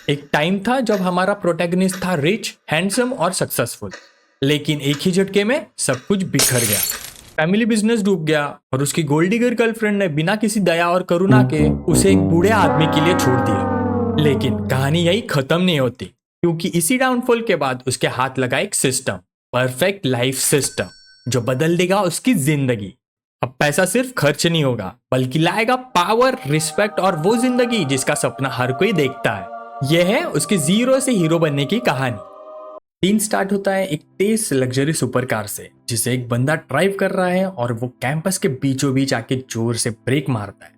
एक टाइम था जब हमारा प्रोटैगनिस्ट था रिच, हैंडसम और सक्सेसफुल, लेकिन एक ही झटके में सब कुछ बिखर गया। फैमिली बिजनेस डूब गया और उसकी गोल्ड डिगर गर्लफ्रेंड ने बिना किसी दया और करुणा के उसे एक बूढ़े आदमी के लिए छोड़ दिया। लेकिन कहानी यही खत्म नहीं होती, क्योंकि इसी डाउनफॉल के बाद उसके हाथ लगा एक सिस्टम, परफेक्ट लाइफ सिस्टम, जो बदल देगा उसकी जिंदगी। अब पैसा सिर्फ खर्च नहीं होगा, बल्कि लाएगा पावर, रिस्पेक्ट और वो जिंदगी जिसका सपना हर कोई देखता है। यह है उसके जीरो से हीरो बनने की कहानी। सीन स्टार्ट होता है एक तेज लग्जरी सुपर कार से, जिसे एक बंदा ड्राइव कर रहा है और वो कैंपस के बीचों बीच आके जोर से ब्रेक मारता है।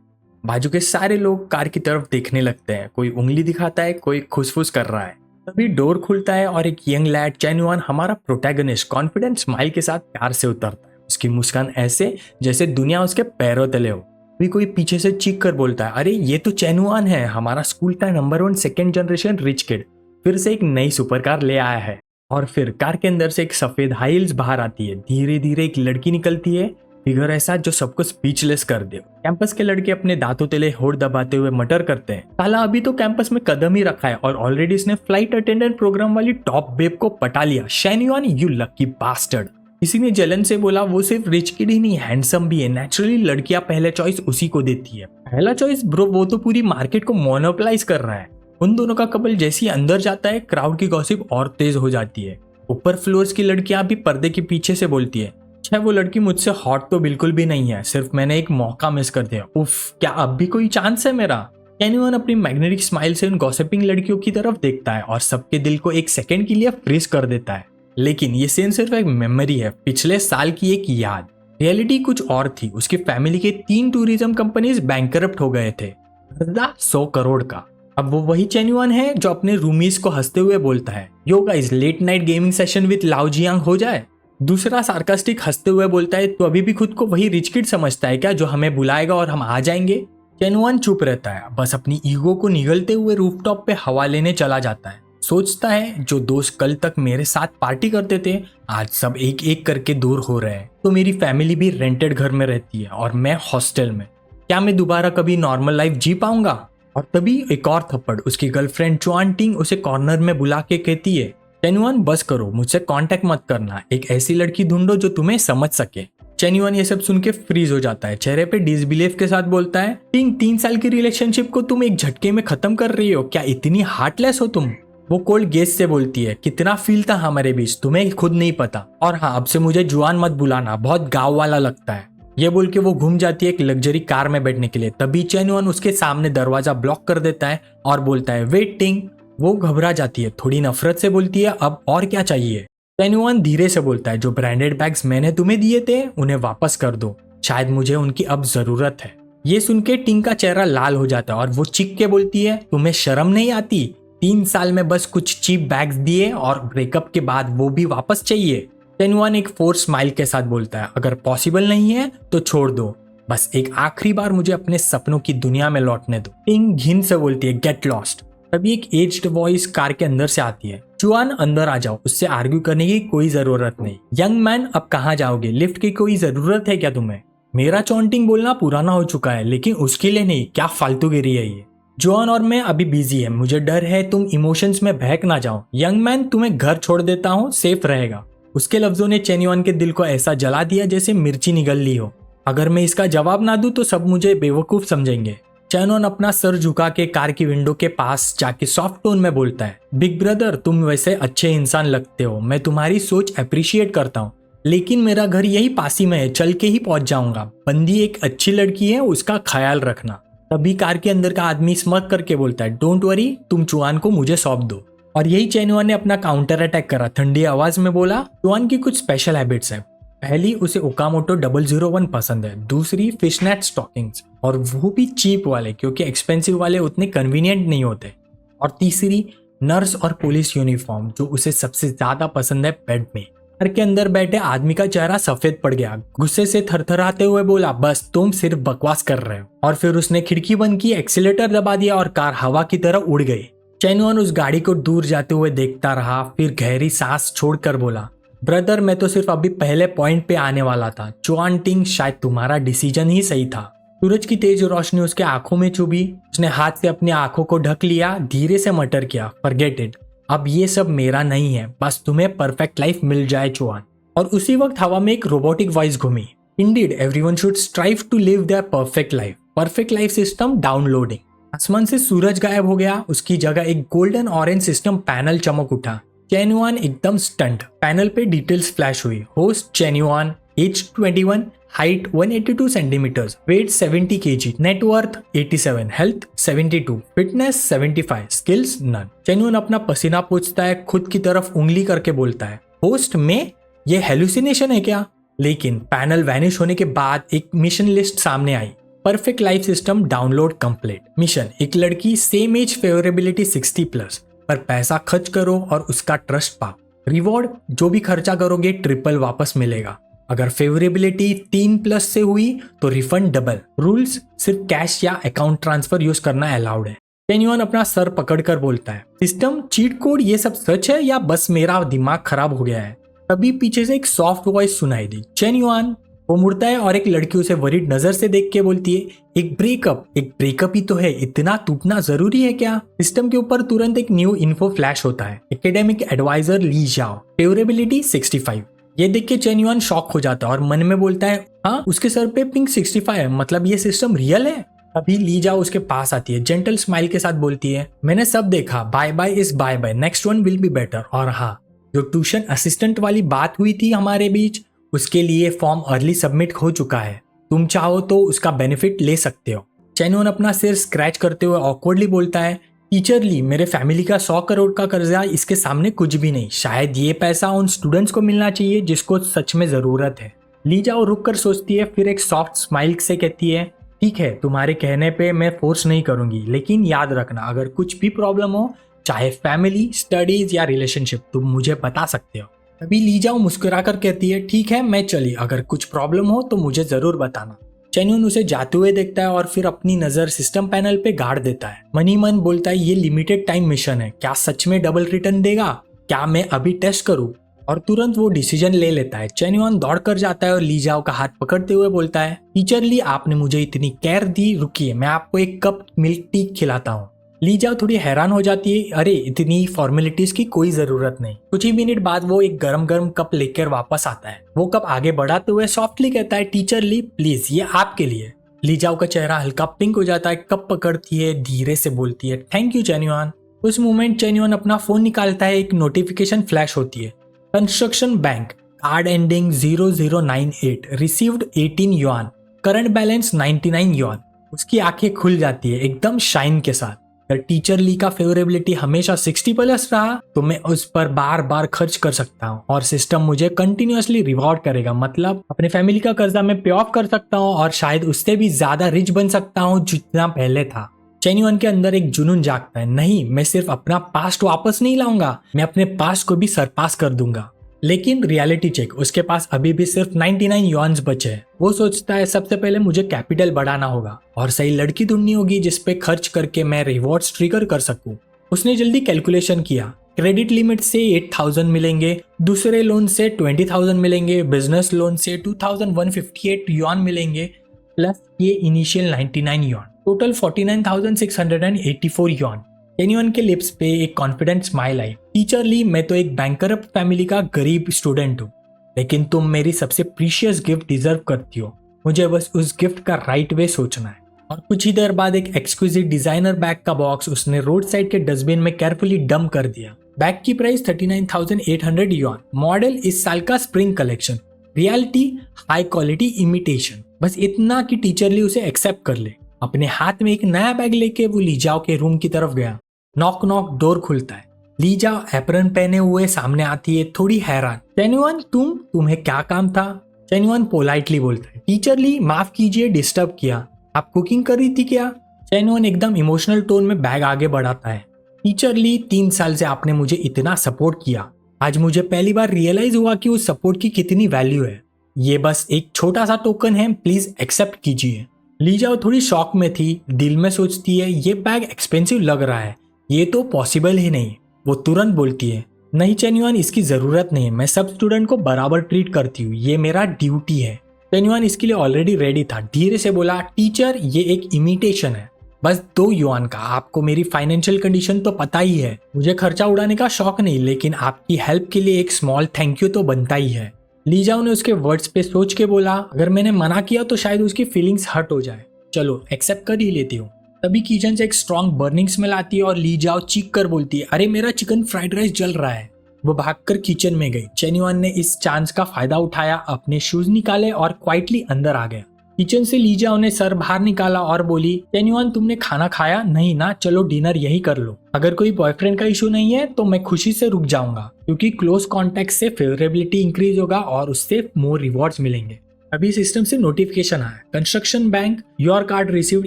बाजू के सारे लोग कार की तरफ देखने लगते हैं, कोई उंगली दिखाता है, कोई खुसफुस कर रहा है। तभी डोर खुलता है और एक यंग लैड चैनुआन, हमारा प्रोटैगनिस्ट, कॉन्फिडेंट स्माइल के साथ कार से उतरता है। उसकी मुस्कान ऐसे जैसे दुनिया उसके पैरों तले हो। भी कोई पीछे से चीख कर बोलता है, अरे ये तो चैनुआन है, हमारा स्कूल का number 1 second generation rich kid, फिर से एक नई सुपर कार ले आया है। और फिर कार के अंदर से एक सफेद हाई हील्स बाहर आती है। धीरे धीरे एक लड़की निकलती है, फिगर ऐसा जो सबको स्पीचलेस कर दे। कैंपस के लड़के अपने दांतों तले होड़ दबाते हुए मटर करते हैं, साला अभी तो कैंपस में कदम ही रखा है और ऑलरेडी इसने फ्लाइट अटेंडेंट प्रोग्राम वाली टॉप बेब को पटा लिया। शैन्युआन, यू लकी बास्टर्ड। किसी ने जलन से बोला, वो सिर्फ रिच किड ही नहीं, हैंडसम भी है। नेचुरली लड़कियां पहले चॉइस उसी को देती है। पहला चॉइस ब्रो, वो तो पूरी मार्केट को मोनोपोलाइज कर रहा है। उन दोनों का कपल जैसे ही अंदर जाता है, क्राउड की गॉसिप और तेज हो जाती है। ऊपर फ्लोर्स की लड़कियां भी पर्दे के पीछे से बोलती है, छह वो लड़की मुझसे हॉट तो बिल्कुल भी नहीं है, सिर्फ मैंने एक मौका मिस कर दिया। उफ, क्या अब भी कोई चांस है मेरा? कैन्युअन अपनी मैग्नेटिक स्माइल से उन गॉसिपिंग लड़कियों की तरफ देखता है और सबके दिल को एक सेकंड के लिए फ्रीज कर देता है। लेकिन ये सीन सिर्फ एक मेमोरी है, पिछले साल की एक याद। रियलिटी कुछ और थी। उसकी फैमिली के 3 टूरिज्म कंपनीज बैंकरप्ट हो गए थे, 100 करोड़ का। अब वो वही चैनुआन है जो अपने रूमीज को हंसते हुए बोलता है, yo guys, late night gaming session with Lao Jiang हो जाए। दूसरा सार्कास्टिक हंसते हुए बोलता है, तो अभी भी खुद को वही रिच किड समझता है क्या, जो हमें बुलाएगा और हम आ जाएंगे? चैनुआन चुप रहता है, बस अपनी ईगो को निगलते हुए रूफटॉप पे हवा लेने चला जाता है। सोचता है, जो दोस्त कल तक मेरे साथ पार्टी करते थे, आज सब एक एक करके दूर हो रहे हैं। तो मेरी फैमिली भी रेंटेड घर में रहती है और मैं हॉस्टल में। क्या मैं दोबारा कभी नॉर्मल लाइफ जी पाऊंगा? और तभी एक और थप्पड़। उसकी गर्लफ्रेंड चुआन टिंग उसे कॉर्नर में बुला के कहती है, चैनुआन बस करो, मुझसे कांटेक्ट मत करना, एक ऐसी लड़की ढूंढो जो तुम्हें समझ सके। चैनुआन ये सब सुन के फ्रीज हो जाता है, चेहरे पे डिसबिलीफ के साथ बोलता है, टिंग, 3 साल की रिलेशनशिप को तुम एक झटके में खत्म कर रही हो, क्या इतनी हार्टलेस हो तुम? वो कोल्ड गेस से बोलती है, कितना फील था हमारे बीच तुम्हें खुद नहीं पता, और हाँ, अब से मुझे जुआन मत बुलाना, बहुत गाँव वाला लगता है। ये बोल के वो घूम जाती है एक लग्जरी कार में बैठने के लिए। तभी चैनुआन उसके सामने दरवाजा ब्लॉक कर देता है और बोलता है, वेटिंग। वो घबरा जाती है, थोड़ी नफरत से बोलती है, अब और क्या चाहिए? चैनुआन धीरे से बोलता है, जो ब्रांडेड बैग्स मैंने तुम्हें दिए थे उन्हें वापस कर दो, शायद मुझे उनकी अब जरूरत है। ये सुन के टिंग का चेहरा लाल हो जाता है और वो चीख के बोलती है, तुम्हें शर्म नहीं आती? 3 साल में बस कुछ चीप बैग्स दिए और ब्रेकअप के बाद वो भी वापस चाहिए? चैनुआन एक फोर्स स्माइल के साथ बोलता है, अगर पॉसिबल नहीं है तो छोड़ दो, बस एक आखिरी बार मुझे अपने सपनों की दुनिया में लौटने दो। टिंग घिन से बोलती है, गेट लॉस्ट। तभी एक एज्ड वॉइस कार के अंदर से आती है, चुआन अंदर आ जाओ, उससे आर्ग्यू करने की कोई जरूरत नहीं। यंग मैन, अब कहाँ जाओगे? लिफ्ट की कोई जरूरत है क्या तुम्हें? मेरा चॉन्टिंग बोलना पुराना हो चुका है, लेकिन उसके लिए नहीं, क्या फालतूगिरी है ये। जुआन और मैं अभी बिजी है, मुझे डर है तुम इमोशंस में बहक ना जाओ। यंग मैन, तुम्हें घर छोड़ देता हूँ, सेफ रहेगा। उसके लफ्जों ने चैनुआन के दिल को ऐसा जला दिया जैसे मिर्ची निगल ली हो। अगर मैं इसका जवाब ना दूं तो सब मुझे बेवकूफ समझेंगे। चैनुआन अपना सर झुका के कार की विंडो के पास जाके सॉफ्ट टोन में बोलता है, बिग ब्रदर, तुम वैसे अच्छे इंसान लगते हो, मैं तुम्हारी सोच अप्रिशिएट करता हूँ, लेकिन मेरा घर यही पास ही में है, चल के ही पहुंच जाऊंगा। बंदी एक अच्छी लड़की है, उसका ख्याल रखना। तभी कार के अंदर का आदमी स्मक करके बोलता है, डोंट वरी, तुम चुआन को मुझे सौंप दो। और यही चैनुआन ने अपना काउंटर अटैक करा। ठंडी आवाज में बोला, चुआन की कुछ स्पेशल हैबिट्स है। पहली, उसे ओकामोटो 001 पसंद है। दूसरी, फिशनेट स्टॉकिंग्स, और वो भी चीप वाले, क्योंकि एक्सपेंसिव वाले उतने कन्वीनियंट नहीं होते। और तीसरी, नर्स और पुलिस यूनिफॉर्म, जो उसे सबसे ज्यादा पसंद है बेड में। कार के अंदर बैठे आदमी का चेहरा सफेद पड़ गया। गुस्से से थरथराते हुए बोला, बस तुम सिर्फ बकवास कर रहे हो। और फिर उसने खिड़की बंद की, एक्सीलेटर दबा दिया और कार हवा की तरह उड़ गई। चैनुआन उस गाड़ी को दूर जाते हुए देखता रहा, फिर गहरी सांस छोड़कर बोला, ब्रदर, मैं तो सिर्फ अभी पहले पॉइंट पे आने वाला था। चुआन टिंग, शायद तुम्हारा डिसीजन ही सही था। सूरज की तेज रोशनी उसके आंखों में चुभी। उसने हाथ से अपनी आंखों को ढक लिया, धीरे से मटर किया, फॉरगेट इट, अब ये सब मेरा नहीं है, बस तुम्हें परफेक्ट लाइफ मिल जाए चौहान। और उसी वक्त हवा में एक रोबोटिक वॉइस घूमी, indeed everyone should strive to live their perfect life system downloading. आसमान से सूरज गायब हो गया, उसकी जगह एक गोल्डन ऑरेंज सिस्टम पैनल चमक उठा। चेन्युआन एकदम स्टंट। पैनल पे डिटेल्स फ्लैश हुई, host Chenyuan, age 21, height 182 centimetres, weight 70 kg, net worth 87, health 72, fitness 75, skills none. Chenyuan अपना पसीना पोंछता है, खुद की तरफ उंगली करके बोलता है, होस्ट में ये हेलुसिनेशन है क्या? लेकिन पैनल वैनिश होने के बाद एक मिशन लिस्ट सामने आई, perfect life system download complete. Mission, एक लड़की, सेम एज, फेवरेबिलिटी 60+, पर पैसा खर्च करो और उसका ट्रस्ट पाओ। रिवॉर्ड, जो भी खर्चा करोगे ट्रिपल वापस मिलेगा। अगर फेवरेबिलिटी 3+ से हुई तो रिफंड डबल। रूल्स, सिर्फ कैश या अकाउंट ट्रांसफर यूज करना अलाउड है। चेन्युआन अपना सर पकड़कर बोलता है, सिस्टम, चीट कोड, ये सब सच है या बस मेरा दिमाग खराब हो गया है? तभी पीछे से एक सॉफ्ट वॉइस सुनाई दी, चेन्युआन। वो मुड़ता है और एक लड़की उसे वरीड नजर से देख के बोलती है, एक ब्रेकअप ही तो है, इतना टूटना जरूरी है क्या? सिस्टम के ऊपर तुरंत एक न्यू इन्फो फ्लैश होता है, एकेडमिक एडवाइजर ली जाओ, फेवरेबिलिटी 65। ये देख के चेन्युआन शॉक हो जाता है और मन में बोलता है, हाँ उसके सर पे पिंक 65 है, मतलब ये सिस्टम रियल है। अभी ली जाओ उसके पास आती है, जेंटल स्माइल के साथ बोलती है, मैंने सब देखा, bye bye is bye bye, next one will be better. और हाँ, जो ट्यूशन असिस्टेंट वाली बात हुई थी हमारे बीच, उसके लिए फॉर्म अर्ली सबमिट हो चुका है, तुम चाहो तो उसका बेनिफिट ले सकते हो। चेन्युआन अपना सिर स्क्रैच करते हुए ऑकवर्डली बोलता है, टीचर ली, मेरे फैमिली का 100 करोड़ का कर्जा इसके सामने कुछ भी नहीं, शायद ये पैसा उन स्टूडेंट्स को मिलना चाहिए जिसको सच में जरूरत है। ली जाओ रुक कर सोचती है, फिर एक सॉफ्ट स्माइल से कहती है, ठीक है, तुम्हारे कहने पे मैं फोर्स नहीं करूंगी, लेकिन याद रखना अगर कुछ भी प्रॉब्लम हो, चाहे फैमिली, स्टडीज या रिलेशनशिप, तुम मुझे बता सकते हो। तभी ली जाओ मुस्कुराकर कहती है, ठीक है मैं चली, अगर कुछ प्रॉब्लम हो तो मुझे जरूर बताना। चेन्युआन उसे जाते हुए देखता है और फिर अपनी नजर सिस्टम पैनल पे गाड़ देता है। मन ही मन बोलता है, ये लिमिटेड टाइम मिशन है, क्या सच में डबल रिटर्न देगा? क्या मैं अभी टेस्ट करूं? और तुरंत वो डिसीजन ले लेता है। चेन्युआन दौड़ कर जाता है और ली जाओ का हाथ पकड़ते हुए बोलता है, टीचर ली, आपने मुझे इतनी केयर दी, रुकिए मैं आपको एक कप मिल्क टी खिलाता हूँ। ली जाओ थोड़ी हैरान हो जाती है, अरे इतनी फॉर्मेलिटीज की कोई जरूरत नहीं। कुछ ही मिनट बाद वो एक गरम गरम कप लेकर वापस आता है। वो कप आगे बढ़ाते हुए सॉफ्टली कहता है, टीचर ली प्लीज, ये आपके लिए। ली जाओ का चेहरा हल्का पिंक हो जाता है, कप पकड़ती है, धीरे से बोलती है, थैंक यू चेन्युआन। उस मोमेंट चेन्युआन अपना फोन निकालता है, एक नोटिफिकेशन फ्लैश होती है, construction bank, card ending 0098, received 18 yuan, current balance 99 yuan. उसकी आंखें खुल जाती है एकदम शाइन के साथ। अगर टीचर ली का फेवरेबिलिटी हमेशा 60+ रहा तो मैं उस पर बार बार खर्च कर सकता हूँ और सिस्टम मुझे कंटिन्यूअसली रिवॉर्ड करेगा, मतलब अपने फैमिली का कर्जा मैं पे ऑफ कर सकता हूँ और शायद उससे भी ज्यादा रिच बन सकता हूँ जितना पहले था। चेन्युआन के अंदर एक जुनून जागता है, नहीं मैं सिर्फ अपना पास्ट वापस नहीं लाऊंगा, मैं अपने पास्ट को भी सरपास कर दूंगा। लेकिन रियलिटी चेक, उसके पास अभी भी सिर्फ 99 युआन्स बचे हैं। वो सोचता है सबसे पहले मुझे कैपिटल बढ़ाना होगा और सही लड़की ढूंढनी होगी जिसपे खर्च करके मैं रिवॉर्ड्स ट्रिगर कर सकूं। उसने जल्दी कैलकुलेशन किया, क्रेडिट लिमिट से 8000 मिलेंगे, दूसरे लोन से 20,000 मिलेंगे, बिजनेस लोन से 2158 युआन मिलेंगे, प्लस ये इनिशियल 99 युआन, टोटल 49,684 युआन। चेन्युआन के लिप्स पे एक कॉन्फिडेंट स्माइल आई, टीचर ली, मैं तो एक बैंकरप्ट फैमिली का गरीब स्टूडेंट हूँ, लेकिन तुम मेरी सबसे प्रीशियस गिफ्ट डिजर्व करती हो, मुझे बस उस गिफ्ट का राइट वे सोचना है। और कुछ ही देर बाद एक एक्सक्लूसिव डिजाइनर बैग का बॉक्स उसने रोड साइड के डस्टबिन में केयरफुली डंप कर दिया। बैग की प्राइस 39,800 युआन, मॉडल इस साल का spring collection, reality high quality imitation, बस इतना कि टीचर ली उसे एक्सेप्ट कर ले। अपने हाथ में एक नया बैग लेके वो लीजाओ के रूम की तरफ गया। नॉक नॉक, डोर खुलता है। लीजाओ एप्रन पहने हुए सामने आती है, थोड़ी हैरान, चेन्युआन तुम्हें क्या काम था? चेन्युआन पोलाइटली बोलता है, टीचर ली माफ कीजिए डिस्टर्ब किया, आप कुकिंग कर रही थी क्या? चेन्युआन एकदम इमोशनल टोन में बैग आगे बढ़ाता है, टीचर ली 3 साल से आपने मुझे इतना सपोर्ट किया, आज मुझे पहली बार रियलाइज हुआ कि उस सपोर्ट की कितनी वैल्यू है, ये बस एक छोटा सा टोकन है, प्लीज एक्सेप्ट कीजिए। लीजाओ थोड़ी शॉक में थी, दिल में सोचती है ये बैग एक्सपेंसिव लग रहा है, ये तो पॉसिबल ही नहीं। वो तुरंत बोलती है, नहीं चेन्युआन इसकी जरूरत नहीं है, मैं सब स्टूडेंट को बराबर ट्रीट करती हूँ, ये मेरा ड्यूटी है। चेन्युआन इसके लिए ऑलरेडी रेडी था, धीरे से बोला, टीचर ये एक इमिटेशन है, बस 2 युआन का। आपको मेरी फाइनेंशियल कंडीशन तो पता ही है, मुझे खर्चा उड़ाने का शौक नहीं, लेकिन आपकी हेल्प के लिए एक स्मॉल थैंक यू तो बनता ही है। ली जाओ ने उसके वर्ड्स पे सोच के बोला, अगर मैंने मना किया तो शायद उसकी फीलिंग्स हर्ट हो जाए, चलो एक्सेप्ट कर ही लेती हूँ। तभी किचन से एक स्ट्रॉन्ग बर्निंग स्मेल आती है और ली जाओ चीख कर बोलती है, अरे मेरा चिकन फ्राइड राइस जल रहा है। वो भागकर किचन में गई। चेन्युआन ने इस चांस का फायदा उठाया, अपने शूज निकाले और क्वाइटली अंदर आ गया। किचन से ली जाओ ने सर बाहर निकाला और बोली, चेन्युआन तुमने खाना खाया नहीं ना, चलो डिनर यही कर लो। अगर कोई बॉयफ्रेंड का इशू नहीं है तो मैं खुशी से रुक जाऊंगा, क्योंकि क्लोज कॉन्टेक्ट से फेवरेबिलिटी इंक्रीज होगा और उससे मोर रिवॉर्ड्स मिलेंगे। अभी सिस्टम से नोटिफिकेशन आया, construction bank, your card received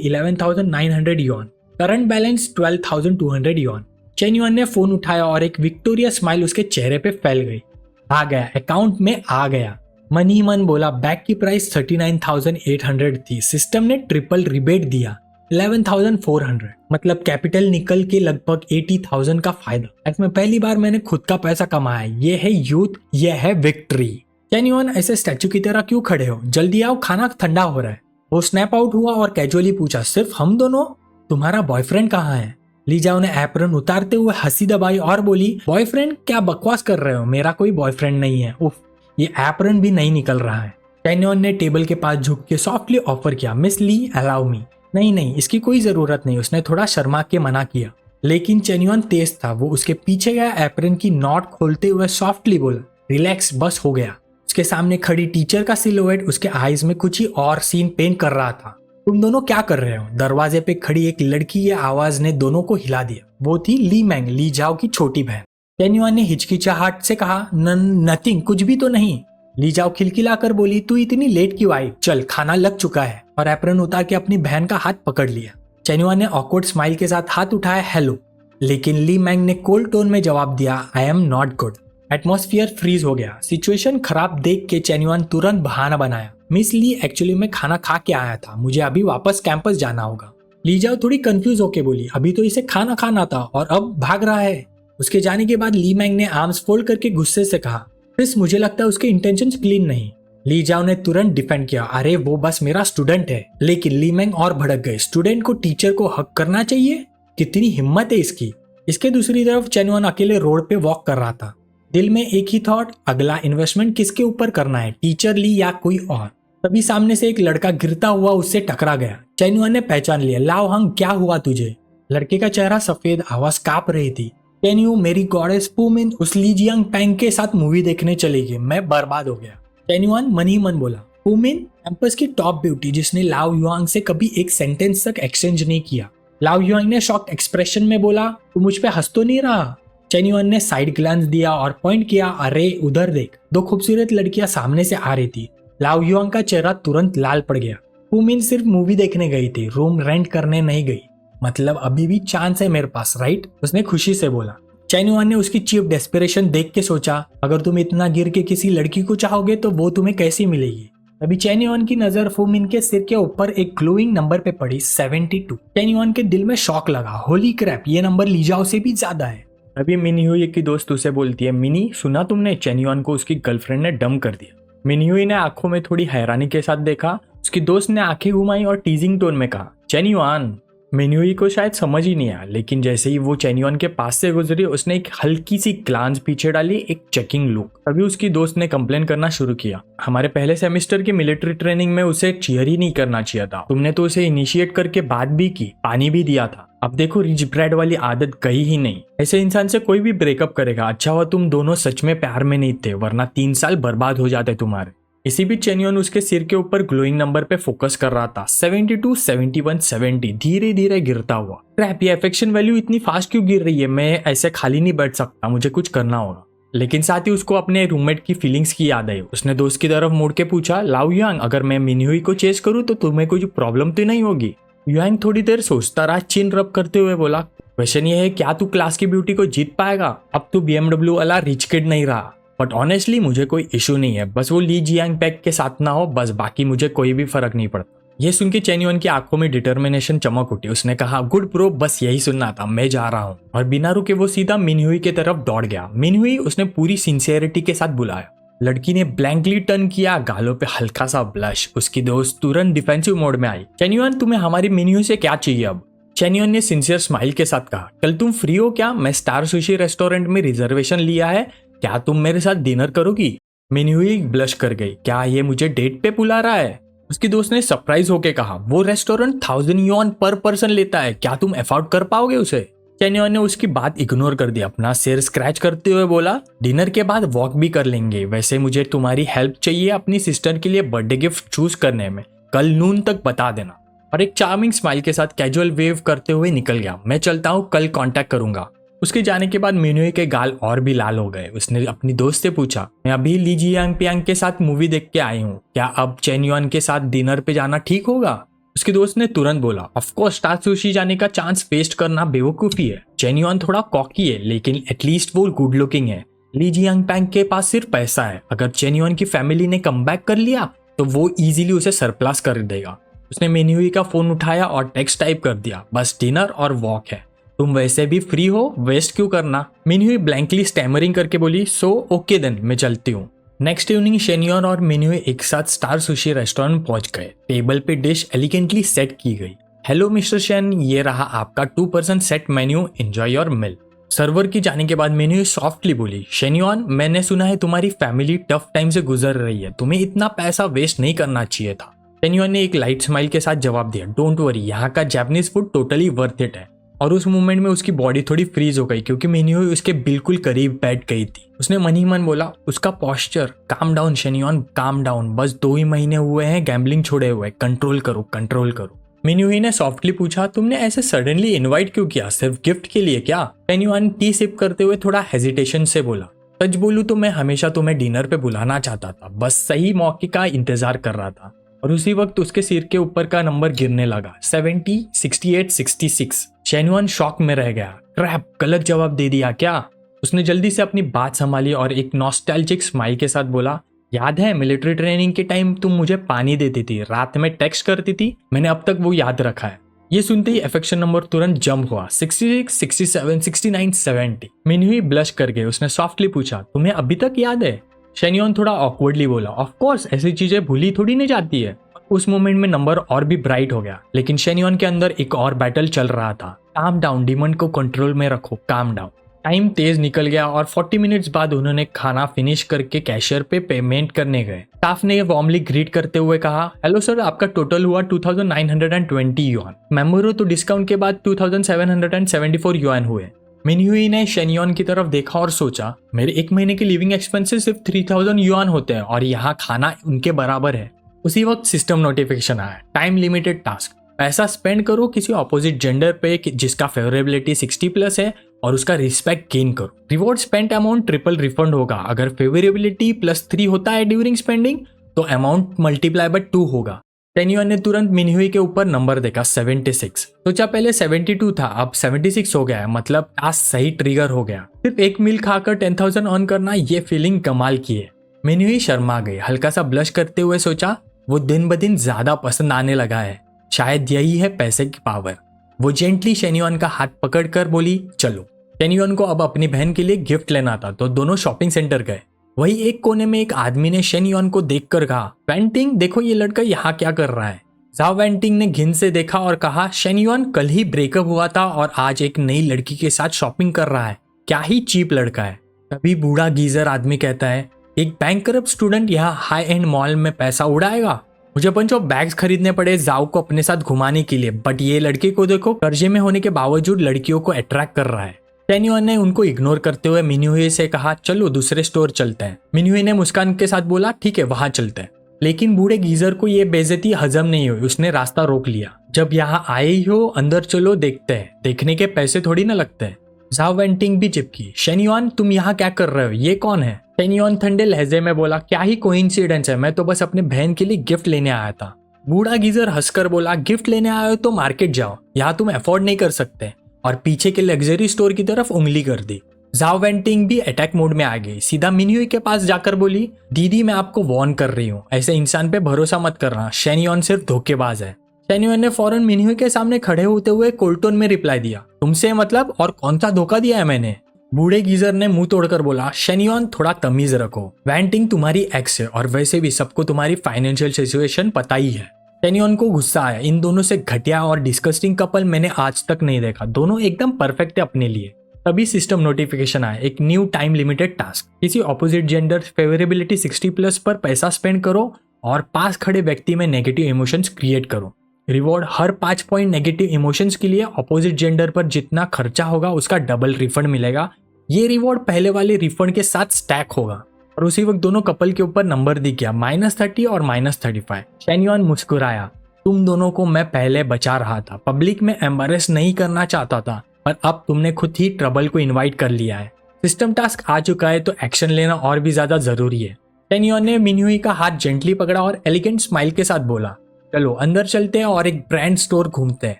11,900 yuan, current balance 12,200 yuan. Chenyuan ने फोन उठाया और एक विक्टोरिया स्माइल उसके चेहरे पे फैल गई। आ गया, अकाउंट में आ गया। मन ही मन बोला, बैग की प्राइस 39,800 थी, सिस्टम ने ट्रिपल रिबेट दिया 11,400, मतलब कैपिटल निकल के लगभग 80,000 का फायदा। इसमें पहली बार मैंने खुद का पैसा कमाया। ये है यूथ, ये है विक्ट्री। चेन्युआन ऐसे स्टैचू की तरह क्यों खड़े हो, जल्दी आओ, खाना ठंडा हो रहा है। वो स्नैप आउट हुआ और कैजुअली पूछा, सिर्फ हम दोनों, तुम्हारा बॉयफ्रेंड कहाँ है? ली जाओ ने एप्रन उतारते हुए हंसी दबाई और बोली, बॉयफ्रेंड? क्या बकवास कर रहे हो, मेरा कोई बॉयफ्रेंड नहीं है। उफ, ये एप्रन भी नहीं निकल रहा है। चेन्युआन ने टेबल के पास झुक के सॉफ्टली ऑफर किया, मिस ली अलाउ मी। नहीं, इसकी कोई जरूरत नहीं, उसने थोड़ा शर्मा के मना किया। लेकिन चेन्युआन तेज था, वो उसके पीछे गया, एप्रन की नॉट खोलते हुए सॉफ्टली बोला, रिलैक्स, बस हो गया। उसके सामने खड़ी टीचर का सिलुएट उसके आईज में कुछ ही और सीन पेंट कर रहा था। तुम दोनों क्या कर रहे हो? दरवाजे पे खड़ी एक लड़की की आवाज ने दोनों को हिला दिया। वो थी ली मैंग, ली जाओ की छोटी बहन। चेन्युआन ने हिचकिचाहट से कहा, नथिंग, कुछ भी तो नहीं। ली जाओ खिलखिलाकर बोली, तू इतनी लेट क्यों आई? चल, खाना लग चुका है। और एप्रन उतार के अपनी बहन का हाथ पकड़ लिया। चेन्युआन ने ऑकवर्ड स्माइल के साथ हाथ उठाया, हेलो। लेकिन ली मैंग ने कोल्ड टोन में जवाब दिया, I am not good. Atmosphere freeze हो गया। सिचुएशन खराब देख के चेन्युआन तुरंत बहाना बनाया, मिस ली, एक्चुअली मैं खाना खा के आया था, मुझे अभी वापस कैंपस जाना होगा। ली जाओ थोड़ी कंफ्यूज होके बोली, अभी तो इसे खाना खाना था और अब भाग रहा है। उसके जाने के बाद ली मैंग ने आर्म्स फोल्ड करके गुस्से से कहा, क्रिस, मुझे लगता है उसके इंटेंशंस क्लीन नहीं। ली जाओ ने तुरंत डिफेंड किया, अरे वो बस मेरा स्टूडेंट है। लेकिन ली मैंग और भड़क गए, स्टूडेंट को टीचर को हक करना चाहिए? कितनी हिम्मत है इसकी। इसके दूसरी तरफ चेन्युआन अकेले रोड पे वॉक कर रहा था। दिल में एक ही थॉट, अगला इन्वेस्टमेंट किसके ऊपर करना है, टीचर ली या कोई और। तभी सामने से एक लड़का गिरता हुआ उससे टकरा गया। चेन्युआन ने पहचान लिया, लाओ हंग, क्या हुआ तुझे? लड़के का चेहरा सफेद, आवाज कांप रही थी, कैन यू मेरी गॉडेस पुमिन उस ली जियांग पैंग के साथ मूवी देखने चली गई, मैं बर्बाद हो गया। चेन्युआन मन ही मन बोला, पुमिन कैंपस की टॉप ब्यूटी जिसने लाओ युआंग से कभी एक सेंटेंस तक एक्सचेंज नहीं किया। लाओ युआंग ने शॉक्ड एक्सप्रेशन में बोला, तू मुझ पे हंस तो नहीं रहा? चेन्युआन ने साइड ग्लांस दिया और पॉइंट किया, अरे उधर देख। 2 खूबसूरत लड़कियां सामने से आ रही थी। लाओ युआंग का चेहरा तुरंत लाल पड़ गया। पुमिन सिर्फ मूवी देखने गई थी, रूम रेंट करने नहीं गई। मतलब अभी भी चांस है मेरे पास, राइट? उसने खुशी से बोला। चेन्युआन ने उसकी चीप डेस्पिरेशन देख के सोचा, अगर तुम इतना गिर के किसी लड़की को चाहोगे तो वो तुम्हें कैसी मिलेगी? अभी चेन्युआन की नजर फुमिन के सिर के ऊपर एक ग्लोइंग नंबर पे पड़ी, 72। चेन्युआन के दिल में शॉक लगा, होली क्रैप, ये नंबर ली जाओ से भी ज्यादा है। अभी मिनी हुई की दोस्त उसे बोलती है, मिनी सुना तुमने, चेन्युआन को उसकी गर्लफ्रेंड ने डंप कर दिया। मिनी हुई ने आंखों में थोड़ी हैरानी के साथ देखा। उसकी दोस्त ने आंखें घुमाई और टीजिंग टोन में कहा, चेन्युआन। मिन्युई को शायद समझ ही नहीं आया, लेकिन जैसे ही वो चेन्युआन के पास से गुजरी उसने एक हल्की सी ग्लांस पीछे डाली, एक चेकिंग लुक। तभी उसकी दोस्त ने कंप्लेन करना शुरू किया, हमारे पहले सेमेस्टर की मिलिट्री ट्रेनिंग में उसे चीयर ही नहीं करना चाहिए था, तुमने तो उसे इनिशिएट करके बात भी की, पानी भी दिया था। अब देखो रिच ब्रेड वाली आदत गई ही नहीं। ऐसे इंसान से कोई भी ब्रेकअप करेगा। अच्छा हुआ तुम दोनों सच में प्यार में नहीं थे, वरना 3 साल बर्बाद हो जाते तुम्हारे। इसी बीच चेन्युआन उसके सिर के ऊपर ग्लोइंग नंबर पे फोकस कर रहा था, 72, 71, 70, धीरे धीरे गिरता हुआ। क्रैप, ये अफेक्शन वैल्यू इतनी फास्ट क्यों गिर रही है? मैं ऐसे खाली नहीं बैठ सकता, मुझे कुछ करना होगा। लेकिन साथ ही उसको अपने रूममेट की फीलिंग्स की याद आई। उसने दोस्त की तरफ मुड़ के पूछा, लाओ यांग, अगर मैं मिन्युई को चेस करूँ तो तुम्हें कोई प्रॉब्लम तो नहीं होगी? यांग थोड़ी देर सोचता रहा, चिन रब करते हुए बोला, क्वेश्चन ये है क्या तू क्लास की ब्यूटी को जीत पाएगा? अब तू BMW वाला रिच किड नहीं रहा। बट ऑनेस्टली मुझे कोई इशू नहीं है, बस वो ली जियांग पैक के साथ ना हो बस, बाकी मुझे कोई भी फर्क नहीं पड़ता। ये सुन के चेन्युआन की आंखों में डिटर्मिनेशन चमक उठी। उसने कहा, गुड ब्रो, बस यही सुनना था, मैं जा रहा हूँ। और बिना रुके वो सीधा मिन्युई की तरफ दौड़ गया। मिन्युई, उसने पूरी सिंसियरिटी के साथ बुलाया। लड़की ने ब्लैंकली टर्न किया, गालों पे हल्का सा ब्लश। उसकी दोस्त तुरंत डिफेंसिव मोड में आई। चेन्युआन, तुम्हें हमारी मेन्यू से क्या चाहिए अब? चेन्युआन ने सिंसियर स्माइल के साथ कहा, कल तुम फ्री हो क्या? मैं स्टार सुशी रेस्टोरेंट में रिजर्वेशन लिया है, क्या तुम मेरे साथ डिनर करोगी? मिन्हुई ब्लश कर गई। क्या ये मुझे डेट पे बुला रहा है? उसकी दोस्त ने सरप्राइज होके कहा, वो रेस्टोरेंट 1000 युआन पर पर्सन लेता है, क्या तुम अफोर्ड कर पाओगे उसे? चेन्युआन ने उसकी बात इग्नोर कर दिया, अपना सिर स्क्रैच करते हुए बोला, डिनर के बाद वॉक भी कर लेंगे। वैसे मुझे तुम्हारी हेल्प चाहिए अपनी सिस्टर के लिए बर्थडे गिफ्ट चूज करने में, कल नून तक बता देना। और एक चार्मिंग स्माइल के साथ कैजुअल वेव करते हुए निकल गया। मैं चलता हूँ, कल कांटेक्ट करूंगा। उसके जाने के बाद मिन्हुई के गाल और भी लाल हो गए। उसने अपनी दोस्त से पूछा, मैं अभी ली जियांग पियांग के साथ मूवी देख के आई हूँ, क्या अब चेन्युआन के साथ डिनर पे जाना ठीक होगा? उसकी दोस्त ने तुरंत बोला, ऑफकोर्स स्टार सुशी जाने का चांस वेस्ट करना बेवकूफी है। चेन्युआन थोड़ा कॉकी है, लेकिन एटलीस्ट वो गुड लुकिंग है। ली जियांग पियांग के पास सिर्फ पैसा है, अगर चेन्युआन की फैमिली ने कम बैक कर लिया तो वो इजीली उसे सरप्लस कर देगा। उसने मिन्हुई का फोन उठाया और टेक्स्ट टाइप कर दिया, बस डिनर और वॉक है, तुम वैसे भी फ्री हो, वेस्ट क्यों करना? मिन्हुई ब्लैंकली स्टैमरिंग करके बोली, सो ओके देन, मैं चलती हूँ। नेक्स्ट इवनिंग शेनियन और मिन्हुई एक साथ स्टार सुशी रेस्टोरेंट पहुंच गए। टेबल पे डिश एलिगेंटली सेट की गई। हेलो मिस्टर शेन, ये रहा आपका 2% set menu, enjoy your meal. Server की जाने के बाद मिन्हुई सॉफ्टली बोली, शेनियन, मैंने सुना है तुम्हारी फैमिली टफ टाइम से गुजर रही है, तुम्हें इतना पैसा वेस्ट नहीं करना चाहिए था। शेनियन ने एक लाइट स्माइल के साथ जवाब दिया, डोंट वरी, यहाँ का Japanese food totally worth it है। और उस मोमेंट में उसकी बॉडी थोड़ी फ्रीज हो गई, क्योंकि मिन्हुई उसके बिल्कुल करीब बैठ गई थी। उसने मन ही मन बोला, उसका posture, calm down शेनियन, calm down, बस 2 ही महीने हुए हैं गैम्बलिंग छोड़े हुए, कंट्रोल करो कंट्रोल करो। मिन्हुई ने सॉफ्टली पूछा, तुमने ऐसे सडनली इनवाइट क्यों किया, सिर्फ गिफ्ट के लिए क्या? शेनियन टी सिप करते हुए थोड़ा हेजिटेशन से बोला, सच बोलूं तो मैं हमेशा तुम्हें डिनर पे बुलाना चाहता था, बस सही मौके का इंतजार कर रहा था। और उसी वक्त उसके सिर के ऊपर का नंबर गिरने लगा, 70, 68, 66। शेनियन शॉक में रह गया, क्रैप, गलत जवाब दे दिया क्या? उसने जल्दी से अपनी बात संभाली और एक नॉस्टैल्जिक स्माइल के साथ बोला, याद है मिलिट्री ट्रेनिंग के टाइम तुम मुझे पानी देती थी, रात में टेक्स्ट करती थी, मैंने अब तक वो याद रखा है। ये सुनते ही अफेक्शन नंबर तुरंत जंप हुआ, 66, 67, 69, 70। मिन्हुई ब्लश कर गई। उसने सॉफ्टली पूछा, तुम्हें अभी तक याद है? शेनियन थोड़ा ऑकवर्डली बोला, ऑफ कोर्स, ऐसी चीजें भूली थोड़ी नहीं जाती है। उस मोमेंट में नंबर और भी ब्राइट हो गया, लेकिन शेनियन के अंदर एक और बैटल चल रहा था। काम डाउन, डिमंड को कंट्रोल में रखो, काम डाउन। टाइम तेज निकल गया और 40 मिनट्स बाद उन्होंने खाना फिनिश करके कैशियर पे पेमेंट करने गए। स्टाफ ने वार्मली ग्रीट करते हुए कहा, हेलो सर, आपका टोटल हुआ 2920 युआन, मेंबर हो तो डिस्काउंट के बाद 2774 युआन हुए। मिन्हुई ने शेनियन की तरफ देखा और सोचा, मेरे 1 महीने के लिविंग एक्सपेंसेस सिर्फ 3000 युआन होते हैं और यहाँ खाना उनके बराबर है। उसी वक्त सिस्टम नोटिफिकेशन आया, टाइम लिमिटेड टास्क, पैसा स्पेंड करो किसी ऑपोजिट जेंडर पे जिसका फेवरेबिलिटी 60+ है और उसका रिस्पेक्ट गेन करो। Reward spent amount triple refund होगा, अगर फेवरेबिलिटी +3 होता है ड्यूरिंग स्पेंडिंग तो अमाउंट मल्टीप्लाई बाय 2 होगा। शेनियन ने तुरंत मिन्हुई के ऊपर नंबर देखा, 76। सोचा पहले 72 था, अब 76 हो गया है, मतलब टास्क सही ट्रिगर हो गया। सिर्फ एक मील खाकर 10,000 अर्न करना, ये फीलिंग कमाल की है। मिन्हुई शर्मा गई, हल्का सा ब्लश करते हुए सोचा, वो दिन ब दिन ज्यादा पसंद आने लगा है, शायद यही है पैसे की पावर। वो जेंटली शेनियन का हाथ पकड़कर बोली, चलो। शेनियन को अब अपनी बहन के लिए गिफ्ट लेना था, तो दोनों शॉपिंग सेंटर गए। वही एक कोने में एक आदमी ने शेनियन को देखकर कहा, वेंटिंग, देखो ये लड़का यहाँ क्या कर रहा है। जाओ वेंटिंग ने घिन से देखा और कहा, शेनियन कल ही ब्रेकअप हुआ था और आज एक नई लड़की के साथ शॉपिंग कर रहा है, क्या ही चीप लड़का है। तभी बूढ़ा गीजर आदमी कहता है, एक बैंकरप्ट स्टूडेंट यहाँ हाई एंड मॉल में पैसा उड़ाएगा, मुझे बंच ऑफ बैग्स खरीदने पड़े जाओ को अपने साथ घुमाने के लिए, बट ये लड़के को देखो, कर्जे में होने के बावजूद लड़कियों को अट्रैक्ट कर रहा है। शेनियन ने उनको इग्नोर करते हुए मिन्हुई से कहा, चलो दूसरे स्टोर चलते हैं। मिन्हुई ने मुस्कान के साथ बोला, ठीक है वहां चलते हैं। लेकिन बूढ़े गीजर को ये बेइज्जती हजम नहीं हुई, उसने रास्ता रोक लिया, जब यहाँ आए ही हो अंदर चलो देखते हैं, देखने के पैसे थोड़ी ना लगते हैं। जाओ वेंटिंग भी चिपकी, शेनियन तुम यहाँ क्या कर रहे हो, ये कौन है? शेनियन ठंडे लहजे में बोला, क्या ही कोइंसिडेंस है, मैं तो बस अपने बहन के लिए गिफ्ट लेने आया था। बूढ़ा गीजर हंसकर बोला, गिफ्ट लेने आए हो तो मार्केट जाओ, यहाँ तुम अफोर्ड नहीं कर सकते, और पीछे के लग्जरी स्टोर की तरफ उंगली कर दी। जाओ वेंटिंग भी अटैक मोड में आ गई, सीधा मिन्हुई के पास जाकर बोली, दीदी मैं आपको वार्न कर रही हूँ, ऐसे इंसान पे भरोसा मत करना, शेनियन सिर्फ धोखेबाज है। शेनियन ने फौरन मिन्हुई के सामने खड़े होते हुए कोल्टोन में रिप्लाई दिया, तुमसे मतलब, और कौन सा धोखा दिया है मैंने? बूढ़े गीजर ने मुंह तोड़कर बोला, शेन्युआन थोड़ा तमीज रखो, वेंटिंग तुम्हारी एक्स है और वैसे भी सबको तुम्हारी फाइनेंशियल सिचुएशन पता ही है। शेन्युआन को गुस्सा आया, इन दोनों से घटिया और डिस्कस्टिंग कपल मैंने आज तक नहीं देखा, दोनों एकदम परफेक्ट है अपने लिए। तभी सिस्टम नोटिफिकेशन आया, एक न्यू टाइम लिमिटेड टास्क, किसी ऑपोजिट जेंडर फेवरेबिलिटी 60+ पर पैसा स्पेंड करो और पास खड़े व्यक्ति में नेगेटिव इमोशंस क्रिएट करो। रिवॉर्ड, हर 5 पॉइंट नेगेटिव इमोशंस के लिए ऑपोजिट जेंडर पर जितना खर्चा होगा उसका डबल रिफंड मिलेगा। ये रिवॉर्ड पहले वाले रिफंड के साथ स्टैक होगा। और उसी वक्त दोनों कपल के ऊपर नंबर दिख गया, -30 और -35। शेन्युआन मुस्कुराया, तुम दोनों को मैं पहले बचा रहा था, पब्लिक में एम्बैरेस नहीं करना चाहता था, पर अब तुमने खुद ही ट्रबल को इनवाइट कर लिया है। सिस्टम टास्क आ चुका है तो एक्शन लेना और भी ज्यादा जरूरी है। शेन्युआन ने मिन्हुई का हाथ जेंटली पकड़ा और एलिगेंट स्माइल के साथ बोला, चलो अंदर चलते हैं और एक ब्रांड स्टोर घूमते हैं।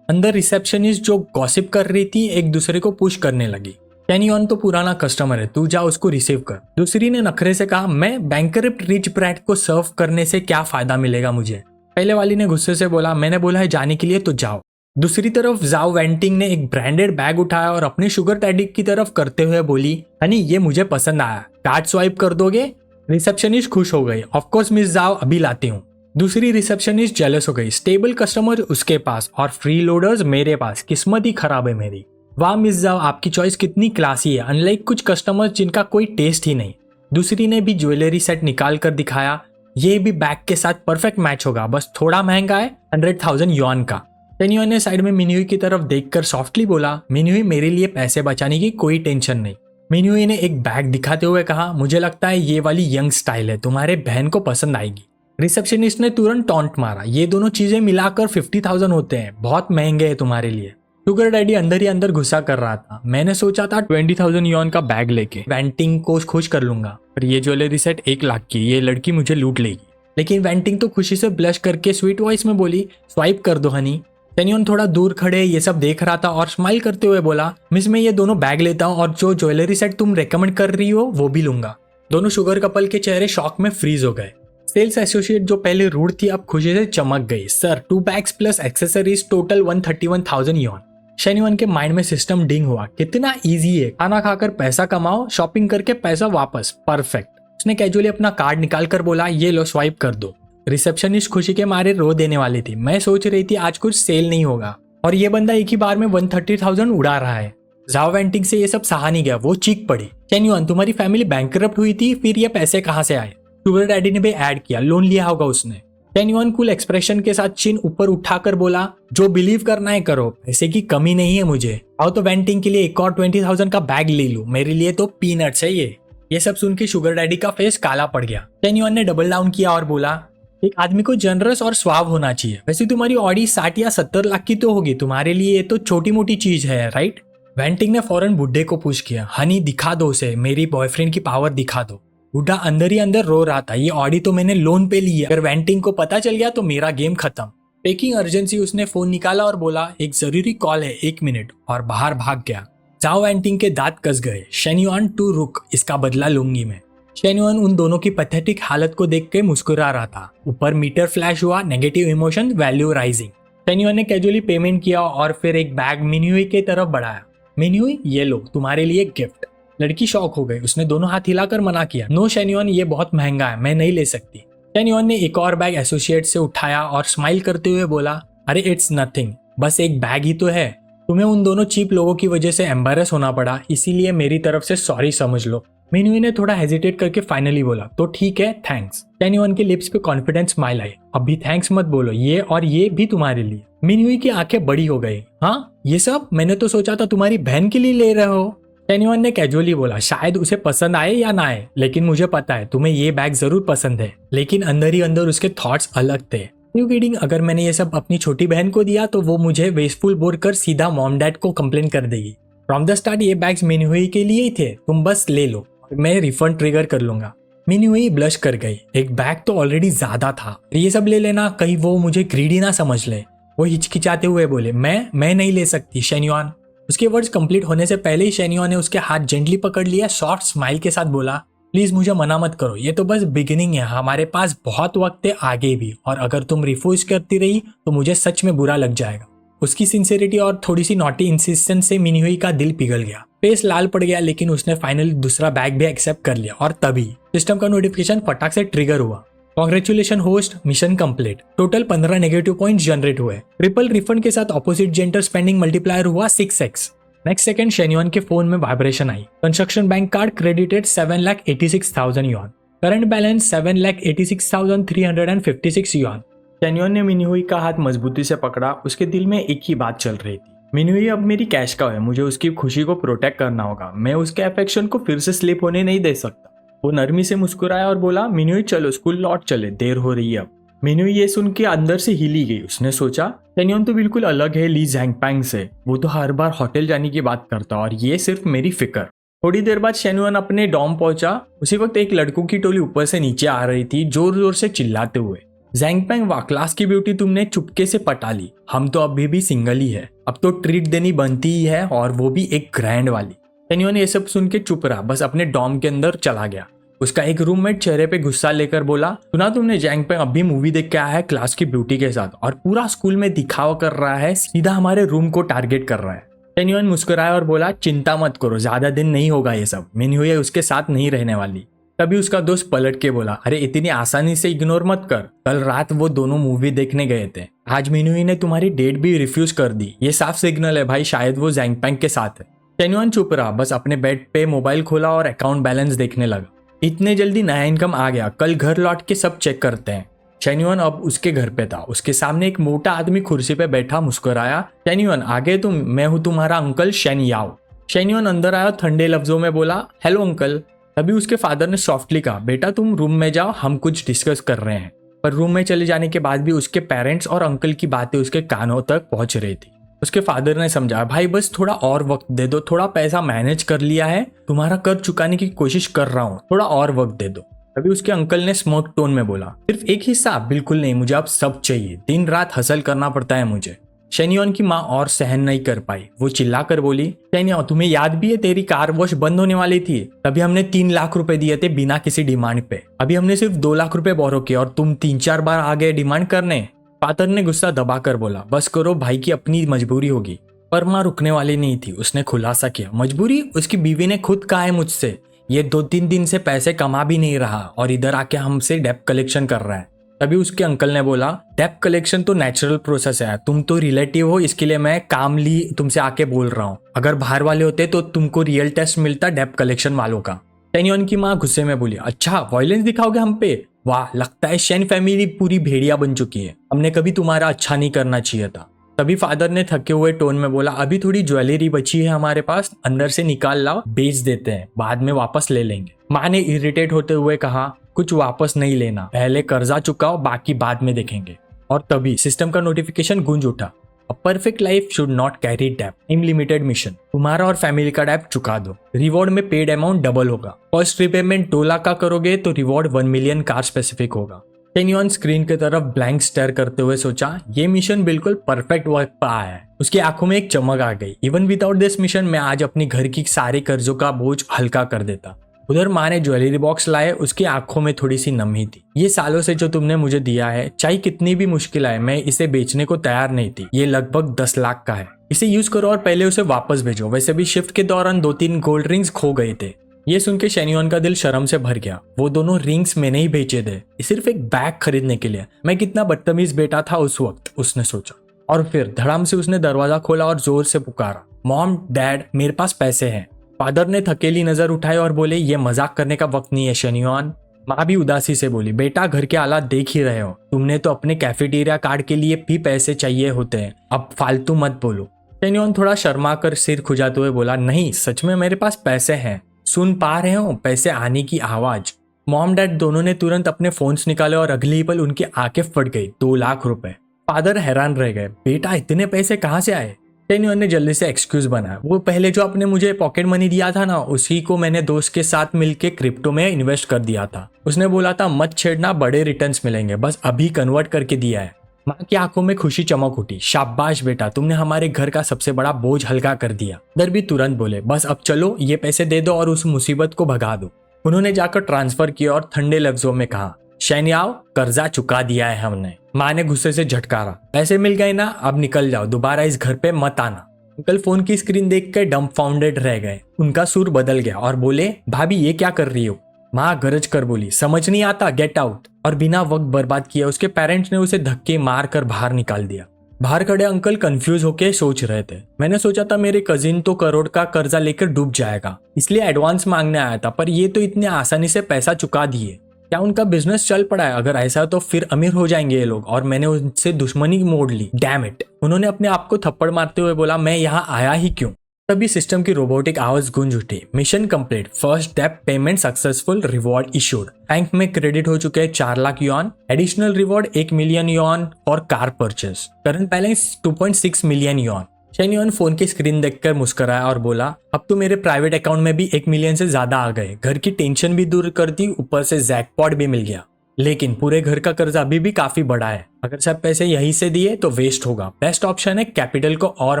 अंदर रिसेप्शनिस्ट जो गॉसिप कर रही थी एक दूसरे को पुश करने लगी। शेन्युआन तो पुराना कस्टमर है, तू जा उसको रिसीव कर। दूसरी ने नखरे से कहा, मैं बैंकरप्ट रिच ब्रैट को सर्व करने से क्या फायदा मिलेगा मुझे। पहले वाली ने गुस्से से बोला, मैंने बोला है जाने के लिए तो जाओ। दूसरी तरफ जाओ वेंटिंग ने एक ब्रांडेड बैग उठाया और अपने शुगर डैडी की तरफ करते हुए बोली, हनी ये मुझे पसंद आया, कार्ड स्वाइप कर दोगे। रिसेप्शनिस्ट खुश हो गई, ऑफकोर्स मिस जाओ, अभी लाती हूँ। दूसरी रिसेप्शनिस्ट जेलस हो गई, स्टेबल कस्टमर उसके पास और फ्री लोडर्स मेरे पास, किस्मत ही खराब है मेरी। वाह मिस जाओ, आपकी चॉइस कितनी क्लासी है, अनलाइक कुछ कस्टमर्स जिनका कोई टेस्ट ही नहीं। दूसरी ने भी ज्वेलरी सेट निकाल कर दिखाया, ये भी बैग के साथ परफेक्ट मैच होगा, बस थोड़ा महंगा है, 100,000 युआन का। शेन्युआन ने साइड में मिन्हुई की तरफ देखकर सॉफ्टली बोला, मिन्हुई मेरे लिए पैसे बचाने की कोई टेंशन नहीं। मिन्हुई ने एक बैग दिखाते हुए कहा, मुझे लगता है ये वाली यंग स्टाइल है, तुम्हारे बहन को पसंद आएगी। रिसेप्शनिस्ट ने तुरंत टॉन्ट मारा, ये दोनों चीजें मिलाकर 50,000 होते हैं, बहुत महंगे हैं तुम्हारे लिए। शुगर डैडी अंदर ही अंदर गुस्सा कर रहा था, मैंने सोचा था 20,000 युआन का बैग लेके वेंटिंग को खुश कर लूंगा, पर ये ज्वेलरी सेट 1 लाख की, ये लड़की मुझे लूट लेगी। लेकिन वेंटिंग तो खुशी से ब्लश करके स्वीट वॉइस में बोली, स्वाइप कर दो हनी। शेन्युआन थोड़ा दूर खड़े ये सब देख रहा था और स्माइल करते हुए बोला, मिस मैं ये दोनों बैग लेता हूँ और जो ज्वेलरी सेट तुम रेकमेंड कर रही हो वो भी लूंगा। दोनों शुगर कपल के चेहरे शॉक में फ्रीज हो गए। सेल्स एसोसिएट जो पहले रूड थी अब खुशी से चमक गई, sir 2 bags plus accessories total 131,000 yuan. Shenyuan के माइंड में सिस्टम डिंग हुआ, कितना इजी है, खाना खाकर पैसा कमाओ, शॉपिंग करके पैसा वापस, परफेक्ट। उसने कैजुअली अपना कार्ड निकाल कर बोला, ये लो स्वाइप कर दो। रिसेप्शनिस्ट खुशी के मारे रो देने वाली थी, मैं सोच रही थी आज कुछ सेल नहीं होगा और ये बंदा एक ही बार में 130,000 उड़ा रहा है। जाओ वेंटिंग से ये सब सहा नहीं गया, वो चीख पड़ी, शेन्युआन तुम्हारी फैमिली बैंकरप्ट हुई थी, फिर ये पैसे कहाँ से आए। शुगर डैडी ने भी ऐड किया, लोन लिया होगा उसने। शेन्युआन कूल एक्सप्रेशन के साथ चिन ऊपर उठाकर बोला, जो बिलीव करना है करो, पैसे की कमी नहीं है मुझे, आओ तो वेंटिंग के लिए एक और 20,000 का बैग ले लूं, मेरे लिए तो पीनट्स है ये सब सुन के शुगर डैडी का फेस काला पड़ गया। शेन्युआन ने डबल डाउन किया और बोला, एक आदमी को जनरस और स्वाव होना चाहिए, वैसे तुम्हारी ऑडी 60 या 70 लाख की तो होगी, तुम्हारे लिए ये तो छोटी मोटी चीज है, राइट। वेंटिंग ने फौरन बुड्ढे को पुश किया, हनी दिखा दो उसे, मेरी बॉयफ्रेंड की पावर दिखा दो। बुढ़ा अंदर ही अंदर रो रहा था, ये ऑडी तो मैंने लोन पे ली है, अगर वेंटिंग को पता चल गया तो मेरा गेम खत्म। पेकिंग अर्जेंसी उसने फोन निकाला और बोला, एक जरूरी कॉल है, 1 मिनट, और बाहर भाग गया। जाओ वेंटिंग के दांत कस गए, शेन्युआन टू रुक, इसका बदला लूंगी मैं। शेन्युआन उन दोनों की पैथेटिक हालत को देख के मुस्कुरा रहा था। ऊपर मीटर फ्लैश हुआ, नेगेटिव इमोशन वैल्यू राइजिंग। शेन्युआन ने कैजुअली पेमेंट किया और फिर एक बैग मिन्हुई की तरफ बढ़ाया। मिन्हुई ये लो तुम्हारे लिए गिफ्ट। लड़की शॉक हो गई, उसने दोनों हाथ हिलाकर मना किया, नो शेन्युआन ये बहुत महंगा है, मैं नहीं ले सकती। शेन्युआन ने एक और बैग एसोसिएट से उठाया और स्माइल करते हुए बोला, अरे इट्स नथिंग, बस एक बैग ही तो है, तुम्हें उन दोनों चीप लोगों की वजह से एम्बैरेस होना पड़ा, इसीलिए मेरी तरफ से सॉरी समझ लो। मिन्हुई ने थोड़ा हेजिटेट करके फाइनली बोला, तो ठीक है, थैंक्स। शेन्युआन के लिप्स पे कॉन्फिडेंस स्माइल आई, अभी थैंक्स मत बोलो, ये और ये भी तुम्हारे लिए। मिन्हुई की आंखें बड़ी हो गई, हाँ ये सब, मैंने तो सोचा था तुम्हारी बहन के लिए ले रहे हो। शेन्युआन ने कैजुअली बोला, शायद उसे पसंद आए या ना आए, लेकिन मुझे पता है तुम्हें ये बैग जरूर पसंद है। लेकिन अंदर ही अंदर उसके थॉट्स अलग थे। न्यू किडिंग, अगर मैंने ये सब अपनी छोटी बहन को दिया तो वो मुझे वेस्टफुल बोलकर सीधा मॉम डैड को कंप्लेन कर देगी। फ्रॉम द स्टार्ट ये बैग्स मिन्हुई के लिए ही थे, तुम बस ले लो, मैं रिफंड ट्रिगर कर लूंगा। मिन्हुई ब्लश कर गई, एक बैग तो ऑलरेडी ज्यादा था, ये सब ले लेना, कहीं वो मुझे ग्रीडी ना समझ ले। वो हिचकिचाते हुए बोले, मैं नहीं ले सकती शेन्युआन। उसके वर्ड्स कंप्लीट होने से पहले ही शेन्युआन ने उसके हाथ जेंटली पकड़ लिया, सॉफ्ट स्माइल के साथ बोला, प्लीज मुझे मना मत करो, ये तो बस बिगिनिंग है, हमारे पास बहुत वक्त है आगे भी, और अगर तुम रिफ्यूज करती रही तो मुझे सच में बुरा लग जाएगा। उसकी सिंसियरिटी और थोड़ी सी नॉटी इंसिस्टेंस से मिन्हुई का दिल पिघल गया। फेस लाल पड़ गया, लेकिन उसने फाइनली दूसरा बैग भी एक्सेप्ट कर लिया और तभी सिस्टम का नोटिफिकेशन फटाक से ट्रिगर हुआ। Congratulation host, mission complete. Total 15 negative points generate हुए। ट्रिपल रिफंड के साथ ऑपोजिट जेंडर स्पेंडिंग मल्टीप्लायर हुआ 6x। नेक्स्ट सेकंड शेन्युआन के फोन में वाइब्रेशन आई। Construction bank card credited 7,86,000 yuan. Current balance 7,86,356 yuan. Shenyuan ने मिन्हुई का हाथ मजबूती से पकड़ा। उसके दिल में एक ही बात चल रही थी, मिन्हुई अब मेरी कैश का है, मुझे उसकी खुशी को प्रोटेक्ट करना होगा। मैं उसके अफेक्शन को फिर से स्लिप होने नहीं दे सकता। वो नरमी से मुस्कुराया और बोला, मिन्हुई चलो स्कूल लौट चले, देर हो रही है अब। मिन्हुई ये सुन के अंदर से हिली गई। उसने सोचा शेन्युआन तो बिल्कुल अलग है ली ज़ैंगपैंग से। वो तो हर बार होटल जाने की बात करता और ये सिर्फ मेरी फिक्र। थोड़ी देर बाद शेन्युआन अपने डॉम पहुंचा। उसी वक्त एक लड़कों की टोली ऊपर से नीचे आ रही थी, जोर जोर से चिल्लाते हुए, ज़ैंगपैंग वाह, क्लास की ब्यूटी तुमने चुपके से पटा ली। हम तो अभी भी सिंगल ही है, अब तो ट्रीट देनी बनती ही है, और वो भी एक ग्रैंड वाली। शेन्युआन ये सब सुन के चुप रहा, बस अपने डॉम के अंदर चला गया। उसका एक रूममेट चेहरे पे गुस्सा लेकर बोला, सुना तुमने, ज़ैंगपैंग अभी मूवी देख के आया है क्लास की ब्यूटी के साथ और पूरा स्कूल में दिखावा कर रहा है, सीधा हमारे रूम को टारगेट कर रहा है। शेन्युआन मुस्कुराया और बोला, चिंता मत करो, ज्यादा दिन नहीं होगा ये सब, मिन्हुई उसके साथ नहीं रहने वाली। तभी उसका दोस्त पलट के बोला, अरे इतनी आसानी से इग्नोर मत कर, कल रात वो दोनों मूवी देखने गए थे, आज मिन्हुई ने तुम्हारी डेट भी रिफ्यूज कर दी। ये साफ सिग्नल है भाई, शायद वो ज़ैंगपैंग के साथ है। शेन्युआन चुप रहा, बस अपने बेड पे मोबाइल खोला और अकाउंट बैलेंस देखने लगा। इतने जल्दी नया इनकम आ गया, कल घर लौट के सब चेक करते हैं। शेन्युआन अब उसके घर पे था। उसके सामने एक मोटा आदमी कुर्सी पे बैठा मुस्कुराया, शेन्युआन आगे तुम, मैं हूं तुम्हारा अंकल शेन याओ। शेन्युआन अंदर आया, ठंडे लफ्जों में बोला, हेलो अंकल। तभी उसके फादर ने सॉफ्टली कहा, बेटा तुम रूम में जाओ, हम कुछ डिस्कस कर रहे हैं। पर रूम में चले जाने के बाद भी उसके पेरेंट्स और अंकल की बातें उसके कानों तक पहुंच रही थी। उसके फादर ने समझा, भाई बस थोड़ा और वक्त दे दो, थोड़ा पैसा मैनेज कर लिया है, तुम्हारा कर्ज चुकाने की कोशिश कर रहा हूँ, थोड़ा और वक्त दे दो। तभी उसके अंकल ने स्मोक टोन में बोला, सिर्फ एक हिस्सा, बिल्कुल नहीं, मुझे अब सब चाहिए, दिन रात हसल करना पड़ता है मुझे। शेन्युआन की माँ और सहन नहीं कर पाई, वो चिल्लाकर बोली, शेन्युआन तुम्हें याद भी है तेरी कार वॉश बंद होने वाली थी, तभी हमने 3 लाख रुपए दिए थे बिना किसी डिमांड पे। अभी हमने सिर्फ 2 लाख रुपए बोरो किए और तुम 3-4 बार आ गए डिमांड करने। फादर ने गुस्सा दबाकर बोला, बस करो, भाई की अपनी मजबूरी होगी। पर माँ रुकने वाली नहीं थी। उसने खुलासा किया, मजबूरी? उसकी बीवी ने खुद कहा है मुझसे, ये 2-3 दिन से पैसे कमा भी नहीं रहा और इधर आके हमसे डेब्ट कलेक्शन कर रहा है। तभी उसके अंकल ने बोला, डेब्ट कलेक्शन तो नेचुरल प्रोसेस है, तुम तो रिलेटिव हो, इसके लिए मैं कामली तुमसे आके बोल रहा हूँ। अगर बाहर वाले होते तो तुमको रियल टेस्ट मिलता डेब्ट कलेक्शन वालों का। शेन्युआन की माँ गुस्से में बोली, अच्छा वायलेंस दिखाओगे हम पे? वाह, लगता है शेन फैमिली पूरी भेड़िया बन चुकी है, हमने कभी तुम्हारा अच्छा नहीं करना चाहिए था। तभी फादर ने थके हुए टोन में बोला, अभी थोड़ी ज्वेलरी बची है हमारे पास, अंदर से निकाल लाओ, बेच देते हैं, बाद में वापस ले लेंगे। माँ ने इरिटेट होते हुए कहा, कुछ वापस नहीं लेना, पहले कर्जा चुकाओ, बाकी बाद में देखेंगे। और तभी सिस्टम का नोटिफिकेशन गूंज उठा, a perfect life should not carry डेब्ट, अनलिमिटेड मिशन, तुम्हारा और फैमिली का डेब्ट चुका दो, रिवॉर्ड में पेड अमाउंट डबल होगा, फर्स्ट रिपेमेंट 2 लाख का करोगे तो रिवॉर्ड 1 मिलियन कार स्पेसिफिक होगा। शेन्युआन स्क्रीन की तरफ ब्लैंक स्टेयर करते हुए सोचा, ये मिशन बिल्कुल परफेक्ट वक्त पर आया है। उसकी आंखों में एक चमक आ गई, इवन विदाउट दिस मिशन मैं आज अपनी घर की सारे कर्जों का बोझ हल्का कर देता। उधर माँ ने ज्वेलरी बॉक्स लाए, उसकी आंखों में थोड़ी सी नमी थी। ये सालों से जो तुमने मुझे दिया है, चाहे कितनी भी मुश्किल आए, मैं इसे बेचने को तैयार नहीं थी। ये लगभग 10 लाख का है, इसे यूज करो और पहले उसे वापस भेजो। वैसे भी शिफ्ट के दौरान 2-3 गोल्ड रिंग्स खो गए थे। ये सुन के शेन्युआन का दिल शर्म से भर गया। वो दोनों रिंग्स मैंने ही बेचे थे, सिर्फ एक बैग खरीदने के लिए। मैं कितना बदतमीज बेटा था उस वक्त, उसने सोचा। और फिर धड़ाम से उसने दरवाजा खोला और जोर से पुकारा, मॉम, डैड, मेरे पास पैसे हैं। फादर ने थकेली नजर उठाई और बोले, ये मजाक करने का वक्त नहीं है शेन्युआन। माँ भी उदासी से बोली, बेटा घर के हालात देख ही रहे हो, तुमने तो अपने कैफेटेरिया कार्ड के लिए भी पैसे चाहिए होते हैं, अब फालतू मत बोलो। शेन्युआन थोड़ा शर्मा कर सिर खुजाते हुए बोला, नहीं सच में मेरे पास पैसे हैं, सुन पा रहे हो पैसे आने की आवाज। मॉम डैड दोनों ने तुरंत अपने फोन्स निकाले और अगले ही पल उनकी आंखें फट गई। 2 लाख रुपए। फादर हैरान रह गए, बेटा इतने पैसे कहाँ से आए? शेन्युआन ने जल्दी से एक्सक्यूज बनाया, वो पहले जो आपने मुझे पॉकेट मनी दिया था ना, उसी को मैंने दोस्त के साथ मिलके क्रिप्टो में इन्वेस्ट कर दिया था। उसने बोला था मत छेड़ना, बड़े रिटर्न्स मिलेंगे, बस अभी कन्वर्ट करके दिया है। माँ की आंखों में खुशी चमक उठी, शाबाश बेटा, तुमने हमारे घर का सबसे बड़ा बोझ हल्का कर दिया। दर भी तुरंत बोले, बस अब चलो, ये पैसे दे दो और उस मुसीबत को भगा दो। उन्होंने जाकर ट्रांसफर किया और ठंडे लफ्जों में कहा, शेन याओ, कर्जा चुका दिया है हमने। माँ ने गुस्से से झटकारा, पैसे मिल गए ना, अब निकल जाओ, दोबारा इस घर पे मत आना। अंकल फोन की स्क्रीन देख कर डम्फाउंडेड रह गए। उनका सुर बदल गया और बोले, भाभी ये क्या कर रही हो? माँ गरज कर बोली, समझ नहीं आता, गेट आउट। और बिना वक्त बर्बाद किए उसके पेरेंट्स ने उसे धक्के मार कर बाहर निकाल दिया। बाहर खड़े अंकल कंफ्यूज होके सोच रहे थे। मैंने सोचा था मेरे कजिन तो करोड़ का कर्जा लेकर डूब जाएगा, इसलिए एडवांस मांगने आया था, पर ये तो इतने आसानी से पैसा चुका दिए। क्या उनका बिजनेस चल पड़ा है? अगर ऐसा तो फिर अमीर हो जाएंगे ये लोग, और मैंने उनसे दुश्मनी मोड़ ली, डैम इट। उन्होंने अपने आप को थप्पड़ मारते हुए बोला, मैं यहाँ आया ही क्यों? तभी सिस्टम की रोबोटिक आवाज गूंज उठी, mission complete, first step payment successful, reward issued. Bank में क्रेडिट हो चुके 4 lakh yuan, additional reward 1 million yuan और car purchase, current balance 2.6 million yuan. Shenyuan phone की स्क्रीन देखकर मुस्कुराया और बोला, अब तो मेरे प्राइवेट अकाउंट में भी 1 मिलियन से ज्यादा आ गए, घर की टेंशन भी दूर कर दी, ऊपर से जैकपॉट भी मिल गया। लेकिन पूरे घर का कर्जा अभी भी काफी बड़ा है, अगर सब पैसे यहीं से दिए तो वेस्ट होगा। बेस्ट ऑप्शन है कैपिटल को और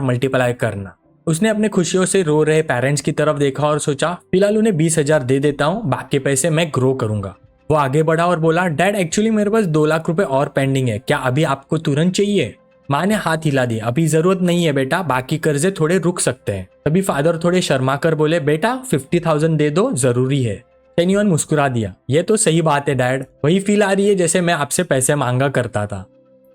मल्टीप्लाई करना। उसने अपने खुशियों से रो रहे पेरेंट्स की तरफ देखा और सोचा, फिलहाल उन्हें 20,000 दे देता हूँ, बाकी पैसे मैं ग्रो करूंगा। वो आगे बढ़ा और बोला, डैड एक्चुअली मेरे पास 2 लाख रुपए और पेंडिंग है, क्या अभी आपको तुरंत चाहिए? माँ ने हाथ हिला दिया, अभी जरूरत नहीं है बेटा, बाकी कर्जे थोड़े रुक सकते हैं। तभी फादर थोड़े शर्मा कर बोले, बेटा 50,000 दे दो, जरूरी है। शेन युआन मुस्कुरा दिया, ये तो सही बात है डैड, वही फील आ रही है जैसे मैं आपसे पैसे मांगा करता था।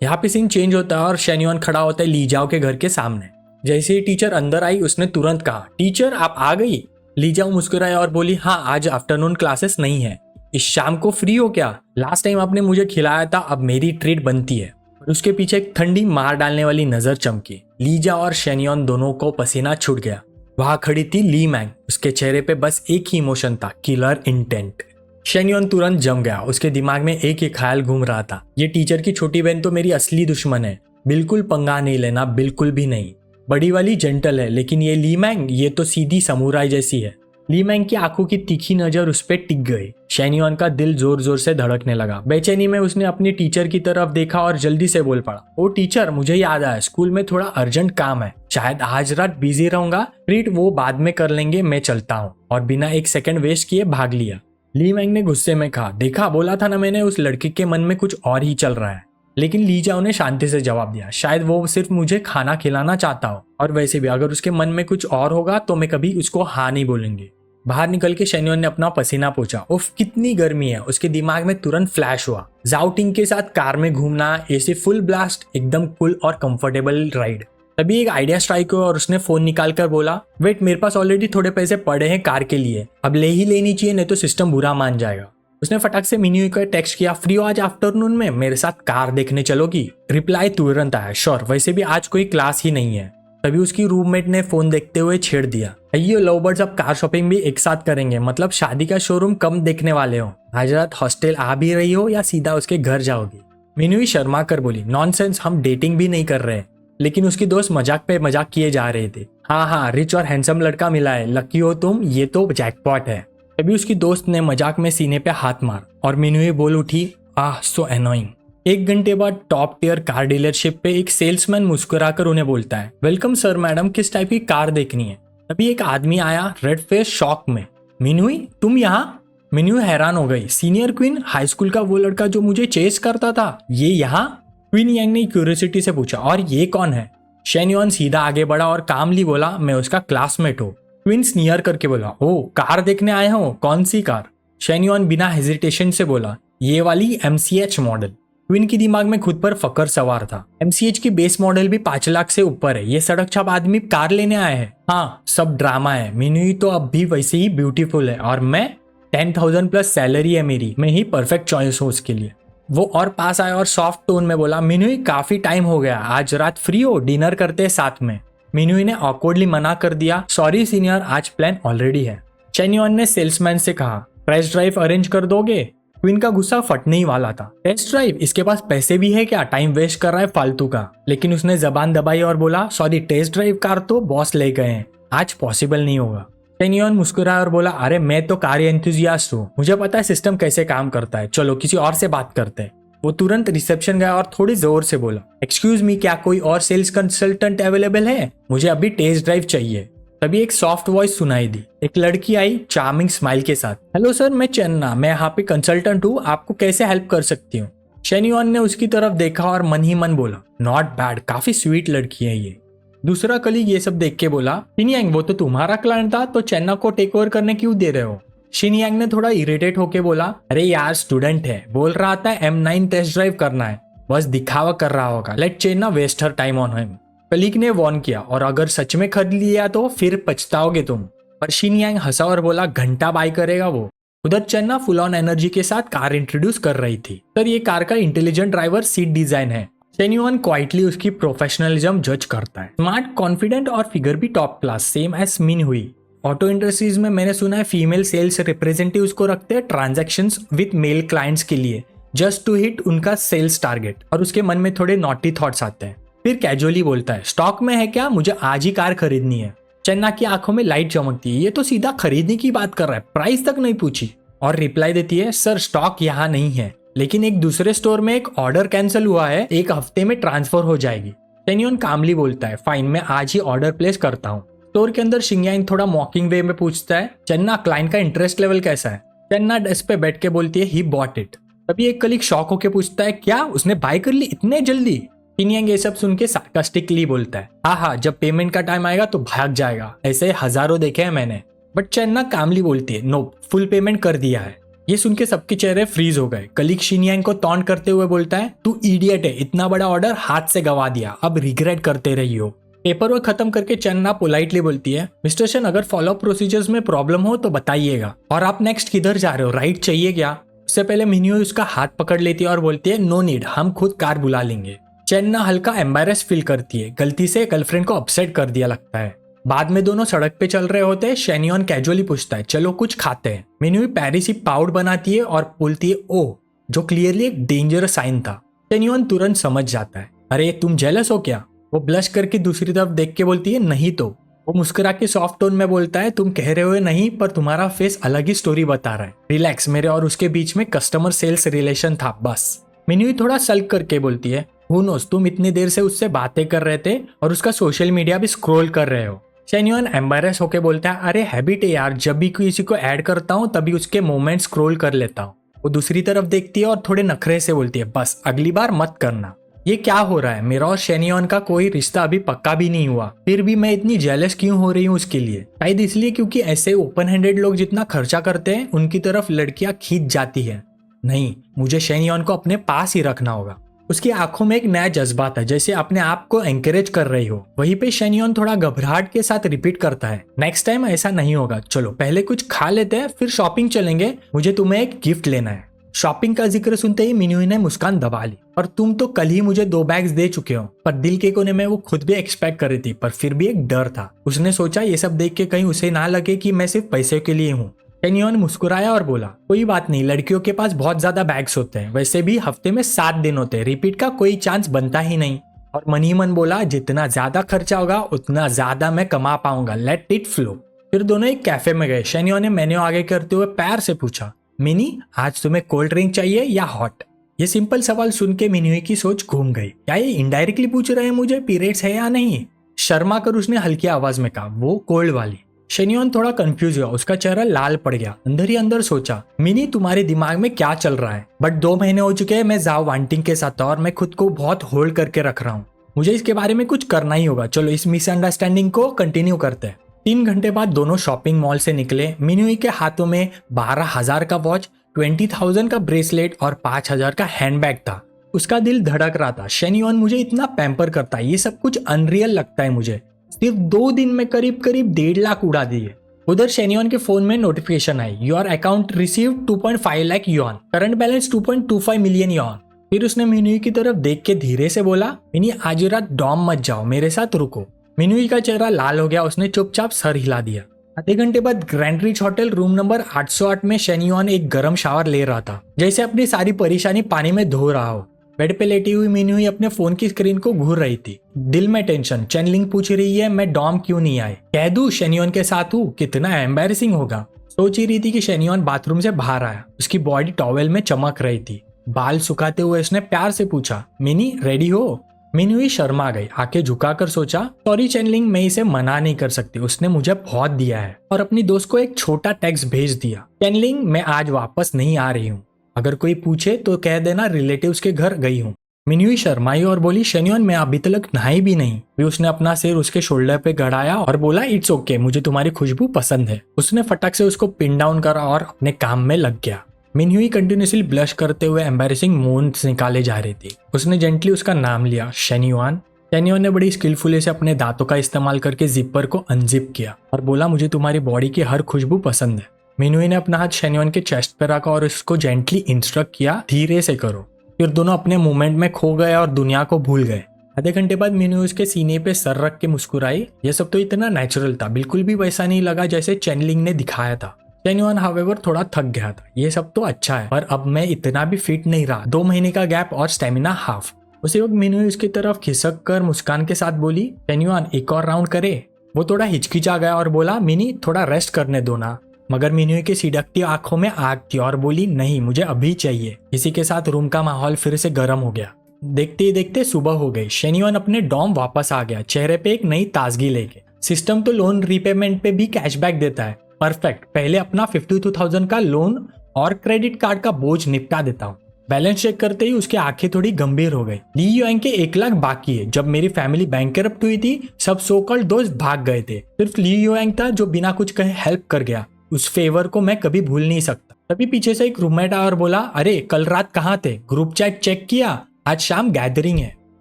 यहाँ पे सीन चेंज होता है और शेन युआन खड़ा होता है ली जाओ के घर के सामने। जैसे ही टीचर अंदर आई उसने तुरंत कहा, टीचर आप आ गई? ली जाओ मुस्कुराई और बोली, हाँ आज आफ्टरनून क्लासेस नहीं है, इस शाम को फ्री हो क्या? लास्ट टाइम आपने मुझे खिलाया था, अब मेरी ट्रीट बनती है। और उसके पीछे एक ठंडी मार डालने वाली नजर चमकी। लीजा और शेन युआन दोनों को पसीना छूट गया। वहां खड़ी थी ली मैंग, उसके चेहरे पे बस एक ही इमोशन था, किलर इंटेंट। शेन युआन तुरंत जम गया, उसके दिमाग में एक ही ख्याल घूम रहा था, ये टीचर की छोटी बहन तो मेरी असली दुश्मन है, बिल्कुल पंगा नहीं लेना, बिल्कुल भी नहीं। बड़ी वाली जेंटल है, लेकिन ये ली मैंग, ये तो सीधी समुराई जैसी है। ली मैंग की आंखों की तीखी नजर उस पर टिक गई। शेन युआन का दिल जोर जोर से धड़कने लगा। बेचैनी में उसने अपनी टीचर की तरफ देखा और जल्दी से बोल पड़ा, ओ टीचर मुझे याद आया, स्कूल में थोड़ा अर्जेंट काम है, शायद आज रात बिजी रहूंगा, ट्रीट वो बाद में कर लेंगे, मैं चलता हूँ। और बिना एक सेकंड वेस्ट किए भाग लिया। ली मैंग ने गुस्से में कहा, देखा बोला था ना मैंने, उस लड़की के मन में कुछ और ही चल रहा है। लेकिन लीजा ने शांति से जवाब दिया, शायद वो सिर्फ मुझे खाना खिलाना चाहता हो, और वैसे भी अगर उसके मन में कुछ और होगा तो मैं कभी उसको हाँ नहीं बोलेंगे। बाहर निकल के शेन युआन ने अपना पसीना पोंछा। उफ कितनी गर्मी है, उसके दिमाग में तुरंत फ्लैश हुआ, जाओटिंग के साथ कार में घूमना, एसी फुल ब्लास्ट, एकदम कूल और कंफर्टेबल राइड। तभी एक आइडिया स्ट्राइक हुआ और उसने फोन निकाल कर बोला, वेट मेरे पास ऑलरेडी थोड़े पैसे पड़े हैं कार के लिए, अब ले ही लेनी चाहिए, नहीं तो सिस्टम बुरा मान जाएगा। उसने फटाक से मिन्युई को टेक्स्ट किया, फ्री हो आज आफ्टरनून में, मेरे साथ कार देखने चलोगी? रिप्लाई तुरंत आया, श्योर, वैसे भी आज कोई क्लास ही नहीं है। तभी उसकी रूममेट ने फोन देखते हुए छेड़ दिया, अयो लव बर्ड्स अब कार शॉपिंग भी एक साथ करेंगे, मतलब शादी का शोरूम कम देखने वाले हो, आज रात हॉस्टल आ भी रही हो या सीधा उसके घर जाओगी? मिन्युई शर्मा कर बोली, नॉनसेंस, हम डेटिंग भी नहीं कर रहे। लेकिन उसकी दोस्त मजाक पे मजाक किए जा रहे थे, हाँ हाँ रिच और हैंडसम लड़का मिला है, लकी हो तुम, ये तो जैकपॉट है। तभी उसकी दोस्त ने मजाक में सीने पे हाथ मार और मिन्युई बोल उठी, आह सो एनोइंग। 1 घंटे बाद टॉप टियर कार डीलरशिप पे एक सेल्समैन मुस्कुराकर उन्हें बोलता है, वेलकम सर मैडम, किस टाइप की कार देखनी है? तभी एक आदमी आया रेड फेस शॉक में, मिन्युई तुम यहाँ? मिन्युई हैरान हो गई, सीनियर क्वीन, हाई स्कूल का वो लड़का जो मुझे चेस करता था, ये यहाँ? क्वीन यांग ने क्यूरियोसिटी से पूछा, और ये कौन है? शेन युआन सीधा आगे बढ़ा और कामली बोला, मैं उसका क्लासमेट हूँ। क्वीन स्नियर करके बोला, ओ कार देखने आए हो, कौन सी कार? शेन युआन बिना हेजिटेशन से बोला, ये वाली MCH मॉडल। क्वीन की दिमाग में खुद पर फकर सवार था, MCH की बेस मॉडल भी 5 लाख से ऊपर है, ये सड़क छाप आदमी कार लेने आए हैं। हाँ सब ड्रामा है, मिन्युई तो अब भी वैसे ही ब्यूटीफुल है, और मैं 10,000 प्लस सैलरी है मेरी, मैं ही परफेक्ट चॉइस हूँ उसके लिए। वो और पास आया और सॉफ्ट टोन में बोला, मिन्युई काफी टाइम हो गया, आज रात फ्री हो, डिनर करते हैं साथ में? मिन्युई ने ऑकवर्डली मना कर दिया, सॉरी सीनियर, आज प्लान ऑलरेडी है। शेन युआन ने सेल्समैन से कहा, टेस्ट ड्राइव अरेंज कर दोगे? क्वीन का गुस्सा फटने ही वाला था, टेस्ट ड्राइव, इसके पास पैसे भी है क्या, टाइम वेस्ट कर रहा है फालतू का। लेकिन उसने जबान दबाई और बोला, सॉरी टेस्ट ड्राइव कार तो बॉस ले गए हैं, आज पॉसिबल नहीं होगा। शेन युआन मुस्कुराया और बोला, अरे मैं तो कार एंथुसियास्ट हूँ, मुझे पता है सिस्टम कैसे काम करता है, चलो किसी और से बात करते हैं। वो तुरंत रिसेप्शन गया और थोड़ी जोर से बोला, एक्सक्यूज मी, क्या कोई और सेल्स कंसल्टेंट अवेलेबल है? मुझे अभी टेस्ट ड्राइव चाहिए। तभी एक सॉफ्ट वॉइस सुनाई दी, एक लड़की आई चार्मिंग स्माइल के साथ, हेलो सर मैं चन्ना, मैं यहाँ पे कंसल्टेंट हूँ, आपको कैसे हेल्प कर सकती हूँ? शेन युआन ने उसकी तरफ देखा और मन ही मन बोला, नॉट बैड, काफी स्वीट लड़की है ये। दूसरा कलीग ये सब देख के बोला, शिनयांग वो तो तुम्हारा क्लाइंट था, तो चेन्ना को टेक ओवर करने क्यों दे रहे हो? शिनयांग ने थोड़ा इरिटेट होके बोला, अरे यार स्टूडेंट है, बोल रहा था M9 टेस्ट ड्राइव करना है, बस दिखावा कर रहा होगा, let Chenna waste her time on him. Colleague ने वॉर्न किया, और अगर सच में खरीद लिया तो फिर पछताओगे तुम। पर शिनयांग हंसा और बोला, घंटा बाय करेगा वो। उधर चेन्ना फुल ऑन एनर्जी के साथ कार इंट्रोड्यूस कर रही थी। सर ये कार का इंटेलिजेंट ड्राइवर सीट डिजाइन है। शेन्युआन क्वाइटली उसकी प्रोफेशनलिज्म जज करता है। स्मार्ट, कॉन्फिडेंट और फिगर भी टॉप क्लास, सेम एज मिन हुई। ऑटो इंडस्ट्रीज में मैंने सुना है फीमेल सेल्स रिप्रेजेंटेटिव्स को रखते हैं ट्रांजैक्शंस विद मेल क्लाइंट्स के लिए, जस्ट टू हिट उनका सेल्स टारगेट। और उसके मन में थोड़े नॉटी थॉट्स आते हैं। फिर कैजुअली बोलता है, स्टॉक में है क्या? मुझे आज ही कार खरीदनी है। चेन्ना की आंखों में लाइट चमकती है, ये तो सीधा खरीदने की बात कर रहा है, प्राइस तक नहीं पूछी। और रिप्लाई देती है, सर स्टॉक यहाँ नहीं है, लेकिन एक दूसरे स्टोर में एक ऑर्डर कैंसिल हुआ है, 1 हफ्ते में ट्रांसफर हो जाएगी। शेन्युआन कामली बोलता है, फाइन मैं आज ही ऑर्डर प्लेस करता हूँ। स्टोर के अंदर शिनयांग थोड़ा मॉकिंग वे में पूछता है, चेन्ना क्लाइंट का इंटरेस्ट लेवल कैसा है? चेन्ना डेस्क पे बैठ के बोलती है, ही बॉट इट। तभी एक कलीग शॉक होके पूछता है, क्या उसने बाय कर ली इतने जल्दी? शिनयांग ये सब सुन के सार्कास्टिकली बोलता है, हाँ जब पेमेंट का टाइम आएगा तो भाग जाएगा, ऐसे हजारों देखे हैं मैंने। बट चेन्ना कामली बोलती है, नो फुल पेमेंट कर दिया है। ये सुन के सबके चेहरे फ्रीज हो गए। कलीग शिनयांग को टॉन्ट करते हुए बोलता है, तू इडियट है, इतना बड़ा ऑर्डर हाथ से गवा दिया, अब रिग्रेट करते रही हो। पेपर वर्क खत्म करके चेन्ना पोलाइटली बोलती है, मिस्टर शन अगर फॉलो प्रोसीजर्स में प्रॉब्लम हो तो बताइएगा, और आप नेक्स्ट किधर जा रहे हो, राइड चाहिए क्या? उससे पहले मिन्यू उसका हाथ पकड़ लेती है और बोलती है, नो नीड, हम खुद कार बुला लेंगे। चेन्ना हल्का एम्बैरेस फील करती है, गलती से गर्लफ्रेंड को अपसेट कर दिया लगता है। बाद में दोनों सड़क पे चल रहे होते हैं। शेन्युआन कैजुअली पूछता है, चलो कुछ खाते हैं। मिन्यू पैरिसी पाउड बनाती है और बोलती है, ओह, जो क्लियरली एक डेंजरस साइन था। शेन्युआन तुरंत समझ जाता है, अरे तुम जेलस हो क्या? वो ब्लश करके दूसरी तरफ देख के बोलती है, नहीं तो। वो मुस्कुरा के सॉफ्ट टोन में बोलता है, तुम कह रहे हो नहीं, पर तुम्हारा फेस अलग ही स्टोरी बता रहा है। रिलैक्स, मेरे और उसके बीच में कस्टमर सेल्स रिलेशन था बस। मिन्यू थोड़ा सल्क करके बोलती है, हु नोस, तुम इतनी देर से उससे बातें कर रहे थे और उसका सोशल मीडिया भी स्क्रॉल कर रहे हो। शेन्युआन एम्बैरेस होके बोलता है, अरे हैबिट है यार, जब भी किसी को ऐड करता हूँ तभी उसके मोमेंट स्क्रॉल कर लेता हूँ। वो दूसरी तरफ देखती है और थोड़े नखरे से बोलती है, बस अगली बार मत करना। ये क्या हो रहा है? मेरा और शेन्युआन का कोई रिश्ता अभी पक्का भी नहीं हुआ, फिर भी मैं इतनी जेलस क्यों हो रही हूँ उसके लिए? शायद इसलिए क्योंकि ऐसे ओपन हैंडेड लोग जितना खर्चा करते हैं उनकी तरफ लड़कियां खींच जाती है। नहीं, मुझे शेन्युआन को अपने पास ही रखना होगा। उसकी आंखों में एक नया जज्बा था, जैसे अपने आप को एंकरेज कर रही हो। वहीं पे शेन्युआन थोड़ा घबराहट के साथ रिपीट करता है, नेक्स्ट टाइम ऐसा नहीं होगा, चलो पहले कुछ खा लेते हैं फिर शॉपिंग चलेंगे, मुझे तुम्हें एक गिफ्ट लेना है। शॉपिंग का जिक्र सुनते ही मिन्यू ने मुस्कान दबा ली, और तुम तो कल ही मुझे 2 बैग्स दे चुके हो। पर दिल के कोने में वो खुद भी एक्सपेक्ट कर रही थी, पर फिर भी एक डर था। उसने सोचा ये सब देख के कहीं उसे ना लगे कि मैं सिर्फ पैसे के लिए हूँ। शेन्युआन मुस्कुराया और बोला, कोई बात नहीं, लड़कियों के पास बहुत ज्यादा बैग्स होते हैं, वैसे भी हफ्ते में 7 दिन होते हैं, रिपीट का कोई चांस बनता ही नहीं। और मन ही मन बोला, जितना ज्यादा खर्चा होगा उतना ज्यादा मैं कमा पाऊंगा, लेट इट फ्लो। फिर दोनों एक कैफे में गए। शेन्युआन ने मेन्यू आगे करते हुए प्यार से पूछा, मिनी आज तुम्हें कोल्ड ड्रिंक चाहिए या हॉट? ये सिंपल सवाल सुन के मिन्यू की सोच घूम गई। क्या ये इनडायरेक्टली पूछ रहे हैं मुझे पीरियड्स है या नहीं? शर्मा कर उसने हल्की आवाज में कहा, वो कोल्ड वाली। शेन्युआन थोड़ा कंफ्यूज हुआ, उसका चेहरा लाल पड़ गया। अंदर ही अंदर सोचा, मिनी तुम्हारे दिमाग में क्या चल रहा है? बट 2 महीने हो चुके हैं मैं जाओ वांटिंग के साथ, और मैं खुद को बहुत होल्ड करके रख रहा हूँ। मुझे इसके बारे में कुछ करना ही होगा। चलो इस मिसअंडरस्टैंडिंग को कंटिन्यू करते हैं। 3 घंटे बाद दोनों शॉपिंग मॉल से निकले। मिन्यू के हाथों में 12,000 का वॉच, 20,000 का ब्रेसलेट और 5,000 का हैंडबैग था। उसका दिल धड़क रहा था। शेन्युआन मुझे इतना पैम्पर करता है, ये सब कुछ अनरियल लगता है मुझे। सिर्फ 2 दिन में करीब 1.5 लाख उड़ा दिए। उधर शेन्युआन के फोन में notification I, your account receive 2.5 lakh yuan, current balance 2.25 million yuan. फिर उसने मिन्यू की तरफ देख के धीरे से बोला, मिनी आज रात डॉम मत जाओ, मेरे साथ रुको। मिन्यू का चेहरा लाल हो गया, उसने चुपचाप सर हिला दिया। आधे घंटे बाद grand rich hotel room number 808 में शेन्युआन एक गर्म शावर ले रहा था, जैसे अपनी सारी परेशानी पानी में धो रहा हो। बेड पे लेटी हुई मिन्यू अपने फोन की स्क्रीन को घूर रही थी। दिल में टेंशन, चेनलिंग पूछ रही है मैं डॉम क्यों नहीं आए, कह दूं शेन्युआन के साथ हूँ, कितना एम्बैरेसिंग होगा। सोच ही रही थी कि शेन्युआन बाथरूम से बाहर आया। उसकी बॉडी टॉवेल में चमक रही थी। बाल सुखाते हुए उसने प्यार से पूछा, मिनी रेडी हो? मिन्यू शर्मा गई, आंखें झुकाकर सोचा, सॉरी चेनलिंग, मैं इसे मना नहीं कर सकती, उसने मुझे बहुत दिया है। और अपनी दोस्त को एक छोटा टेक्स्ट भेज दिया, चेनलिंग मैं आज वापस नहीं आ रही हूँ, अगर कोई पूछे तो कह देना रिलेटिव्स के घर गई हूँ। मिन्युई शर्माई और बोली, शेन्युआन मैं अभी तक नहाई भी नहीं। फिर उसने अपना सिर उसके शोल्डर पे गड़ाया और बोला, इट्स ओके, मुझे तुम्हारी खुशबू पसंद है। उसने फटक से उसको पिन डाउन करा और अपने काम में लग गया। मिन्युई कंटिन्यूसली ब्लश करते हुए एम्बैरेसिंग मोन्स निकाले जा रही थी। उसने जेंटली उसका नाम लिया, शेन्युआन। शेन्युआन ने बड़ी स्किलफुली से अपने दांतों का इस्तेमाल करके जिपर को अनजिप किया और बोला, मुझे तुम्हारी बॉडी की हर खुशबू पसंद है। मिन्युई ने अपना हाथ शेन्युआन के चेस्ट पे रखा और उसको जेंटली इंस्ट्रक्ट किया, धीरे से करो। फिर दोनों अपने मूवमेंट में खो गए और दुनिया को भूल गए। आधे घंटे बाद मिन्युई उसके सीने पे सर रख के मुस्कुराई। यह सब तो इतना नेचुरल था, बिल्कुल भी वैसा नहीं लगा जैसे चैनलिंग ने दिखाया था। शेन्युआन हावेवर थोड़ा थक गया था। ये सब तो अच्छा है, पर अब मैं इतना भी फिट नहीं रहा। 2 महीने का गैप और स्टेमिना हाफ। उसी वक्त मिन्युई उसकी तरफ खिसक कर मुस्कान के साथ बोली, शेन्युआन एक और राउंड करे। वो थोड़ा हिचकिचा गया और बोला, मिनी थोड़ा रेस्ट करने दो ना। मगर मिन्युई की सिडकती आंखों में आग थी और बोली, नहीं मुझे अभी चाहिए। इसी के साथ रूम का माहौल फिर से गर्म हो गया। देखते ही देखते सुबह हो गई। शेन्युआन अपने डॉर्म वापस आ गया, चेहरे पे एक नई ताजगी लेके। सिस्टम तो लोन रीपेमेंट पे भी कैशबैक देता है। परफेक्ट, पहले अपना 52,000 का लोन और क्रेडिट कार्ड का बोझ निपटा देता हूँ। बैलेंस चेक करते ही उसकी आंखें थोड़ी गंभीर हो गई। ली युआंग के 1 लाख बाकी है। जब मेरी फैमिली बैंकरप्ट हुई थी, सब सो कॉल्ड दोस्त भाग गए थे। सिर्फ ली युआंग था जो बिना कुछ कहे हेल्प कर गया। उस फेवर को मैं कभी भूल नहीं सकता। तभी पीछे से एक रूममेट आया और बोला, अरे कल रात कहाँ थे? ग्रुप चैट चेक किया? आज शाम गैदरिंग है।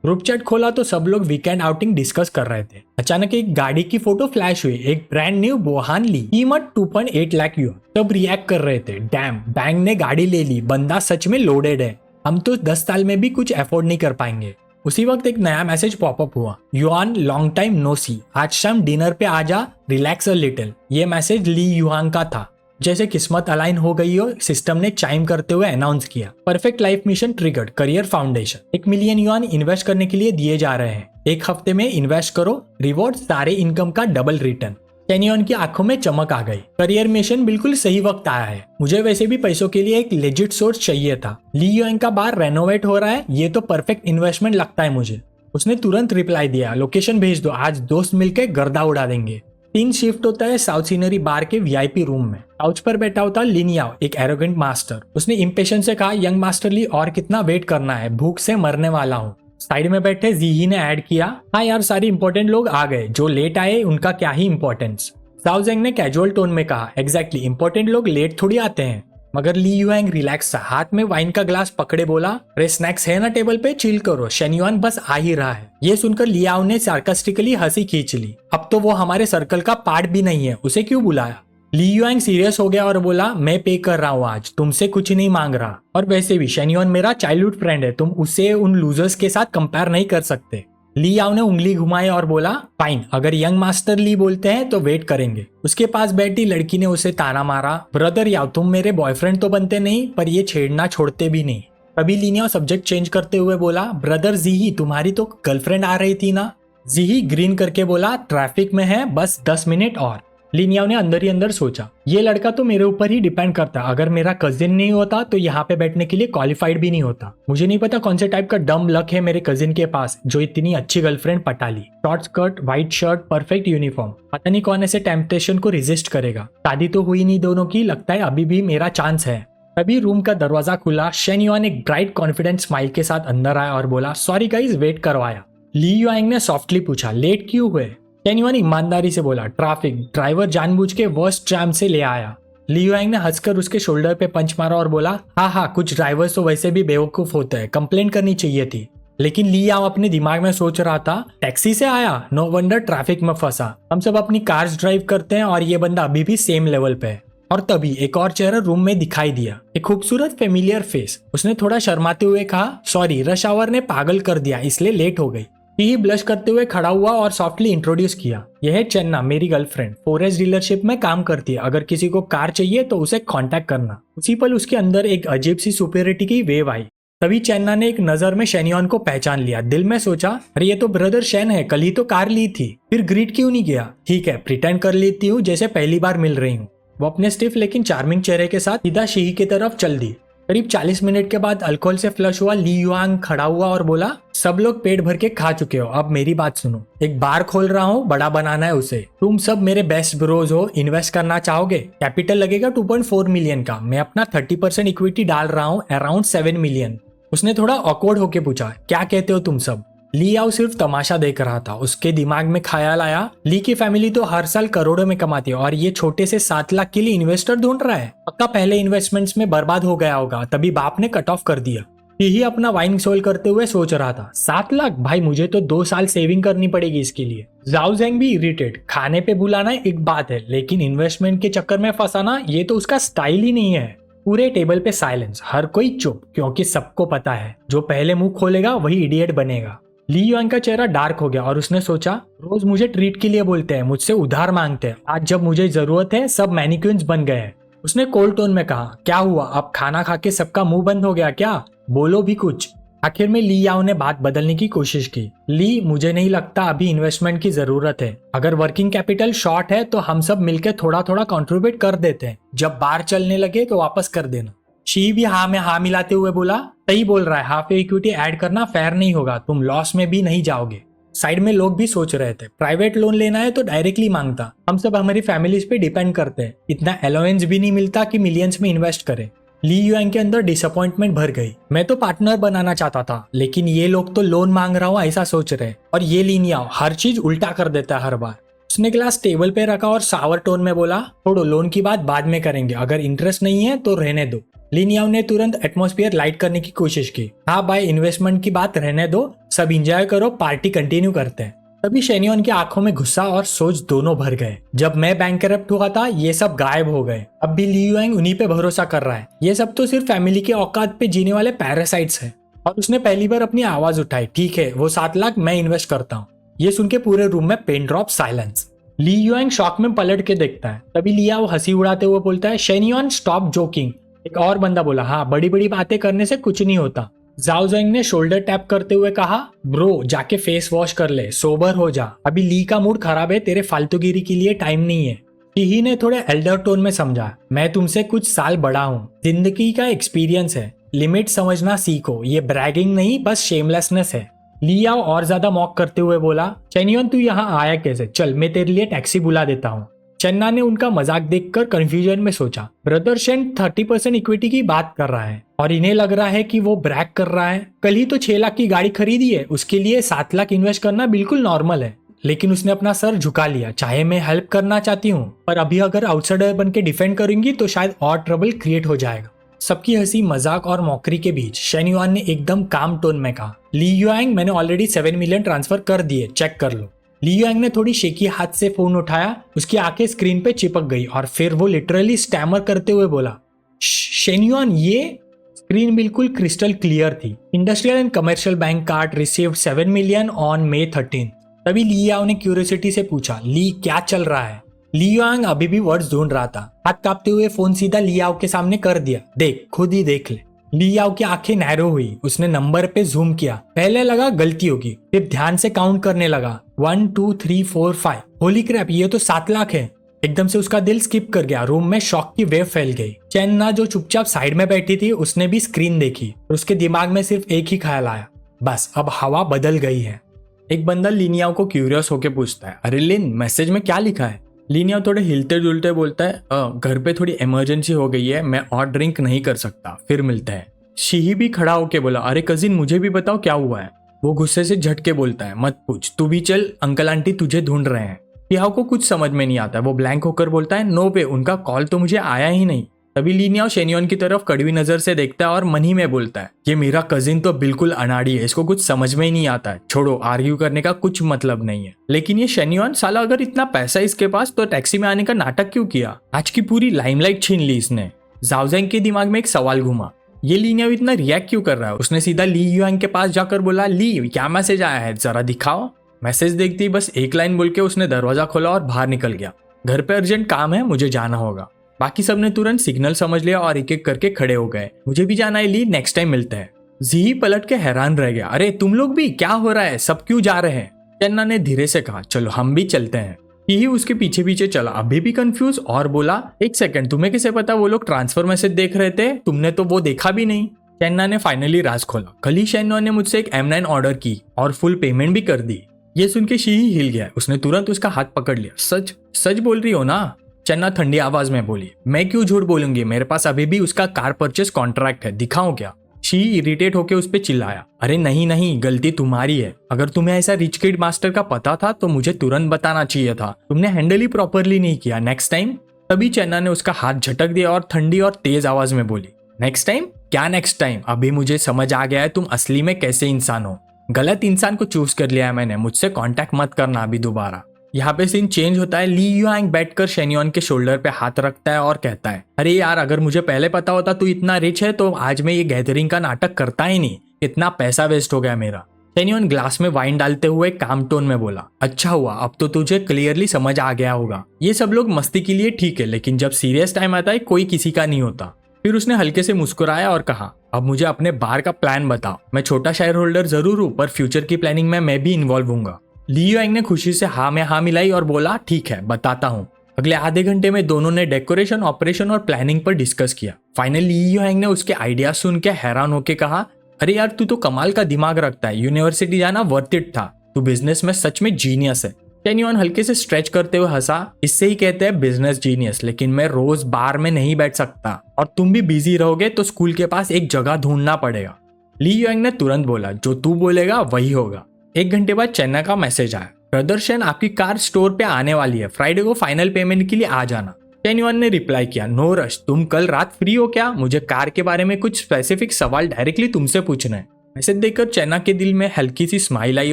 ग्रुप चैट खोला तो सब लोग वीकेंड आउटिंग डिस्कस कर रहे थे। अचानक एक गाड़ी की फोटो फ्लैश हुई, एक ब्रांड न्यू बोहान ली, कीमत 2.8 लाख यूरो। सब रिएक्ट कर रहे थे, डैम बैंक ने गाड़ी ले ली, बंदा सच में लोडेड है। हम तो 10 साल में भी कुछ अफोर्ड नहीं कर पाएंगे। उसी वक्त एक नया मैसेज पॉपअप हुआ, युआन लॉन्ग टाइम नो सी, आज शाम डिनर पे आजा, रिलैक्स अ लिटिल। ये मैसेज ली युआंग का था। जैसे किस्मत अलाइन हो गई हो, सिस्टम ने चाइम करते हुए अनाउंस किया, perfect life mission triggered, career foundation. 1 million yuan invest करने के लिए दिए जा रहे हैं। 1 हफ्ते में इन्वेस्ट करो, रिवॉर्ड सारे इनकम का डबल रिटर्न। शेन्युआन की आंखों में चमक आ गई। करियर मिशन बिल्कुल सही वक्त आया है। मुझे वैसे भी पैसों के लिए एक लेजिट सोर्स चाहिए था। ली युआंग का बार रेनोवेट हो रहा है, ये तो परफेक्ट इन्वेस्टमेंट लगता है मुझे। उसने तुरंत रिप्लाई दिया, लोकेशन भेज दो, आज दोस्त मिलकर गर्दा उड़ा देंगे। 3 शिफ्ट होता है साउथ सीनरी बार के वीआईपी रूम में। काउच पर बैठा होता लिन याओ, एक एरोगेंट मास्टर। उसने इम्पेशंस से कहा, यंग मास्टर ली और कितना वेट करना है, भूख से मरने वाला हूँ। साइड में बैठे जीही ने ऐड किया, हाँ यार सारे इंपॉर्टेंट लोग आ गए, जो लेट आए उनका क्या ही इंपॉर्टेंस। साओ जेंग ने कैजुअल टोन में कहा, एग्जैक्टली, इंपॉर्टेंट लोग लेट थोड़ी आते हैं। मगर ली युआंग रिलैक्स था, हाथ में वाइन का ग्लास पकड़े बोला, अरे स्नैक्स है ना टेबल पे, चिल करो, शेन्युआन बस आ ही रहा है। ये सुनकर लियाओ ने सार्कास्टिकली हंसी खींच ली। अब तो वो हमारे सर्कल का पार्ट भी नहीं है, उसे क्यों बुलाया? ली युआंग सीरियस हो गया और बोला, मैं पे कर रहा हूँ आज, तुमसे कुछ नहीं मांग रहा। और वैसे भी शेन्युआन मेरा चाइल्डहुड फ्रेंड है, तुम उसे उन लूजर्स के साथ कंपेयर नहीं कर सकते। ली याओ ने उंगली घुमाई और बोला, फाइन, अगर यंग मास्टर ली बोलते हैं तो वेट करेंगे। उसके पास बैठी लड़की ने उसे ताना मारा, ब्रदर याओ तुम मेरे बॉयफ्रेंड तो बनते नहीं, पर ये छेड़ना छोड़ते भी नहीं। तभी ली ने सब्जेक्ट चेंज करते हुए बोला, ब्रदर जीही तुम्हारी तो गर्लफ्रेंड आ रही थी ना? जीही ग्रीन करके बोला, ट्रैफिक में है, बस 10 मिनट और। लिन याओ ने अंदर ही अंदर सोचा, ये लड़का तो मेरे ऊपर ही डिपेंड करता, अगर मेरा कजिन नहीं होता तो यहाँ पे बैठने के लिए क्वालिफाइड भी नहीं होता। मुझे नहीं पता कौन से टाइप का डम लक है मेरे कजिन के पास जो इतनी अच्छी गर्लफ्रेंड पटा ली। Short skirt, white shirt, perfect uniform. पता नहीं कौन ऐसे टेम्पटेशन को रेजिस्ट करेगा। शादी तो हुई नहीं दोनों की, लगता है अभी भी मेरा चांस है। तभी रूम का दरवाजा खुला। शेन्युआन एक ब्राइट कॉन्फिडेंट स्माइल के साथ अंदर आया और बोला, सॉरी गाइस वेट करवाया। ली युआंग ने सॉफ्टली पूछा, लेट क्यों हुए? शेन्युआन ईमानदारी से बोला, ट्रैफिक, ड्राइवर जानबूझ के वर्स्ट ट्रैम से ले आया। ली युआंग ने हंसकर उसके शोल्डर पे पंच मारा और बोला, हाँ कुछ ड्राइवर्स तो वैसे भी बेवकूफ होते हैं, कंप्लेन करनी चाहिए थी। लेकिन ली याओ अपने दिमाग में सोच रहा था, टैक्सी से आया, नो वंडर ट्रैफिक में फंसा। हम सब अपनी कार्स ड्राइव करते हैं और ये बंदा अभी भी सेम लेवल पे है। और तभी एक और चेहरा रूम में दिखाई दिया, एक खूबसूरत फेमिलियर फेस। उसने थोड़ा शर्माते हुए कहा, सॉरी रश आवर ने पागल कर दिया इसलिए लेट हो गई। ही ब्लश करते हुए खड़ा हुआ और सॉफ्टली इंट्रोड्यूस किया, यह है चन्ना, मेरी गर्लफ्रेंड, फॉरेस्ट डीलरशिप में काम करती है, अगर किसी को कार चाहिए तो उसे कांटेक्ट करना। उसी पल उसके अंदर एक अजीब सी सुपीरियरिटी की वेव आई। तभी चन्ना ने एक नजर में शेन्युआन को पहचान लिया। दिल में सोचा, अरे ये तो ब्रदर शेन है, कल ही तो कार ली थी, फिर ग्रीट क्यों नहीं किया? ठीक है, प्रिटेंड कर लेती हूँ जैसे पहली बार मिल रही हूँ। वो अपने स्टिफ लेकिन चार्मिंग चेहरे के साथ सीधा शीही की तरफ चल दी। करीब 40 मिनट के बाद अल्कोहल से फ्लश हुआ ली युआंग खड़ा हुआ और बोला, सब लोग पेट भर के खा चुके हो, अब मेरी बात सुनो। एक बार खोल रहा हूँ, बड़ा बनाना है उसे। तुम सब मेरे बेस्ट ब्रोज हो, इन्वेस्ट करना चाहोगे? कैपिटल लगेगा 2.4 मिलियन का, मैं अपना 30% इक्विटी डाल रहा हूँ, अराउंड 7 मिलियन। उसने थोड़ा ऑकवर्ड होके पूछा, क्या कहते हो तुम सब? ली याओ सिर्फ तमाशा देख रहा था। उसके दिमाग में ख्याल आया, ली की फैमिली तो हर साल करोड़ों में कमाती है और ये छोटे से 7 लाख के लिए इन्वेस्टर ढूंढ रहा है। पक्का पहले इन्वेस्टमेंट्स में बर्बाद हो गया होगा, तभी बाप ने कट ऑफ कर दिया। यही अपना वाइन सोल करते हुए सोच रहा था, 7 लाख भाई, मुझे तो 2 साल सेविंग करनी पड़ेगी इसके लिए। जाओ जेंग भी इरिटेट, खाने पे बुलाना एक बात है, लेकिन इन्वेस्टमेंट के चक्कर में फंसाना ये तो उसका स्टाइल ही नहीं है। पूरे टेबल पे साइलेंस, हर कोई चुप, क्योंकि सबको पता है जो पहले मुंह खोलेगा वही इडियट बनेगा। ली युआंग का चेहरा डार्क हो गया और उसने सोचा, रोज मुझे ट्रीट के लिए बोलते हैं, मुझसे उधार मांगते हैं, आज जब मुझे जरूरत है सब मैनिक्विन्स बन गए हैं। उसने कोल्ड टोन में कहा, क्या हुआ, अब खाना खा के सबका मुंह बंद हो गया क्या? बोलो भी कुछ। आखिर में ली याओ ने बात बदलने की कोशिश की। ली, मुझे नहीं लगता अभी इन्वेस्टमेंट की जरूरत है। अगर वर्किंग कैपिटल शॉर्ट है तो हम सब मिलकर थोड़ा थोड़ा कंट्रीब्यूट कर देते हैं, जब बार चलने लगे तो वापस कर देना। शी भी हाँ में हाँ मिलाते हुए बोला, सही बोल रहा है, हाफ इक्विटी ऐड करना फेयर नहीं होगा, तुम लॉस में भी नहीं जाओगे। साइड में लोग भी सोच रहे थे, प्राइवेट लोन लेना है तो डायरेक्टली मांगता, हम सब हमारी फैमिलीज पे डिपेंड करते हैं, इतना अलाउंस भी नहीं मिलता कि मिलियंस में इन्वेस्ट करें। ली युआंग के अंदर डिसअपॉइंटमेंट भर गई। मैं तो पार्टनर बनाना चाहता था, लेकिन ये लोग तो लोन मांग रहा हूँ ऐसा सोच रहे, और ये लिनिया हर चीज उल्टा कर देता है हर बार। उसने ग्लास टेबल पे रखा और सावर टोन में बोला, छोड़ो, लोन की बात बाद में करेंगे, अगर इंटरेस्ट नहीं है तो रहने दो। लिनियाओ ने तुरंत एटमॉस्फेयर लाइट करने की कोशिश की। हाँ भाई, इन्वेस्टमेंट की बात रहने दो, सब एंजॉय करो, पार्टी कंटिन्यू करते हैं। तभी शेनियन की आंखों में गुस्सा और सोच दोनों भर गए। जब मैं बैंकरप्ट हुआ था ये सब गायब हो गए, अब भी ली युआंग उन्हीं पे भरोसा कर रहा है। ये सब तो सिर्फ फैमिली के औकात पे जीने वाले पैरासाइट्स हैं। और उसने पहली बार अपनी आवाज उठाई, ठीक है, वो 7 लाख मैं इन्वेस्ट करता हूँ। ये सुन के पूरे रूम में पेन ड्रॉप साइलेंस। ली युआंग शॉक में पलट के देखता है, तभी लिया वो हंसी उड़ाते हुए बोलता है, शेनियन स्टॉप जोकिंग। एक और बंदा बोला, हाँ, बड़ी बड़ी बातें करने से कुछ नहीं होता। जाओ जेंग ने शोल्डर टैप करते हुए कहा, ब्रो जाके फेस वॉश कर ले, सोबर हो जा, अभी ली का मूड खराब है, तेरे फालतूगिरी के लिए टाइम नहीं है। शी ने थोड़े एल्डर टोन में समझा, मैं तुमसे कुछ साल बड़ा हूँ, जिंदगी का एक्सपीरियंस है, लिमिट समझना सीखो, ये ब्रैगिंग नहीं बस शेमलेसनेस है। लिया और ज्यादा मॉक करते हुए बोला, चेनियन तू यहाँ आया कैसे, चल मैं तेरे लिए टैक्सी बुला देता हूँ। चन्ना ने उनका मजाक देखकर कंफ्यूजन में सोचा, ब्रदर शेन 30% इक्विटी की बात कर रहा है और इन्हें लग रहा है कि वो ब्रैक कर रहा है। कल ही तो 6 लाख की गाड़ी खरीदी है, उसके लिए 7 लाख इन्वेस्ट करना बिल्कुल नॉर्मल है। लेकिन उसने अपना सर झुका लिया, चाहे मैं हेल्प करना चाहती हूँ, पर अभी अगर आउटसाइडर बन के डिफेंड करूंगी तो शायद और ट्रबल क्रिएट हो जाएगा। सबकी हंसी मजाक और मौकरी के बीच शेन युआन ने एकदम काम टोन में कहा, ली युआंग, मैंने ऑलरेडी 7 मिलियन ट्रांसफर कर दिए, चेक कर लो। ली युआंग ने थोड़ी शेकी हाथ से फोन उठाया, उसकी आंखें स्क्रीन पे चिपक गई और फिर वो लिटरली स्टैमर करते हुए बोला, शेन युआन, ये। स्क्रीन बिल्कुल क्रिस्टल क्लियर थी। Industrial and commercial bank card received 7 million on May 13। तभी ली याओ ने क्यूरियोसिटी से पूछा, ली क्या चल रहा है? ली युआंग अभी भी वर्ड्स ढूंढ रहा था। हाथ कांपते हुए फोन सीधा ली याओ के सामने कर दिया, देख, खुद ही देख ले। ली याओ की आंखें नैरो हुई, उसने नंबर पे जूम किया। पहले लगा गलती होगी, फिर ध्यान से काउंट करने लगा, 1 2 3 4 5। होली क्रैप, ये तो 7 लाख है। एकदम से उसका दिल स्किप कर गया, रूम में शॉक की वेव फैल गई। चेन्ना जो चुपचाप साइड में बैठी थी, उसने भी स्क्रीन देखी और उसके दिमाग में सिर्फ एक ही ख्याल आया, बस अब हवा बदल गई है। एक बंदा लिनियाओ को क्यूरियस होकर पूछता है, अरे लिन, मैसेज में क्या लिखा है? लिनियाओ थोड़े हिलते जुलते बोलता है, घर पे थोड़ी इमरजेंसी हो गई है, मैं और ड्रिंक नहीं कर सकता, फिर मिलते हैं। शीही भी खड़ा होके बोला, अरे कजिन, मुझे भी बताओ क्या हुआ है। वो गुस्से से झटके बोलता है, मत पूछ, तू भी चल, अंकल आंटी तुझे ढूंढ रहे हैं। लियाओ को कुछ समझ में नहीं आता, वो ब्लैंक होकर बोलता है, नो पे, उनका कॉल तो मुझे आया ही नहीं। तभी लिनियाओ शेनियन की तरफ कड़वी नजर से देखता है और मन ही में बोलता है, ये मेरा कजिन तो बिल्कुल अनाड़ी है, इसको कुछ समझ में ही नहीं आता है, छोड़ो, आर्ग्यू करने का कुछ मतलब नहीं है। लेकिन ये शेनियन साला, अगर इतना पैसा इसके पास तो टैक्सी में आने का नाटक क्यों किया? आज की पूरी लाइमलाइट छीन ली इसने। जाओ जेंग के दिमाग में एक सवाल घूमा, ये लिनियाओ इतना रिएक्ट क्यों कर रहा है? उसने सीधा ली युआंग के पास जाकर बोला, ली, क्या मैसेज आया है, जरा दिखाओ। मैसेज देखती बस एक लाइन बोल के उसने दरवाजा खोला और बाहर निकल गया, घर पे अर्जेंट काम है, मुझे जाना होगा। बाकी सबने तुरंत सिग्नल समझ लिया और एक एक करके खड़े हो गए, मुझे भी जाना है ली, नेक्स्ट टाइम मिलते हैं। जी पलट के हैरान रह गया, अरे तुम लोग भी, क्या हो रहा है, सब क्यों जा रहे हैं? चन्ना ने धीरे से कहा, चलो हम भी चलते हैं। ही उसके पीछे पीछे चला, अभी भी कंफ्यूज, और बोला, एक सेकंड, तुम्हें कैसे पता वो लोग ट्रांसफर मैसेज देख रहे थे? तुमने तो वो देखा भी नहीं। चन्ना ने फाइनली राज खोला, कल ही शेनियन ने मुझसे एक M9 ऑर्डर की और फुल पेमेंट भी कर दी। ये सुन के शी हिल गया, उसने तुरंत उसका हाथ पकड़ लिया, सच सच बोल रही हो ना? चन्ना ठंडी आवाज में बोली, मैं क्यों झूठ बोलूंगी, मेरे पास अभी भी उसका कार परचेस कॉन्ट्रैक्ट है, दिखाऊं क्या? शी इरिटेट होके उस पर चिल्लाया, अरे नहीं नहीं, गलती तुम्हारी है। अगर तुम्हें ऐसा रिच किड मास्टर का पता था तो मुझे तुरंत बताना चाहिए था। तुमने हैंडल ही प्रॉपरली नहीं किया। Next time. तभी चन्ना ने उसका हाथ झटक दिया और ठंडी और तेज आवाज में बोली, नेक्स्ट टाइम? क्या नेक्स्ट टाइम? अभी मुझे समझ आ गया है तुम असली में कैसे इंसान हो। गलत इंसान को चूज कर लिया है मैंने। मुझसे कांटेक्ट मत करना अभी दोबारा। यहाँ पे सीन चेंज होता है। ली युआंग बैठकर शेन्योन के शोल्डर पे हाथ रखता है और कहता है, अरे यार, अगर मुझे पहले पता होता तू इतना रिच है तो आज मैं ये गैदरिंग का नाटक करता ही नहीं। इतना पैसा वेस्ट हो गया मेरा। शेन्योन ग्लास में वाइन डालते हुए काम टोन में बोला, अच्छा हुआ, अब तो तुझे क्लियरली समझ आ गया होगा। ये सब लोग मस्ती के लिए ठीक है, लेकिन जब सीरियस टाइम आता है कोई किसी का नहीं होता। फिर उसने हल्के से मुस्कुराया और कहा, अब मुझे अपने बार का प्लान बताओ। मैं छोटा शेयर होल्डर जरूर हूँ, पर फ्यूचर की प्लानिंग में मैं भी इन्वॉल्व हूंगा। ली युआंग ने खुशी से हाँ में हाँ मिलाई और बोला, ठीक है, बताता हूँ। अगले आधे घंटे में दोनों ने डेकोरेशन, ऑपरेशन और प्लानिंग पर डिस्कस किया। फाइनली ली युआंग ने उसके आइडिया सुन के हैरान होकर कहा, अरे यार, तू तो कमाल का दिमाग रखता है। यूनिवर्सिटी जाना वर्थ इट था। तू बिजनेस में सच में जीनियस है। शेन्योन हल्के से स्ट्रेच करते हुए हंसा, इससे ही कहते हैं बिजनेस जीनियस। लेकिन मैं रोज बार में नहीं बैठ सकता और तुम भी बिजी रहोगे तो स्कूल के पास एक जगह ढूंढना पड़ेगा। ली युआंग ने तुरंत बोला, जो तू बोलेगा वही होगा। 1 घंटे बाद चेन्ना का मैसेज आया, प्रदर्शन आपकी कार स्टोर पे आने वाली है, फ्राइडे को फाइनल पेमेंट के लिए आ जाना। शेन्योन ने रिप्लाई किया, नो रश, तुम कल रात फ्री हो क्या? मुझे कार के बारे में कुछ स्पेसिफिक सवाल डायरेक्टली तुमसे पूछना है। मैसेज देखकर चेन्ना के दिल में हल्की सी स्माइल आई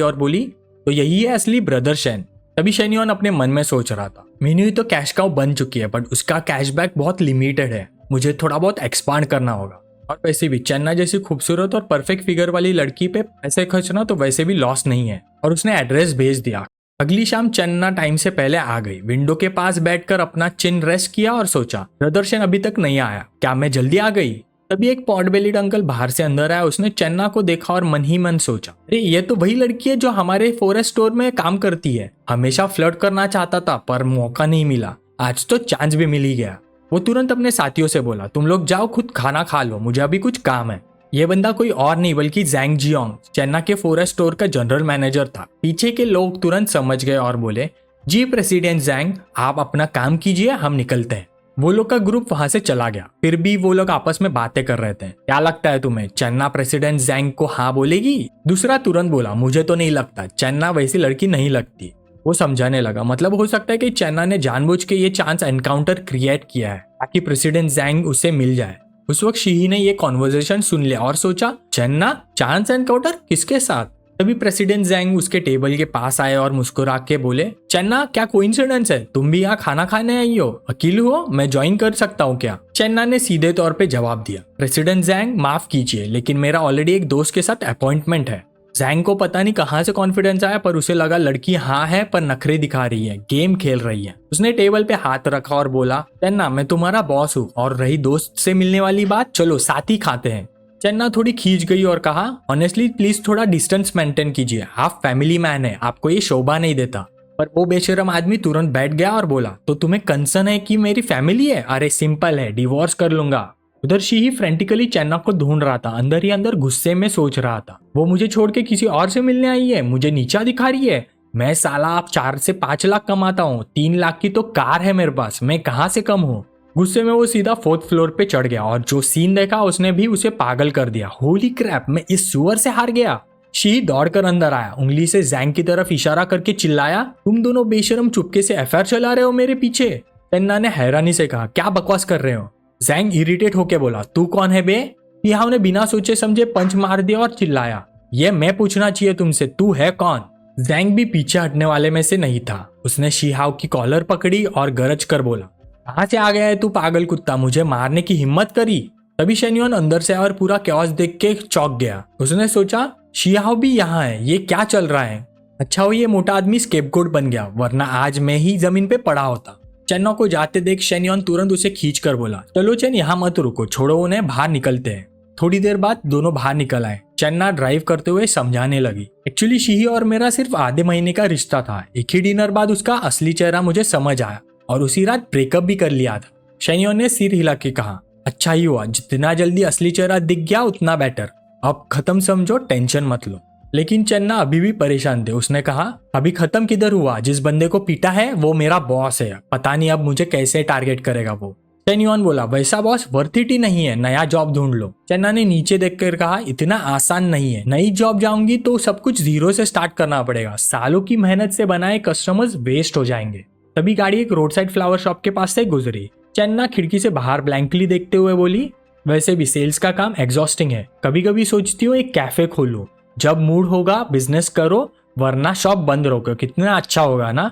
और बोली, तो यही है असली ब्रदर शेन। तभी शेन्योन अपने मन में सोच रहा था, मेन्यू तो कैश काउ बन चुकी है, बट उसका कैशबैक बहुत लिमिटेड है। मुझे थोड़ा बहुत एक्सपांड करना होगा। और वैसे भी चन्ना जैसी खूबसूरत और परफेक्ट फिगर वाली लड़की पे पैसे खर्चना तो वैसे भी लॉस नहीं है। और उसने एड्रेस भेज दिया। अगली शाम चन्ना टाइम से पहले आ गई। विंडो के पास बैठकर अपना चिन रेस्ट किया और सोचा, प्रदर्शन अभी तक नहीं आया, क्या मैं जल्दी आ गई? तभी एक पॉट बेलिड अंकल बाहर से अंदर आया। उसने चन्ना को देखा और मन ही मन सोचा, अरे ये तो वही लड़की है जो हमारे फॉरेस्ट स्टोर में काम करती है। हमेशा फ्लर्ट करना चाहता था पर मौका नहीं मिला, आज तो चांस भी मिल ही गया। वो तुरंत अपने साथियों से बोला, तुम लोग जाओ खुद खाना खा लो, मुझे अभी कुछ काम है। ये बंदा कोई और नहीं बल्कि जैंग जियोंग, चेन्ना के फॉरेस्ट स्टोर का जनरल मैनेजर था। पीछे के लोग तुरंत समझ गए और बोले, जी प्रेसिडेंट जैंग, आप अपना काम कीजिए, हम निकलते हैं। वो लोग का ग्रुप वहां से चला गया। फिर भी वो लोग आपस में बातें कर रहे थे। क्या लगता है तुम्हें, चेन्ना प्रेसिडेंट जैंग को हाँ बोलेगी? दूसरा तुरंत बोला, मुझे तो नहीं लगता, चेन्ना वैसी लड़की नहीं लगती। वो समझाने लगा, मतलब हो सकता है कि चेन्ना ने जानबूझ के ये चांस एनकाउंटर क्रिएट किया है ताकि प्रेसिडेंट जैंग उससे मिल जाए। उस वक्त शीही ने ये कॉन्वर्सेशन सुन लिया और सोचा, चेन्ना चांस एनकाउंटर किसके साथ? तभी प्रेसिडेंट जैंग उसके टेबल के पास आए और मुस्कुरा के बोले, चेन्ना क्या कोइंसिडेंस है, तुम भी यहाँ खाना खाने आई हो? अकेले हो? मैं ज्वाइन कर सकता हूँ क्या? चेन्ना ने सीधे तौर पे जवाब दिया, प्रेसिडेंट जैंग माफ कीजिए, लेकिन मेरा ऑलरेडी एक दोस्त के साथ अपॉइंटमेंट है। जैंग को पता नहीं कहाँ से कॉन्फिडेंस आया, पर उसे लगा लड़की हाँ है पर नखरे दिखा रही है, गेम खेल रही है। उसने टेबल पे हाथ रखा और बोला, चेन्ना मैं तुम्हारा बॉस हूँ, और रही दोस्त से मिलने वाली बात, चलो साथ ही खाते हैं। चेन्ना थोड़ी खींच गई और कहा, ऑनेस्टली प्लीज थोड़ा डिस्टेंस मेंटेन कीजिए, आप फैमिली मैन है, आपको ये शोभा नहीं देता। पर वो बेशरम आदमी तुरंत बैठ गया और बोला, तो तुम्हें कंसर्न है कि मेरी फैमिली है? अरे सिंपल है, डिवोर्स कर लूंगा। उधर शीही फ्रेंटिकली चेन्ना को ढूंढ रहा था, अंदर ही अंदर गुस्से में सोच रहा था, वो मुझे छोड़ के किसी और से मिलने आई है, मुझे नीचा दिखा रही है। मैं साला आप 4 से 5 लाख कमाता हूँ, 3 लाख की तो कार है मेरे पास, मैं कहाँ से कम हूँ? गुस्से में वो सीधा 4th फ्लोर पे चढ़ गया और जो सीन देखा उसने भी उसे पागल कर दिया। होली क्रैप, मैं इस सुअर से हार गया। शी दौड़कर अंदर आया, उंगली से जैंग की तरफ इशारा करके चिल्लाया, तुम दोनों बेशरम चुपके से अफेयर चला रहे हो मेरे पीछे। चेन्ना ने हैरानी से कहा, क्या बकवास कर रहे हो? जैंग इरिटेट होके बोला, तू कौन है बे? शिहाओ ने बिना सोचे समझे पंच मार दिया और चिल्लाया, ये मैं पूछना चाहिए तुमसे, तू है कौन? जैंग भी पीछे हटने वाले में से नहीं था। उसने शिहाओ की कॉलर पकड़ी और गरज कर बोला, कहाँ से आ गया है तू पागल कुत्ता, मुझे मारने की हिम्मत करी? तभी शेन्योन अंदर से और पूरा कैओस देख के चौंक गया। उसने सोचा, शिहाओ भी यहाँ है, ये क्या चल रहा है? अच्छा हो ये मोटा आदमी स्केपगोट बन गया, वरना आज मैं ही जमीन पे पड़ा होता। चेन्ना को जाते देख शेन्योन तुरंत उसे खींच कर बोला, चलो चेन यहाँ मत रुको, छोड़ो उन्हें, बाहर निकलते हैं। थोड़ी देर बाद दोनों बाहर निकल आए। चेन्ना ड्राइव करते हुए समझाने लगी, एक्चुअली शीही और मेरा सिर्फ आधे महीने का रिश्ता था। एक ही डिनर बाद उसका असली चेहरा मुझे समझ आया और उसी रात ब्रेकअप भी कर लिया था। शेन्योन ने सिर हिला के कहा, अच्छा ही हुआ, जितना जल्दी असली चेहरा दिख गया उतना बेटर। अब खत्म समझो, टेंशन मत लो। लेकिन चेन्ना अभी भी परेशान थे। उसने कहा, अभी खत्म किधर हुआ? जिस बंदे को पीटा है वो मेरा बॉस है, पता नहीं अब मुझे कैसे टारगेट करेगा वो। चेन्युआन बोला, वैसा बॉस वर्थ इट ही नहीं है, नया जॉब ढूंढ लो। चेन्ना ने नीचे देखकर कहा, इतना आसान नहीं है, नई जॉब जाऊंगी तो सब कुछ जीरो से स्टार्ट करना पड़ेगा, सालों की मेहनत से बनाए कस्टमर्स वेस्ट हो जाएंगे। तभी गाड़ी एक रोड साइड फ्लावर शॉप के पास से गुजरी। चेन्ना खिड़की से बाहर ब्लैंकली देखते हुए बोली, वैसे भी सेल्स का काम एग्जॉस्टिंग है, कभी कभी सोचती हूँ एक कैफे खोलूं, जब मूड होगा बिजनेस करो, वरना शॉप बंद रखो, कितना अच्छा होगा ना।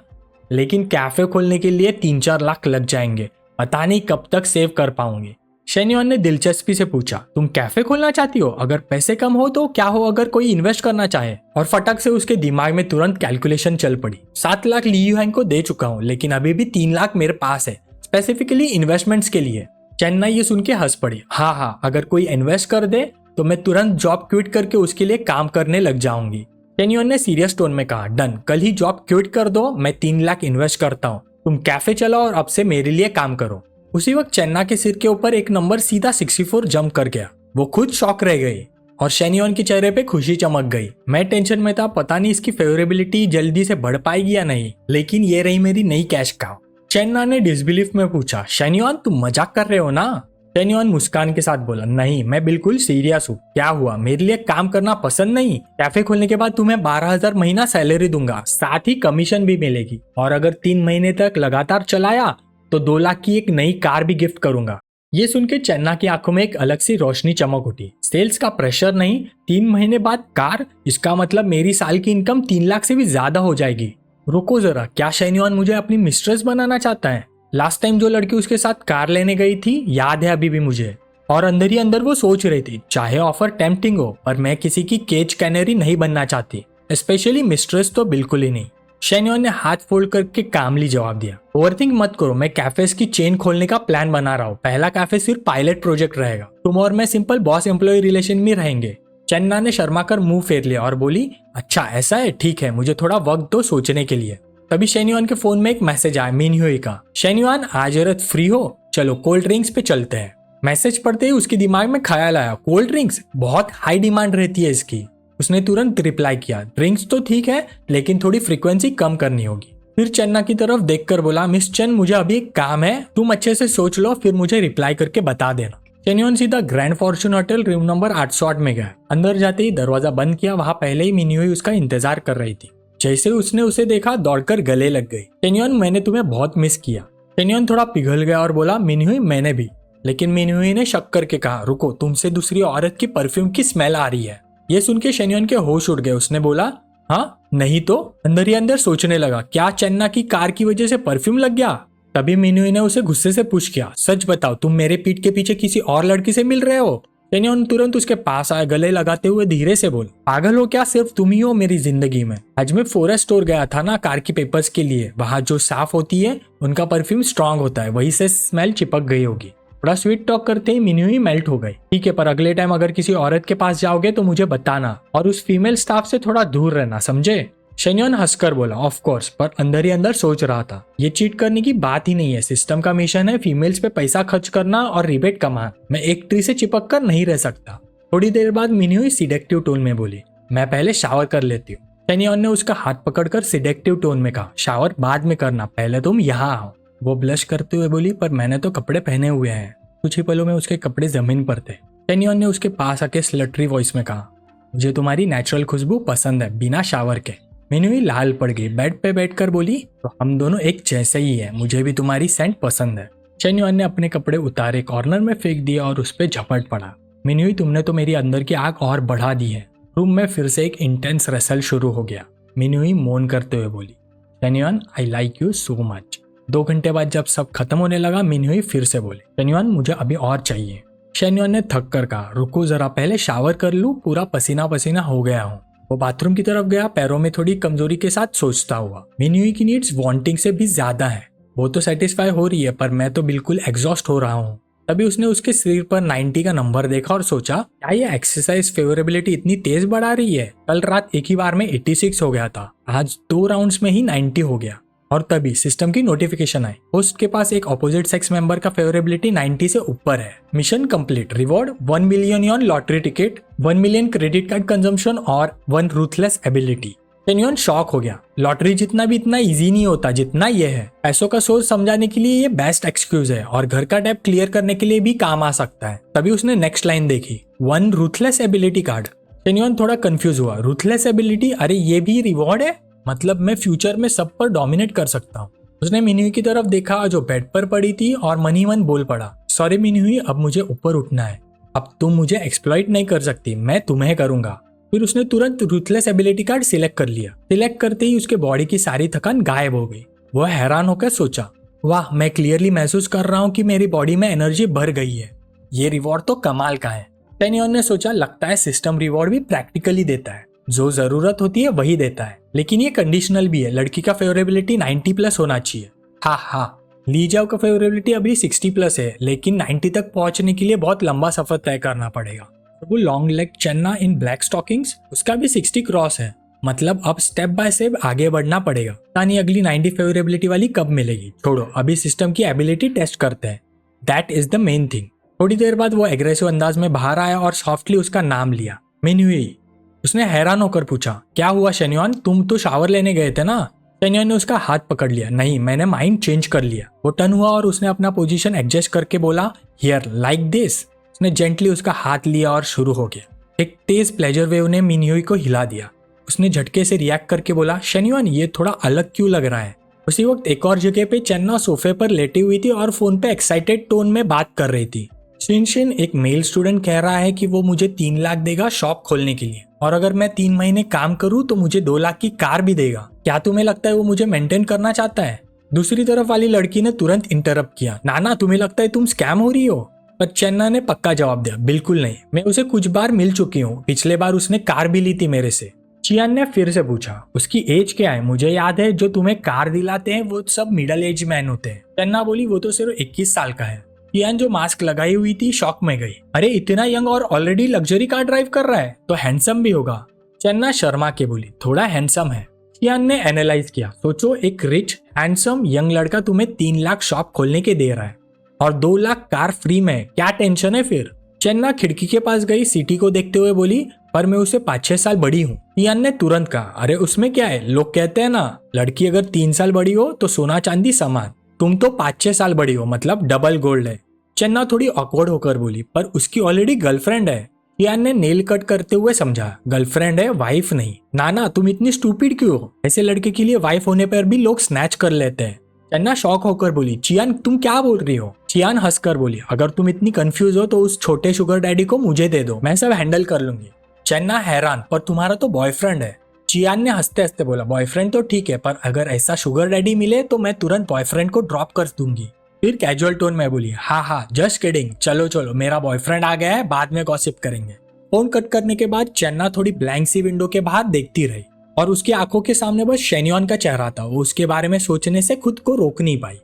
लेकिन कैफे खोलने के लिए 3-4 लाख लग जाएंगे, पता नहीं कब तक सेव कर पाऊंगी। शेन्युआन ने दिलचस्पी से पूछा, तुम कैफे खोलना चाहती हो? अगर पैसे कम हो तो क्या हो अगर कोई इन्वेस्ट करना चाहे? और फटक से उसके दिमाग में तुरंत कैलकुलेशन चल पड़ी। 7 लाख ली यूहांग को दे चुका हूँ, लेकिन अभी भी 3 लाख मेरे पास है, स्पेसिफिकली इन्वेस्टमेंट्स के लिए। चेन्ना ये सुन के हंस पड़ी। हाँ, अगर कोई इन्वेस्ट कर दे तो मैं तुरंत जॉब क्विट करके उसके लिए काम करने लग जाऊंगी। शेन्युआन ने सीरियस टोन में कहा, डन, कल ही जॉब क्विट कर दो, मैं 3 लाख इन्वेस्ट करता हूँ, तुम कैफे चलाओ और अब से मेरे लिए काम करो। उसी वक्त चेन्ना के सिर के ऊपर एक नंबर सीधा 64 जंप कर गया। वो खुद शॉक रह गई और शेन्युआन के चेहरे पे खुशी चमक गई। मैं टेंशन में था, पता नहीं इसकी फेवरेबिलिटी जल्दी से बढ़ पाएगी या नहीं, लेकिन ये रही मेरी नई कैश काउ। चेन्ना ने डिसबिलीफ में पूछा, शेन्युआन तुम मजाक कर रहे हो ना? शेन्युआन मुस्कान के साथ बोला, नहीं, मैं बिल्कुल सीरियस हूँ। क्या हुआ, मेरे लिए काम करना पसंद नहीं? कैफे खोलने के बाद तुम्हें 12,000 महीना सैलरी दूंगा, साथ ही कमीशन भी मिलेगी, और अगर 3 महीने तक लगातार चलाया तो 2 लाख की एक नई कार भी गिफ्ट करूंगा। ये सुन के चेन्ना की आंखों में एक अलग सी रोशनी चमक उठी। सेल्स का प्रेशर नहीं, 3 महीने बाद कार, इसका मतलब मेरी साल की इनकम 3 लाख से भी ज्यादा हो जाएगी। रुको जरा, क्या शेन्युआन मुझे अपनी मिस्ट्रेस बनाना चाहता है? लास्ट टाइम जो लड़की उसके साथ कार लेने गई थी याद है अभी भी मुझे, और अंदर ही अंदर वो सोच रही थी, चाहे ऑफर टेम्पटिंग हो पर मैं किसी की केज कैनरी नहीं बनना चाहती, स्पेशली मिस्ट्रेस तो बिल्कुल ही नहीं। शेन्युआन ने हाथ फोल्ड करके कामली जवाब दिया, ओवरथिंक मत करो, मैं कैफेज की चेन खोलने का प्लान बना रहा हूँ। पहला कैफे सिर्फ पायलट प्रोजेक्ट रहेगा, तुम और मैं सिंपल बॉस एम्प्लॉय रिलेशन में रहेंगे। चेन्ना ने शर्मा कर मुंह फेर लिया और बोली, अच्छा ऐसा है, ठीक है, मुझे थोड़ा वक्त दो सोचने के लिए। तभी शेन्युआन के फोन में एक मैसेज आया मिनह्युई का, शेन्युआन आज रात फ्री हो, चलो कोल्ड ड्रिंक्स पे चलते हैं। मैसेज पढ़ते ही उसके दिमाग में ख्याल आया, कोल्ड ड्रिंक्स, बहुत हाई डिमांड रहती है इसकी। उसने तुरंत रिप्लाई किया, ड्रिंक्स तो ठीक है लेकिन थोड़ी फ्रीक्वेंसी कम करनी होगी। फिर चेन्ना की तरफ देखकर बोला, मिस चेन, मुझे अभी एक काम है, तुम अच्छे से सोच लो, फिर मुझे रिप्लाई करके बता देना। शेन्युआन सीधा grand Fortune hotel room number 808 में गया। अंदर जाते ही दरवाजा बंद किया, वहां पहले ही मिनह्युई उसका इंतजार कर रही थी। जैसे उसने उसे देखा दौड़कर गले लग गई। शेन्युआन, मैंने तुम्हें बहुत मिस किया। शेन्युआन थोड़ा पिघल गया और बोला, मिनह्युई मैंने भी। लेकिन मिनह्युई ने शक करके कहा, रुको, तुमसे दूसरी औरत की परफ्यूम की स्मेल आ रही है। ये सुन के शेन्युआन के होश उड़ गए। उसने बोला, हाँ नहीं तो? अंदर ही अंदर सोचने लगा, क्या चेन्ना की कार की वजह से परफ्यूम लग गया? तभी मिनह्युई ने उसे गुस्से से पूछ किया, सच बताओ, तुम मेरे पीठ के पीछे किसी और लड़की से मिल रहे हो? शेन्युआन तुरंत उसके पास आया, गले लगाते हुए धीरे से बोला, पागल हो क्या, सिर्फ तुम ही हो मेरी जिंदगी में। आज मैं फॉरेस्ट स्टोर गया था ना कार की पेपर्स के लिए, वहां जो साफ होती है उनका परफ्यूम स्ट्रांग होता है, वही से स्मेल चिपक गई होगी। थोड़ा स्वीट टॉक करते ही मिनह्युई मेल्ट हो गई। ठीक है, पर अगले टाइम अगर किसी औरत के पास जाओगे तो मुझे बताना, और उस फीमेल स्टाफ से थोड़ा दूर रहना, समझे? शेन्युआन हंसकर बोला, ऑफ कोर्स, पर अंदर ही अंदर सोच रहा था, ये चीट करने की बात ही नहीं है, सिस्टम का मिशन है फीमेल्स पे पैसा खर्च करना और रिबेट कमाना। मैं एक ट्री से चिपक कर नहीं रह सकता। थोड़ी देर बाद मिनह्युई सिडेक्टिव टोन में बोली, मैं पहले शावर कर लेती हूँ। शेन्युआन ने उसका हाथ पकड़कर सिडेक्टिव टोन में कहा, शावर बाद में करना, पहले तुम यहाँ आओ। वो ब्लश करते हुए बोली, पर मैंने तो कपड़े पहने हुए हैं। कुछ ही पलों में उसके कपड़े जमीन पर थे। शेन्युआन ने उसके पास आके स्लटरी वॉइस में कहा, मुझे तुम्हारी नेचुरल खुशबू पसंद है, बिना शावर के। मिनह्युई लाल पड़ गई, बेड पे बैठकर बोली, तो हम दोनों एक जैसे ही है, मुझे भी तुम्हारी सेंट पसंद है। शेन्युआन ने अपने कपड़े उतारे, कॉर्नर में फेंक दिया और उस पर झपट पड़ा। मिनह्युई, तुमने तो मेरी अंदर की आग और बढ़ा दी है। रूम में फिर से एक इंटेंस रेसल शुरू हो गया। मिनह्युई मौन करते हुए बोली, शेन्युआन, I like you so much. 2 घंटे बाद जब सब खत्म होने लगा, मिनह्युई फिर से बोली, शेन्युआन, मुझे अभी और चाहिए। शेन्युआन ने थक कर कहा, रुको जरा, पहले शावर कर लूं, पूरा पसीना पसीना हो गया हूँ। वो बाथरूम की तरफ गया, पैरों में थोड़ी कमजोरी के साथ सोचता हुआ। मिनह्युई की नीड्स वांटिंग से भी ज्यादा है। वो तो सेटिस्फाई हो रही है, पर मैं तो बिल्कुल एग्जॉस्ट हो रहा हूँ। तभी उसने उसके शरीर पर 90 का नंबर देखा और सोचा, क्या ये एक्सरसाइज फेवरेबिलिटी इतनी तेज बढ़ा रही है? कल रात एक ही बार में 86 हो गया था, आज 2 राउंड्स में ही 90 हो गया। और तभी सिस्टम की नोटिफिकेशन आई, होस्ट के पास एक ऑपोजिट सेक्स मेंबर का फेवरेबिलिटी 90 से ऊपर है। Mission complete, reward 1 million Yon lottery ticket, 1 million credit card consumption और 1 रूथलेस एबिलिटी। शेन्युअन शॉक हो गया। लॉटरी जितना भी इतना इजी नहीं होता जितना ये है। पैसों का सोर्स समझाने के लिए ये बेस्ट एक्सक्यूज है और घर का डेब्ट क्लियर करने के लिए भी काम आ सकता है। तभी उसने नेक्स्ट लाइन देखी, 1 रूथलेस एबिलिटी कार्ड। शेन्युअन थोड़ा कंफ्यूज हुआ। रूथलेस एबिलिटी, अरे ये भी रिवॉर्ड है? मतलब मैं फ्यूचर में सब पर डोमिनेट कर सकता हूँ। उसने मिन्हुई की तरफ देखा जो बेड पर पड़ी थी और मन ही मन बोल पड़ा, सॉरी मिन्हुई, अब मुझे ऊपर उठना है। अब तुम मुझे एक्सप्लॉइट नहीं कर सकती, मैं तुम्हें करूंगा। फिर उसने तुरंत रूथलेस एबिलिटी कार्ड सिलेक्ट कर लिया। सिलेक्ट करते ही उसके बॉडी की सारी थकान गायब हो गई। वो हैरान होकर सोचा, वाह, मैं क्लियरली महसूस कर रहा हूँ कि मेरी बॉडी में एनर्जी भर गई है। ये रिवॉर्ड तो कमाल का है। शेन्युअन ने सोचा, लगता है सिस्टम रिवॉर्ड भी प्रैक्टिकली देता है, जो जरूरत होती है वही देता है। लेकिन ये कंडीशनल भी है, लड़की का फेवरेबिलिटी 90+ होना चाहिए। हाँ, ली जाओ का फेवरेबिलिटी अभी 60+ है, लेकिन 90 तक पहुंचने के लिए बहुत लंबा सफर तय करना पड़ेगा। वो लॉन्ग लेग चन्ना इन ब्लैक स्टॉकिंग्स, उसका भी 60 क्रॉस है। मतलब अब स्टेप बाय स्टेप आगे बढ़ना पड़ेगा। तानी अगली 90 फेवरेबिलिटी वाली कब मिलेगी? छोड़ो, अभी सिस्टम की एबिलिटी टेस्ट करते हैं। That is the main thing. थोड़ी देर बाद वो एग्रेसिव अंदाज में बाहर आया और सॉफ्टली उसका नाम लिया, मिन्हुई। उसने हैरान होकर पूछा, क्या हुआ शेन्युअन, तुम तो शावर लेने गए थे ना? शेन्युअन ने उसका हाथ पकड़ लिया, नहीं, मैंने माइंड चेंज कर लिया। वो टर्न हुआ और उसने अपना पोजीशन एडजस्ट करके बोला, हियर लाइक दिस। उसने जेंटली उसका हाथ लिया और शुरू हो गया। एक तेज प्लेजर वेव ने मिन्हुई को हिला दिया। उसने झटके से रिएक्ट करके बोला, शेन्युअन, ये थोड़ा अलग क्यों लग रहा है? उसी वक्त एक और जगह पे चन्ना सोफे पर लेटी हुई थी और फोन पे एक्साइटेड टोन में बात कर रही थी। शिनशिन, एक मेल स्टूडेंट, कह रहा है कि वो मुझे 3 लाख देगा शॉप खोलने के लिए, और अगर मैं 3 महीने काम करूं तो मुझे 2 लाख की कार भी देगा। क्या तुम्हें लगता है वो मुझे मेंटेन करना चाहता है? दूसरी तरफ वाली लड़की ने तुरंत इंटरप्ट किया, नाना, तुम्हें लगता है तुम स्कैम हो रही हो? पर चन्ना ने पक्का जवाब दिया, बिल्कुल नहीं, मैं उसे कुछ बार मिल चुकी हूँ, पिछले बार उसने कार भी ली थी मेरे से। चियान ने फिर से पूछा, उसकी एज क्या है? मुझे याद है जो तुम्हें कार दिलाते हैं वो सब मिडिल एज मैन होते हैं। चन्ना बोली, वो तो सिर्फ 21 साल का है। चियान जो मास्क लगाई हुई थी शॉक में गई, अरे इतना यंग और ऑलरेडी लग्जरी कार ड्राइव कर रहा है तो हैंडसम भी होगा। चन्ना शर्मा के बोली, थोड़ा हैंडसम है। चियान ने एनालाइज किया, सोचो एक रिच हैंडसम यंग लड़का तुम्हें 3 लाख शॉप खोलने के दे रहा है और 2 लाख कार फ्री में, क्या टेंशन है फिर? चन्ना खिड़की के पास गई, सिटी को देखते हुए बोली, पर मैं उसे 5-6 साल बड़ी हूँ। चियान ने तुरंत कहा, अरे उसमें क्या है, लोग कहते हैं ना, लड़की अगर 3 साल बड़ी हो तो सोना चांदी समान, तुम तो 5-6 साल बड़ी हो, मतलब डबल गोल्ड है। चन्ना थोड़ी ऑकवर्ड होकर बोली, पर उसकी ऑलरेडी गर्लफ्रेंड है। चियान ने नेल कट करते हुए समझा, गर्लफ्रेंड है, वाइफ नहीं। नाना, तुम इतनी स्टूपिड क्यों हो? ऐसे लड़के के लिए वाइफ होने पर भी लोग स्नैच कर लेते हैं। चन्ना शॉक होकर बोली, चियान तुम क्या बोल रही हो? चियान हंसकर बोली, अगर तुम इतनी कंफ्यूज हो तो उस छोटे शुगर डैडी को मुझे दे दो, मैं सब हैंडल कर लूंगी। चन्ना हैरान, पर तुम्हारा तो बॉयफ्रेंड है। चियान ने हंसते हंसते बोला, बॉयफ्रेंड तो ठीक है, पर अगर ऐसा शुगर डैडी मिले तो मैं तुरंत बॉयफ्रेंड को ड्रॉप कर दूंगी। फिर कैजुअल टोन में बोली, हाँ, जस्ट किडिंग, चलो मेरा बॉयफ्रेंड आ गया है, बाद में गॉसिप करेंगे। फोन कट करने के बाद चन्ना थोड़ी ब्लैंक सी विंडो के बाहर देखती रही और उसकी आंखों के सामने बस शेन्युअन का चेहरा था। वो उसके बारे में सोचने से खुद को रोक नहीं पाई।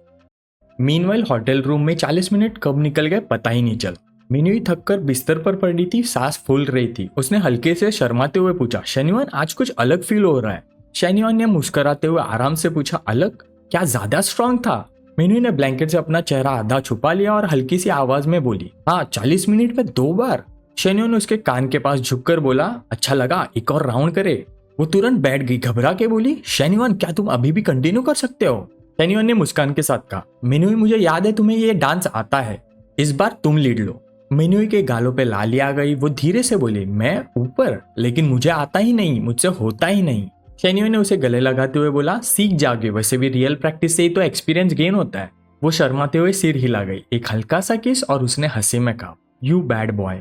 मीनवाइल होटल रूम में 40 मिनट कब निकल गए पता ही नहीं चला। मिन्हुई थककर बिस्तर पर पड़ी थी, सांस फूल रही थी। उसने हल्के से शर्माते हुए पूछा, शेन्युअन, आज कुछ अलग फील हो रहा है? शेन्युअन ने मुस्कुराते हुए आराम से पूछा, अलग? क्या ज्यादा स्ट्रांग था? मिन्हुई ने ब्लैंकेट से अपना चेहरा आधा छुपा लिया और हल्की सी आवाज में बोली, हाँ, 40 मिनट में 2 बार। शेन्युअन ने उसके कान के पास झुककर बोला, अच्छा लगा, एक और राउंड करे? वो तुरंत बैठ गई, घबरा के बोली, शेन्युअन, क्या तुम अभी भी कंटिन्यू कर सकते हो? शेन्युअन ने मुस्कान के साथ कहा, मिन्हुई, मुझे याद है तुम्हें ये डांस आता है, इस बार तुम लीड लो। मिन्हुई के गालों पे लाली आ गई। वो धीरे से बोली, मैं ऊपर? लेकिन मुझे आता ही नहीं, मुझसे होता ही नहीं। शेन्युअन ने उसे गले लगाते हुए बोला, सीख जाओगे, वैसे भी रियल प्रैक्टिस से ही तो एक्सपीरियंस गेन होता है। वो शर्माते हुए सिर हिला गई, एक हल्का सा किस, और उसने हंसी में कहा, यू बैड बॉय।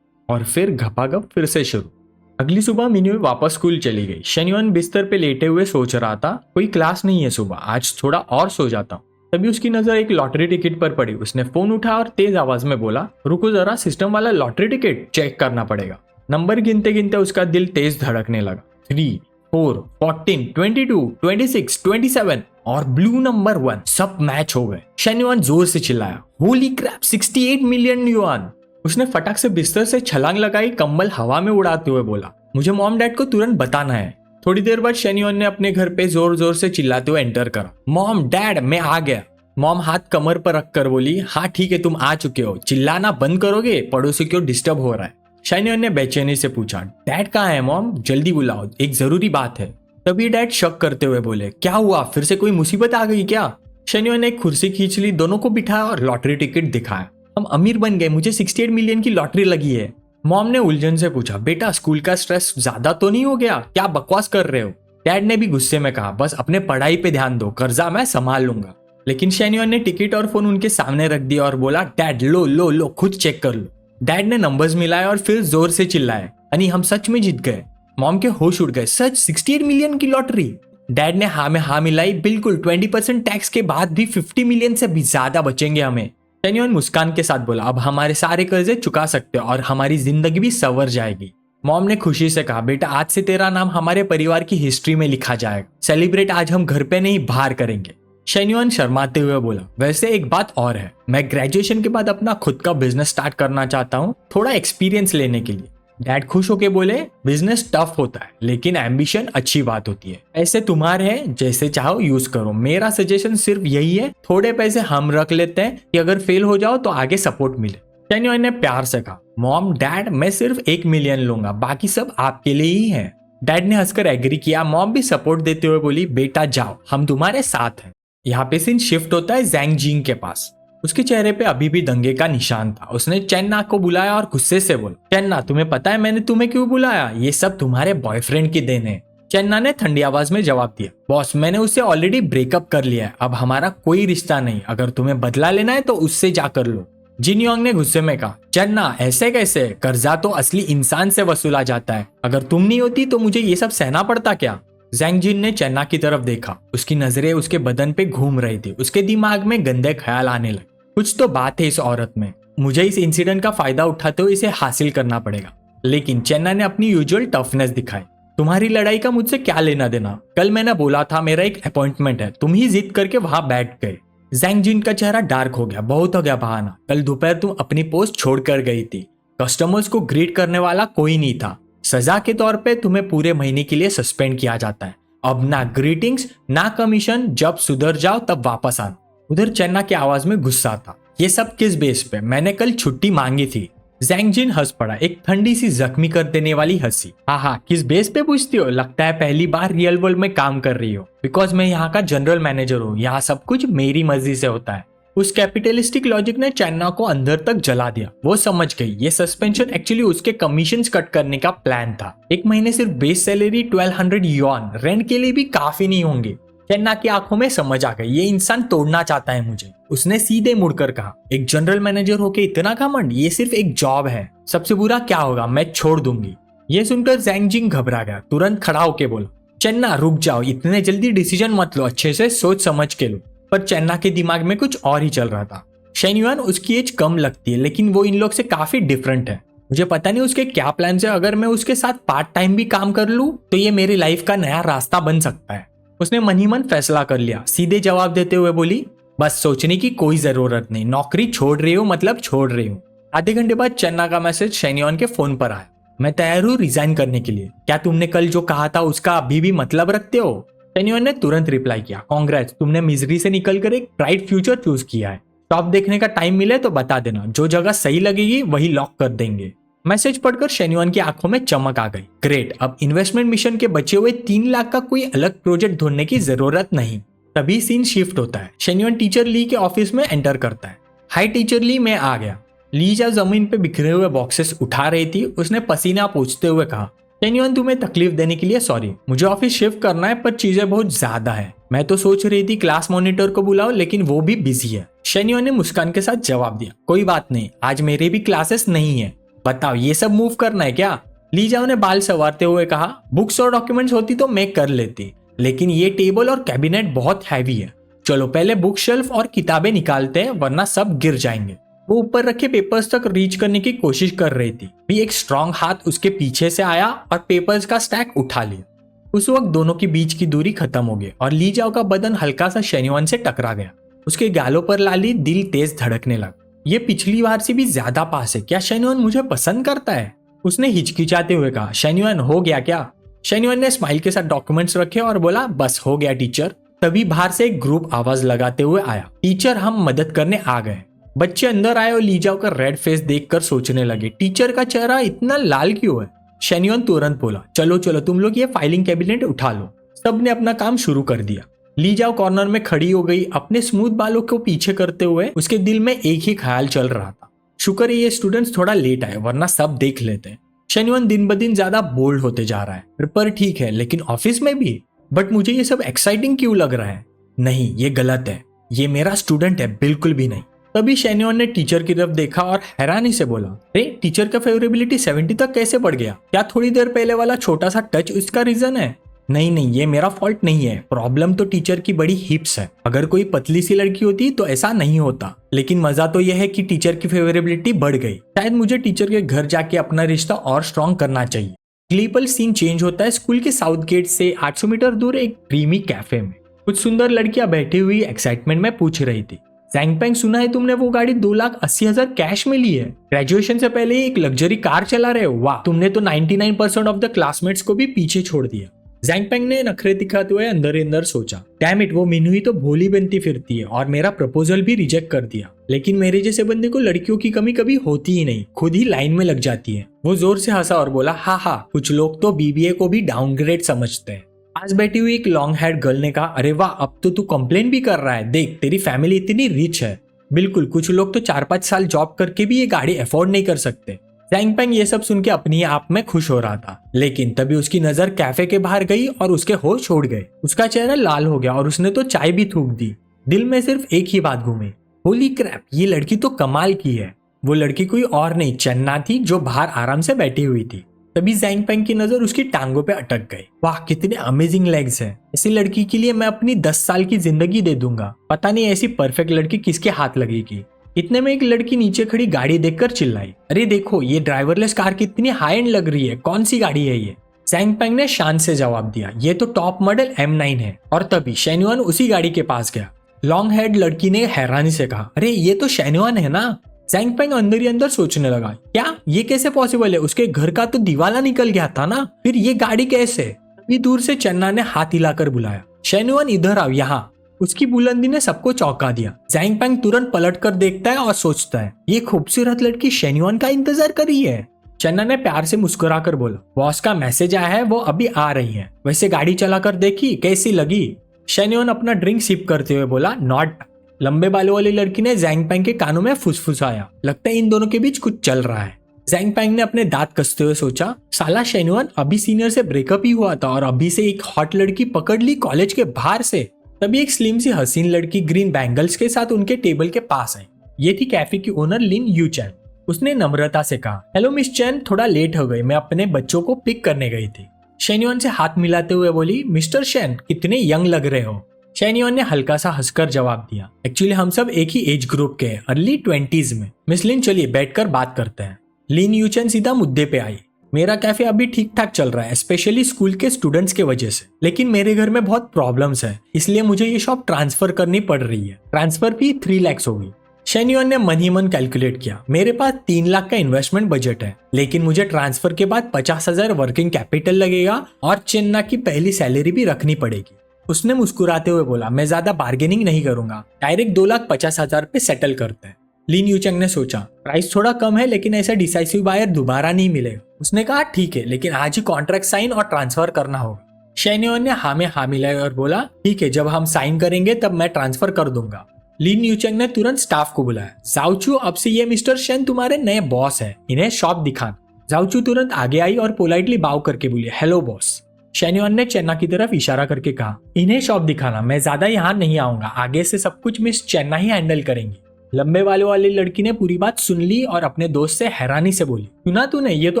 और फिर घपाघप फिर से शुरू। अगली सुबह मिन्हुई वापस स्कूल चली गई। शेन्युअन बिस्तर पे लेटे हुए सोच रहा था, कोई क्लास नहीं है सुबह, आज थोड़ा और सो जाता हूँ। तभी उसकी नजर एक लॉटरी टिकट पर पड़ी। उसने फोन उठाया और तेज आवाज में बोला, रुको जरा, सिस्टम वाला लॉटरी टिकट चेक करना पड़ेगा। नंबर गिनते गिनते उसका दिल तेज धड़कने लगा। 3, 4, 14, 22, 26, 27 और ब्लू नंबर 1 सब मैच हो गए। शेन्युअन जोर से चिल्लाया, होली क्रैप, 68 मिलियन युआन। उसने फटाक से बिस्तर से छलांग लगाई, कंबल हवा में उड़ाते हुए बोला, मुझे मॉम डैड को तुरंत बताना है। थोड़ी देर बाद शेन्युअन ने अपने घर पे जोर जोर से चिल्लाते हुए एंटर करा, मॉम डैड मैं आ गया। मॉम हाथ कमर पर रखकर बोली, हाँ ठीक है, तुम आ चुके हो, चिल्लाना बंद करोगे, पड़ोसी क्यों डिस्टर्ब हो रहा है। शेन्युअन ने बेचैनी से पूछा, डैड कहाँ है मॉम, जल्दी बुलाओ, एक जरूरी बात है। तभी डैड शक करते हुए बोले, क्या हुआ, फिर से कोई मुसीबत आ गई क्या? शेन्युअन ने एक कुर्सी खींच ली, दोनों को बिठाया और लॉटरी टिकट दिखाया। हम अमीर बन गए, मुझे 68 मिलियन की लॉटरी लगी है। मॉम ने उलझन से पूछा, बेटा स्कूल का स्ट्रेस ज्यादा तो नहीं हो गया? क्या बकवास कर रहे हो? डैड ने भी गुस्से में कहा, बस अपने पढ़ाई पे ध्यान दो, कर्जा मैं संभाल लूंगा। लेकिन शेन्युअन ने टिकट और फोन उनके सामने रख दिया और बोला, डैड लो लो लो, खुद चेक कर लो। डैड ने नंबर्स मिलाए और फिर जोर से चिल्लाए, अनि हम सच में जीत गए। मॉम के होश उड़ गए, सच 68 मिलियन की लॉटरी? डैड ने हाँ में हाँ मिलाई, बिल्कुल 20% टैक्स के बाद भी 50 मिलियन से भी ज्यादा बचेंगे हमें। शेन्युअन मुस्कान के साथ बोला, अब हमारे सारे कर्जे चुका सकते हो और हमारी जिंदगी भी संवर जाएगी। मॉम ने खुशी से कहा, बेटा आज से तेरा नाम हमारे परिवार की हिस्ट्री में लिखा जाएगा। सेलिब्रेट आज हम घर पे नहीं बाहर करेंगे। शेन्युअन शर्माते हुए बोला, वैसे एक बात और है, मैं ग्रेजुएशन के बाद अपना खुद का बिजनेस स्टार्ट करना चाहता हूँ, थोड़ा एक्सपीरियंस लेने के लिए। डैड खुश होके बोले, बिजनेस टफ होता है लेकिन एम्बिशन अच्छी बात होती है। ऐसे तुम्हारे हैं, जैसे चाहो यूज करो। मेरा सजेशन सिर्फ यही है, थोड़े पैसे हम रख लेते हैं कि अगर फेल हो जाओ तो आगे सपोर्ट मिले। शेन्युअन ने प्यार से कहा, मॉम डैड मैं सिर्फ 1 मिलियन लूंगा, बाकी सब आपके लिए ही है। डैड ने हंसकर एग्री किया। मॉम भी सपोर्ट देते हुए बोली, बेटा जाओ, हम तुम्हारे साथ हैं। यहाँ पे सीन शिफ्ट होता है जैंग जिंग के पास। उसके चेहरे पे अभी भी दंगे का निशान था। उसने चेन्ना को बुलाया और गुस्से से बोला, चेन्ना तुम्हें पता है मैंने तुम्हें क्यों बुलाया? ये सब तुम्हारे बॉयफ्रेंड की देन है। चेन्ना ने ठंडी आवाज में जवाब दिया, बॉस मैंने उससे ऑलरेडी ब्रेकअप कर लिया है, अब हमारा कोई रिश्ता नहीं। अगर तुम्हें बदला लेना है तो उससे जाकर लो। जिन योंग ने गुस्से में कहा, चेन्ना ऐसे कैसे? कर्जा तो असली इंसान से वसूला जाता है। अगर तुम नहीं होती तो मुझे ये सब सहना पड़ता क्या? जैंग जिन ने चेन्ना की तरफ देखा। उसकी नजरें उसके बदन पे घूम रही थी। उसके दिमाग में गंदे ख्याल आने लगे। कुछ तो बात है इस औरत में, मुझे इस इंसिडेंट का फायदा उठाते हुए इसे हासिल करना पड़ेगा। लेकिन चेन्ना ने अपनी यूजुअल टफनेस दिखाई। तुम्हारी लड़ाई का मुझसे क्या लेना देना? कल मैंने बोला था मेरा एक अपॉइंटमेंट है, तुम ही जिद करके वहां बैठ गए। जैंग जिन का चेहरा डार्क हो गया, बहुत हो गया बहाना। कल दोपहर तुम अपनी पोस्ट छोड़कर गई थी। कस्टमर्स को ग्रीट करने वाला कोई नहीं था। सजा के तौर पे तुम्हें पूरे महीने के लिए सस्पेंड किया जाता है। अब ना ग्रीटिंग्स ना कमीशन, जब सुधर जाओ तब वापस आना। उधर चेन्ना की आवाज में गुस्सा था। ये सब किस बेस पे? मैंने कल छुट्टी मांगी थी। जैंग जिन हंस पड़ा, एक ठंडी सी जख्मी कर देने वाली हंसी। हाँ किस बेस पे पूछती हो? लगता है पहली बार रियल वर्ल्ड में काम कर रही हो। बिकॉज मैं यहाँ का जनरल मैनेजर हूँ, यहाँ सब कुछ मेरी मर्जी से होता है। उस कैपिटलिस्टिक लॉजिक ने चेन्ना को अंदर तक जला दिया। वो समझ गई ये सस्पेंशन एक्चुअली उसके कमीशंस कट करने का प्लान था। एक महीने सिर्फ बेस सैलरी 1200 युआन, रेंट के लिए भी काफी नहीं होंगे। चेन्ना की आंखों में समझ आ गई, ये इंसान तोड़ना चाहता है मुझे। उसने सीधे मुड़कर कहा, एक जनरल मैनेजर होके इतना घमंड? ये सिर्फ एक जॉब है, सबसे बुरा क्या होगा, मैं छोड़ दूंगी। ये सुनकर जैंग जिंग घबरा गया। तुरंत खड़ा होके बोला, चेन्ना रुक जाओ, इतने जल्दी डिसीजन मत लो, अच्छे से सोच समझ के लो। पर चेन्ना के दिमाग में कुछ और ही चल रहा था। शेन्युअन उसकी एज कम लगती है लेकिन वो इन लोग से काफी डिफरेंट है। मुझे पता नहीं उसके क्या प्लान है, अगर मैं उसके साथ पार्ट टाइम भी काम कर लूं तो ये मेरी लाइफ का नया रास्ता बन सकता है। उसने मन ही मन फैसला कर लिया। सीधे जवाब देते हुए बोली, बस सोचने की कोई जरूरत नहीं, नौकरी छोड़ रही हूँ मतलब छोड़ रही हूँ। आधे घंटे बाद चेन्ना का मैसेज शेन्युअन के फोन पर आया, मैं तैयार हूँ रिजाइन करने के लिए। क्या तुमने कल जो कहा था उसका अभी भी मतलब रखते हो? शेन्युअन ने तुरंत रिप्लाई किया, कांग्रेस, तुमने मिजरी से निकलकर एक ब्राइट फ्यूचर चूज किया है। टॉप देखने का टाइम मिले तो बता देना, जो जगह सही लगेगी वही लॉक कर देंगे। मैसेज पढ़कर शेन्युअन की आंखों में चमक आ गई। ग्रेट, अब इन्वेस्टमेंट मिशन के बचे हुए 3 लाख का कोई अलग प्रोजेक्ट ढूंढने की जरूरत नहीं। तभी सीन शिफ्ट होता है। शेन्युअन टीचर ली के ऑफिस में एंटर करता है। हाय टीचर ली, मैं आ गया। ली जब जमीन पे बिखरे हुए बॉक्सेस उठा रही थी, उसने पसीना पोंछते हुए कहा, शेन्युअन तुम्हें तकलीफ देने के लिए सॉरी, मुझे ऑफिस शिफ्ट करना है पर चीजें बहुत ज्यादा है। मैं तो सोच रही थी क्लास मॉनिटर को बुलाओ लेकिन वो भी बिजी है। शेन्युअन ने मुस्कान के साथ जवाब दिया, कोई बात नहीं, आज मेरे भी क्लासेस नहीं है। बताओ ये सब मूव करना है क्या? ली जाओ ने बाल संवारते हुए कहा, बुक्स और डॉक्यूमेंट्स होती तो मैं कर लेती, लेकिन ये टेबल और कैबिनेट बहुत हैवी है। चलो पहले बुक शेल्फ और किताबें निकालते हैं वरना सब गिर जाएंगे। वो ऊपर रखे पेपर्स तक रीच करने की कोशिश कर रही थी, भी एक स्ट्रॉन्ग हाथ उसके पीछे से आया और पेपर्स का स्टैक उठा लिया। उस वक्त दोनों के बीच की दूरी खत्म हो गई और ली जाओ का बदन हल्का सा शेन्युअन से टकरा गया। उसके गालों पर लाली, दिल तेज धड़कने लगा। ये पिछली बार से भी ज्यादा पास है, क्या शेन्युअन मुझे पसंद करता है? उसने हिचकिचाते हुए कहा, शेन्युअन हो गया क्या? शेन्युअन ने स्माइल के साथ डॉक्यूमेंट्स रखे और बोला, बस हो गया टीचर। तभी बाहर से एक ग्रुप आवाज लगाते हुए आया, टीचर हम मदद करने आ गए। बच्चे अंदर आए और ली जाओ का रेड फेस देखकर सोचने लगे, टीचर का चेहरा इतना लाल क्यों है? शेन्युअन तुरंत बोला, चलो चलो तुम लोग ये फाइलिंग कैबिनेट उठा लो। सबने अपना काम शुरू कर दिया। ली जाओ कॉर्नर में खड़ी हो गई, अपने स्मूथ बालों को पीछे करते हुए। उसके दिल में एक ही ख्याल चल रहा था, शुक्र है ये स्टूडेंट्स थोड़ा लेट आए वरना सब देख लेते। शेन्युअन दिन ब दिन ज्यादा बोल्ड होते जा रहा है। पर ठीक है, लेकिन ऑफिस में भी? बट मुझे ये सब एक्साइटिंग क्यों लग रहा है? नहीं, ये गलत है, ये मेरा स्टूडेंट है, बिल्कुल भी नहीं। तभी शेन्युअन ने टीचर की तरफ देखा और हैरानी से बोला, अरे टीचर का फेवरेबिलिटी 70 तक कैसे बढ़ गया? क्या थोड़ी देर पहले वाला छोटा सा टच इसका रीजन है? नहीं, ये मेरा फॉल्ट नहीं है, प्रॉब्लम तो टीचर की बड़ी हिप्स है। अगर कोई पतली सी लड़की होती तो ऐसा नहीं होता। लेकिन मजा तो यह है कि टीचर की फेवरेबिलिटी बढ़ गई। शायद मुझे टीचर के घर जाके अपना रिश्ता और स्ट्रॉन्ग करना चाहिए। ग्लीपल सीन चेंज होता है स्कूल के साउथ गेट से 800 मीटर दूर एक ड्रीमी कैफे में। कुछ सुंदर लड़कियां बैठी हुई एक्साइटमेंट में पूछ रही थी, जैंगपेंग सुना है तुमने वो गाड़ी 2,80,000 कैश में ली है? ग्रेजुएशन से पहले ही एक लग्जरी कार चला रहे हो, वाह! तुमने तो 99% ऑफ द क्लासमेट्स को भी पीछे छोड़ दिया। जैंगपेंग ने नखरे दिखाते हुए अंदर अंदर सोचा, डैम इट, वो मिनहुई तो भोली बनती फिरती है और मेरा प्रपोजल भी रिजेक्ट कर दिया। लेकिन मेरे जैसे बंदे को लड़कियों की कमी कभी होती ही नहीं, खुद ही लाइन में लग जाती है। वो जोर से हंसा और बोला, हाँ, कुछ लोग तो बीबीए को भी डाउनग्रेड समझते हैं। पास बैठी हुई एक लॉन्ग हेड गर्ल ने कहा, अरे वाह, अब तो तू कंप्लेन भी कर रहा है, देख तेरी फैमिली इतनी रिच है। बिल्कुल, कुछ लोग तो 4-5 साल जॉब करके भी ये गाड़ी अफोर्ड नहीं कर सकते। जैंगपेंग ये सब सुन के अपनी आप में खुश हो रहा था, लेकिन तभी उसकी नजर कैफे के बाहर गई और उसके होश छोड़ गए। उसका चेहरा लाल हो गया और उसने तो चाय भी थूक दी। दिल में सिर्फ एक ही बात घूमी, होली क्रैप, ये लड़की तो कमाल की है। वो लड़की कोई और नहीं, चन्ना थी, जो बाहर आराम से बैठी हुई थी। तभी जैंगपेंग की नजर उसकी टांगों पे अटक गई। वाह, कितने अमेजिंग लेग्स हैं। ऐसी लड़की के लिए मैं अपनी 10 साल की जिंदगी दे दूंगा। पता नहीं ऐसी परफेक्ट लड़की किसके हाथ लगेगी। इतने में एक लड़की नीचे खड़ी गाड़ी देखकर चिल्लाई, अरे देखो, ये ड्राइवरलेस कार कितनी हाई एंड लग रही है, कौन सी गाड़ी है ये? जैंगपेंग ने शान से जवाब दिया, ये तो टॉप मॉडल M9 है। और तभी शेन्युअन उसी गाड़ी के पास गया। लॉन्ग हेड लड़की ने हैरानी से कहा, अरे ये तो शेन्युअन है ना? जैंगपेंग अंदर ही अंदर सोचने लगा, क्या ये कैसे पॉसिबल है? उसके घर का तो दीवाला निकल गया था ना, फिर ये गाड़ी कैसे? अभी दूर से चन्ना ने हाथ हिलाकर बुलाया, शेन्युअन इधर आओ यहाँ। उसकी बुलंदी ने सबको चौंका दिया। जैंगपेंग तुरंत पलटकर देखता है और सोचता है, ये खूबसूरत लड़की शेन्युअन का इंतजार कर रही है। चन्ना ने प्यार से मुस्कुराकर बोला, बॉस का मैसेज आया है, वो अभी आ रही है। वैसे गाड़ी चलाकर देखी, कैसी लगी? शेन्युअन अपना ड्रिंक सिप करते हुए बोला, नॉट। लंबे बालों वाली लड़की ने जैंगपेंग के कानों में फुसफुसाया, लगता है इन दोनों के बीच कुछ चल रहा है। जैंगपेंग ने अपने दांत कसते हुए सोचा, साला शेन्युअन अभी सीनियर से ब्रेकअप ही हुआ था और अभी से एक हॉट लड़की पकड़ ली कॉलेज के बाहर से। तभी एक स्लिम सी हसीन लड़की ग्रीन बैंगल्स के साथ उनके टेबल के पास आई। ये थी कैफे की ओनर लिन यू चैन। उसने नम्रता से कहा, हेलो मिस चैन, थोड़ा लेट हो गई, मैं अपने बच्चों को पिक करने गई थी। शेन्युअन से हाथ मिलाते हुए बोली, मिस्टर शेन, कितने यंग लग रहे हो। शेन्युअन ने हल्का सा हंसकर जवाब दिया, एक्चुअली हम सब एक ही एज ग्रुप के हैं, अर्ली 20s में। मिस लिन, चलिए बैठकर बात करते हैं। लिन यू चैन सीधा मुद्दे पे आई, मेरा कैफे अभी ठीक ठाक चल रहा है, स्पेशली स्कूल के स्टूडेंट्स के वजह से, लेकिन मेरे घर में बहुत प्रॉब्लम्स है, इसलिए मुझे ये शॉप ट्रांसफर करनी पड़ रही है। ट्रांसफर फी 3 लाख होगी। शेन्युअन ने मन ही मन कैलकुलेट किया, मेरे पास 3 लाख का इन्वेस्टमेंट बजट है, लेकिन मुझे ट्रांसफर के बाद 50,000 वर्किंग कैपिटल लगेगा और चेन्ना की पहली सैलरी भी रखनी पड़ेगी। उसने मुस्कुराते हुए बोला, मैं ज्यादा बार्गेनिंग नहीं करूंगा, डायरेक्ट 2,50,000 पे सेटल करते हैं। लिन यूचेंग ने सोचा, प्राइस थोड़ा कम है, लेकिन ऐसा डिसाइसिव बायर दोबारा नहीं मिलेगा। उसने कहा, ठीक है, लेकिन आज ही कॉन्ट्रैक्ट साइन और ट्रांसफर करना होगा। शेन्युअन ने हाँ में हाँ मिलाई और बोला, ठीक है, जब हम साइन करेंगे तब मैं ट्रांसफर कर दूंगा। लिन यूचेंग ने तुरंत स्टाफ को बुलाया, जाओचू, अब से ये मिस्टर शेन तुम्हारे नए बॉस है, इन्हें शॉप दिखाना। जाओचू तुरंत आगे आई और पोलाइटली बाव करके बोली, हेलो बॉस। शेन्युअन ने चेन्ना की तरफ इशारा करके कहा, इन्हें शॉप दिखाना, मैं ज्यादा यहाँ नहीं आऊंगा, आगे से सब कुछ मिस चेन्ना ही हैंडल करेंगी। लंबे बालों वाली लड़की ने पूरी बात सुन ली और अपने दोस्त से हैरानी से बोली, सुना तूने, ये तो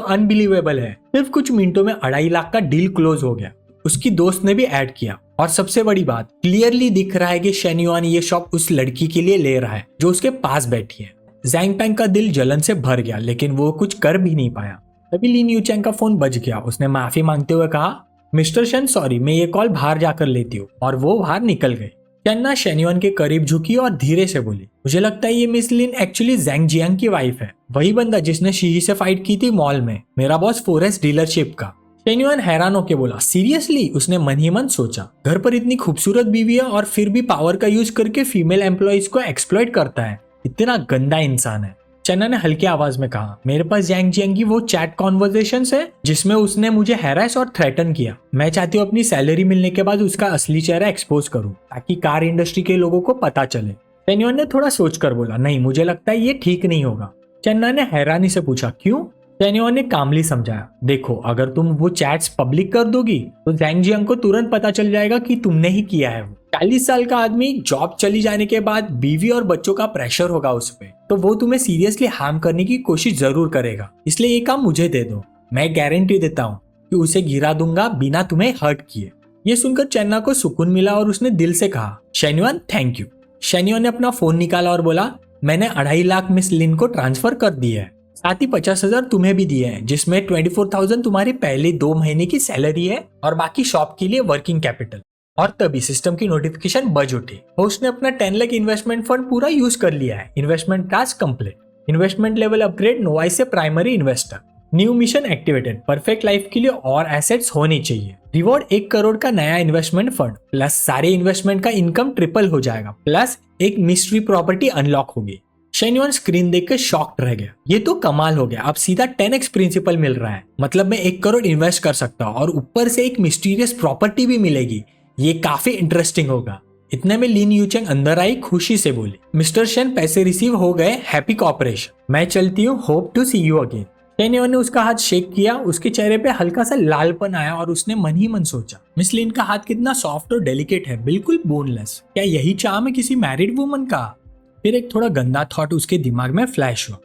अनबिलीवेबल है, सिर्फ कुछ मिनटों में 2.5 लाख का डील क्लोज हो गया। उसकी दोस्त ने भी ऐड किया, और सबसे बड़ी बात, क्लियरली दिख रहा है कि शेन्युअन ये शॉप उस लड़की के लिए ले रहा है जो उसके पास बैठी है। जैंगपेंग का दिल जलन से भर गया, लेकिन वो कुछ कर भी नहीं पाया। तभी लिन यूचेंग का फोन बज गया। उसने माफी मांगते हुए कहा, मिस्टर शेन, सॉरी, मैं ये कॉल बाहर जाकर लेती हूँ, और वो बाहर निकल गई। चन्ना शेन्युअन के करीब झुकी और धीरे से बोली, मुझे लगता है ये मिस लिन एक्चुअली जैंग जियांग की वाइफ है, वही बंदा जिसने शीही से फाइट की थी मॉल में, मेरा बॉस फॉरेस्ट डीलरशिप का। शेन्युअन हैरान होकर बोला, सीरियसली? उसने मन ही मन सोचा, घर पर इतनी खूबसूरत बीवी है और फिर भी पावर का यूज करके फीमेल एम्प्लॉइज को एक्सप्लॉइट करता है, इतना गंदा इंसान है। चन्ना ने हल्की आवाज में कहा, मेरे पास जैंग जियांग की वो चैट कॉन्वर्सेशंस है जिसमें उसने मुझे हैरेस और थ्रेटन किया। मैं चाहती हूँ अपनी सैलरी मिलने के बाद उसका असली चेहरा एक्सपोज करूँ ताकि कार इंडस्ट्री के लोगों को पता चले। चेन्युआन ने थोड़ा सोचकर बोला, नहीं, मुझे लगता है ये ठीक नहीं होगा। चन्ना ने हैरानी से पूछा, क्यों? चेन्युआन ने कामली समझाया, देखो, अगर तुम वो चैट्स पब्लिक कर दोगी तो जैंग जियांग को तुरंत पता चल जाएगा कि तुमने ही किया है। वो 40 साल का आदमी, जॉब चली जाने के बाद बीवी और बच्चों का प्रेशर होगा उस पे, तो वो तुम्हें सीरियसली हार्म करने की कोशिश जरूर करेगा। इसलिए ये काम मुझे दे दो, मैं गारंटी देता हूँ कि उसे गिरा दूंगा बिना तुम्हें हर्ट किए। ये सुनकर चन्ना को सुकून मिला और उसने दिल से कहा, शेन्युआन, थैंक यू। शेन्युआन ने अपना फोन निकाला और बोला, मैंने 2.5 लाख मिस लिन को ट्रांसफर कर दिए है, साथ ही 50,000 तुम्हें भी दिए हैं, जिसमें 24,000 तुम्हारी पहले 2 महीने की सैलरी है और बाकी शॉप के लिए वर्किंग कैपिटल। और तभी सिस्टम की नोटिफिकेशन बज उठी। होस्ट ने अपना 10 लाख इन्वेस्टमेंट फंड पूरा यूज कर लिया है। Investment task complete, investment level upgrade, novice से primary investor, new mission activated, perfect life के लिए और एसेट्स होने चाहिए, रिवॉर्ड 1 करोड़ का नया इन्वेस्टमेंट फंड, प्लस सारे इन्वेस्टमेंट का इनकम ट्रिपल हो जाएगा, प्लस एक मिस्ट्री प्रॉपर्टी अनलॉक होगी। शेन्युआन स्क्रीन देखकर शॉक्ड रह गया। ये तो कमाल हो गया, अब सीधा 10x प्रिंसिपल मिल रहा है, मतलब मैं 1 करोड़ इन्वेस्ट कर सकता हूँ और ऊपर से एक मिस्टीरियस प्रॉपर्टी भी मिलेगी। ये काफी इंटरेस्टिंग होगा। इतने में लिन यूचेंग अंदर आई, खुशी से बोली, मिस्टर शेन, पैसे रिसीव हो गए, हैप्पी कॉपरेशन, मैं चलती हूँ, hope to see you again. Shenyuan ने उसका हाथ शेक किया, उसके चेहरे पे हल्का सा लालपन आया और उसने मन ही मन सोचा, मिस लिन का हाथ कितना सॉफ्ट और डेलिकेट है, बिल्कुल बोनलेस। क्या यही चार्म है किसी मैरिड वुमन का? फिर एक थोड़ा गंदा थॉट उसके दिमाग में फ्लैश हुआ,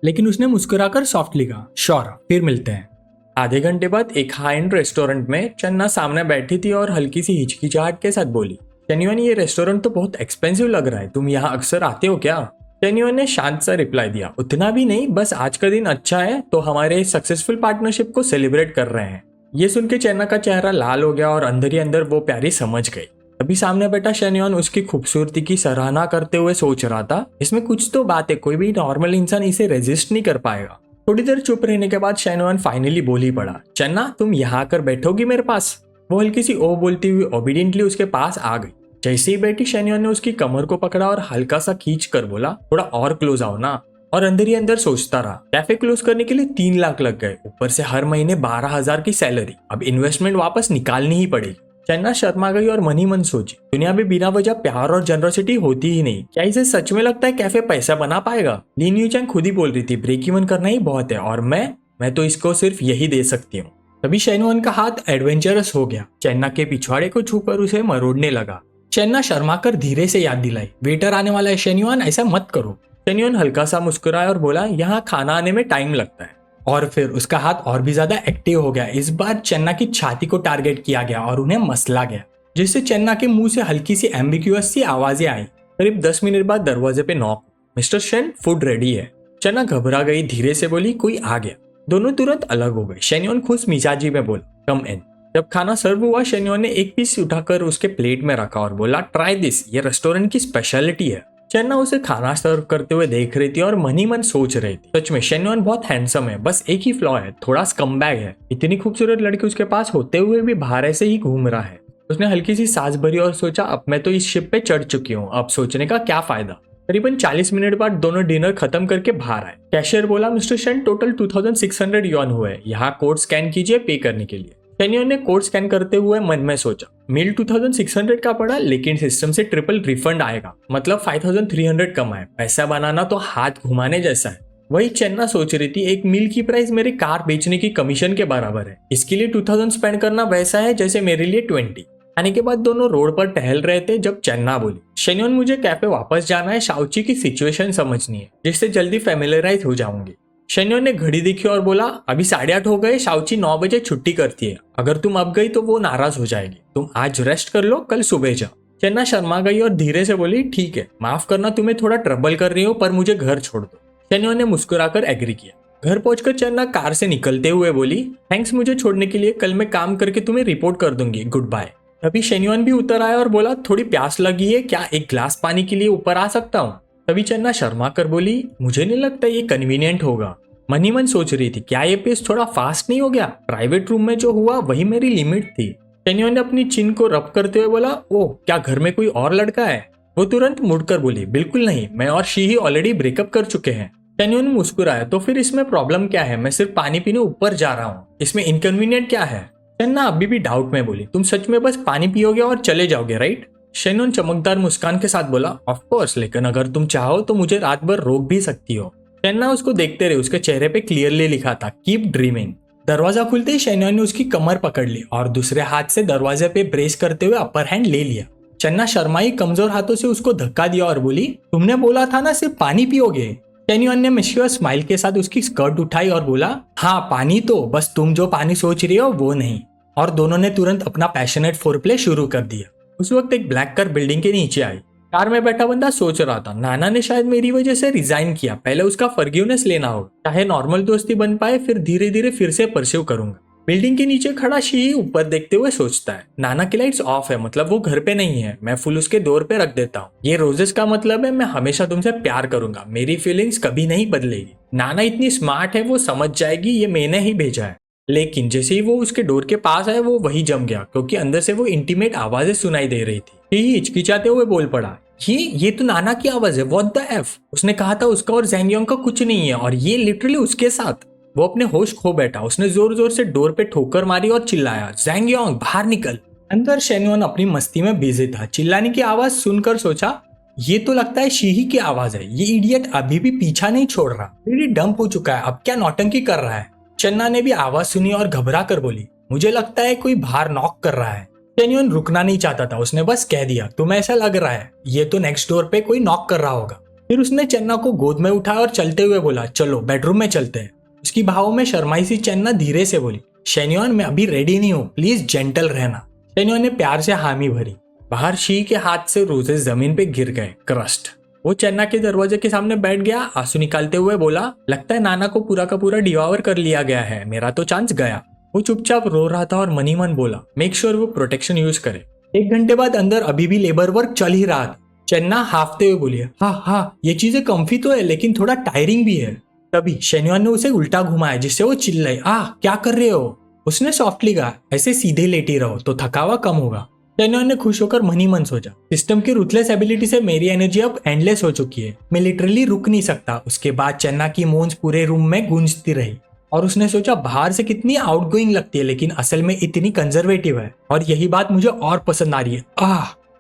लेकिन उसने मुस्कुराकर सॉफ्टली कहा, श्योर, फिर मिलते हैं। आधे घंटे बाद एक हाई एंड रेस्टोरेंट में चन्ना सामने बैठी थी और हल्की सी हिचकिचाहट के साथ बोली, शेन्युआन, ये रेस्टोरेंट तो बहुत एक्सपेंसिव लग रहा है, तुम यहाँ अक्सर आते हो क्या? शेन्युआन ने शांत सा रिप्लाई दिया, उतना भी नहीं, बस आज का दिन अच्छा है तो हमारे सक्सेसफुल पार्टनरशिप को सेलिब्रेट कर रहे हैं। ये सुन के चन्ना का चेहरा लाल हो गया और अंदर ही अंदर वो प्यारी समझ गई। अभी सामने बैठा शेन्युआन उसकी खूबसूरती की सराहना करते हुए सोच रहा था, इसमें कुछ तो बात है, कोई भी नॉर्मल इंसान इसे रेजिस्ट नहीं कर पाएगा। थोड़ी देर चुप रहने के बाद शेन्युआन फाइनली बोल ही पड़ा, चन्ना, तुम यहाँ आकर बैठोगी मेरे पास? वो हल्की सी ओ बोलती हुई ओबीडियंटली उसके पास आ गई। जैसे ही बैठी, शेन्युआन ने उसकी कमर को पकड़ा और हल्का सा खींच कर बोला, थोड़ा और क्लोज आओ ना। और अंदर ही अंदर सोचता रहा, कैफे क्लोज करने के लिए 3 लाख लग गए, ऊपर से हर महीने 12,000 की सैलरी, अब इन्वेस्टमेंट वापस निकालनी ही पड़ेगी। चन्ना शर्मा गई और मन ही मन सोची, दुनिया में बिना वजह प्यार और जनरोसिटी होती ही नहीं, क्या इसे सच में लगता है कैफे पैसा बना पाएगा? लिन यूचेंग खुद ही बोल रही थी, ब्रेक इवन करना ही बहुत है और मैं तो इसको सिर्फ यही दे सकती हूँ। तभी शेन्युआन का हाथ एडवेंचरस हो गया, चन्ना के पिछवाड़े को छूकर उसे मरोड़ने लगा। चन्ना शर्मा कर धीरे से याद दिलाई, वेटर आने वाला है शेन्युआन, ऐसा मत करो। शेन्युआन हल्का सा मुस्कुराया और बोला, यहाँ खाना आने में टाइम लगता है। और फिर उसका हाथ और भी ज्यादा एक्टिव हो गया। इस बार चन्ना की छाती को टारगेट किया गया और उन्हें मसला गया, जिससे चन्ना के मुंह से हल्की सी एम्बिग्यूअस सी आवाजें आई। करीब 10 मिनट बाद दरवाजे पे knock, mister Shane, food ready है। चन्ना घबरा गई, धीरे से बोली, कोई आ गया। दोनों तुरंत अलग हो गए। शेन्युआन खुश मिजाजी में बोला, कम इन। जब खाना सर्व हुआ, शेन्युआन ने एक पीस उठाकर उसके प्लेट में रखा और बोला, ट्राई दिस, ये रेस्टोरेंट की स्पेशलिटी है। चन्ना उसे खाना सर्व करते हुए देख रही थी और मन ही मन सोच रही थी, सच में शेन्युआन बहुत हैंडसम है, बस एक ही फ्लॉ है, थोड़ा स्कमबैग है। इतनी खूबसूरत लड़की उसके पास होते हुए भी बाहर ऐसे ही घूम रहा है। उसने हल्की सी सांस भरी और सोचा, अब मैं तो इस शिप पे चढ़ चुकी हूँ, अब सोचने का क्या फायदा। करीबन 40 मिनट बाद दोनों डिनर खत्म करके बाहर आए। कैशियर बोला, मिस्टर शेन, टोटल 2600 युआन हुए, यहाँ कोड स्कैन कीजिए पे करने के लिए। शेन्युआन ने कोड स्कैन करते हुए मन में सोचा, मील 2600 का पड़ा, लेकिन सिस्टम से ट्रिपल रिफंड आएगा, मतलब 5300 कम आए। पैसा बनाना तो हाथ घुमाने जैसा है। वही चन्ना सोच रही थी, एक मील की प्राइस मेरी कार बेचने की कमीशन के बराबर है, इसके लिए 2000 स्पेंड करना वैसा है जैसे मेरे लिए 20। आने के बाद दोनों रोड पर टहल रहे थे जब चन्ना बोली, शेन्युआन, मुझे कैफे वापस जाना है, शाओची की सिचुएशन समझनी है, जिससे जल्दी फेमिलियराइज हो जाऊंगी। शेन्युआन ने घड़ी देखी और बोला, अभी 8:30 हो गए, शाओची 9 बजे छुट्टी करती है, अगर तुम अब गई तो वो नाराज हो जाएगी, तुम आज रेस्ट कर लो, कल सुबह जाओ। चन्ना शर्मा गई और धीरे से बोली, ठीक है, माफ करना तुम्हें थोड़ा ट्रबल कर रही हूँ, पर मुझे घर छोड़ दो। शेन्युआन ने मुस्कुराकर एग्री किया। घर पहुंचकर चन्ना कार से निकलते हुए बोली, थैंक्स मुझे छोड़ने के लिए, कल मैं काम करके तुम्हें रिपोर्ट कर दूंगी, गुड बाय। तभी शेन्युआन भी उतर आया और बोला, थोड़ी प्यास लगी है, क्या एक ग्लास पानी के लिए ऊपर आ सकता हूँ? तभी चन्ना शर्मा कर बोली, मुझे नहीं लगता ये कन्वीनियंट होगा। मन ही मन सोच रही थी, क्या ये पेस थोड़ा फास्ट नहीं हो गया? प्राइवेट रूम में जो हुआ वही मेरी लिमिट थी। शेन्युआन ने अपनी चिन को रब करते हुए बोला, ओह, क्या घर में कोई और लड़का है? वो तुरंत मुड़कर बोली, बिल्कुल नहीं, मैं और शी ही ऑलरेडी ब्रेकअप कर चुके हैं। शेन्योन मुस्कुराया, तो फिर इसमें प्रॉब्लम क्या है? मैं सिर्फ पानी पीने ऊपर जा रहा हूँ, इसमें इनकन्वीनियंट क्या है? चन्ना अभी भी डाउट में बोली, तुम सच में बस पानी पियोगे और चले जाओगे, राइट? शेन्योन चमकदार मुस्कान के साथ बोला, ऑफ कोर्स, लेकिन अगर तुम चाहो तो मुझे रात भर रोक भी सकती हो। चन्ना उसको देखते रहे, उसके चेहरे पे क्लियरली लिखा था, कीप ड्रीमिंग। दरवाजा खुलते ही शेन्योन ने उसकी कमर पकड़ ली और दूसरे हाथ से दरवाजे पे ब्रेस करते हुए अपर हैंड ले लिया। चन्ना शर्माई कमजोर हाथों से उसको धक्का दिया और बोली, तुमने बोला था ना सिर्फ पानी पियोगे। शेन्योन ने मिस्chievous स्माइल के साथ उसकी स्कर्ट उठाई और बोला, हाँ पानी तो, बस तुम जो पानी सोच रही हो वो नहीं। और दोनों ने तुरंत अपना पैशनेट फोरप्ले शुरू कर दिया। उस वक्त एक ब्लैक कार बिल्डिंग के नीचे आई। कार में बैठा बंदा सोच रहा था, नाना ने शायद मेरी वजह से रिजाइन किया, पहले उसका फॉरगिवनेस लेना होगा, चाहे नॉर्मल दोस्ती बन पाए, फिर धीरे धीरे फिर से परस्यू करूंगा। बिल्डिंग के नीचे खड़ा शी ऊपर देखते हुए सोचता है, नाना की लाइट्स ऑफ है, मतलब वो घर पे नहीं है, मैं फुल उसके डोर पे रख देता हूँ। ये रोजेस का मतलब है मैं हमेशा तुमसे प्यार करूंगा, मेरी फीलिंग्स कभी नहीं बदलेगी। नाना इतनी स्मार्ट है, वो समझ जाएगी ये मैंने ही भेजा है। लेकिन जैसे ही वो उसके डोर के पास आया वो वही जम गया, क्योंकि अंदर से वो इंटीमेट आवाजें सुनाई दे रही थी। ही हिचकिचाते हुए बोल पड़ा, ये तो नाना की आवाज है, व्हाट द एफ। उसने कहा था उसका और जैंगयोंग का कुछ नहीं है, और ये लिटरली उसके साथ। वो अपने होश खो बैठा, उसने जोर जोर से डोर पे ठोकर मारी और चिल्लाया, जैंगयोंग बाहर निकल। अंदर शेन्योन अपनी मस्ती में बिजी था। चिल्लाने की आवाज सुनकर सोचा, ये तो लगता है शीही की आवाज है, ये इडियट अभी भी पीछा नहीं छोड़ रहा, रेडी डंप हो चुका है, अब क्या नौटंकी कर रहा है। चन्ना ने भी आवाज सुनी और घबरा कर बोली, मुझे लगता है कोई बाहर नॉक कर रहा है। शेन्योन रुकना नहीं चाहता था, उसने बस कह दिया, तुम्हें ऐसा लग रहा है ये तो नेक्स्ट डोर पे कोई नॉक कर रहा होगा। फिर उसने चन्ना को गोद में उठाया और चलते हुए बोला, चलो बेडरूम में चलते हैं। उसकी भावों में शर्माई सी चन्ना धीरे से बोली, शेन्योन मैं अभी रेडी नहीं हूँ, प्लीज जेंटल रहना। शेन्योन ने प्यार से हामी भरी। बाहर शी के हाथ से रोजेस जमीन पे गिर गए, क्रस्ट। वो चन्ना के दरवाजे के सामने बैठ गया, आंसू निकालते हुए बोला, लगता है नाना को पूरा का पूरा डिवावर कर लिया गया है, मेरा तो चांस गया। वो चुपचाप रो रहा था और मनी मन बोला, मेक श्योर वो प्रोटेक्शन यूज करे। 1 घंटे बाद अंदर अभी भी लेबर वर्क चल ही रहा था। चन्ना हाफते हुए बोली, हाँ ये चीजें कम्फी तो है, लेकिन थोड़ा टायरिंग भी है। तभी शेन्योन ने उसे उल्टा घुमाया, जिससे वो चिल्लाई, क्या कर रहे हो। उसने सॉफ्टली कहा, ऐसे सीधे लेटी रहो तो थकावा कम होगा। शेन्योन ने खुश होकर मनी मन सोचा, सिस्टम की रुथलेस एबिलिटी से मेरी एनर्जी अब एंडलेस हो चुकी है, मैं लिटरली रुक नहीं सकता। उसके बाद चन्ना की मोन्स पूरे रूम में गूंजती रही और उसने सोचा, बाहर से कितनी आउटगोइंग लगती है, लेकिन असल में इतनी कंजर्वेटिव है, और यही बात मुझे और पसंद आ रही है।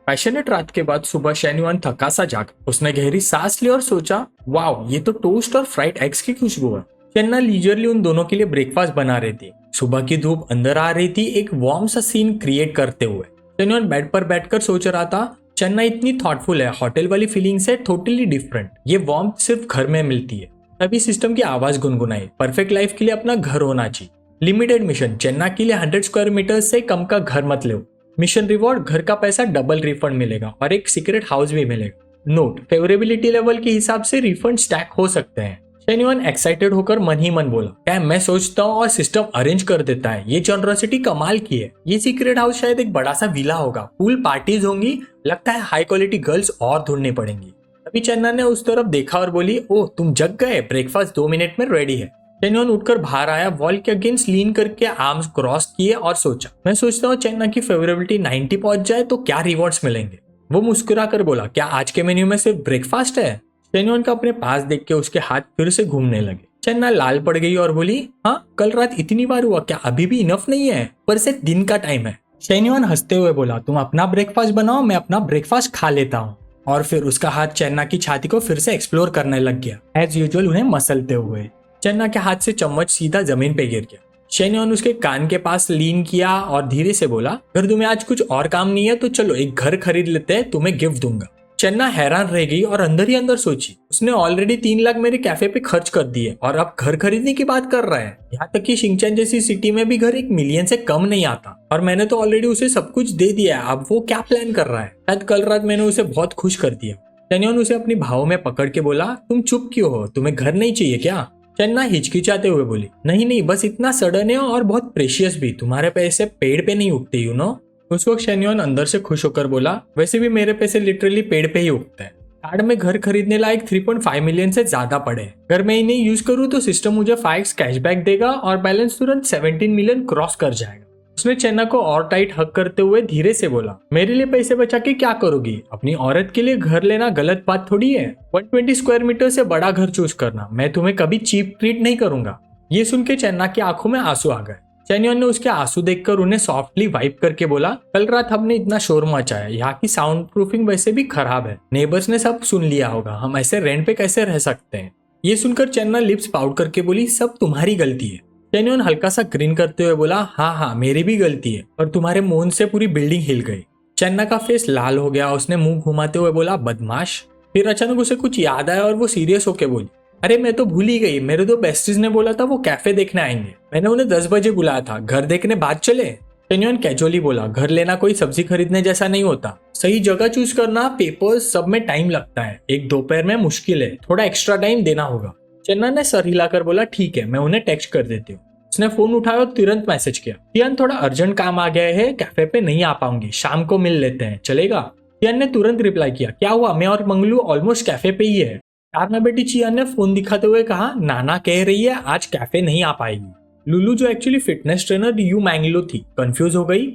पैशनेट रात के बाद सुबह शेन्योन थका सा जागा। उसने गहरी सांस ली और सोचा, वाओ ये तो टोस्ट और फ्राइड एग्स की खुशबू है। चन्ना लीजरली उन दोनों के लिए ब्रेकफास्ट बना रही थी। सुबह की धूप अंदर आ रही थी, एक वार्म सा सीन क्रिएट करते हुए। शेन्योन बेड पर बैठकर सोच रहा था, चन्ना इतनी थॉटफुल है, होटल वाली फीलिंग से टोटली डिफरेंट, ये वार्मथ सिर्फ घर में मिलती है। तभी सिस्टम की आवाज गुनगुनाई, परफेक्ट लाइफ के लिए अपना घर होना चाहिए। लिमिटेड मिशन, चन्ना के लिए 100 स्क्वायर मीटर से कम का घर मत लो। मिशन रिवॉर्ड, घर का पैसा डबल रिफंड मिलेगा और एक सीक्रेट हाउस भी मिलेगा। नोट, फेवरेबिलिटी लेवल के हिसाब से रिफंड स्टैक हो सकते हैं। शेन्योन एक्साइटेड होकर मन ही मन बोला, क्या मैं सोचता हूँ और सिस्टम अरेंज कर देता है, ये जनरसिटी कमाल की है। ये सीक्रेट हाउस शायद एक बड़ा सा विला होगा, पूल पार्टीज होंगी, लगता है हाई क्वालिटी गर्ल्स और ढूंढनी पड़ेंगी। तभी चन्ना ने उस तरफ देखा और बोली, ओह तुम जग गए, ब्रेकफास्ट 2 मिनट में रेडी है। शेन्योन उठकर बाहर आया, वॉल के अगेंस्ट लीन करके आर्म्स क्रॉस किए और सोचा, मैं सोचता हूँ चन्ना की फेवरेबिलिटी 90 पहुंच जाए तो क्या रिवॉर्ड्स मिलेंगे। वो मुस्कुरा कर बोला, क्या आज के मेन्यू में सिर्फ ब्रेकफास्ट है। शेन्योन का अपने पास देख के उसके हाथ फिर से घूमने लगे। चन्ना लाल पड़ गई और बोली, हाँ कल रात इतनी बार हुआ, क्या अभी भी इनफ नहीं है, पर से दिन का टाइम है। शेन्योन हंसते हुए बोला, तुम अपना ब्रेकफास्ट बनाओ, मैं अपना ब्रेकफास्ट खा लेता हूँ। और फिर उसका हाथ चन्ना की छाती को फिर से एक्सप्लोर करने लग गया, एज यूजुअल उन्हें मसलते हुए। चन्ना के हाथ से चम्मच सीधा जमीन पे गिर गया। शेन्योन उसके कान के पास लीन किया और धीरे से बोला, अगर तुम्हें आज कुछ और काम नहीं है तो चलो एक घर खरीद लेते हैं, तुम्हें गिफ्ट दूंगा। चन्ना हैरान रह गई और अंदर ही अंदर सोची, उसने ऑलरेडी 3 लाख मेरे कैफे पे खर्च कर दिए और अब घर खरीदने की बात कर रहा है। यहाँ तक कि शिंगचैन जैसी सिटी में भी घर 1 मिलियन से कम नहीं आता, और मैंने तो ऑलरेडी उसे सब कुछ दे दिया है, अब वो क्या प्लान कर रहा है। शायद कल रात मैंने उसे बहुत खुश कर दिया। शेन्योन उसे अपनी भावों में पकड़ के बोला, तुम चुप क्यों हो, तुम्हें घर नहीं चाहिए क्या। चन्ना हिचकिचाते हुए बोली, नहीं बस इतना सडन है और बहुत प्रेशियस भी, तुम्हारे पैसे पेड़ पे नहीं उगते यू नो। उस वक्त शेन्योन अंदर से खुश होकर बोला, वैसे भी मेरे पैसे लिटरली पेड़ पे ही उगते हैं। कार्ड में घर खरीदने लायक 3.5 मिलियन से ज्यादा पड़े। अगर मैं इन्हें यूज करूँ तो सिस्टम मुझे 5x कैशबैक देगा और बैलेंस तुरंत 17 मिलियन क्रॉस कर जाएगा। उसने चेन्ना को और टाइट हक करते हुए धीरे से बोला, मेरे लिए पैसे बचा के क्या करोगी? अपनी औरत के लिए घर लेना गलत बात थोड़ी है। 120 स्क्वायर मीटर से बड़ा घर चूज करना, मैं तुम्हें कभी चीप ट्रीट नहीं करूंगा। ये सुन के चेन्ना की आंखों में आंसू आ गए। चेन्योन ने उसके आंसू देखकर उन्हें सॉफ्टली वाइप करके बोला, कल रात हमने इतना शोर मचाया, यहाँ की साउंड प्रूफिंग वैसे भी खराब है, नेबर्स ने सब सुन लिया होगा, हम ऐसे रेंट पे कैसे रह सकते हैं? ये सुनकर चेन्ना लिप्स पाउट करके बोली, सब तुम्हारी गलती है। चेन्योन हल्का सा ग्रीन करते हुए बोला, हाँ हाँ मेरी भी गलती है, और तुम्हारे मौन से पूरी बिल्डिंग हिल गई। चेन्ना का फेस लाल हो गया, उसने मुंह घुमाते हुए बोला, बदमाश। फिर अचानक उसे कुछ याद आया और वो सीरियस होके बोली, अरे मैं तो भूल ही गई, मेरे दो बेस्टीज ने बोला था वो कैफे देखने आएंगे, मैंने उन्हें 10 बजे बुलाया था, घर देखने बाद चले। चेन्योन कैजुअली बोला, घर लेना कोई सब्जी खरीदने जैसा नहीं होता, सही जगह चूज करना, पेपर्स सब में टाइम लगता है, एक दोपहर में मुश्किल है, थोड़ा एक्स्ट्रा टाइम देना होगा। चेन्ना ने सर हिलाकर बोला, ठीक है मैं उन्हें टेक्स्ट कर देती हूँ। उसने फोन उठाया और तुरंत मैसेज किया, तियान थोड़ा अर्जेंट काम आ गया है, कैफे पे नहीं आ पाऊंगी, शाम को मिल लेते हैं, चलेगा? तियान ने तुरंत रिप्लाई किया, क्या हुआ, मैं और मंगलू ऑलमोस्ट कैफे पे ही है। तारना बेटी चियान ने फोन दिखाते हुए कहा, नाना कह रही है आज कैफे नहीं आ पाएगी। लुलू जो एक्चुअली फिटनेस ट्रेनर यू मैंगलो थी, कंफ्यूज हो गई।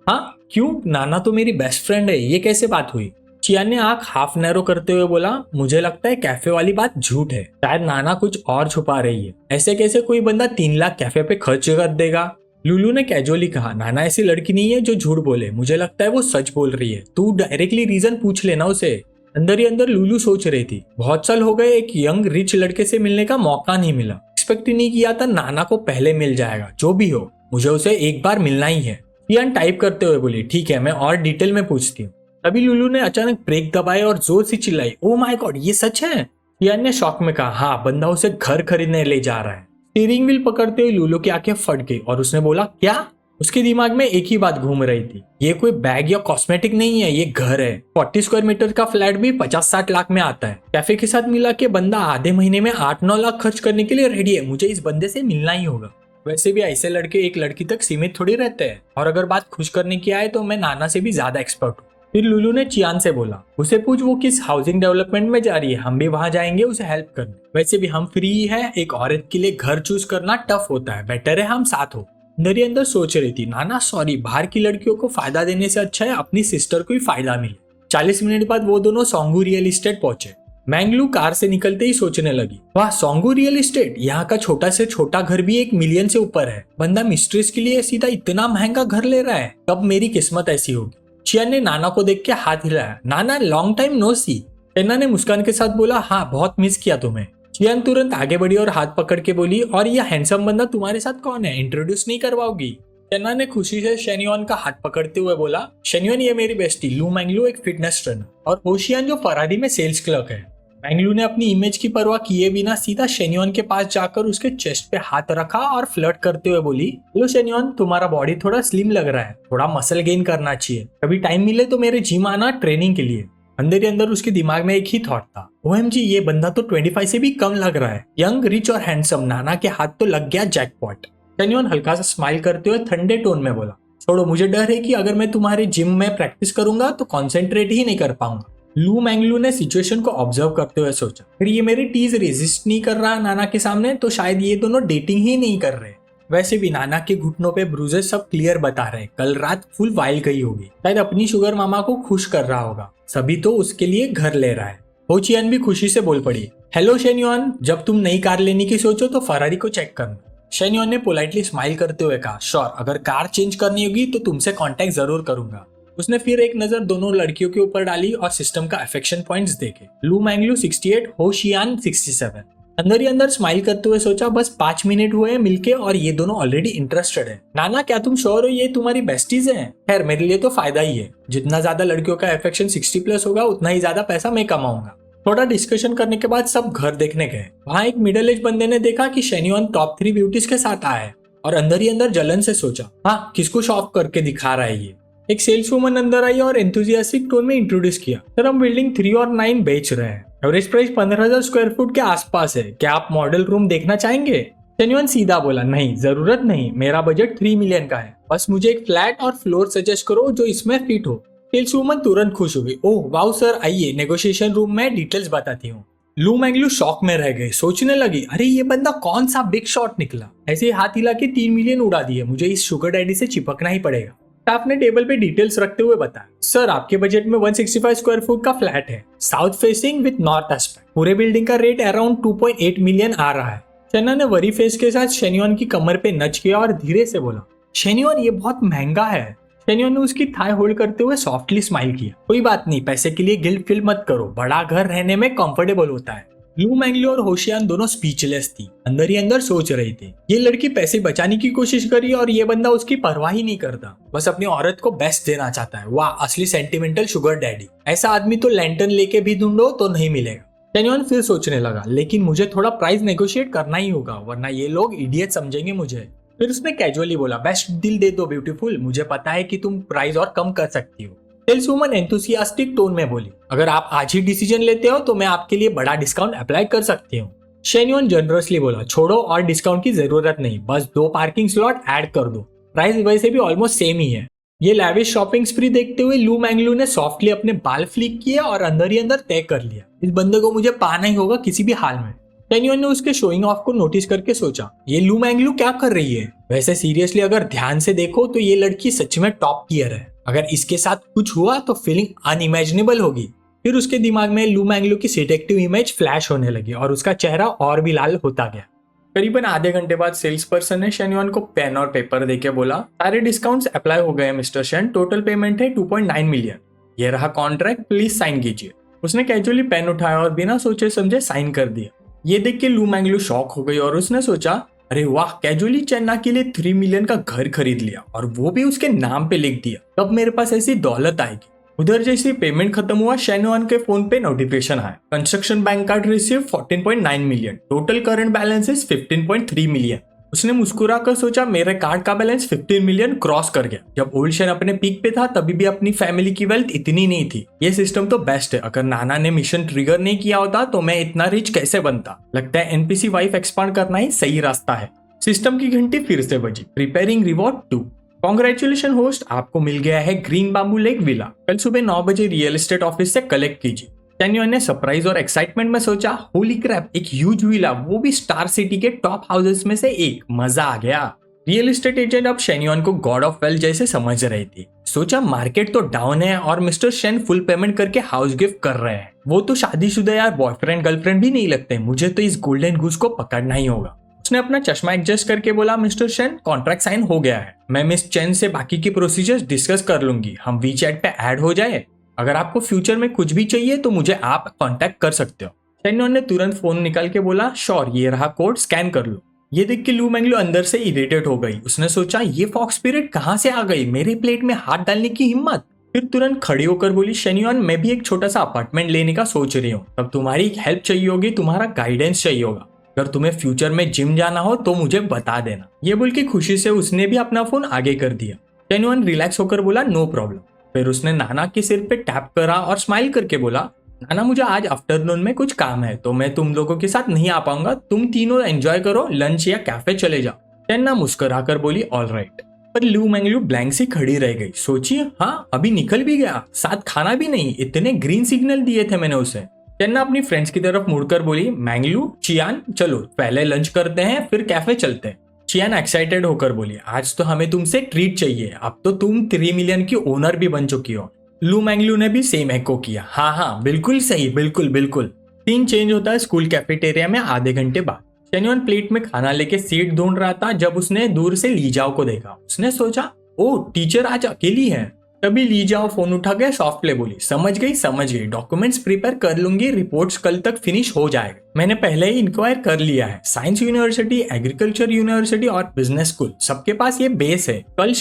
हाँ क्यों, नाना तो मेरी बेस्ट फ्रेंड है, ये कैसे बात हुई? चियान ने आंख हाफ नैरो करते हुए बोला, मुझे लगता है कैफे वाली बात झूठ है, शायद नाना कुछ और छुपा रही है, ऐसे कैसे कोई बंदा 3 लाख कैफे पे खर्च कर देगा? लुलू ने कैजुअली कहा, नाना ऐसी लड़की नहीं है जो झूठ बोले, मुझे लगता है वो सच बोल रही है, तू डायरेक्टली रीजन पूछ लेना उसे। अंदर ही अंदर लुलू सोच रही थी, बहुत साल हो गए एक यंग रिच लड़के से मिलने का मौका नहीं मिला, एक्सपेक्ट ही नहीं किया था नाना को पहले मिल जाएगा, जो भी हो मुझे उसे एक बार मिलना ही है। चियान टाइप करते हुए बोली, ठीक है मैं और डिटेल में पूछती हूँ। तभी लुलू ने अचानक ब्रेक दबाए और जोर से चिल्लाई, ओ माय गॉड ये सच है? चियान ने शॉक में कहा, हाँ बंदा उसे घर खरीदने ले जा रहा है। स्टीयरिंग व्हील पकड़ते हुए लुलू की आंखें फट गई और उसने बोला, क्या? उसके दिमाग में एक ही बात घूम रही थी, ये कोई बैग या कॉस्मेटिक नहीं है, ये घर है। 40 स्क्वायर मीटर का फ्लैट भी 50-60 लाख में आता है, कैफे के साथ मिला के बंदा आधे महीने में 8-9 लाख खर्च करने के लिए रेडी है, मुझे इस बंदे से मिलना ही होगा। वैसे भी ऐसे लड़के एक लड़की तक सीमित थोड़ी रहते हैं, और अगर बात खुश करने की आए तो मैं नाना से भी ज्यादा एक्सपर्ट हूँ। फिर लुलू ने चियान से बोला, उसे पूछ वो किस हाउसिंग डेवलपमेंट में जा रही है, हम भी वहां जाएंगे उसे हेल्प करने, वैसे भी हम फ्री है, एक औरत के लिए घर चूज करना टफ होता है, बेटर है हम साथ हो। अंदर ही अंदर सोच रही थी, नाना सॉरी, बाहर की लड़कियों को फायदा देने से अच्छा है अपनी सिस्टर को ही फायदा मिले। 40 मिनट बाद वो दोनों सोंगू रियल एस्टेट पहुंचे। मैंगलू कार से निकलते ही सोचने लगी, वाह सोंगू रियल एस्टेट, यहाँ का छोटा से छोटा घर भी 1 मिलियन से ऊपर है, बंदा मिस्ट्रेस के लिए सीधा इतना महंगा घर ले रहा है, कब मेरी किस्मत ऐसी होगी। चियान ने नाना को देख के हाथ हिलाया, नाना लॉन्ग टाइम नो सी। चेन्ना ने मुस्कान के साथ बोला, हाँ बहुत मिस किया तुम्हें। चियान तुरंत आगे बढ़ी और हाथ पकड़ के बोली, और यह हैंडसम बंदा तुम्हारे साथ कौन है, इंट्रोड्यूस नहीं करवाओगी? चेन्ना ने खुशी से शेन्योन का हाथ पकड़ते हुए बोला, शेन्योन ये मेरी बेस्टी लू मैंगलू, एक फिटनेस ट्रेनर, और होशियान जो फरारी में सेल्स क्लर्क है। मैंगलू ने अपनी इमेज की परवाह किए बिना सीधा शेन्योन के पास जाकर उसके चेस्ट पे हाथ रखा और फ्लर्ट करते हुए बोली, हेलो शेन्योन, तुम्हारा बॉडी थोड़ा स्लिम लग रहा है, थोड़ा मसल गेन करना चाहिए, कभी टाइम मिले तो मेरे जिम आना ट्रेनिंग के लिए। अंदर ही अंदर उसके दिमाग में एक ही थॉट था, ओएमजी ये बंदा तो 25 से भी कम लग रहा है, यंग रिच और हैंडसम, नाना के हाथ तो लग गया जैकपॉट। शेन्योन हल्का सा स्माइल करते हुए ठंडे टोन में बोला, छोड़ो, मुझे डर है कि अगर मैं तुम्हारे जिम में प्रैक्टिस करूंगा तो कॉन्सेंट्रेट ही नहीं कर पाऊंगा। लू मैंगलू ने सिचुएशन को ऑब्जर्व करते हुए सोचा, फिर ये मेरी टीज रेजिस्ट नहीं कर रहा नाना के सामने, तो शायद ये दोनों डेटिंग ही नहीं कर रहे। वैसे भी नाना के घुटनों पे ब्रूजेस सब क्लियर बता रहे, कल रात फुल वाइल गई होगी, शायद अपनी शुगर मामा को खुश कर रहा होगा, सभी तो उसके लिए घर ले रहा है। हो चियान भी खुशी से बोल पड़ी, हेलो शेन्योन, जब तुम नई कार लेने की सोचो तो फरारी को चेक करना। शेन्योन ने पोलाइटली स्माइल करते हुए कहा, श्योर, अगर कार चेंज करनी होगी तो तुमसे कांटेक्ट जरूर करूंगा। उसने फिर एक नजर दोनों लड़कियों के ऊपर डाली और सिस्टम का अफेक्शन पॉइंट्स देखे, लू मैंगलू 68, हो शियान 67। अंदर ही अंदर स्माइल करते हुए सोचा, बस 5 मिनट हुए मिलके और ये दोनों ऑलरेडी इंटरेस्टेड है। नाना क्या तुम श्योर हो ये तुम्हारी बेस्टीज हैं? खैर मेरे लिए तो फायदा ही है, जितना ज्यादा लड़कियों का अफेक्शन 60+ होगा उतना ही ज्यादा पैसा मैं कमाऊंगा। थोड़ा डिस्कशन करने के बाद सब घर देखने गए। वहां एक मिडिल एज बंदे ने देखा कि शेन्योन टॉप 3 ब्यूटीज के साथ आया है और अंदर ही अंदर जलन से सोचा, हाँ किसको शॉप करके दिखा रहा है ये। एक सेल्स वुमन अंदर आई और एंथुसियास्टिक टोन में इंट्रोड्यूस किया, सर हम बिल्डिंग 3 और 9 बेच रहे हैं, एवरेज प्राइस 15,000 स्क्वायर फुट के आसपास है, क्या आप मॉडल रूम देखना चाहेंगे? शेन्योन सीधा बोला, नहीं जरूरत नहीं, मेरा बजट 3 मिलियन का है, बस मुझे एक फ्लैट और फ्लोर सजेस्ट करो जो इसमें फिट हो। सेल्स वुमन तुरंत खुश हो गई, ओह वाओ सर, आइए नेगोशिएशन रूम में डिटेल्स बताती हूँ। लू मैंगलू शॉक में रह गए, सोचने लगी अरे ये बंदा कौन सा बिग शॉट निकला, ऐसे ही हाथ हिला के 3 मिलियन उड़ा दिए, मुझे इस शुगर डैडी से चिपकना ही पड़ेगा। स्टाफ ने टेबल पे डिटेल्स रखते हुए बताया, सर आपके बजट में 165 स्क्वायर फुट का फ्लैट है, south facing with north aspect, पूरे बिल्डिंग का रेट अराउंड 2.8 मिलियन आ रहा है। चन्ना ने वरी फेस के साथ शेन्योन की कमर पे नच किया और धीरे से बोला, शेन्योन ये बहुत महंगा है। शेन्योन ने उसकी थाई होल्ड करते हुए सॉफ्टली स्माइल किया, कोई बात नहीं, पैसे के लिए गिल्ट फील मत करो, बड़ा घर रहने में कंफर्टेबल होता है। लू मैंगलू और होशियान दोनों स्पीचलेस थी, अंदर ही अंदर सोच रही थी, ये लड़की पैसे बचाने की कोशिश कर रही है और ये बंदा उसकी परवाह ही नहीं करता, बस अपनी औरत को बेस्ट देना चाहता है। वाह, असली सेंटिमेंटल शुगर डैडी। ऐसा आदमी तो लैंटर्न लेके भी ढूंढो तो नहीं मिलेगा। शेन्योन फिर सोचने लगा, लेकिन मुझे थोड़ा प्राइस नेगोशिएट करना ही होगा, वरना ये लोग इडियट समझेंगे मुझे। फिर उसने कैजुअली बोला, बेस्ट डील दे दो ब्यूटीफुल, मुझे पता है कि तुम प्राइस और कम कर सकती हो। सेल्स वुमन एंथुसियास्टिक टोन में बोली, अगर आप आज ही डिसीजन लेते हो तो मैं आपके लिए बड़ा डिस्काउंट अप्लाई कर सकती हूँ। शेन्योन जनरसली बोला, छोड़ो और डिस्काउंट की जरूरत नहीं, बस 2 पार्किंग स्लॉट ऐड कर दो, प्राइस वैसे भी ऑलमोस्ट सेम ही है। ये लैविश शॉपिंग स्प्री देखते हुए लू मैंगलू ने सॉफ्टली अपने बाल फ्लिक किए और अंदर ही अंदर तय कर लिया, इस बंदे को मुझे पाना ही होगा किसी भी हाल में। शेन्योन ने उसके शोइंग ऑफ को नोटिस करके सोचा, ये लू मैंगलू क्या कर रही है। वैसे सीरियसली अगर ध्यान से देखो तो ये लड़की सच में टॉप टियर है, अगर इसके साथ कुछ हुआ तो फीलिंग अनइमेजिनेबल होगी। फिर उसके दिमाग में लू मैंगलू की सिडेक्टिव इमेज फ्लैश होने लगी और उसका चेहरा और भी लाल होता गया। करीबन आधे घंटे बाद सेल्स पर्सन ने शेन्योन को पेन और पेपर देके बोला, सारे डिस्काउंट्स अप्लाई हो गए मिस्टर शेन, टोटल पेमेंट है 2.9 मिलियन, ये रहा कॉन्ट्रैक्ट, प्लीज साइन कीजिए। उसने कैजुअली पेन उठाया और बिना सोचे समझे साइन कर दिया। ये देख के लू मैंगलू शॉक हो गई और उसने सोचा, अरे वाह, कैजुअली चन्ना के लिए 3 मिलियन का घर खरीद लिया और वो भी उसके नाम पे लिख दिया, कब मेरे पास ऐसी दौलत आएगी। उधर जैसे पेमेंट खत्म हुआ, शेन्योन के फोन पे नोटिफिकेशन आया, construction bank card receive 14.9 million, total current balance is 15.3 million. उसने मुस्कुरा कर सोचा, मेरे कार्ड का बैलेंस 15 मिलियन क्रॉस कर गया। जब ओल्ड शेन अपने पीक पे था तभी भी अपनी फैमिली की वेल्थ इतनी नहीं थी। ये सिस्टम तो बेस्ट है, अगर नाना ने मिशन ट्रिगर नहीं किया होता तो मैं इतना रिच कैसे बनता। लगता है एनपीसी वाइफ एक्सपांड करना ही सही रास्ता है। सिस्टम की घंटी फिर से बजी, प्रिपेयरिंग रिवॉर्ड 2। कॉन्ग्रेचुलेशन होस्ट, आपको मिल गया है ग्रीन बाम्बू लेक विला, कल सुबह 9 बजे रियल एस्टेट ऑफिस से कलेक्ट कीजिए। शेन्योन ने सरप्राइज और एक्साइटमेंट में सोचा, होली क्रैप, एक ह्यूज विला, वो भी स्टार सिटी के टॉप हाउसेस में से एक, मजा आ गया। रियल एस्टेट एजेंट अब शेन्योन को गॉड ऑफ वेल्थ जैसे समझ रही थी। सोचा मार्केट तो डाउन है और मिस्टर शेन फुल पेमेंट करके हाउस गिफ्ट कर रहे हैं, वो तो शादीशुदा यार बॉयफ्रेंड गर्लफ्रेंड भी नहीं लगते, मुझे तो इस गोल्डन गूस को पकड़ना ही होगा। उसने अपना चश्मा एडजस्ट करके बोला, मिस्टर शेन कॉन्ट्रैक्ट साइन हो गया है, मैं मिस चेन से बाकी की प्रोसीजर्स डिस्कस कर लूंगी, हम वीचैट पे ऐड हो जाए, अगर आपको फ्यूचर में कुछ भी चाहिए तो मुझे आप कांटेक्ट कर सकते हो। शेन्योन ने तुरंत फोन निकाल के बोला, श्योर, ये रहा कोड, स्कैन कर लो। ये देख के लू मैंगलू अंदर से इरिटेट हो गई। उसने सोचा, ये फॉक्स स्पिरिट कहाँ से आ गई, मेरे प्लेट में हाथ डालने की हिम्मत। फिर तुरंत खड़ी होकर बोली, शेन्योन मैं भी एक छोटा सा अपार्टमेंट लेने का सोच रही हूँ, तब तुम्हारी हेल्प चाहिए होगी, तुम्हारा गाइडेंस चाहिए होगा, अगर तुम्हें फ्यूचर में जिम जाना हो तो मुझे बता देना। ये बोल के खुशी से उसने भी अपना फोन आगे कर दिया। शेन्योन रिलैक्स होकर बोला, नो प्रॉब्लम। फिर उसने नाना के सिर पे टैप करा और स्माइल करके बोला, नाना मुझे आज आफ्टरनून में कुछ काम है तो मैं तुम लोगों के साथ नहीं आ पाऊंगा, तुम तीनों एंजॉय करो, लंच या कैफे चले जाओ। चन्ना मुस्कुरा कर बोली, ऑल राइट। पर लू मैंगलू ब्लैंक सी खड़ी रह गई। सोचिए, हाँ अभी निकल भी गया, साथ खाना भी नहीं, इतने ग्रीन सिग्नल दिए थे मैंने उसे। चन्ना अपनी फ्रेंड्स की तरफ मुड़कर बोली, मैंगलू, चियान, चलो पहले लंच करते हैं फिर कैफे चलते हैं। चियान एक्साइटेड होकर बोली, आज तो हमें तुमसे ट्रीट चाहिए, अब तो तुम 3 मिलियन की ओनर भी बन चुकी हो। लू मैंगलू ने भी सेम एको किया, हाँ हाँ बिल्कुल सही, बिल्कुल बिल्कुल। सीन चेंज होता है स्कूल कैफेटेरिया में आधे घंटे बाद। शेन्योन प्लेट में खाना लेके सीट ढूंढ रहा था जब उसने दूर से लीजाओ को देखा। उसने सोचा, ओ टीचर आज अकेली है। तभी लीजाओ फोन उठा के सॉफ्टली बोली, समझ गई, डॉक्यूमेंट्स प्रिपेयर कर लूंगी, रिपोर्ट्स कल तक फिनिश हो जाएगा, मैंने पहले ही इंक्वायर कर लिया है, साइंस यूनिवर्सिटी, एग्रीकल्चर यूनिवर्सिटी और बिजनेस स्कूल सबके पास ये बेस है। कल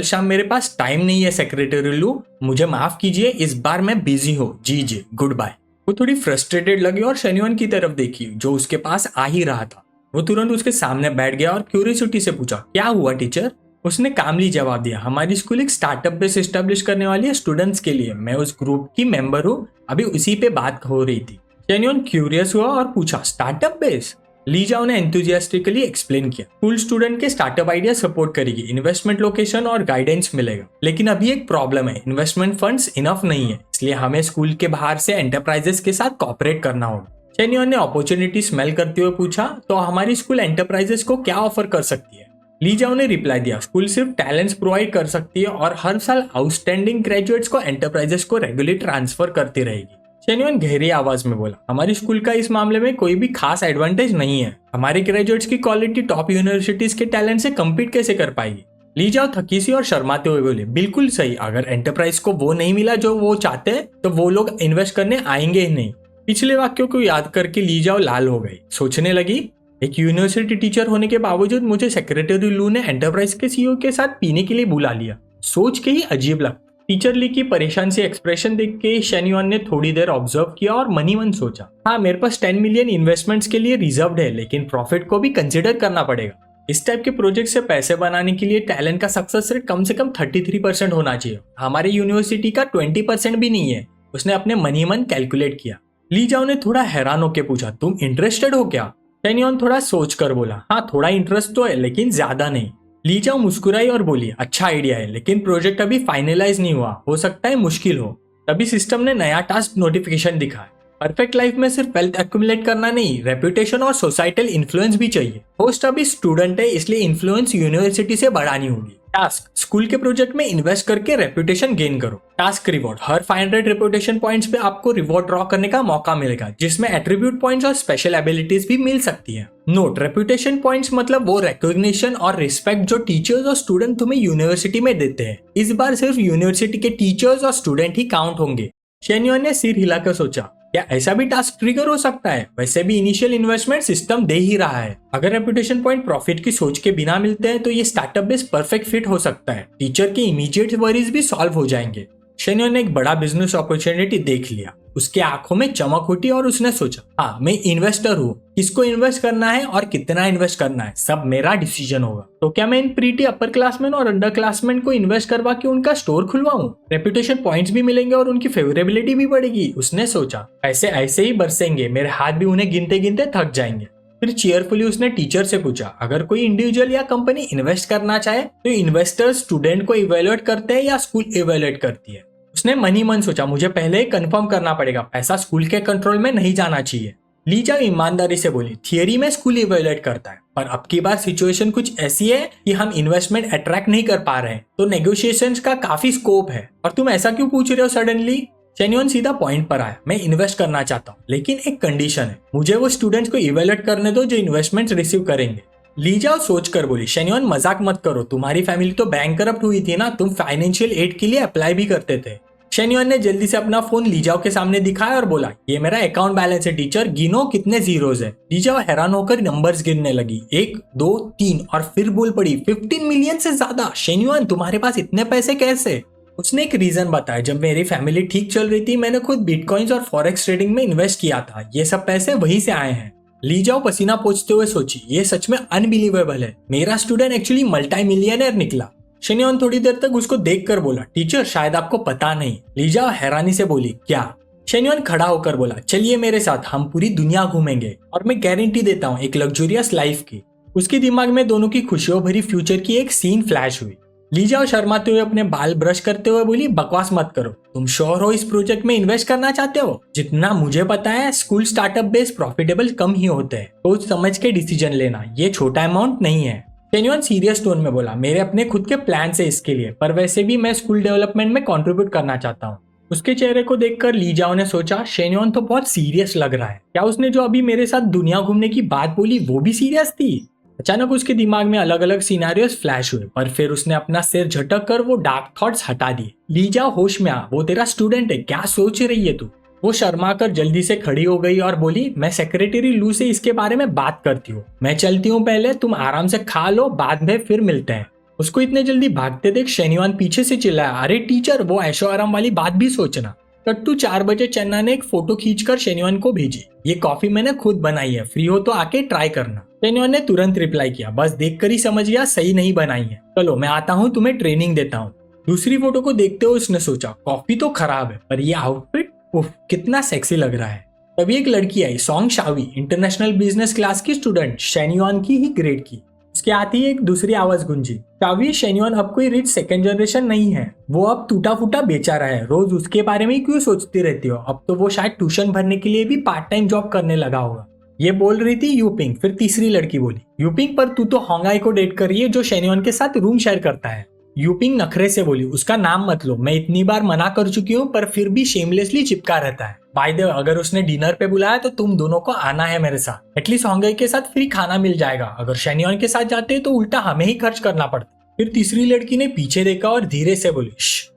शाम मेरे पास टाइम नहीं है सेक्रेटरी लू, मुझे माफ कीजिए, इस बार मैं बिजी हूँ, जी गुड बाय। वो थोड़ी फ्रस्ट्रेटेड लगी और शेन्योन की तरफ देखी जो उसके पास आ ही रहा था। वो तुरंत उसके सामने बैठ गया और क्यूरियोसिटी से पूछा, क्या हुआ टीचर। उसने कामली जवाब दिया, हमारी स्कूल एक स्टार्टअप बेस एस्टेब्लिश करने वाली है स्टूडेंट्स के लिए, मैं उस ग्रुप की मेंबर हूँ, अभी उसी पे बात हो रही थी। शेन्योन क्यूरियस हुआ और पूछा, स्टार्टअप बेस। लीजाओ ने एंथुजियास्टिकली एक्सप्लेन किया, स्कूल स्टूडेंट के स्टार्टअप आइडिया सपोर्ट करेगी, इन्वेस्टमेंट लोकेशन और गाइडेंस मिलेगा, लेकिन अभी एक प्रॉब्लम है, इन्वेस्टमेंट फंड्स इनफ नहीं है, इसलिए हमें स्कूल के बाहर से एंटरप्राइजेस के साथ कॉपरेट करना होगा। शेन्युआन ने अपॉर्चुनिटी स्मेल करते हुए पूछा, तो हमारी स्कूल एंटरप्राइजेस को क्या ऑफर कर सकती है? ली जाओ ने रिप्लाई दिया, स्कूल सिर्फ टैलेंट्स प्रोवाइड कर सकती है और हर साल आउटस्टैंडिंग ग्रेजुएट्स को एंटरप्राइजेस को रेगुलरली ट्रांसफर करती रहेगी। शेन्युआन गहरी आवाज में बोला, हमारी स्कूल का इस मामले में कोई भी खास एडवांटेज नहीं है। हमारे ग्रेजुएट्स की क्वालिटी टॉप यूनिवर्सिटीज के टैलेंट से कम्पीट कैसे कर पाएगी? ली जाओ थकी सी और शर्माते हुए बोले, बिल्कुल सही, अगर एंटरप्राइज को वो नहीं मिला जो वो चाहते हैं तो वो लोग इन्वेस्ट करने आएंगे ही नहीं। पिछले वाक्यों को याद करके ली जाओ लाल हो गई। सोचने लगी, एक यूनिवर्सिटी टीचर होने के बावजूद मुझे सेक्रेटरी लू ने एंटरप्राइज के सीईओ के साथ पीने के लिए बुला लिया। सोच के ही अजीब लगा। टीचर ली की परेशान सी एक्सप्रेशन देख के शेन्युआन ने थोड़ी देर ऑब्जर्व किया और मनी मन सोचा, हाँ मेरे पास 10 मिलियन इन्वेस्टमेंट्स के लिए रिजर्व्ड है, लेकिन प्रॉफिट को भी कंसिडर करना पड़ेगा। इस टाइप के प्रोजेक्ट से पैसे बनाने के लिए टैलेंट का सक्सेस रेट कम से कम 33% होना चाहिए। हमारे यूनिवर्सिटी का 20% भी नहीं है। उसने अपने मनी मन कैलकुलेट किया। ली जाओ ने थोड़ा हैरान होकर पूछा, तुम इंटरेस्टेड हो क्या? शेन्युआन थोड़ा सोच कर बोला, हाँ थोड़ा इंटरेस्ट तो है लेकिन ज्यादा नहीं। ली जाओ मुस्कुराई और बोली, अच्छा आइडिया है, लेकिन प्रोजेक्ट अभी फाइनलाइज नहीं हुआ, हो सकता है मुश्किल हो। तभी सिस्टम ने नया टास्क नोटिफिकेशन दिखा। परफेक्ट लाइफ में सिर्फ वेल्थ एक्यूमुलेट करना नहीं, रेपुटेशन और सोसाइटल इन्फ्लुएंस भी चाहिए। होस्ट अभी स्टूडेंट है, इसलिए इन्फ्लुएंस यूनिवर्सिटी से बढ़ानी होगी। टास्क, स्कूल के प्रोजेक्ट में इन्वेस्ट करके रेपुटेशन गेन करो। टास्क रिवॉर्ड, हर 500 रेपुटेशन पॉइंट्स पे आपको रिवॉर्ड ड्रॉ करने का मौका मिलेगा, जिसमें एट्रीब्यूट पॉइंट्स और स्पेशल एबिलिटीज भी मिल सकती है। नोट, रेपुटेशन पॉइंट्स मतलब वो रिकॉग्निशन और रिस्पेक्ट जो टीचर्स और स्टूडेंट तुम्हें यूनिवर्सिटी में देते हैं। इस बार सिर्फ यूनिवर्सिटी के टीचर्स और स्टूडेंट ही काउंट होंगे। शेन्युआन ने सिर हिलाकर सोचा, क्या ऐसा भी टास्क ट्रिगर हो सकता है? वैसे भी इनिशियल इन्वेस्टमेंट सिस्टम दे ही रहा है। अगर रेपुटेशन पॉइंट प्रॉफिट की सोच के बिना मिलते हैं तो ये स्टार्टअप बेस परफेक्ट फिट हो सकता है। टीचर के इमीडिएट वरीज भी सॉल्व हो जाएंगे। शेन्युआन ने एक बड़ा बिजनेस अपॉर्चुनिटी देख लिया। उसके आंखों में चमक उठी और उसने सोचा, हाँ मैं इन्वेस्टर हूँ, किसको इन्वेस्ट करना है और कितना इन्वेस्ट करना है सब मेरा डिसीजन होगा। तो क्या मैं इन प्रीटी अपर क्लासमैन और अंडर क्लासमैन को इन्वेस्ट करवा के उनका स्टोर खुलवाऊं? रेपुटेशन पॉइंट्स भी मिलेंगे और उनकी फेवरेबिलिटी भी बढ़ेगी। उसने सोचा, पैसे ऐसे ही बरसेंगे, मेरे हाथ भी उन्हें गिनते गिनते थक जाएंगे। फिर चेयरफुली उसने टीचर से पूछा, अगर कोई इंडिविजुअल या कंपनी इन्वेस्ट करना चाहे तो इन्वेस्टर्स स्टूडेंट को इवेल्युएट करते हैं या स्कूल इवेल्युएट करती है? उसने मनी मन सोचा, मुझे पहले ही कंफर्म करना पड़ेगा, पैसा स्कूल के कंट्रोल में नहीं जाना चाहिए। ली जाओ ईमानदारी से बोली, थियरी में स्कूल इवेल्युएट करता है, पर अब की बार सिचुएशन कुछ ऐसी है कि हम इन्वेस्टमेंट अट्रैक्ट नहीं कर पा रहे हैं, तो नेगोशिएशंस का काफी स्कोप है। और तुम ऐसा क्यों पूछ रहे हो सडनली? शेन्युआन सीधा पॉइंट पर आया, मैं इन्वेस्ट करना चाहता हूँ, लेकिन एक कंडीशन है, मुझे वो स्टूडेंट्स को इवेल्युएट करने दो जो इन्वेस्टमेंट रिसीव करेंगे। ली जाओ सोच कर बोली, शेन्युआन मजाक मत करो, तुम्हारी फैमिली तो बैंक करप्ट हुई थी ना, तुम फाइनेंशियल एड के लिए अप्लाई भी करते थे। शेन्युआन ने जल्दी से अपना फोन ली जाओ के सामने दिखाया और बोला, ये मेरा अकाउंट बैलेंस है टीचर, गिनो कितने जीरोज है। ली जाओ हैरान होकर नंबर्स गिनने लगी, 1 2 3 और फिर बोल पड़ी, 15 मिलियन से ज्यादा। शेन्युआन तुम्हारे पास इतने पैसे कैसे? उसने एक रीजन बताया, जब मेरी फैमिली ठीक चल रही थी मैंने खुद बिटकॉइंस और फॉरेक्स ट्रेडिंग में इन्वेस्ट किया था, ये सब पैसे वहीं से आए हैं। ली जाओ पसीना पोंछते हुए सोची, ये सच में अनबिलीवेबल है, मेरा स्टूडेंट एक्चुअली मल्टी मिलियनर निकला। शेन्युआन थोड़ी देर तक उसको देखकर बोला, टीचर शायद आपको पता नहीं। ली जाओ हैरानी से बोली, क्या? शेन्युआन खड़ा होकर बोला, चलिए मेरे साथ, हम पूरी दुनिया घूमेंगे और मैं गारंटी देता हूँ एक लग्जूरियस लाइफ की। उसके दिमाग में दोनों की खुशियों भरी फ्यूचर की एक सीन फ्लैश हुई। ली जाओ शर्माते हुए अपने बाल ब्रश करते हुए बोली, बकवास मत करो, तुम श्योर हो इस प्रोजेक्ट में इन्वेस्ट करना चाहते हो? जितना मुझे पता है स्कूल स्टार्टअप बेस प्रॉफिटेबल कम ही होते हैं, तो समझ के डिसीजन लेना, ये छोटा अमाउंट नहीं है। शेन्युआन सीरियस टोन में बोला, मेरे अपने खुद के प्लान है इसके लिए, पर वैसे भी मैं स्कूल डेवलपमेंट में कंट्रीब्यूट करना चाहता हूँ। उसके चेहरे को देखकर ली जाओ ने सोचा, शेन्युआन तो बहुत सीरियस लग रहा है, क्या उसने जो अभी मेरे साथ दुनिया घूमने की बात बोली वो भी सीरियस थी? अचानक उसके दिमाग में अलग अलग सिनेरियोस फ्लैश हुए, पर फिर उसने अपना सिर झटक कर वो डार्क थॉट्स हटा दिए। ली जाओ होश में आ, वो तेरा स्टूडेंट है, क्या सोच रही है तू? वो शर्मा कर जल्दी से खड़ी हो गई और बोली, मैं सेक्रेटरी लू से इसके बारे में बात करती हूँ, मैं चलती हूँ, पहले तुम आराम से खा लो, बाद में फिर मिलते हैं। उसको इतने जल्दी भागते देख शेन्युआन पीछे से चिल्लाया, अरे टीचर, वो ऐशो आराम वाली बात भी सोचना। कट्टू 4 बजे चन्ना ने एक फोटो खींचकर शेन्युआन को भेजी, ये कॉफी मैंने खुद बनाई है, फ्री हो तो आके ट्राई करना। शेन्युआन ने तुरंत रिप्लाई किया, बस देखकर ही समझ गया सही नहीं बनाई है, चलो मैं आता हूँ, तुम्हें ट्रेनिंग देता हूँ। दूसरी फोटो को देखते हुए उसने सोचा, कॉफी तो खराब है, पर ये आउटफिट उफ, कितना सेक्सी लग रहा है। तभी एक लड़की आई, सॉन्ग शावी, इंटरनेशनल बिजनेस क्लास की स्टूडेंट, शेन्युआन की ही ग्रेड की। उसके आती ही एक दूसरी आवाज गूंजी, शावी शेन्योन अब कोई रिच सेकंड जनरेशन नहीं है, वो अब टूटा फूटा बेचारा है, रोज उसके बारे में ही क्यों सोचती रहती हो, अब तो वो शायद ट्यूशन भरने के लिए भी पार्ट टाइम जॉब करने लगा होगा। ये बोल रही थी यूपिंग। फिर तीसरी लड़की बोली, यूपिंग पर तू तो होंगाई को डेट कर रही है जो शेन्योन के साथ रूम शेयर करता है। यूपिंग नखरे से बोली, उसका नाम मत लो, मैं इतनी बार मना कर चुकी हूँ पर फिर भी शेमलेसली चिपका रहता है। बाय द वे, अगर उसने डिनर पे बुलाया तो तुम दोनों को आना है मेरे साथ, एटलीस्ट होंगाई के साथ फ्री खाना मिल जाएगा, अगर शेन्योन के साथ जाते तो उल्टा हमें ही खर्च करना पड़ता। फिर तीसरी लड़की ने पीछे देखा और धीरे से बोली,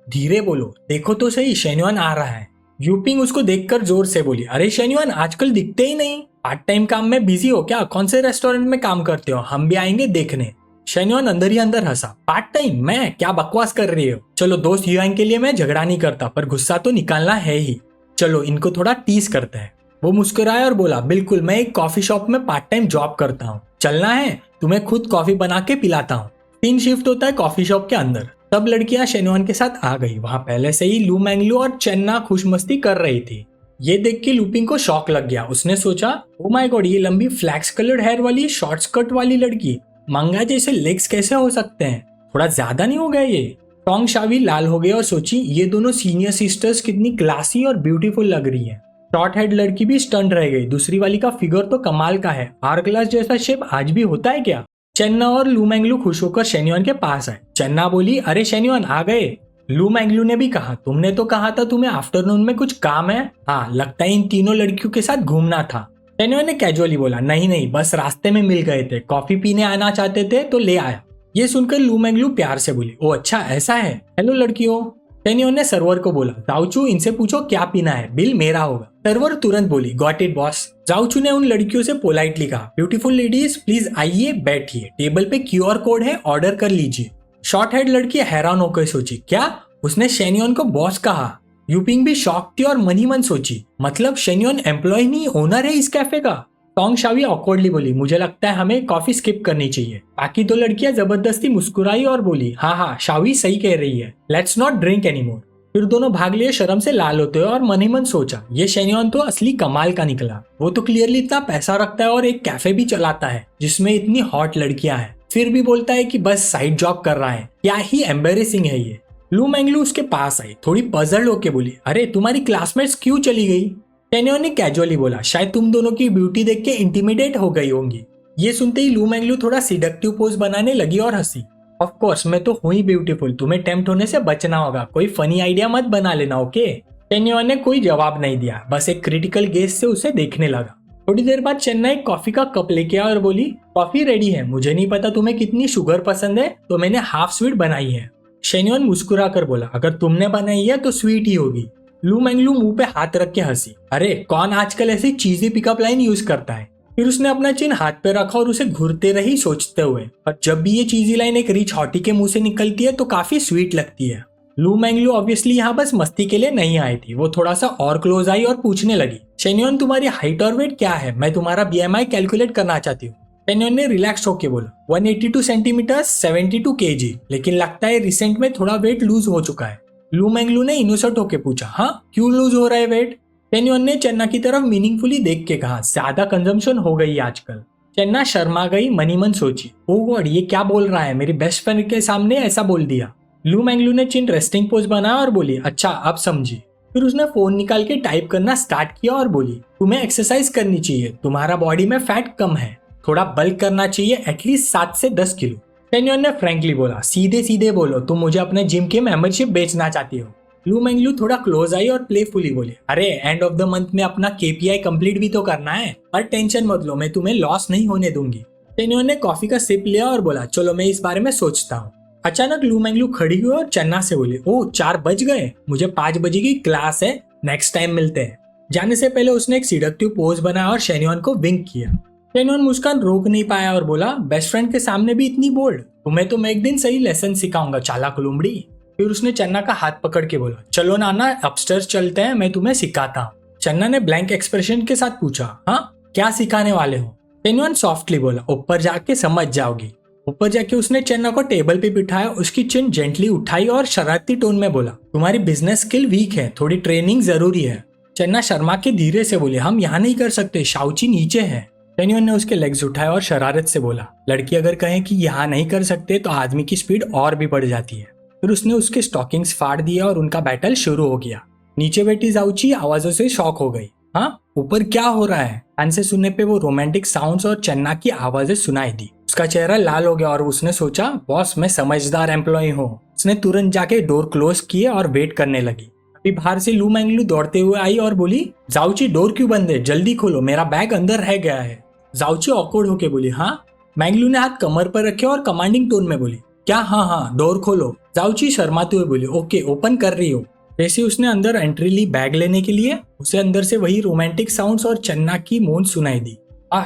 धीरे बोलो, देखो तो सही शेन्योन आ रहा है। यूपिंग उसको देखकर जोर से बोली, अरे शेन्योन आजकल दिखते ही नहीं, पार्ट टाइम काम में बिजी हो क्या, कौन से रेस्टोरेंट में काम करते हो, हम भी आएंगे देखने। शेन्योन अंदर ही अंदर हंसा, पार्ट टाइम मैं, क्या बकवास कर रही हो। चलो दोस्त युआंग के लिए मैं झगड़ा नहीं करता पर गुस्सा तो निकालना है ही, चलो इनको थोड़ा टीज करते हैं। वो मुस्कुराया और बोला, बिल्कुल, मैं एक कॉफी शॉप में पार्ट टाइम जॉब करता हूँ, चलना है, तुम्हें खुद कॉफी बना के पिलाता हूँ। 3 शिफ्ट होता है कॉफी शॉप के अंदर। सब लड़कियां शेन्योन के साथ आ गई। वहां पहले से ही लू मैंगलू और चेन्ना खुशमस्ती कर रही थी। ये देख के लूपिंग को शॉक लग गया। उसने सोचा, ओ माय गॉड, ये लंबी फ्लैक्स कलर्ड हेयर वाली शॉर्ट स्कर्ट वाली लड़की, मंगा जैसे लेग्स कैसे हो सकते हैं, थोड़ा ज्यादा नहीं हो गया ये। टोंग शावी लाल हो गई और सोची, ये दोनों सीनियर सिस्टर्स कितनी क्लासी और ब्यूटीफुल लग रही है। शॉर्ट हेड लड़की भी स्टंट रह गई। दूसरी वाली का फिगर तो कमाल का है, आर ग्लास जैसा शेप आज भी होता है क्या। चेन्ना और लू मैंगलू खुश होकर शेन्योन के पास आए। चेन्ना बोली, अरे शेन्योन आ गए। लू मैंगलू ने भी कहा, तुमने तो कहा था तुम्हें आफ्टरनून में कुछ काम है। हाँ, लगता है इन तीनों लड़कियों के साथ घूमना था। शेन्योन ने कैजुअली बोला, नहीं नहीं, बस रास्ते में मिल गए थे, कॉफी पीने आना चाहते थे तो ले आया। ये सुनकर लू मैंगलू प्यार से बोली, ओ अच्छा ऐसा है, हेलो लड़कियों। शेन्योन ने सर्वर को बोला, जाओचू इनसे पूछो क्या पीना है, बिल मेरा होगा। सर्वर तुरंत बोली, गॉट इट बॉस। जाओचू ने उन लड़कियों से पोलाइटली कहा, ब्यूटीफुल लेडीज प्लीज आइए बैठिए, टेबल पे QR कोड है, ऑर्डर कर लीजिए। शॉर्ट हेड लड़की हैरान होकर सोची, क्या उसने शेन्योन को बॉस कहा। यूपिंग भी शॉक थी और मन ही मन सोची, मतलब शेन्योन एम्प्लॉय नहीं ओनर है इस कैफे का। टोंग शावी ऑकवर्डली बोली, मुझे लगता है हमें कॉफी स्किप करनी चाहिए। बाकी 2 लड़कियां जबरदस्ती मुस्कुराई और बोली, हाँ हाँ शावी सही कह रही है, लेट्स नॉट ड्रिंक एनीमोर। फिर दोनों भाग लिए शर्म से लाल होते हुए और मन ही मन सोचा, ये शेन्योन तो असली कमाल का निकला। वो तो क्लियरली इतना पैसा रखता है और एक कैफे भी चलाता है जिसमें इतनी हॉट लड़कियां हैं, फिर भी बोलता है कि बस साइड जॉब कर रहा है, क्या ही एम्बेरेसिंग है ये। लू मैंगलू उसके पास आई, थोड़ी पजल्ड होके बोली, अरे तुम्हारी क्लासमेट्स क्यों चली गई। शेन्योन ने कैजुअली बोला, शायद तुम दोनों की ब्यूटी देख के इंटिमिडेट हो गई होंगी। ये सुनते ही लू मैंगलू थोड़ा सिडक्टिव पोज बनाने लगी और हंसी, ऑफ कोर्स मैं तो हुई ब्यूटीफुल, तुम्हें टेम्प्ट होने से बचना होगा, कोई फनी आइडिया मत बना लेना, ओके। शेन्योन ने कोई जवाब नहीं दिया, बस एक क्रिटिकल गेज से उसे देखने लगा। थोड़ी देर बाद चेन्ना एक कॉफी का कप लेके आया और बोली, कॉफी रेडी है, मुझे नहीं पता तुम्हें कितनी शुगर पसंद है तो मैंने हाफ स्वीट बनाई है। शेन्योन मुस्कुरा कर बोला, अगर तुमने बनाई है तो स्वीट ही होगी। लू मैंगलू मुंह पे हाथ रख के हंसी, अरे कौन आजकल ऐसी चीजी पिकअप लाइन यूज करता है। फिर उसने अपना चिन हाथ पे रखा और उसे घूरते रही सोचते हुए, और जब भी ये चीजी लाइन एक रिच हॉटी के मुंह से निकलती है तो काफी स्वीट लगती है। लू मैंगलू ऑब्वियसली यहाँ बस मस्ती के लिए नहीं आई थी, वो थोड़ा सा और क्लोज आई और पूछने लगी, शेन्योन तुम्हारी हाइट और वेट क्या है, मैं तुम्हारा BMI कैलकुलेट करना चाहती हूँ। शेन्योन ने रिलैक्स होके बोला, 182 सेंटीमीटर 72 kg, लेकिन लगता है रिसेंट में थोड़ा वेट लूज हो चुका है। लू मैंगलू ने इनोसेंट होके पूछा, हाँ क्यों लूज हो रहा है वेट। शेन्योन ने चेन्ना की तरफ मीनिंगफुली देख के कहा, ज्यादा कंजम्पशन हो गई आजकल। चेन्ना शर्मा गई, मनी मन सोची, ओ गॉड ये क्या बोल रहा है, मेरी बेस्ट फ्रेंड के सामने ऐसा बोल दिया। लू मैंगलू ने चिन रेस्टिंग पोज बनाया और बोली, अच्छा अब समझी। फिर उसने फोन निकाल के टाइप करना स्टार्ट किया और बोली, तुम्हें एक्सरसाइज करनी चाहिए, तुम्हारा बॉडी में फैट कम है, थोड़ा बल्क करना चाहिए, एटलीस्ट 7 से 10 किलो। शेन्योन ने फ्रैंकली बोला, सीधे सीधे बोलो, तुम मुझे अपने जिम की मेंबरशिप बेचना चाहती हो। लू मैंगलू थोड़ा क्लोज आई और प्लेफुली बोले, अरे एंड ऑफ द मंथ में अपना KPI कंप्लीट भी तो करना है, पर टेंशन मत लो, मैं तुम्हें लॉस नहीं होने दूंगी। शेन्योन ने कॉफी का सिप लिया और बोला, चलो मैं इस बारे में सोचता हूँ। अचानक लू मैंगलू खड़ी हुई और चेन्ना से बोली, ओह 4 बज गए, मुझे 5 बजे की क्लास है, नेक्स्ट टाइम मिलते हैं। जाने से पहले उसने एक सिडक्टिव पोज बनाया और शेन्योन को विंक किया। शेन्योन मुस्कान रोक नहीं पाया और बोला, बेस्ट फ्रेंड के सामने भी इतनी बोल्ड, तुम्हें तो मैं एक दिन सही लेसन सिखाऊंगा चालाक लुमड़ी। फिर उसने चन्ना का हाथ पकड़ के बोला, चलो नाना अपस्टेयर्स चलते हैं, मैं तुम्हें सिखाता हूँ। चन्ना ने ब्लैंक एक्सप्रेशन के साथ पूछा, हाँ क्या सिखाने वाले हो। शेन्योन सॉफ्टली बोला, ऊपर जाके समझ जाओगी। ऊपर जाके उसने चन्ना को टेबल पे बिठाया, उसकी चिन जेंटली उठाई और शरारती टोन में बोला, तुम्हारी बिजनेस स्किल वीक है, थोड़ी ट्रेनिंग जरूरी है। चन्ना शर्मा के धीरे से बोले, हम यहाँ नहीं कर सकते, शाउची नीचे है। शेन्योन ने उसके लेग्स उठाए और शरारत से बोला, लड़की अगर कहे कि यहाँ नहीं कर सकते तो आदमी की स्पीड और भी बढ़ जाती है। फिर उसने उसके स्टॉकिंग्स फाड़ दिया और उनका बैटल शुरू हो गया। नीचे बैठी जाऊची आवाजों से शॉक हो गई। हाँ, ऊपर क्या हो रहा है? कान से सुनने पे वो रोमांटिक साउंड्स और चन्ना की आवाजें सुनाई दी। उसका चेहरा लाल हो गया और उसने सोचा, बॉस मैं समझदार एम्प्लॉय हूँ। उसने तुरंत जाके डोर क्लोज किए और वेट करने लगी। अभी बाहर से लू मैंगलू दौड़ते हुए आई और बोली, जाऊची डोर क्यों बंद है? जल्दी खोलो, मेरा बैग अंदर रह गया है। जाऊची ऑकवर्ड होके बोली, हाँ। मैंगलू ने हाथ कमर पर रखे और कमांडिंग टोन में बोली, क्या? हाँ, डोर खोलो। जाऊची शर्माते हुए बोली, ओके, ओपन कर रही हो। जैसे उसने अंदर एंट्री ली बैग लेने के लिए, उसे अंदर से वही रोमांटिक साउंड्स और चन्ना की मौन सुनाई दी।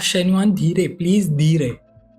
शेन्युआन धीरे, प्लीज धीरे।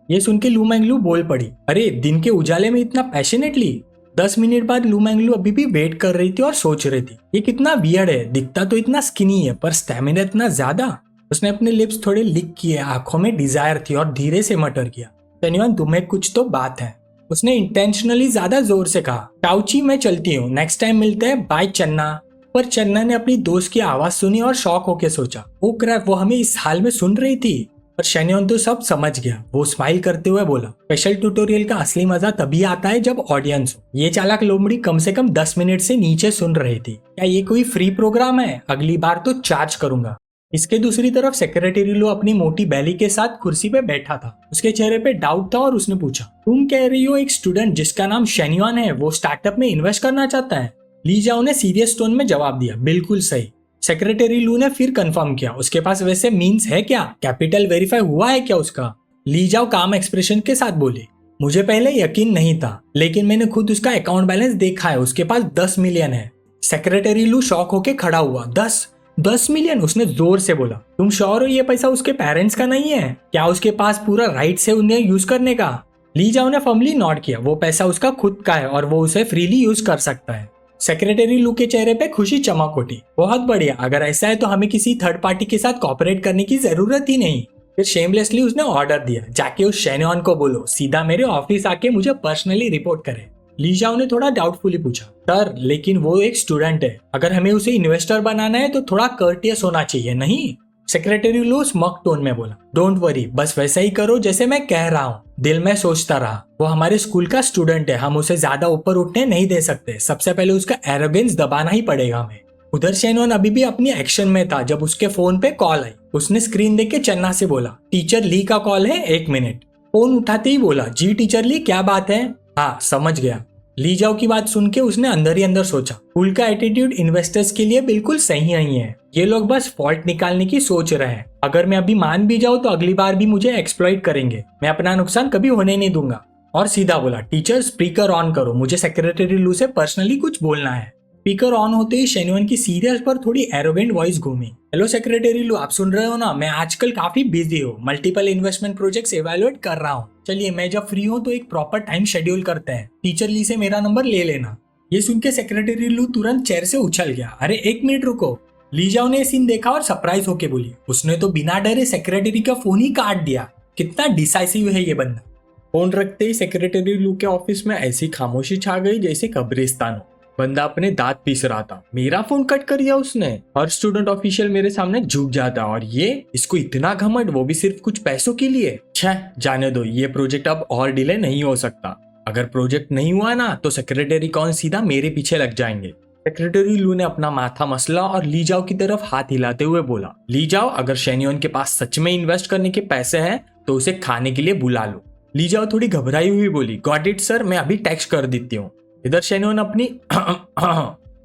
ये सुन के लू मैंगलू बोल पड़ी, अरे दिन के उजाले में इतना पैशनेटली? 10 मिनट बाद लू मैंगलू अभी भी वेट कर रही थी और सोच रही थी, ये कितना वियर्ड है, दिखता तो इतना स्किनी है पर स्टेमिना इतना ज्यादा। उसने अपने लिप्स थोड़े लिक किए, आंखों में डिजायर थी और धीरे से मटर किया, शेन्युआन तुम्हें कुछ तो बात है। उसने इंटेंशनली ज्यादा जोर से कहा, टाउची मैं चलती हूँ, नेक्स्ट टाइम मिलते हैं, बाय चन्ना। पर चन्ना ने अपनी दोस्त की आवाज सुनी और शॉक होके सोचा, ओ क्रैप, वो हमें इस हाल में सुन रही थी। पर शेन्योन तो सब समझ गया। वो स्माइल करते हुए बोला, स्पेशल ट्यूटोरियल का असली मजा तभी आता है जब ऑडियंस हो। ये चालाक लोमड़ी कम से कम 10 मिनट से नीचे सुन रही थी। क्या ये कोई फ्री प्रोग्राम है? अगली बार तो चार्ज करूंगा। इसके दूसरी तरफ सेक्रेटरी लो अपनी मोटी बैली के साथ कुर्सी पे बैठा था। उसके चेहरे पे डाउट था और उसने पूछा, तुम कह रही हो एक स्टूडेंट जिसका नाम शेन्युआन है वो स्टार्टअप में इन्वेस्ट करना चाहता है? ली जाओ ने सीरियस टोन में जवाब दिया, बिल्कुल सही। सेक्रेटरी लू ने फिर कंफर्म किया, उसके पास वैसे मींस है क्या? कैपिटल वेरीफाई हुआ है क्या उसका? ली जाओ काम एक्सप्रेशन के साथ बोली, मुझे पहले यकीन नहीं था लेकिन मैंने खुद उसका अकाउंट बैलेंस देखा है, उसके पास 10 मिलियन है। सेक्रेटरी लू शॉक होके खड़ा हुआ, 10 मिलियन? उसने जोर से बोला, तुम श्योर हो ये पैसा उसके पेरेंट्स का नहीं है? क्या उसके पास पूरा राइट है उन्हें यूज करने का? ली जाओ ने फर्मली नॉट किया, वो पैसा उसका खुद का है और वो उसे फ्रीली यूज कर सकता है। सेक्रेटरी लू के चेहरे पे खुशी चमक उठी, बहुत बढ़िया, अगर ऐसा है तो हमें किसी थर्ड पार्टी के साथ कॉपरेट करने की जरूरत ही नहीं। फिर शेमलेसली उसने ऑर्डर दिया, जाके उस शेन्योन को बोलो सीधा मेरे ऑफिस आके मुझे पर्सनली रिपोर्ट करे। ली जाओ ने थोड़ा डाउटफुली पूछा, सर लेकिन वो एक स्टूडेंट है, अगर हमें उसे इन्वेस्टर बनाना है तो थोड़ा कर्टियस होना चाहिए नहीं? सेक्रेटरी लू स्मक टोन में बोला, डोंट वरी, बस वैसा ही करो जैसे मैं कह रहा हूँ। दिल में सोचता रहा, वो हमारे स्कूल का स्टूडेंट है, हम उसे ज्यादा ऊपर उठने नहीं दे सकते, सबसे पहले उसका एरोगेंस दबाना ही पड़ेगा हमें। उधर शेनोन अभी भी अपनी एक्शन में था जब उसके फोन पे कॉल आई। उसने स्क्रीन देख के चन्ना से बोला, टीचर ली का कॉल है, 1 मिनट। फोन उठाते ही बोला, जी टीचर ली, क्या बात है? हाँ समझ गया। ली जाओ की बात सुन के उसने अंदर ही अंदर सोचा, स्कूल का एटीट्यूड इन्वेस्टर्स के लिए बिल्कुल सही नहीं है, ये लोग बस फॉल्ट निकालने की सोच रहे हैं। अगर मैं अभी मान भी जाऊँ तो अगली बार भी मुझे एक्सप्लॉइट करेंगे, मैं अपना नुकसान कभी होने नहीं दूंगा। और सीधा बोला, टीचर स्पीकर ऑन करो, मुझे सेक्रेटरी लू से पर्सनली कुछ बोलना है। स्पीकर ऑन होते ही शेन्युआन की सीरियस पर थोड़ी एरोगेंट वॉइस घूमी, हेलो सेक्रेटरी लू, आप सुन रहे हो ना, मैं आजकल काफी बिजी हूँ, मल्टीपल इन्वेस्टमेंट प्रोजेक्ट्स एवेलुएट कर रहा हूँ, चलिए मैं जब फ्री हूँ तो एक प्रॉपर टाइम शेड्यूल करते हैं, टीचर ली से मेरा नंबर ले लेना। ये सुन के सेक्रेटरी लू तुरंत चेयर से उछल गया, अरे 1 मिनट रुको। ली जाओ ने सीन देखा और सरप्राइज होके बोली, उसने तो बिना डरे सेक्रेटरी का फोन ही काट दिया, कितना डिसाइसिव है ये बंदा। फोन रखते ही सेक्रेटरी लू के ऑफिस में ऐसी खामोशी छा गई जैसे कब्रिस्तान हो। बंदा अपने दांत पीस रहा था, मेरा फोन कट कर दिया उसने। हर स्टूडेंट ऑफिशियल मेरे सामने झुक जाता और ये इसको इतना घमंड, वो भी सिर्फ कुछ पैसों के लिए। छह, जाने दो, ये प्रोजेक्ट अब और डिले नहीं हो सकता। अगर प्रोजेक्ट नहीं हुआ ना तो सेक्रेटरी कौन सीधा मेरे पीछे लग जाएंगे। सेक्रेटरी लू ने अपना माथा मसला और ली जाओ की तरफ हाथ हिलाते हुए बोला, ली जाओ, अगर शेन्योन के पास सच में इन्वेस्ट करने के पैसे हैं तो उसे खाने के लिए बुला लो। ली जाओ थोड़ी घबराई हुई बोली, गॉट इट सर, मैं अभी टेक्स्ट कर देती हूँ। इधर शेन्योन अपनी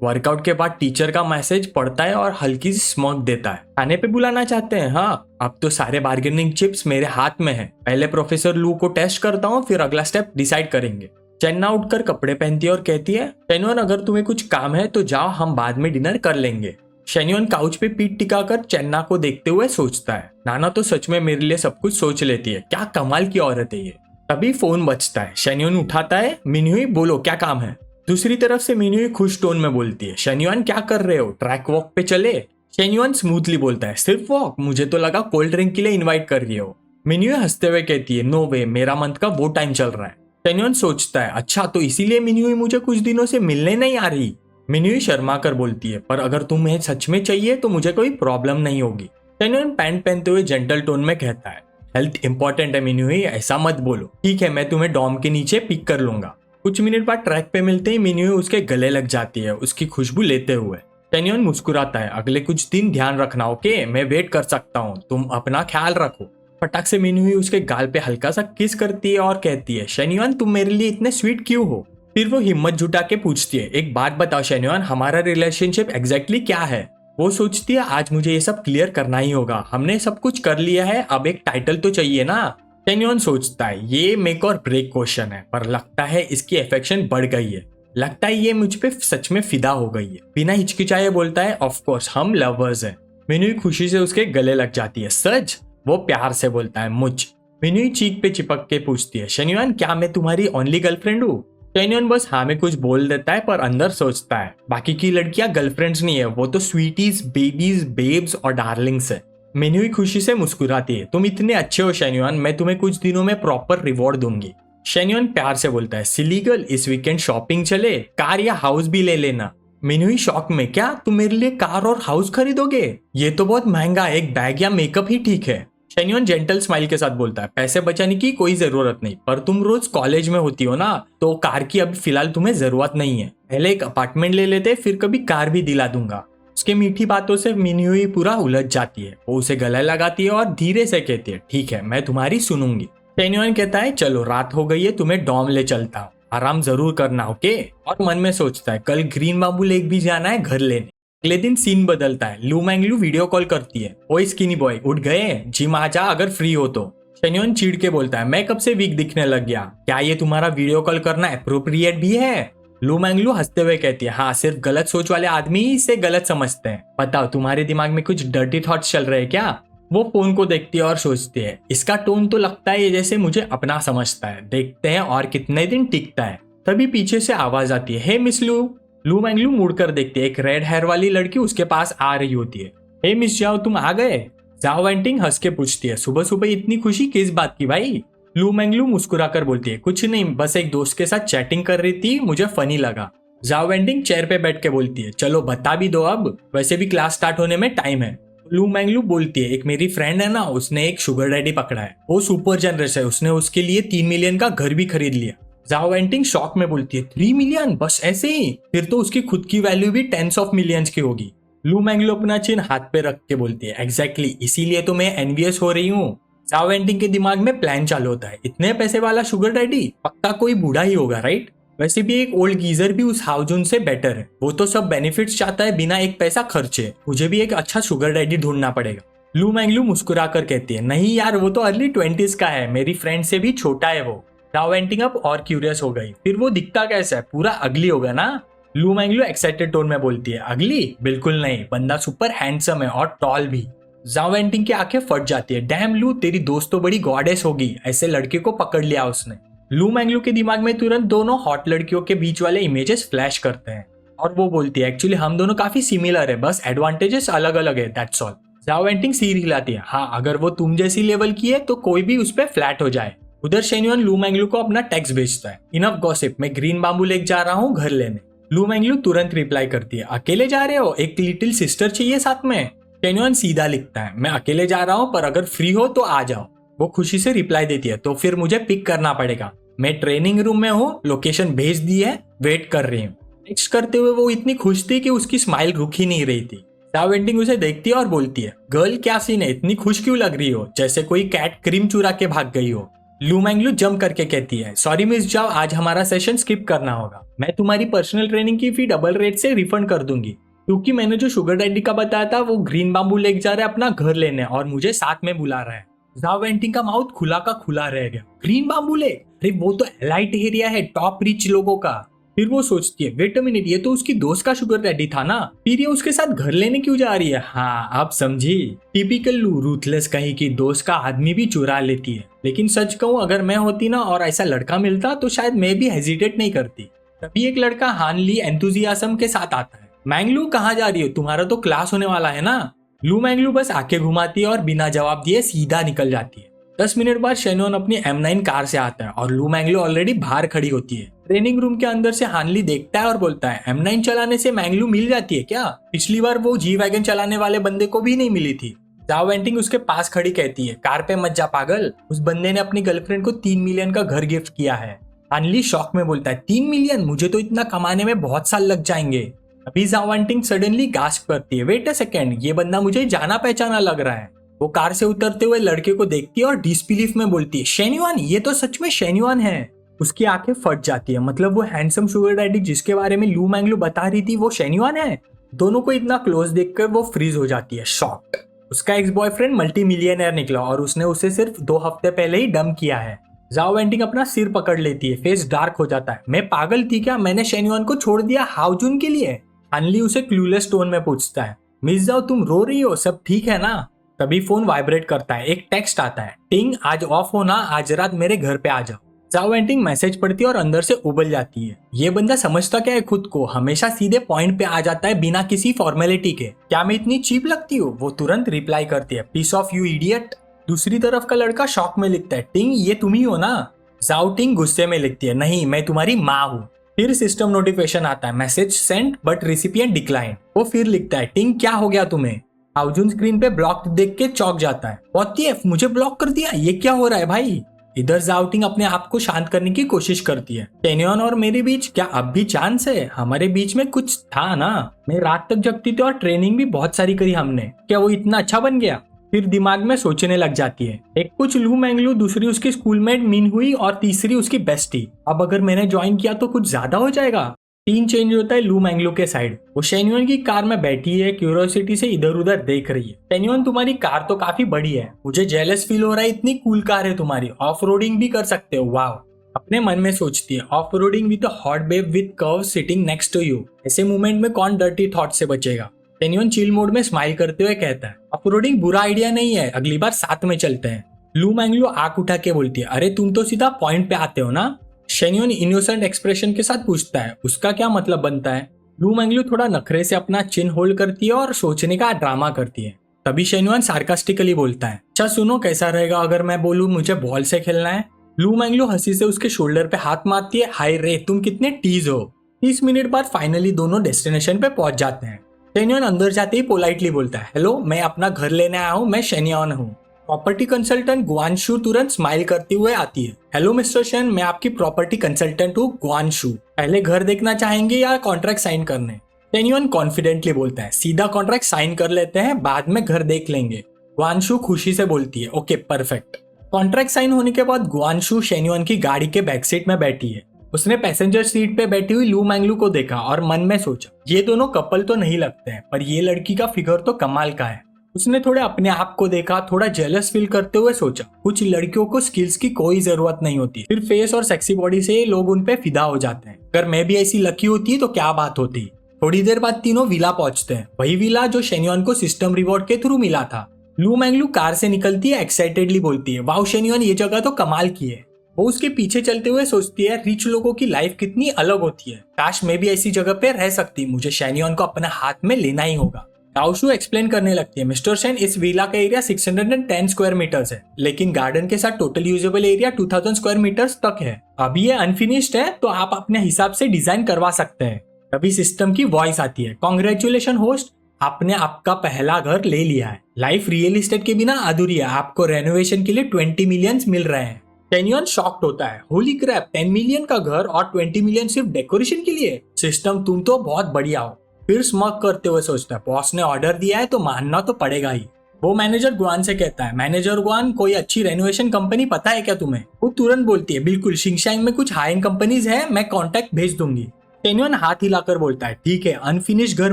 वर्कआउट के बाद टीचर का मैसेज पढ़ता है और हल्की सी स्मोक देता है। खाने पे बुलाना चाहते हैं? हाँ, अब तो सारे बार्गेनिंग चिप्स मेरे हाथ में है, पहले प्रोफेसर लू को टेस्ट करता हूँ, फिर अगला स्टेप डिसाइड करेंगे। चन्ना उठकर कपड़े पहनती है और कहती है, शेन्योन अगर तुम्हें कुछ काम है तो जाओ, हम बाद में डिनर कर लेंगे। शेन्योन काउच पे पीठ टिकाकर चन्ना को देखते हुए सोचता है, नाना तो सच में मेरे लिए सब कुछ सोच लेती है, क्या कमाल की औरत है ये। तभी फोन बजता है, शेन्योन उठाता है, मिन्युई बोलो क्या काम है। दूसरी तरफ से मिन्युई खुश टोन में बोलती है, शेन्युआन क्या कर रहे हो, ट्रैक वॉक पे चले। शेन्युआन स्मूथली बोलता है, सिर्फ वॉक, मुझे तो लगा कोल्ड ड्रिंक के लिए इनवाइट कर रही हो। मिन्युई हंसते हुए कहती है, नो वे, मेरा मंथ का वो टाइम चल रहा है। शेन्युआन सोचता है, अच्छा तो इसीलिए मिन्युई मुझे कुछ दिनों से मिलने नहीं आ रही। मिन्युई शर्मा कर बोलती है, पर अगर तुम्हें सच में चाहिए तो मुझे कोई प्रॉब्लम नहीं होगी। शेन्योन पैंट पहनते हुए जेंटल टोन में कहता है, हेल्थ इंपॉर्टेंट है मिन्यूई, ऐसा मत बोलो। ठीक है, मैं तुम्हें डॉम के नीचे पिक कर लूंगा। कुछ मिनट बाद ट्रैक पे मिलते ही मिन्यूई उसके गले लग जाती है, उसकी खुशबू लेते हुए। शेन्योन मुस्कुराता है, अगले कुछ दिन ध्यान रखना, ओके? मैं वेट कर सकता हूँ, तुम अपना ख्याल रखो। फटाक से मिन्यूई उसके गाल पे हल्का सा किस करती है और कहती है, शेन्योन तुम मेरे लिए इतने स्वीट क्यों हो? फिर वो हिम्मत जुटा के पूछती है, एक बात बताओ शेन्योन, हमारा रिलेशनशिप एग्जैक्टली क्या है? वो सोचती है आज मुझे ये सब क्लियर करना ही होगा, हमने सब कुछ कर लिया है, अब एक टाइटल तो चाहिए ना। शेन्योन सोचता है ये मेक और ब्रेक क्वेश्चन है, पर लगता है इसकी अफेक्शन बढ़ गई है, लगता है ये मुझ पे सच में फिदा हो गई है। बिना हिचकिचाए बोलता है, ऑफ कोर्स हम लवर्स हैं। मिन्यूई खुशी से उसके गले लग जाती है। सच? वो प्यार से बोलता है, मुझ। मिन्यूई चीक पे चिपक के पूछती है, शेन्योन क्या मैं तुम्हारी ओनली गर्लफ्रेंड हूँ? शेन्योन बस हाँ में कुछ बोल देता है, पर अंदर सोचता है बाकी की लड़कियां गर्लफ्रेंड्स नहीं है, वो तो स्वीटीज, बेबीज, बेब्स और डार्लिंग्स है। मिन्यूई खुशी से मुस्कुराती है, तुम इतने अच्छे हो शेन्योन, मैं तुम्हें कुछ दिनों में प्रॉपर रिवॉर्ड दूंगी। शेन्योन प्यार से बोलता है, सिली गर्ल, इस वीकेंड शॉपिंग चले, कार या हाउस भी ले लेना। मिन्यूई शॉक में, क्या तुम मेरे लिए कार और हाउस खरीदोगे? ये तो बहुत महंगा है, एक बैग या मेकअप ही ठीक है। शेन्योन जेंटल स्माइल के साथ बोलता है, पैसे बचाने की कोई जरूरत नहीं, पर तुम रोज कॉलेज में होती हो ना, तो कार की अभी फिलहाल तुम्हें जरूरत नहीं है, पहले एक अपार्टमेंट ले लेते, फिर कभी कार भी दिला दूंगा। उसके मीठी बातों से मिन्यूई पूरा उलझ जाती है, वो उसे गले लगाती है और धीरे से कहती है, ठीक है मैं तुम्हारी सुनूंगी। शेन्योन कहता है, चलो रात हो गई है, तुम्हें डॉम ले चलता हूँ, आराम जरूर करना, ओके? और मन में सोचता है कल ग्रीन बाबू लेक भी जाना है घर लेने। अगले दिन सीन बदलता है, लू मैंगलू वीडियो कॉल करती है, ओए स्किनी बॉय उठ गए, जिम आ जा अगर फ्री हो तो। शेन्योन चिढ़ के बोलता है, मैं कब से वीक दिखने लग गया, क्या ये तुम्हारा वीडियो कॉल करना अप्रोप्रिएट भी है? लू मैंगलू हंसते हुए कहती है, हाँ सिर्फ गलत सोच वाले आदमी ही इसे गलत समझते हैं, बताओ तुम्हारे दिमाग में कुछ डर्टी थॉट्स चल रहे हैं क्या? वो फोन को देखती है और सोचती है, इसका टोन तो लगता है ये जैसे मुझे अपना समझता है, देखते हैं और कितने दिन टिकता है। तभी पीछे से आवाज आती है, हे मिस लू। लू मैंगलू मुड़कर देखती है, एक रेड हेयर वाली लड़की उसके पास आ रही होती है। हे मिस जाओ तुम आ गए? जाओ वेंटिंग हंस के पूछती है, सुबह सुबह इतनी खुशी किस बात की भाई? लू मैंगलू मुस्कुराकर बोलती है, कुछ नहीं, बस एक दोस्त के साथ चैटिंग कर रही थी, मुझे फनी लगा। जाओ वेंटिंग चेयर पे बैठ के बोलती है, चलो बता भी दो अब, वैसे भी क्लास स्टार्ट होने में टाइम है। लू मैंगलू बोलती है, एक मेरी फ्रेंड है ना, उसने एक शुगर डैडी पकड़ा है, वो सुपर जनरस है, उसने उसके लिए 3 मिलियन का घर भी खरीद लिया। जाओ वेंटिंग शॉक में बोलती है, 3 मिलियन बस ऐसे ही? फिर तो उसकी खुद की वैल्यू भी टेंस ऑफ मिलियंस की होगी। लू मैंगलू अपना चिन हाथ पे रख के बोलती है, एग्जैक्टली इसीलिए तो मैं एनवियस हो रही हूँ। जाओ वेंटिंग के दिमाग में प्लान चालू होता है, इतने पैसे वाला शुगर डैडी पक्का कोई बूढ़ा ही होगा, राइट? वैसे भी एक ओल्ड गीजर भी उस हाउजून से बेटर है, वो तो सब बेनिफिट्स चाहता है बिना एक पैसा खर्चे, मुझे भी एक अच्छा शुगर डैडी ढूंढना पड़ेगा। लू मैंगलू मुस्कुरा कर कहती है, नहीं यार वो तो अर्ली 20s का है, मेरी फ्रेंड से भी छोटा है वो। जाओ वेंटिंग अब और क्यूरियस हो गई, फिर वो दिखता कैसा है, पूरा अगली होगा ना? लू मैंगलू एक्साइटेड टोन में बोलती है, अगली? बिल्कुल नहीं, बंदा सुपर हैंडसम है और टॉल भी। जाओ वेंटिंग की आंखें फट जाती है, डैम लू तेरी दोस्त तो बड़ी गॉडेस होगी, ऐसे लड़के को पकड़ लिया उसने। लू मैंगलू के दिमाग में तुरंत दोनों हॉट लड़कियों के बीच वाले इमेजेस फ्लैश करते हैं और वो बोलती है, एक्चुअली हम दोनों काफी सिमिलर है, बस एडवांटेजेस अलग अलग है, दैट्स ऑल। जाओ वेंटिंग सिर हिलाती है, हाँ अगर वो तुम जैसी लेवल की है तो कोई भी उस पर फ्लैट हो जाए। उधर शेन्योन लू मैंगलू को अपना टेक्स्ट भेजता है, इनफ गॉसिप, मैं ग्रीन बाम्बू लेक जा रहा हूँ घर लेने। लू मैंगलू तुरंत रिप्लाई करती है, अकेले जा रहे हो, एक लिटिल सिस्टर चाहिए साथ में? शेन्योन सीधा लिखता है, मैं अकेले जा रहा हूँ पर अगर फ्री हो तो आ जाओ। वो खुशी से रिप्लाई देती है, तो फिर मुझे पिक करना पड़ेगा, मैं ट्रेनिंग रूम में हूँ, लोकेशन भेज दी है, वेट कर रही हूँ। टेक्स्ट करते हुए वो इतनी खुश थी कि उसकी स्माइल रुक ही नहीं रही थी। जाओ वेंटिंग उसे देखती है और बोलती है, गर्ल क्या सीन है, इतनी खुश क्यों लग रही हो, जैसे कोई कैट क्रीम चुरा के भाग गई हो। लू मैंगलू जंप करके कहती है, सॉरी मिस जाओ, आज हमारा सेशन स्किप करना होगा, मैं तुम्हारी पर्सनल ट्रेनिंग की फी डबल रेट से रिफंड कर दूंगी, क्योंकि मैंने जो शुगर डैडी का बताया था वो ग्रीन बाम्बू लेक जा रहा है अपना घर लेने और मुझे साथ में बुला रहा है। जाओ वेंटिंग का माउथ खुला का खुला रह गया, ग्रीन बाम्बू लेक, अरे वो तो एलाइट एरिया है, टॉप रिच लोगों का। फिर वो सोचती है, वेट अ मिनट, ये तो उसकी दोस्त का शुगर डैडी था ना, फिर ये उसके साथ घर लेने क्यों जा रही है? हाँ आप समझी, टिपिकल लू, रूथलेस कहीं की दोस्त का आदमी भी चुरा लेती है। लेकिन सच कहूं, अगर मैं होती ना और ऐसा लड़का मिलता तो शायद मैं भी हेजिटेट नहीं करती। तभी एक लड़का हान ली एंथुजियाज्म के साथ आता है, मैंगलू कहाँ जा रही हो, तुम्हारा तो क्लास होने वाला है ना? लू मैंगलू बस आंखें घुमाती है और बिना जवाब दिए सीधा निकल जाती है। 10 मिनट बाद शेन्योन अपनी M9 कार से आता है और लू मैंगलू ऑलरेडी बाहर खड़ी होती है। ट्रेनिंग रूम के अंदर से हानली देखता है और बोलता है, M9 चलाने से मैंगलू मिल जाती है क्या? पिछली बार वो जी वैगन चलाने वाले बंदे को भी नहीं मिली थी। जाओ वेंटिंग उसके पास खड़ी कहती है, कार पे मत जा पागल, उस बंदे ने अपनी गर्लफ्रेंड को 3 मिलियन का घर गिफ्ट किया है। अनली शॉक में बोलता है, 3 मिलियन? मुझे तो इतना कमाने में बहुत साल लग जाएंगे। अभी जाओ वेंटिंग सडनली गास्प करती है, वेट अ सेकेंड, ये बंदा मुझे जाना पहचाना लग रहा है। वो कार से उतरते हुए लड़के को देखती है और डिसबिलीफ में बोलती है, शेन्युआन, ये तो सच में शेन्युआन है। उसकी आंखें फट जाती है, मतलब वो हैंडसम शुगर डैडी जिसके बारे में लू मैंगलू बता रही थी वो शेन्युआन है। दोनों को इतना क्लोज देखकर वो फ्रीज हो जाती है, शॉक्ड। उसका एक्स बॉयफ्रेंड मल्टी मिलियनर निकला और उसने उसे सिर्फ 2 हफ्ते पहले ही डम किया है। जाओ वेंटिंग अपना सिर पकड़ लेती है, फेस डार्क हो जाता है, मैं पागल थी क्या, मैंने शेन्युआन को छोड़ दिया हाउजून के लिए? अनली उसे क्लूलेस टोन में पूछता है, मिस जाओ तुम रो रही हो, सब ठीक है ना? तभी फोन वाइब्रेट करता है, एक टेक्स्ट आता है, टिंग आज ऑफ होना, आज रात मेरे घर पे आ जाओ। जाओ वेंटिंग मैसेज पढ़ती है और अंदर से उबल जाती है। ये बंदा समझता क्या है खुद को, हमेशा सीधे पॉइंट पे आ जाता है बिना किसी फॉर्मेलिटी के। क्या मैं इतनी चीप लगती हूँ? वो तुरंत रिप्लाई करती है, पीस ऑफ यू इडियट। दूसरी तरफ का लड़का शॉक में लिखता है, टिंग ये तुम ही हो ना? जाओ टिंग गुस्से में लिखती है, नहीं मैं तुम्हारी माँ हूँ। फिर सिस्टम नोटिफिकेशन आता है, message sent but recipient decline. वो फिर लिखता है, टिंग क्या हो गया तुम्हें? हाउजून स्क्रीन पे ब्लॉक देख के चौंक जाता है, व्हाट मुझे ब्लॉक कर दिया, ये क्या हो रहा है भाई? इधर जाउटिंग अपने आप को शांत करने की कोशिश करती है, टेनियन और मेरे बीच क्या अब भी चांस है? हमारे बीच में कुछ था ना, मैं रात तक जगती थी और ट्रेनिंग भी बहुत सारी करी हमने, क्या वो इतना अच्छा बन गया? फिर दिमाग में सोचने लग जाती है, एक कुछ लू मैंगलू, दूसरी उसकी स्कूलमेट मिन हुई और तीसरी उसकी बेस्टी। अब अगर मैंने ज्वाइन किया तो कुछ ज्यादा हो जाएगा। सीन चेंज होता है लू मैंगलू के साइड, वो शेन्युआन की कार में बैठी है, क्यूरियोसिटी से इधर उधर देख रही है। शेन्युआन तुम्हारी कार तो काफी बड़ी है, मुझे जेलस फील हो रहा है, इतनी कूल कार है तुम्हारी, ऑफ रोडिंग भी कर सकते हो, वाह। अपने मन में सोचती है, off roading with a hot babe with curve sitting next to you, ऐसे मोमेंट में कौन डर्टी थॉट से बचेगा? शेन्युआन चिल मोड में स्माइल करते हुए कहता है, ऑफ रोडिंग बुरा आइडिया नहीं है, अगली बार साथ में चलते हैं। लू मैंगलू आंख उठा के बोलती है, अरे तुम तो सीधा पॉइंट पे आते हो ना? शेन्युआन इनोसेंट एक्सप्रेशन के साथ पूछता है, उसका क्या मतलब बनता है? लू मैंगलू थोड़ा नखरे से अपना चिन होल्ड करती है और सोचने का ड्रामा करती है। तभी शेन्युआन सार्कास्टिकली बोलता है, अच्छा सुनो, कैसा रहेगा अगर मैं बोलूं मुझे बॉल से खेलना है? लू मैंगलू हंसी से उसके शोल्डर पे हाथ मारती है, हाय रे तुम कितने टीज हो। 30 मिनट बाद फाइनली दोनों डेस्टिनेशन पे पहुंच जाते हैं। शेन्युआन अंदर जाते ही पोलाइटली बोलता है, हेलो मैं अपना घर लेने आया हूँ, मैं शेन्युआन हूँ। प्रॉपर्टी कंसल्टेंट गुआनशु तुरंत स्माइल करते हुए आती है, हेलो मिस्टर शेन, मैं आपकी प्रॉपर्टी कंसल्टेंट हूँ गुआनशु, पहले घर देखना चाहेंगे या कॉन्ट्रैक्ट साइन करने? शेन्युआन कॉन्फिडेंटली बोलता है, सीधा कॉन्ट्रैक्ट साइन कर लेते हैं, बाद में घर देख लेंगे। गुआनशु खुशी से बोलती है, ओके परफेक्ट। कॉन्ट्रैक्ट साइन होने के बाद गुआनशु शेन्युआन की गाड़ी के बैक सीट में बैठी है। उसने पैसेंजर सीट पे बैठी हुई लू मैंगलू को देखा और मन में सोचा, ये दोनों कपल तो नहीं लगते हैं, पर ये लड़की का फिगर तो कमाल का है। उसने थोड़े अपने आप को देखा, थोड़ा जेलस फील करते हुए सोचा, कुछ लड़कियों को स्किल्स की कोई जरूरत नहीं होती, फिर फेस और सेक्सी बॉडी से लोग उन पे फिदा हो जाते हैं। अगर मैं भी ऐसी लकी होती तो क्या बात होती। थोड़ी देर बाद तीनों विला पहुंचते हैं, वही विला जो शेन्युआन को सिस्टम रिवॉर्ड के थ्रू मिला था। लू मैंगलू कार से निकलती है, एक्साइटेडली बोलती है, वाओ शेन्युआन ये जगह तो कमाल की है। वो उसके पीछे चलते हुए सोचती है, रिच लोगों की लाइफ कितनी अलग होती है, काश मैं भी ऐसी जगह पे रह सकती, मुझे शेन्युआन को अपने हाथ में लेना ही होगा। ताओशु एक्सप्लेन करने लगती है, मिस्टर शेन इस विला का एरिया 610 स्क्वायर मीटर्स है, लेकिन गार्डन के साथ total usable area 2000 square metres तक है। अभी ये अनफिनिश्ड है तो आप अपने हिसाब से डिजाइन करवा सकते हैं। तभी सिस्टम की वॉइस आती है, कॉन्ग्रेचुलेशन होस्ट, आपने आपका पहला घर ले लिया है। लाइफ रियल एस्टेट के बिना अधूरी है, आपको रेनोवेशन के लिए 20 मिलियन मिल रहे हैं। शेन्युआन शॉक्ड होता है, होली क्रैप, 10 मिलियन का घर और 20 मिलियन सिर्फ डेकोरेशन के लिए? सिस्टम तुम तो बहुत बढ़िया हो। फिर स्मग करते हुए सोचता है, बॉस ने ऑर्डर दिया है तो मानना तो पड़ेगा ही। वो मैनेजर गुआन से कहता है, मैनेजर गुआन कोई अच्छी रेनोवेशन कंपनी पता है क्या तुम्हें? वो तुरंत बोलती है, बिल्कुल, शिंगशांग में कुछ हाई एंड कंपनीज है, मैं कॉन्टेक्ट भेज दूंगी। शेन्युआन हाथ हिलाकर बोलता है, ठीक है, अनफिनिश्ड घर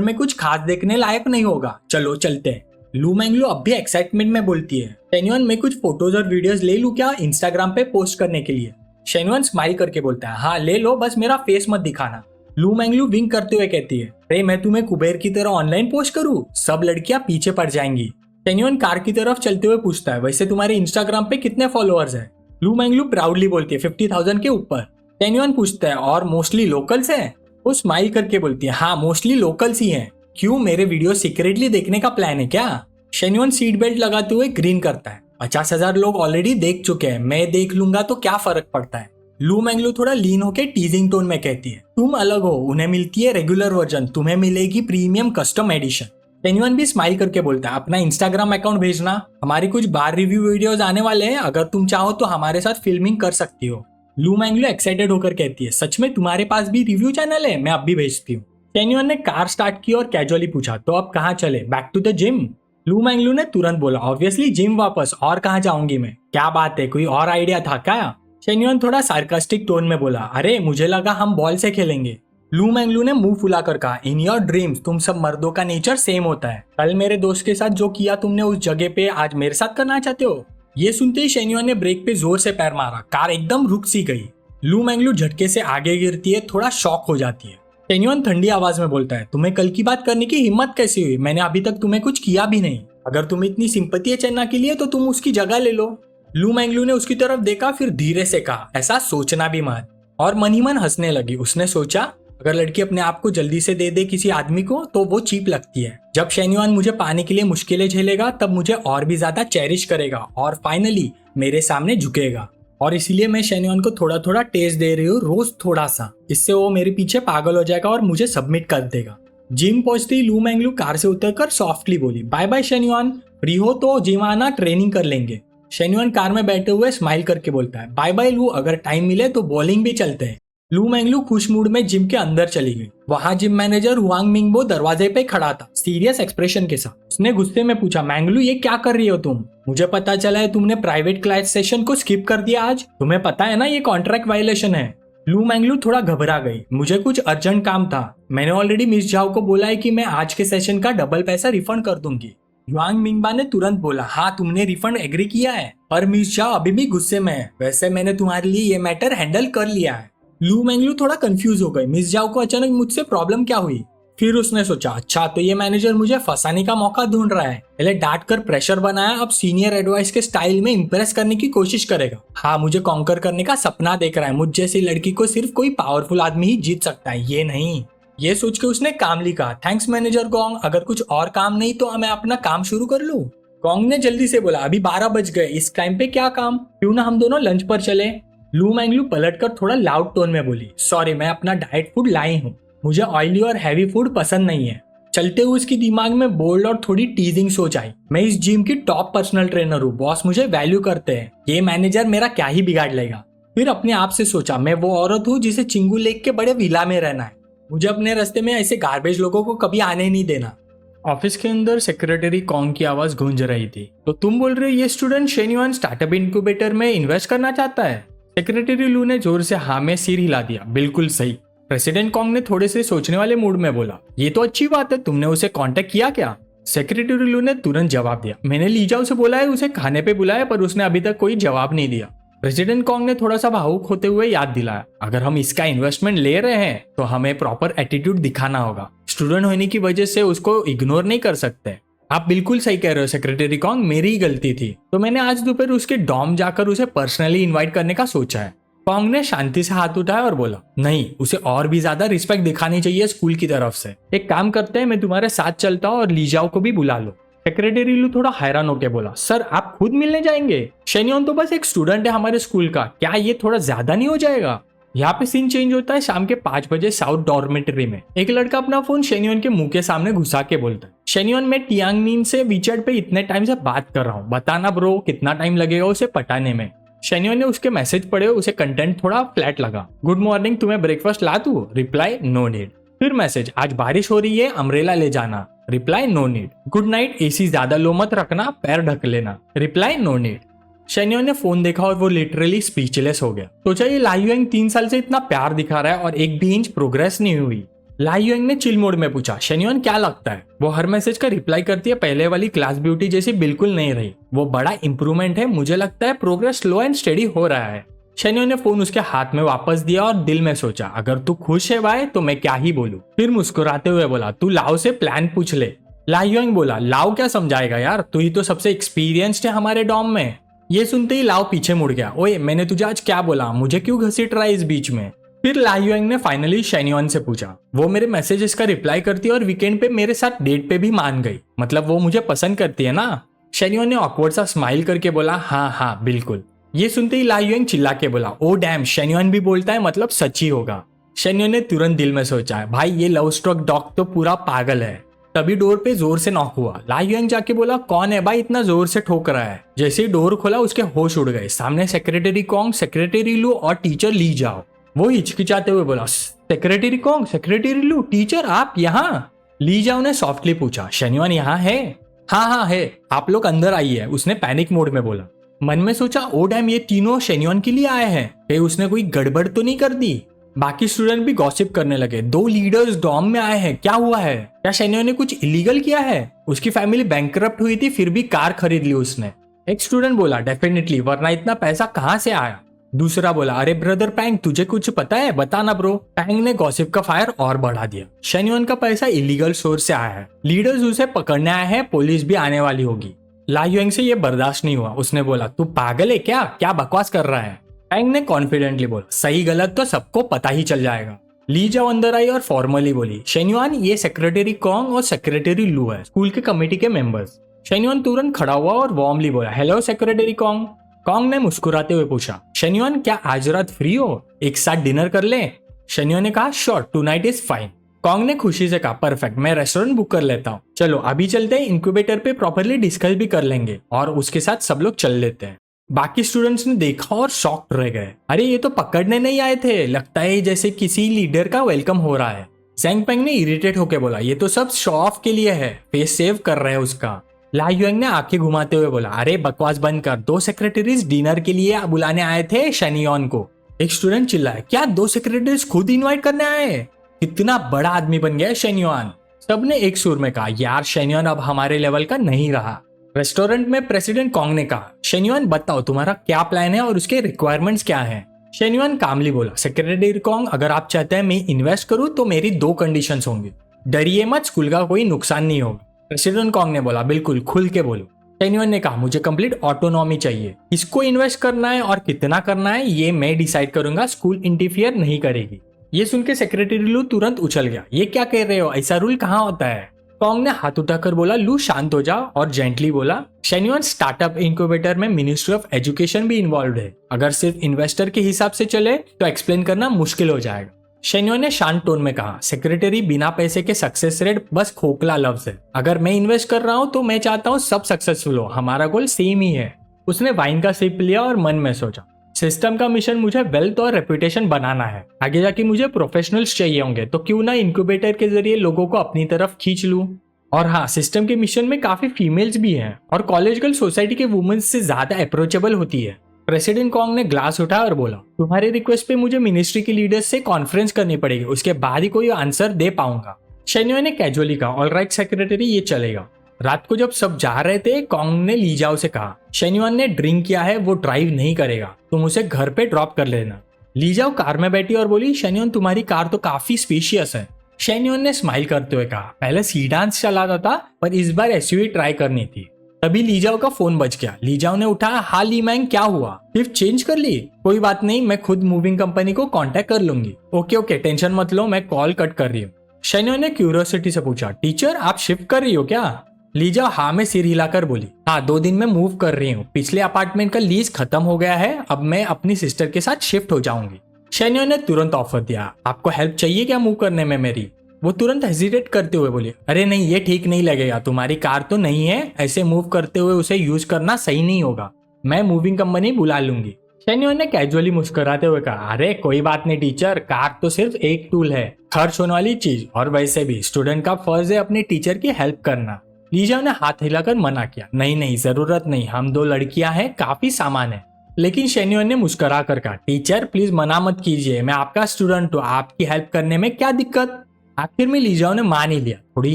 में कुछ खास देखने लायक नहीं होगा, चलो चलते हैं। लू मैंगलू अब भी एक्साइटमेंट में बोलती है, शेन्युआन मैं कुछ फोटोज और वीडियोस ले लूं क्या इंस्टाग्राम पे पोस्ट करने के लिए? शेन्युआन स्माइल करके बोलता है, हाँ ले लो, बस मेरा फेस मत दिखाना। लू मैंगलू विंक करते हुए कहती है, अरे मैं तुम्हें कुबेर की तरह ऑनलाइन पोस्ट करूं, सब लड़कियां पीछे पड़ जाएंगी। शेन्युआन कार की तरफ चलते हुए पूछता है, वैसे तुम्हारे इंस्टाग्राम पे कितने फॉलोअर्स हैं? लू मैंगलू प्राउडली बोलती है, 50,000 के ऊपर। शेन्युआन पूछता है, और मोस्टली लोकल्स हैं? वो स्माइल करके बोलती है, हाँ मोस्टली लोकल्स ही हैं। क्यों, मेरे वीडियो सीक्रेटली देखने का प्लान है क्या? शेन्युआन सीट बेल्ट लगाते हुए ग्रीन करता है, 50,000 लोग ऑलरेडी देख चुके हैं, मैं देख लूंगा तो क्या फर्क पड़ता है। लू मैंगलू थोड़ा लीन होके टीजिंग टोन में कहती है, तुम अलग हो, उन्हें मिलती है रेगुलर वर्जन, तुम्हें मिलेगी प्रीमियम कस्टम एडिशन। शेन्युअन भी स्माइल करके बोलता है अपना इंस्टाग्राम अकाउंट भेजना, हमारी कुछ बार रिव्यू वीडियोस आने वाले हैं, अगर तुम चाहो तो हमारे साथ फिल्मिंग कर सकती हो। लू मैंगलू एक्साइटेड होकर कहती है सच में तुम्हारे पास भी रिव्यू चैनल है, मैं अब भी भेजती हूँ। शेन्युअन ने कार स्टार्ट की और कैजुअली पूछा तो अब कहाँ चले, बैक टू द जिम? लू मैंगलू ने तुरंत बोला ऑब्वियसली जिम वापस, और कहाँ जाऊंगी मैं, क्या बात है कोई और आइडिया था क्या? शेन्युअन थोड़ा सार्कास्टिक टोन में बोला अरे मुझे लगा हम बॉल से खेलेंगे। लू मैंगलू ने मुंह फुलाकर कहा इन योर ड्रीम्स तुम सब मर्दों का नेचर सेम होता है, कल मेरे दोस्त के साथ जो किया तुमने उस जगह पे आज मेरे साथ करना चाहते हो? ये सुनते ही शेन्युअन ने ब्रेक पे जोर से पैर मारा, कार एकदम रुक सी गई। लू मैंगलू झटके से आगे गिरती है, थोड़ा शॉक हो जाती है। शेन्युअन ठंडी आवाज में बोलता है तुम्हें कल की बात करने की हिम्मत कैसी हुई, मैंने अभी तक तुम्हें कुछ किया भी नहीं, अगर तुम्हें इतनी सिंपैथी है चेन्ना के लिए तो तुम उसकी जगह ले लो। लू मैंगलू ने उसकी तरफ देखा, फिर धीरे से कहा ऐसा सोचना भी मत, और मन ही मन हंसने लगी। उसने सोचा अगर लड़की अपने आप को जल्दी से दे दे किसी आदमी को तो वो चीप लगती है, जब शेन्युअन मुझे पाने के लिए मुश्किलें झेलेगा तब मुझे और भी ज्यादा चेरिश करेगा और फाइनली मेरे सामने झुकेगा, और इसीलिए मैं शेन्युअन को थोड़ा थोड़ा टेस्ट दे रही हूँ रोज थोड़ा सा, इससे वो मेरे पीछे पागल हो जाएगा और मुझे सबमिट कर देगा। जिम पहुंचते ही लू मैंगलू कार से उतरकर सॉफ्टली बोली बाय बाय शेन्युअन, फ्री हो तो जिम आना, ट्रेनिंग कर लेंगे। शेन्युअन कार में बैठे हुए स्माइल करके बोलता है बाय बाय लू, अगर टाइम मिले तो बॉलिंग भी चलते हैं। लू मैंगलू खुश मूड में जिम के अंदर चली गई। वहां जिम मैनेजर हुआंग मिंगबो दरवाजे पे खड़ा था सीरियस एक्सप्रेशन के साथ। उसने गुस्से में पूछा मैंगलू ये क्या कर रही हो तुम, मुझे पता चला है तुमने प्राइवेट क्लास सेशन को स्किप कर दिया आज, तुम्हें पता है ना ये कॉन्ट्रैक्ट वायलेशन है। लू मैंगलू थोड़ा घबरा गई, मुझे कुछ अर्जेंट काम था, मैंने ऑलरेडी मिस झाओ को बोला है कि मैं आज के सेशन का डबल पैसा रिफंड कर दूंगी। युआंग मिंगबा ने तुरंत बोला हाँ तुमने रिफंड एग्री किया है, पर मिस झाओ अभी भी गुस्से में है, वैसे मैंने तुम्हारे लिए ये मैटर हैंडल कर लिया है। लू मैंगलू थोड़ा कंफ्यूज हो गई, मिस झाओ को अचानक मुझसे प्रॉब्लम क्या हुई? फिर उसने सोचा अच्छा तो ये मैनेजर मुझे फंसाने का मौका ढूंढ रहा है, पहले डांट कर प्रेशर बनाया, अब सीनियर एडवाइस के स्टाइल में इंप्रेस करने की कोशिश करेगा। हाँ मुझे कॉन्कर करने का सपना देख रहा है, मुझ जैसी लड़की को सिर्फ कोई पावरफुल आदमी ही जीत सकता है, ये नहीं। ये सोच के उसने कामली कहा थैंक्स मैनेजर गोंग, अगर कुछ और काम नहीं तो मैं अपना काम शुरू कर लूं। गोंग ने जल्दी से बोला अभी 12 बज गए, इस टाइम पे क्या काम, क्यों ना हम दोनों लंच पर चले। लू मैंगलू पलटकर थोड़ा लाउड टोन में बोली सॉरी मैं अपना डाइट फूड लाई हूँ, मुझे ऑयली और हैवी फूड पसंद नहीं है। चलते हुए उसकी दिमाग में बोल्ड और थोड़ी टीजिंग सोच आई, मैं इस जिम की टॉप पर्सनल ट्रेनर हूँ, बॉस मुझे वैल्यू करते हैं, ये मैनेजर मेरा क्या ही बिगाड़ लेगा। फिर अपने आप से सोचा मैं वो औरत हूँ जिसे चिंगू लेक के बड़े विला में रहना है, मुझे अपने रास्ते में ऐसे गार्बेज लोगों को कभी आने नहीं देना। ऑफिस के अंदर सेक्रेटरी कॉन्ग की आवाज गूंज रही थी, तो तुम बोल रहे हो ये स्टूडेंट शेन्युअन स्टार्टअप इनक्यूबेटर में इन्वेस्ट करना चाहता है? सेक्रेटरी लू ने जोर से हाँ में सिर हिला दिया, बिल्कुल सही। प्रेसिडेंट कॉन्ग ने थोड़े से सोचने वाले मूड में बोला ये तो अच्छी बात है, तुमने उसे कांटेक्ट किया क्या? सेक्रेटरी लू ने तुरंत जवाब दिया मैंने लीजाओ से बोला है, उसे खाने पे बुलाया, पर उसने अभी तक कोई जवाब नहीं दिया। प्रेसिडेंट कॉन्ग ने थोड़ा सा भावुक होते हुए याद दिलाया अगर हम इसका इन्वेस्टमेंट ले रहे हैं तो हमें प्रॉपर एटीट्यूड दिखाना होगा, स्टूडेंट होने की वजह से उसको इग्नोर नहीं कर सकते। आप बिल्कुल सही कह रहे हो सेक्रेटरी कॉन्ग, मेरी ही गलती थी, तो मैंने आज दोपहर उसके डॉम जाकर उसे पर्सनली इनवाइट करने का सोचा है। कॉन्ग ने शांति से हाथ उठाया और बोला नहीं, उसे और भी ज्यादा रिस्पेक्ट दिखानी चाहिए स्कूल की तरफ से। एक काम करते हैं मैं तुम्हारे साथ चलता हूँ और लीजाओ को भी बुला लो। सेक्रेटरी लू थोड़ा हैरान होकर बोला सर आप खुद मिलने जाएंगे? शेन्युअन तो बस एक स्टूडेंट है हमारे स्कूल का, क्या ये थोड़ा ज्यादा नहीं हो जाएगा? यहाँ पे सीन चेंज होता है शाम के 5 बजे साउथ डॉर्मेटरी में। एक लड़का अपना फोन शेन्युअन के मुंह के सामने घुसा के बोलता है शेन्युअन मैं टियांगमिन से वीचैट पे इतने टाइम से बात कर रहा हूँ, बताना ब्रो कितना टाइम लगेगा उसे पटाने में। शेन्युअन ने उसके मैसेज पढ़े, उसे कंटेंट थोड़ा फ्लैट लगा। गुड मॉर्निंग, तुम्हें ब्रेकफास्ट ला दूं? Reply no need. फिर मैसेज आज बारिश हो रही है, अम्ब्रेला ले जाना। Reply no need. Good night, AC ज्यादा लो मत रखना, पैर ढक लेना। Reply no need. शेन्युअन ने फोन देखा और वो लिटरली स्पीचलेस हो गया। सोचा ये लायुएंग 3 साल से इतना प्यार दिखा रहा है और एक भी इंच प्रोग्रेस नहीं हुई। लायुएंग ने चिल मोड में पूछा शेन्युअन क्या लगता है? वो हर मैसेज का रिप्लाई करती है, पहले वाली क्लास ब्यूटी जैसी बिल्कुल नहीं रही, वो बड़ा इंप्रूवमेंट है, मुझे लगता है प्रोग्रेस स्लो एंड स्टेडी हो रहा है। शेन्युअन ने फोन उसके हाथ में वापस दिया और दिल में सोचा अगर तू खुश है भाई तो मैं क्या ही बोलूं। फिर मुस्कुराते हुए बोला तू लाओ से प्लान पूछ ले। लायुएंग बोला लाओ क्या समझाएगा यार, तू ही तो सबसे एक्सपीरियंस्ड है हमारे डॉम में। ये सुनते ही लाओ पीछे मुड़ गया। ओए मैंने तुझे आज क्या बोला, मुझे क्यों घसीट रहा है इस बीच में? फिर लायुएंग ने फाइनली शेन्युअन से पूछा। वो मेरे मैसेजेस का रिप्लाई करती है और वीकेंड पे मेरे साथ डेट पे भी मान गई, मतलब वो मुझे पसंद करती है ना? शेन्युअन ने ऑकवर्ड सा स्माइल करके बोला हाँ हाँ बिल्कुल। ये सुनते ही लायुएंग चिल्ला के बोला ओ डैम, शेन्युअन भी बोलता है मतलब सच ही होगा। शेन्युअन ने तुरंत दिल में सोचा भाई ये लव स्ट्रोक डॉग तो पूरा पागल है। तभी डोर पे जोर से नॉक हुआ। ला युएंग जाके बोला कौन है भाई इतना जोर से ठोक रहा है। जैसे ही डोर खोला उसके होश उड़ गए। सामने सेक्रेटरी कॉन्ग, सेक्रेटरी लू और टीचर ली जाओ। वो हिचकिचाते हुए बोला सेक्रेटरी कॉन्ग, सेक्रेटरी लू, टीचर आप यहाँ? ली जाओ ने सॉफ्टली पूछा शेन्युआन यहाँ है? हाँ है, आप लोग अंदर आइए, उसने पैनिक मोड में बोला। मन में सोचा ओ डैम, ये तीनों शेन्युआन के लिए आए हैं, कहीं उसने कोई गड़बड़ तो नहीं कर दी। बाकी स्टूडेंट भी गॉसिप करने लगे, 2 लीडर्स डॉम में आए हैं, क्या हुआ है? क्या शेन्युआन ने कुछ इलीगल किया है? उसकी फैमिली बैंकरप्ट हुई थी फिर भी कार खरीद ली उसने। एक स्टूडेंट बोला डेफिनेटली, वरना इतना पैसा कहाँ से आया? दूसरा बोला अरे ब्रदर पैंग, तुझे कुछ पता है, बता ना ब्रो। पैंग ने गॉसिप का फायर और बढ़ा दिया। शेन्युआन का पैसा इलीगल सोर्स से आया है, लीडर्स उसे पकड़ने आए हैं, पुलिस भी आने वाली होगी। ला युएंग से ये बर्दाश्त नहीं हुआ, उसने बोला तू पागल है क्या बकवास कर रहा है? पैंग ने कॉन्फिडेंटली बोला सही गलत तो सबको पता ही चल जाएगा। ली जाओ अंदर आई और फॉर्मली बोली शेन्युआन, ये सेक्रेटरी कॉन्ग और सेक्रेटरी लू है, स्कूल के कमेटी के मेंबर्स। शेन्युआन तुरंत खड़ा हुआ और वार्मली बोला हेलो सेक्रेटरी कॉन्ग। कॉन्ग ने मुस्कुराते हुए पूछा शेन्युआन क्या आज रात फ्री हो, एक साथ डिनर कर ले? शेन्युआन ने कहा sure, tonight is fine. Kong ने खुशी से कहा परफेक्ट, मैं रेस्टोरेंट बुक कर लेता हूँ। चलो अभी चलते हैं, इंक्यूबेटर पे प्रॉपरली डिस्कस भी कर लेंगे और उसके साथ सब लोग चल लेते हैं। बाकी स्टूडेंट्स ने देखा और शॉक्ड रह गए। अरे ये तो पकड़ने नहीं आए थे, लगता है जैसे किसी लीडर का वेलकम हो रहा है। ज़ेंग पेंग ने इरिटेट होकर बोला ये तो सब शो ऑफ के लिए है, फेस सेव कर रहे हैं उसका। ला युएंग ने आंखें घुमाते हुए बोला अरे बकवास बंद कर, 2 सेक्रेटरीज डिनर के लिए बुलाने आए थे शेन्युआन को। एक स्टूडेंट चिल्लाया क्या 2 सेक्रेटरीज खुद इनवाइट करने आए? कितना बड़ा आदमी बन गया शेन्युआन। सबने एक सुर में कहा यार शेन्युआन अब हमारे लेवल का नहीं रहा। रेस्टोरेंट में प्रेसिडेंट कॉन्ग ने कहा शेन्युआन बताओ तुम्हारा क्या प्लान है और उसके रिक्वायरमेंट्स क्या हैं? शेन्युआन कामली बोला सेक्रेटरी कॉन्ग, अगर आप चाहते हैं मैं इन्वेस्ट करूं तो मेरी 2 कंडीशंस होंगी, डरिए मत, स्कूल का कोई नुकसान नहीं होगा। प्रेसिडेंट कॉन्ग ने बोला बिल्कुल, खुल के बोलो। शेन्युआन ने कहा मुझे कंप्लीट ऑटोनॉमी चाहिए, किसको इन्वेस्ट करना है और कितना करना है ये मैं डिसाइड करूंगा, स्कूल इंटरफियर नहीं करेगी। ये सुन के सेक्रेटरी लू तुरंत उछल गया, ये क्या कह रहे हो, ऐसा रूल कहाँ होता है? कॉन्ग ने हाथ उठाकर बोला लू शांत हो जा और जेंटली बोला शेन्युआन स्टार्टअप इंक्यूबेटर में मिनिस्ट्री ऑफ एजुकेशन भी इन्वॉल्व है, अगर सिर्फ इन्वेस्टर के हिसाब से चले तो एक्सप्लेन करना मुश्किल हो जाएगा। शेन्युआन ने शांत टोन में कहा सेक्रेटरी बिना पैसे के सक्सेस रेट बस खोखला लफ्ज है, अगर मैं इन्वेस्ट कर रहा हूँ तो मैं चाहता हूँ सब सक्सेसफुल हो, हमारा गोल सेम ही है। उसने वाइन का सिप लिया और मन में सोचा सिस्टम का मिशन मुझे वेल्थ और रेपुटेशन बनाना है, आगे जाके मुझे प्रोफेशनल्स चाहिए होंगे, तो क्यों ना इंक्यूबेटर के जरिए लोगों को अपनी तरफ खींच लूं। और हाँ, सिस्टम के मिशन में काफी फीमेल्स भी हैं और कॉलेज गर्ल सोसाइटी के वुमेन्स से ज्यादा अप्रोचेबल होती है। प्रेसिडेंट कॉन्ग ने ग्लास उठाया और बोला तुम्हारे रिक्वेस्ट पे मुझे मिनिस्ट्री के लीडर्स से कॉन्फ्रेंस करनी पड़ेगी, उसके बाद ही कोई आंसर दे पाऊंगा। शेन्युआन ने कैजुअली कहा ऑलराइट सेक्रेटरी, ये चलेगा। रात को जब सब जा रहे थे कॉन्ग ने ली जाओ से कहा शेन्युआन ने ड्रिंक किया है, वो ड्राइव नहीं करेगा, तुम उसे घर पे ड्रॉप कर लेना। ली जाओ कार में बैठी और बोली शेन्युआन तुम्हारी कार तो काफी स्पेशियस है। शेन्युआन ने स्माइल करते हुए कहा पहले सीडान्स चलाता था पर इस बार एसयूवी ट्राई करनी थी। तभी ली जाओ का फोन बज गया। ली जाओ ने उठाया हाँ ली मैंग क्या हुआ, शिफ्ट चेंज कर ली? कोई बात नहीं, मैं खुद मूविंग कंपनी को कांटेक्ट कर लूंगी। ओके टेंशन मत लो, मैं कॉल कट कर रही हूँ। शेन्युआन ने क्यूरियोसिटी से पूछा टीचर आप शिफ्ट कर रही हो क्या? ली जाओ हाँ में सिर हिलाकर बोली हाँ 2 दिन में मूव कर रही हूँ, पिछले अपार्टमेंट का लीज खत्म हो गया है, अब मैं अपनी सिस्टर के साथ शिफ्ट हो जाऊंगी। शेन्युआन ने तुरंत ऑफर दिया आपको हेल्प चाहिए क्या मूव करने में मेरी? वो तुरंत हेजिटेट करते हुए बोली अरे नहीं ये ठीक नहीं लगेगा, तुम्हारी कार तो नहीं है, ऐसे मूव करते हुए उसे यूज करना सही नहीं होगा, मैं मूविंग कंपनी बुला लूंगी। शेन्युआन ने कैजुअली मुस्कुराते हुए कहा अरे कोई बात नहीं टीचर, कार तो सिर्फ एक टूल है, खर्च होने वाली चीज, और वैसे भी स्टूडेंट का फर्ज है अपने टीचर की हेल्प करना। लीजा ने हाथ हिलाकर मना किया नहीं जरूरत नहीं, हम 2 लड़कियां हैं, काफी सामान है। लेकिन शेन्युआन ने मुस्कुरा कर कहा टीचर प्लीज मना मत कीजिए, मैं आपका स्टूडेंट हूँ, आपकी हेल्प करने में क्या दिक्कत? आखिर में लीजाओ ने मान ही लिया, थोड़ी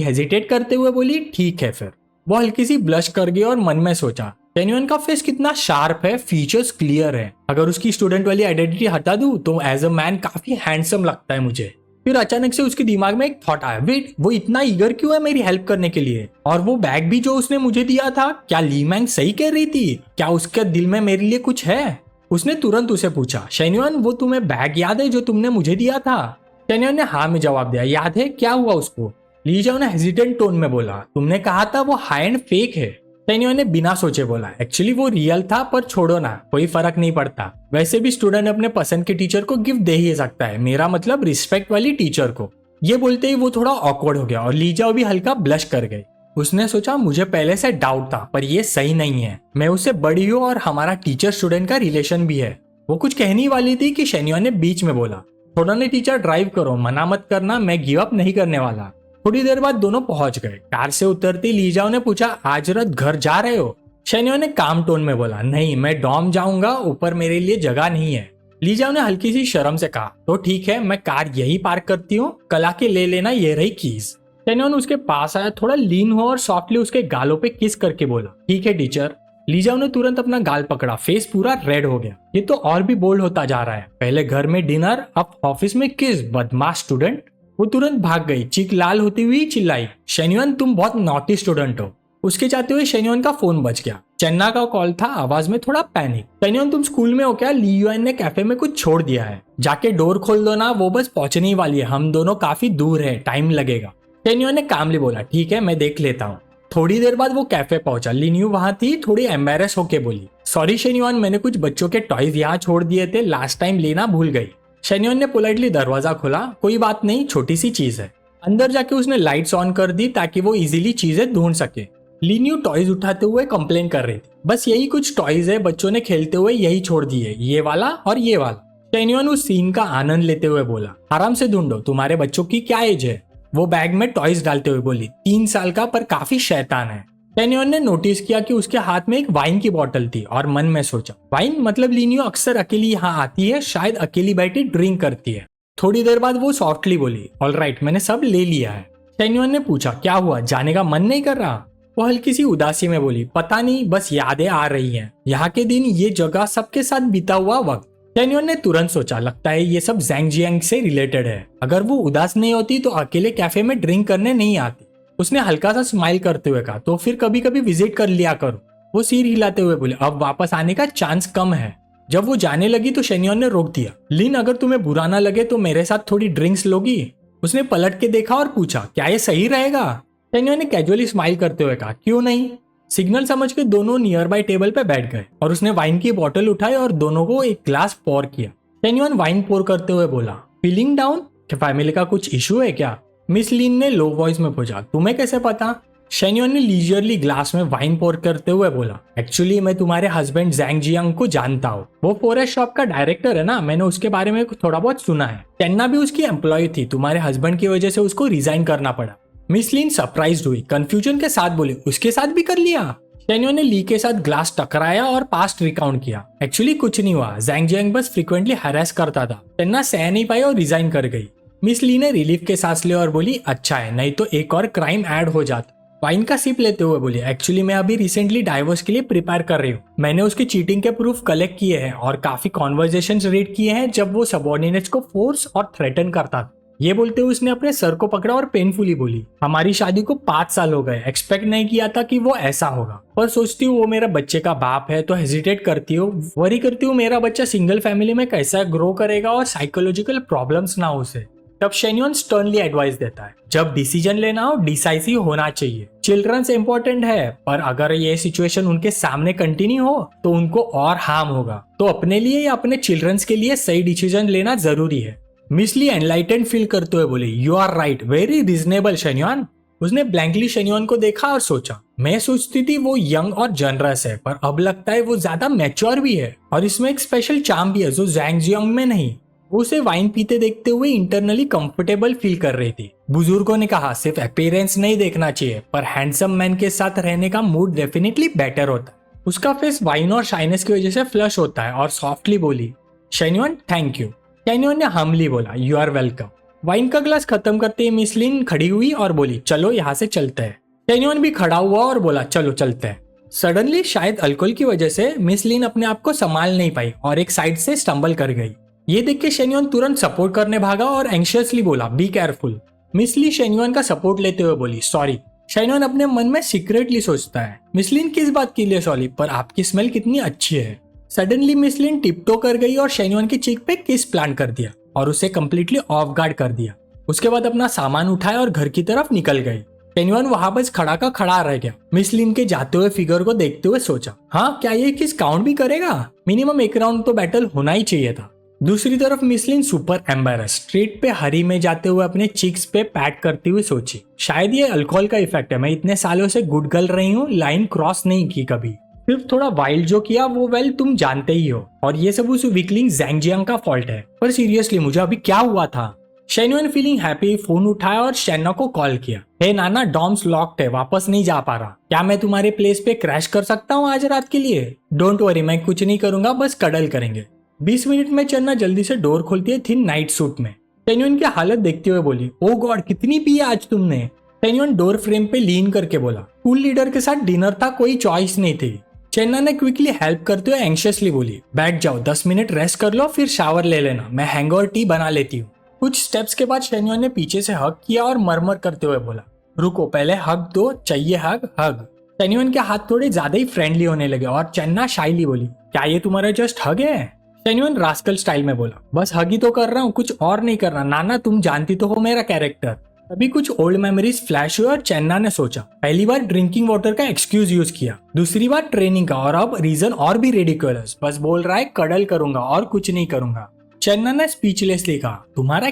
हेजिटेट करते हुए बोली ठीक है फिर। वो हल्की सी ब्लश कर गई और मन में सोचा शेन्युआन का फेस कितना शार्प है, फीचर्स क्लियर है, अगर उसकी स्टूडेंट वाली आइडेंटिटी हटा दूं तो एज अ मैन काफी हैंडसम लगता है मुझे। फिर अचानक से उसके दिमाग में एक थॉट आया वेट वो इतना ईगर क्यों है मेरी हेल्प करने के लिए, और वो बैग भी जो उसने मुझे दिया था, क्या ली मैंग सही कह रही थी, क्या उसके दिल में मेरे लिए कुछ है? उसने तुरंत उसे पूछा शेन्युआन वो तुम्हें बैग याद है जो तुमने मुझे दिया था? शेन्युआन ने हाँ में जवाब दिया याद है, क्या हुआ उसको? ली जाओ ने हेजिटेंट टोन में बोला तुमने कहा था वो हाई एंड फेक है। शेन्युआन ने बिना सोचे बोला एक्चुअली वो रियल था, पर छोड़ो ना, कोई फर्क नहीं पड़ता, वैसे भी स्टूडेंट अपने पसंद के टीचर को गिफ्ट दे ही सकता है, मेरा मतलब रिस्पेक्ट वाली टीचर को। ये बोलते ही वो थोड़ा ऑकवर्ड हो गया और लीजाओ भी हल्का ब्लश कर गई। उसने सोचा मुझे पहले से डाउट था पर ये सही नहीं है, मैं उससे बड़ी हूँ और हमारा टीचर स्टूडेंट का रिलेशन भी है। वो कुछ कहनी वाली थी कि शेन्युआन ने बीच में बोला, थोड़ा ने टीचर ड्राइव करो, मना मत करना, मैं गिव अप नहीं करने वाला। थोड़ी देर बाद दोनों पहुंच गए। कार से उतरती लीजाओ ने पूछा आज रात घर जा रहे हो? शेन्युआन ने काम टोन में बोला नहीं, मैं डॉम जाऊंगा, ऊपर मेरे लिए जगह नहीं है। लीजाओ ने हल्की सी शर्म से कहा तो ठीक है, मैं कार यही पार्क करती हूँ, कल आके ले लेना, ये रही कीज। शेन्युआन उसके पास आया, थोड़ा लीन हुआ और सॉफ्टली उसके गालों पे किस करके बोला ठीक है टीचर। लीजाओ ने तुरंत अपना गाल पकड़ा, फेस पूरा रेड हो गया। ये तो और भी बोल्ड होता जा रहा है, पहले घर में डिनर, अब ऑफिस में किस, बदमाश स्टूडेंट। वो तुरंत भाग गई, चीख लाल होती हुई चिल्लाई शेन्युआन तुम बहुत नॉटी स्टूडेंट हो। उसके जाते हुए शेन्युआन का फोन बज गया। चन्ना का कॉल था, आवाज में थोड़ा पैनिक। शेन्युआन तुम स्कूल में हो क्या? ली युआन ने कैफे में कुछ छोड़ दिया है, जाके डोर खोल दो ना, वो बस पहुंचने ही वाली है, हम दोनों काफी दूर है, टाइम लगेगा। शेन्युआन ने कामली बोला ठीक है, मैं देख लेता हूँ। थोड़ी देर बाद वो कैफे पहुंचा। लिन्यू वहां थी, थोड़ी एम्बेरस होके बोली सॉरी शेन्युआन, मैंने कुछ बच्चों के टॉयज यहाँ छोड़ दिए थे, लास्ट टाइम लेना भूल गई। शेन्युआन ने पोलाइटली दरवाजा खोला, कोई बात नहीं, छोटी सी चीज है। अंदर जाके उसने लाइट्स ऑन कर दी ताकि वो इजीली चीजें ढूंढ सके। लिन्यू टॉयज उठाते हुए कंप्लेन कर रही थी, बस यही कुछ टॉयज है, बच्चों ने खेलते हुए यही छोड़ दिए, ये वाला और ये वाला। शेन्युआन उस सीन का आनंद लेते हुए बोला आराम से ढूंढो, तुम्हारे बच्चों की क्या एज है? वो बैग में टॉयज डालते हुए बोली 3 साल का, पर काफी शैतान है। शेन्युआन ने नोटिस किया कि उसके हाथ में एक वाइन की बोतल थी और मन में सोचा वाइन मतलब लिन्यू अक्सर अकेली यहाँ आती है, शायद अकेली बैठी ड्रिंक करती है। थोड़ी देर बाद वो सॉफ्टली बोली ऑलराइट, मैंने सब ले लिया है। शेन्युआन ने पूछा क्या हुआ, जाने का मन नहीं कर रहा? वो हल्की सी उदासी में बोली पता नहीं, बस यादें आ रही हैं, यहाँ के दिन, ये जगह, सबके साथ बीता हुआ वक्त। शेन्युआन ने तुरंत सोचा लगता है ये सब ज़ैंगजियांग से रिलेटेड है, अगर वो उदास नहीं होती तो अकेले कैफे में ड्रिंक करने नहीं आती। उसने हल्का सा स्माइल करते हुए कहा तो फिर कभी कभी विजिट कर लिया करो। वो सिर हिलाते हुए बोले अब वापस आने का चांस कम है। जब वो जाने लगी तो शेन्युआन ने रोक दिया, लिन अगर तुम्हें बुरा ना लगे तो मेरे साथ थोड़ी ड्रिंक्स लोगी? उसने पलट के देखा और पूछा क्या ये सही रहेगा? शेन्युआन ने कैजुअली स्माइल करते हुए कहा क्यों नहीं। सिग्नल समझ के दोनों नियर बाय टेबल पे बैठ गए और उसने वाइन की बोतल उठाई और दोनों को एक ग्लास पोर किया। शेन्युआन वाइन पोर करते हुए बोला फीलिंग डाउन, क्या फैमिली का कुछ इशू है क्या? मिस लिन ने लो वॉइस में पूछा तुम्हें कैसे पता? शेन्युआन ने लीजरली ग्लास में वाइन पोर करते हुए बोला एक्चुअली मैं तुम्हारे हस्बैंड ज़ैंगजियांग को जानता हूँ, वो फॉरेस्ट शॉप का डायरेक्टर है ना, मैंने उसके बारे में थोड़ा बहुत सुना है। चन्ना भी उसकी एम्प्लॉय थी, तुम्हारे हस्बैंड की वजह से उसको रिजाइन करना पड़ा। मिस लिन सरप्राइज्ड हुई, कंफ्यूजन के साथ बोली उसके साथ भी कर लिया? शेन्युआन ने ली के साथ ग्लास टकराया और पास्ट रिकाउंट किया एक्चुअली कुछ नहीं हुआ, ज़ैंगजियांग बस फ्रीक्वेंटली हरास करता था। चन्ना सह नहीं पाई और रिजाइन कर गई। मिस ली ने रिलीफ के सांस लिया और बोली अच्छा है, नहीं तो एक और क्राइम ऐड हो जाता। वाइन का सिप लेते हुए बोली एक्चुअली मैं अभी रिसेंटली डाइवोर्स के लिए प्रिपेयर कर रही हूँ, मैंने उसकी चीटिंग के प्रूफ कलेक्ट किए हैं और काफी कॉन्वर्जेशंस रीड किए हैं जब वो सबऑर्डिनेट्स को फोर्स और थ्रेटन करता था। ये बोलते हुए उसने अपने सर को पकड़ा और पेनफुली बोली हमारी शादी को 5 साल हो गए, एक्सपेक्ट नहीं किया था कि वो ऐसा होगा, पर सोचती हूँ वो मेरा बच्चे का बाप है तो हेजिटेट करती हूँ, वरी करती हूँ मेरा बच्चा सिंगल फैमिली में कैसा ग्रो करेगा और साइकोलॉजिकल प्रॉब्लम्स ना हो उसे। तब शेन्युआन स्टर्नली एडवाइस देता है जब डिसीजन लेना हो डिसाइसिव होना चाहिए, चिल्ड्रंस इंपॉर्टेंट है पर अगर ये सिचुएशन उनके सामने कंटिन्यू हो तो उनको और हार्म होगा, तो अपने लिए या अपने चिल्ड्रंस के लिए सही डिसीजन लेना जरूरी है। मिस ली एनलाइटेंड फील करते हुए बोली you are right, very reasonable Shenyuan. उसने ब्लैंकली शेन्युआन को देखा और सोचा मैं सोचती थी वो यंग और जनरस है, पर अब लगता है वो ज्यादा मैच्योर भी है और इसमें एक स्पेशल चार्म भी है जो ज़ैंगजियांग में नहीं। वो उसे वाइन पीते देखते हुए इंटरनली कंफर्टेबल फील कर रही थी। बुजुर्गों ने कहा सिर्फ अपीयरेंस नहीं देखना चाहिए, पर हैंडसम मैन के साथ रहने का मूड डेफिनेटली बेटर होता है। उसका फेस वाइन और शाइनेस की वजह से फ्लश होता है और सॉफ्टली बोली शेन्युआन थैंक यू। शेन्युआन ने हम्बली बोला यू आर वेलकम। वाइन का ग्लास खत्म करते ही मिस लिन खड़ी हुई और बोली चलो यहाँ से चलते हैं। शेन्युआन भी खड़ा हुआ और बोला चलो चलते हैं। सडनली शायद अल्कोहल की वजह से मिस लिन अपने आप को संभाल नहीं पाई और एक साइड से स्टम्बल कर गई। ये देख के शेन्युआन तुरंत सपोर्ट करने भागा और एंशियसली बोला बी केयरफुल। मिस ली शेन्युआन का सपोर्ट लेते हुए बोली सॉरी। शेन्युआन अपने मन में सीक्रेटली सोचता है मिस लिन किस बात के लिए सॉरी, पर आपकी स्मेल कितनी अच्छी है। सडनली मिस लिन टिपटो कर गई और शेन्युआन की चीक पे किस प्लान कर दिया और उसे कम्प्लीटली ऑफ गार्ड कर दिया। उसके बाद अपना सामान उठाया और घर की तरफ निकल गई। शेन्युआन वहां बस खड़ा का खड़ा रह गया। मिस लिन के जाते हुए फिगर को देखते हुए सोचा हाँ क्या ये किस काउंट भी करेगा, मिनिमम एक राउंड तो बैटल होना ही चाहिए था। दूसरी तरफ मिसलिन सुपर एम्बेरस स्ट्रीट पे हरी में जाते हुए अपने चिक्स पे पैट करती हुई सोची, शायद ये अल्कोहल का इफेक्ट है, मैं इतने सालों से गुड गर्ल रही हूँ, लाइन क्रॉस नहीं की कभी, सिर्फ थोड़ा वाइल्ड जो किया वो वेल तुम जानते ही हो, और ये सब उस वीकलिंग जैंगजियांग का फॉल्ट है। पर सीरियसली मुझे अभी क्या हुआ था? शेन्युन फीलिंग हैप्पी फोन उठाया और शेन्ना को कॉल किया। हे नाना, डॉम्स लॉक्ड है, वापस नहीं जा पा रहा, क्या मैं तुम्हारे प्लेस पे क्रैश कर सकता हूँ आज रात के लिए? डोंट वरी, मैं कुछ नहीं करूंगा, बस कडल करेंगे। 20 मिनट में चन्ना जल्दी से डोर खोलती है थिन नाइट सूट में। शेन्युन की हालत देखते हुए बोली, ओ गॉड कितनी पी आज तुमने? शेन्युन डोर फ्रेम पे लीन करके बोला, स्कूल लीडर के साथ डिनर था, कोई चॉइस नहीं थी। चेन्ना ने क्विकली हेल्प करते हुए एंग्शियसली बोली, बैठ जाओ, 10 मिनट रेस्ट कर लो, फिर शावर ले लेना, मैं हैंगओवर टी बना लेती हूँ। कुछ स्टेप्स के बाद शेन्युन ने पीछे से हग किया और मरमर करते हुए बोला, रुको, पहले हग दो, चाहिए हग हग। शेन्युन के हाथ थोड़े ज्यादा ही फ्रेंडली होने लगे और चन्ना शाइली बोली, क्या ये तुम्हारा जस्ट हग है? शेन्युन रास्कल स्टाइल में बोला, बस हग ही तो कर रहा हूँ, कुछ और नहीं कर रहा। नाना तुम जानती तो हो मेरा कैरेक्टर। अभी कुछ ओल्ड मेमोरीज फ्लैश हुए और चेन्ना ने सोचा, पहली बार ड्रिंकिंग वाटर का एक्सक्यूज यूज किया, दूसरी बार ट्रेनिंग का, और अब रीजन और भी रिडिकुलस, बस बोल रहा है कडल करूंगा और कुछ नहीं करूंगा। चेन्ना ने स्पीचलेसली कहा, तुम्हारा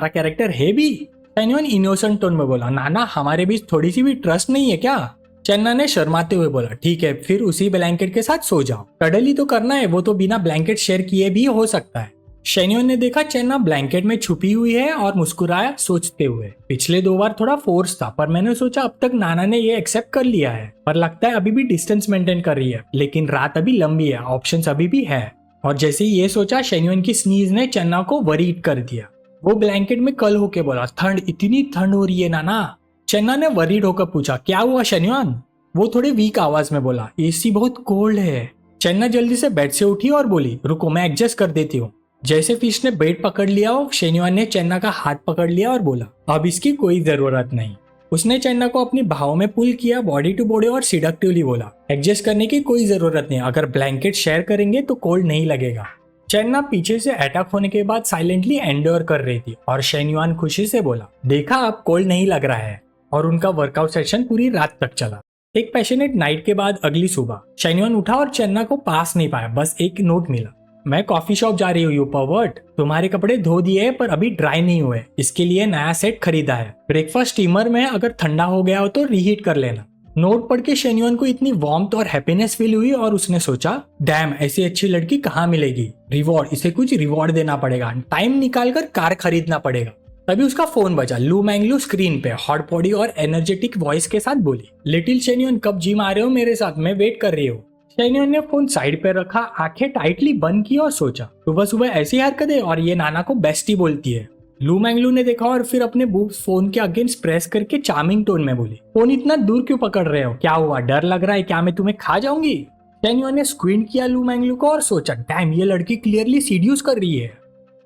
कैरेक्टर है भी? शेन्युन इनोसेंट टोन में बोला, नाना हमारे बीच थोड़ी सी भी ट्रस्ट नहीं है क्या? चेन्ना ने शर्माते हुए बोला, ठीक है, फिर उसी ब्लैंकेट के साथ सो जाओ, कडल ही तो करना है, वो तो बिना ब्लैंकेट शेयर किए भी हो सकता है। शेन्युन ने देखा चेन्ना ब्लैंकेट में छुपी हुई है और मुस्कुराया सोचते हुए, पिछले 2 बार थोड़ा फोर्स था, पर मैंने सोचा अब तक नाना ने ये एक्सेप्ट कर लिया है, पर लगता है अभी भी डिस्टेंस मेंटेन कर रही है, लेकिन रात अभी लंबी है, ऑप्शंस अभी भी है। और जैसे ही ये सोचा, शेन्युन की स्नीज ने चेन्ना को वरीड कर दिया। वो ब्लैंकेट में कल होके बोला, ठंड, इतनी ठंड हो रही है नाना। चेन्ना ने वरीड होकर पूछा, क्या हुआ शेन्युन? वो थोड़े वीक आवाज में बोला, एसी बहुत कोल्ड है। चेन्ना जल्दी से बेड से उठी और बोली, रुको मैं एडजस्ट कर देती हूँ। जैसे फिश ने बेड पकड़ लिया हो, शेन्युन ने चेन्ना का हाथ पकड़ लिया और बोला, अब इसकी कोई जरूरत नहीं। उसने चेन्ना को अपनी बाहों में पुल किया, बॉडी टू बॉडी, और सिडक्टिवली बोला, एडजस्ट करने की कोई जरूरत नहीं, अगर ब्लैंकेट शेयर करेंगे तो कोल्ड नहीं लगेगा। चेन्ना पीछे से अटैक होने के बाद साइलेंटली एंडोर कर रही थी और शेन्युन खुशी से बोला, देखा अब कोल्ड नहीं लग रहा है। और उनका वर्कआउट सेशन पूरी रात तक चला। एक पैशनेट नाइट के बाद अगली सुबह शेन्युन उठा और चेन्ना को पास नहीं पाया, बस एक नोट मिला, मैं कॉफी शॉप जा रही हूँ यू परवर्ट, तुम्हारे कपड़े धो दिए पर अभी ड्राई नहीं हुए, इसके लिए नया सेट खरीदा है, ब्रेकफास्ट स्टीमर में, अगर ठंडा हो गया हो तो रीहीट कर लेना। नोट पढ़ के शेन्युन को इतनी वार्मथ और हैप्पीनेस फील हुई और उसने सोचा, डैम, ऐसी अच्छी लड़की कहाँ मिलेगी, रिवॉर्ड, इसे कुछ रिवॉर्ड देना पड़ेगा, टाइम निकालकर कार खरीदना पड़ेगा। तभी उसका फोन बजा। लू मैंगलू स्क्रीन पे हॉट बॉडी और एनर्जेटिक वॉइस के साथ बोली, लिटिल शेन्युन कब जिम आ रहे हो मेरे साथ, मैं वेट कर रही हूँ। शेन्युन ने फोन साइड पे रखा, आंखें टाइटली बंद की और सोचा, सुबह सुबह ऐसी हरकतें, और ये नाना को बेस्टी बोलती है। लू मैंगलू ने देखा और फिर अपने बूब्स फोन के अगेंस्ट प्रेस करके चार्मिंग टोन में बोली, फोन इतना दूर क्यों पकड़ रहे हो, क्या हुआ, डर लग रहा है क्या, मैं तुम्हें खा जाऊंगी? शेन्युन ने स्क्वींट किया लू मैंगलू को और सोचा, डैम, ये लड़की क्लियरली सीड्यूस कर रही है।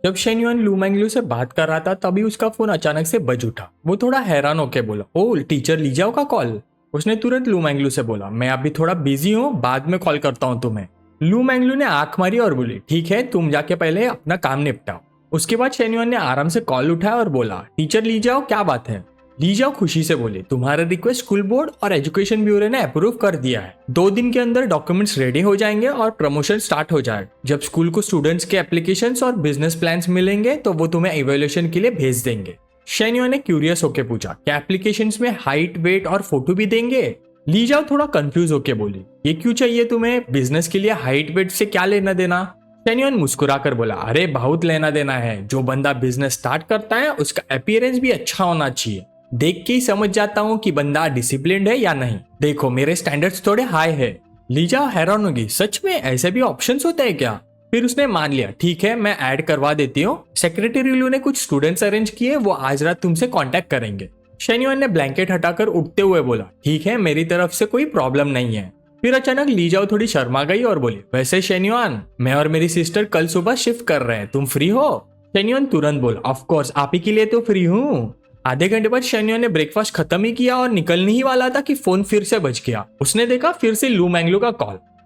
जब शेन्युन लू मैंगलू से बात कर रहा था तभी उसका फोन अचानक से बज उठा। वो थोड़ा हैरान होकर बोला, ओ टीचर लीजाओ का कॉल। उसने तुरंत लू मैंगलू से बोला, मैं अभी थोड़ा बिजी हूँ, बाद में कॉल करता हूँ तुम्हें। लू मैंगलू ने आंख मारी और बोली, ठीक है, तुम जाके पहले अपना काम निपटाओ। उसके बाद शेन्युन ने आराम से कॉल उठाया और बोला, टीचर लीजाओ, क्या बात है? लीजाओ खुशी से बोले, तुम्हारा रिक्वेस्ट स्कूल बोर्ड और एजुकेशन ब्यूरो ने अप्रूव कर दिया है, 2 दिन के अंदर डॉक्यूमेंट्स रेडी हो जाएंगे और प्रमोशन स्टार्ट हो जाएगा। जब स्कूल को स्टूडेंट्स के एप्लीकेशंस और बिजनेस प्लान्स मिलेंगे तो वो तुम्हें इवैल्यूएशन के लिए भेज देंगे। शेन्युन ने क्यूरियस होकर पूछा, क्या एप्लीकेशंस में हाइट, वेट और फोटो भी देंगे? लीजाओ थोड़ा कंफ्यूज होकर बोली, ये क्यों चाहिए तुम्हें, बिजनेस के लिए हाइट वेट से क्या लेना देना? शेन्युन मुस्कुराकर बोला, अरे बहुत लेना देना है, जो बंदा बिजनेस स्टार्ट करता है उसका अपीयरेंस भी अच्छा होना चाहिए, देख के ही समझ जाता हूँ कि बंदा डिसिप्लिन्ड है या नहीं, देखो मेरे स्टैंडर्ड्स थोड़े हाई है। लीजाओ हैरान होगी, सच में ऐसे भी ऑप्शंस होते हैं क्या? फिर उसने मान लिया, ठीक है मैं ऐड करवा देती हूँ, सेक्रेटरी लू ने कुछ स्टूडेंट्स अरेंज किए, वो आज रात तुमसे कांटेक्ट करेंगे। शेन्युन ने ब्लैंकेट हटाकर उठते हुए बोला, ठीक है, मेरी तरफ से कोई प्रॉब्लम नहीं है। फिर अचानक लीजाओ थोड़ी शर्मा गई और बोली, वैसे शेन्युन, मैं और मेरी सिस्टर कल सुबह शिफ्ट कर रहे हैं, तुम फ्री हो? शेन्युन तुरंत बोला, ऑफ कोर्स, आप ही के लिए तो फ्री हूँ। आधे घंटे बाद शेन्युन ने ब्रेकफास्ट खत्म ही किया और निकलने ही वाला था कि फोन फिर से बज गया। उसने देखा फिर से लू मैंगलू का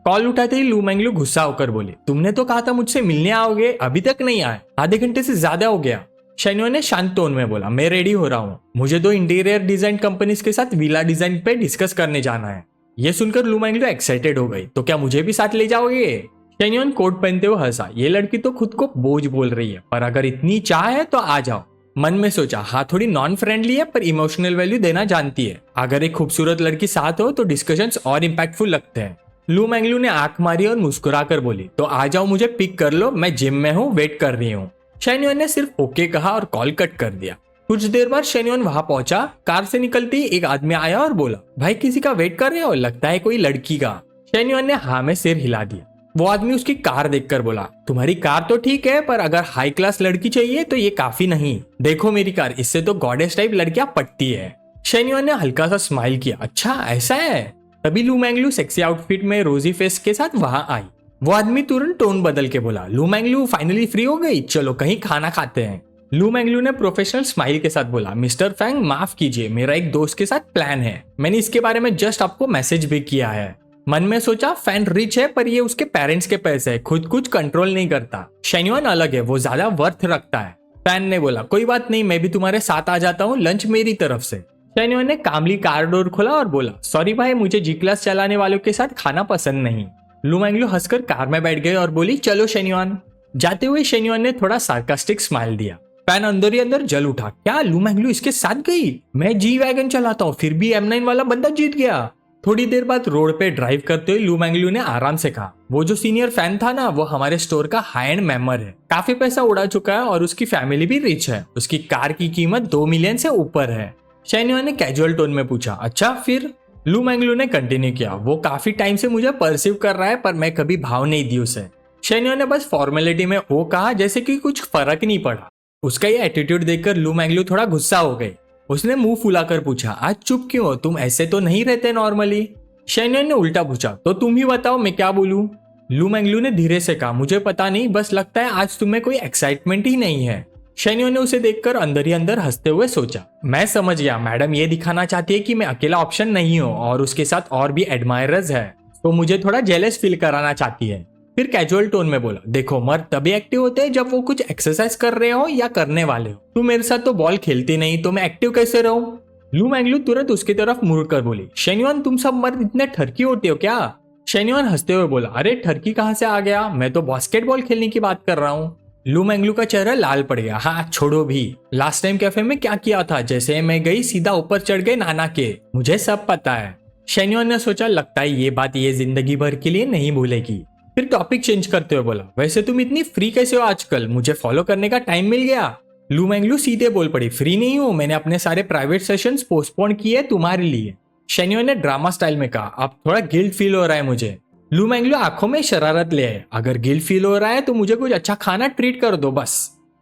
कॉल उठाते ही लू मैंगलू गुस्सा होकर बोली, तुमने तो कहा था मुझसे मिलने आओगे, अभी तक नहीं आए, आधे घंटे से ज्यादा हो गया। शेन्युन ने शांत टोन में बोला, मैं रेडी हो रहा हूँ, मुझे 2 इंटीरियर डिजाइन कंपनीज के साथ विला डिजाइन पे डिस्कस करने जाना है। ये सुनकर लू मैंगलू एक्साइटेड हो गई, तो क्या मुझे भी साथ ले जाओगे? शेन्युअन कोट पहनते हुए हंसा। ये लड़की तो खुद को बोझ बोल रही है, पर अगर इतनी चाह है तो आ जाओ। मन में सोचा, हाँ थोड़ी नॉन फ्रेंडली है पर इमोशनल वैल्यू देना जानती है। अगर एक खूबसूरत लड़की साथ हो तो डिस्कशंस और इम्पैक्टफुल लगते हैं। लू मैंगलू ने आंख मारी और मुस्कुरा कर बोली, तो आ जाओ, मुझे पिक कर लो, मैं जिम में हूँ, वेट कर रही हूँ। शेन्युअन ने सिर्फ ओके कहा और कॉल कट कर दिया। कुछ देर बाद शेन्युअन वहां पहुंचा। कार से निकलते ही एक आदमी आया और बोला, भाई किसी का वेट कर रहे हो? लगता है कोई लड़की का। शेन्युअन ने हाँ में सिर हिला दिया। वो आदमी उसकी कार देखकर बोला, तुम्हारी कार तो ठीक है, पर अगर हाई क्लास लड़की चाहिए तो ये काफी नहीं। देखो मेरी कार, इससे तो गॉडेस टाइप लड़कियां पटती है। शेन्युअन ने हल्का सा स्माइल किया, अच्छा ऐसा है। तभी लू मैंगलू सेक्सी आउटफिट में रोजी फेस के साथ वहां आई। वो आदमी तुरंत टोन बदल के बोला, लू मैंगलू फाइनली फ्री हो गई, चलो कहीं खाना खाते हैं। लू मैंगलू ने प्रोफेशनल स्माइल के साथ बोला, मिस्टर फैंग माफ कीजिए, मेरा एक दोस्त के साथ प्लान है, मैंने इसके बारे में जस्ट आपको मैसेज भी किया है। मन में सोचा, फैन रिच है पर ये उसके पेरेंट्स के पैसे है, खुद कुछ कंट्रोल नहीं करता। शेन्युअन अलग है, वो ज्यादा वर्थ रखता है। फैन ने बोला, कोई बात नहीं, मैं भी तुम्हारे साथ आ जाता हूँ, लंच मेरी तरफ से। शेन्युअन ने कामली कार डोर खोला और बोला, सॉरी भाई, मुझे जी क्लास चलाने वालों के साथ खाना पसंद नहीं। लू मैंगलू हंसकर कार में बैठ गए और बोली, चलो शेन्युअन। जाते हुए शेन्युअन ने थोड़ा सार्कास्टिक स्माइल दिया। फैन अंदर ही अंदर जल उठा, क्या लू मैंगलू इसके साथ गई? मैं जी वैगन चलाता हूँ, फिर भी M9 वाला बंदा जीत गया। थोड़ी देर बाद रोड पे ड्राइव करते हुए लू मैंगलू ने आराम से कहा, वो जो सीनियर फैन था ना, वो हमारे स्टोर का हाई एंड मेंबर है, काफी पैसा उड़ा चुका है और उसकी फैमिली भी रिच है। उसकी कार की कीमत 2 मिलियन से ऊपर है। शेन्युअन ने कैजुअल टोन में पूछा, अच्छा फिर? लू मैंगलू ने कंटिन्यू किया, वो काफी टाइम से मुझे परसीव कर रहा है पर मैं कभी भाव नहीं दी उसे। शेन्युअन ने बस फॉर्मेलिटी में वो कहा, जैसे कि कुछ फर्क नहीं पड़ा। उसका ये एटीट्यूड देखकर लू मैंगलू थोड़ा गुस्सा हो गई। उसने मुंह फुलाकर पूछा, आज चुप क्यों हो? तुम ऐसे तो नहीं रहते नॉर्मली। शेन्युअन ने उल्टा पूछा, तो तुम ही बताओ मैं क्या बोलूं? लू मैंगलू ने धीरे से कहा, मुझे पता नहीं, बस लगता है आज तुम्हें कोई एक्साइटमेंट ही नहीं है। शेन्युअन ने उसे देखकर अंदर ही अंदर हंसते हुए सोचा, मैं समझ गया, मैडम ये दिखाना चाहती है कि मैं अकेला ऑप्शन नहीं हूँ और उसके साथ और भी एडमायरर्स है, तो मुझे थोड़ा जेलस फील कराना चाहती है। फिर कैजुअल टोन में बोला, देखो मर्द तभी एक्टिव होते हैं जब वो कुछ एक्सरसाइज कर रहे हो या करने वाले हो। तुम मेरे साथ तो बॉल खेलती नहीं, तो मैं एक्टिव कैसे रहूं? लू मैंगलू तुरंत उसकी तरफ मुड़कर बोली, शेन्युअन तुम सब मर्द इतने ठरकी होते हो क्या? शेन्युअन हंसते हुए बोला, अरे ठरकी कहाँ से आ गया, मैं तो बास्केटबॉल खेलने की बात कर रहा हूँ। लू मैंगलू का चेहरा लाल पड़ गया। हाँ छोड़ो भी, लास्ट टाइम कैफे में क्या किया था, जैसे मैं गई सीधा ऊपर चढ़ गए नाना के, मुझे सब पता है। शेन्युअन ने सोचा, लगता है ये बात ये जिंदगी भर के लिए नहीं भूलेगी। फिर टॉपिक चेंज करते हुए बोला, वैसे तुम इतनी फ्री कैसे हो आजकल, मुझे फॉलो करने का टाइम मिल गया? लू मैंगलू सीधे बोल पड़ी, फ्री नहीं हूं, मैंने अपने सारे प्राइवेट सेशंस पोस्टपोन किए तुम्हारे लिए। शेन्युअन ने ड्रामा स्टाइल में कहा, अब थोड़ा गिल्ट फील हो रहा है मुझे। लू मैंगलू आंखों में शरारत ले आए, अगर गिल्ट फील हो रहा है तो मुझे कुछ अच्छा खाना ट्रीट कर दो बस।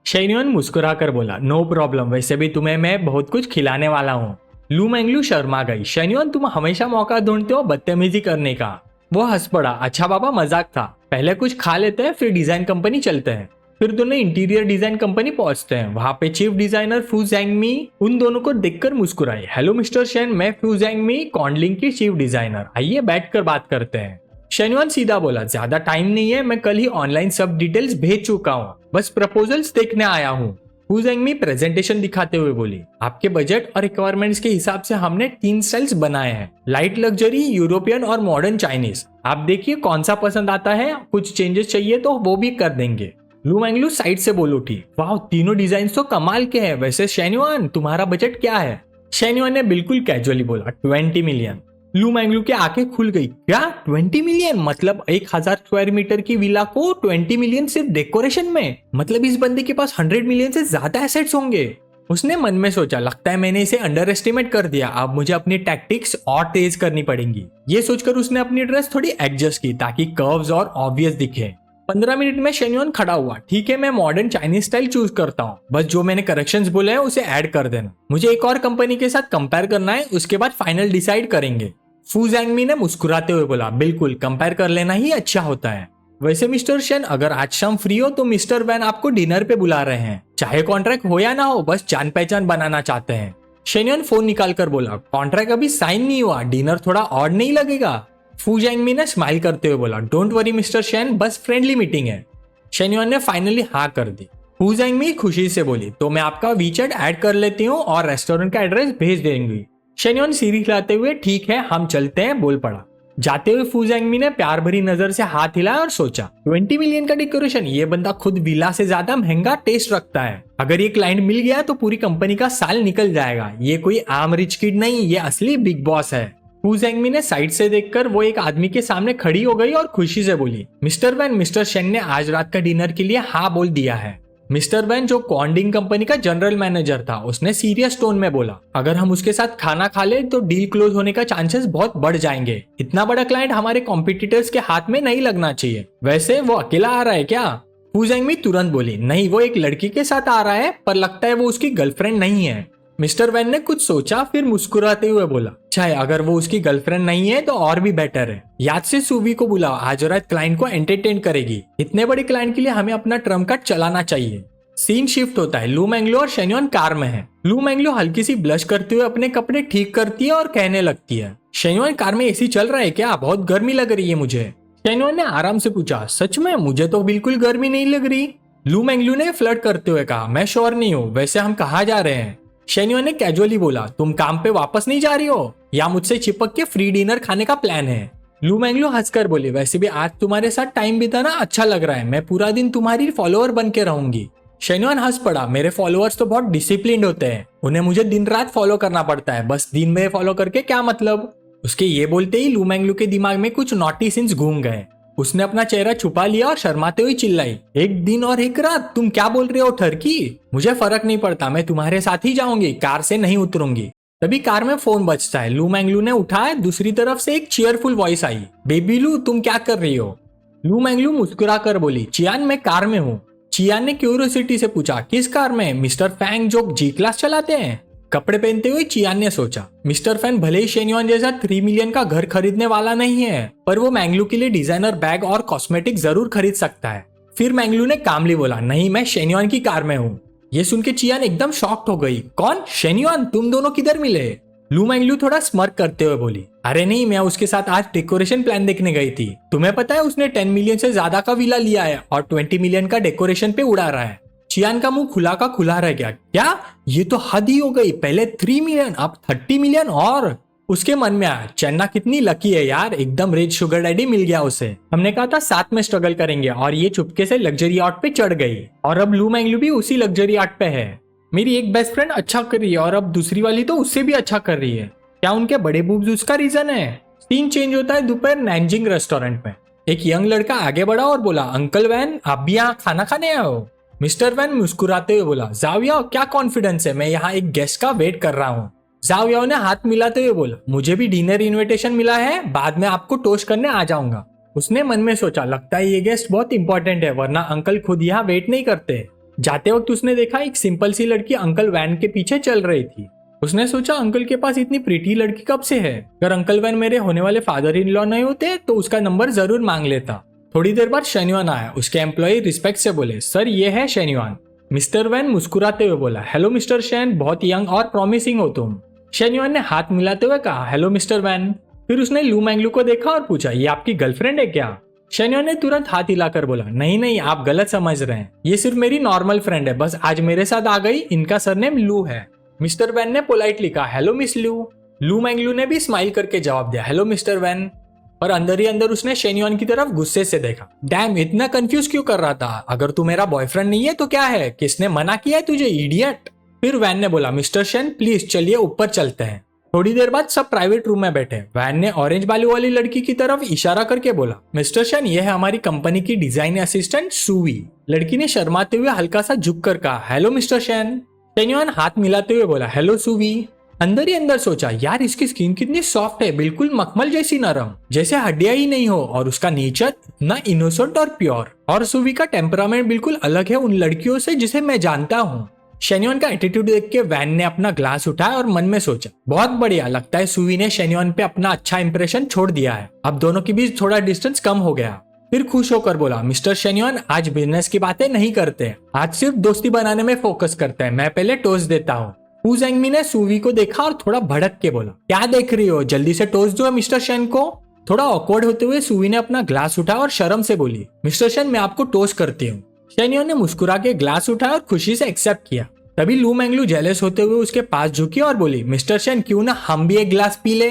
शेन्युअन मुस्कुरा कर बोला, नो प्रॉब्लम, वैसे भी तुम्हें मैं बहुत कुछ खिलाने वाला हूँ। लू मैंगलू शर्मा गई। शेन्युअन तुम हमेशा मौका ढूंढते हो बदतमीजी करने का। वो हंस पड़ा, अच्छा बाबा मजाक था, पहले कुछ खा लेते हैं फिर डिजाइन कंपनी चलते हैं। फिर दोनों इंटीरियर डिजाइन कंपनी पहुंचते हैं। वहां पे चीफ डिजाइनर फू जैंगमी उन दोनों को देखकर मुस्कुराए, हेलो मिस्टर शेन, मैं फू जैंगमी, कॉन्डलिंग की चीफ डिजाइनर, आइए बैठकर बात करते हैं। शेन्युअन सीधा बोला, ज्यादा टाइम नहीं है, मैं कल ही ऑनलाइन सब डिटेल्स भेज चुका हूँ, बस प्रपोजल्स देखने आया हूँ। फू जैंगमी प्रेजेंटेशन दिखाते हुए बोली, आपके बजट और रिक्वायरमेंट्स के हिसाब से हमने 3 स्टाइल्स बनाए हैं, लाइट लग्जरी, यूरोपियन और मॉडर्न चाइनीज। आप देखिए कौन सा पसंद आता है, कुछ चेंजेस चाहिए तो वो भी कर देंगे। लू मैंगलू साइड से बोल उठी, वाह तीनों डिजाइन तो कमाल के हैं, वैसे शेन्युअन तुम्हारा बजट क्या है? शेन्युअन ने बिल्कुल कैजुअली बोला, 20 मिलियन। लू मैंगलू की आंखें खुल गई, क्या 20 मिलियन? मतलब 1000 स्क्वायर मीटर की विला को 20 मिलियन सिर्फ डेकोरेशन में? मतलब इस बंदे के पास 100 मिलियन से ज्यादा एसेट्स होंगे। उसने मन में सोचा, लगता है मैंने इसे अंडर एस्टिमेट कर दिया, अब मुझे अपनी टैक्टिक्स और तेज करनी पड़ेंगी। ये सोचकर उसने अपनी ड्रेस थोड़ी एडजस्ट की ताकि कर्व्स और ऑब्वियस दिखे। 15 मिनट में शेन्युअन खड़ा हुआ, ठीक है मैं मॉडर्न चाइनीज स्टाइल चूज करता हूँ, बस जो मैंने करेक्शंस बोले हैं उसे ऐड कर देना, मुझे एक और कंपनी के साथ कंपेयर करना है, उसके बाद फाइनल डिसाइड करेंगे। फू जैंगमी ने मुस्कुराते हुए बोला, बिल्कुल कंपेयर कर लेना ही अच्छा होता है। वैसे मिस्टर शेन, अगर आज शाम फ्री हो तो मिस्टर वैन आपको डिनर पे बुला रहे हैं, चाहे कॉन्ट्रैक्ट हो या ना हो, बस जान पहचान बनाना चाहते हैं। शेन्युअन फोन निकाल कर बोला, कॉन्ट्रैक्ट अभी साइन नहीं हुआ, डिनर थोड़ा ऑड नहीं लगेगा? फू जैंगमी ने स्माइल करते हुए बोला, डोंट वरी मिस्टर शेन, बस फ्रेंडली मीटिंग है। शेन्युअन ने फाइनली हाँ कर दी। फू जैंगमी खुशी से बोली, तो मैं आपका वीचैट ऐड कर लेती हूँ और रेस्टोरेंट का एड्रेस भेज देंगी। शेन्युअन सीरी खिलाते हुए, ठीक है हम चलते हैं, बोल पड़ा। जाते हुए फू जेंगमी ने प्यार भरी नजर से हाथ हिलाया और सोचा 20 मिलियन का डेकोरेशन, ये बंदा खुद विला से ज्यादा महंगा टेस्ट रखता है। अगर ये क्लाइंट मिल गया तो पूरी कंपनी का साल निकल जाएगा। ये कोई आम रिच किड नहीं, ये असली बिग बॉस है। फू जेंगमी ने साइड से देखकर वो एक आदमी के सामने खड़ी हो गई और खुशी से बोली, मिस्टर वैन, मिस्टर शेन ने आज रात का डिनर के लिए हाँ बोल दिया है। मिस्टर वैन जो कॉन्डिंग कंपनी का जनरल मैनेजर था, उसने सीरियस टोन में बोला, अगर हम उसके साथ खाना खा ले तो डील क्लोज होने का चांसेस बहुत बढ़ जाएंगे। इतना बड़ा क्लाइंट हमारे कॉम्पिटिटर्स के हाथ में नहीं लगना चाहिए। वैसे वो अकेला आ रहा है क्या? फू जेंगमी तुरंत बोली, नहीं, वो एक लड़की के साथ आ रहा है, पर लगता है वो उसकी गर्लफ्रेंड नहीं है। मिस्टर वैन ने कुछ सोचा, फिर मुस्कुराते हुए बोला, चाहे अगर वो उसकी गर्लफ्रेंड नहीं है तो और भी बेटर है। याद से सूवी को बुलाओ, आज रात क्लाइंट को एंटरटेन करेगी। इतने बड़े क्लाइंट के लिए हमें अपना ट्रम्प कार्ड चलाना चाहिए। सीन शिफ्ट होता है। लू मैंगलो और शेन्योन कार में है। लू मैंगलो हल्की सी ब्लश करते हुए अपने कपड़े ठीक करती है और कहने लगती है, शेन्योन कार में एसी चल रहा है क्या? बहुत गर्मी लग रही है मुझे। शेन्योन ने आराम से पूछा, सच में? मुझे तो बिल्कुल गर्मी नहीं लग रही। लू मैंगलो ने फ्लर्ट करते हुए कहा, मैं श्योर नहीं हूँ, वैसे हम कहाँ जा रहे हैं? शेन्योन ने कैजुअली बोला, तुम काम पे वापस नहीं जा रही हो या मुझसे चिपक के फ्री डिनर खाने का प्लान है? लू मैंगलो हंसकर बोली, वैसे भी आज तुम्हारे साथ टाइम बिताना अच्छा लग रहा है, मैं पूरा दिन तुम्हारी फॉलोअर बन के रहूंगी। शेन्योन हंस पड़ा, मेरे फॉलोअर्स तो बहुत डिसिप्लिन्ड होते हैं, उन्हें मुझे दिन रात फॉलो करना पड़ता है, बस दिन में फॉलो करके क्या मतलब? उसके ये बोलते ही लू मैंगलो के दिमाग में कुछ नॉटी सीन्स घूम गए। उसने अपना चेहरा छुपा लिया और शर्माते हुए चिल्लाई, एक दिन और एक रात? तुम क्या बोल रहे हो ठरकी? मुझे फर्क नहीं पड़ता, मैं तुम्हारे साथ ही जाऊंगी, कार से नहीं उतरूंगी। तभी कार में फोन बजता है। लू मैंगलो ने उठाया, दूसरी तरफ से एक चीयरफुल वॉइस आई, बेबी लू, तुम क्या कर रही हो? लू मैंगलो मुस्कुरा कर बोली, चियान, मैं कार में हूँ। चियान ने क्यूरियोसिटी से पूछा, किस कार में? मिस्टर फैंग जो जी क्लास चलाते हैं? कपड़े पहनते हुए चियान ने सोचा, मिस्टर फैन भले ही शेन्योन जैसा 3 मिलियन का घर खरीदने वाला नहीं है, पर वो मैंगलू के लिए डिजाइनर बैग और कॉस्मेटिक जरूर खरीद सकता है। फिर मैंगलू ने कामली बोला, नहीं, मैं शेन्योन की कार में हूँ। ये सुन के चियान एकदम शॉक्ड हो गई, कौन? शेन्योन? तुम दोनों किधर मिले? लू मैंगलू थोड़ा स्मर्क करते हुए बोली, अरे नहीं, मैं उसके साथ आज डेकोरेशन प्लान देखने गई थी। तुम्हें पता है उसने 10 मिलियन से ज्यादा का विला लिया है और 20 मिलियन का डेकोरेशन पे उड़ा रहा है। चियान का मुंह खुला का खुला रह गया, क्या? ये तो हद ही हो गई, पहले 3 मिलियन अब 30 मिलियन। और उसके मन में आया, चन्ना कितनी लकी है यार, एकदम रिच शुगर डैडी मिल गया उसे। हमने कहा था साथ में स्ट्रगल करेंगे और ये चुपके से लग्जरी याट पे चढ़ गई। और अब लू मैंगलू भी उसी लग्जरी याट पे है। मेरी एक बेस्ट फ्रेंड अच्छा कर रही है और अब दूसरी वाली तो उससे भी अच्छा कर रही है। क्या उनके बड़े बूब्स उसका रीजन है? सीन चेंज होता है दोपहर नैनजिंग रेस्टोरेंट में। एक यंग लड़का आगे बढ़ा और बोला, अंकल वैन, आप भी यहाँ खाना खाने आए हो? मिस्टर वैन मुस्कुराते हुए बोला, जाओ याओ, क्या कॉन्फिडेंस है, मैं यहाँ एक गेस्ट का वेट कर रहा हूँ। जाओ याओ ने हाथ मिलाते हुए बोला, मुझे भी डिनर इनविटेशन मिला है, बाद में आपको टोस्ट करने आ जाऊंगा। उसने मन में सोचा, लगता है ये गेस्ट बहुत इंपॉर्टेंट है, वरना अंकल खुद यहाँ वेट नहीं करते। जाते वक्त उसने देखा एक सिंपल सी लड़की अंकल वैन के पीछे चल रही थी। उसने सोचा, अंकल के पास इतनी प्रीटी लड़की कब से है? अगर अंकल वैन मेरे होने वाले फादर इन लॉ नहीं होते तो उसका नंबर जरूर मांग लेता। थोड़ी देर बाद शेन्योन आया। उसके एम्प्लॉय रिस्पेक्ट से बोले, सर ये है शेन्योन। मिस्टर वैन मुस्कुराते हुए बोला, हेलो मिस्टर शेन, बहुत यंग और प्रॉमिसिंग हो तुम। शेन्योन ने हाथ मिलाते हुए कहा, हेलो मिस्टर वैन। फिर उसने लू मैंगलू को देखा और पूछा, ये आपकी गर्लफ्रेंड है क्या? शेन्योन ने तुरंत हाथ हिलाकर बोला, नहीं नहीं, आप गलत समझ रहे हैं, ये सिर्फ मेरी नॉर्मल फ्रेंड है, बस आज मेरे साथ आ गई, इनका सरनेम लू है। मिस्टर वैन ने पोलाइटली कहा, हेलो मिस लू। लू मैंगलू ने भी स्माइल करके जवाब दिया, हेलो मिस्टर वैन। और अंदर ही अंदर उसने शेन्योन की तरफ गुस्से से देखा। डैम, इतना कंफ्यूज क्यों कर रहा था? अगर तू मेरा बॉयफ्रेंड नहीं है तो क्या है? किसने मना किया है तुझे, इडियट? फिर वैन ने बोला, मिस्टर शेन प्लीज चलिए ऊपर चलते हैं। थोड़ी देर बाद सब प्राइवेट रूम में बैठे। वैन ने ऑरेंज बालू वाली लड़की की तरफ इशारा करके बोला, मिस्टर शेन, ये है हमारी कंपनी की डिजाइन असिस्टेंट सूवी। लड़की ने शर्माते हुए हल्का सा झुक कर कहा, हेलो मिस्टर शेन। शेन्योन हाथ मिलाते हुए बोला, हेलो सूवी। अंदर ही अंदर सोचा, यार इसकी स्किन कितनी सॉफ्ट है, बिल्कुल मखमल जैसी नरम, जैसे हड्डियां ही नहीं हो, और उसका नेचर इतना इनोसेंट और प्योर। और सूवी का टेम्परामेंट बिल्कुल अलग है उन लड़कियों से जिसे मैं जानता हूँ। शेन्योन का एटीट्यूड देख के वैन ने अपना ग्लास उठाया और मन में सोचा, बहुत बढ़िया, लगता है सूवी ने शेन्योन पे अपना अच्छा इंप्रेशन छोड़ दिया है। अब दोनों के बीच थोड़ा डिस्टेंस कम हो गया। फिर खुश होकर बोला, मिस्टर शेन्योन, आज बिजनेस की बातें नहीं करते, आज सिर्फ दोस्ती बनाने में फोकस करते हैं, मैं पहले टोस्ट देता हूँ। फू जेंगमी ने सूवी को देखा और थोड़ा भड़क के बोला, क्या देख रही हो, जल्दी से टोस्ट दो मिस्टर शेन को। थोड़ा ऑकवर्ड होते हुए सूवी ने अपना ग्लास उठाया और शर्म से बोली, मिस्टर शेन मैं आपको टोस्ट करती हूँ। शेन्योन ने मुस्कुरा के ग्लास उठाया और खुशी से एक्सेप्ट किया। तभी लू मैंगलू जेलस होते हुए उसके पास झुकी और बोली, मिस्टर शेन क्यों ना हम भी एक ग्लास पी ले।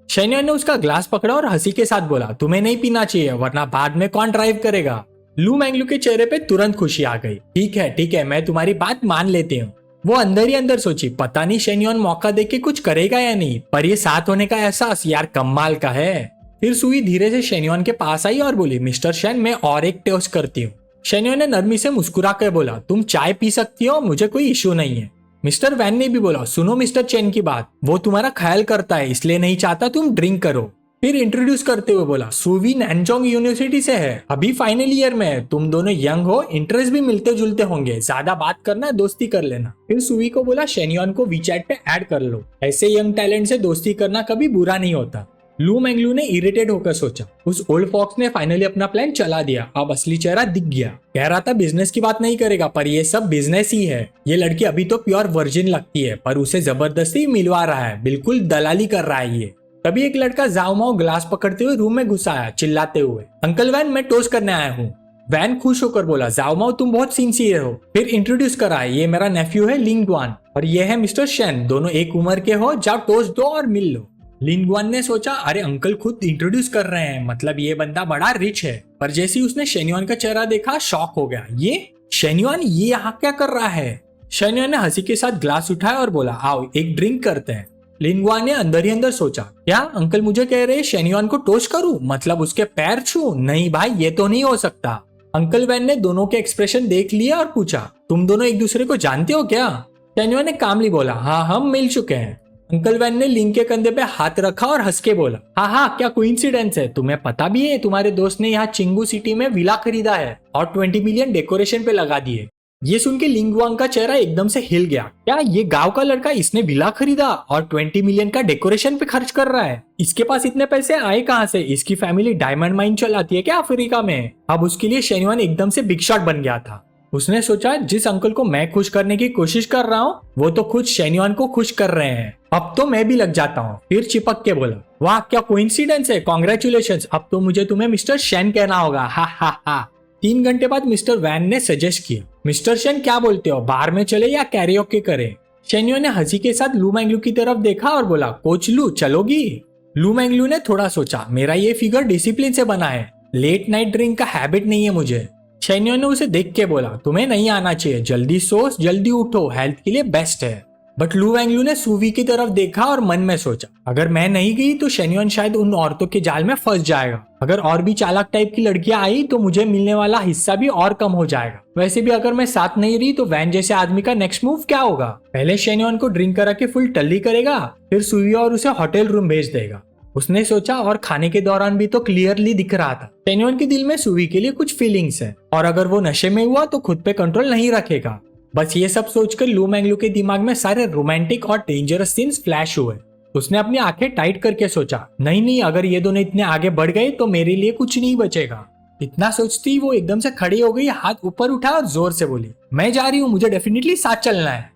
शेन्योन ने उसका ग्लास पकड़ा और हंसी के साथ बोला, तुम्हें नहीं पीना चाहिए वरना बाद में कौन ड्राइव करेगा। लू मैंगलू के चेहरे पे तुरंत खुशी आ गई। ठीक है मैं तुम्हारी बात मान लेती हूँ। वो अंदर ही अंदर सोची, पता नहीं शेन्योन मौका देके कुछ करेगा या नहीं, पर ये साथ होने का एहसास यार कमाल का है। फिर सुई धीरे से शेन्योन के पास आई और बोली, मिस्टर शेन मैं और एक टोस्ट करती हूँ। शेन्योन ने नरमी से मुस्कुरा कर बोला, तुम चाय पी सकती हो, मुझे कोई इश्यू नहीं है। मिस्टर वैन ने भी बोला, सुनो मिस्टर चेन की बात, वो तुम्हारा ख्याल करता है इसलिए नहीं चाहता तुम ड्रिंक करो। फिर इंट्रोड्यूस करते हुए बोला, सुवी नैनचोंग यूनिवर्सिटी से है, अभी फाइनल ईयर में है, तुम दोनों यंग हो, इंटरेस्ट भी मिलते जुलते होंगे, ज्यादा बात करना दोस्ती कर लेना। फिर सुवी को बोला, शेन्योन को वीचैट पे ऐड कर लो, ऐसे यंग टैलेंट से दोस्ती करना कभी बुरा नहीं होता। लू मैंगलू ने इरिटेट होकर सोचा, उस ओल्ड फॉक्स ने फाइनली अपना प्लान चला दिया, अब असली चेहरा दिख गया। कह रहा था बिजनेस की बात नहीं करेगा, पर ये सब बिजनेस ही है। ये लड़की अभी तो प्योर वर्जिन लगती है, पर उसे जबरदस्ती मिलवा रहा है, बिल्कुल दलाली कर रहा है ये। तभी एक लड़का जाओ माओ ग्लास पकड़ते हुए रूम में घुस आया, चिल्लाते हुए, अंकल वैन मैं टोस्ट करने आया हूँ। वैन खुश होकर बोला, जाओ माओ तुम बहुत सिंसियर हो। फिर इंट्रोड्यूस करा, ये मेरा नेफ्यू है लिंगवान और ये है मिस्टर शेन, दोनों एक उम्र के हो, जाओ टोस्ट दो और मिल लो। लिंगवान ने सोचा, अरे अंकल खुद इंट्रोड्यूस कर रहे हैं, मतलब ये बंदा बड़ा रिच है। पर जैसे ही उसने शेन्योन का चेहरा देखा शॉक हो गया, ये शेन्योन ये यहाँ क्या कर रहा है। शेन्योन ने हंसी के साथ ग्लास उठाया और बोला, आओ एक ड्रिंक करते हैं। लिंगवान ने अंदर ही अंदर सोचा, क्या अंकल मुझे कह रहे हैं शेन्योन को टोस्ट करूं, मतलब उसके पैर छू? नहीं भाई ये तो नहीं हो सकता। अंकल वैन ने दोनों के एक्सप्रेशन देख लिए और पूछा, तुम दोनों एक दूसरे को जानते हो क्या? शेन्योन ने कामली बोला, हाँ हम मिल चुके हैं। अंकल वैन ने लिंग के कंधे पे हाथ रखा और हंस के बोला, हाँ क्या कोइंसिडेंस है, तुम्हें पता भी है तुम्हारे दोस्त ने यहाँ चिंगू सिटी में विला खरीदा है और 20 मिलियन डेकोरेशन पे लगा दिए। ये सुन के लिंगवांग का चेहरा एकदम से हिल गया, क्या ये गांव का लड़का, इसने विला खरीदा और 20 मिलियन का डेकोरेशन पे खर्च कर रहा है? इसके पास इतने पैसे आए कहाँ से? इसकी फैमिली डायमंड माइन चलाती है क्या अफ्रीका में? अब उसके लिए शेन्योन एकदम से बिग शॉट बन गया था। उसने सोचा, जिस अंकल को मैं खुश करने की कोशिश कर रहा हूँ वो तो खुद शेन्योन को खुश कर रहे हैं, अब तो मैं भी लग जाता हूँ। फिर चिपक के बोला, वाह क्या कोइंसिडेंस है, कॉन्ग्रेचुलेशंस, अब तो मुझे तुम्हें मिस्टर शेन कहना होगा, हा हा हा। 3 घंटे बाद मिस्टर वैन ने सजेस्ट किया, मिस्टर शेन क्या बोलते हो, बाहर में चले या कैरियोके करें? शेन्योन ने हंसी के साथ लू मैंगलू की तरफ देखा और बोला, कोच लू चलोगी? लू मैंगलू ने थोड़ा सोचा, मेरा ये फिगर डिसिप्लिन से बना है, लेट नाइट ड्रिंक का हैबिट नहीं है मुझे। शेन्योन ने उसे देख के बोला, तुम्हें नहीं आना चाहिए, जल्दी सो जल्दी उठो, हेल्थ के लिए बेस्ट है। बट लू वैंगलू ने सुवी की तरफ देखा और मन में सोचा, अगर मैं नहीं गई तो शेन्योन शायद उन औरतों के जाल में फंस जाएगा, अगर और भी चालाक टाइप की लड़कियां आई तो मुझे मिलने वाला हिस्सा भी और कम हो जाएगा। वैसे भी अगर मैं साथ नहीं रही तो वैन जैसे आदमी का नेक्स्ट मूव क्या होगा? पहले शेन्योन को ड्रिंक करा के फुल टल्ली करेगा, फिर सुवी और उसे होटल रूम भेज देगा। उसने सोचा, और खाने के दौरान भी तो क्लियरली दिख रहा था शेन्योन के दिल में सुवी के लिए कुछ फीलिंग्स है, और अगर वो नशे में हुआ तो खुद पे कंट्रोल नहीं रखेगा। बस ये सब सोचकर लू मैंगलू के दिमाग में सारे रोमांटिक और डेंजरस सीन्स फ्लैश हुए। उसने अपनी आंखें टाइट करके सोचा, नहीं अगर ये दोनों इतने आगे बढ़ गए तो मेरे लिए कुछ नहीं बचेगा। इतना सोचती वो एकदम से खड़ी हो गई, हाथ ऊपर उठा और जोर से बोली, मैं जा रही हूँ, मुझे डेफिनेटली साथ चलना है।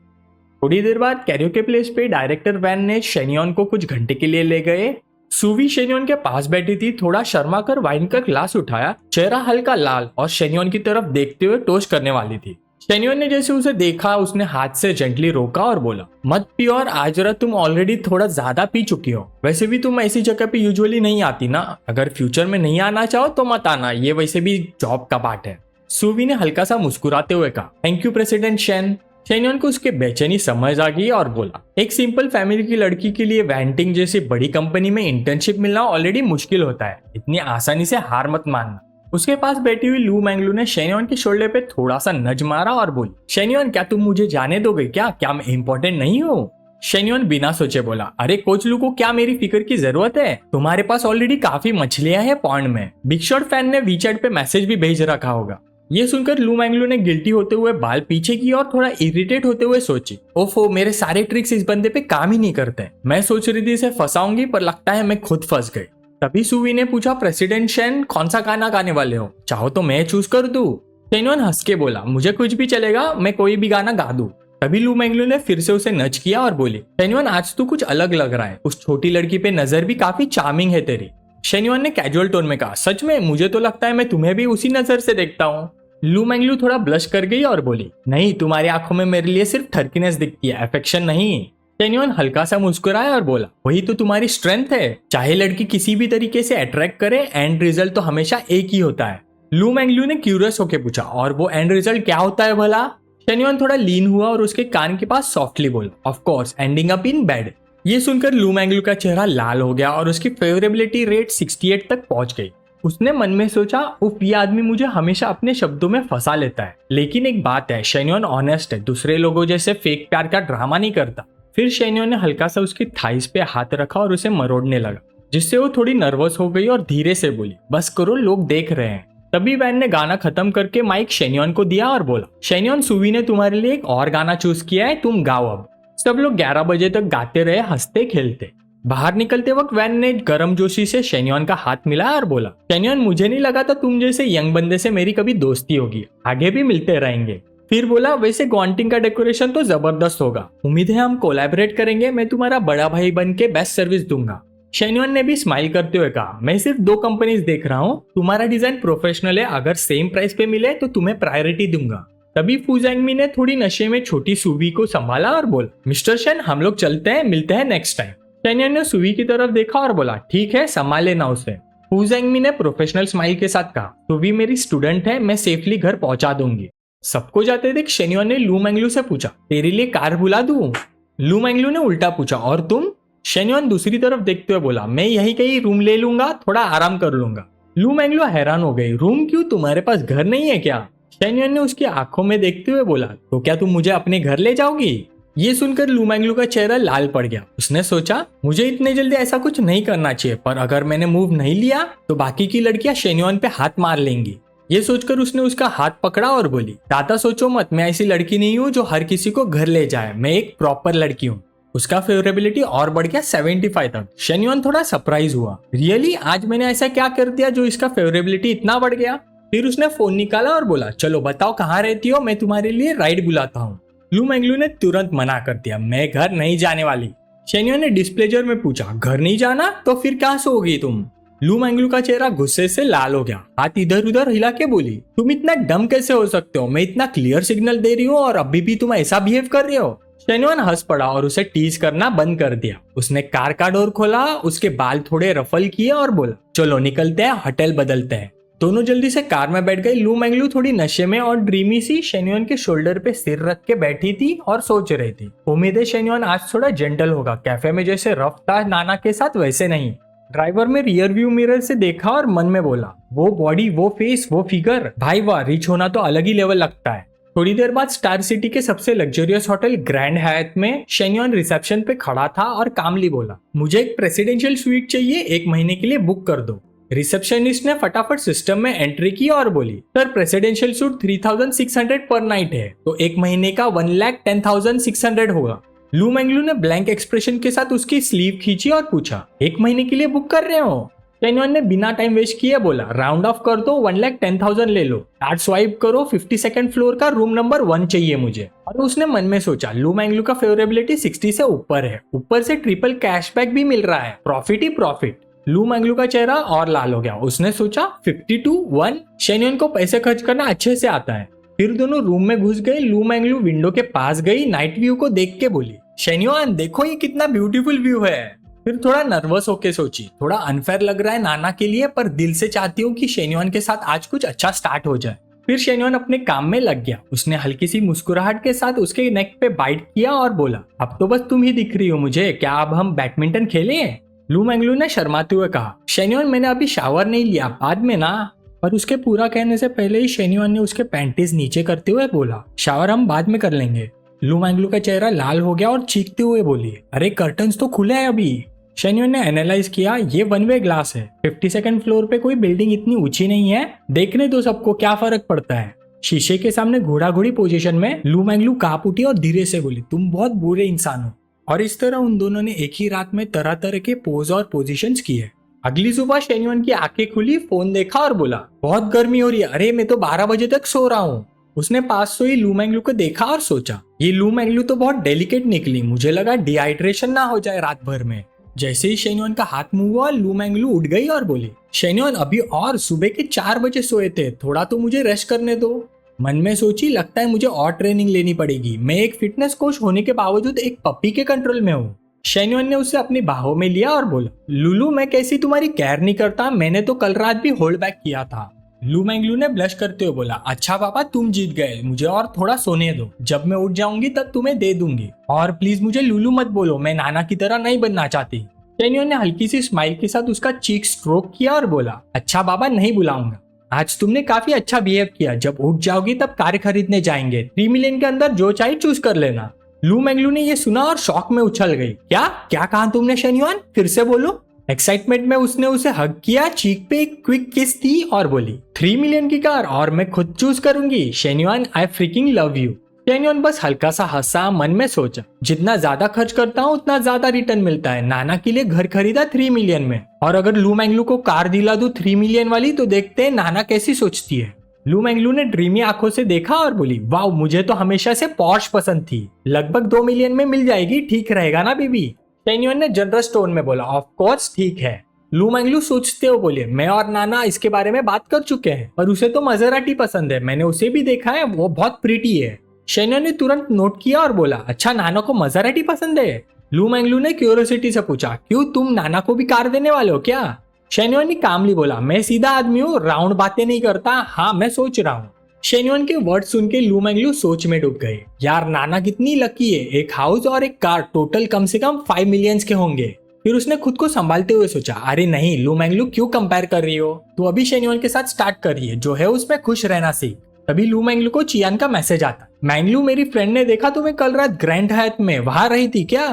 थोड़ी देर बाद कैरियोके प्लेस पे डायरेक्टर वैन ने शेन्योन को कुछ घंटे के लिए ले गए। सुवी शेन्योन के पास बैठी थी, थोड़ा शर्मा कर वाइन का ग्लास उठाया, चेहरा हल्का लाल और शेन्योन की तरफ देखते हुए टोस्ट करने वाली थी। शेन्योन ने जैसे उसे देखा उसने हाथ से जेंटली रोका और बोला, मत पियो, और आज रात तुम ऑलरेडी थोड़ा ज्यादा पी चुकी हो, वैसे भी तुम ऐसी जगह पे यूजुअली नहीं आती ना, अगर फ्यूचर में नहीं आना चाहो तो मत आना, ये वैसे भी जॉब का पार्ट है। सुवी ने हल्का सा मुस्कुराते हुए कहा, थैंक यू प्रेसिडेंट शेन। शेन्योन को उसके बेचैनी समझ आ गई और बोला, एक सिंपल फैमिली की लड़की के लिए वैंटिंग जैसी बड़ी कंपनी में इंटर्नशिप मिलना ऑलरेडी मुश्किल होता है, इतनी आसानी से हार मत मानना। उसके पास बैठी हुई लू मैंगलू ने शेन्योन के शोल्डर पे थोड़ा सा नज मारा और बोली, शेन्योन क्या तुम मुझे जाने दोगे क्या मैं इम्पोर्टेंट नहीं हूँ? शेन्योन बिना सोचे बोला, अरे कोच लू को क्या मेरी फिक्र की जरूरत है, तुम्हारे पास ऑलरेडी काफी मछलियां हैं पॉन्ड में। बिग शॉट फैन ने वीचैट पे मैसेज भी भेज रखा होगा। ये सुनकर लू मैंगलू ने गिल्टी होते हुए बाल पीछे की और थोड़ा इरिटेट होते हुए सोची, ओफो मेरे सारे ट्रिक्स इस बंदे पे काम ही नहीं करते, मैं सोच रही थी इसे फंसाऊंगी पर लगता है मैं खुद फंस गई। तभी सुवी ने पूछा, प्रेसिडेंट शेन कौन सा गाना गाने वाले हो, चाहो तो मैं चूज कर दूं? शेन्योन हंस के बोला, मुझे कुछ भी चलेगा, मैं कोई भी गाना गा दूं। तभी लू मैंगलू ने फिर से उसे नच किया और बोली, शेन्योन आज तू कुछ अलग लग रहा है, उस छोटी लड़की पे नजर भी काफी चार्मिंग है तेरी। शेन्योन ने कैजुअल टोन में कहा, सच में? मुझे तो लगता है मैं तुम्हें भी उसी नजर से देखता हूँ। लू मैंगलू थोड़ा ब्लश कर गई और बोली, नहीं तुम्हारी आंखों में मेरे लिए सिर्फ ठरकीनेस दिखती है, अफेक्शन नहीं। शेन्युन हल्का सा मुस्कुराया और बोला, वही तो तुम्हारी स्ट्रेंथ है, चाहे लड़की किसी भी तरीके से अट्रैक्ट करे, एंड रिजल्ट तो हमेशा एक ही होता है। लू मैंगलू ने क्यूरियस होकर पूछा, और वो एंड रिजल्ट क्या होता है भला? शेन्युन थोड़ा लीन हुआ और उसके कान के पास सॉफ्टली बोला, of course ending up in bed. ये सुनकर लू मैंगलू का चेहरा लाल हो गया और उसकी फेवरेबिलिटी रेट 68 तक पहुंच गई। उसने मन में सोचा, उफ, ये आदमी मुझे हमेशा अपने शब्दों में फंसा लेता है। लेकिन एक बात है, शेन्युन ऑनेस्ट है, दूसरे लोगों जैसे फेक प्यार का ड्रामा नहीं करता। फिर शेन्युन ने हल्का सा उसकी थाइस पे हाथ रखा और उसे मरोड़ने लगा, जिससे वो थोड़ी नर्वस हो गई और धीरे से बोली, बस करो, लोग देख रहे हैं। तभी वैन ने गाना खत्म करके माइक शेन्युन को दिया और बोला, शेन्युन, सुवी ने तुम्हारे लिए एक और गाना चूज किया है, तुम गाओ अब। सब लोग 11 बजे तक गाते रहे, हंसते खेलते। बाहर निकलते वक्त वैन ने गर्मजोशी से शेन्युन का हाथ मिलाया और बोला, शेन्युन, मुझे नहीं लगा था तुम जैसे यंग बंदे से मेरी कभी दोस्ती होगी, आगे भी मिलते रहेंगे। फिर बोला, वैसे गॉन्टिंग का डेकोरेशन तो जबरदस्त होगा, उम्मीद है हम कोलैबोरेट करेंगे, मैं तुम्हारा बड़ा भाई बन के बेस्ट सर्विस दूंगा। शेन्युन ने भी स्माइल करते हुए कहा, मैं सिर्फ 2 कंपनीज देख रहा हूँ, तुम्हारा डिजाइन प्रोफेशनल है, अगर सेम प्राइस पे मिले तो तुम्हें प्रायोरिटी दूंगा। तभी फू जैंगमी ने थोड़ी नशे में छोटी सुवी को संभाला और बोला, मिस्टर शेन, हम लोग चलते हैं, मिलते हैं नेक्स्ट टाइम। शेन्युन ने सुवी की तरफ देखा और बोला, ठीक है, संभाल लेना उसे। फू जैंगमी ने प्रोफेशनल स्माइल के साथ कहा, सुवी मेरी स्टूडेंट है, मैं सेफली घर पहुंचा दूंगी। सबको जाते देख शेन्युन ने लू मैंगलू से पूछा, तेरे लिए कार बुला दूं? लू मैंगलू ने उल्टा पूछा, और तुम? शेन्युन दूसरी तरफ देखते हुए बोला, मैं यही कहीं रूम ले लूंगा, थोड़ा आराम कर लूंगा। लू मैंगलू हैरान हो गई, रूम क्यों, तुम्हारे पास घर नहीं है क्या? शेन्युन ने उसकी आंखों में देखते हुए बोला, तो क्या तुम मुझे अपने घर ले जाओगी? ये सुनकर लू मैंगलू का चेहरा लाल पड़ गया। उसने सोचा, मुझे इतने जल्दी ऐसा कुछ नहीं करना चाहिए, पर अगर मैंने मूव नहीं लिया तो बाकी की लड़कियां शेन्युन पे हाथ मार लेंगी। ये सोचकर उसने उसका हाथ पकड़ा और बोली, ज्यादा सोचो मत, मैं ऐसी लड़की नहीं हूँ जो हर किसी को घर ले जाए, मैं एक प्रॉपर लड़की हूँ। उसका फेवरेबिलिटी और बढ़ गया 75 तक। शेन्युन थोड़ा सरप्राइज हुआ, रियली, आज मैंने ऐसा क्या कर दिया जो इसका फेवरेबिलिटी इतना बढ़ गया? फिर उसने फोन निकाला और बोला, चलो बताओ कहाँ रहती हो, मैं तुम्हारे लिए राइड बुलाता हूँ। लू मैंगलू ने तुरंत मना कर दिया, मैं घर नहीं जाने वाली। शेन्युन ने डिस्प्लेजर में पूछा, घर नहीं जाना तो फिर कहाँ सोओगी तुम? लू मैंगलू का चेहरा गुस्से से लाल हो गया, हाथ इधर उधर हिला के बोली, तुम इतना डम कैसे हो सकते हो? मैं इतना क्लियर सिग्नल दे रही हूँ और अभी भी तुम ऐसा बिहेव कर रहे हो? शेन्युन हंस पड़ा और उसे टीज करना बंद कर दिया। उसने कार का डोर खोला, उसके बाल थोड़े रफल किए और बोला, चलो निकलते हैं, होटल बदलते हैं। दोनों जल्दी से कार में बैठ गए। लू मैंगलू थोड़ी नशे में और ड्रीमी सी शेन्युन के शोल्डर पे सिर रख के बैठी थी और सोच रही थी। उम्मीद है शेन्युन आज थोड़ा जेंटल होगा, कैफे में जैसे रफ था नाना के साथ वैसे नहीं। ड्राइवर में रियर व्यू मिरर से देखा और मन में बोला, वो बॉडी, वो फेस, वो फिगर, भाई वाह, रिच होना तो अलग ही लेवल लगता है। थोड़ी देर बाद स्टार सिटी के सबसे लग्जरियस होटल ग्रैंड हयात में शेन्युन रिसेप्शन पे खड़ा था और कामली बोला, मुझे एक प्रेसिडेंशियल स्वीट चाहिए, 1 महीने के लिए बुक कर दो। रिसेप्शनिस्ट ने फटाफट सिस्टम में एंट्री की और बोली, सर प्रेसिडेंशियल सूट 3600 पर नाइट है, तो 1 महीने का 1,10,600 होगा। लू मैंगलू ने ब्लैंक एक्सप्रेशन के साथ उसकी स्लीव खींची और पूछा, 1 महीने के लिए बुक कर रहे हो? शेन्युन ने बिना टाइम वेस्ट किए बोला, राउंड ऑफ कर दो, 1,10,000 ले लो, कार्ड स्वाइप करो, 52nd फ्लोर का रूम नंबर 1 चाहिए मुझे। और उसने मन में सोचा, लू मैंगलू का फेवरेबिलिटी 60 से ऊपर है, ऊपर से ट्रिपल कैशबैक भी मिल रहा है, प्रॉफिट ही प्रॉफिट। लू मैंगलू का चेहरा और लाल हो गया। उसने सोचा 52-1, शेन्युन को पैसे खर्च करना अच्छे से आता है। फिर दोनों रूम में घुस गए। लू मैंगलू विंडो के पास गई, नाइट व्यू को देख के बोली, शेन्युन देखो ये कितना ब्यूटीफुल व्यू है। फिर थोड़ा नर्वस होके सोची, थोड़ा अनफेयर लग रहा है नाना के लिए, पर दिल से चाहती हूँ कि शेन्युन के साथ आज कुछ अच्छा स्टार्ट हो जाए। फिर शेन्युन अपने काम में लग गया। उसने हल्की सी मुस्कुराहट के साथ उसके नेक पे बाइट किया और बोला, अब तो बस तुम ही दिख रही हो मुझे, क्या अब हम बैडमिंटन खेलें? लू मैंगलू ने शर्माते हुए कहा, शेन्युन मैंने अभी शावर नहीं लिया, बाद में ना। पर उसके पूरा कहने से पहले ही शेन्युन ने उसके पैंटीज नीचे करते हुए बोला, शावर हम बाद में कर लेंगे। लू मैंगलू का चेहरा लाल हो गया और चीखते हुए बोली, अरे कर्टन्स तो खुले हैं अभी। शेन्युन ने एनालाइज किया, ये 1 वे ग्लास है, 52nd फ्लोर पे कोई बिल्डिंग इतनी ऊंची नहीं है, देखने दो सबको, क्या फर्क पड़ता है। शीशे के सामने घोड़ा घोड़ी पोजीशन में लू मैंगलू कांप उठी और धीरे से बोली, तुम बहुत बुरे इंसान हो। और इस तरह उन दोनों ने एक ही रात में तरह तरह के पोज और पोजीशंस किए। अगली सुबह शेन्युन की आंखें खुली, फोन देखा और बोला, बहुत गर्मी हो रही है, अरे मैं तो 12 बजे तक सो रहा हूँ। उसने पास सोई लू मैंगलू को देखा और सोचा, ये लू मैंगलू तो बहुत डेलिकेट निकली, मुझे लगा डिहाइड्रेशन ना हो जाए रात भर में। जैसे ही शेन्युन का हाथ मूव हुआ, लू मैंगलू उठ गई और बोली, शेन्युन अभी और सुबह के 4 बजे सोए थे, थोड़ा तो मुझे रेस्ट करने दो। मन में सोची लगता है मुझे और ट्रेनिंग लेनी पड़ेगी, मैं एक फिटनेस कोच होने के बावजूद एक पप्पी के कंट्रोल में हूँ। शेन्युन ने उसे अपनी बाहों में लिया और बोला, लुलू मैं कैसी तुम्हारी केयर नहीं करता, मैंने तो कल रात भी होल्ड बैक किया था। लू मैंगलू ने ब्लश करते हुए बोला, अच्छा पापा तुम जीत गए, मुझे और थोड़ा सोने दो, जब मैं उठ जाऊंगी तब तुम्हें दे दूंगी, और प्लीज मुझे लुलू मत बोलो, मैं नाना की तरह नहीं बनना चाहती। शेन्युन ने हल्की सी स्माइल के साथ उसका चीक स्ट्रोक किया और बोला, अच्छा बाबा नहीं बुलाऊंगा, आज तुमने काफी अच्छा बिहेव किया, जब उठ जाओगी तब कार खरीदने जाएंगे, 3 मिलियन के अंदर जो चाहिए चूज कर लेना। लू मैंगलू ने ये सुना और शॉक में उछल गई। क्या क्या कहा तुमने शेन्युन, फिर से बोलो। एक्साइटमेंट में उसने उसे हग किया, चीक पे एक क्विक किस दी और बोली, 3 मिलियन की कार और मैं खुद चूज करूंगी, शेन्युन आई फ्रीकिंग लव यू। शेन्युन बस हल्का सा हंसा, मन में सोचा जितना ज्यादा खर्च करता हूँ उतना ज्यादा रिटर्न मिलता है, नाना के लिए घर खरीदा 3 मिलियन में, और अगर लू मैंगलू को कार दिला दूं 3 मिलियन वाली तो देखते हैं नाना कैसी सोचती है। लू मैंगलू ने ड्रीमी आंखों से देखा और बोली, वाह मुझे तो हमेशा से पॉर्श पसंद थी, लगभग 2 मिलियन में मिल जाएगी, ठीक रहेगा ना बीबी। शेन्युन ने जनरस टोन में बोला, ऑफ कोर्स ठीक है। लू मैंगलू सोचते हुए बोले, मैं और नाना इसके बारे में बात कर चुके हैं, पर उसे तो मजराटी पसंद है, मैंने उसे भी देखा है, वो बहुत प्रीटी है। शेन्युन ने तुरंत नोट किया और बोला, अच्छा नाना को मजराटी पसंद है। लू मैंगलू ने क्यूरियोसिटी से पूछा, क्यों तुम नाना को भी कार देने वाले हो क्या? शेन्युन ने कामली बोला, मैं सीधा आदमी हूँ, राउंड बातें नहीं करता, हाँ मैं सोच रहा हूँ। शेन्युन के वर्ड सुन के लू मैंगलू सोच में डूब गए, यार नाना कितनी लकी है, एक हाउस और एक कार टोटल कम से कम 5 मिलियंस के होंगे। फिर उसने खुद को संभालते हुए सोचा, अरे नहीं लू मैंगलू क्यों कंपेयर कर रही हो, तो अभी शेन्युन के साथ स्टार्ट कर रही है, जो है उसमें खुश रहना सीख। तभी लू मैंगलू को चियान का मैसेज आता, मैंगलू मेरी फ्रेंड ने देखा तुम्हें कल रात ग्रैंड हायत में, वहां रही थी क्या?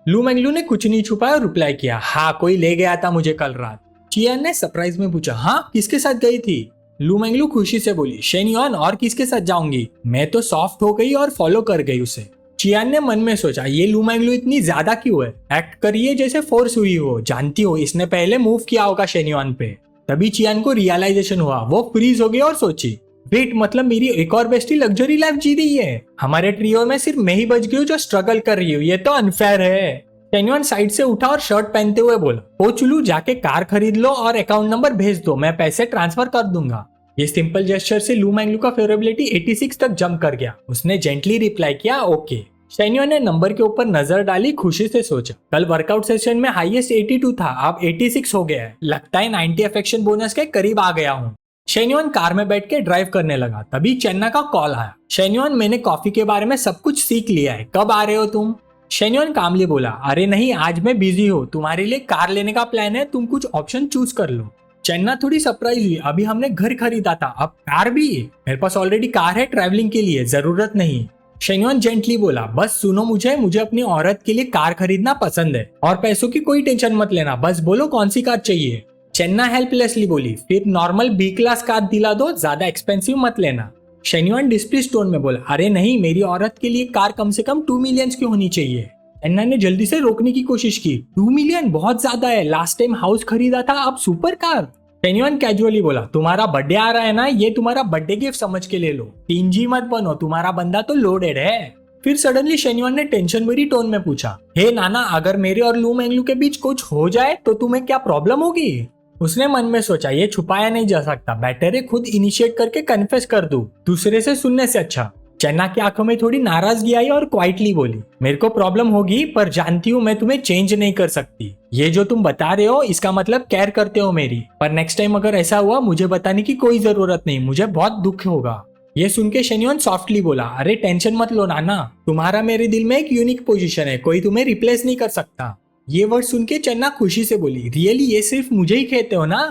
लू मैंगलू ने कुछ नहीं छुपाया और रिप्लाई किया, हाँ कोई ले गया था मुझे कल रात। चियान ने सरप्राइज में पूछा, हाँ किसके साथ गई थी? लू मैंगलू खुशी से बोली, शेन्युन और किसके साथ जाऊंगी, मैं तो सॉफ्ट हो गई और फॉलो कर गई उसे। चियान ने मन में सोचा, ये लू मैंगलू इतनी ज्यादा क्यों है, एक्ट करिए जैसे फोर्स हुई हो, जानती हो इसने पहले मूव किया होगा शेन्युन पे। तभी चियान को रियलाइजेशन हुआ, वो फ्रीज हो गई और सोची, वेट मतलब मेरी एक और बेस्टी लग्जरी लाइफ जी रही है, हमारे ट्रियो में सिर्फ मैं ही बच गई हूँ जो स्ट्रगल कर रही हूँ, ये तो अनफेयर है। शेन्युन साइड से उठा और शर्ट पहनते हुए बोला, ओ चुलू जाके कार खरीद लो और अकाउंट नंबर भेज दो, मैं पैसे ट्रांसफर कर दूंगा। ये सिंपल जेस्चर से लू मैंगलू का फेवरेबिलिटी 86 तक जंप कर गया। उसने जेंटली रिप्लाई किया, ओके। शेन्युन ने नंबर के ऊपर नजर डाली, खुशी से सोचा, कल वर्कआउट सेशन में हाईएस्ट 82 था, अब 86 हो गया है, लगता है 90 अफेक्शन बोनस के करीब आ गया हूँ। शेन्युन कार में बैठ के ड्राइव करने लगा, तभी चेन्ना का कॉल आया, शेन्युन मैंने कॉफी के बारे में सब कुछ सीख लिया है, कब आ रहे हो तुम? शेन्युन कामली बोला, अरे नहीं आज मैं बिजी हूँ, तुम्हारे लिए कार लेने का प्लान है, तुम कुछ ऑप्शन चूज कर लो। चेन्ना थोड़ी सरप्राइज हुई, अभी हमने घर खरीदा था, अब कार भी? मेरे पास ऑलरेडी कार है ट्रैवलिंग के लिए, जरूरत नहीं। शेन्युन जेंटली बोला, बस सुनो मुझे अपनी औरत के लिए कार खरीदना पसंद है और पैसों की कोई टेंशन मत लेना, बस बोलो कौन सी कार चाहिए। चेन्ना हेल्पलेसली बोली, फिर नॉर्मल बी क्लास कार दिला दो, ज्यादा एक्सपेंसिव मत लेना। शेन्युन डिस्प्लीज टोन में बोला, अरे नहीं मेरी औरत के लिए कार कम से कम 2 मिलियन की होनी चाहिए। चेन्ना ने जल्दी से रोकने की कोशिश की, 2 मिलियन बहुत ज्यादा है, लास्ट टाइम हाउस खरीदा था, अब सुपर कार। शेन्युन कैजुअली बोला, तुम्हारा बर्थडे आ रहा है ना, ये तुम्हारा बर्थडे गिफ्ट समझ के ले लो, टिंजी मत बनो, तुम्हारा बंदा तो लोडेड है। फिर सडनली शेन्युन ने टेंशन भरी टोन में पूछा, हे नाना अगर मेरे और लू मैंगलू के बीच कुछ हो जाए तो तुम्हें क्या प्रॉब्लम होगी? उसने मन में सोचा, ये छुपाया नहीं जा सकता, बेटर है खुद इनिशिएट करके कन्फेस कर दूं, दूसरे से सुनने से अच्छा। चेन्ना की आंखों में थोड़ी नाराजगी आई और क्वाइटली बोली, मेरे को प्रॉब्लम होगी पर जानती हूँ मैं तुम्हें चेंज नहीं कर सकती, ये जो तुम बता रहे हो इसका मतलब केयर करते हो मेरी, पर नेक्स्ट टाइम अगर ऐसा हुआ मुझे बताने की कोई जरूरत नहीं, मुझे बहुत दुख होगा। ये सुन के शेन्युन सॉफ्टली बोला, अरे टेंशन मत लो नाना, तुम्हारा मेरे दिल में एक यूनिक पोजीशन है, कोई तुम्हें रिप्लेस नहीं कर सकता। ये वर्ड सुन के चेन्ना खुशी से बोली, रियली ये सिर्फ मुझे ही कहते हो ना?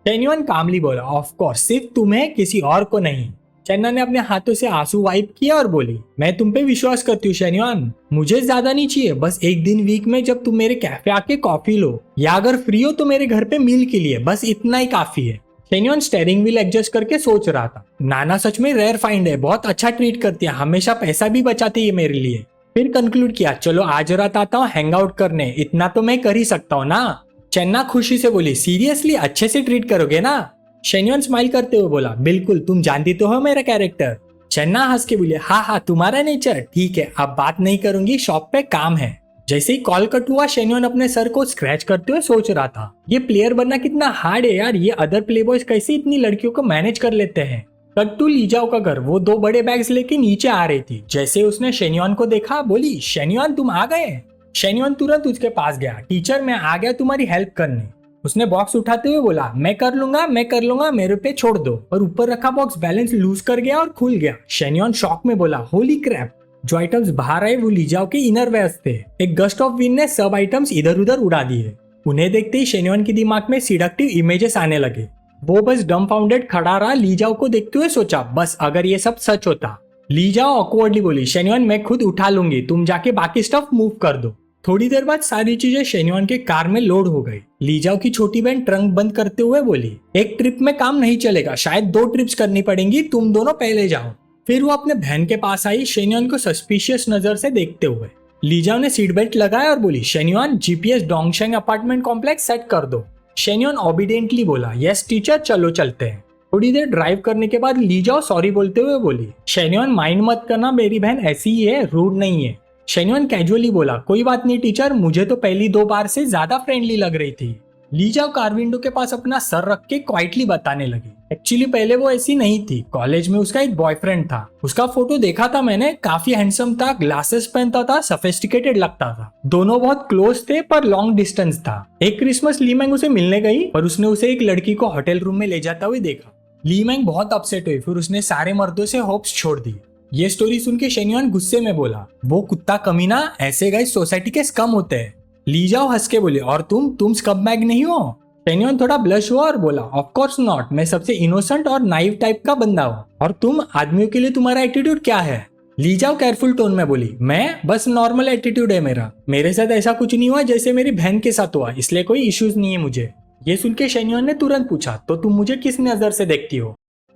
शेन्युन कामली बोला, ऑफ कोर्स सिर्फ तुम्हें, किसी और को नहीं। चेन्ना ने अपने हाथों से आंसू वाइप किया और बोली, मैं तुम पे विश्वास करती हूँ शेन्युन, मुझे ज्यादा नहीं चाहिए, बस एक दिन वीक में जब तुम मेरे कैफे आके कॉफी लो, या अगर फ्री हो तो मेरे घर पे मील के लिए, बस इतना ही काफी है। शेन्युन स्टेयरिंग व्हील एडजस्ट करके सोच रहा था, नाना सच में रेयर फाइंड है, बहुत अच्छा ट्रीट करती है, हमेशा पैसा भी बचाती है मेरे लिए। फिर कंक्लूड किया, चलो आज रात आता हूँ हैंग आउट करने, इतना तो मैं कर ही सकता हूँ ना। चेन्ना खुशी से बोली, सीरियसली अच्छे से ट्रीट करोगे ना? शेन्युन स्माइल करते हुए बोला, बिल्कुल, तुम जानती तो हो मेरा कैरेक्टर। चेन्ना हंस के बोली, हाँ हाँ तुम्हारा नेचर, ठीक है अब बात नहीं करूंगी, शॉप पे काम है। जैसे ही कॉल कट हुआ शेन्युन अपने सर को स्क्रैच करते हुए सोच रहा था, ये प्लेयर बनना कितना हार्ड है यार, ये अदर प्लेबॉयज कैसे इतनी लड़कियों को मैनेज कर लेते हैं। कट टू लीजाओ का घर। वो दो बड़े बैग्स लेके नीचे आ रही थी। जैसे उसने शेन्युआन को देखा, बोली, शेन्युआन तुम आ गए। शेन्युआन तुरंत उसके पास गया। टीचर मैं आ गया तुम्हारी हेल्प करने। उसने बॉक्स उठाते हुए बोला, मैं कर लूंगा, मेरे पे छोड़ दो। और ऊपर रखा बॉक्स बैलेंस लूज कर गया और खुल गया। शेन्युआन शॉक में बोला, होली क्रैप। जो आइटम्स बाहर आए वो लीजाओ के इनर वेयर्स थे। एक गस्ट ऑफ विंड ने सब आइटम्स इधर उधर उड़ा दिए। उन्हें देखते ही शेन्युआन के दिमाग में सिडक्टिव इमेजेस आने लगे। वो बस डम्फाउंडेड खड़ा रहा। लीजाओ को देखते हुए सोचा, बस अगर ये सब सच होता। लीजाओ ऑकवर्डली बोली, शेन्युआन मैं खुद उठा लूंगी, तुम जाके बाकी स्टफ मूव कर दो। थोड़ी देर बाद सारी चीजें शेन्युआन के कार में लोड हो गई। लीजाओ की छोटी बहन ट्रंक बंद करते हुए बोली, एक ट्रिप में काम नहीं चलेगा, शायद 2 ट्रिप्स करनी पड़ेंगी, तुम दोनों पहले जाओ। फिर वो अपने बहन के पास आई, शेन्युआन को सस्पिशियस नजर से देखते हुए। लीजाओ ने सीट बेल्ट लगाया और बोली, Shenyuan GPS Dongsheng apartment complex set कर दो। शेन्युआन ओबीडिएंटली बोला, यस टीचर, चलो चलते हैं। थोड़ी देर ड्राइव करने के बाद लीजाओ सॉरी बोलते हुए बोली, शेन्युआन माइंड मत करना, मेरी बहन ऐसी ही है, रूड नहीं है। शेन्युआन कैजुअली बोला, कोई बात नहीं टीचर, मुझे तो पहली 2 बार से ज्यादा फ्रेंडली लग रही थी। लीजाओ कार विंडो के पास अपना सर रख के क्वाइटली बताने लगी, एक्चुअली पहले वो ऐसी नहीं थी। कॉलेज में उसका एक बॉयफ्रेंड था। उसका फोटो देखा था मैंने, काफी हैंडसम था, ग्लासेस पहनता था, सोफिस्टिकेटेड लगता था। दोनों बहुत क्लोज थे पर लॉन्ग डिस्टेंस था। एक क्रिसमस लीमैंग उसे मिलने गई और उसने उसे एक लड़की को होटल रूम में ले जाता हुए देखा। लीमैंग बहुत अपसेट हुई, फिर उसने सारे मर्दों से होप्स छोड़ दी। ये स्टोरी सुन के शेन्युआन गुस्से में बोला, वो कुत्ता कमीना, ऐसे गाइस सोसाइटी के स्कम होते हैं। लीजाओ हंस के बोले, और तुम स्कम बैग नहीं हो। शेन्युआन थोड़ा ब्लश हुआ और बोला, ऑफ कोर्स नॉट, मैं सबसे इनोसेंट और नाइव टाइप का बंदा हूँ। और तुम आदमियों के लिए तुम्हारा एटीट्यूड क्या है? लीजाओ केयरफुल टोन में बोली, मैं बस नॉर्मल एटीट्यूड है मेरा, मेरे साथ ऐसा कुछ नहीं हुआ जैसे मेरी बहन के साथ हुआ, इसलिए कोई इश्यूज नहीं है मुझे। ये सुन के शेन्युआन ने तुरंत पूछा, तो तुम मुझे किस नजर से देखती हो?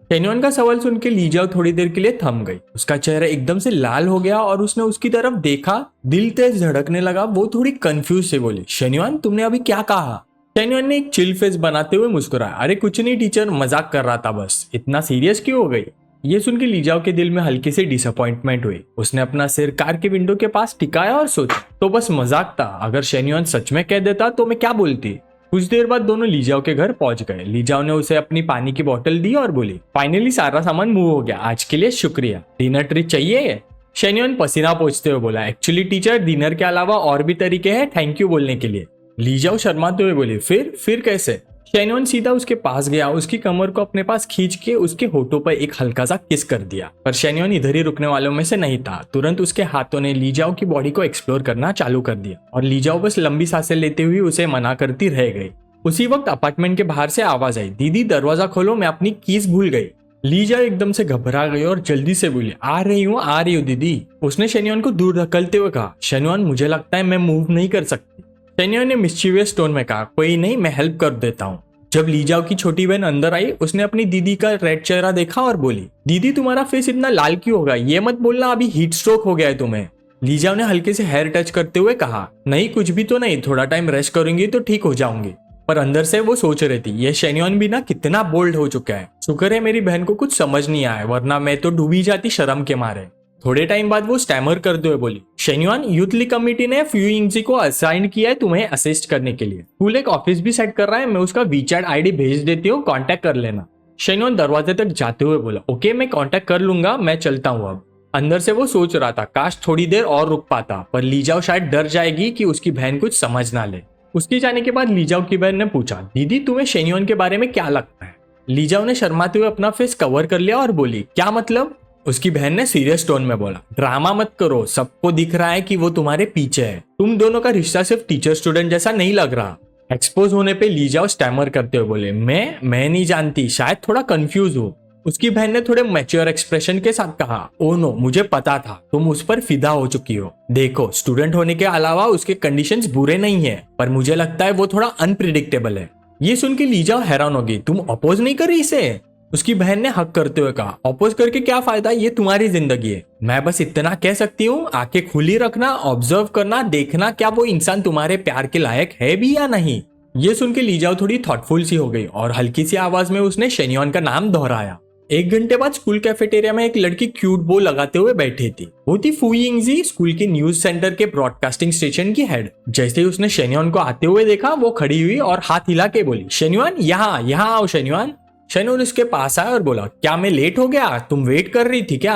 शेन्युआन का सवाल सुन के लीजाओ थोड़ी देर के लिए थम गई। उसका चेहरा एकदम से लाल हो गया और उसने उसकी तरफ देखा। दिल तेज धड़कने लगा। वो थोड़ी कंफ्यूज से बोली, शेन्युआन तुमने अभी क्या कहा? शेन्युआन ने एक चिल फेस बनाते हुए मुस्कुराया, अरे कुछ नहीं टीचर, मजाक कर रहा था बस, इतना सीरियस क्यों हो गई? ये सुन के लीजाओ के दिल में हल्की सी डिसअपॉइंटमेंट हुई। उसने अपना सिर कार के विंडो के पास टिकाया और सोचा, तो बस मजाक था, अगर शेन्युआन सच में कह देता तो मैं क्या बोलती। कुछ देर बाद दोनों लीजाओ के घर पहुंच गए। लीजाओ ने उसे अपनी पानी की बोतल दी और बोली, फाइनली सारा सामान मूव हो गया, आज के लिए शुक्रिया, डिनर ट्रीट चाहिए? शेन्युआन पसीना पोंछते हुए बोला, एक्चुअली टीचर डिनर के अलावा और भी तरीके हैं थैंक यू बोलने के लिए। लीजाओ शर्माते हुए बोली, फिर कैसे? शेन्युआन सीधा उसके पास गया, उसकी कमर को अपने पास खींच के उसके होठों पर एक हल्का सा किस कर दिया। पर शेन्युआन इधर ही रुकने वालों में से नहीं था। तुरंत उसके हाथों ने लीजाओ की बॉडी को एक्सप्लोर करना चालू कर दिया और लीजाओ बस लंबी सांसें लेते हुए उसे मना करती रह गई। उसी वक्त अपार्टमेंट के बाहर से आवाज आई, दीदी दरवाजा खोलो, मैं अपनी कीज भूल गई। लीजाओ एकदम से घबरा गई और जल्दी से बोली, आ रही हूँ दीदी। उसने शेन्युआन को दूर धकेलते हुए कहा, शेन्युआन मुझे लगता है मैं मूव नहीं कर सकती। शेन्युआन ने मिस्चीवियस टोन में कहा, कोई नहीं, मैं हेल्प कर देता हूँ। जब लीजाओ की छोटी बहन अंदर आई, उसने अपनी दीदी का रेड चेहरा देखा और बोली, दीदी तुम्हारा फेस इतना लाल क्यों होगा? ये मत बोलना अभी हीट स्ट्रोक हो गया है तुम्हें। लीजाओ ने हल्के से हेयर टच करते हुए कहा, नहीं कुछ भी तो नहीं, थोड़ा टाइम रेस्ट करूंगी तो ठीक हो जाऊंगी। पर अंदर से वो सोच रही थी, ये शेन्युआन भी ना कितना बोल्ड हो चुका है। शुक्र है मेरी बहन को कुछ समझ नहीं आया, वरना मैं तो डूबी जाती शर्म के मारे। थोड़े टाइम बाद वो स्टैमर करते हुए बोली, शेन्युआन यूथ लीग कमेटी ने फ्यूइंगजी को असाइन किया है तुम्हें असिस्ट करने के लिए। स्कूल एक ऑफिस भी सेट कर रहा है, मैं उसका वीचैट आईडी भेज देती हूँ, कांटेक्ट कर लेना। शेन्युआन दरवाजे तक जाते हुए बोला, ओके मैं कांटेक्ट कर लूंगा, मैं चलता हूँ अब। अंदर से वो सोच रहा था, काश थोड़ी देर और रुक पाता, पर लीजाओ शायद डर जाएगी कि उसकी बहन कुछ समझ ना ले। उसके जाने के बाद लीजाओ की बहन ने पूछा, दीदी तुम्हें शेन्युआन के बारे में क्या लगता है? लीजाओ ने शर्माते हुए अपना फेस कवर कर लिया और बोली, क्या मतलब? उसकी बहन ने सीरियस टोन में बोला, ड्रामा मत करो, सबको दिख रहा है कि वो तुम्हारे पीछे है। तुम दोनों का रिश्ता सिर्फ टीचर स्टूडेंट जैसा नहीं लग रहा। एक्सपोज होने पे लीजाओ स्टैमर करते हुए बोले, मैं नहीं जानती, शायद थोड़ा कंफ्यूज हो। उसकी बहन ने थोड़े मैच्योर एक्सप्रेशन के साथ कहा, ओ नो, मुझे पता था तुम उस पर फिदा हो चुकी हो। देखो स्टूडेंट होने के अलावा उसके कंडीशंस बुरे नहीं है, पर मुझे लगता है वो थोड़ा अनप्रिडिक्टेबल है। ये सुन के लीजाओ हैरान होगी, तुम अपोज नहीं कर रही इसे? उसकी बहन ने हक करते हुए कहा, अपोज करके क्या फायदा, ये तुम्हारी जिंदगी है। मैं बस इतना कह सकती हूँ, आंखें खुली रखना, ऑब्जर्व करना, देखना क्या वो इंसान तुम्हारे प्यार के लायक है भी या नहीं। ये सुन के लीजाओ थोड़ी थॉटफुल सी हो गई और हल्की सी आवाज में उसने शेन्युआन का नाम दोहराया। 1 घंटे बाद स्कूल कैफेटेरिया में एक लड़की क्यूट बो लगाते हुए बैठी थी। वो थी फुइंगजी, स्कूल के न्यूज सेंटर के ब्रॉडकास्टिंग स्टेशन की हेड। जैसे ही उसने शेन्युआन को आते हुए देखा, वो खड़ी हुई और हाथ हिला के बोली, शेन्युआन यहाँ आओ शेन्युआन। शेनोन उसके पास आया और बोला, क्या मैं लेट हो गया? तुम वेट कर रही थी क्या?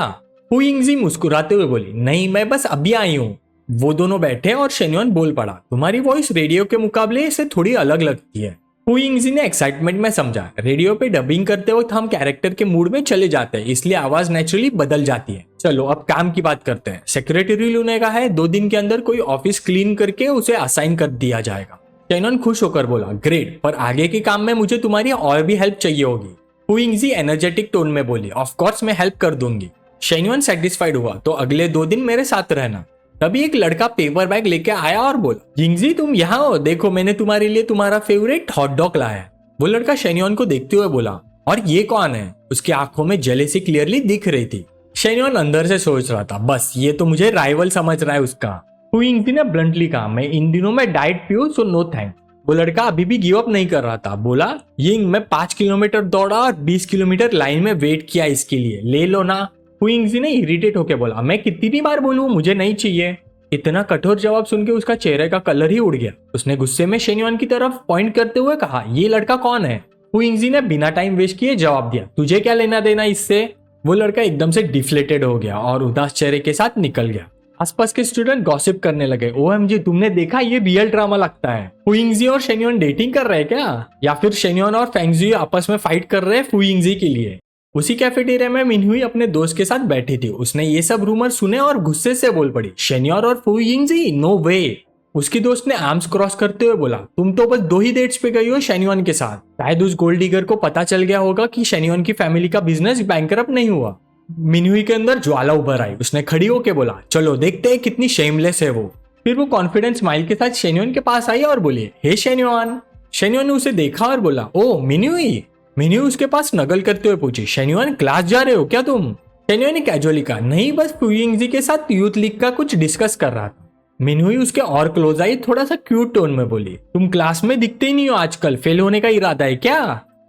हु यिंगजी मुस्कुराते हुए बोली, नहीं मैं बस अभी आई हूँ। वो दोनों बैठे और शेन्योन बोल पड़ा, तुम्हारी वॉइस रेडियो के मुकाबले से थोड़ी अलग लगती है। हु यिंगजी ने एक्साइटमेंट में समझा, रेडियो पे डबिंग करते वक्त हम कैरेक्टर के मूड में चले जाते हैं, इसलिए आवाज नेचुरली बदल जाती है। चलो अब काम की बात करते हैं। सेक्रेटरी लू ने कहा है 2 दिन के अंदर कोई ऑफिस क्लीन करके उसे असाइन कर दिया जाएगा। शेनोन खुश होकर बोला, ग्रेट, पर आगे के काम में मुझे तुम्हारी और भी हेल्प चाहिए होगी। हु यिंगजी एनर्जेटिक टोन में बोली, ऑफ कोर्स मैं हेल्प कर दूंगी। शेन्योन सेटिस्फाइड हुआ, तो अगले 2 दिन मेरे साथ रहना। तभी एक लड़का पेपर बैग लेके आया और बोला, यिंगजी तुम यहाँ हो, देखो मैंने तुम्हारे लिए तुम्हारा फेवरेट हॉट डॉग लाया है। वो लड़का शेन्योन को देखते हुए बोला, और ये कौन है? उसकी आंखों में जेलेसी क्लियरली दिख रही थी। शेन्योन अंदर से सोच रहा था, बस ये तो मुझे राइवल समझ रहा है उसका। हु यिंगजी ने ब्लंटली कहा, मैं इन दिनों में डाइट पीऊं सो नो थैंक्स। वो लड़का अभी भी गिव अप नहीं कर रहा था। बोला, यिंग मैं 5 किलोमीटर दौड़ा और 20 किलोमीटर लाइन में वेट किया इसके लिए, ले लो ना। हु यिंगजी ने इरिटेट होकर बोला, मैं कितनी बार बोलूं मुझे नहीं चाहिए। इतना कठोर जवाब सुन के उसका चेहरे का कलर ही उड़ गया। उसने गुस्से में शेन्योन की तरफ पॉइंट करते हुए कहा, ये लड़का कौन है? हु यिंगजी ने बिना टाइम वेस्ट किए जवाब दिया, तुझे क्या लेना देना इससे? वो लड़का एकदम से डिफ्लेटेड हो गया और उदास चेहरे के साथ निकल गया। आसपास के स्टूडेंट गॉसिप करने लगे, ओएमजी तुमने देखा, ये रियल ड्रामा लगता है। हु यिंगजी और शेन्योन डेटिंग कर रहे हैं क्या? या फिर शेन्योन और फेंगजी आपस में फाइट कर रहे हैं हु यिंगजी के लिए? उसी कैफेटेरिया में मिनहुई अपने दोस्त के साथ बैठी थी। उसने ये सब रूमर सुने और गुस्से से बोल पड़ी, शेन्योन और हु यिंगजी, नो वे। उसकी दोस्त ने आर्म्स क्रॉस करते हुए बोला, तुम तो बस 2 ही डेट्स पे गई हो शेन्योन के साथ। शायद उस गोल्ड डिगर को पता चल गया होगा कि शेन्योन की फैमिली का बिजनेस बैंकरप्ट नहीं हुआ। मिनहुई के अंदर ज्वाला उभर आई। उसने खड़ी होकर बोला, चलो देखते हैं कितनी शेमलेस है वो। फिर वो कॉन्फिडेंस स्माइल के साथ शेन्योन के पास आई और बोली, हे शेन्योन। शेन्योन ने उसे देखा और बोला, ओ मिनहुई। मिनहुई उसके पास नकल करते हुए पूछी, शेन्योन क्लास जा रहे हो क्या तुम? शेन्योन ने कैजुअली कहा, नहीं बस हु यिंगजी के साथ यूथ लीग का कुछ डिस्कस कर रहा था। मिनहुई उसके और क्लोज आई, थोड़ा सा क्यूट टोन में बोली, तुम क्लास में दिखते ही नहीं हो आजकल, फेल होने का इरादा है क्या?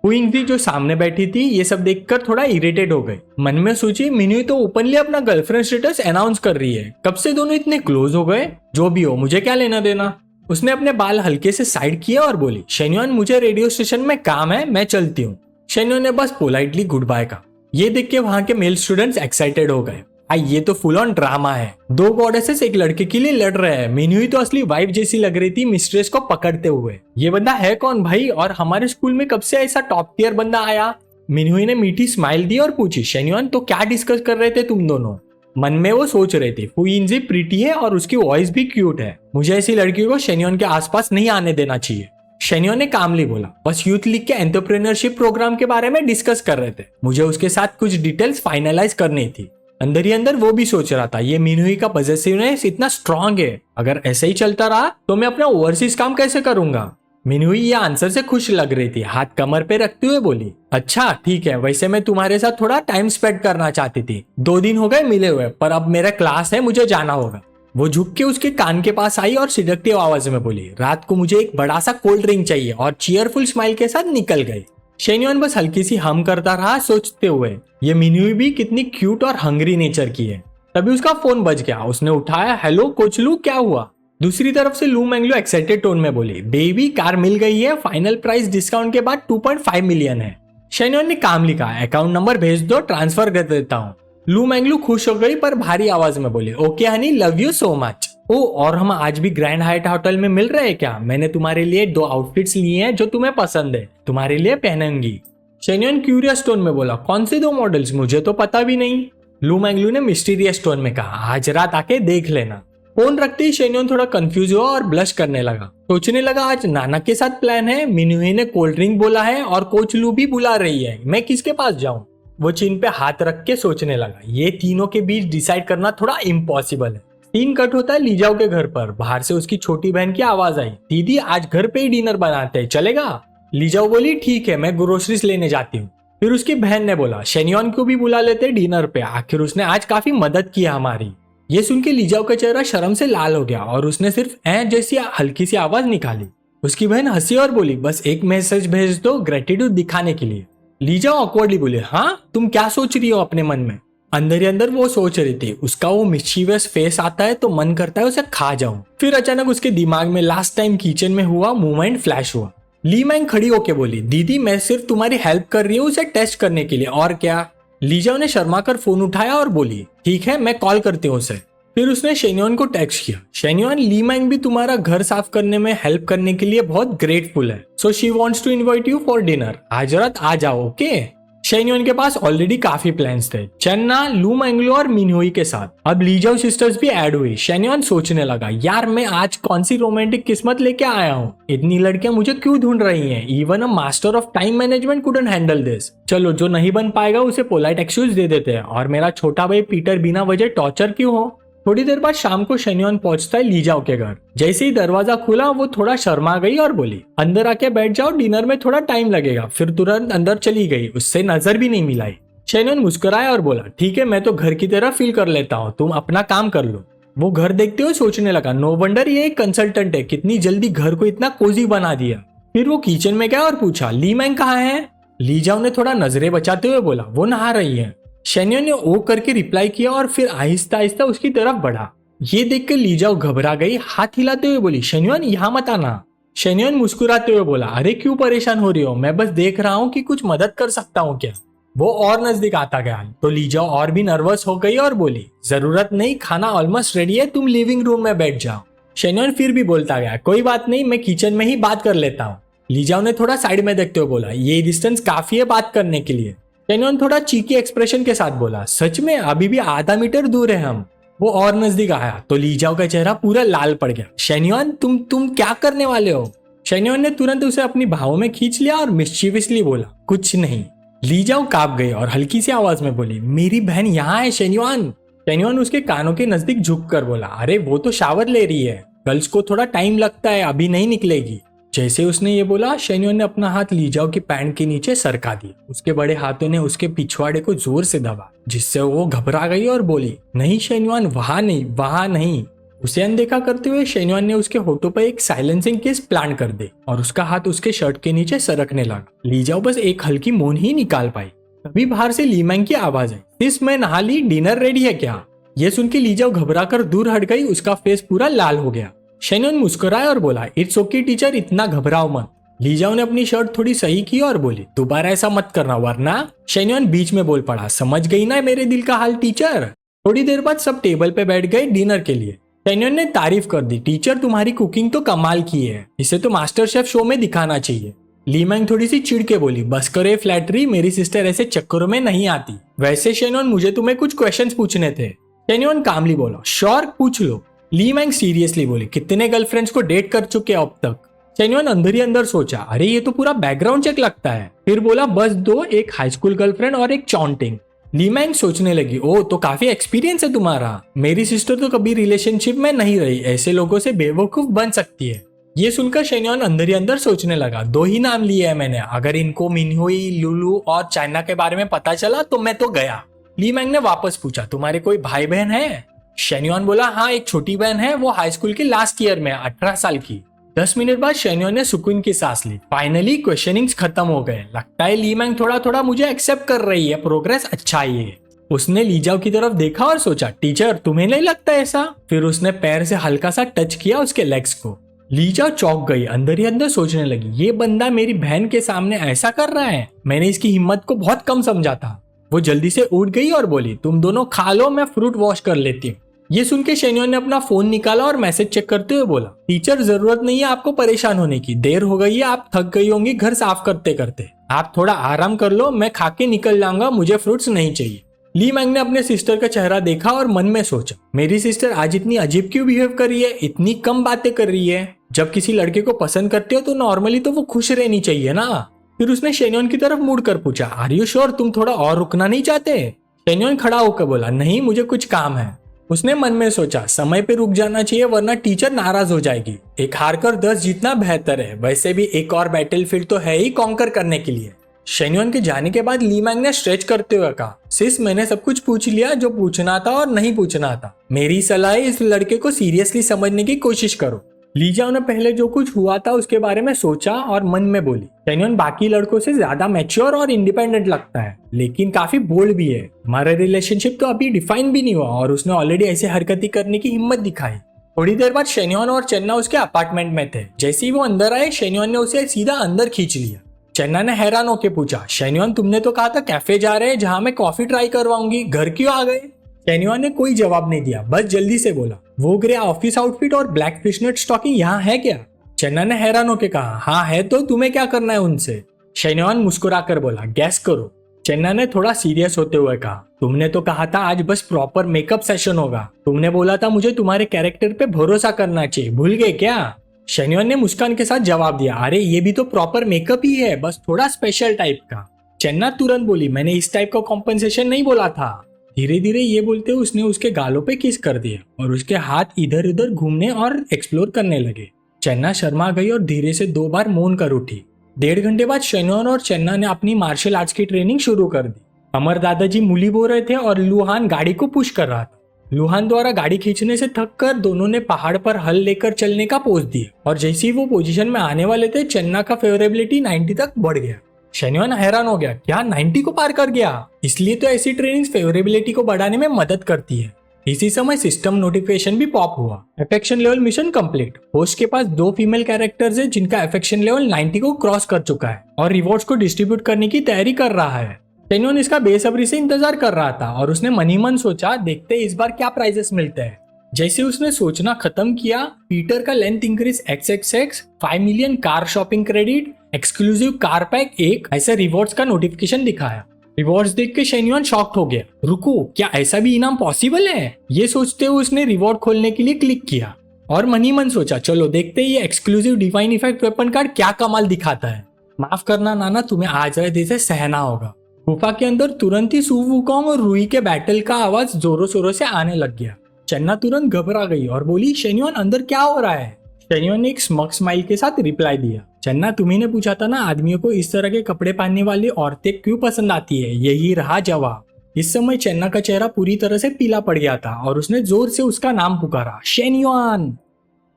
हु यिंगजी जो सामने बैठी थी ये सब देखकर थोड़ा इरिटेट हो गई। मन में सोची, मिनहुई तो ओपनली अपना गर्लफ्रेंड स्टेटस अनाउंस कर रही है, कब से दोनों इतने क्लोज हो गए? जो भी हो मुझे क्या लेना देना। उसने अपने बाल हल्के से साइड किए और बोली, शेन्योन मुझे रेडियो स्टेशन में काम है, मैं चलती हूँ। शेन्योन ने बस पोलाइटली गुड बाय कहा। ये देख के वहां के मेल स्टूडेंट्स एक्साइटेड हो गए, ये तो फुल ऑन ड्रामा है। 2 गॉडेसेस एक लड़के के लिए लड़ रहे हैं। मिनहुई तो असली वाइफ जैसी लग रही थी मिस्ट्रेस को पकड़ते हुए। ये बंदा है कौन भाई, और हमारे स्कूल में कब से ऐसा टॉप टियर बंदा आया? मिनहुई ने मीठी स्माइल दी और पूछी, शेन्योन तो क्या डिस्कस कर रहे थे तुम दोनों? मन में वो सोच रहे थे, हु यिंगजी प्रीटी है और उसकी वॉइस भी क्यूट है, मुझे ऐसी लड़की को शेन्योन के आसपास नहीं आने देना चाहिए। शेन्योन ने कामली बोला, बस यूथ लीग के एंटरप्रेन्योरशिप प्रोग्राम के बारे में डिस्कस कर रहे थे, मुझे उसके साथ कुछ डिटेल्स फाइनलाइज करनी थी। अंदर ही अंदर वो भी सोच रहा था, ये मिनहुई का पॉजिटिवनेस इतना स्ट्रांग है, अगर ऐसे ही चलता रहा तो मैं अपना ओवरसीज काम कैसे करूंगा? मिनहुई ये आंसर से खुश लग रही थी, हाथ कमर पे रखते हुए बोली, अच्छा ठीक है, वैसे मैं तुम्हारे साथ थोड़ा टाइम स्पेंड करना चाहती थी, 2 दिन हो गए मिले हुए, पर अब मेरा क्लास है, मुझे जाना होगा। वो झुक के उसके कान के पास आई और सिडक्टिव आवाज में बोली, रात को मुझे एक बड़ा सा कोल्ड ड्रिंक चाहिए, और चीयरफुल स्माइल के साथ निकल गई। शेन्योन बस हल्की सी हम करता रहा, सोचते हुए ये मिनहुई भी कितनी क्यूट और हंग्री नेचर की है। तभी उसका फोन बज गया। उसने उठाया, हेलो कोच लू, क्या हुआ? दूसरी तरफ से लू मैंगलो एक्साइटेड टोन में बोली, बेबी कार मिल गई है, फाइनल प्राइस डिस्काउंट के बाद 2.5 मिलियन है। शेन्योन ने काम लिखा, अकाउंट नंबर भेज दो, ट्रांसफर कर देता हूँ। लू मैंगलू खुश हो गई पर भारी आवाज में बोली, okay honey, love you so much. ओ, और हम आज भी ग्रैंड हाइट होटल में मिल रहे हैं क्या? मैंने तुम्हारे लिए 2 आउटफिट्स लिए हैं जो तुम्हें पसंद है, तुम्हारे लिए पहनूंगी। शेन्योन क्यूरियस टोन में बोला, कौन से 2 मॉडल्स? मुझे तो पता भी नहीं। लू मैंगलू ने मिस्टीरियस टोन में कहा, आज रात आके देख लेना। फोन रखते ही शेन्योन थोड़ा कंफ्यूज हुआ और ब्लश करने लगा। सोचने लगा, आज नाना के साथ प्लान है, मिनहुई ने कोल्ड ड्रिंक बोला है और कोच लू भी बुला रही है, मैं किसके पास जाऊं? वो चिन पे हाथ रख के सोचने लगा, ये तीनों के बीच डिसाइड करना थोड़ा इम्पॉसिबल है। सीन कट होता है लीजाओ के घर पर। बाहर से उसकी छोटी बहन की आवाज आई, दीदी आज घर पे ही डिनर बनाते हैं, चलेगा? लीजाओ बोली, ठीक है, मैं ग्रोसरीज लेने जाती हूँ। फिर उसकी बहन ने बोला, शेन्योन को भी बुला लेते डिनर पे, आखिर उसने आज काफी मदद की हमारी। ये सुन के लीजाओ का चेहरा शर्म से लाल हो गया और उसने सिर्फ ऐ जैसी हल्की सी आवाज निकाली। उसकी बहन हंसी और बोली, बस एक मैसेज भेज दो ग्रेटिट्यूड दिखाने के लिए। लीजाओ ऑकवर्डली बोली, हाँ तुम क्या सोच रही हो अपने मन में? अंदर ही अंदर वो सोच रही थी, उसका वो मिस्चीवियस फेस आता है तो मन करता है उसे खा जाऊं। फिर अचानक उसके दिमाग में लास्ट टाइम किचन में हुआ मूवमेंट फ्लैश हुआ। ली मैंग खड़ी होके बोली, दीदी मैं सिर्फ तुम्हारी हेल्प कर रही हूँ उसे टेस्ट करने के लिए, और क्या। लीजाओ ने शर्मा कर फोन उठाया और बोली, ठीक है मैं कॉल करती हूँ उसे। फिर उसने शेन्योन को टेक्स्ट किया, शेन्योन ली मैंग भी तुम्हारा घर साफ करने में हेल्प करने के लिए बहुत ग्रेटफुल है, so she wants to invite you for dinner, आज रात आ जाओ ओके। शेन्योन के पास ऑलरेडी काफी प्लान्स थे, चन्ना, लू मैंगलो और मिनहुई के साथ। अब लीजाओ सिस्टर्स भी ऐड हुई। शेन्योन सोचने लगा, यार मैं आज कौन सी रोमांटिक किस्मत लेके आया हूँ, इतनी लड़कियां मुझे क्यों ढूंढ रही हैं, even a master of time management couldn't handle this. चलो जो नहीं बन पाएगा उसे पोलाइट एक्सक्यूज दे देते हैं, और मेरा छोटा भाई पीटर बिना वजह टॉर्चर क्यों हो। थोड़ी देर बाद शाम को शेन्योन पहुंचता है लीजाओ के घर। जैसे ही दरवाजा खुला वो थोड़ा शर्मा गई और बोली, अंदर आके बैठ जाओ, डिनर में थोड़ा टाइम लगेगा। फिर तुरंत अंदर चली गई, उससे नजर भी नहीं मिलाई। शेन्योन मुस्कुराया और बोला, ठीक है मैं तो घर की तरह फील कर लेता हूँ, तुम अपना काम कर लो। वो घर देखते हुए सोचने लगा, नो वंडर ये एक कंसल्टेंट है, कितनी जल्दी घर को इतना कोजी बना दिया। फिर वो किचन में गया और पूछा, ली मैंग कहाँ है। लीजाओ ने थोड़ा नजरें बचाते हुए बोला, वो नहा रही है। शेन्योन ने ओ करके रिप्लाई किया और फिर आहिस्ता आहिस्ता उसकी तरफ बढ़ा। ये देखकर लीजाओ घबरा गई, हाथ हिलाते हुए बोली, शेन्योन यहाँ मत आना। शेन्योन मुस्कुराते हुए बोला, अरे क्यों परेशान हो रही हो, मैं बस देख रहा हूँ कि कुछ मदद कर सकता हूँ क्या। वो और नजदीक आता गया तो लीजाओ और भी नर्वस हो गई और बोली, जरूरत नहीं, खाना ऑलमोस्ट रेडी है, तुम लिविंग रूम में बैठ जाओ। शेन्योन फिर भी बोलता गया, कोई बात नहीं, मैं किचन में ही बात कर लेता हूँ। लीजाओ ने थोड़ा साइड में देखते हुए बोला, ये डिस्टेंस काफी है बात करने के लिए। शेन्योन थोड़ा चीकी एक्सप्रेशन के साथ बोला, सच में अभी भी आधा मीटर दूर है हम। वो और नजदीक आया तो लीजाओ का चेहरा पूरा लाल पड़ गया। शेन्योन तुम क्या करने वाले हो। शेन्योन ने तुरंत उसे अपनी बाहों में खींच लिया और मिस्चीवियसली बोला, कुछ नहीं। लीजाओ कांप गई और हल्की सी आवाज में बोली, मेरी बहन यहाँ है शेन्योन। शेन्योन उसके कानों के नजदीक झुक कर बोला, अरे वो तो शावर ले रही है, गर्ल्स को थोड़ा टाइम लगता है, अभी नहीं निकलेगी। जैसे उसने ये बोला, शेन्योन ने अपना हाथ लीजाओ की पैंट के नीचे सरका दिया। उसके बड़े हाथों ने उसके पिछवाड़े को जोर से दबा, जिससे वो घबरा गई और बोली, नहीं शेन्योन, वहां नहीं, वहां नहीं। उसे अनदेखा करते हुए शेन्योन ने उसके होठों पर एक साइलेंसिंग किस प्लान कर दी और उसका हाथ उसके शर्ट के नीचे सरकने लगा। लीजाओ बस एक हल्की मौन ही निकाल पाई। तभी बाहर से ली मैंग की आवाज आई, सिस मैं नहा ली, डिनर रेडी है क्या। ये सुन के लीजाओ घबरा कर दूर हट गई, उसका फेस पूरा लाल हो गया। शेन्योन मुस्कुराया और बोला, इट्स ओके टीचर, इतना घबराओ मत। लीजाओ ने अपनी शर्ट थोड़ी सही की और बोली, दोबारा ऐसा मत करना वरना। शेन्योन बीच में बोल पड़ा, समझ गई ना मेरे दिल का हाल टीचर। थोड़ी देर बाद सब टेबल पे बैठ गए डिनर के लिए। शेन्योन ने तारीफ कर दी, टीचर तुम्हारी कुकिंग तो कमाल की है, इसे तो मास्टर शेफ शो में दिखाना चाहिए। ली मैंग थोड़ी सी चिढ़ के बोली, बस करो ये फ्लैटरी, मेरी सिस्टर ऐसे चक्करों में नहीं आती। वैसे शेन्योन मुझे तुम्हें कुछ क्वेश्चंस पूछने थे। शेन्योन कामली बोला, श्योर पूछ लो। ली मैंग सीरियसली बोली, कितने गर्लफ्रेंड्स को डेट कर चुके अब तक। शेन्योन अंदर ही अंदर सोचा, अरे ये तो पूरा बैकग्राउंड चेक लगता है। फिर बोला, बस दो, एक हाई स्कूल गर्लफ्रेंड और एक चॉन्टिंग। ली मैंग सोचने लगी, ओ तो काफी एक्सपीरियंस है तुम्हारा, मेरी सिस्टर तो कभी रिलेशनशिप में नहीं रही, ऐसे लोगों से बेवकूफ बन सकती है। ये सुनकर शेन्योन अंदर ही अंदर सोचने लगा, दो ही नाम लिए है मैंने, अगर इनको मिनहुई, लुलू और चाइना के बारे में पता चला तो मैं तो गया। ली मैंग ने वापस पूछा, तुम्हारे कोई भाई बहन है। शेन्योन बोला, हाँ एक छोटी बहन है, वो हाई स्कूल की लास्ट ईयर में 18 साल की। 10 मिनट बाद शेन्योन ने सुकून की सांस ली, फाइनली क्वेश्चनिंग्स खत्म हो गए, लगता है ली मैंग थोड़ा थोड़ा मुझे एक्सेप्ट कर रही है, प्रोग्रेस अच्छा ही है। उसने लीजाओ की तरफ देखा और सोचा, टीचर तुम्हें नहीं लगता ऐसा। फिर उसने पैर से हल्का सा टच किया उसके लेग्स को। लीजाओ चौंक गई, अंदर ही अंदर सोचने लगी, ये बंदा मेरी बहन के सामने ऐसा कर रहा है, मैंने इसकी हिम्मत को बहुत कम समझा था। वो जल्दी से उठ गई और बोली, तुम दोनों खा लो, मैं फ्रूट वॉश कर लेती हूँ। ये सुन के शेन्योन ने अपना फोन निकाला और मैसेज चेक करते हुए बोला, टीचर जरूरत नहीं है आपको परेशान होने की, देर हो गई है, आप थक गई होंगी घर साफ करते करते, आप थोड़ा आराम कर लो, मैं खा के निकल जाऊंगा, मुझे फ्रूट्स नहीं चाहिए। ली मैंग ने अपने सिस्टर का चेहरा देखा और मन में सोचा, मेरी सिस्टर आज इतनी अजीब क्यों बिहेव कर रही है, इतनी कम बातें कर रही है। जब किसी लड़के को पसंद करते हो तो नॉर्मली तो वो खुश रहनी चाहिए ना। फिर उसने शेन्योन की तरफ मुड़ कर पूछा, आर यू श्योर, तुम थोड़ा और रुकना नहीं चाहते। शेन्योन खड़ा होकर बोला, नहीं मुझे कुछ काम है। उसने मन में सोचा, समय पे रुक जाना चाहिए वरना टीचर नाराज हो जाएगी, एक हार कर 10 जीतना बेहतर है, वैसे भी एक और बैटलफील्ड तो है ही कॉन्कर करने के लिए। शेन्योन के जाने के बाद ली मैंग ने स्ट्रेच करते हुए कहा, सिस मैंने सब कुछ पूछ लिया जो पूछना था और नहीं पूछना था, मेरी सलाह है इस लड़के को सीरियसली समझने की कोशिश करो। लीजाओ ने पहले जो कुछ हुआ था उसके बारे में सोचा और मन में बोली, शेन्योन बाकी लड़कों से ज्यादा मैच्योर और इंडिपेंडेंट लगता है, लेकिन काफी बोल्ड भी है, हमारा रिलेशनशिप तो अभी डिफाइन भी नहीं हुआ और उसने ऑलरेडी ऐसे हरकतें करने की हिम्मत दिखाई। थोड़ी देर बाद शेन्योन और चन्ना उसके अपार्टमेंट में थे। जैसे ही वो अंदर आए, शेन्योन ने उसे सीधा अंदर खींच लिया। चन्ना ने हैरान होकर पूछा, शेन्योन तुमने तो कहा था कैफे जा रहे हैं जहां मैं कॉफी ट्राई करवाऊंगी, घर क्यों आ गए? शेन्योन ने कोई जवाब नहीं दिया, बस जल्दी से बोला, वो ग्रे ऑफिस आउटफिट और ब्लैक फिशनेट स्टॉकिंग यहाँ है क्या? चन्ना ने हैरान होकर कहा, हाँ है तो तुम्हें क्या करना है उनसे? शेन्योन मुस्कुराकर बोला, गैस करो। चन्ना ने थोड़ा सीरियस होते हुए कहा, तुमने तो कहा था आज बस प्रॉपर मेकअप सेशन होगा, तुमने बोला था मुझे तुम्हारे कैरेक्टर पे भरोसा करना चाहिए, भूल गए क्या? शेन्योन ने मुस्कान के साथ जवाब दिया, अरे ये भी तो प्रॉपर मेकअप ही है, बस थोड़ा स्पेशल टाइप का। चन्ना तुरंत बोली, मैंने इस टाइप का कॉम्पनसेशन नहीं बोला था। धीरे धीरे ये बोलते उसने उसके गालों पे किस कर दिया और उसके हाथ इधर उधर घूमने और एक्सप्लोर करने लगे। चन्ना शर्मा गई और धीरे से 2 बार मौन कर उठी। 1.5 घंटे बाद शेन्योन और चन्ना ने अपनी मार्शल आर्ट्स की ट्रेनिंग शुरू कर दी। अमर दादाजी मूली बो रहे थे और लुहान गाड़ी को पुश कर रहा था। लुहान द्वारा गाड़ी खींचने से थक कर दोनों ने पहाड़ पर हल लेकर चलने का पोज दिया और जैसे ही वो पोजीशन में आने वाले थे, चन्ना का फेवरेबिलिटी 90 तक बढ़ गया। शेन्योन हैरान हो गया, क्या 90 को पार कर गया? इसलिए तो ऐसी ट्रेनिंग फेवरेबिलिटी को बढ़ाने में मदद करती है। इसी समय सिस्टम नोटिफिकेशन भी पॉप हुआ, affection level mission complete. Host के पास 2 फीमेल कैरेक्टर्स है जिनका अफेक्शन लेवल 90 को क्रॉस कर चुका है और रिवॉर्ड्स को डिस्ट्रीब्यूट करने की तैयारी कर रहा है। शेन्योन इसका बेसब्री से इंतजार कर रहा था और उसने मन ही मन सोचा, देखते इस बार क्या प्राइजेस मिलते हैं। जैसे उसने सोचना खत्म किया, पीटर का length increase XXX, 5 million car shopping credit, exclusive car pack 1 ऐसे रिवॉर्ड्स का नोटिफिकेशन दिखाया। रिवॉर्ड्स देख के शेन्योन शॉक्ड हो गया, रुको क्या ऐसा भी इनाम पॉसिबल है? ये सोचते हुए उसने रिवॉर्ड खोलने के लिए क्लिक किया और मन ही मन सोचा, चलो देखते ही ये exclusive divine effect weapon card क्या कमाल दिखाता है। माफ करना नाना, तुम्हें आज रात से सहना होगा। गुफा के अंदर तुरंत ही सू वुकोंग और रूई के बैटल का आवाज जोरों शोरों से आने लग गया। चन्ना तुरंत घबरा गई और बोली, शेन्योन अंदर क्या हो रहा है? शेन्योन ने एक स्मग स्माइल के साथ रिप्लाई दिया, चन्ना तुम्ही ने पूछा था ना आदमियों को इस तरह के कपड़े पहनने वाली औरतें क्यों पसंद आती है, यही रहा जवाब। इस समय चन्ना का चेहरा पूरी तरह से पीला पड़ गया था और उसने जोर से उसका नाम पुकारा, शेन्योन।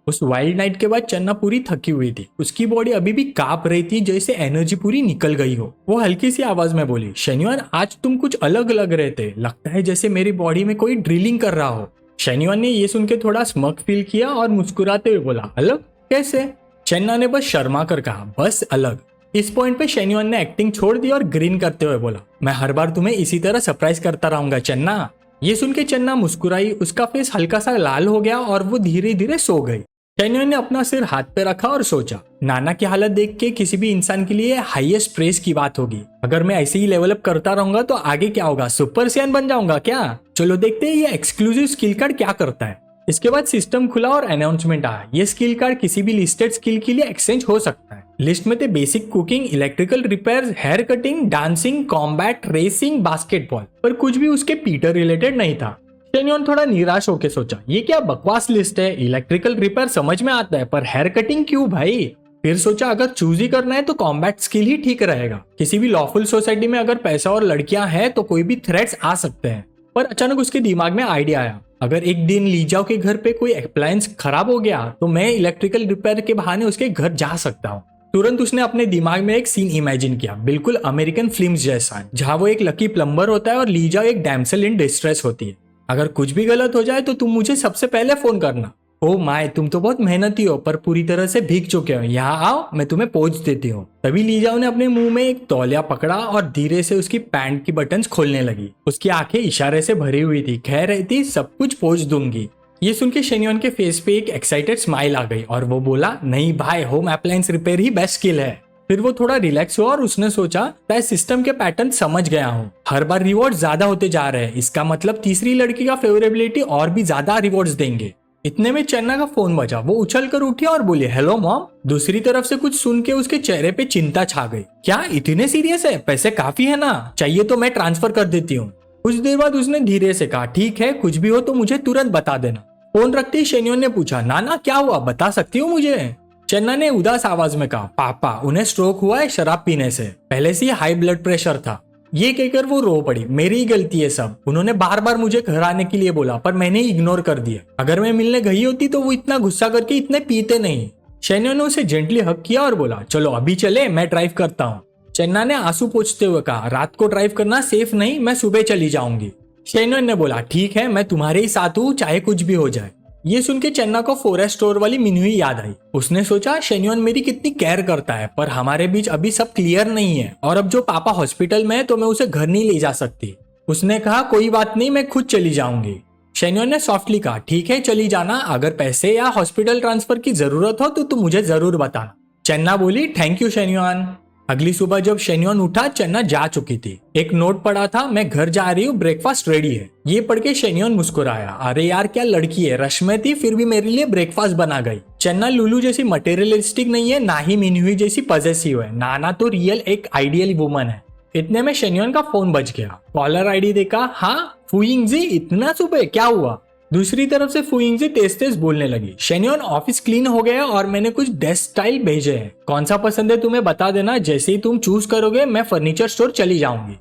उस वाइल्ड नाइट के बाद चन्ना पूरी थकी हुई थी, उसकी बॉडी अभी भी कांप रही थी जैसे एनर्जी पूरी निकल गई हो। वो हल्की सी आवाज में बोली, शेन्योन आज तुम कुछ अलग लग रहे थे, लगता है जैसे मेरी बॉडी में कोई ड्रिलिंग कर रहा हो। शेन्योन ने ये सुन के थोड़ा स्मग फील किया और मुस्कुराते हुए बोला, अलग कैसे? चन्ना ने बस शर्मा कर कहा, बस अलग। इस पॉइंट पे शेन्योन ने एक्टिंग छोड़ दी और ग्रीन करते हुए बोला, मैं हर बार तुम्हें इसी तरह सरप्राइज करता रहूंगा चन्ना। ये सुन के चन्ना मुस्कुराई, उसका फेस हल्का सा लाल हो गया और वो धीरे धीरे सो गई। शेन्योन ने अपना सिर हाथ पे रखा और सोचा, नाना की हालत देख के किसी भी इंसान के लिए हाईएस्ट प्रेस की बात होगी। अगर मैं ऐसे ही लेवल अप करता रहूंगा तो आगे क्या होगा, सुपर सैयन बन जाऊंगा क्या? चलो देखते हैं ये एक्सक्लूसिव स्किल कार्ड क्या करता है। इसके बाद सिस्टम खुला और अनाउंसमेंट आया, ये स्किल कार्ड किसी भी लिस्टेड स्किल के लिए एक्सचेंज हो सकता है। लिस्ट में थे basic cooking, electrical repair, hair cutting, dancing, combat, racing, basketball, पर कुछ भी उसके पीटर रिलेटेड नहीं था। शेन्योन थोड़ा निराश होकर सोचा, ये क्या बकवास लिस्ट है, इलेक्ट्रिकल रिपेयर समझ में आता है पर हेयर कटिंग क्यों भाई? फिर सोचा अगर चूज ही करना है तो कॉम्बैट स्किल ही ठीक रहेगा। किसी भी लॉफुल सोसाइटी में अगर पैसा और लड़कियां हैं तो कोई भी थ्रेट्स आ सकते हैं। पर अचानक उसके दिमाग में आइडिया आया, अगर एक दिन लीजाओ के घर पे कोई अप्लायंस खराब हो गया तो मैं इलेक्ट्रिकल रिपेयर के बहाने उसके घर जा सकता हूँ। तुरंत उसने अपने दिमाग में एक सीन इमेजिन किया, बिल्कुल अमेरिकन फिल्म्स जैसा, जहाँ वो एक लकी प्लम्बर होता है और लीजाओ एक डैमसेल इन डिस्ट्रेस होती है। अगर कुछ भी गलत हो जाए तो तुम मुझे सबसे पहले फोन करना। ओ माय, तुम तो बहुत मेहनती हो पर पूरी तरह से भीग चुके हो, यहाँ आओ मैं तुम्हें पोंछ देती हूँ। तभी लीजाओ ने अपने मुंह में एक तौलिया पकड़ा और धीरे से उसकी पैंट की बटन्स खोलने लगी। उसकी आंखें इशारे से भरी हुई थी, कह रही थी सब कुछ पोंछ दूंगी। ये सुन के शेन्योन के फेस पे एक एक्साइटेड स्माइल आ गई और वो बोला, नहीं भाई, होम अप्लायंस रिपेयर ही बेस्ट स्किल है। फिर वो थोड़ा रिलैक्स हुआ और उसने सोचा, मैं सिस्टम के पैटर्न समझ गया हूँ, हर बार रिवॉर्ड ज्यादा होते जा रहे हैं, इसका मतलब तीसरी लड़की का फेवरेबिलिटी और भी ज्यादा रिवॉर्ड्स देंगे। इतने में चन्ना का फोन बजा, वो उछल कर उठी और बोली, हेलो मॉम। दूसरी तरफ से कुछ सुन के उसके चेहरे पे चिंता छा गई, क्या इतने सीरियस है? पैसे काफी है ना, चाहिए तो मैं ट्रांसफर कर देती हूँ। कुछ देर बाद उसने धीरे से कहा, ठीक है, कुछ भी हो तो मुझे तुरंत बता देना। फोन रखते ही शेन्योन ने पूछा, नाना क्या हुआ, बता सकती हो मुझे? चन्ना ने उदास आवाज में कहा, पापा उन्हें स्ट्रोक हुआ है शराब पीने से, पहले से ही हाई ब्लड प्रेशर था। ये कहकर वो रो पड़ी, मेरी ही गलती है सब, उन्होंने बार बार मुझे घर आने के लिए बोला पर मैंने इग्नोर कर दिया। अगर मैं मिलने गई होती तो वो इतना गुस्सा करके इतने पीते नहीं। शेन्योन ने उसे जेंटली हक किया और बोला, चलो अभी चले, मैं ड्राइव करता हूँ। चन्ना ने आंसू पोंछते हुए कहा, रात को ड्राइव करना सेफ नहीं, मैं सुबह चली जाऊंगी। शेन्योन ने बोला, ठीक है, मैं तुम्हारे ही साथ हूँ, चाहे कुछ भी हो जाए। ये सुन के चन्ना को फॉरेस्ट स्टोर वाली मिनुई याद आई। उसने सोचा शेन्योन मेरी कितनी केयर करता है, पर हमारे बीच अभी सब क्लियर नहीं है और अब जो पापा हॉस्पिटल में है तो मैं उसे घर नहीं ले जा सकती। उसने कहा कोई बात नहीं, मैं खुद चली जाऊंगी। शेन्योन ने सॉफ्टली कहा ठीक है चली जाना, अगर पैसे या हॉस्पिटल ट्रांसफर की जरूरत हो तो तुम मुझे जरूर बताना। चन्ना बोली थैंक यू शेन्योन। अगली सुबह जब शेन्योन उठा चन्ना जा चुकी थी। एक नोट पड़ा था, मैं घर जा रही हूँ, ब्रेकफास्ट रेडी है। ये पढ़ के शेन्योन मुस्कुराया, अरे यार क्या लड़की है, रश में थी फिर भी मेरे लिए ब्रेकफास्ट बना गई। चन्ना लुलू जैसी मटेरियलिस्टिक नहीं है, ना ही मिन्हुई जैसी पॉसेसिव है। नाना तो रियल एक आइडियल वुमन है। इतने में शेन्योन का फोन बज गया। कॉलर आईडी देखा, हाँ फुइंगजी, इतना सुबह क्या हुआ। दूसरी तरफ से फुइंगजी तेज तेज बोलने लगी, शेन्योन ऑफिस क्लीन हो गया और मैंने कुछ डेस्क स्टाइल भेजे हैं, कौन सा पसंद है तुम्हें बता देना, जैसे ही तुम चूज करोगे मैं फर्नीचर स्टोर चली जाऊंगी।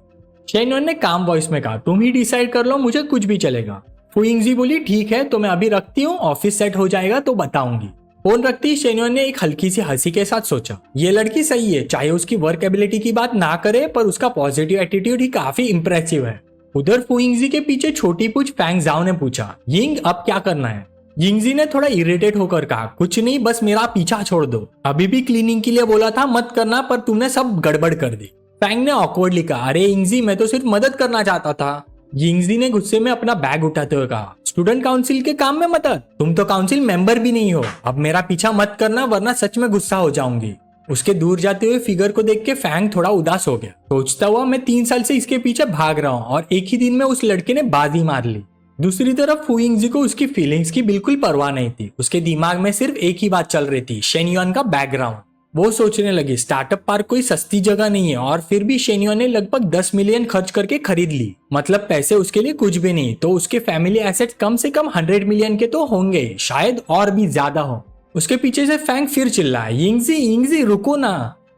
शेन्योन ने काम वॉइस में कहा, तुम ही डिसाइड कर लो, मुझे कुछ भी चलेगा। फुइंगजी बोली ठीक है तो मैं अभी रखती हूँ, ऑफिस सेट हो जाएगा तो बताऊंगी। फोन रखती ही शेन्योन ने एक हल्की सी हंसी के साथ सोचा, ये लड़की सही है, चाहे उसकी वर्क एबिलिटी की बात ना करे पर उसका पॉजिटिव एटीट्यूड ही काफी इंप्रेसिव है। उधर फुइंगजी के पीछे छोटी पूछ फैंग जाओ ने पूछा, यिंग अब क्या करना है। यिंगजी ने थोड़ा इरिटेट होकर कहा, कुछ नहीं, बस मेरा पीछा छोड़ दो, अभी भी क्लीनिंग के लिए बोला था मत करना पर तुमने सब गड़बड़ कर दी। फैंग ने ऑकवर्डली कहा, अरे यिंगजी मैं तो सिर्फ मदद करना चाहता था। यिंगजी ने गुस्से में अपना बैग उठाते हुए कहा, स्टूडेंट काउंसिल के काम में मदद, तुम तो काउंसिल मेंबर भी नहीं हो, अब मेरा पीछा मत करना वरना सच में गुस्सा हो जाऊंगी। उसके दूर जाते हुए फिगर को देख के फैंग थोड़ा उदास हो गया। सोचता हुआ मैं 3 साल से इसके पीछे भाग रहा हूँ और एक ही दिन में उस लड़के ने बाजी मार ली। दूसरी तरफ फुइंगजी को उसकी फीलिंग्स की बिल्कुल परवाह नहीं थी। उसके दिमाग में सिर्फ एक ही बात चल रही थी, शेन्योन का बैकग्राउंड। वो सोचने लगी स्टार्टअप पार्क कोई सस्ती जगह नहीं है और फिर भी शेन्योन ने लगभग 10 मिलियन खर्च करके खरीद ली। मतलब पैसे उसके लिए कुछ भी नहीं, तो उसके फैमिली एसेट्स कम से कम 100 मिलियन के तो होंगे, शायद और भी ज्यादा हो। उसके पीछे से फैंग फिर चिल्लाया, यिंगजी यिंगजी रुको ना,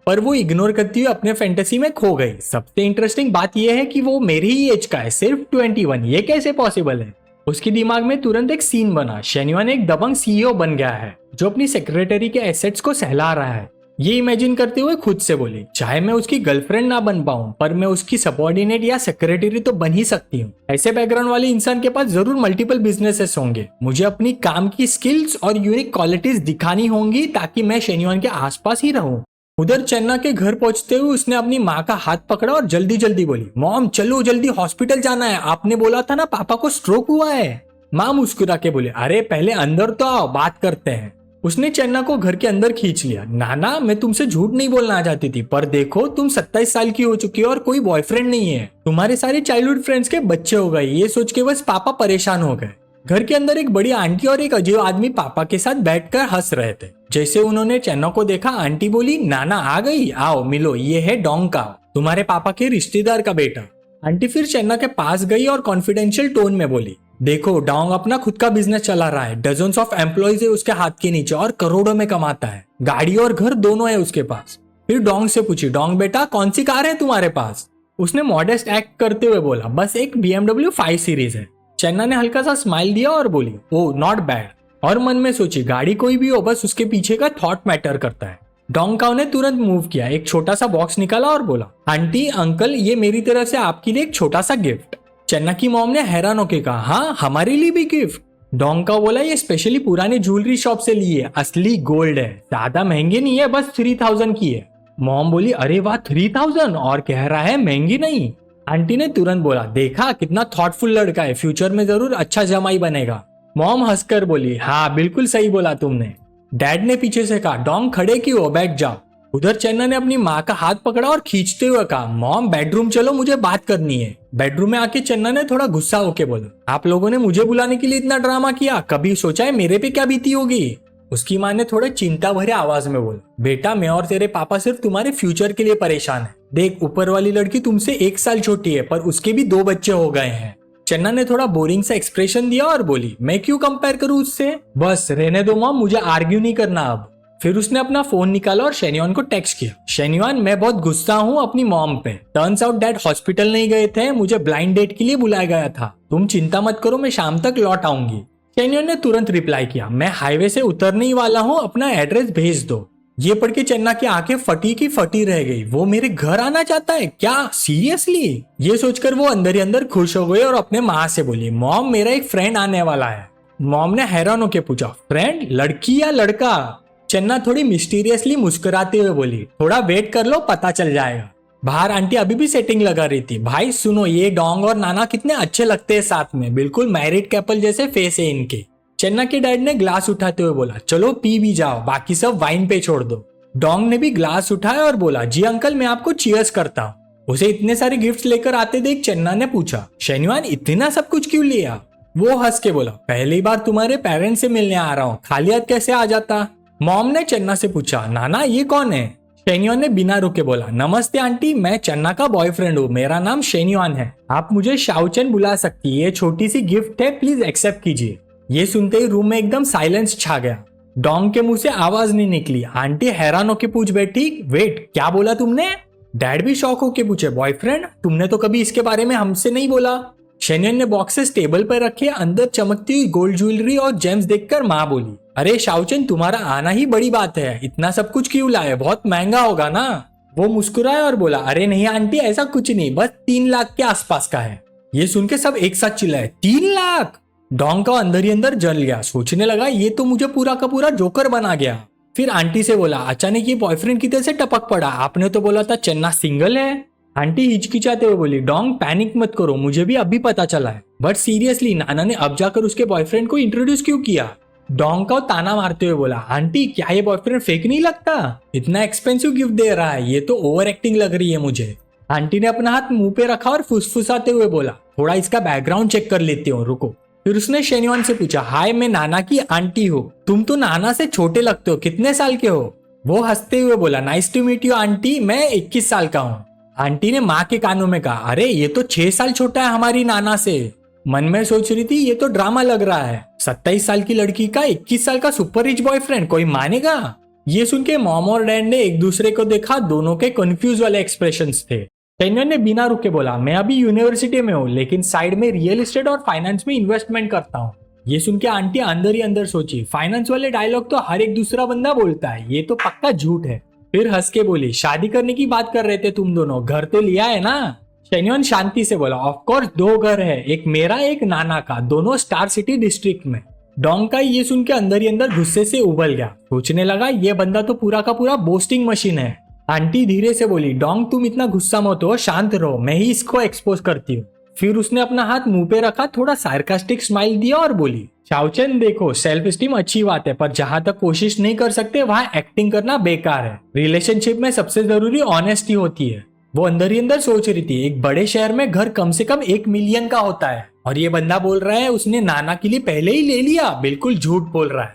पर वो इग्नोर करती हुई अपने फैंटेसी में खो गई। सबसे इंटरेस्टिंग बात यह है कि वो मेरी ही एज का है, सिर्फ 21, ये कैसे पॉसिबल है। उसके दिमाग में तुरंत एक सीन बना, शेन्योन एक दबंग सीईओ बन गया है जो अपनी सेक्रेटरी के एसेट्स को सहला रहा है। ये इमेजिन करते हुए खुद से बोली, चाहे मैं उसकी गर्लफ्रेंड ना बन पाऊं पर मैं उसकी सबऑर्डिनेट या सेक्रेटरी तो बन ही सकती हूँ। ऐसे बैकग्राउंड वाले इंसान के पास जरूर मल्टीपल बिजनेसेस होंगे। मुझे अपनी काम की स्किल्स और यूनिक क्वालिटीज दिखानी होंगी ताकि मैं शेन्योन के आसपास ही रहूं। उधर चन्ना के घर पहुंचते हुए उसने अपनी माँ का हाथ पकड़ा और जल्दी जल्दी बोली, मॉम चलो जल्दी हॉस्पिटल जाना है, आपने बोला था ना पापा को स्ट्रोक हुआ है। माँ मुस्कुरा के बोले, अरे पहले अंदर तो आओ, बात करते हैं। उसने चन्ना को घर के अंदर खींच लिया। नाना मैं तुमसे झूठ नहीं बोलना चाहती थी, पर देखो तुम 27 साल की हो चुकी हो और कोई बॉयफ्रेंड नहीं है, तुम्हारे सारे चाइल्डहुड फ्रेंड्स के बच्चे हो गए। ये सोच के बस पापा परेशान हो गए। घर के अंदर एक बड़ी आंटी और एक अजीब आदमी पापा के साथ बैठकर हंस रहे थे। जैसे उन्होंने चन्ना को देखा, आंटी बोली, नाना आ गई, आओ मिलो, ये है डोंग काओ, तुम्हारे पापा के रिश्तेदार का बेटा। आंटी फिर चन्ना के पास गई और कॉन्फिडेंशियल टोन में बोली, देखो डोंग अपना खुद का बिजनेस चला रहा है, डजन्स ऑफ एम्प्लॉइज है उसके हाथ के नीचे और करोड़ों में कमाता है, गाड़ी और घर दोनों है उसके पास। फिर डोंग से पूछी, डोंग बेटा कौन सी कार है तुम्हारे पास। उसने मॉडेस्ट एक्ट करते हुए बोला, बस एक BMW 5 सीरीज है। चन्ना ने हल्का सा स्माइल दिया और बोली, ओ नॉट बैड, और मन में सोची गाड़ी कोई भी हो बस उसके पीछे का थॉट मैटर करता है। डोंग काओ ने तुरंत मूव किया, एक छोटा सा बॉक्स निकाला और बोला, आंटी अंकल ये मेरी तरफ से आपके लिए एक छोटा सा गिफ्ट। चन्ना की मॉम ने हैरान होकर कहा, हाँ हमारे लिए भी गिफ्ट। डोंग काओ बोला, ये स्पेशली पुरानी ज्वेलरी शॉप से ली है, असली गोल्ड है, ज्यादा महंगे नहीं है, बस 3000 की है। मॉम बोली, अरे वाह 3000, और कह रहा है महंगी नहीं। आंटी ने तुरंत बोला, देखा कितना थॉटफुल लड़का है, फ्यूचर में जरूर अच्छा जमाई बनेगा। मॉम हंसकर बोली, हाँ बिल्कुल सही बोला तुमने। डैड ने पीछे से कहा, डोंग खड़े क्यों हो, बैठ जाओ। उधर चन्ना ने अपनी माँ का हाथ पकड़ा और खींचते हुए कहा, मॉम बेडरूम चलो, मुझे बात करनी है। बेडरूम में आके चन्ना ने थोड़ा गुस्सा होके बोला, आप लोगों ने मुझे बुलाने के लिए इतना ड्रामा किया, कभी सोचा है मेरे पे क्या बीती होगी। उसकी माँ ने थोड़े चिंता भरे आवाज में बोला, बेटा मैं और तेरे पापा सिर्फ तुम्हारे फ्यूचर के लिए परेशान है। देख ऊपर वाली लड़की तुमसे 1 साल छोटी है पर उसके भी 2 बच्चे हो गए हैं। चन्ना ने थोड़ा बोरिंग सा एक्सप्रेशन दिया और बोली, मैं क्यों कंपेयर करूं उससे, बस रहने दो मॉम, मुझे आर्ग्यू नहीं करना अब। फिर उसने अपना फोन निकाला और शेन्योन को टेक्स्ट किया, शेन्योन मैं बहुत गुस्सा हूँ अपनी मॉम पे, टर्न्स आउट डैड हॉस्पिटल नहीं गए थे, मुझे ब्लाइंड डेट के लिए बुलाया गया था, तुम चिंता मत करो मैं शाम तक लौट आऊंगी। शेन्योन ने तुरंत रिप्लाई किया, मैं हाईवे से उतरने ही वाला हूँ, अपना एड्रेस भेज दो। ये पढ़ के चन्ना की आंखें फटी की फटी रह गई, वो मेरे घर आना चाहता है क्या, सीरियसली। ये सोचकर वो अंदर ही अंदर खुश हो गई और अपने माँ से बोली, मॉम मेरा एक फ्रेंड आने वाला है। मॉम ने हैरान होकर पूछा, फ्रेंड लड़की या लड़का? चन्ना थोड़ी मिस्टीरियसली मुस्कुराते हुए बोली, थोड़ा वेट कर लो, पता चल जाएगा। बाहर आंटी अभी भी सेटिंग लगा रही थी। भाई सुनो, ये डोंग और नाना कितने अच्छे लगते हैं साथ में, बिल्कुल मैरिड कपल जैसे फेस है इनके। चन्ना के डैड ने ग्लास उठाते हुए बोला, चलो पी भी जाओ, बाकी सब वाइन पे छोड़ दो। डोंग ने भी ग्लास उठाया और बोला, जी अंकल, मैं आपको चीयर्स करता हूँ। उसे इतने सारे गिफ्ट्स लेकर आते देख चन्ना ने पूछा, शेन्युआन इतना सब कुछ क्यों लिया? वो हंस के बोला, पहली बार तुम्हारे पेरेंट्स से मिलने आ रहा हूँ, खाली हाथ कैसे आ जाता? मॉम ने चन्ना से पूछा, नाना ये कौन है? शेन्युआन ने बिना रुके बोला, नमस्ते आंटी, मैं चन्ना का बॉयफ्रेंड हूँ, मेरा नाम शेन्युआन है, आप मुझे शाओचन बुला सकती है, ये छोटी सी गिफ्ट है, प्लीज एक्सेप्ट कीजिए। ये सुनते ही रूम में एकदम साइलेंस छा गया। डोंग के मुंह से आवाज नहीं निकली। आंटी हैरान होके पूछ बैठी, वेट क्या बोला तुमने? डैड भी शॉक होके पूछे, बॉयफ्रेंड? तुमने तो कभी इसके बारे में हमसे नहीं बोला। शेन्युआन ने बॉक्सेस टेबल पर रखे, अंदर चमकती हुई गोल्ड ज्वेलरी और जेम्स देखकर माँ बोली, अरे शाओचन, तुम्हारा आना ही बड़ी बात है, इतना सब कुछ क्यों लाए, बहुत महंगा होगा ना? वो मुस्कुराया और बोला, अरे नहीं आंटी, ऐसा कुछ नहीं, बस 3 लाख के आसपास का है। ये सुन के सब एक साथ चिल्लाए, 3 लाख? डोंग का अंदर ही अंदर जल गया, सोचने लगा ये तो मुझे पूरा का पूरा जोकर बना गया। फिर आंटी से बोला, अचानक ये बॉयफ्रेंड की तरह से टपक पड़ा, आपने तो बोला था चन्ना सिंगल है। आंटी हिचकिचाते हुए बोली, डोंग पैनिक मत करो, मुझे भी अभी पता चला है, बट सीरियसली नाना ने अब जाकर उसके बॉयफ्रेंड को इंट्रोड्यूस क्यों किया? डोंग का ताना मारते हुए बोला, आंटी क्या ये बॉयफ्रेंड फेक नहीं लगता? इतना एक्सपेंसिव गिफ्ट दे रहा है, ये तो ओवर एक्टिंग लग रही है मुझे। आंटी ने अपना हाथ मुंह पे रखा और फुसफुसाते हुए बोला, थोड़ा इसका बैकग्राउंड चेक कर लेती हूँ, रुको। फिर उसने शेन्युआन से पूछा, हाय मैं नाना की आंटी हूँ, तुम तो नाना से छोटे लगते हो, कितने साल के हो? वो हंसते हुए बोला, nice to meet you aunty, मैं 21 साल का हूँ। आंटी ने माँ के कानों में कहा, अरे ये तो 6 साल छोटा है हमारी नाना से। मन में सोच रही थी ये तो ड्रामा लग रहा है, 27 साल की लड़की का 21 साल का सुपर रिच बॉयफ्रेंड, कोई मानेगा? ये सुन के मॉम और डैड ने एक दूसरे को देखा, दोनों के कंफ्यूज वाले एक्सप्रेशंस थे। शेन्युआन ने बिना रुके बोला, मैं अभी यूनिवर्सिटी में हूँ, लेकिन साइड में रियल एस्टेट और फाइनेंस में इन्वेस्टमेंट करता हूँ। ये सुन के आंटी अंदर ही अंदर सोची, फाइनेंस वाले डायलॉग तो हर एक दूसरा बंदा बोलता है, ये तो पक्का झूठ है। फिर हंस के बोली, शादी करने की बात कर रहे थे तुम दोनों, घर तो लिया है ना? शेन्युआन शांति से बोला, ऑफ कोर्स 2 घर है, एक मेरा एक नाना का, दोनों स्टार सिटी डिस्ट्रिक्ट में। डोंग का ये सुन के अंदर ही अंदर गुस्से से उबल गया, सोचने लगा ये बंदा तो पूरा का पूरा बोस्टिंग मशीन है। आंटी धीरे से बोली, डोंग तुम इतना गुस्सा मत हो, शांत रहो, मैं ही इसको एक्सपोज करती हूँ। फिर उसने अपना हाथ मुंह पे रखा, थोड़ा सार्कास्टिक स्माइल दिया और बोली, शाओचन देखो, सेल्फ स्टीम अच्छी बात है, पर जहां तक कोशिश नहीं कर सकते वहां एक्टिंग करना बेकार है। रिलेशनशिप में सबसे जरूरी ऑनेस्टी होती है। वो अंदर ही अंदर सोच रही थी, एक बड़े शहर में घर कम से कम 1 मिलियन का होता है, और ये बंदा बोल रहा है उसने नाना के लिए पहले ही ले लिया, बिल्कुल झूठ बोल रहा है।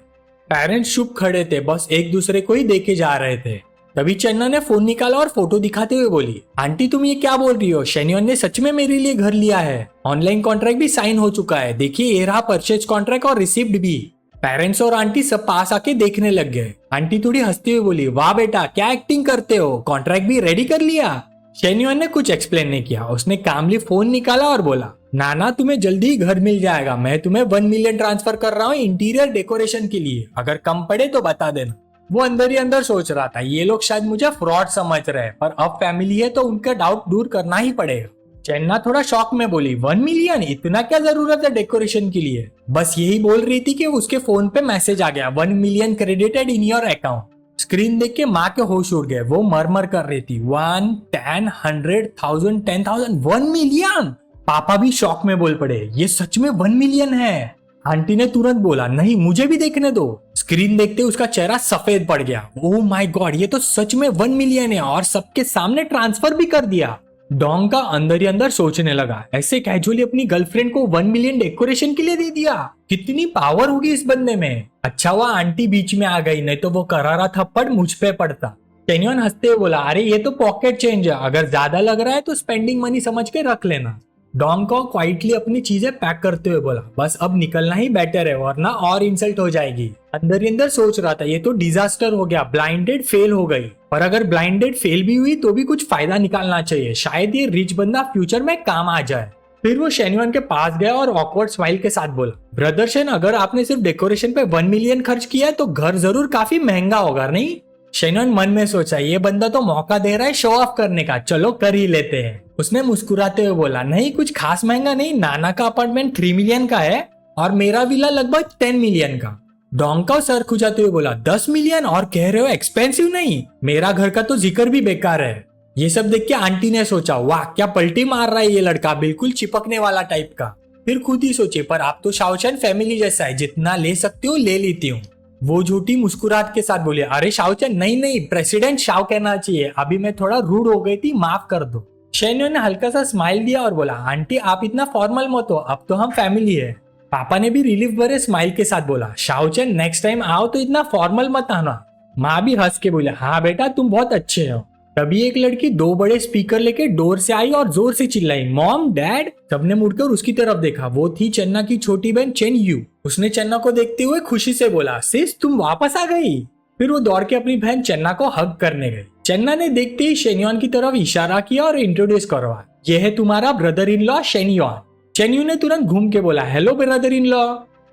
पेरेंट्स चुप खड़े थे, बस एक दूसरे को ही देखे जा रहे थे। तभी चन्ना ने फोन निकाला और फोटो दिखाते हुए बोली, आंटी तुम ये क्या बोल रही हो? शेन्युआन ने सच में मेरे लिए घर लिया है, ऑनलाइन कॉन्ट्रैक्ट भी साइन हो चुका है, देखिए ये रहा परचेज कॉन्ट्रैक्ट और रिसिप्ट भी। पेरेंट्स और आंटी सब पास आके देखने लग गए। आंटी थोड़ी हंसती हुई बोली, वाह बेटा क्या एक्टिंग करते हो, कॉन्ट्रैक्ट भी रेडी कर लिया? शेन्युआन ने कुछ एक्सप्लेन नहीं किया, उसने कामली फोन निकाला और बोला, नाना तुम्हें जल्दी ही घर मिल जाएगा, मैं तुम्हें 1 मिलियन ट्रांसफर कर रहा हूँ इंटीरियर डेकोरेशन के लिए, अगर कम पड़े तो बता देना। वो अंदर ही अंदर सोच रहा था, ये लोग शायद मुझे फ्रॉड समझ रहे हैं, पर अब फैमिली है तो उनका डाउट दूर करना ही पड़ेगा। चन्ना थोड़ा शॉक में बोली, 1 मिलियन, इतना क्या जरूरत है डेकोरेशन के लिए? बस यही बोल रही थी कि उसके फोन पे मैसेज आ गया, 1 million credited in your account. Screen देख के माँ के होश उड़ गए, वो मरमर कर रही थी, 1, 10, 100,000, 10,000, 1 मिलियन। पापा भी शॉक में बोल पड़े, ये सच में 1 मिलियन है। आंटी ने तुरंत बोला, नहीं मुझे भी देखने दो। स्क्रीन देखते उसका चेहरा सफेद पड़ गया, ओह माय गॉड, ये तो सच में 1 मिलियन है और सबके सामने ट्रांसफर भी कर दिया। डोंग का अंदर ही अंदर सोचने लगा, ऐसे कैजुअली अपनी गर्लफ्रेंड को 1 मिलियन डेकोरेशन के लिए दे दिया, कितनी पावर होगी इस बंदे में। अच्छा हुआ आंटी बीच में आ गई, नहीं तो वो करारा थप्पड़ मुझ पे पड़ता। शेन्युआन हंसते हुए बोला, अरे ये तो पॉकेट चेंज है, अगर ज्यादा लग रहा है तो स्पेंडिंग मनी समझ के रख लेना। डोंग को क्वाइटली अपनी चीजें पैक करते हुए बोला, बस अब निकलना ही बेटर है वरना और इंसल्ट हो जाएगी। अंदर ही अंदर सोच रहा था, ये तो डिजास्टर हो गया, ब्लाइंडेड फेल हो गई, पर अगर ब्लाइंडेड फेल भी हुई तो भी कुछ फायदा निकालना चाहिए, शायद ये रिच बंदा फ्यूचर में काम आ जाए। फिर वो शेन्युआन के पास गया और ऑकवर्ड स्माइल के साथ बोला, ब्रदर शेन, अगर आपने सिर्फ डेकोरेशन पे 1 मिलियन खर्च किया है तो घर जरूर काफी महंगा होगा नहीं? शेन्युआन मन में सोचा, ये बंदा तो मौका दे रहा है शो ऑफ करने का, चलो कर ही लेते हैं। उसने मुस्कुराते हुए बोला, नहीं कुछ खास महंगा नहीं, नाना का अपार्टमेंट 3 मिलियन का है। और मेरा विला लगभग 10 मिलियन का। डोंका सर खुजाते हुए बोला 10 मिलियन और कह रहे हो एक्सपेंसिव नहीं? मेरा घर का तो जिक्र भी बेकार है। ये सब देख के आंटी ने सोचा वाह क्या पलटी मार रहा है ये लड़का, बिल्कुल चिपकने वाला टाइप का। फिर खुद ही सोचे पर आप तो शाओचैन फैमिली जैसा है, जितना ले सकती हो ले लेती हूँ। वो झूठी मुस्कुराहट के साथ बोले अरे शाओचैन नहीं प्रेसिडेंट शाओ कहना चाहिए, अभी मैं थोड़ा रूड हो गई थी, माफ कर दो। शेन्योन ने हल्का सा स्माइल दिया और बोला आंटी आप इतना फॉर्मल मत हो, अब तो हम फैमिली है। पापा ने भी रिलीफ भरे स्माइल के साथ बोला शाओचैन नेक्स्ट टाइम आओ तो इतना फॉर्मल मत आना। माँ भी हंस के बोले हाँ बेटा तुम बहुत अच्छे हो। तभी एक लड़की 2 बड़े स्पीकर लेके डोर से आई और जोर से चिल्लाई मॉम डैड। सबने मुड़कर उसकी तरफ देखा, वो थी चन्ना की छोटी बहन चेन यू। उसने चन्ना को देखते हुए खुशी से बोला सिस तुम वापस आ गई। फिर वो दौड़ के अपनी बहन चन्ना को हग करने गई। चन्ना ने देखते ही शेन्योन की तरफ इशारा किया और इंट्रोड्यूस करवा, ये है तुम्हारा ब्रदर इन लॉ शेन्योन। चेन्यू ने तुरंत घूम के बोला हेलो ब्रदर इन लॉ।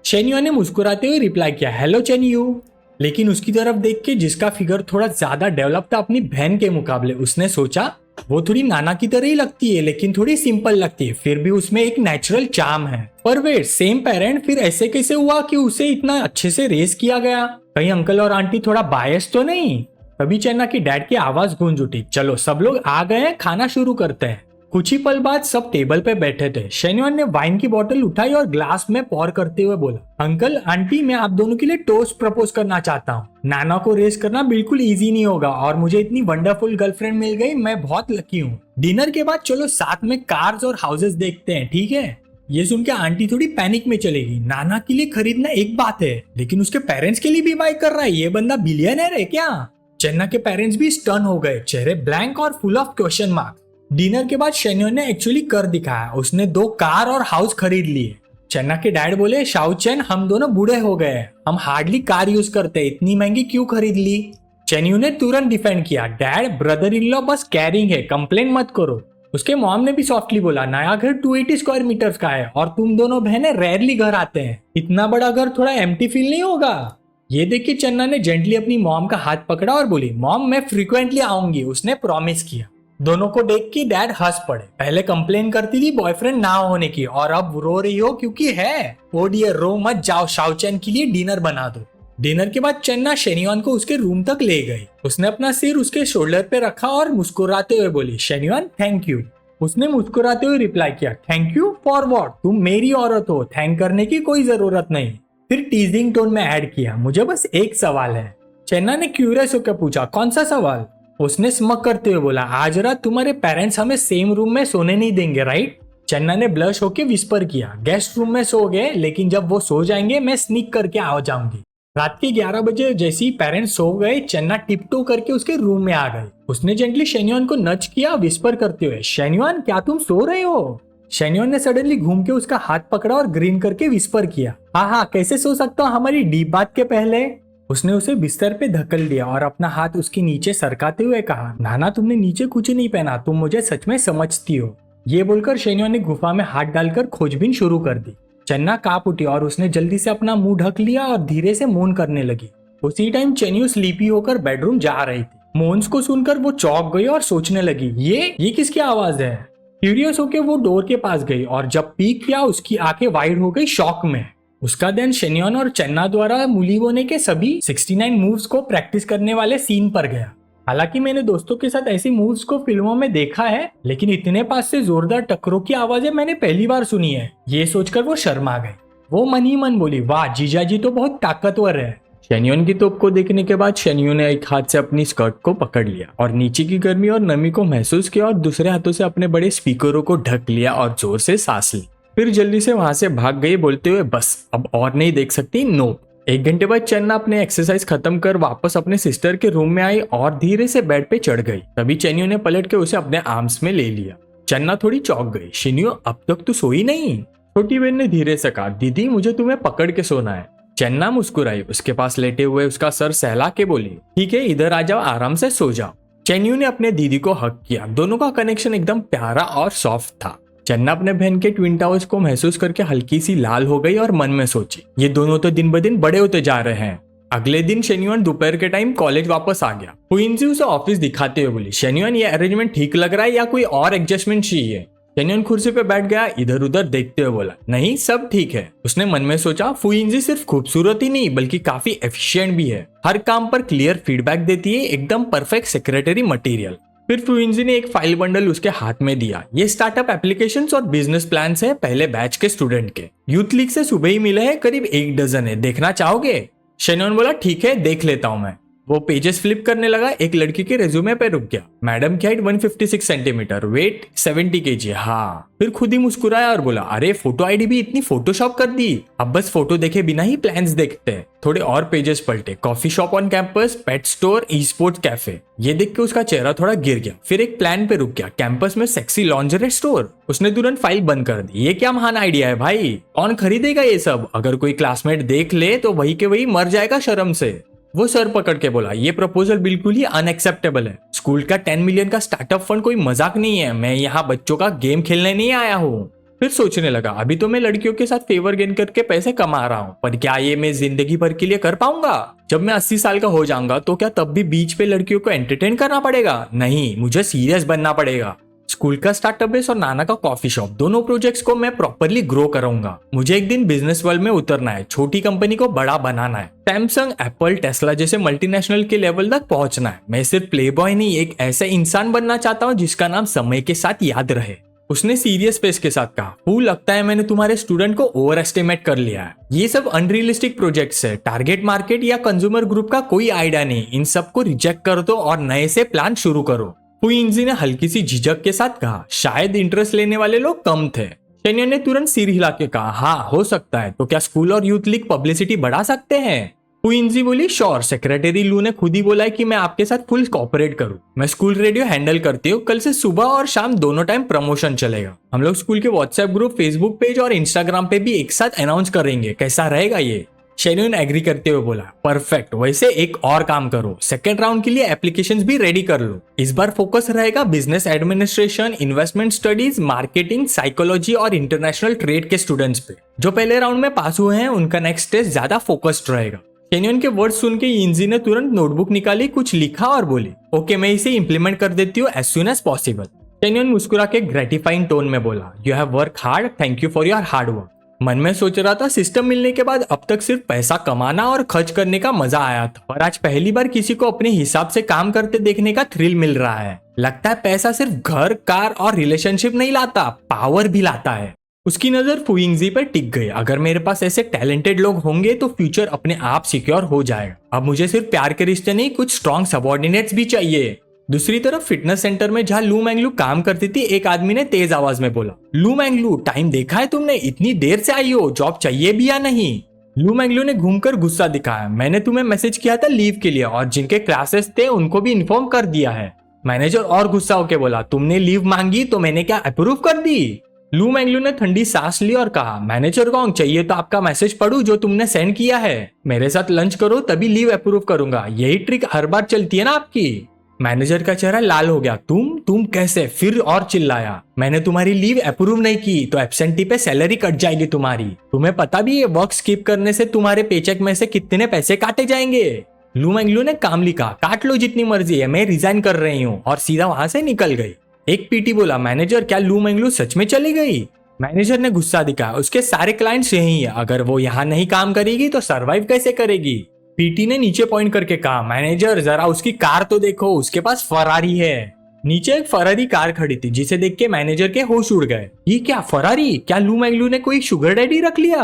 शेन्योन ने मुस्कुराते हुए रिप्लाई किया हेलो चेन्यू। लेकिन उसकी तरफ देख के जिसका फिगर थोड़ा ज्यादा डेवलप था अपनी बहन के मुकाबले, उसने सोचा वो थोड़ी नाना की तरह ही लगती है लेकिन थोड़ी सिंपल लगती है, फिर भी उसमें एक नेचुरल चार्म है। पर वेट सेम पेरेंट, फिर ऐसे कैसे हुआ कि उसे इतना अच्छे से रेस किया गया? कहीं अंकल और आंटी थोड़ा बायस तो नहीं? तभी चन्ना की डैड की आवाज गूंज उठी चलो सब लोग आ गए हैं, खाना शुरू करते हैं। कुछ ही पल बाद सब टेबल पे बैठे थे। शेन्योन ने वाइन की बोतल उठाई और ग्लास में पॉर करते हुए बोला अंकल आंटी मैं आप दोनों के लिए टोस्ट प्रपोज करना चाहता हूँ। नाना को रेस करना बिल्कुल इजी नहीं होगा और मुझे इतनी वंडरफुल गर्लफ्रेंड मिल गई, मैं बहुत लकी हूँ। डिनर के बाद चलो साथ में कार्स और हाउसेस देखते हैं, ठीक है? ये सुन के आंटी थोड़ी पैनिक में चलेगी। नाना के लिए खरीदना एक बात है लेकिन उसके पेरेंट्स के लिए भी बाय कर रहा है, ये बंदा बिलियनर है क्या? चन्ना के पेरेंट्स भी स्टन हो गए, चेहरे ब्लैंक और full of question mark. Dinner के बाद शेन्योन ने एक्चुअली कर दिखाया, उसने 2 कार और हाउस खरीद लिए। चन्ना के डैड बोले शाओचैन हम दोनों बूढ़े हो गए, हम हार्डली कार यूज करते, इतनी महंगी क्यों खरीद ली? चेन्यू ने तुरंत डिफेंड किया डैड ब्रदर इन लॉ बस कैरिंग है, कंप्लेन मत करो। उसके मॉम ने भी सॉफ्टली बोला नया घर 280 स्क्वायर मीटर का है और तुम दोनों बहनें रेयरली घर आते हैं, इतना बड़ा घर थोड़ा एम्प्टी फील नहीं होगा? ये देख के चन्ना ने जेंटली अपनी मॉम का हाथ पकड़ा और बोली मॉम मैं फ्रीक्वेंटली आऊंगी, उसने प्रॉमिस किया। दोनों को देख के डैड हंस पड़े, पहले कंप्लेन करती थी बॉयफ्रेंड ना होने की और अब रो रही हो क्योंकि है। ओ डियर रो मत, जाओ शाओचैन के लिए डिनर बना दो। डिनर के बाद चन्ना शेन्योन को उसके रूम तक ले गई। उसने अपना सिर उसके शोल्डर पे रखा और मुस्कुराते हुए बोली शेन्योन थैंक यू। उसने मुस्कुराते हुए रिप्लाई किया थैंक यू फॉर व्हाट, तुम मेरी औरत हो, थैंक करने की कोई जरूरत नहीं। फिर टीजिंग टोन में ऐड किया मुझे बस एक सवाल है। चन्ना ने क्यूरियस होकर पूछा कौन सा सवाल? उसने स्मक करते हुए बोला आज रात तुम्हारे पेरेंट्स हमें सेम रूम में सोने नहीं देंगे राइट? चन्ना ने ब्लश होके विस्पर किया गेस्ट रूम में सो गए लेकिन जब वो सो जाएंगे मैं स्नीक करके आ जाऊंगी। रात के 11 बजे जैसे ही पेरेंट्स सो गए चन्ना टिपटो करके उसके रूम में आ गई। उसने जेंटली शेन्योन को नच किया विस्पर करते हुए शेन्योन क्या तुम सो रहे हो? शेन्योन ने सडनली घूम के उसका हाथ पकड़ा और ग्रीन करके विस्पर किया हाँ कैसे सो सकता हूँ हमारी डीप बात के पहले? उसने उसे बिस्तर पे धकेल दिया और अपना हाथ उसके नीचे सरकाते हुए कहा नाना तुमने नीचे कुछ नहीं पहना, तुम मुझे सच में समझती हो। ये बोलकर शेन्योन ने गुफा में हाथ डालकर खोजबीन शुरू कर दी। चन्ना कांप उठी और उसने जल्दी से अपना मुंह ढक लिया और धीरे से मौन करने लगी। उसी टाइम चेन्यू स्लीपी होकर बेडरूम जा रही थी। मोन्स को सुनकर वो चौंक गई और सोचने लगी ये किसकी आवाज है? क्यूरियस होकर वो डोर के पास गई और जब पीक किया उसकी आंखें वाइड हो गई शॉक में। उसका ध्यान शेन्योन और चन्ना द्वारा मुलीबोने के सभी 69 मूव्स को प्रैक्टिस करने वाले सीन पर गया। हालांकि मैंने दोस्तों के साथ ऐसी मूव्स को फिल्मों में देखा है लेकिन इतने पास से जोरदार टक्करों की आवाजें मैंने पहली बार सुनी है। ये सोचकर वो शर्मा गए। वो मन ही मन बोली वाह जीजाजी तो बहुत ताकतवर है। शेन्योन की तोप को देखने के बाद शेन्यू ने एक हाथ से अपनी स्कर्ट को पकड़ लिया और नीचे की गर्मी और नमी को महसूस किया और दूसरे हाथों से अपने बड़े स्पीकरों को ढक लिया और जोर से सांस ली। फिर जल्दी से वहां से भाग गई बोलते हुए बस अब और नहीं देख सकती नो। 1 घंटे बाद चन्ना अपने एक्सरसाइज खत्म कर वापस अपने सिस्टर के रूम में आई और धीरे से बेड पे चढ़ गई। तभी चेन्यू ने पलट के उसे अपने आर्म्स में ले लिया। चन्ना थोड़ी चौंक गई। शेन्यू अब तक तो सोई नहीं? छोटी बहन ने धीरे से कहा दीदी मुझे तुम्हें पकड़ के सोना है। चन्ना मुस्कुराई, उसके पास लेटे हुए उसका सर सहला के बोली ठीक है इधर आ जाओ, आराम से सो जाओ। चेन्यू ने अपने दीदी को हक किया। दोनों का कनेक्शन एकदम प्यारा और सॉफ्ट था। चन्ना अपने बहन के ट्विन टावर्स को महसूस करके हल्की सी लाल हो गई और मन में सोची ये दोनों तो दिन ब दिन बड़े होते जा रहे हैं। अगले दिन शेन्योन दोपहर के टाइम कॉलेज वापस आ गया। क्वींसी उसे ऑफिस दिखाते हुए बोली शेन्योन ये अरेंजमेंट ठीक लग रहा है या कोई और एडजस्टमेंट चाहिए? शेन्योन कुर्सी पे बैठ गया, इधर उधर देखते हुए बोला, नहीं सब ठीक है। उसने मन में सोचा, फुइंजी सिर्फ खूबसूरत ही नहीं बल्कि काफी एफिशिएंट भी है, हर काम पर क्लियर फीडबैक देती है, एकदम परफेक्ट सेक्रेटरी मटेरियल। फिर फुइंजी ने एक फाइल बंडल उसके हाथ में दिया। ये स्टार्टअप एप्लीकेशंस और बिजनेस प्लान है पहले बैच के स्टूडेंट के, यूथ लीग से सुबह ही मिले हैं, करीब 1 डजन है, देखना चाहोगे? शेन्योन बोला, ठीक है देख लेता हूं मैं। वो पेजेस फ्लिप करने लगा, एक लड़की के रेज्यूमे पे रुक गया। मैडम की हाइट 156 सेंटीमीटर, वेट 70 kg। हाँ, फिर खुद ही मुस्कुराया और बोला, अरे फोटो आईडी भी इतनी फोटोशॉप कर दी, अब बस फोटो देखे बिना ही प्लान्स देखते हैं। थोड़े और पेजेस पलटे, coffee shop on campus, pet store, e sports cafe. ये देख के उसका चेहरा थोड़ा गिर गया। फिर एक प्लान पे रुक गया, कैंपस में सेक्सी लॉन्जरी स्टोर। उसने तुरंत फाइल बंद कर दी। ये क्या महान आइडिया है भाई, कौन खरीदेगा ये सब? अगर कोई क्लासमेट देख ले तो वही के वही मर जाएगा शर्म से। वो सर पकड़ के बोला, ये प्रपोजल बिल्कुल ही अनएक्सेप्टेबल है। स्कूल का 10 मिलियन का स्टार्टअप फंड कोई मजाक नहीं है, मैं यहाँ बच्चों का गेम खेलने नहीं आया हूँ। फिर सोचने लगा, अभी तो मैं लड़कियों के साथ फेवर गेन करके पैसे कमा रहा हूँ, पर क्या ये मैं जिंदगी भर के लिए कर पाऊंगा? जब मैं 80 साल का हो जाऊंगा तो क्या तब भी बीच पे लड़कियों को एंटरटेन करना पड़ेगा? नहीं, मुझे सीरियस बनना पड़ेगा। स्कूल का स्टार्टअप बेस और नाना का कॉफी शॉप, दोनों प्रोजेक्ट्स को मैं प्रॉपरली ग्रो करूंगा। मुझे एक दिन बिजनेस वर्ल्ड में उतरना है, छोटी कंपनी को बड़ा बनाना है, सैमसंग, एप्पल, टेस्ला जैसे मल्टीनेशनल के लेवल तक पहुंचना है। मैं सिर्फ प्ले बॉय नहीं, एक ऐसा इंसान बनना चाहता हूँ जिसका नाम समय के साथ याद रहे। उसने सीरियस फेस के साथ कहा, लगता है मैंने तुम्हारे स्टूडेंट को ओवर एस्टिमेट कर लिया है। ये सब अनरियलिस्टिक प्रोजेक्ट्स है, टारगेट मार्केट या कंज्यूमर ग्रुप का कोई आइडिया नहीं, इन सबको रिजेक्ट कर दो और नए से प्लान शुरू करो। फुइंजी ने हल्की सी झिझक के साथ कहा, शायद इंटरेस्ट लेने वाले लोग कम थे। शेन्योन ने तुरंत सिर हिला के कहा, हाँ हो सकता है, तो क्या स्कूल और यूथ लीग पब्लिसिटी बढ़ा सकते हैं? फुइंजी बोली, श्योर, सेक्रेटरी लू ने खुद ही बोला है कि मैं आपके साथ फुल कोऑपरेट करूं। मैं स्कूल रेडियो हैंडल करती हूँ, कल से सुबह और शाम दोनों टाइम प्रमोशन चलेगा। हम लोग स्कूल के व्हाट्सएप ग्रुप, फेसबुक पेज और इंस्टाग्राम पे भी एक साथ अनाउंस करेंगे, कैसा रहेगा ये? शेन्योन एग्री करते हुए बोला, परफेक्ट, वैसे एक और काम करो, सेकेंड राउंड के लिए एप्लीकेशंस भी रेडी कर लो। इस बार फोकस रहेगा business administration, investment studies, marketing, psychology और इंटरनेशनल ट्रेड के स्टूडेंट्स पे। जो पहले राउंड में पास हुए हैं उनका नेक्स्ट टेस्ट ज्यादा फोकस्ड रहेगा। शेन्योन के वर्ड सुन के यिंजी ने तुरंत नोटबुक निकाली, कुछ लिखा और बोली, ओके मैं इसे इंप्लीमेंट कर देती हूँ एज सून एज पॉसिबल। शेन्योन मुस्कुरा के ग्रेटिफाइंग टोन में बोला, you have work hard, thank you for your hard work. मन में सोच रहा था, सिस्टम मिलने के बाद अब तक सिर्फ पैसा कमाना और खर्च करने का मजा आया था, पर आज पहली बार किसी को अपने हिसाब से काम करते देखने का थ्रिल मिल रहा है। लगता है पैसा सिर्फ घर, कार और रिलेशनशिप नहीं लाता, पावर भी लाता है। उसकी नजर फुइंजी पर टिक गई, अगर मेरे पास ऐसे टैलेंटेड लोग होंगे तो फ्यूचर अपने आप सिक्योर हो जाएगा। अब मुझे सिर्फ प्यार के रिश्ते नहीं, कुछ स्ट्रॉन्ग सबॉर्डिनेट्स भी चाहिए। दूसरी तरफ फिटनेस सेंटर में जहां लू मैंगलू काम करती थी, एक आदमी ने तेज आवाज में बोला, लू मैंगलू, टाइम देखा है तुमने? इतनी देर से आई हो, जॉब चाहिए भी या नहीं? लू मैंगलू ने घूमकर गुस्सा दिखाया, मैंने तुम्हें मैसेज किया था लीव के लिए और जिनके क्लासेस थे उनको भी इन्फॉर्म कर दिया है। मैनेजर और गुस्सा होकर बोला, तुमने लीव मांगी तो मैंने क्या अप्रूव कर दी? लू मैंगलू ने ठंडी सांस ली और कहा, मैनेजर कौन चाहिए तो आपका मैसेज पढ़ूं जो तुमने सेंड किया है, मेरे साथ लंच करो तभी लीव अप्रूव करूंगा, यही ट्रिक हर बार चलती है ना आपकी? मैनेजर का चेहरा लाल हो गया, तुम कैसे? फिर और चिल्लाया, मैंने तुम्हारी लीव अप्रूव नहीं की तो एब्सेंटी पे सैलरी कट जाएगी तुम्हारी। तुम्हें पता भी है वर्क स्किप करने से तुम्हारे पेचेक में से कितने पैसे काटे जाएंगे? लू मैंगलू ने कामली कहा, काट लो जितनी मर्जी है, मैं रिजाइन कर रही हूँ, और सीधा वहां से निकल गई। एक पीटी बोला, मैनेजर क्या लू मैंगलू सच में चली गई? मैनेजर ने गुस्सा दिखाया, उसके सारे क्लाइंट्स यही है, अगर वो यहाँ नहीं काम करेगी तो सरवाइव कैसे करेगी? पीटी ने नीचे पॉइंट करके कहा, मैनेजर जरा उसकी कार तो देखो, उसके पास फरारी है। नीचे एक फरारी कार खड़ी थी जिसे देख के मैनेजर के होश उड़ गए। ये क्या फरारी? क्या लू मैंगलू ने कोई शुगर डैडी रख लिया?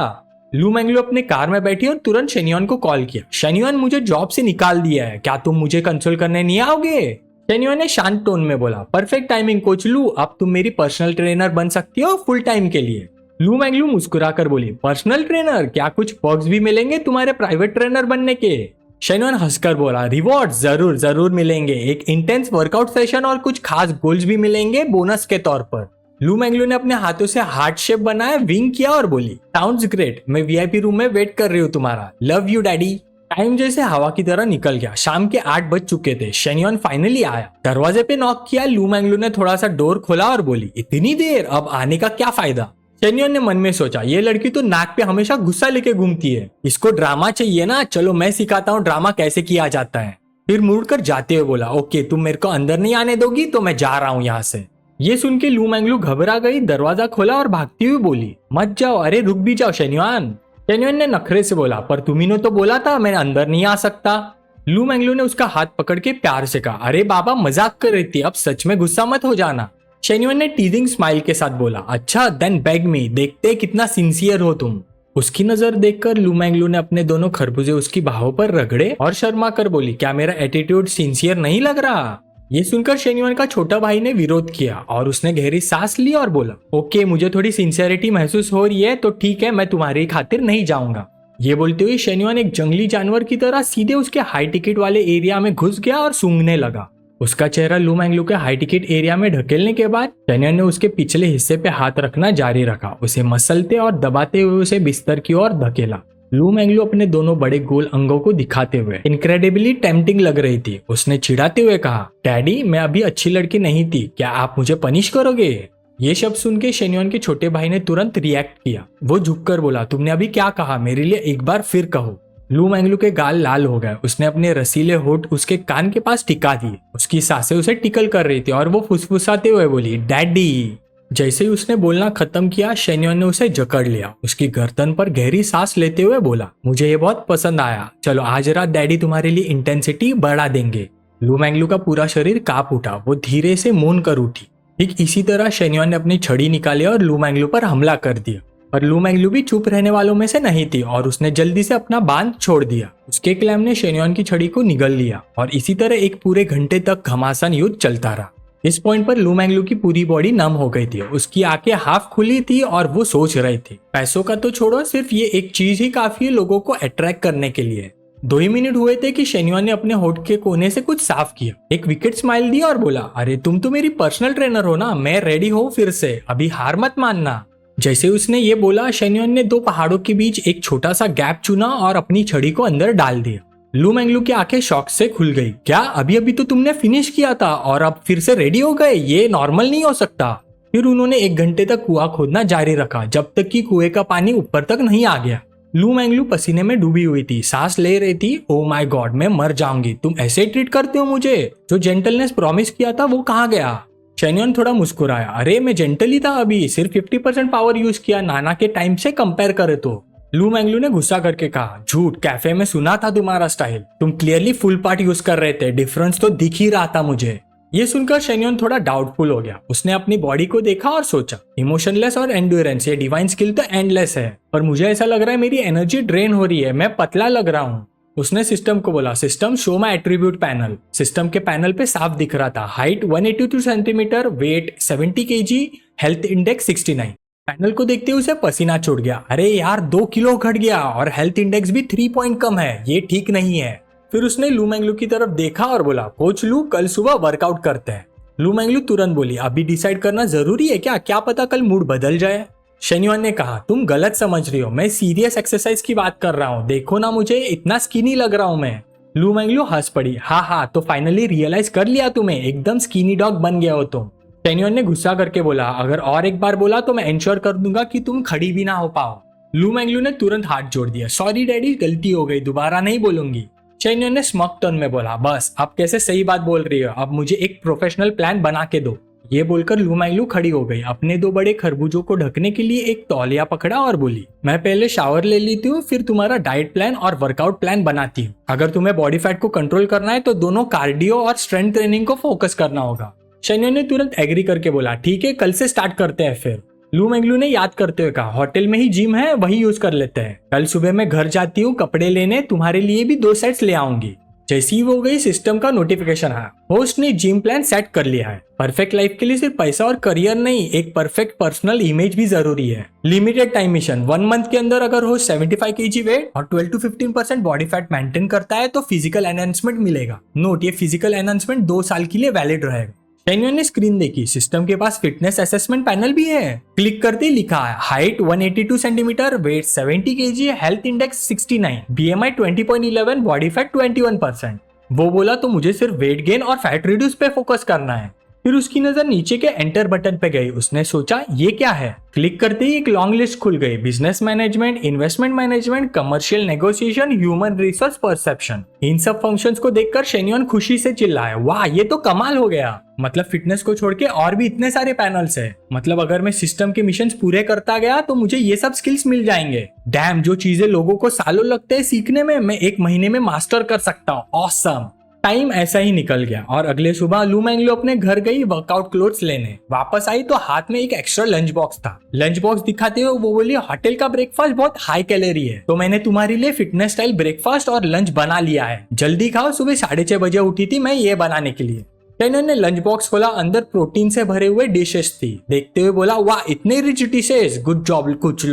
लू मैंगलू अपने कार में बैठी और तुरंत शेन्योन को कॉल किया, शेन्योन मुझे जॉब से निकाल दिया है, क्या तुम मुझे कंसोल करने नहीं आओगे? शेन्योन ने शांत टोन में बोला, परफेक्ट टाइमिंग कोच लू, अब तुम मेरी पर्सनल ट्रेनर बन सकती हो फुल टाइम के लिए। लू मैंगलू मुस्कुराकर बोली, पर्सनल ट्रेनर? क्या कुछ पर्क्स भी मिलेंगे तुम्हारे प्राइवेट ट्रेनर बनने के? शेन्योन हंसकर बोला, रिवॉर्ड जरूर जरूर मिलेंगे, एक इंटेंस वर्कआउट सेशन और कुछ खास गोल्स भी मिलेंगे बोनस के तौर पर। लू मैंगलू ने अपने हाथों से हार्ट शेप बनाया, विंग किया और बोली, साउंड्स ग्रेट, मैं वीआईपी रूम में वेट कर रही हूँ तुम्हारा, लव यू डैडी। टाइम जैसे हवा की तरह निकल गया, शाम के 8 बज चुके थे। शेन्योन फाइनली आया, दरवाजे पे नॉक किया। लू मैंगलू ने थोड़ा सा डोर खोला और बोली, इतनी देर, अब आने का क्या फायदा? शेन्योन ने मन में सोचा, ये लड़की तो नाक पे हमेशा गुस्सा लेके घूमती है, इसको ड्रामा चाहिए ना, चलो मैं सिखाता हूँ ड्रामा कैसे किया जाता है। फिर मुड़कर जाते हुए बोला, ओके तुम मेरे को अंदर नहीं आने दोगी तो मैं जा रहा हूँ यहाँ से। ये सुन के लू मैंगलू घबरा गई, दरवाजा खोला और भागती हुई बोली, मत जाओ, अरे रुक भी जाओ शेन्युआन। शेन्युआन ने नखरे से बोला, पर तुम्ही ने तो बोला था मैं अंदर नहीं आ सकता। लू मैंगलू ने उसका हाथ पकड़ के प्यार से कहा, अरे बाबा मजाक कर रही थी, अब सच में गुस्सा मत हो जाना। शेन्युआन ने टीजिंग स्माइल के साथ बोला, अच्छा देन बेग मी, देखते कितना सिंसियर हो तुम। उसकी नजर देखकर लू मैंगलू ने अपने दोनों खरबूजे उसकी बाहों पर रगड़े और शर्मा कर बोली, क्या मेरा एटीट्यूड सिंसियर नहीं लग रहा? ये सुनकर शेन्युआन का छोटा भाई ने विरोध किया और उसने गहरी सांस ली और बोला, ओके मुझे थोड़ी सिंसियरिटी महसूस हो रही है तो ठीक है, मैं तुम्हारी खातिर नहीं जाऊंगा। ये बोलते हुए शेन्युआन एक जंगली जानवर की तरह सीधे उसके हाई टिकट वाले एरिया में घुस गया और सूंघने लगा। उसका चेहरा लू मैंगलू के हाई टिकट एरिया में ढकेलने के बाद शेन्युआन ने उसके पिछले हिस्से पे हाथ रखना जारी रखा, उसे मसलते और दबाते हुए उसे बिस्तर की ओर धकेला। लू मैंगलू अपने दोनों बड़े गोल अंगों को दिखाते हुए इनक्रेडिबली टेम्पटिंग लग रही थी। उसने चिढ़ाते हुए कहा, डैडी मैं अभी अच्छी लड़की नहीं थी, क्या आप मुझे पनिश करोगे? ये शब्द सुन के शेन्युआन के छोटे भाई ने तुरंत रिएक्ट किया। वो झुककर बोला, तुमने अभी क्या कहा, मेरे लिए एक बार फिर कहो। लू मैंगलू के गाल लाल हो गए। उसने अपने रसीले होठ उसके कान के पास टिका दिए। उसकी सांसें उसे टिकल कर रही थी और वो फुसफुसाते हुए बोली, डैडी। जैसे ही उसने बोलना खत्म किया, शेन्युआन ने उसे जकड़ लिया। उसकी गर्दन पर गहरी सांस लेते हुए बोला, मुझे ये बहुत पसंद आया, चलो आज रात डैडी तुम्हारे लिए इंटेंसिटी बढ़ा देंगे। लू मैंगलू का पूरा शरीर कांप उठा। वो धीरे से मौन कर उठी। ठीक इसी तरह शेन्युआन ने अपनी छड़ी निकाली और लू मैंगलू पर हमला कर दिया। पर लू मैंगलू भी चुप रहने वालों में से नहीं थी और उसने जल्दी से अपना बांध छोड़ दिया। उसके क्लैम ने शेन्युआन की छड़ी को निगल लिया और इसी तरह एक पूरे घंटे तक घमासान युद्ध चलता रहा। इस पॉइंट पर लू मैंगलू की पूरी बॉडी नम हो गई थी। उसकी आंखें हाफ खुली थी और वो सोच रही थी, पैसों का तो छोड़ो, सिर्फ ये एक चीज ही काफी है लोगों को अट्रैक्ट करने के लिए। 2 ही मिनट हुए थे कि शेन्युआन ने अपने होठ के कोने से कुछ साफ किया, एक विकेट स्माइल दी और बोला, अरे तुम तो मेरी पर्सनल ट्रेनर हो ना, मैं रेडी हूँ फिर से, अभी हार मत मानना। जैसे उसने ये बोला, शेन्युआन ने 2 पहाड़ों के बीच एक छोटा सा गैप चुना और अपनी छड़ी को अंदर डाल दिया। लू मैंगलू की आंखें शॉक से खुल गई। क्या अभी अभी तो तुमने फिनिश किया था और अब फिर से रेडी हो गए? ये नॉर्मल नहीं हो सकता। फिर उन्होंने 1 घंटे तक कुआं खोदना जारी रखा, जब तक कि कुएं का पानी ऊपर तक नहीं आ गया। लू मैंगलू पसीने में डूबी हुई थी, सांस ले रही थी। ओ माय गॉड, मैं मर जाऊंगी, तुम ऐसे ट्रीट करते हो मुझे? जो जेंटलनेस प्रॉमिस किया था वो कहाँ गया? शेन्युआन थोड़ा मुस्कुराया, अरे मैं जेंटल ही था, अभी सिर्फ 50% पावर यूज किया, नाना के टाइम से कंपेयर करे तो। लू मैंगलू ने गुस्सा करके कहा, झूठ, कैफे में सुना था तुम्हारा स्टाइल, तुम क्लियरली फुल पार्ट यूज कर रहे थे, डिफरेंस तो दिख ही रहा था मुझे। ये सुनकर शेन्युआन थोड़ा डाउटफुल हो गया। उसने अपनी बॉडी को देखा और सोचा, इमोशनलेस और एंड्योरेंस, ये डिवाइन स्किल तो एंडलेस है, पर मुझे ऐसा लग रहा है मेरी एनर्जी ड्रेन हो रही है, मैं पतला लग रहा हूँ। उसने सिस्टम को बोला, system show my attribute panel. System के पैनल पे साफ दिख रहा था, height 182 centimetre, weight 70 KG, health index 69। Panel को देखते ही उसे पसीना छूट गया। अरे यार 2 किलो घट गया और हेल्थ इंडेक्स भी 3 पॉइंट कम है, ये ठीक नहीं है। फिर उसने लू मैंगलू की तरफ देखा और बोला, कोच लू, कल सुबह वर्कआउट करते हैं। लू मैंगलू तुरंत बोली, अभी डिसाइड करना जरूरी है क्या पता कल मूड बदल जाए। शेन्युआन ने कहा, तुम गलत समझ रही हो, मैं सीरियस एक्सरसाइज की बात कर रहा हूँ, देखो ना मुझे इतना स्किनी लग रहा हूँ मैं। लू मैंगलू हंस पड़ी, हाँ तो फाइनली रियलाइज कर लिया तुम्हें, एकदम स्किनी डॉग बन गया हो तुम। शेन्युआन ने गुस्सा करके बोला, अगर और एक बार बोला तो मैं इंश्योर कर दूंगा कि तुम खड़ी भी ना हो पाओ। लू मैंगलू ने तुरंत हाथ जोड़ दिया, सॉरी डैडी, गलती हो गई, दोबारा नहीं बोलूंगी। शेन्युआन ने स्मॉक टोन में बोला, बस अब कैसे सही बात बोल रही हो, अब मुझे एक प्रोफेशनल प्लान बना के दो। ये बोलकर लू मैंगलू खड़ी हो गई, अपने 2 बड़े खरबूजों को ढकने के लिए एक तौलिया पकड़ा और बोली, मैं पहले शावर ले लेती हूँ, फिर तुम्हारा डाइट प्लान और वर्कआउट प्लान बनाती हूँ। अगर तुम्हें बॉडी फैट को कंट्रोल करना है तो दोनों कार्डियो और स्ट्रेंथ ट्रेनिंग को फोकस करना होगा। शेन्युआन ने तुरंत एग्री करके बोला, ठीक है, कल से स्टार्ट करते हैं फिर। लू मैंगलू ने याद करते हुए कहा, होटल में ही जिम है, वही यूज कर लेते हैं। कल सुबह मैं घर जाती हूँ कपड़े लेने, तुम्हारे लिए भी 2 सेट्स ले आऊंगी। जैसी ही वो गई, सिस्टम का नोटिफिकेशन आया, होस्ट ने जिम प्लान सेट कर लिया है। परफेक्ट लाइफ के लिए सिर्फ पैसा और करियर नहीं, एक परफेक्ट पर्सनल इमेज भी जरूरी है। लिमिटेड टाइम मिशन, 1 मंथ के अंदर अगर होस्ट 75 kg वेट और 12 to 15% बॉडी फैट मेंटेन करता है तो फिजिकल एनहांसमेंट मिलेगा। नोट, ये फिजिकल एनहांसमेंट 2 साल के लिए वैलिड रहेगा। शेन्युआन ने स्क्रीन देखी, सिस्टम के पास फिटनेस असेसमेंट पैनल भी है। क्लिक करते ही लिखा है, height 182 centimetre, weight 70 KG, health index 69, BMI 20.11, body fat 21%। वो बोला, तो मुझे सिर्फ वेट गेन और फैट रिड्यूस पे फोकस करना है। फिर उसकी नजर नीचे के एंटर बटन पे गई। उसने सोचा ये क्या है। क्लिक करते ही एक लॉन्ग लिस्ट खुल गई। Business management, investment management, commercial negotiation, human resource perception. इन सब फंक्शंस को देखकर शेन्योन खुशी से चिल्लाया, वाह ये तो कमाल हो गया। मतलब फिटनेस को छोड़ के और भी इतने सारे पैनल्स है। मतलब अगर मैं सिस्टम के मिशन पूरे करता गया तो मुझे ये सब स्किल्स मिल जाएंगे। डैम, जो चीजें लोगों को सालों लगते हैं सीखने में, मैं 1 महीने में मास्टर कर सकता हूँ। ऑसम। टाइम ऐसा ही निकल गया और अगले सुबह लू मैंगलो अपने घर गई वर्कआउट क्लोथ्स लेने। वापस आई तो हाथ में एक एक्स्ट्रा लंच बॉक्स था। लंच बॉक्स दिखाते हुए वो बोली, होटल का ब्रेकफास्ट बहुत हाई कैलोरी है, तो मैंने तुम्हारे लिए फिटनेस स्टाइल ब्रेकफास्ट और लंच बना लिया है, जल्दी खाओ। सुबह 6:30 बजे उठी थी मैं ये बनाने के लिए। शेन्योन ने लंच बॉक्स खोला, अंदर प्रोटीन से भरे हुए डिशेस थी। देखते हुए बोला, वाह इतने रिच डिशेस, गुड जॉब कुछ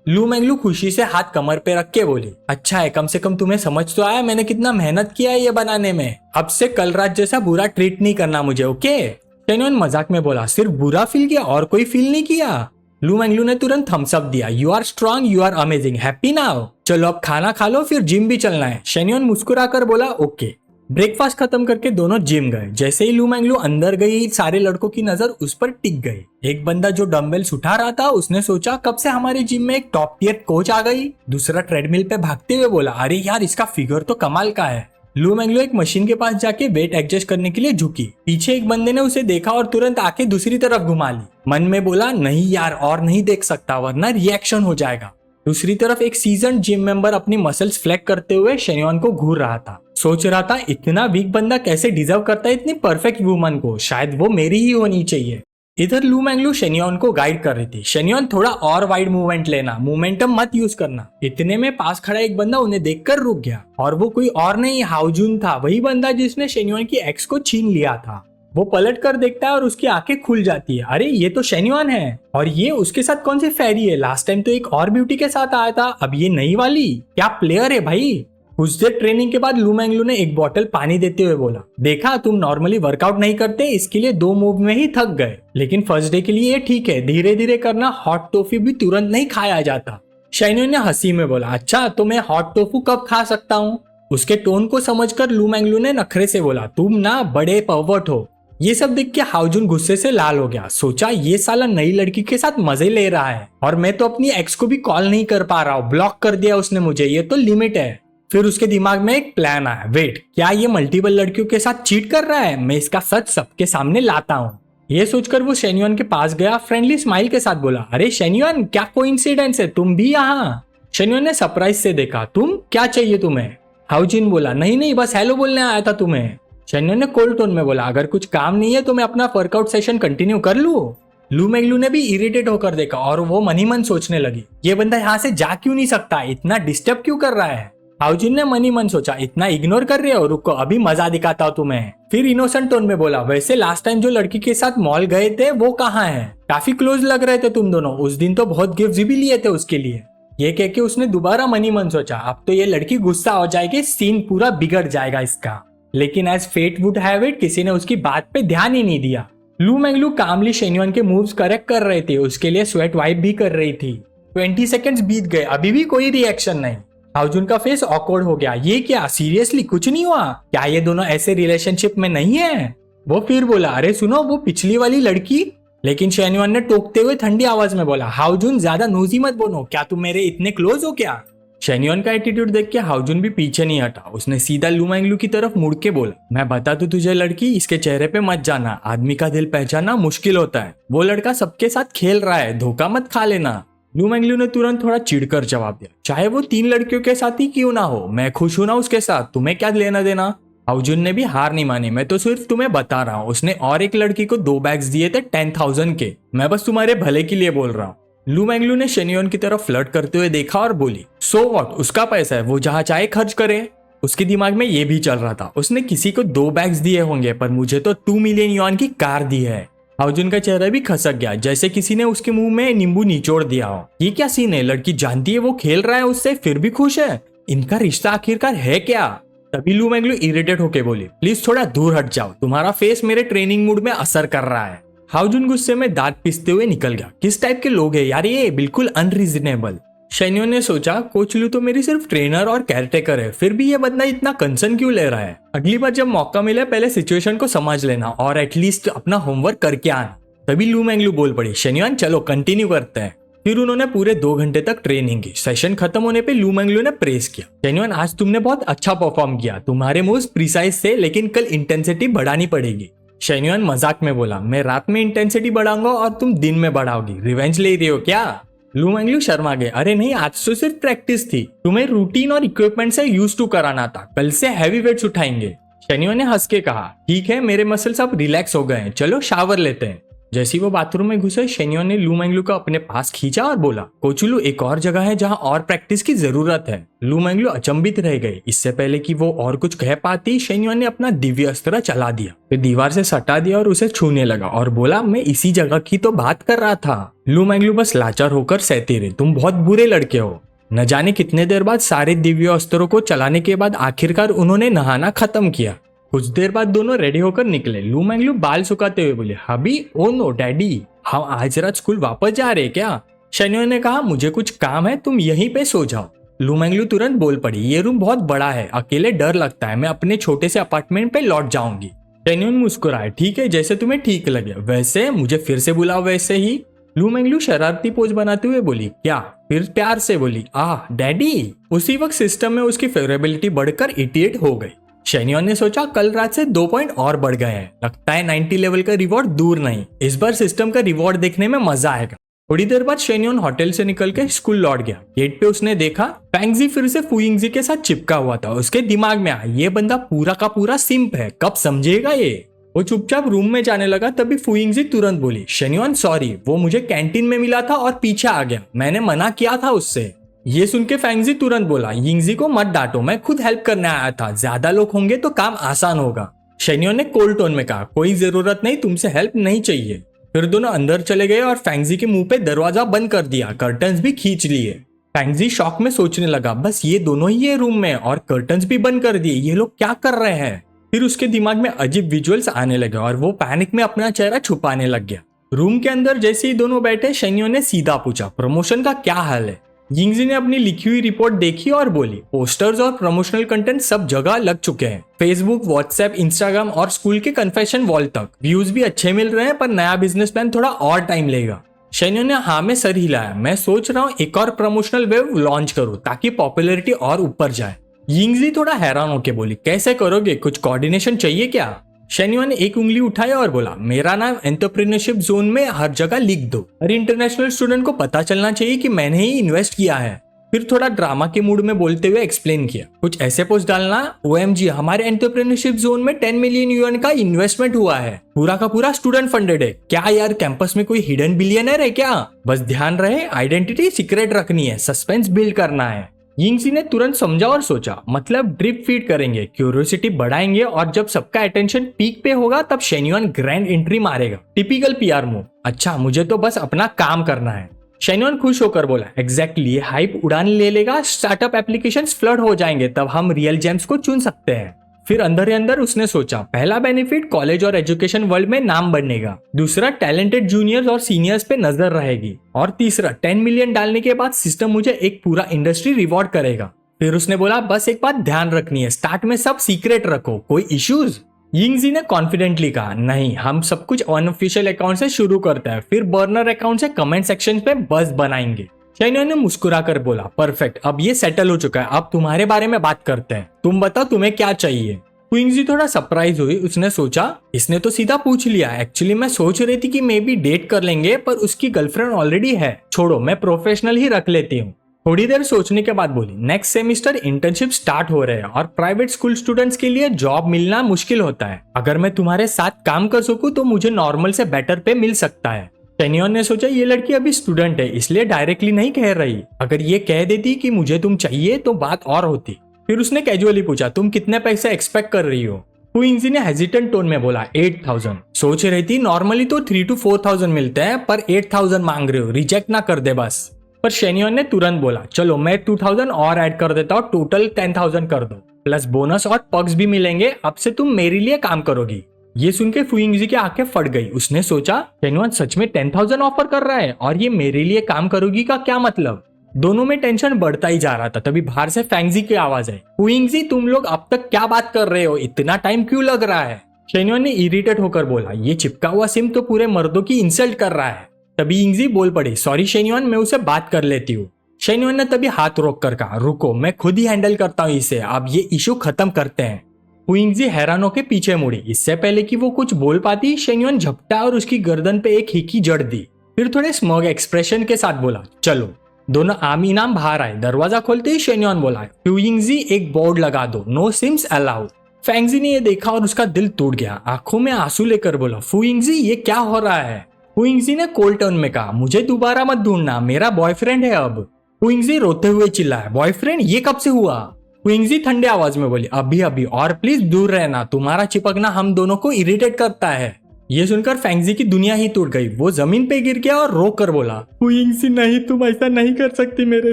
लू मैंगलू खुशी से हाथ कमर पे रख के बोली, अच्छा है, कम से कम तुम्हें समझ तो आया मैंने कितना मेहनत किया है ये बनाने में। अब से कल रात जैसा बुरा ट्रीट नहीं करना मुझे, ओके। शेन्योन मजाक में बोला, सिर्फ बुरा फील किया और कोई फील नहीं किया। लू मैंगलू ने तुरंत थम्स अप दिया, you are strong, you are amazing, happy now. चलो अब खाना खा लो, फिर जिम भी चलना है। शेन्योन मुस्कुराकर बोला, ओके। ब्रेकफास्ट खत्म करके दोनों जिम गए। जैसे ही लू मैंगलू अंदर गई, सारे लड़कों की नजर उस पर टिक गई। एक बंदा जो डंबल्स उठा रहा था, उसने सोचा कब से हमारे जिम में एक टॉप टियर कोच आ गई। दूसरा ट्रेडमिल पे भागते हुए बोला, अरे यार इसका फिगर तो कमाल का है। लू मैंगलू एक मशीन के पास जाके वेट एडजस्ट करने के लिए झुकी। पीछे एक बंदे ने उसे देखा और तुरंत आके दूसरी तरफ घुमा ली। मन में बोला, नहीं यार और नहीं देख सकता वरना रिएक्शन हो जाएगा। दूसरी तरफ एक सीजन जिम मेंबर अपनी मसल्स फ्लेक्स करते हुए शेन्योन को घूर रहा था। सोच रहा था इतना वीक बंदा कैसे डिजर्व करता है इतनी परफेक्ट वुमन को, शायद वो मेरी ही होनी चाहिए। इधर लू मैंगलू शेन्योन को गाइड कर रही थी, शेन्योन थोड़ा और वाइड मूवमेंट लेना, मोमेंटम मत यूज करना। इतने में पास खड़ा एक बंदा उन्हें देखकर रुक गया और वो कोई और नहीं हाउजुन था, वही बंदा जिसने शेन्योन की एक्स को छीन लिया था। वो पलट कर देखता है और उसकी आंखें खुल जाती है, अरे ये तो शेन्योन है। और ये उसके साथ कौन सी फेरी है, लास्ट टाइम तो एक और ब्यूटी के साथ आया था, अब ये नई वाली, क्या प्लेयर है भाई। कुछ देर ट्रेनिंग के बाद लू मैंगलू ने एक बोतल पानी देते हुए बोला, देखा तुम नॉर्मली वर्कआउट नहीं करते, इसके लिए 2 मूव में ही थक गए, लेकिन फर्स्ट डे के लिए ये ठीक है, धीरे धीरे करना। हॉट टोफी भी तुरंत नहीं खाया जाता। शेन्योन ने हंसी में बोला, अच्छा तो मैं हॉट टोफू कब खा सकता हूँ। उसके टोन को समझकर लू मैंगलू ने नखरे से बोला, तुम ना बड़े पर्वर्ट हो। ये सब देख के हाउजुन गुस्से से लाल हो गया। सोचा ये साला नई लड़की के साथ मजे ले रहा है और मैं तो अपनी एक्स को भी कॉल नहीं कर पा रहा हूँ, ब्लॉक कर दिया उसने मुझे, ये तो लिमिट है। फिर उसके दिमाग में एक प्लान आया, वेट क्या ये मल्टीपल लड़कियों के साथ चीट कर रहा है, मैं इसका सच सबके सामने लाता हूँ। ये सोचकर वो शेन्योन के पास गया, फ्रेंडली स्माइल के साथ बोला, अरे शेन्योन क्या कोइंसिडेंस है, तुम भी यहाँ। शेन्योन ने सरप्राइज से देखा, तुम क्या चाहिए तुम्हें। हाउजिन बोला, नहीं नहीं बस हेलो बोलने आया था तुम्हें। शेन्योन ने कोल्ड टोन में बोला, अगर कुछ काम नहीं है तो मैं अपना वर्कआउट सेशन कंटिन्यू कर लूं। लू मैंगलू ने भी इरिटेट होकर देखा और वो मन ही मन सोचने लगी, ये बंदा यहाँ से जा क्यों नहीं सकता, इतना डिस्टर्ब क्यों कर रहा है। हाउजिन ने मन ही मन सोचा, इतना इग्नोर कर रहे हो, रुको अभी मजा दिखाता हूँ तुम्हें। फिर इनोसेंट टोन में बोला, वैसे लास्ट टाइम जो लड़की के साथ मॉल गए थे वो कहाँ है, काफी क्लोज लग रहे थे तुम दोनों, उस दिन तो बहुत गिफ्ट भी लिए थे उसके लिए। ये कह के उसने दोबारा मन ही मन सोचा, अब तो ये लड़की गुस्सा हो जाएगी, सीन पूरा बिगड़ जाएगा इसका। लेकिन as fate would have it, किसी ने उसकी बात पे ध्यान ही नहीं दिया। लू मैंगलू कामली शेन्योन के मूव्स करेक्ट कर रहे थे, उसके लिए स्वेट वाइप भी कर रही थी। 20 सेकंड्स बीत गए, अभी भी कोई रिएक्शन नहीं। हाउजुन का फेस ऑकवर्ड हो गया, ये क्या सीरियसली कुछ नहीं हुआ, क्या ये दोनों ऐसे रिलेशनशिप में नहीं है। वो फिर बोला, अरे सुनो वो पिछली वाली लड़की। लेकिन शेन्योन ने टोकते हुए ठंडी आवाज में बोला, हाउजुन ज्यादा नोजी मत बनो, क्या तुम मेरे इतने क्लोज हो क्या। शेन्योन का एटीट्यूड देख के हाउजुन भी पीछे नहीं हटा, उसने सीधा लू मैंगलू की तरफ मुड़ के बोला, मैं बता दूं तुझे लड़की, इसके चेहरे पे मत जाना, आदमी का दिल पहचानना मुश्किल होता है, वो लड़का सबके साथ खेल रहा है, धोखा मत खा लेना। लू मैंगलू ने तुरंत थोड़ा चिढ़कर जवाब दिया, चाहे वो 3 लड़कियों के साथ ही क्यों ना हो, मैं खुश हूं ना उसके साथ, तुम्हें क्या लेना देना। हाउजुन ने भी हार नहीं मानी, मैं तो सिर्फ तुम्हें बता रहा हूँ, उसने और एक लड़की को 2 बैग्स दिए थे 10,000 के, मैं बस तुम्हारे भले के लिए बोल रहा हूँ। लू मैंगलू ने शेन्योन की तरफ फ्लर्ट करते हुए देखा और बोली, सो व्हाट, उसका पैसा है, वो जहाँ चाहे खर्च करे। उसके दिमाग में ये भी चल रहा था, उसने किसी को 2 बैग्स दिए होंगे पर मुझे तो 2 मिलियन युआन की कार दी है। हाउजुन का चेहरा भी खसक गया, जैसे किसी ने उसके मुंह में नींबू निचोड़ दिया हो। ये क्या सीन है, लड़की जानती है वो खेल रहा है उससे फिर भी खुश है, इनका रिश्ता आखिरकार है क्या। तभी लू मैंगलू इरिटेट होके बोली, प्लीज थोड़ा दूर हट जाओ, तुम्हारा फेस मेरे ट्रेनिंग मूड में असर कर रहा है। हाउजुन गुस्से में दांत पीसते हुए निकल गया, किस टाइप के लोग हैं यार ये, बिल्कुल अनरीजनेबल। शेन्योन ने सोचा कोच लू तो मेरी सिर्फ ट्रेनर और केयरटेकर है, फिर भी ये बंदा इतना कंसर्न क्यों ले रहा है। अगली बार जब मौका मिले पहले सिचुएशन को समझ लेना और एटलीस्ट अपना होमवर्क करके आना। तभी लू मैंगलू बोल पड़ी, शेन्योन चलो कंटिन्यू करते हैं। फिर उन्होंने पूरे 2 घंटे तक ट्रेनिंग की। सेशन खत्म होने पे लू मैंगलू ने प्रेस किया, शेन्योन आज तुमने बहुत अच्छा परफॉर्म किया, तुम्हारे मूव्स प्रिसाइज थे लेकिन कल इंटेंसिटी बढ़ानी पड़ेगी। शेन्योन मजाक में बोला, मैं रात में इंटेंसिटी बढ़ाऊंगा और तुम दिन में बढ़ाओगी, रिवेंज ले रही हो क्या। लू मैंगलू शर्मा गए, अरे नहीं आज तो सिर्फ प्रैक्टिस थी, तुम्हें रूटीन और इक्विपमेंट से यूज टू कराना था, कल से हैवी वेट्स उठाएंगे। शेन्योन ने हंस के कहा, ठीक है मेरे मसल्स अब रिलैक्स हो गए हैं, चलो शावर लेते हैं। जैसे ही वो बाथरूम में घुसे शेन्योन ने लू मैंगलू को अपने पास खींचा और बोला, कोचुलू एक और जगह है जहां और प्रैक्टिस की जरूरत है। लू मैंगलू अचंभित रह गए। इससे पहले कि वो और कुछ कह पाती शेन्योन ने अपना दिव्य अस्त्र चला दिया, फिर दीवार से सटा दिया और उसे छूने लगा और बोला, मैं इसी जगह की तो बात कर रहा था। लू मैंगलू बस लाचार होकर सहते रहे, तुम बहुत बुरे लड़के हो। न जाने कितने देर बाद सारे दिव्य अस्त्रों को चलाने के बाद आखिरकार उन्होंने नहाना खत्म किया। कुछ देर बाद दोनों रेडी होकर निकले। लू मैंगलू बाल सुखाते हुए बोले, हबी ओ नो डैडी, हम आज रात स्कूल वापस जा रहे क्या। शेन्योन ने कहा, मुझे कुछ काम है, तुम यहीं पे सो जाओ। लू मैंगलू तुरंत बोल पड़ी, ये रूम बहुत बड़ा है, अकेले डर लगता है, मैं अपने छोटे से अपार्टमेंट पे लौट जाऊंगी। शेन्योन मुस्कुराए, ठीक है जैसे तुम्हें ठीक लगे, वैसे मुझे फिर से बुलाओ वैसे ही। लू मैंगलू शरारती पोज बनाते हुए बोली, क्या। फिर प्यार से बोली, डैडी। उसी वक्त सिस्टम में उसकी फेवरेबिलिटी बढ़कर 88 हो गई। शेन्योन ने सोचा कल रात से 2 पॉइंट और बढ़ गए हैं, लगता है 90 लेवल का रिवॉर्ड दूर नहीं, इस बार सिस्टम का रिवॉर्ड देखने में मजा आएगा। थोड़ी देर बाद शेन्योन होटल से निकल के स्कूल लौट गया। गेट पे उसने देखा फैंगजी फिर से फुइंगजी के साथ चिपका हुआ था। उसके दिमाग में आया, ये बंदा पूरा का पूरा सिंप है, कब समझेगा ये। वो चुपचाप रूम में जाने लगा, तभी फुइंगजी तुरंत बोली, शेन्योन सॉरी, वो मुझे कैंटीन में मिला था और पीछे आ गया, मैंने मना किया था उससे। ये सुन के फैंगजी तुरंत बोला, यिंगजी को मत डांटो, मैं खुद हेल्प करने आया था, ज्यादा लोग होंगे तो काम आसान होगा। शेन्योन ने कोल्ड टोन में कहा, कोई जरूरत नहीं, तुमसे हेल्प नहीं चाहिए। फिर दोनों अंदर चले गए और फैंगजी के मुंह पे दरवाजा बंद कर दिया, कर्टन्स भी खींच लिए। फैंगजी शॉक में सोचने लगा, बस ये दोनों ही ये रूम में और कर्टन्स भी बंद कर दिए, ये लोग क्या कर रहे हैं। फिर उसके दिमाग में अजीब विजुअल्स आने लगे और वो पैनिक में अपना चेहरा छुपाने लग गया। रूम के अंदर जैसे ही दोनों बैठे शेन्योन ने सीधा पूछा, प्रमोशन का क्या हाल है। यिंगजी ने अपनी लिखी हुई रिपोर्ट देखी और बोली, पोस्टर्स और प्रमोशनल कंटेंट सब जगह लग चुके हैं, फेसबुक, व्हाट्सएप, इंस्टाग्राम और स्कूल के कन्फेशन वॉल तक। व्यूज भी अच्छे मिल रहे हैं, पर नया बिजनेस प्लान थोड़ा और टाइम लेगा। शेन्योन ने हाँ में सर हिलाया, मैं सोच रहा हूँ एक और प्रमोशनल वेव लॉन्च करूँ ताकि पॉपुलैरिटी और ऊपर जाए। यिंगजी थोड़ा हैरान होकर बोली, कैसे करोगे, कुछ कोऑर्डिनेशन चाहिए क्या। शेन्योन ने एक उंगली उठाई और बोला, मेरा नाम एंटरप्रेन्योरशिप जोन में हर जगह लिख दो, हर इंटरनेशनल स्टूडेंट को पता चलना चाहिए कि मैंने ही इन्वेस्ट किया है। फिर थोड़ा ड्रामा के मूड में बोलते हुए एक्सप्लेन किया, कुछ ऐसे पोस्ट डालना, OMG हमारे एंटरप्रेन्योरशिप जोन में 10 मिलियन यूएन का इन्वेस्टमेंट हुआ है, पूरा का पूरा स्टूडेंट फंडेड है, क्या यार कैंपस में कोई हिडन बिलियनर है क्या। बस ध्यान रहे आइडेंटिटी सीक्रेट रखनी है, सस्पेंस बिल्ड करना है। यिंगजी ने तुरंत समझा और सोचा, मतलब ड्रिप फीड करेंगे, क्यूरियोसिटी बढ़ाएंगे और जब सबका अटेंशन पीक पे होगा तब शेन्योन ग्रैंड एंट्री मारेगा। Typical PR move. अच्छा मुझे तो बस अपना काम करना है। शेन्योन खुश होकर बोला, एग्जैक्टली, ये हाइप उड़ान ले लेगा, स्टार्टअप एप्लीकेशंस फ्लड हो जाएंगे, तब हम रियल जेम्स को चुन सकते हैं। फिर अंदर ही अंदर उसने सोचा, पहला बेनिफिट कॉलेज और एजुकेशन वर्ल्ड में नाम बढ़ेगा, दूसरा टैलेंटेड जूनियर्स और सीनियर्स पे नजर रहेगी, और तीसरा 10 मिलियन डालने के बाद सिस्टम मुझे एक पूरा इंडस्ट्री रिवॉर्ड करेगा। फिर उसने बोला, बस एक बात ध्यान रखनी है, स्टार्ट में सब सीक्रेट रखो, कोई इश्यूज। यिंगजी ने कॉन्फिडेंटली कहा, नहीं हम सब कुछ अनऑफिशियल अकाउंट से शुरू करते हैं, फिर बर्नर अकाउंट से कमेंट सेक्शन पे बस बनाएंगे। शेन्योन ने मुस्कुरा कर बोला, परफेक्ट, अब ये सेटल हो चुका है, अब तुम्हारे बारे में बात करते हैं, तुम बताओ तुम्हें क्या चाहिए। क्विंगजी थोड़ा सरप्राइज हुई, उसने सोचा इसने तो सीधा पूछ लिया, एक्चुअली मैं सोच रही थी कि मे बी डेट कर लेंगे, पर उसकी गर्लफ्रेंड ऑलरेडी है, छोड़ो मैं प्रोफेशनल ही रख लेती हूँ। थोड़ी देर सोचने के बाद बोली, नेक्स्ट सेमिस्टर इंटर्नशिप स्टार्ट हो रहे हैं और प्राइवेट स्कूल स्टूडेंट्स के लिए जॉब मिलना मुश्किल होता है, अगर मैं तुम्हारे साथ काम कर सकूं तो मुझे नॉर्मल से बेटर पे मिल सकता है। शेन्योन ने सोचा ये लड़की अभी स्टूडेंट है इसलिए डायरेक्टली नहीं कह रही, अगर ये कह देती कि मुझे तुम चाहिए तो बात और होती। फिर उसने कैजुअली पूछा, तुम कितने पैसे एक्सपेक्ट कर रही हो। क्विंगजी ने हेजिटेंट टोन में बोला, 8000। सोच रही थी नॉर्मली तो 3 to 4000 मिलते हैं, पर 8000 मांग रहे हो, रिजेक्ट ना कर दे बस। पर शेन्योन ने तुरंत बोला, चलो मैं 2000 और ऐड कर देता हूँ, टोटल 10,000 कर दो, प्लस बोनस और पर्क्स भी मिलेंगे, अब से तुम मेरे लिए काम करोगी। ये सुन के क्विंगजी की आंखें फट गई, उसने सोचा शेन्योन सच में 10,000 ऑफर कर रहा है और ये मेरे लिए काम करोगी का क्या मतलब। दोनों में टेंशन बढ़ता ही जा रहा था। तभी बाहर से फैंगजी की आवाज आई, हुइंगजी तुम लोग अब तक क्या बात कर रहे हो, इतना टाइम क्यों लग रहा है? शेन्युआन ने इरिटेट होकर बोला, ये चिपका हुआ सिम तो पूरे मर्दों की इंसल्ट कर रहा है। तभी इंगजी बोल पड़ी, सॉरी शेन्युआन, मैं उसे बात कर लेती हूँ। शेन्युआन ने तभी हाथ रोक कर कहा, रुको मैं खुद ही हैंडल करता हूँ इसे, अब ये इशू खत्म करते हैं। हुइंगजी हैरान होकर पीछे मुड़ी। इससे पहले कि वो कुछ बोल पाती, शेन्युआन झपटा और उसकी गर्दन पे एक हिकी जड़ दी। फिर थोड़े स्मग एक्सप्रेशन के साथ बोला, चलो। दोनों आम इनाम बाहर आए। दरवाजा खोलते ही शेन्युआन बोला, हुइंगजी एक बोर्ड लगा दो, नो सिम्स अलाउड। फैंगजी ने ये देखा और उसका दिल टूट गया। आंखों में आंसू लेकर बोला, फुइंगजी ये क्या हो रहा है? फुइंगजी ने कोल्ड टोन में कहा, मुझे दोबारा मत ढूंढना, मेरा बॉयफ्रेंड है अब। फुइंगजी रोते हुए चिल्लाया, बॉयफ्रेंड ये कब से हुआ? फुइंगजी ठंडे आवाज में बोली, अभी अभी, और प्लीज दूर रहना, तुम्हारा चिपकना हम दोनों को इरिटेट करता है। ये सुनकर फैंगजी की दुनिया ही टूट गई। वो जमीन पे गिर गया और रो कर बोला, फुइंगजी नहीं, तुम ऐसा नहीं कर सकती मेरे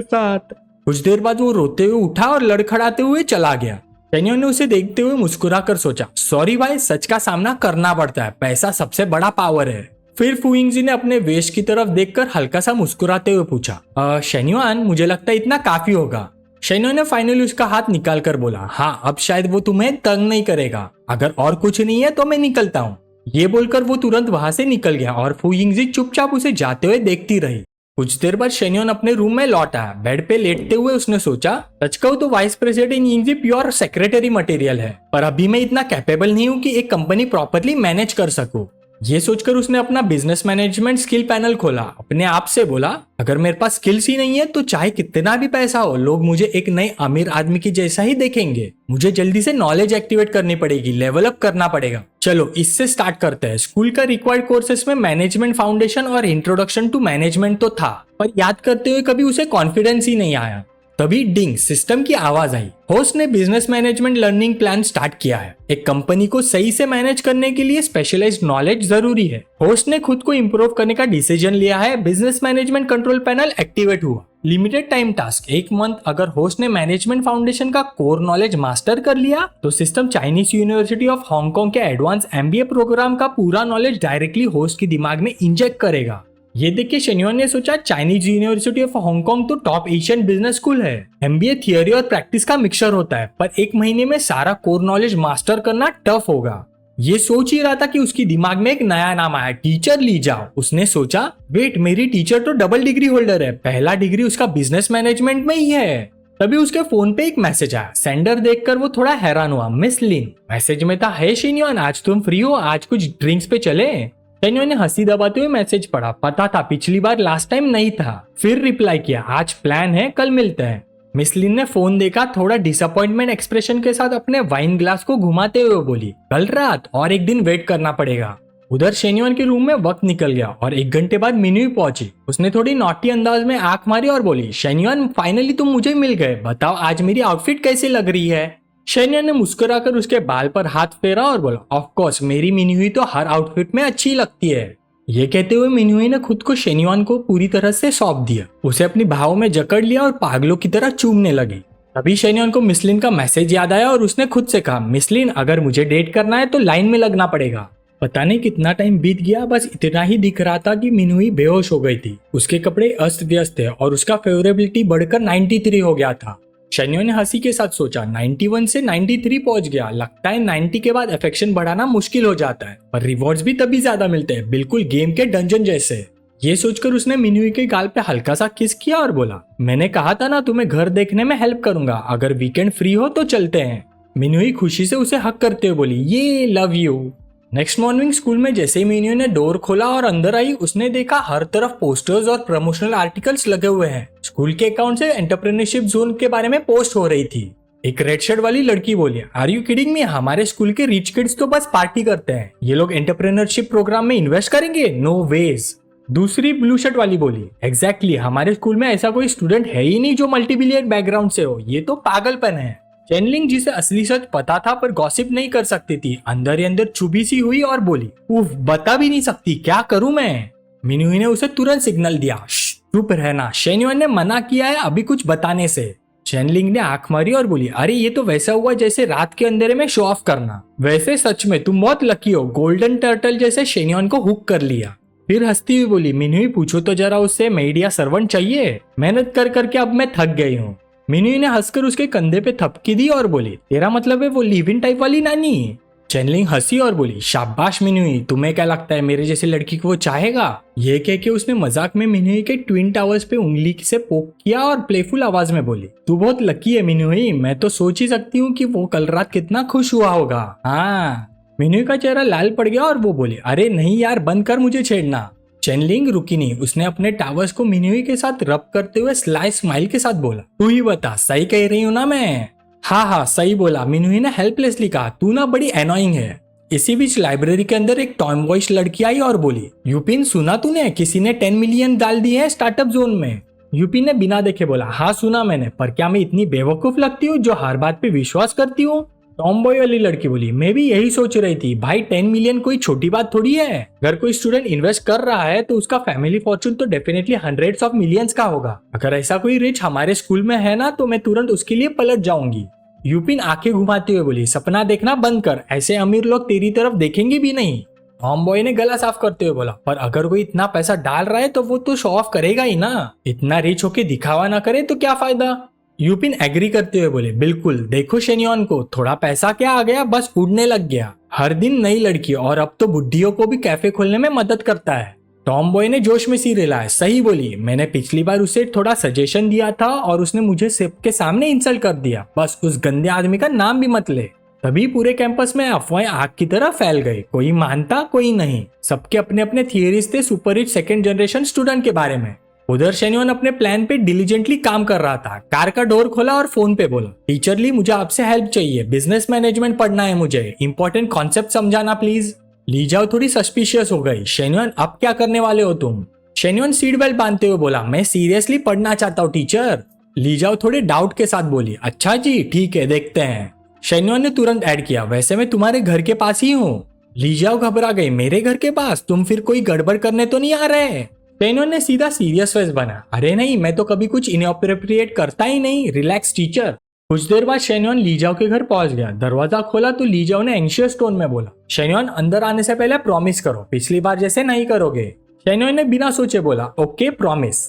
साथ। कुछ देर बाद वो रोते हुए उठा और लड़खड़ाते हुए चला गया। शेन्युआन ने उसे देखते हुए मुस्कुरा कर सोचा, सॉरी भाई, सच का सामना करना पड़ता है, पैसा सबसे बड़ा पावर है। फिर फुइंगजी ने अपने वेश की तरफ देखकर हल्का सा मुस्कुराते हुए पूछा, शेन्युआन मुझे लगता है इतना काफी होगा। शेन्युआन ने फाइनली उसका हाथ निकाल कर बोला, हाँ अब शायद वो तुम्हें तंग नहीं करेगा, अगर और कुछ नहीं है तो मैं निकलता हूँ। ये बोलकर वो तुरंत वहां से निकल गया और फुइंगजी चुपचाप उसे जाते हुए देखती रही। कुछ देर बाद शेन्युआन अपने रूम में लौट आया। बेड पे लेटते हुए उसने सोचा, सच कहूं तो vice president Yingji pure secretary material है, पर अभी मैं इतना कैपेबल नहीं हूं कि एक कंपनी प्रॉपरली मैनेज कर सकूं। ये सोचकर उसने अपना बिजनेस मैनेजमेंट स्किल पैनल खोला। अपने आप से बोला, अगर मेरे पास स्किल्स ही नहीं है तो चाहे कितना भी पैसा हो, लोग मुझे एक नए अमीर आदमी की जैसा ही देखेंगे। मुझे जल्दी से नॉलेज एक्टिवेट करनी पड़ेगी, लेवल अप करना पड़ेगा। चलो इससे स्टार्ट करते हैं। स्कूल का रिक्वायर्ड कोर्सेस में मैनेजमेंट फाउंडेशन और इंट्रोडक्शन टू मैनेजमेंट तो था, पर याद करते हुए कभी उसे कॉन्फिडेंस ही नहीं आया। तभी डिंग सिस्टम की आवाज आई। होस्ट ने business management learning plan start किया है। एक कंपनी को सही से मैनेज करने के लिए स्पेशलाइज्ड नॉलेज जरूरी है। होस्ट ने खुद को इंप्रूव करने का डिसीजन लिया है। Business management control panel activate हुआ। Limited time task 1 month. अगर होस्ट ने मैनेजमेंट फाउंडेशन का कोर नॉलेज मास्टर कर लिया तो system Chinese University of Hong के एडवांस MBA प्रोग्राम का पूरा नॉलेज डायरेक्टली होस्ट के दिमाग में इंजेक्ट करेगा। ये देख के शेन्युआन ने सोचा, चाइनीज यूनिवर्सिटी ऑफ हांगकांग तो टॉप एशियन बिजनेस स्कूल है। MBA थियोरी और प्रैक्टिस का मिक्सचर होता है, पर 1 महीने में सारा कोर नॉलेज मास्टर करना टफ होगा। ये सोच ही रहा था कि उसकी दिमाग में एक नया नाम आया, टीचर ली जाओ। उसने सोचा, वेट, मेरी टीचर तो डबल डिग्री होल्डर है, पहला डिग्री उसका बिजनेस मैनेजमेंट में ही है। तभी उसके फोन पे एक मैसेज आया। सेंडर देखकर वो थोड़ा हैरान हुआ, मिस लिन। मैसेज में था, हे शेन्युआन, आज तुम फ्री हो, आज कुछ ड्रिंक्स पे चले? शेन्युआन ने हंसी दबाते हुए मैसेज पढ़ा। पता था पिछली बार लास्ट टाइम नहीं था। फिर रिप्लाई किया, आज प्लान है, कल मिलते हैं। मिस लिन ने फोन देखा, थोड़ा डिसअपॉइंटमेंट एक्सप्रेशन के साथ अपने वाइन ग्लास को घुमाते हुए बोली, कल रात और एक दिन वेट करना पड़ेगा। उधर शेन्युआन के रूम में वक्त निकल गया और 1 घंटे बाद मिनुई पहुंची। उसने थोड़ी नॉटी अंदाज में आंख मारी और बोली, शेन्युआन फाइनली तुम मुझे मिल गए, बताओ आज मेरी आउटफिट कैसी लग रही है? शेन्युआन ने मुस्कुराकर उसके बाल पर हाथ फेरा और बोला, ऑफ कोर्स मेरी मिनुई तो हर आउटफिट में अच्छी लगती है। ये कहते हुए मिनुई ने खुद को शेन्युआन को पूरी तरह से सौंप दिया। उसे अपनी बाहों में जकड़ लिया और पागलों की तरह चूमने लगी। तभी शेन्युआन को मिस लिन का मैसेज याद आया और उसने खुद से कहा, मिस लिन, अगर मुझे डेट करना है तो लाइन में लगना पड़ेगा। पता नहीं कितना टाइम बीत गया, बस इतना ही दिख रहा था कि मिनुई बेहोश हो गई थी। उसके कपड़े अस्त व्यस्त थे और उसका फेवरेबिलिटी बढ़कर 93 हो गया था। शेन्युआन ने हंसी के साथ सोचा, 91 से 93 पहुंच गया। लगता है 90 के बाद अफेक्शन बढ़ाना मुश्किल हो जाता है, पर रिवॉर्ड्स भी तभी ज्यादा मिलते हैं, बिल्कुल गेम के डंजन जैसे। ये सोचकर उसने मिनुई के गाल पे हल्का सा किस किया और बोला, मैंने कहा था ना तुम्हें घर देखने में हेल्प करूंगा, अगर वीकेंड फ्री हो तो चलते हैं। मिनुई खुशी से उसे हक करते हुए बोली, ये love you. Next morning school में जैसे ही मिनुई ने डोर खोला और अंदर आई, उसने देखा हर तरफ पोस्टर्स और प्रमोशनल आर्टिकल्स लगे हुए हैं। स्कूल के अकाउंट से एंटरप्रेन्योरशिप जोन के बारे में पोस्ट हो रही थी। एक रेड शर्ट वाली लड़की बोली, आर यू किडिंग मी, हमारे स्कूल के रिच किड्स तो बस पार्टी करते हैं, ये लोग एंटरप्रेन्योरशिप प्रोग्राम में इन्वेस्ट करेंगे? No ways. दूसरी ब्लू शर्ट वाली बोली, एग्जैक्टली, हमारे स्कूल में ऐसा कोई स्टूडेंट है ही नहीं जो मल्टीबिलियनर बैकग्राउंड से हो, ये तो पागलपन है। चेनलिंग, जिसे असली सच पता था पर गॉसिप नहीं कर सकती थी, अंदर ही अंदर चुभी सी हुई और बोली, उफ, बता भी नहीं सकती, क्या करूं मैं? मिनुई ने उसे तुरंत सिग्नल दिया, चुप रहना, शेन्युआन ने मना किया है अभी कुछ बताने से। चेनलिंग ने आंख मारी और बोली, अरे ये तो वैसा हुआ जैसे रात के अंधेरे में शो ऑफ करना। वैसे सच में तुम बहुत लकी हो, गोल्डन टर्टल जैसे शेन्युआन को हुक कर लिया। फिर हंसती हुई बोली, मिनुई पूछो तो जरा उससे मेड या सर्वेंट चाहिए, मेहनत कर करके अब मैं थक गई हूँ। मिनुई ने हंसकर उसके कंधे पे थपकी दी और बोली, तेरा मतलब है वो लिव इन टाइप वाली नानी? चैनलिंग हंसी और बोली, शाबाश मिनुई, तुम्हें क्या लगता है मेरे जैसी लड़की को वो चाहेगा? ये कह के उसने मजाक में मिनुई के ट्विन टावर्स पे उंगली से पोक किया और प्लेफुल आवाज में बोली, तू बहुत लकी है मिनुई, मैं तो सोच ही सकती हूँ कि वो कल रात कितना खुश हुआ होगा। हाँ। मिनुई का चेहरा लाल पड़ गया और वो बोली, अरे नहीं यार, बंद कर मुझे छेड़ना। चेनलिंग रुकी नहीं, उसने अपने टावर्स को मिनुई के साथ रब करते हुए स्लाई स्माइल के साथ बोला, तू ही बता, सही कह रही हूँ ना मैं? हाँ हाँ सही बोला, मिनुई ने हेल्पलेसली कहा, तू ना बड़ी एनोइंग है। इसी बीच लाइब्रेरी के अंदर एक टॉमबॉयिश लड़की आई और बोली, यूपिन सुना तूने, किसी ने 10 मिलियन डाल दिए हैं स्टार्टअप जोन में। यूपिन ने बिना देखे बोला, हाँ सुना मैंने, पर क्या मैं इतनी बेवकूफ लगती हूँ जो हर बात पे विश्वास करती हूँ? टॉमबॉय वाली लड़की बोली, मैं भी यही सोच रही थी भाई, 10 मिलियन कोई छोटी बात थोड़ी है। अगर कोई स्टूडेंट इन्वेस्ट कर रहा है तो उसका फैमिली फॉर्चून तो डेफिनेटली हंड्रेड्स ऑफ मिलियंस का होगा। अगर ऐसा कोई रिच हमारे स्कूल में है ना तो मैं तुरंत उसके लिए पलट जाऊंगी। यूपिन आंखें घुमाते हुए बोली, सपना देखना बंद कर, ऐसे अमीर लोग तेरी तरफ देखेंगे भी नहीं। टॉमबॉय ने गला साफ करते हुए बोला, पर अगर कोई इतना पैसा डाल रहा है तो वो तो शो ऑफ करेगा ही ना, इतना रिच होके दिखावा ना करे तो क्या फायदा? यूपिन एग्री करते हुए बोले, बिल्कुल, देखो शेनियन को थोड़ा पैसा क्या आ गया, बस उड़ने लग गया, हर दिन नई लड़की, और अब तो बुढ़ियों को भी कैफे खोलने में मदद करता है। टॉमबॉय ने जोश में सिर हिलाया, सही बोली, मैंने पिछली बार उसे थोड़ा सजेशन दिया था और उसने मुझे सबके सामने इंसल्ट कर दिया, बस उस गंदे आदमी का नाम भी मत ले। तभी पूरे कैंपस में अफवाहें आग की तरह फैल गई, कोई मानता कोई नहीं, सबके अपने अपने थियरीज थे super rich second generation student के बारे में। उधर शेन्योन अपने प्लान पे डिलीजेंटली काम कर रहा था। कार का डोर खोला और फोन पे बोला, टीचर ली मुझे आपसे हेल्प चाहिए, बिजनेस मैनेजमेंट पढ़ना है मुझे, इंपॉर्टेंट कॉन्सेप्ट समझाना प्लीज। ली जाओ थोड़ी सस्पिशियस हो गई, शेन्योन अब क्या करने वाले हो तुम? शेन्योन सीट बेल्ट बांधते हुए बोला, मैं सीरियसली पढ़ना चाहता हूँ टीचर। ली जाओ थोड़े डाउट के साथ बोली, अच्छा जी ठीक है देखते हैं। शेन्योन ने तुरंत ऐड किया, वैसे मैं तुम्हारे घर के पास ही हूँ। ली जाओ घबरा गई, मेरे घर के पास? तुम फिर कोई गड़बड़ करने तो नहीं आ रहे? शेन्योन ने सीधा सीरियस फेस बना, अरे नहीं, मैं तो कभी कुछ इनअप्रोप्रिएट करता ही नहीं, रिलैक्स टीचर। कुछ देर बाद शेन्योन लीजाओ के घर पहुंच गया। दरवाजा खोला तो लीजाओ ने एंशियस टोन में बोला, शेन्योन अंदर आने से पहले प्रॉमिस करो, पिछली बार जैसे नहीं करोगे। शेन्योन ने बिना सोचे बोला, ओके प्रॉमिस।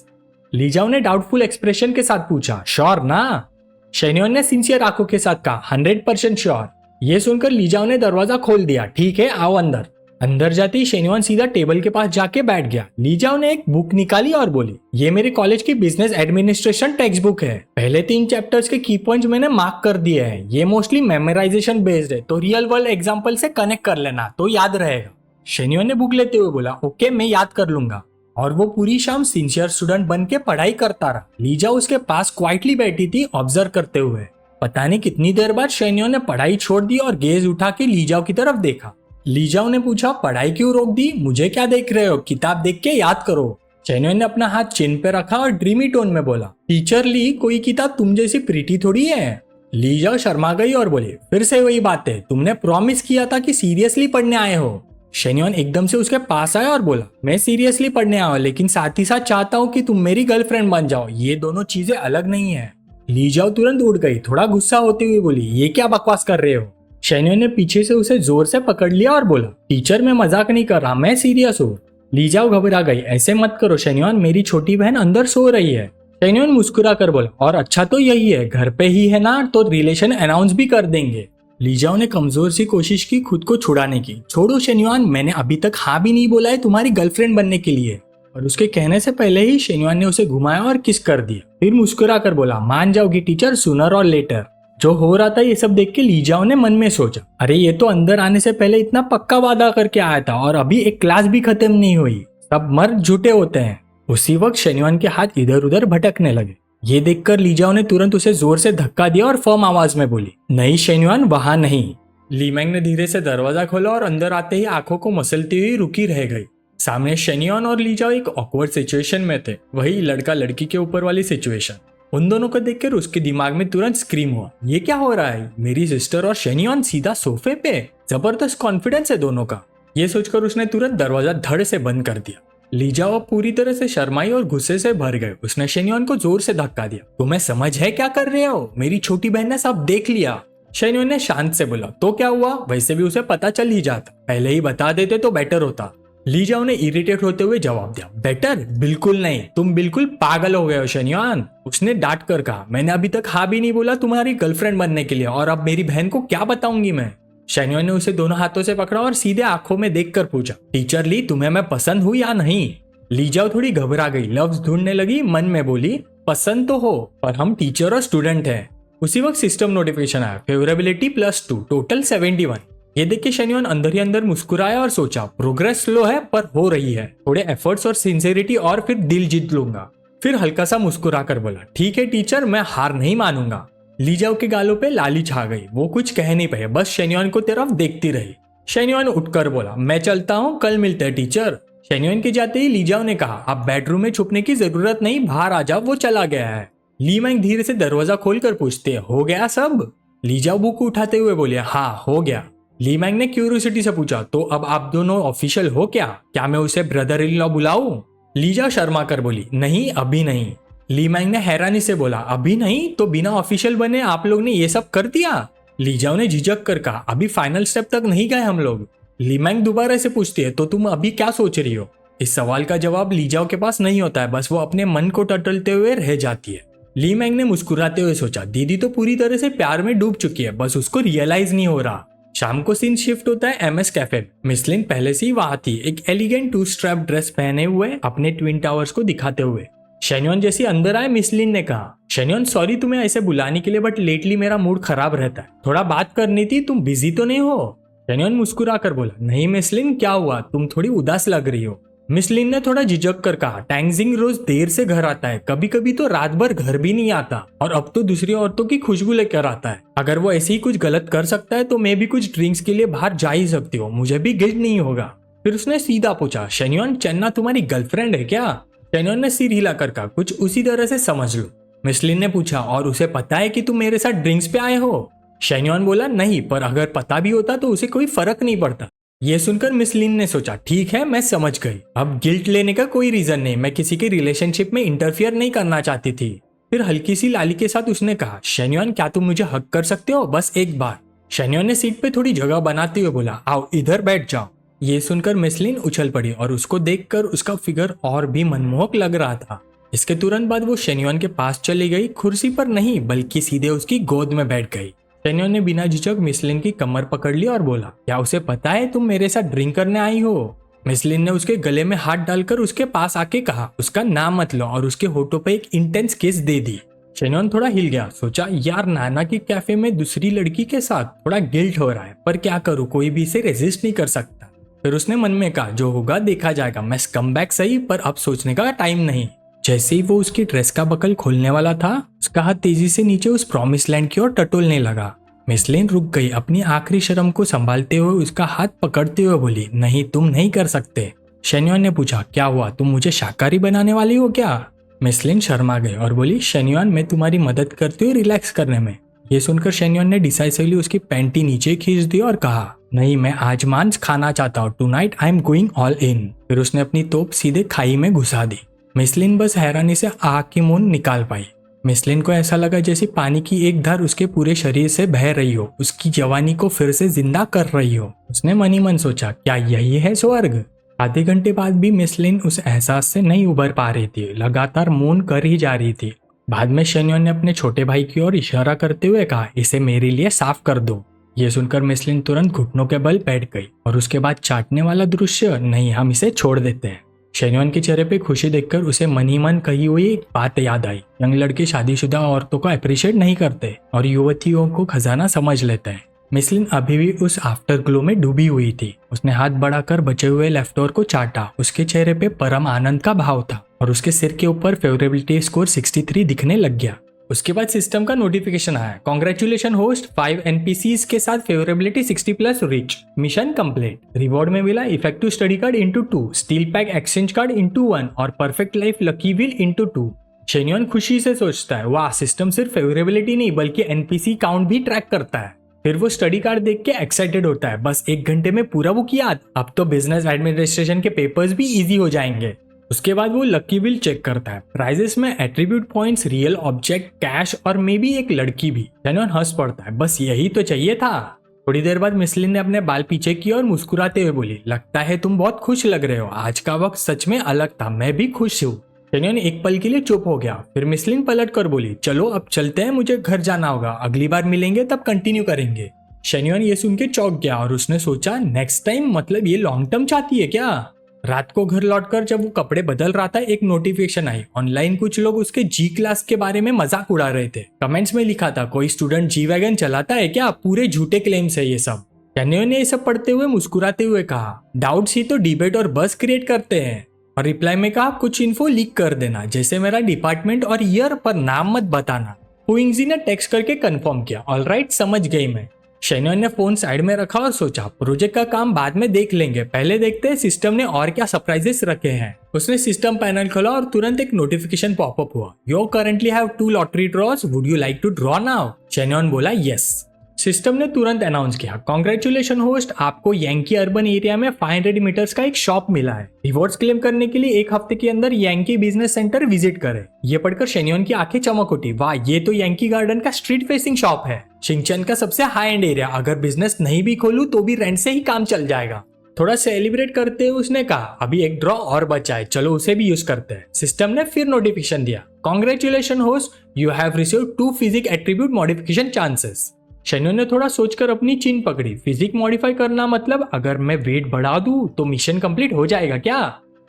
लीजाओ ने डाउटफुल एक्सप्रेशन के साथ पूछा, श्योर ना? शेन्योन ने सिंसियर आंखों के साथ कहा, 100% श्योर। ये सुनकर लीजाओ ने दरवाजा खोल दिया, ठीक है आओ अंदर। अंदर जाते ही शेन्योन सीधा टेबल के पास जाके बैठ गया। लीजाओ ने एक बुक निकाली और बोली, ये मेरे कॉलेज की बिजनेस एडमिनिस्ट्रेशन टेक्स्ट बुक है, पहले 3 चैप्टर्स के की पॉइंट्स मैंने मार्क कर दिए हैं, ये मोस्टली मेमोराइजेशन बेस्ड है, तो रियल वर्ल्ड एग्जांपल से कनेक्ट कर लेना तो याद रहेगा। शेन्योन ने बुक लेते हुए बोला, ओके मैं याद कर लूंगा। और वो पूरी शाम सिंसियर स्टूडेंट बन के पढ़ाई करता रहा। लीजाओ उसके पास क्वाइटली बैठी थी ऑब्जर्व करते हुए। पता नहीं कितनी देर बाद शेन्योन ने पढ़ाई छोड़ दी और गेज उठा के लीजाओ की तरफ देखा। लीजाओ ने पूछा, पढ़ाई क्यों रोक दी? मुझे क्या देख रहे हो, किताब देख के याद करो। शेन्योन ने अपना हाथ चिन पे रखा और ड्रीमी टोन में बोला, टीचर ली, कोई किताब तुम जैसी प्रीटी थोड़ी है। लीजाओ शर्मा गई और बोली, फिर से वही बात है, तुमने प्रॉमिस किया था कि सीरियसली पढ़ने आए हो। शेन्योन एकदम से उसके पास आया और बोला, मैं सीरियसली पढ़ने आया हूं, लेकिन साथ ही साथ चाहता हूँ कि तुम मेरी गर्लफ्रेंड बन जाओ, ये दोनों चीजें अलग नहीं है। लीजाओ तुरंत उठ गई, थोड़ा गुस्सा होते हुए बोली, ये क्या बकवास कर रहे हो? शेन्योन ने पीछे से उसे जोर से पकड़ लिया और बोला, टीचर मैं मजाक नहीं कर रहा, मैं सीरियस हूँ। लीजाओ घबरा गई, ऐसे मत करो शेन्योन, मेरी छोटी बहन अंदर सो रही है। शेन्योन मुस्कुरा कर बोला, और अच्छा तो यही है, घर पे ही है ना तो रिलेशन अनाउंस भी कर देंगे। लीजाओ ने कमजोर सी कोशिश की खुद को छुड़ाने की, छोड़ो शेन्योन, मैंने अभी तक हाँ भी नहीं बोला है तुम्हारी गर्लफ्रेंड बनने के लिए। और उसके कहने से पहले ही शेन्योन ने उसे घुमाया और किस कर दिया। फिर मुस्कुरा कर बोला, मान जाओगी टीचर, सूनर और लेटर। जो हो रहा था ये सब देख के लीजाओ ने मन में सोचा, अरे ये तो अंदर आने से पहले इतना पक्का वादा करके आया था और अभी एक क्लास भी खत्म नहीं हुई, सब मर्द झूठे होते हैं। उसी वक्त शेन्योन के हाथ इधर उधर भटकने लगे। ये देखकर लीजाओ ने तुरंत उसे जोर से धक्का दिया और फर्म आवाज में बोली, नहीं शेन्योन, वहां नहीं। लीमैंग ने धीरे से दरवाजा खोला और अंदर आते ही आंखों को मसलती हुई रुकी रह गई। सामने शेन्योन और लीजाओ एक ऑकवर्ड सिचुएशन में थे, वही लड़का लड़की के ऊपर वाली सिचुएशन। उन दोनों को देखकर उसके दिमाग में तुरंत स्क्रीम हुआ, ये क्या हो रहा है? मेरी सिस्टर और शेन्योन सीधा सोफे पे, जबरदस्त कॉन्फिडेंस है दोनों का। ये सोचकर उसने तुरंत दरवाजा धड़ से बंद कर दिया। लीजाओ पूरी तरह से शर्माई और गुस्से से भर गए। उसने शेन्योन को जोर से धक्का दिया, तुम्हें समझ है क्या कर रहे हो? मेरी छोटी बहन ने सब देख लिया। शेन्योन ने शांत से बोला, तो क्या हुआ? वैसे भी उसे पता चल ही जाता, पहले ही बता देते तो बेटर होता। ली जाओ ने इरिटेट होते हुए जवाब दिया, बेटर बिल्कुल नहीं, तुम बिल्कुल पागल हो गए हो शनियान। उसने डांट कर कहा, मैंने अभी तक हाँ भी नहीं बोला तुम्हारी गर्लफ्रेंड बनने के लिए, और अब मेरी बहन को क्या बताऊंगी मैं। शनियान ने उसे दोनों हाथों से पकड़ा और सीधे आंखों में देखकर पूछा, टीचर ली तुम्हें मैं पसंद हूँ या नहीं। ली जाओ थोड़ी घबरा गई, लफ्ज ढूंढने लगी, मन में बोली, पसंद तो हो पर हम टीचर और स्टूडेंट हैं। उसी वक्त सिस्टम नोटिफिकेशन आया, फेवरेबिलिटी +2, टोटल 71। ये देख के शनियान अंदर ही अंदर मुस्कुराया और सोचा, प्रोग्रेस स्लो है पर हो रही है, थोड़े एफर्ट्स और सिंसियरिटी और फिर दिल जीत लूंगा। फिर हल्का सा मुस्कुरा कर बोला, ठीक है टीचर, मैं हार नहीं मानूंगा। ली जाओ के गालों पे लाली छा गई, वो कुछ कह नहीं पाए, बस शनियान को तरफ देखती रही। शनियान उठकर बोला, मैं चलता हूँ, कल मिलते हैं टीचर। शनियान के जाते ही ली जाओ ने कहा, अब बेडरूम में छुपने की जरूरत नहीं, बाहर आ जाओ, वो चला गया है। ली मैंग धीरे से दरवाजा खोलकर पूछते, हो गया सब? ली जाओ बुक उठाते हुए बोले, हाँ हो गया। ली मैंग ने क्यूरियोसिटी से पूछा, तो अब आप दोनों ऑफिशियल हो क्या मैं उसे ब्रदर इन लॉ बुलाऊं? ली जाओ शर्मा कर बोली, नहीं अभी नहीं। ली मैंग ने हैरानी से बोला, अभी नहीं तो बिना ऑफिशियल बने आप लोग ने ये सब कर दिया? ली जाओ ने झिझक कर कहा, अभी फाइनल स्टेप तक नहीं गए हम लोग। ली मैंग दोबारा से पूछती है, तो तुम अभी क्या सोच रही हो? इस सवाल का जवाब ली जाओ के पास नहीं होता है, बस वो अपने मन को टटोलते हुए रह जाती है। ली मैंग ने मुस्कुराते हुए सोचा, दीदी तो पूरी तरह से प्यार में डूब चुकी है, बस उसको रियलाइज नहीं हो रहा। शाम को सीन शिफ्ट होता है MS कैफे। मिस लिन पहले से ही वहां थी, एक एलिगेंट 2 स्ट्रैप ड्रेस पहने हुए अपने ट्विन टावर्स को दिखाते हुए। शेन्योन जैसी अंदर आए, मिस लिन ने कहा, शेन्योन सॉरी तुम्हें ऐसे बुलाने के लिए, बट लेटली मेरा मूड खराब रहता है, थोड़ा बात करनी थी, तुम बिजी तो नहीं हो? शेन्योन मुस्कुरा कर बोला, नहीं मिस लिन, क्या हुआ, तुम थोड़ी उदास लग रही हो। मिस लिन ने थोड़ा झिझक कर कहा, टैंगजिंग रोज देर से घर आता है, कभी कभी तो रात भर घर भी नहीं आता, और अब तो दूसरी औरतों की खुशबू लेकर आता है। अगर वो ऐसे ही कुछ गलत कर सकता है तो मैं भी कुछ ड्रिंक्स के लिए बाहर जा ही सकती हूँ, मुझे भी गिल्ट नहीं होगा। फिर उसने सीधा पूछा, शेन्योन चन्ना तुम्हारी गर्लफ्रेंड है क्या? शेन्योन ने सिर हिलाकर कहा, कुछ उसी तरह से समझ लो। मिस लिन ने पूछा, और उसे पता है कि तुम मेरे साथ ड्रिंक्स पे आए हो? शेन्योन बोला, नहीं, पर अगर पता भी होता तो उसे कोई फर्क नहीं पड़ता। ये सुनकर मिस लिन ने सोचा, ठीक है मैं समझ गई, अब गिल्ट लेने का कोई रीजन नहीं, मैं किसी के रिलेशनशिप में इंटरफियर नहीं करना चाहती थी। फिर हल्की सी लाली के साथ उसने कहा, शेन्योन क्या तुम मुझे हक कर सकते हो, बस एक बार? शेन्योन ने सीट पे थोड़ी जगह बनाते हुए बोला, आओ इधर बैठ जाओ। ये सुनकर मिस लिन उछल पड़ी और उसको देखकर उसका फिगर और भी मनमोहक लग रहा था। इसके तुरंत बाद वो शेन्योन के पास चली गई, कुर्सी पर नहीं बल्कि सीधे उसकी गोद में बैठ गई। शेन्योन ने बिना झिझक मिस लिन की कमर पकड़ ली और बोला, क्या उसे पता है तुम मेरे साथ ड्रिंक करने आई हो? मिस लिन ने उसके गले में हाथ डालकर उसके पास आके कहा, उसका नाम मत लो, और उसके होठों पे एक इंटेंस किस दे दी। शेन्योन थोड़ा हिल गया, सोचा यार नाना के कैफे में दूसरी लड़की के साथ थोड़ा गिल्ट हो रहा है, पर क्या करूं, कोई भी इसे रेजिस्ट नहीं कर सकता। फिर उसने मन में कहा, जो होगा देखा जाएगा, मैं कम बैक सही, पर अब सोचने का टाइम नहीं। जैसे ही वो उसकी ड्रेस का बकल खोलने वाला था, उसका हाथ तेजी से नीचे उस प्रॉमिस लैंड की ओर टटोलने लगा। मिस लिन रुक गई, अपनी आखिरी शर्म को संभालते हुए उसका हाथ पकड़ते हुए बोली, नहीं तुम नहीं कर सकते। शेन्योन ने पूछा, क्या हुआ, तुम मुझे शाकाहारी बनाने वाली हो क्या? मिस लिन शर्मा गई और बोली, शेन्योन मैं तुम्हारी मदद करती हूँ रिलैक्स करने में। ये सुनकर शेन्योन ने डिसाइसिवली उसकी पैंटी नीचे खींच दी और कहा, नहीं मैं आज मांस खाना चाहता हूँ, tonight I am going all in. फिर उसने अपनी तोप सीधे खाई में घुसा दी। मिस लिन बस हैरानी से आग की मूंद निकाल पाई। मिस लिन को ऐसा लगा जैसे पानी की एक धार उसके पूरे शरीर से बह रही हो, उसकी जवानी को फिर से जिंदा कर रही हो। उसने मन ही मन सोचा, क्या यही है स्वर्ग? आधे घंटे बाद भी मिस लिन उस एहसास से नहीं उबर पा रही थी, लगातार मौन कर ही जा रही थी। बाद में शेन्योन ने अपने छोटे भाई की ओर इशारा करते हुए कहा, इसे मेरे लिए साफ कर दो। ये सुनकर मिस लिन तुरंत घुटनों के बल बैठ गई और उसके बाद चाटने वाला दृश्य, नहीं हम इसे छोड़ देते हैं। शेन्योन के चेहरे पे खुशी देखकर उसे मन ही मन कही हुई एक बात याद आई, यंग लड़के शादीशुदा औरतों को अप्रिशिएट नहीं करते और युवतियों को खजाना समझ लेते हैं। मिस लिन अभी भी उस आफ्टर ग्लो में डूबी हुई थी। उसने हाथ बढ़ाकर बचे हुए लेफ्ट ओवर को चाटा। उसके चेहरे पे परम आनंद का भाव था और उसके सिर के ऊपर फेवरेबिलिटी स्कोर 63 दिखने लग गया। उसके बाद सिस्टम का नोटिफिकेशन आया, कांग्रेचुलेशन होस्ट, 5 NPCs के साथ फेवरेबिलिटी 60+ रीच, मिशन कंप्लीट। रिवॉर्ड में मिला effective study card ×2, steel pack exchange card ×1 और परफेक्ट लाइफ लकी व्हील ×2। शेन्योन खुशी से सोचता है, वाह सिस्टम सिर्फ फेवरेबिलिटी नहीं बल्कि NPC काउंट भी ट्रैक करता है। फिर वो स्टडी कार्ड देख के एक्साइटेड होता है, बस 1 घंटे में पूरा बुक याद, अब तो बिजनेस एडमिनिस्ट्रेशन के पेपर्स भी इजी हो जाएंगे। उसके बाद वो लकी व्हील चेक करता है, प्राइजेस में attribute points, real object, cash और मे बी एक लड़की भी। शेन्योन हंस पड़ता है, बस यही तो चाहिए था। थोड़ी देर बाद मिसलिन ने अपने बाल पीछे किए और मुस्कुराते हुए बोली, लगता है तुम बहुत खुश लग रहे हो, आज का वक्त सच में अलग था, मैं भी खुश हूँ। शेन्योन एक पल के लिए चुप हो गया, फिर मिसलिन पलट कर बोली, चलो अब चलते हैं, मुझे घर जाना होगा, अगली बार मिलेंगे तब कंटिन्यू करेंगे। शेन्योन ये सुन के चौंक गया और उसने सोचा, नेक्स्ट टाइम मतलब ये लॉन्ग टर्म चाहती है क्या। रात को घर लौटकर जब वो कपड़े बदल रहा था, एक नोटिफिकेशन आई। ऑनलाइन कुछ लोग उसके जी क्लास के बारे में मजाक उड़ा रहे थे। कमेंट्स में लिखा था, कोई स्टूडेंट जी वैगन चलाता है क्या, पूरे झूठे क्लेम्स है ये सब। शेन्योन ने ये सब पढ़ते हुए मुस्कुराते हुए कहा, डाउट्स ही तो डिबेट और बस क्रिएट करते हैं। और रिप्लाई में कहा, कुछ इन्फो लीक कर देना, जैसे मेरा डिपार्टमेंट और ईयर, पर नाम मत बताना। हुइंगजी ने टेक्स्ट करके कंफर्म किया, ऑलराइट समझ गई मैं। शेन्योन ने फोन साइड में रखा और सोचा, प्रोजेक्ट का काम बाद में देख लेंगे, पहले देखते हैं सिस्टम ने और क्या सरप्राइजेस रखे हैं। उसने सिस्टम पैनल खोला और तुरंत एक नोटिफिकेशन पॉपअप हुआ, you currently have 2 lottery draws, would you like to draw now. Shenyuan बोला, यस। सिस्टम ने तुरंत अनाउंस किया, कॉन्ग्रेचुलेशन होस्ट, आपको यंकी अर्बन एरिया में 500 मीटर्स का एक शॉप मिला है। रिवॉर्ड्स क्लेम करने के लिए 1 हफ्ते के अंदर यंकी बिजनेस सेंटर विजिट करें। ये पढ़कर शेन्योन की आंखें चमक उठी, वाह, ये तो यंकी गार्डन का स्ट्रीट फेसिंग शॉप है, शिंगचन का सबसे हाई एंड एरिया, अगर बिजनेस नहीं भी खोलूं तो भी रेंट से ही काम चल जाएगा। थोड़ा सेलिब्रेट करते हुए उसने कहा, अभी एक ड्रॉ और बचा है, चलो उसे भी यूज करते हैं। सिस्टम ने फिर नोटिफिकेशन दिया, congratulation host, you have received 2 physique attribute modification chances. Shenyuan ने थोड़ा सोचकर अपनी चिन पकड़ी, फिजिक मॉडिफाई करना मतलब अगर मैं वेट बढ़ा दूं तो मिशन कंप्लीट हो जाएगा क्या।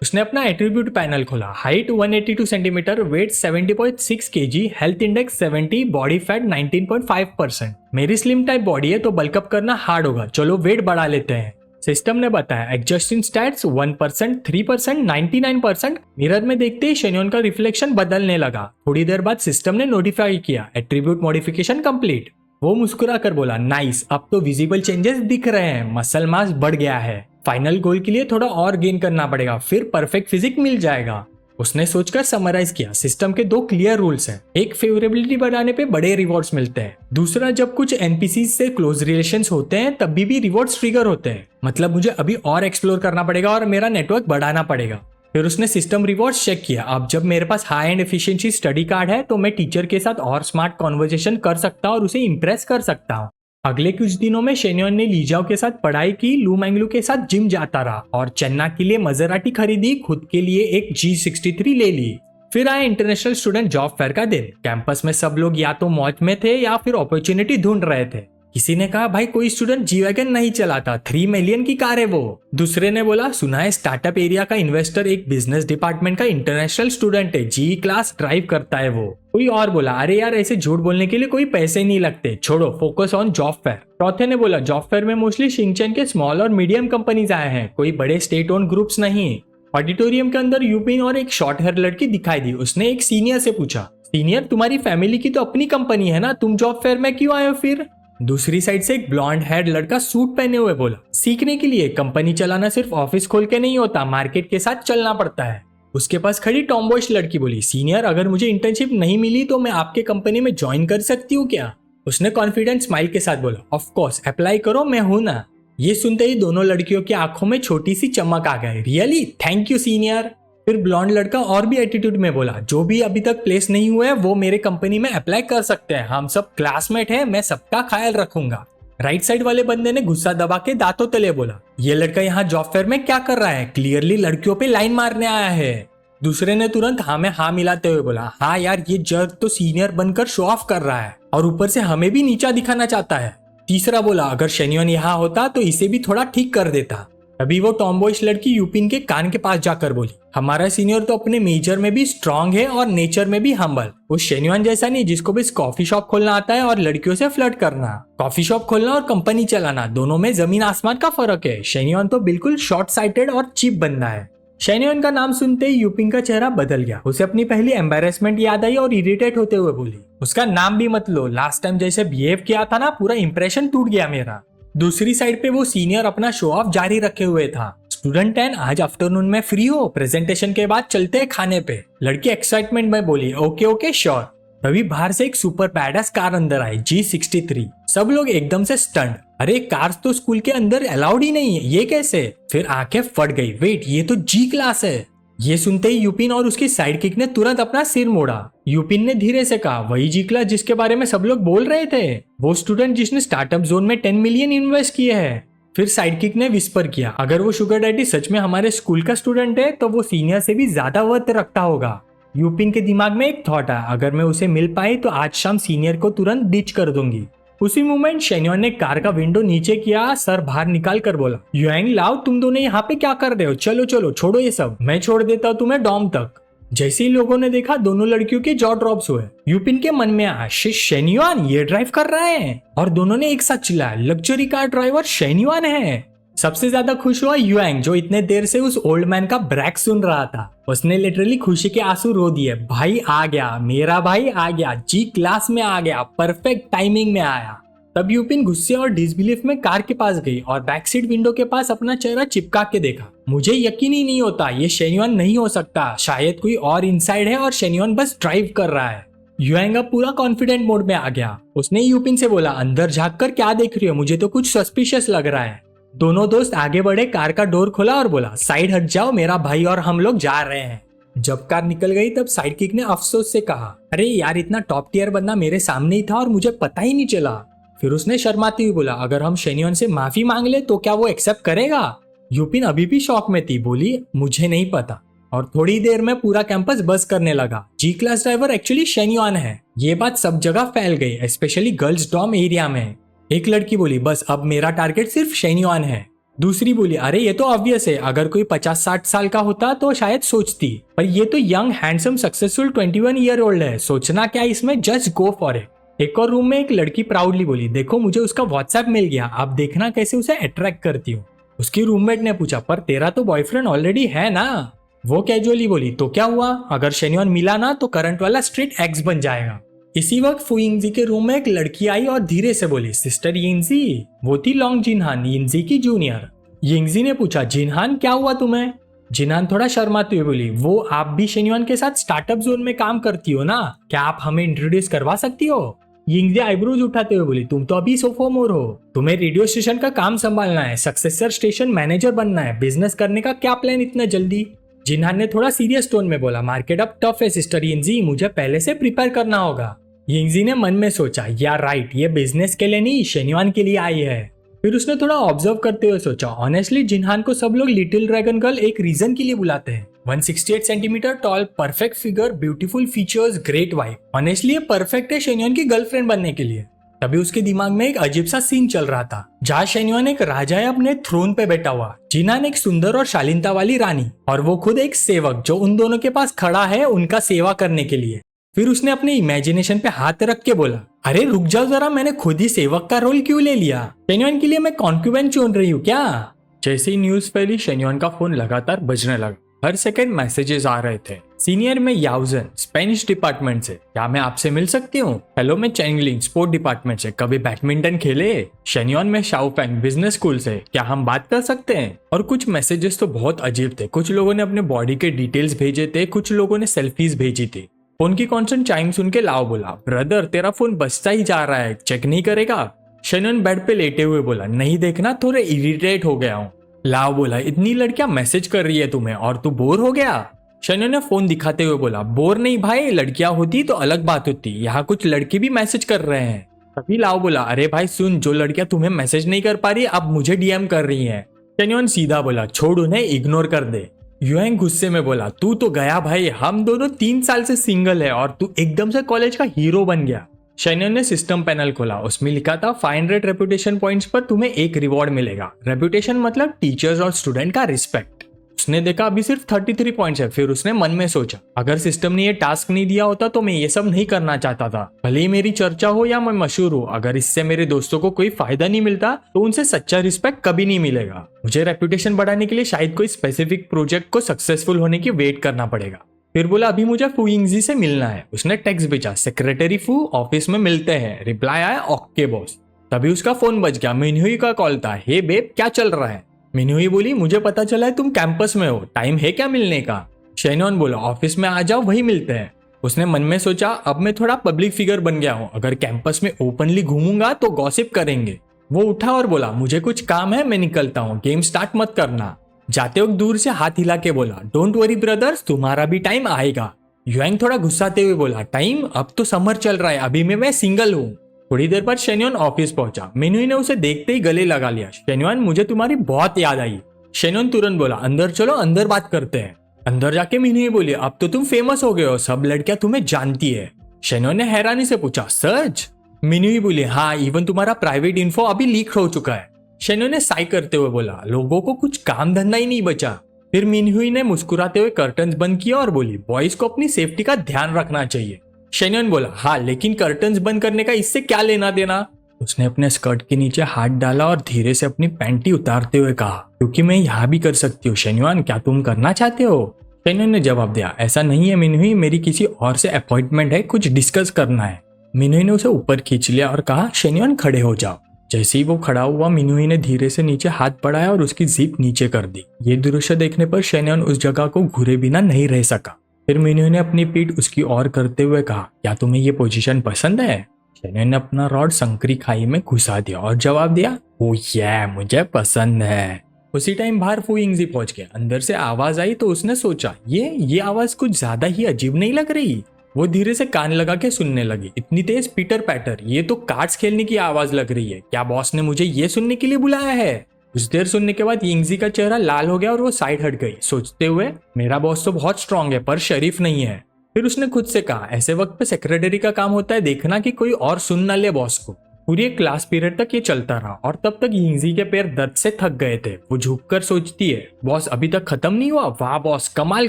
उसने अपना एट्रीब्यूट पैनल खोला, height 182 centimetre, weight 70.6 kg, health index 70, body fat 19.5%। मेरी स्लिम टाइप बॉडी है तो बल्कअप करना हार्ड होगा, चलो वेट बढ़ा लेते हैं। सिस्टम ने बताया, एडजस्टिंग स्टैट्स 1%, 3%, 99%। मिरर में देखते ही शेन्योन का रिफ्लेक्शन बदलने लगा। थोड़ी देर बाद सिस्टम ने नोटिफाई किया, एट्रीब्यूट मॉडिफिकेशन कंप्लीट। वो मुस्कुरा कर बोला, नाइस, अब तो विजिबल चेंजेस दिख रहे हैं, मसल मास बढ़ गया है, फाइनल गोल के लिए थोड़ा और गेन करना पड़ेगा, फिर परफेक्ट फिजिक मिल जाएगा। उसने सोचकर समराइज किया, सिस्टम के 2 क्लियर रूल्स हैं, एक फेवरेबिलिटी बढ़ाने पे बड़े रिवॉर्ड्स मिलते हैं, दूसरा जब कुछ एनपीसी से क्लोज रिलेशंस होते हैं तब भी रिवॉर्ड्स ट्रिगर होते हैं, मतलब मुझे अभी और एक्सप्लोर करना पड़ेगा और मेरा नेटवर्क बढ़ाना पड़ेगा। फिर उसने सिस्टम रिवॉर्ड्स चेक किया, अब जब मेरे पास high end efficiency study card है तो मैं टीचर के साथ और स्मार्ट कॉन्वर्सेशन कर सकता हूँ और उसे इंप्रेस कर सकता हूँ। अगले कुछ दिनों में शेन्योन ने लीजाओ के साथ पढ़ाई की, लू मैंगलू के साथ जिम जाता रहा और चेन्ना के लिए मजराटी खरीदी, खुद के लिए एक G63 ले ली। फिर आया इंटरनेशनल स्टूडेंट जॉब फेयर का दिन। कैंपस में सब लोग या तो मौज में थे या फिर अपॉर्चुनिटी ढूंढ रहे थे। किसी ने कहा, भाई कोई स्टूडेंट जी वैगन नहीं चलाता, 3 मिलियन की कार है वो। दूसरे ने बोला, सुना है स्टार्टअप एरिया का इन्वेस्टर एक बिजनेस डिपार्टमेंट का इंटरनेशनल स्टूडेंट है, जी क्लास ड्राइव करता है वो। कोई और बोला, अरे यार ऐसे झूठ बोलने के लिए कोई पैसे नहीं लगते, छोड़ो, फोकस ऑन जॉब फेयर। चौथे ने बोला, जॉब फेयर में मोस्टली शिंगचन के स्मॉल और मीडियम कंपनीज आए हैं, कोई बड़े स्टेट ओन ग्रुप्स नहीं। ऑडिटोरियम के अंदर यूपिन और एक शॉर्ट हेयर लड़की दिखाई दी। उसने एक सीनियर से पूछा, सीनियर तुम्हारी फैमिली की तो अपनी कंपनी है ना, तुम जॉब फेयर में क्यों आए हो फिर। दूसरी साइड से एक ब्लॉन्ड हेड लड़का सूट पहने हुए बोला, सीखने के लिए, कंपनी चलाना सिर्फ ऑफिस खोल के नहीं होता, मार्केट के साथ चलना पड़ता है। उसके पास खड़ी टॉमबॉयश लड़की बोली, सीनियर अगर मुझे इंटर्नशिप नहीं मिली तो मैं आपके कंपनी में ज्वाइन कर सकती हूँ क्या। उसने कॉन्फिडेंट स्माइल के साथ बोला, ऑफ कोर्स अप्लाई करो, मैं हूं ना। ये सुनते ही दोनों लड़कियों की आंखों में छोटी सी चमक आ गई, रियली, थैंक यू सीनियर। फिर ब्लॉन्ड लड़का और भी एटीट्यूड में बोला, जो भी अभी तक प्लेस नहीं हुए वो मेरे कंपनी में अप्लाई कर सकते हैं, हम सब क्लासमेट हैं, मैं सबका ख्याल रखूंगा। राइट साइड वाले बंदे ने गुस्सा दबा के दांतों तले बोला, ये लड़का यहाँ जॉब फेयर में क्या कर रहा है, क्लियरली लड़कियों पे लाइन मारने आया है। दूसरे ने तुरंत हाँ में हाँ मिलाते हुए बोला, हाँ यार ये जर्क तो सीनियर बनकर शो ऑफ कर रहा है और ऊपर से हमें भी नीचा दिखाना चाहता है। तीसरा बोला, अगर शेन्योन यहाँ होता तो इसे भी थोड़ा ठीक कर देता। अभी वो टॉमबॉयश लड़की यूपिन के कान के पास जाकर बोली, हमारा सीनियर तो अपने मेजर में भी स्ट्रांग है और नेचर में भी हम्बल, वो शेन्योन जैसा नहीं जिसको बस कॉफी शॉप खोलना आता है और लड़कियों से फ्लर्ट करना। कॉफी शॉप खोलना और कंपनी चलाना दोनों में जमीन आसमान का फर्क है। शेन्योन तो बिल्कुल शॉर्ट साइटेड और चीप बंदा है। शेन्योन का नाम सुनते ही यूपिन का चेहरा बदल गया। उसे अपनी पहली एम्बेरसमेंट याद आई और इरिटेट होते हुए बोली, उसका नाम भी मत लो, लास्ट टाइम जैसे बिहेव किया था ना, पूरा इंप्रेशन टूट गया मेरा। दूसरी साइड पे वो सीनियर अपना शो ऑफ जारी रखे हुए था। स्टूडेंट 10 आज आफ्टरनून में फ्री हो, प्रेजेंटेशन के बाद चलते हैं खाने पे। लड़की एक्साइटमेंट में बोली, ओके ओके श्योर। तभी बाहर से एक सुपर बैडस कार अंदर आई, G63। सब लोग एकदम से स्टंड, अरे कार्स तो स्कूल के अंदर अलाउड ही नहीं है, ये कैसे। फिर आंखें फट गई, वेट ये तो G क्लास है। ये सुनते ही यूपिन और उसकी साइड किक ने तुरंत अपना सिर मोड़ा। यूपिन ने धीरे से कहा, वही जी क्लास जिसके बारे में सब लोग बोल रहे थे, वो स्टूडेंट जिसने स्टार्टअप जोन में 10 मिलियन इन्वेस्ट किए हैं। फिर साइडकिक ने विस्पर किया, अगर वो शुगर डैडी सच में हमारे स्कूल का स्टूडेंट है तो वो सीनियर से भी ज्यादा वर्थ रखता होगा। यूपिन के दिमाग में एक थॉट है, अगर मैं उसे मिल पाई तो आज शाम सीनियर को तुरंत डिच कर दूंगी। उसी मोमेंट शेन्योन ने कार का विंडो नीचे किया, सर बाहर निकाल कर बोला, युआंग लाओ, तुम दोनों यहाँ पे क्या कर रहे हो? चलो चलो छोड़ो ये सब, मैं छोड़ देता हूँ तुम्हें डॉम तक। जैसे ही लोगों ने देखा दोनों लड़कियों के जॉ ड्रॉप्स हुए। यूपिन के मन में आया, शेन्युआन ये ड्राइव कर रहे हैं, और दोनों ने एक साथ चिल्लाया, लग्जरी कार ड्राइवर शेन्युआन है। सबसे ज्यादा खुश हुआ युआंग, जो इतने देर से उस ओल्ड मैन का ब्रैक सुन रहा था। उसने लिटरली खुशी के आंसू रो दिए, भाई आ गया, मेरा भाई आ गया, जी क्लास में आ गया, परफेक्ट टाइमिंग में आया। तब यूपिन गुस्से और डिसबिलीफ में कार के पास गई और बैक सीट विंडो के पास अपना चेहरा चिपका के देखा। मुझे यकीन ही नहीं होता, ये शेन्युआन नहीं हो सकता, शायद कोई और इनसाइड है और शेन्युआन बस ड्राइव कर रहा है। युआंग अब पूरा कॉन्फिडेंट मोड में आ गया। उसने यूपिन से बोला, अंदर झाँक कर क्या देख रही हो, मुझे तो कुछ सस्पिशियस लग रहा है। दोनों दोस्त आगे बढ़े, कार का डोर खोला और बोला, साइड हट जाओ, मेरा भाई और हम लोग जा रहे हैं। जब कार निकल गई तब साइडकिक ने अफसोस से कहा, अरे यार, इतना टॉप टियर बंदा मेरे सामने ही था और मुझे पता ही नहीं चला। फिर उसने शर्माती हुई बोला, अगर हम शेन्युआन से माफी मांग ले तो क्या वो एक्सेप्ट करेगा? यूपिन अभी भी शॉक में थी, बोली, मुझे नहीं पता। और थोड़ी देर में पूरा कैंपस बस करने लगा, जी क्लास ड्राइवर एक्चुअली शेन्युआन है। ये बात सब जगह फैल गई, स्पेशली गर्ल्स डॉम एरिया में। एक लड़की बोली, बस अब मेरा टारगेट सिर्फ शेन्युआन है। दूसरी बोली, अरे ये तो ऑब्वियस है, अगर कोई 50-60 साल का होता तो शायद सोचती, पर ये तो young handsome successful 21 year old है, सोचना क्या इसमें, जस्ट गो फॉर इट। एक और रूम में एक लड़की प्राउडली बोली, देखो मुझे उसका व्हाट्सएप मिल गया, आप देखना कैसे उसे अट्रैक्ट करती हूँ। उसकी रूममेट ने पूछा, पर तेरा तो बॉयफ्रेंड ऑलरेडी है ना? वो कैजुअली बोली, तो क्या हुआ, अगर शेन्युआन मिला ना तो करंट वाला स्ट्रेट एक्स बन जाएगा। इसी वक्त फू यिंगजी के रूम में एक लड़की आई और धीरे से बोली, सिस्टर यिंगजी। वो थी लॉन्ग जिनहान, यिंगजी की जूनियर। यिंगजी ने पूछा, जिनहान क्या हुआ तुम्हें? जिनहान थोड़ा शर्माते हुए बोली, वो आप भी शेन्युआन के साथ स्टार्टअप जोन में काम करती हो ना, क्या आप हमें इंट्रोड्यूस करवा सकती हो? यिंगजी आईब्रोज उठाते हुए बोली, तुम तो अभी सोफोमोर हो, तुम्हें रेडियो स्टेशन का काम संभालना है, सक्सेसर स्टेशन मैनेजर बनना है, बिजनेस करने का क्या प्लान इतना जल्दी? जिनहान ने थोड़ा सीरियस टोन में बोला, मार्केट अब टफ है सिस्टर यिंगजी, मुझे पहले से प्रिपेयर करना होगा। यिंगजी ने मन में सोचा, यार राइट, ये बिजनेस के लिए नहीं शेन्युआन के लिए आई है। फिर उसने थोड़ा ऑब्जर्व करते हुए सोचा, ऑनेस्टली जिनहान को सब लोग लिटिल ड्रैगन गर्ल एक रीजन के लिए बुलाते हैं। 168 centimetre toll, perfect figure, beautiful features, great wife, honestly ये परफेक्ट है शेन्युआन की गर्लफ्रेंड बनने के लिए। तभी उसके दिमाग में एक अजीब सा सीन चल रहा था, जहाँ शेन्युआन एक राजा है अपने थ्रोन पे बैठा हुआ, जिनहान एक सुंदर और शालीनता वाली रानी, और वो खुद एक सेवक जो उन दोनों के पास खड़ा है उनका सेवा करने के लिए। फिर उसने अपने इमेजिनेशन पे हाथ रख के बोला, अरे रुक जाओ जरा, मैंने खुद ही सेवक का रोल क्यों ले लिया? शेन्युआन के लिए मैं कॉन्क्यूबेन चुन रही हूँ क्या? जैसे ही न्यूज फैली, शेन्युआन का फोन लगातार बजने लगा। हर सेकंड मैसेजेस आ रहे थे। सीनियर में याउजन, स्पेनिश डिपार्टमेंट से, क्या मैं आपसे मिल सकती हूँ? हेलो, मैं चैंगलिंग, स्पोर्ट डिपार्टमेंट से, कभी बैडमिंटन खेले? शेन्युआन में शाओफेंग, बिजनेस स्कूल से, क्या हम बात कर सकते हैं? और कुछ मैसेजेस तो बहुत अजीब थे। कुछ लोगों ने अपने बॉडी के डिटेल्स भेजे थे, कुछ लोगों ने सेल्फीज भेजी थी। फोन की कॉन्स्टेंट चाइम सुन के लाओ बोला, ब्रदर तेरा फोन बजता ही जा रहा है, चेक नहीं करेगा? शेन्युआन बेड पे लेटे हुए बोला, नहीं देखना, थोड़े इरिटेट हो गया हूँ। लाओ बोला, इतनी लड़कियां मैसेज कर रही है तुम्हें और तू बोर हो गया? शेन्युआन ने फोन दिखाते हुए बोला, बोर नहीं भाई, लड़कियां होती तो अलग बात होती, यहाँ कुछ लड़के भी मैसेज कर रहे हैं। तभी लाओ बोला, अरे भाई सुन, जो लड़कियां तुम्हें मैसेज नहीं कर पा रही अब मुझे डीएम कर रही है। शेन्युआन सीधा बोला, छोड़ उन्हें, इग्नोर कर दे। युआंग गुस्से में बोला, तू तो गया भाई, हम दोनों 3 साल से सिंगल है और तू एकदम से कॉलेज का हीरो बन गया। शेन्युआन ने सिस्टम पैनल खोला, उसमें लिखा था 500 रेपुटेशन पॉइंट्स पर तुम्हें एक रिवॉर्ड मिलेगा। रेपुटेशन मतलब टीचर्स और स्टूडेंट का रिस्पेक्ट। उसने देखा अभी सिर्फ 33 पॉइंट्स है। फिर उसने मन में सोचा, अगर सिस्टम ने ये टास्क नहीं दिया होता तो मैं ये सब नहीं करना चाहता था। भले ही मेरी चर्चा हो या मैं मशहूर हूँ, अगर इससे मेरे दोस्तों को कोई फायदा नहीं मिलता तो उनसे सच्चा रिस्पेक्ट कभी नहीं मिलेगा। मुझे रेपुटेशन बढ़ाने के लिए शायद कोई स्पेसिफिक प्रोजेक्ट को सक्सेसफुल होने की वेट करना पड़ेगा। फिर बोला, अभी मुझे फू यिंगजी से मिलना है। उसने टेक्स्ट भेजा, सेक्रेटरी फू, ऑफिस में मिलते हैं। रिप्लाई आया, ओके बॉस। तभी उसका फोन बज गया, मिनहुई का कॉल था। हे बेब, क्या चल रहा है? मिनहुई बोली, मुझे पता चला है तुम कैंपस में हो, टाइम है क्या मिलने का? शेन्युआन बोला, ऑफिस में आ जाओ, वही मिलते हैं। उसने मन में सोचा, अब मैं थोड़ा पब्लिक फिगर बन गया हूँ, अगर कैंपस में ओपनली घूमूंगा तो गॉसिप करेंगे। वो उठा और बोला, मुझे कुछ काम है, मैं निकलता हूँ, गेम स्टार्ट मत करना। जाते वक्त दूर से हाथ हिला के बोला, डोंट वरी ब्रदर्स, तुम्हारा भी टाइम आएगा। युआंग थोड़ा गुस्साते हुए बोला, टाइम, अब तो समर चल रहा है, अभी मैं सिंगल हूँ। थोड़ी देर बाद शेन्योन ऑफिस पहुंचा। मिनहुई ने उसे देखते ही गले लगा लिया। शेन्योन, मुझे तुम्हारी बहुत याद आई। शेन्योन तुरंत बोला, अंदर चलो, अंदर बात करते हैं। अंदर जाके मिनहुई बोली, अब तो तुम फेमस हो गए हो, सब लड़कियां तुम्हें जानती है। शेन्योन ने हैरानी से पूछा, सच? मिनहुई बोली, हाँ, इवन तुम्हारा प्राइवेट इन्फो अभी लीक हो चुका है। शेन्योन ने साई करते हुए बोला, लोगों को कुछ काम धंधा ही नहीं बचा। फिर मिनहुई ने मुस्कुराते हुए कर्टन्स बंद किया और बोली, बॉयज को अपनी सेफ्टी का ध्यान रखना चाहिए। शेन्योन बोला, हाँ, लेकिन कर्टन्स बंद करने का इससे क्या लेना देना? उसने अपने स्कर्ट के नीचे हाथ डाला और धीरे से अपनी पैंटी उतारते हुए कहा, क्योंकि मैं यहाँ भी कर सकती हूँ। शेन्योन, क्या तुम करना चाहते हो? शेन्योन ने जवाब दिया, ऐसा नहीं है मिनहुई, मेरी किसी और से अपॉइंटमेंट है, कुछ डिस्कस करना है। मिनहुई ने उसे ऊपर खींच लिया और कहा, शेन्योन खड़े हो जाओ। जैसे ही वो खड़ा हुआ, मिनहुई ने धीरे से नीचे हाथ बढ़ाया और उसकी जीप नीचे कर दी। ये दृश्य देखने पर शेन्योन उस जगह को घूरे बिना नहीं रह सका। फिर मिनहुई ने अपनी पीठ उसकी ओर करते हुए कहा, क्या तुम्हें ये पोजीशन पसंद है? शेन्योन ने अपना रॉड संकरी खाई में घुसा दिया और जवाब दिया, ओ ये मुझे पसंद है। उसी टाइम बाहर फू यिंगजी पहुंच गया। अंदर से आवाज आई तो उसने सोचा, ये आवाज कुछ ज्यादा ही अजीब नहीं लग रही? वो धीरे से कान लगा के सुनने लगी। इतनी तेज पीटर पैटर, ये तो कार्ड्स खेलने की आवाज लग रही है। क्या बॉस ने मुझे ये सुनने के लिए बुलाया है? कुछ देर सुनने के बाद यिंगजी का चेहरा लाल हो गया और वो साइड हट गई, सोचते हुए, मेरा बॉस तो बहुत स्ट्रांग है पर शरीफ नहीं है। फिर उसने खुद से कहा, ऐसे वक्त पे सेक्रेटरी का काम होता है देखना कि कोई और सुन ना ले बॉस को। पूरी एक क्लास पीरियड तक ये चलता रहा और तब तक यिंगजी के पैर दर्द से थक गए थे। वो झुककर सोचती है, बॉस अभी तक खत्म नहीं हुआ? वाह बॉस, कमाल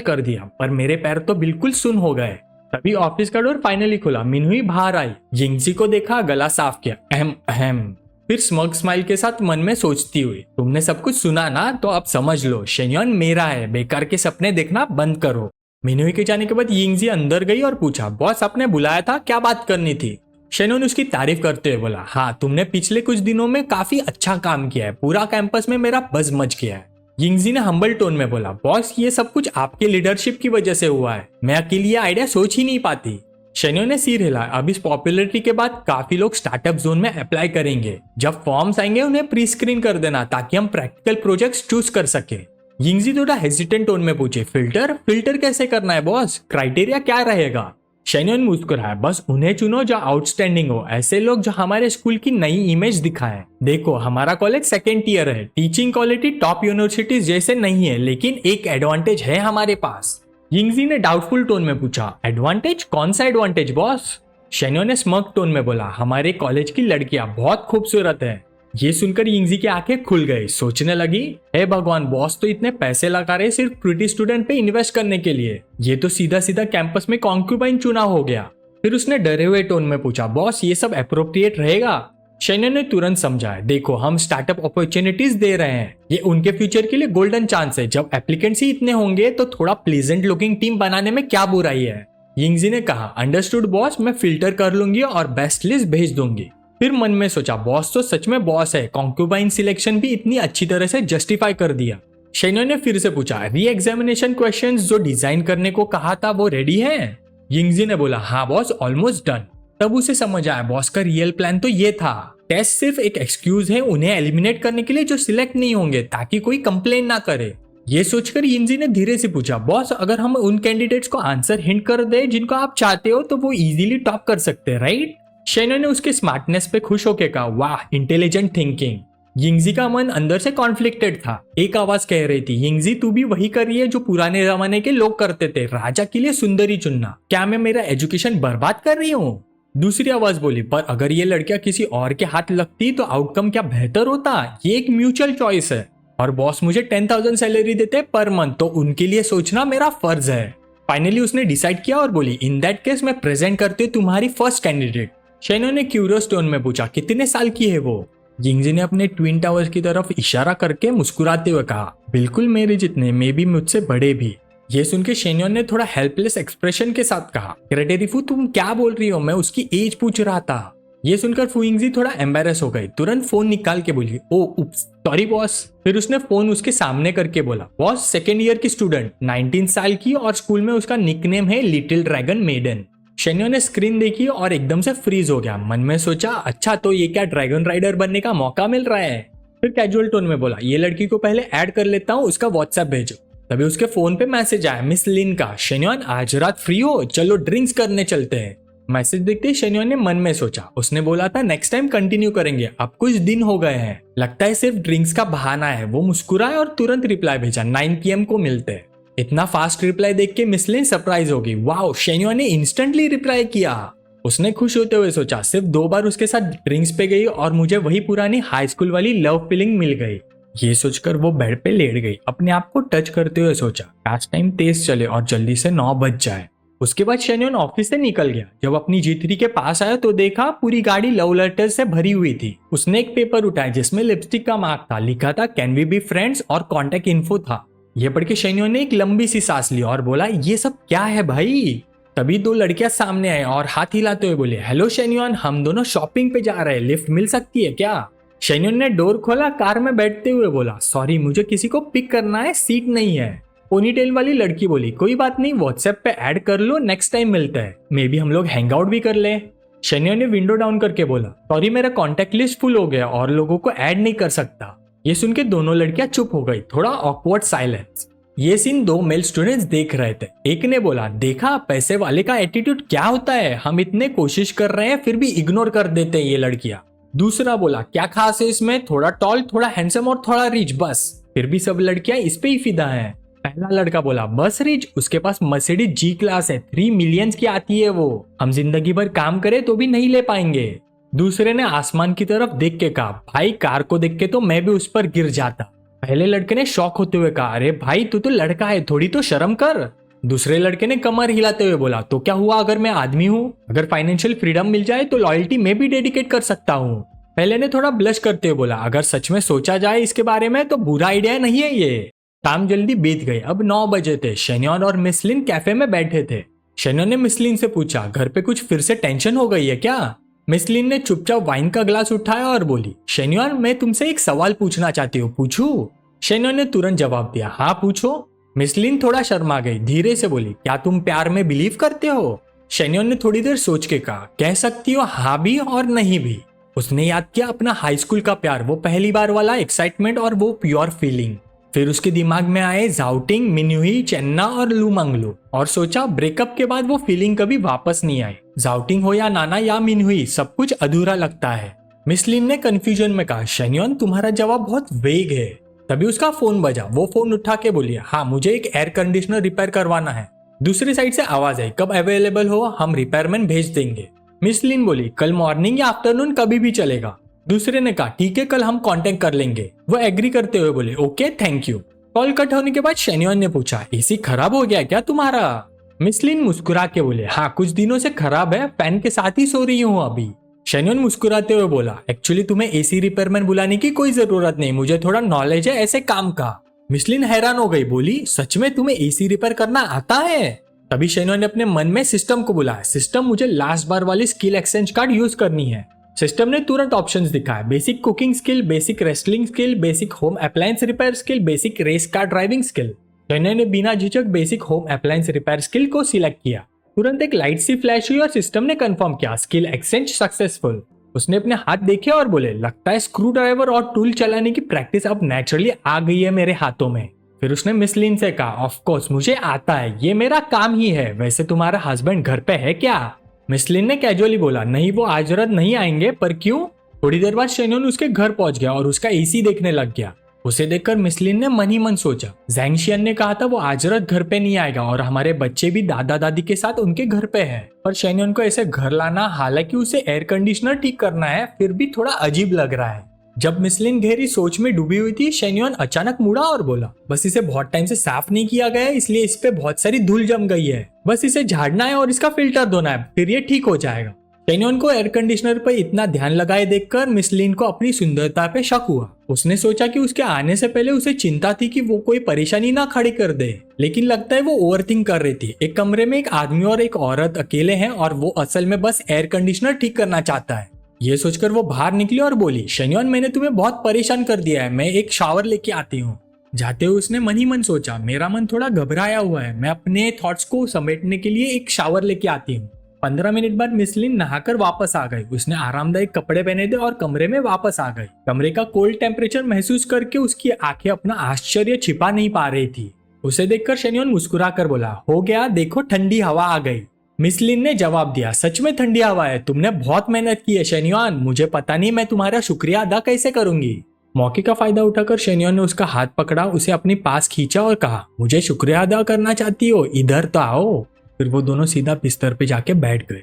कर दिया, पर मेरे पैर तो बिल्कुल सुन हो गए। तभी ऑफिस का डोर फाइनली खुला। मिनहुई बाहर आई, यिंगजी को देखा, गला साफ किया, अहम अहम। फिर स्मग स्माइल के साथ मन में सोचती हुई, तुमने सब कुछ सुना ना, तो अब समझ लो, शेन्योन मेरा है, बेकार के सपने देखना बंद करो। मिनहुई के जाने के बाद यिंगजी अंदर गई और पूछा, बॉस आपने बुलाया था, क्या बात करनी थी? शेन्योन उसकी तारीफ करते हुए बोला, हाँ, तुमने पिछले कुछ दिनों में काफी अच्छा काम किया है, पूरा कैंपस में मेरा बज़ मच गया है। यिंगजी ने हम्बल टोन में बोला, बॉस ये सब कुछ आपके लीडरशिप की वजह से हुआ है, मैं अकेली ये आइडिया सोच ही नहीं पाती। शेन्योन ने सिर हिलाया, अब इस पॉपुलैरिटी के बाद काफी लोग स्टार्टअप जोन में अप्लाई करेंगे। जब फॉर्म्स आएंगे उन्हें प्री स्क्रीन कर देना ताकि हम प्रैक्टिकल प्रोजेक्ट्स चूज कर सके। यिंगजी थोड़ा हेजिटेंट टोन में पूछे, फिल्टर कैसे करना है बॉस, क्राइटेरिया क्या रहेगा? शेन्योन मुस्कुराया, बस उन्हें चुनो जो आउटस्टैंडिंग हो, ऐसे लोग जो हमारे स्कूल की नई इमेज दिखाएं। देखो, हमारा कॉलेज सेकेंड ईयर है, टीचिंग क्वालिटी टॉप यूनिवर्सिटीज जैसे नहीं है, लेकिन एक एडवांटेज है हमारे पास। यिंगजी ने डाउटफुल टोन में पूछा, एडवांटेज? कौन सा एडवांटेज बॉस? शेन्योन ने स्मग टोन में बोला, हमारे कॉलेज की लड़कियां बहुत खूबसूरत है। ये सुनकर यिंगजी की आंखें खुल गई, सोचने लगी, हे भगवान, बॉस तो इतने पैसे लगा रहे सिर्फ प्रिटी स्टूडेंट पे इन्वेस्ट करने के लिए, ये तो सीधा सीधा कैंपस में कॉन्क्यूबाइन चुना हो गया। फिर उसने डरे हुए टोन में पूछा, बॉस ये सब अप्रोप्रिएट रहेगा? शेन्योन ने तुरंत समझाया, देखो, हम स्टार्टअप अपॉर्चुनिटीज दे रहे हैं, ये उनके फ्यूचर के लिए गोल्डन चांस है। जब एप्लीकेंट्स ही इतने होंगे तो थोड़ा प्लीजेंट लुकिंग टीम बनाने में क्या बुराई है? यिंगजी ने कहा, अंडरस्टूड बॉस, मैं फिल्टर कर लूंगी और बेस्ट लिस्ट भेज दूंगी। फिर मन में सोचा, बॉस तो सच में बॉस है, कॉन्क्यूबाइन सिलेक्शन भी इतनी अच्छी तरह से जस्टिफाई कर दिया। शेन्योन ने फिर से पूछा, री एग्जामिनेशन क्वेश्चंस जो डिजाइन करने को कहा था वो रेडी है? यिंगजी ने बोला, हाँ बॉस, ऑलमोस्ट डन। तब उसे समझ आया, बॉस का रियल प्लान तो ये था, टेस्ट सिर्फ एक एक्सक्यूज है उन्हें एलिमिनेट करने के लिए जो सिलेक्ट नहीं होंगे, ताकि कोई कंप्लेन ना करे। ये सोचकर यिंगजी ने धीरे से पूछा, बॉस अगर हम उन कैंडिडेट्स को आंसर हिंट कर दे जिनको आप चाहते हो तो वो इजीली टॉप कर सकते हैं, राइट? शेन्योन ने उसके स्मार्टनेस पे खुश होकर कहा, वाह, इंटेलिजेंट थिंकिंग। यिंगजी का मन अंदर से कॉन्फ्लिक्टेड था। एक आवाज कह रही थी, यिंगजी तू भी वही कर रही है जो पुराने जमाने के लोग करते थे, राजा के लिए सुंदरी चुनना। क्या मैं मेरा एजुकेशन बर्बाद कर रही हूँ? दूसरी आवाज बोली, पर अगर ये लड़कियां किसी और के हाथ लगती तो आउटकम क्या बेहतर होता? ये एक म्यूचुअल चॉइस है और बॉस मुझे 10,000 सैलरी देते पर मंथ, तो उनके लिए सोचना मेरा फर्ज है। फाइनली उसने डिसाइड किया और बोली, इन दैट केस मैं प्रेजेंट करती हूँ तुम्हारी फर्स्ट कैंडिडेट। शेन्योन ने क्यूरियस टोन में पूछा, कितने साल की है वो? यिंगजी ने अपने ट्विन टावर्स की तरफ इशारा करके मुस्कुराते हुए कहा, बिल्कुल मेरे जितने, मे बी मुझसे बड़े भी। ये सुन के शेन्योन ने थोड़ा हेल्पलेस एक्सप्रेशन के साथ कहा, क्रेटेरी फू, तुम क्या बोल रही हो? मैं उसकी एज पूछ रहा था। ये सुनकर फू यिंगजी थोड़ा एम्बेरस हो गई, तुरंत फोन निकाल के बोली, ओ उप्स, सॉरी बॉस। फिर उसने फोन उसके सामने करके बोला, बॉस, सेकेंड ईयर की स्टूडेंट, 19 साल की, और स्कूल में उसका निकनेम है लिटिल ड्रैगन मेडन। शेन्योन ने स्क्रीन देखी और एकदम से फ्रीज हो गया। मन में सोचा, अच्छा तो ये क्या ड्रैगन राइडर बनने का मौका मिल रहा है? फिर कैजुअल टोन में बोला, ये लड़की को पहले ऐड कर लेता हूँ, उसका व्हाट्सएप भेजो। तभी उसके फोन पे मैसेज आया मिस लिन का, शेन्योन आज रात फ्री हो, चलो ड्रिंक्स करने चलते हैं। मैसेज देखते ही शेन्योन ने मन में सोचा, उसने बोला था नेक्स्ट टाइम कंटिन्यू करेंगे, अब कुछ दिन हो गए हैं, लगता है सिर्फ ड्रिंक्स का बहाना है। वो मुस्कुराए और तुरंत रिप्लाई भेजा 9 PM को मिलते हैं। इतना फास्ट रिप्लाई देख के मिस लिन सरप्राइज होगी, वाओ शेन्योन ने इंस्टेंटली रिप्लाई किया। उसने खुश होते हुए सोचा सिर्फ 2 बार उसके साथ ड्रिंक्स पे गई और मुझे वही पुरानी हाई स्कूल वाली लव फीलिंग मिल गई। ये सोचकर वो बेड पे लेट गई, अपने आप को टच करते हुए सोचा काश टाइम तेज चले और जल्दी से 9 बज जाए। उसके बाद शेन्योन ऑफिस से निकल गया। जब अपनी G3 के पास आया तो देखा पूरी गाड़ी लव लेटर से भरी हुई थी। उसने एक पेपर उठाया जिसमें लिपस्टिक का मार्क था, लिखा था कैन वी बी फ्रेंड्स और कॉन्टेक्ट इन्फो था। ये पढ़ के शेन्योन ने एक लंबी सी सांस ली और बोला ये सब क्या है भाई। तभी 2 लड़कियां सामने आए और हाथ हिलाते हुए बोले हेलो शेन्योन, हम दोनों शॉपिंग पे जा रहे हैं, लिफ्ट मिल सकती है क्या। शेन्योन ने डोर खोला, कार में बैठते हुए बोला सॉरी मुझे किसी को पिक करना है, सीट नहीं है। पोनीटेल वाली लड़की बोली कोई बात नहीं, व्हाट्सएप पे ऐड कर लो, नेक्स्ट टाइम मिलता है, मे बी हम लोग हैंग आउट भी कर ले। शेन्योन ने विंडो डाउन करके बोला सॉरी मेरा कॉन्टेक्ट लिस्ट फुल हो गया और लोगों को ऐड नहीं कर सकता। ये सुन के दोनों लड़कियां चुप हो गई, थोड़ा ऑकवर्ड साइलेंस। ये सीन 2 मेल स्टूडेंट्स देख रहे थे। एक ने बोला देखा पैसे वाले का एटीट्यूड क्या होता है, हम इतने कोशिश कर रहे हैं फिर भी इग्नोर कर देते हैं ये लड़कियां। दूसरा बोला क्या खास है इसमें, थोड़ा टॉल, थोड़ा हैंडसम और थोड़ा रिच, बस फिर भी सब लड़कियां इस पे ही फिदा हैं। पहला लड़का बोला बस रिच, उसके पास मर्सिडीज G क्लास है, 3 मिलियंस की आती है वो, हम जिंदगी भर काम करें तो भी नहीं ले पाएंगे। दूसरे ने आसमान की तरफ देख के कहा भाई कार को देख के तो मैं भी उस पर गिर जाता। पहले लड़के ने शॉक होते हुए कहा अरे भाई तू तो लड़का है, थोड़ी तो शर्म कर। दूसरे लड़के ने कमर हिलाते हुए बोला तो क्या हुआ अगर मैं आदमी हूँ, अगर फाइनेंशियल फ्रीडम मिल जाए तो लॉयल्टी में भी डेडिकेट कर सकता हूँ। पहले ने थोड़ा ब्लश करते हुए बोला अगर सच में सोचा जाए इसके बारे में तो बुरा आइडिया नहीं है ये। शाम जल्दी बीत गई, अब 9 बजे थे। शेन्योन और मिस लिन कैफे में बैठे थे। शेन्योन ने मिस लिन से पूछा घर पे कुछ फिर से टेंशन हो गई है क्या। मिस लिन ने चुपचाप वाइन का ग्लास उठाया और बोली शेन्योन मैं तुमसे एक सवाल पूछना चाहती हूँ, पूछूं। शेन्योन ने तुरंत जवाब दिया हाँ पूछो। मिस लिन थोड़ा शर्मा गई, धीरे से बोली क्या तुम प्यार में बिलीव करते हो। शेन्योन ने थोड़ी देर सोच के कहा कह सकती हो हाँ भी और नहीं भी। उसने याद किया अपना हाई स्कूल का प्यार, वो पहली बार वाला एक्साइटमेंट और वो प्योर फीलिंग। फिर उसके दिमाग में आए जाउटिंग, मिन्युई, चेन्ना और लूमंगलू और सोचा ब्रेकअप के बाद वो फीलिंग कभी वापस नहीं आई। जाउटिंग हो या नाना या मिन्युई सब कुछ अधूरा लगता है। मिस लिन ने कंफ्यूजन में कहा शेन्योन तुम्हारा जवाब बहुत वेग है। तभी उसका फोन बजा, वो फोन उठा के बोली हाँ मुझे एक एयर कंडीशनर रिपेयर करवाना है। दूसरी साइड से आवाज आई कब अवेलेबल हो, हम रिपेयरमैन भेज देंगे। मिस लिन बोली कल मॉर्निंग या आफ्टरनून कभी भी चलेगा। दूसरे ने कहा ठीक है कल हम कांटेक्ट कर लेंगे। वो एग्री करते हुए बोले okay thank you. Call cut होने के बाद शेन्योन ने पूछा एसी खराब हो गया क्या तुम्हारा। मिस लिन मुस्कुरा के बोले हाँ कुछ दिनों से खराब है, फैन के साथ ही सो रही हूँ अभी। शेन्योन मुस्कुराते हुए बोला एक्चुअली तुम्हें एसी रिपेयरमैन बुलाने की कोई जरूरत नहीं, मुझे थोड़ा नॉलेज है ऐसे काम का। मिस लिन हैरान हो गई, बोली सच में तुम्हें एसी रिपेयर करना आता है। तभी शेन्योन ने अपने मन में सिस्टम को बुलाया, सिस्टम मुझे लास्ट बार वाली स्किल एक्सचेंज कार्ड यूज करनी है। सिस्टम ने तुरंत ऑप्शंस दिखाए, basic cooking skill, basic wrestling skill, basic home appliance repair skill, basic race car driving skill. Shenyuan ने बिना झिझक basic home appliance repair skill को सिलेक्ट किया। तुरंत एक लाइट सी फ्लैश हुई और सिस्टम ने कंफर्म किया स्किल एक्सचेंज सक्सेसफुल। उसने अपने हाथ देखे और बोले लगता है स्क्रू ड्राइवर और टूल चलाने की प्रैक्टिस अब नेचुरली आ गई है मेरे हाथों में। फिर उसने मिस लिन से कहा ऑफ कोर्स मुझे आता है, ये मेरा काम ही है, वैसे तुम्हारा हस्बैंड घर पे है क्या। मिस लिन ने कैजुअली बोला नहीं वो आज रात नहीं आएंगे, पर क्यों। थोड़ी देर बाद शेन्योन उसके घर पहुंच गया और उसका एसी देखने लग गया। उसे देखकर मिस लिन ने मन ही मन सोचा जैंगशियन ने कहा था वो आज रात घर पे नहीं आएगा और हमारे बच्चे भी दादा दादी के साथ उनके घर पे है, पर शेन्योन को ऐसे घर लाना, हालांकि उसे एयर कंडीशनर ठीक करना है, फिर भी थोड़ा अजीब लग रहा है। जब मिस लिन गहरी सोच में डूबी हुई थी, शेन्योन अचानक मुड़ा और बोला बस इसे बहुत टाइम से साफ नहीं किया गया है, इसलिए इस पे बहुत सारी धूल जम गई है, बस इसे झाड़ना है और इसका फिल्टर धोना है, फिर ये ठीक हो जाएगा। शेन्योन को एयर कंडीशनर पर इतना ध्यान लगाए देखकर मिस लिन को अपनी सुंदरता पे शक हुआ। उसने सोचा कि उसके आने से पहले उसे चिंता थी कि वो कोई परेशानी ना खड़ी कर दे, लेकिन लगता है वो ओवरथिंक कर रही थी। एक कमरे में एक आदमी और एक औरत अकेले हैं और वो असल में बस एयर कंडीशनर ठीक करना चाहता है। ये सोचकर वो बाहर निकली और बोली शेन्योन मैंने तुम्हें बहुत परेशान कर दिया है, मैं एक शावर लेके आती हूँ। जाते हुए उसने मन ही मन सोचा मेरा मन थोड़ा घबराया हुआ है, मैं अपने थॉट्स को समेटने के लिए एक शावर लेके आती हूँ। 15 मिनट बाद मिस लिन नहाकर वापस आ गई। उसने आरामदायक कपड़े पहने थे और कमरे में वापस आ गई। कमरे का कोल्ड टेम्परेचर महसूस करके उसकी आंखें अपना आश्चर्य छिपा नहीं पा रही थी। उसे देखकर शेन्योन मुस्कुरा कर बोला, हो गया, देखो ठंडी हवा आ गई। मिस लिन ने जवाब दिया, सच में ठंडी हवा है, तुमने बहुत मेहनत की है शेन्योन, मुझे पता नहीं मैं तुम्हारा शुक्रिया अदा कैसे करूंगी। मौके का फायदा उठाकर शेन्योन ने उसका हाथ पकड़ा, उसे अपने पास खींचा और कहा, मुझे शुक्रिया अदा करना चाहती हो, इधर तो आओ। फिर वो दोनों सीधा बिस्तर पे जाके बैठ गए।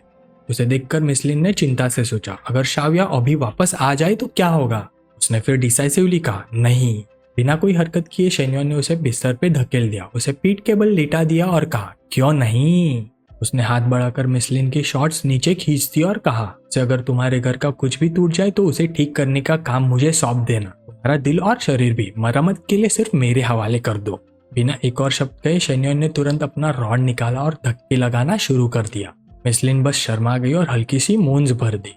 उसे देखकर मिस लिन ने चिंता से सोचा, अगर शाविया अभी वापस आ जाए तो क्या होगा। उसने फिर डिसाइसिवली कहा, नहीं। बिना कोई हरकत किए शेन्योन ने उसे बिस्तर पे धकेल दिया, उसे पीठ के बल लिटा दिया और कहा, क्यों नहीं। उसने हाथ बढ़ाकर मिस लिन की शॉर्ट्स नीचे खींच दी और कहा, अगर तुम्हारे घर का कुछ भी टूट जाए तो उसे ठीक करने का काम मुझे सौंप देना, तुम्हारा दिल और शरीर भी मरम्मत के लिए सिर्फ मेरे हवाले कर दो। बिना एक और शब्द कहे शेन्योन ने तुरंत अपना रॉड निकाला और धक्के लगाना शुरू कर दिया। मिस लिन बस शर्मा गई और हल्की सी मूंज भर दी।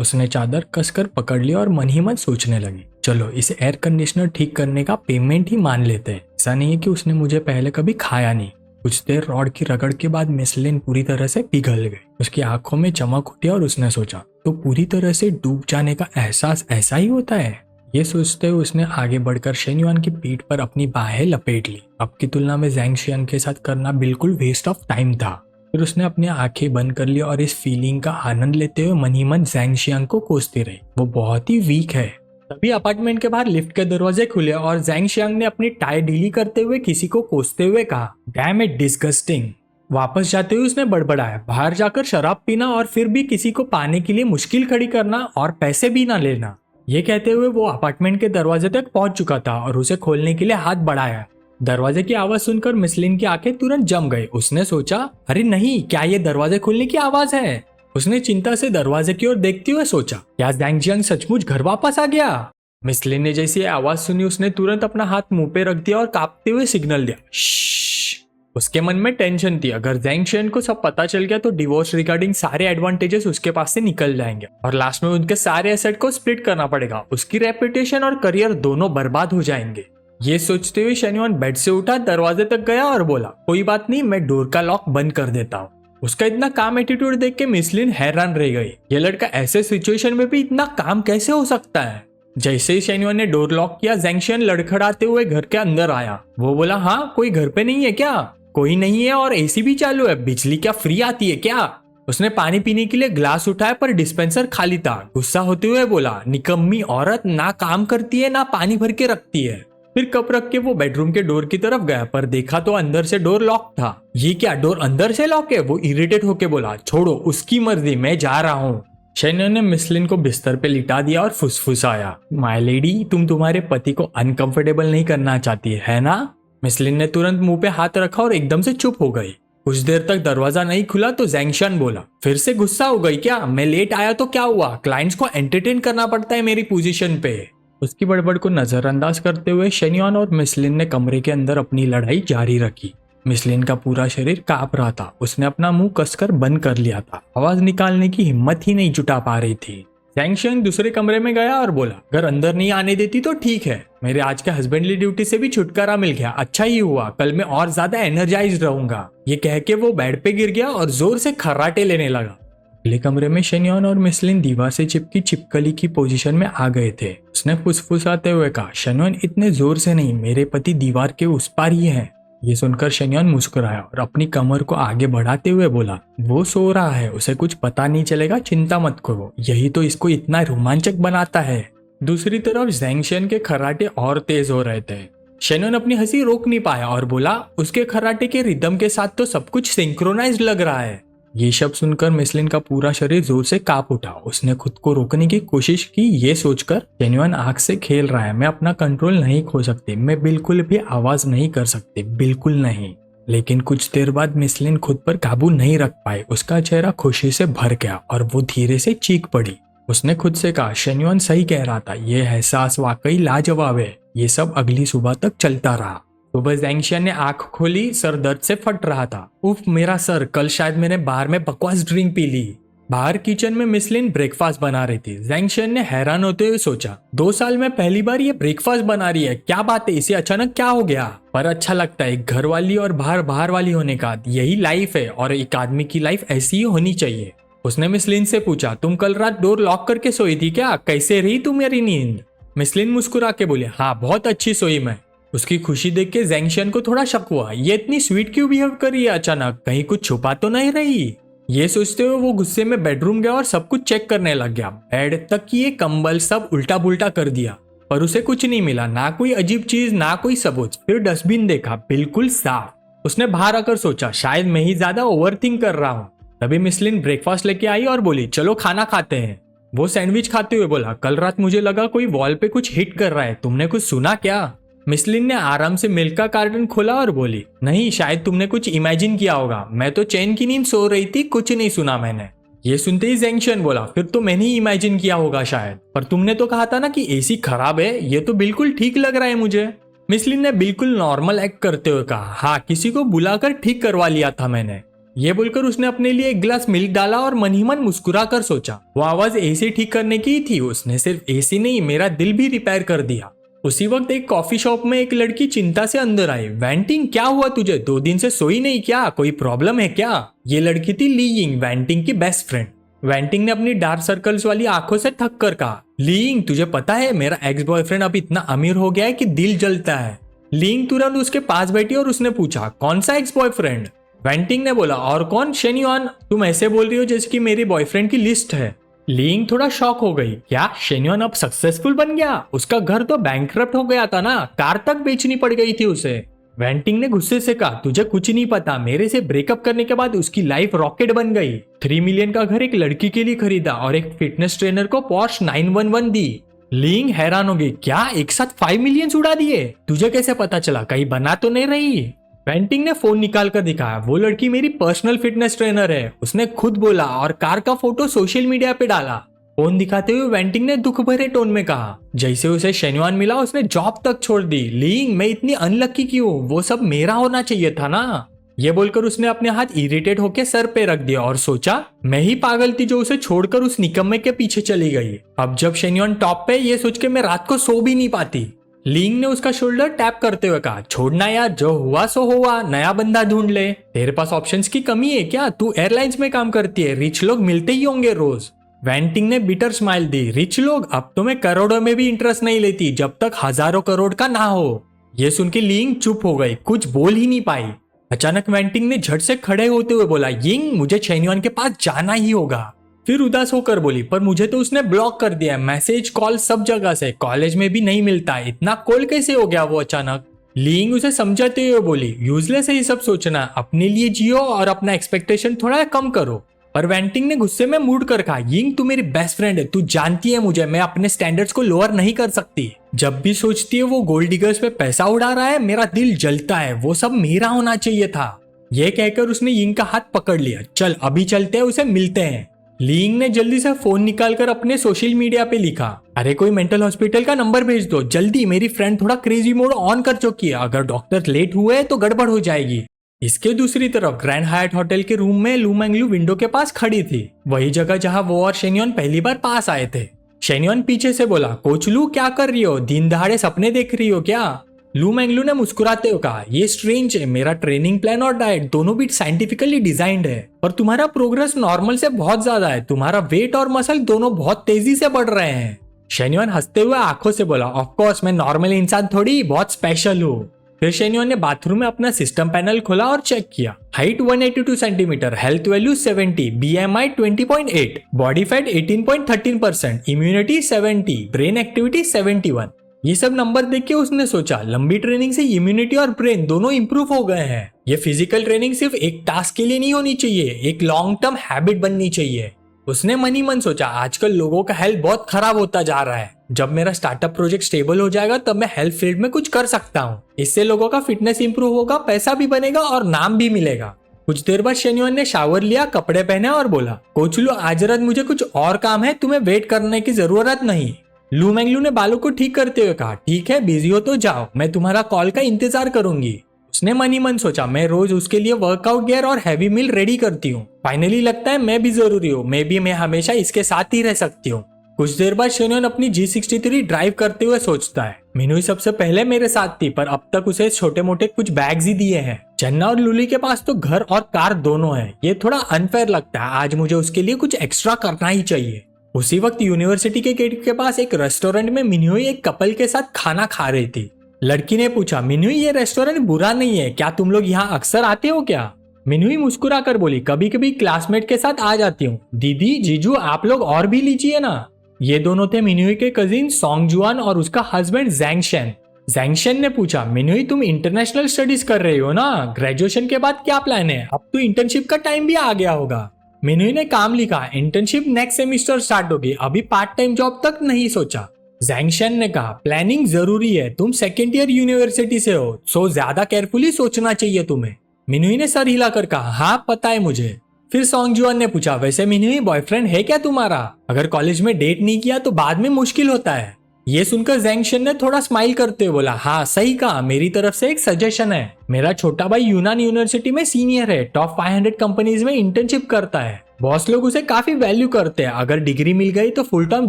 उसने चादर कसकर पकड़ लिया और मन ही मन सोचने लगी, चलो इसे एयर कंडीशनर ठीक करने का पेमेंट ही मान लेते हैं। ऐसा नहीं है कि उसने मुझे पहले कभी खाया नहीं। कुछ देर रॉड की रगड़ के बाद मिस लिन पूरी तरह से पिघल गई। उसकी आंखों में चमक उठी और उसने सोचा, तो पूरी तरह से डूब जाने का एहसास ऐसा ही होता है। ये सोचते हुए उसने आगे बढ़कर शेन्युआन की पीठ पर अपनी बाहें लपेट ली। अब की तुलना में ज़ैंग शियान के साथ करना बिल्कुल वेस्ट ऑफ टाइम था। फिर उसने अपनी आंखें बंद कर ली और इस फीलिंग का आनंद लेते हुए मन ही मन ज़ैंग शियान को कोसती रही। वो बहुत ही वीक है। तभी अपार्टमेंट के बाहर लिफ्ट के दरवाजे खुले और ज़ैंग शियांग ने अपनी टाई ढीली करते हुए किसी को कोसते हुए कहा, डैम इट डिस्गस्टिंग। वापस जाते हुए उसने बड़बड़ाया, बाहर जाकर शराब पीना और फिर भी किसी को पाने के लिए मुश्किल खड़ी करना और पैसे भी ना लेना। ये कहते हुए वो अपार्टमेंट के दरवाजे तक पहुंच चुका था और उसे खोलने के लिए हाथ बढ़ाया। दरवाजे की आवाज सुनकर मिस लिन की आंखें तुरंत जम गई। उसने सोचा, अरे नहीं, क्या ये दरवाजे खोलने की आवाज है। उसने चिंता से दरवाजे की ओर देखते हुए सोचा, क्या ज़ैंग शियांग सचमुच घर वापस आ गया। मिस लिन ने जैसी आवाज सुनी उसने तुरंत अपना हाथ मुंह पे रख दिया और कांपते हुए सिग्नल दिया, श्श्श। उसके मन में टेंशन थी, अगर ज़ैंग शियांग को सब पता चल गया तो डिवोर्स रिगार्डिंग सारे एडवांटेजेस उसके पास से निकल जाएंगे और लास्ट में उनके सारे एसेट को स्प्लिट करना पड़ेगा। उसकी रेपुटेशन और करियर दोनों बर्बाद हो जाएंगे। ये सोचते हुए शेन्युआन बेड से उठा, दरवाजे तक गया और बोला, कोई बात नहीं, मैं डोर का लॉक बंद कर देता हूँ। उसका इतना काम एटीट्यूड देख के मिस लिन हैरान रह गई। ये लड़का ऐसे सिचुएशन में भी इतना काम कैसे हो सकता है। जैसे ही शेन्युआन ने डोर लॉक किया, ज़ैंग शियान लड़खड़ाते हुए घर के अंदर आया। वो बोला, हाँ, कोई घर पे नहीं है क्या? कोई नहीं है और एसी भी चालू है, बिजली क्या फ्री आती है क्या? उसने पानी पीने के लिए ग्लास उठाया पर डिस्पेंसर खाली था। गुस्सा होते हुए बोला, निकम्मी औरत, ना काम करती है ना पानी भर के रखती है। फिर कप रख के वो बेडरूम के डोर की तरफ गया पर देखा तो अंदर से डोर लॉक था। ये क्या, डोर अंदर से लॉक है? वो इरिटेट होके बोला, छोड़ो, उसकी मर्जी, मैं जा रहा हूँ। शेन्युआन ने मिस लिन को बिस्तर पे लिटा दिया और फुसफुसाया, माय लेडी, तुम तुम्हारे पति को अनकंफर्टेबल नहीं करना चाहती है ना? मिस लिन ने तुरंत मुंह पे हाथ रखा और एकदम से चुप हो गई। कुछ देर तक दरवाजा नहीं खुला तो ज़ैंग शियान बोला, फिर से गुस्सा हो गई क्या? मैं लेट आया तो क्या हुआ? क्लाइंट्स को एंटरटेन करना पड़ता है मेरी पोजीशन पे। उसकी बड़बड़ को नजरअंदाज करते हुए शेन्युआन और मिस लिन ने कमरे के अंदर अपनी लड़ाई जारी रखी। मिस लिन का पूरा शरीर कांप रहा था। उसने अपना मुंह कसकर बंद कर लिया था। आवाज निकालने की हिम्मत ही नहीं जुटा पा रही थी। ज़ैंग शियांग दूसरे कमरे में गया और बोला, अगर अंदर नहीं आने देती तो ठीक है, मेरे आज के हस्बैंडली ड्यूटी से भी छुटकारा मिल गया, अच्छा ही हुआ, कल मैं और ज्यादा एनर्जाइज रहूंगा। ये कह के वो बेड पे गिर गया और जोर से खर्राटे लेने लगा। अगले कमरे में शेन्युआन और मिस लिन दीवार से चिपकी छिपकली की पोजीशन में आ गए थे। उसने फुसफुसाते हुए कहा, शेन्युआन, इतने जोर से नहीं, मेरे पति दीवार के उस पार ही है। ये सुनकर शेन्युआन मुस्कुराया और अपनी कमर को आगे बढ़ाते हुए बोला, वो सो रहा है, उसे कुछ पता नहीं चलेगा, चिंता मत करो, यही तो इसको इतना रोमांचक बनाता है। दूसरी तरफ ज़ैंग शियान के खर्राटे और तेज हो रहे थे। शेन्युआन अपनी हंसी रोक नहीं पाया और बोला, उसके खर्राटे के रिदम के साथ तो सब कुछ सिंक्रोनाइज्ड लग रहा है। ये शब्द सुनकर मिस लिन का पूरा शरीर जोर से कांप उठा। उसने खुद को रोकने की कोशिश की, ये सोचकर शेन्युआन आंख से खेल रहा है, मैं अपना कंट्रोल नहीं खो सकती, मैं बिल्कुल भी आवाज नहीं कर सकती, बिल्कुल नहीं। लेकिन कुछ देर बाद मिस लिन खुद पर काबू नहीं रख पाई। उसका चेहरा खुशी से भर गया और वो धीरे से चीख पड़ी। उसने खुद से कहा, शेन्युआन सही कह रहा था, ये एहसास वाकई लाजवाब है। ये सब अगली सुबह तक चलता रहा। सुबह ज़ैंग शियान ने आंख खोली, सर दर्द से फट रहा था। उफ, मेरा सर, कल शायद मैंने बाहर में बकवास ड्रिंक पी ली। बाहर किचन में मिस लिन ब्रेकफास्ट बना रही थी। ज़ैंग शियान ने हैरान होते हुए सोचा, 2 साल में पहली बार ये ब्रेकफास्ट बना रही है, क्या बात है, इसे अचानक क्या हो गया? पर अच्छा लगता है, घर वाली और बाहर वाली होने का यही लाइफ है और एक आदमी की लाइफ ऐसी ही होनी चाहिए। उसने मिस लिन से पूछा, तुम कल रात डोर लॉक करके सोई थी क्या? कैसे रही तुम्हारी नींद? मिस लिन मुस्कुरा के बोले, हाँ, बहुत अच्छी सोई मैं। उसकी खुशी देख के जेंगशन को थोड़ा शक हुआ, ये इतनी स्वीट क्यों बिहेव कर रही है अचानक, कहीं कुछ छुपा तो नहीं रही। ये सोचते हुए वो गुस्से में बेडरूम गया और सब कुछ चेक करने लग गया। बेड तक ये कंबल सब उल्टा पुल्टा कर दिया, पर उसे कुछ नहीं मिला, ना कोई अजीब चीज ना कोई सबूत। फिर डस्टबिन देखा, बिल्कुल साफ। उसने बाहर आकर सोचा शायद मैं ही ज्यादा ओवरथिंक कर रहा हूँ। तभी मिसलिन ब्रेकफास्ट लेके आई और बोली चलो खाना खाते हैं। वो सैंडविच खाते हुए बोला कल रात मुझे लगा कोई वॉल पे कुछ हिट कर रहा है, तुमने कुछ सुना क्या? मिसलिन ने आराम से मिल्क का कार्टन खोला और बोली नहीं, शायद तुमने कुछ इमेजिन किया होगा, मैं तो चैन की नींद सो रही थी, कुछ नहीं सुना मैंने। ये सुनते ही जेंगशन बोला फिर तो मैंने ही इमेजिन किया होगा शायद, पर तुमने तो कहा था ना कि एसी खराब है, ये तो बिल्कुल ठीक लग रहा है मुझे। मिसलिन ने बिल्कुल नॉर्मल एक्ट करते हुए कहा हाँ, किसी को बुलाकर ठीक करवा लिया था मैंने। ये बोलकर उसने अपने लिए एक गिलास मिल्क डाला और मन ही मन मुस्कुरा कर सोचा वो आवाज एसी ठीक करने की ही थी, उसने सिर्फ एसी नहीं मेरा दिल भी रिपेयर कर दिया। उसी वक्त एक कॉफी शॉप में एक लड़की चिंता से अंदर आई। वेंटिंग क्या हुआ तुझे, 2 दिन से सोई नहीं क्या, कोई प्रॉब्लम है क्या? ये लड़की थी ली यिंग, वेंटिंग की बेस्ट फ्रेंड। वेंटिंग ने अपनी डार्क सर्कल्स वाली आंखों से थक कर कहा ली यिंग तुझे पता है मेरा एक्स बॉयफ्रेंड अब इतना अमीर हो गया है कि दिल जलता है। ली यिंग तुरंत उसके पास बैठी और उसने पूछा कौन सा एक्स बॉयफ्रेंड? वेंटिंग ने बोला और कौन, शेन्युआन। तुम ऐसे बोल रही हो जैसे कि मेरी बॉयफ्रेंड की लिस्ट है। लीइंग थोड़ा शॉक हो गई, क्या शेन्युआन अब सक्सेसफुल बन गया? उसका घर तो बैंकरप्ट हो गया था ना, कार तक बेचनी पड़ गई थी उसे। वेंटिंग ने गुस्से से कहा तुझे कुछ नहीं पता, मेरे से ब्रेकअप करने के बाद उसकी लाइफ रॉकेट बन गई। 3 मिलियन का घर एक लड़की के लिए खरीदा और एक फिटनेस ट्रेनर को पोर्श 911 दी। लीइंग हैरान हो गई, क्या एक साथ 5 मिलियन उड़ा दिए? तुझे कैसे पता चला, कहीं बना तो नहीं रही? वेंटिंग ने फोन निकाल कर दिखाया, वो लड़की मेरी पर्सनल फिटनेस ट्रेनर है, उसने खुद बोला और कार का फोटो सोशल मीडिया पे डाला। फोन दिखाते हुए वेंटिंग ने दुख भरे टोन में कहा जैसे उसे शेन्युआन मिला उसने जॉब तक छोड़ दी। लीइंग मैं इतनी अनलक्की क्यों, वो सब मेरा होना चाहिए था ना। ये बोलकर उसने अपने हाथ इरिटेट होकर सर पे रख दिया और सोचा मैं ही पागल थी जो उसे छोड़कर उस निकम्मे के पीछे चली गई। अब जब शेन्युआन टॉप पे, ये सोच के मैं रात को सो भी नहीं पाती। लीइंग ने उसका शोल्डर टैप करते हुए कहा छोड़ना यार, जो हुआ सो हुआ, नया बंदा ढूंढ ले। तेरे पास ऑप्शंस की कमी है क्या? तू एयरलाइंस में काम करती है, रिच लोग मिलते ही होंगे रोज। वेंटिंग ने बिटर स्माइल दी, रिच लोग? अब तो मैं करोड़ों में भी इंटरेस्ट नहीं लेती जब तक हजारों करोड़ का ना हो। ये सुन के लीइंग चुप हो गई, कुछ बोल ही नहीं पाई। अचानक वेंटिंग ने झट से खड़े होते हुए बोला यिंग मुझे शेन्युआन के पास जाना ही होगा। फिर उदास होकर बोली पर मुझे तो उसने ब्लॉक कर दिया, मैसेज कॉल सब जगह से, कॉलेज में भी नहीं मिलता, इतना कोल्ड कैसे हो गया वो अचानक? लीइंग उसे समझाते हुए बोली यूजलेस है ये सब सोचना, अपने लिए जियो और अपना एक्सपेक्टेशन थोड़ा कम करो। पर वेंटिंग ने गुस्से में मूड कर कहा यिंग तू मेरी बेस्ट फ्रेंड है, तू जानती है मुझे, मैं अपने स्टैंडर्ड्स को लोअर नहीं कर सकती। जब भी सोचती है वो गोल्ड डिगर्स पे पैसा उड़ा रहा है मेरा दिल जलता है, वो सब मेरा होना चाहिए था। ये कहकर उसने यिंग का हाथ पकड़ लिया, चल अभी चलते हैं, उसे मिलते हैं। लीइंग ने जल्दी से फोन निकालकर अपने सोशल मीडिया पे लिखा अरे कोई मेंटल हॉस्पिटल का नंबर भेज दो जल्दी, मेरी फ्रेंड थोड़ा क्रेजी मोड ऑन कर चुकी है, अगर डॉक्टर लेट हुए तो गड़बड़ हो जाएगी। इसके दूसरी तरफ ग्रैंड हायट होटल के रूम में लू मैंगलू विंडो के पास खड़ी थी, वही जगह जहां वो और शेन्युआन पहली बार पास आए थे। शेन्युआन पीछे से बोला कोच लू क्या कर रही हो, दिन दहाड़े सपने देख रही हो क्या? लू मैंगलू ने मुस्कुराते हुए कहा ये स्ट्रेंज है, मेरा ट्रेनिंग प्लान और डाइट दोनों भी साइंटिफिकली डिजाइंड है, पर तुम्हारा प्रोग्रेस नॉर्मल से बहुत ज्यादा है, तुम्हारा वेट और मसल दोनों बहुत तेजी से बढ़ रहे हैं। शेन्युआन हंसते हुए आंखों से बोला ऑफ कोर्स मैं नॉर्मल इंसान थोड़ी, बहुत स्पेशल हूँ। फिर शेन्युआन ने बाथरूम में अपना सिस्टम पैनल खोला और चेक किया, height 182 centimetre, health value 70, BMI 20.8, body fat 18.13%, immunity 70, brain activity 71। ये सब नंबर देख के उसने सोचा लंबी ट्रेनिंग से इम्यूनिटी और ब्रेन दोनों इंप्रूव हो गए हैं। ये फिजिकल ट्रेनिंग सिर्फ एक टास्क के लिए नहीं होनी चाहिए, एक लॉन्ग टर्म हैबिट बननी चाहिए। उसने मन ही मन सोचा आजकल लोगों का हेल्थ बहुत खराब होता जा रहा है, जब मेरा स्टार्टअप प्रोजेक्ट स्टेबल हो जाएगा तब मैं हेल्थ फील्ड में कुछ कर सकता हूँ, इससे लोगों का फिटनेस इंप्रूव होगा, पैसा भी बनेगा और नाम भी मिलेगा। कुछ देर बाद शेन्युआन ने शावर लिया, कपड़े पहने और बोला कोच लू आज रात मुझे कुछ और काम है, तुम्हें वेट करने की जरूरत नहीं। लू मैंगलू ने बालों को ठीक करते हुए कहा ठीक है बिजी हो तो जाओ, मैं तुम्हारा कॉल का इंतजार करूंगी। उसने मन ही मन सोचा मैं रोज उसके लिए वर्कआउट गियर और हैवी मील रेडी करती हूँ, फाइनली लगता है मैं भी जरूरी हूँ, मैं हमेशा इसके साथ ही रह सकती हूँ। कुछ देर बाद शेन्युआन अपनी G63 ड्राइव करते हुए सोचता है मिनू सबसे पहले मेरे साथ थी, पर अब तक उसे छोटे मोटे कुछ बैग्स ही दिए हैं। चन्ना और लूली के पास तो घर और कार दोनों है, ये थोड़ा अनफेयर लगता है, आज मुझे उसके लिए कुछ एक्स्ट्रा करना ही चाहिए। उसी वक्त यूनिवर्सिटी के गेट के पास एक रेस्टोरेंट में मिन्योई एक कपल के साथ खाना खा रही थी। लड़की ने पूछा, मिनुई ये रेस्टोरेंट बुरा नहीं है, क्या तुम लोग यहाँ अक्सर आते हो क्या? मिनुई मुस्कुरा कर बोली, कभी कभी क्लासमेट के साथ आ जाती हूँ। दीदी जीजू आप लोग और भी लीजिए ना। ये दोनों थे मिनुई के कजिन सोंगजुआन और उसका हस्बैंड जैंगशन। जैंगशन ने पूछा, मिनुई तुम इंटरनेशनल स्टडीज कर रही हो ना, ग्रेजुएशन के बाद क्या प्लान है? अब तो इंटर्नशिप का टाइम भी आ गया होगा। मिनुई ने काम लिखा, इंटर्नशिप नेक्स्ट सेमिस्टर स्टार्ट होगी, अभी पार्ट टाइम जॉब तक नहीं सोचा। जैंगशन ने कहा, प्लानिंग जरूरी है, तुम सेकेंड ईयर यूनिवर्सिटी से हो, सो ज्यादा केयरफुली सोचना चाहिए तुम्हें। मिनुई ने सर हिलाकर कहा, हाँ पता है मुझे। फिर सोंगजुआन ने पूछा, वैसे मिनुई बॉयफ्रेंड है क्या तुम्हारा? अगर कॉलेज में डेट नहीं किया तो बाद में मुश्किल होता है। ये सुनकर जैंगशन ने थोड़ा स्माइल करते हुए बोला, हाँ सही कहा, मेरी तरफ से एक सजेशन है। मेरा छोटा भाई यूनान यूनिवर्सिटी में सीनियर है, टॉप 500 कंपनीज में इंटर्नशिप करता है। बॉस लोग उसे काफी वैल्यू करते हैं, अगर डिग्री मिल गई तो फुल टाइम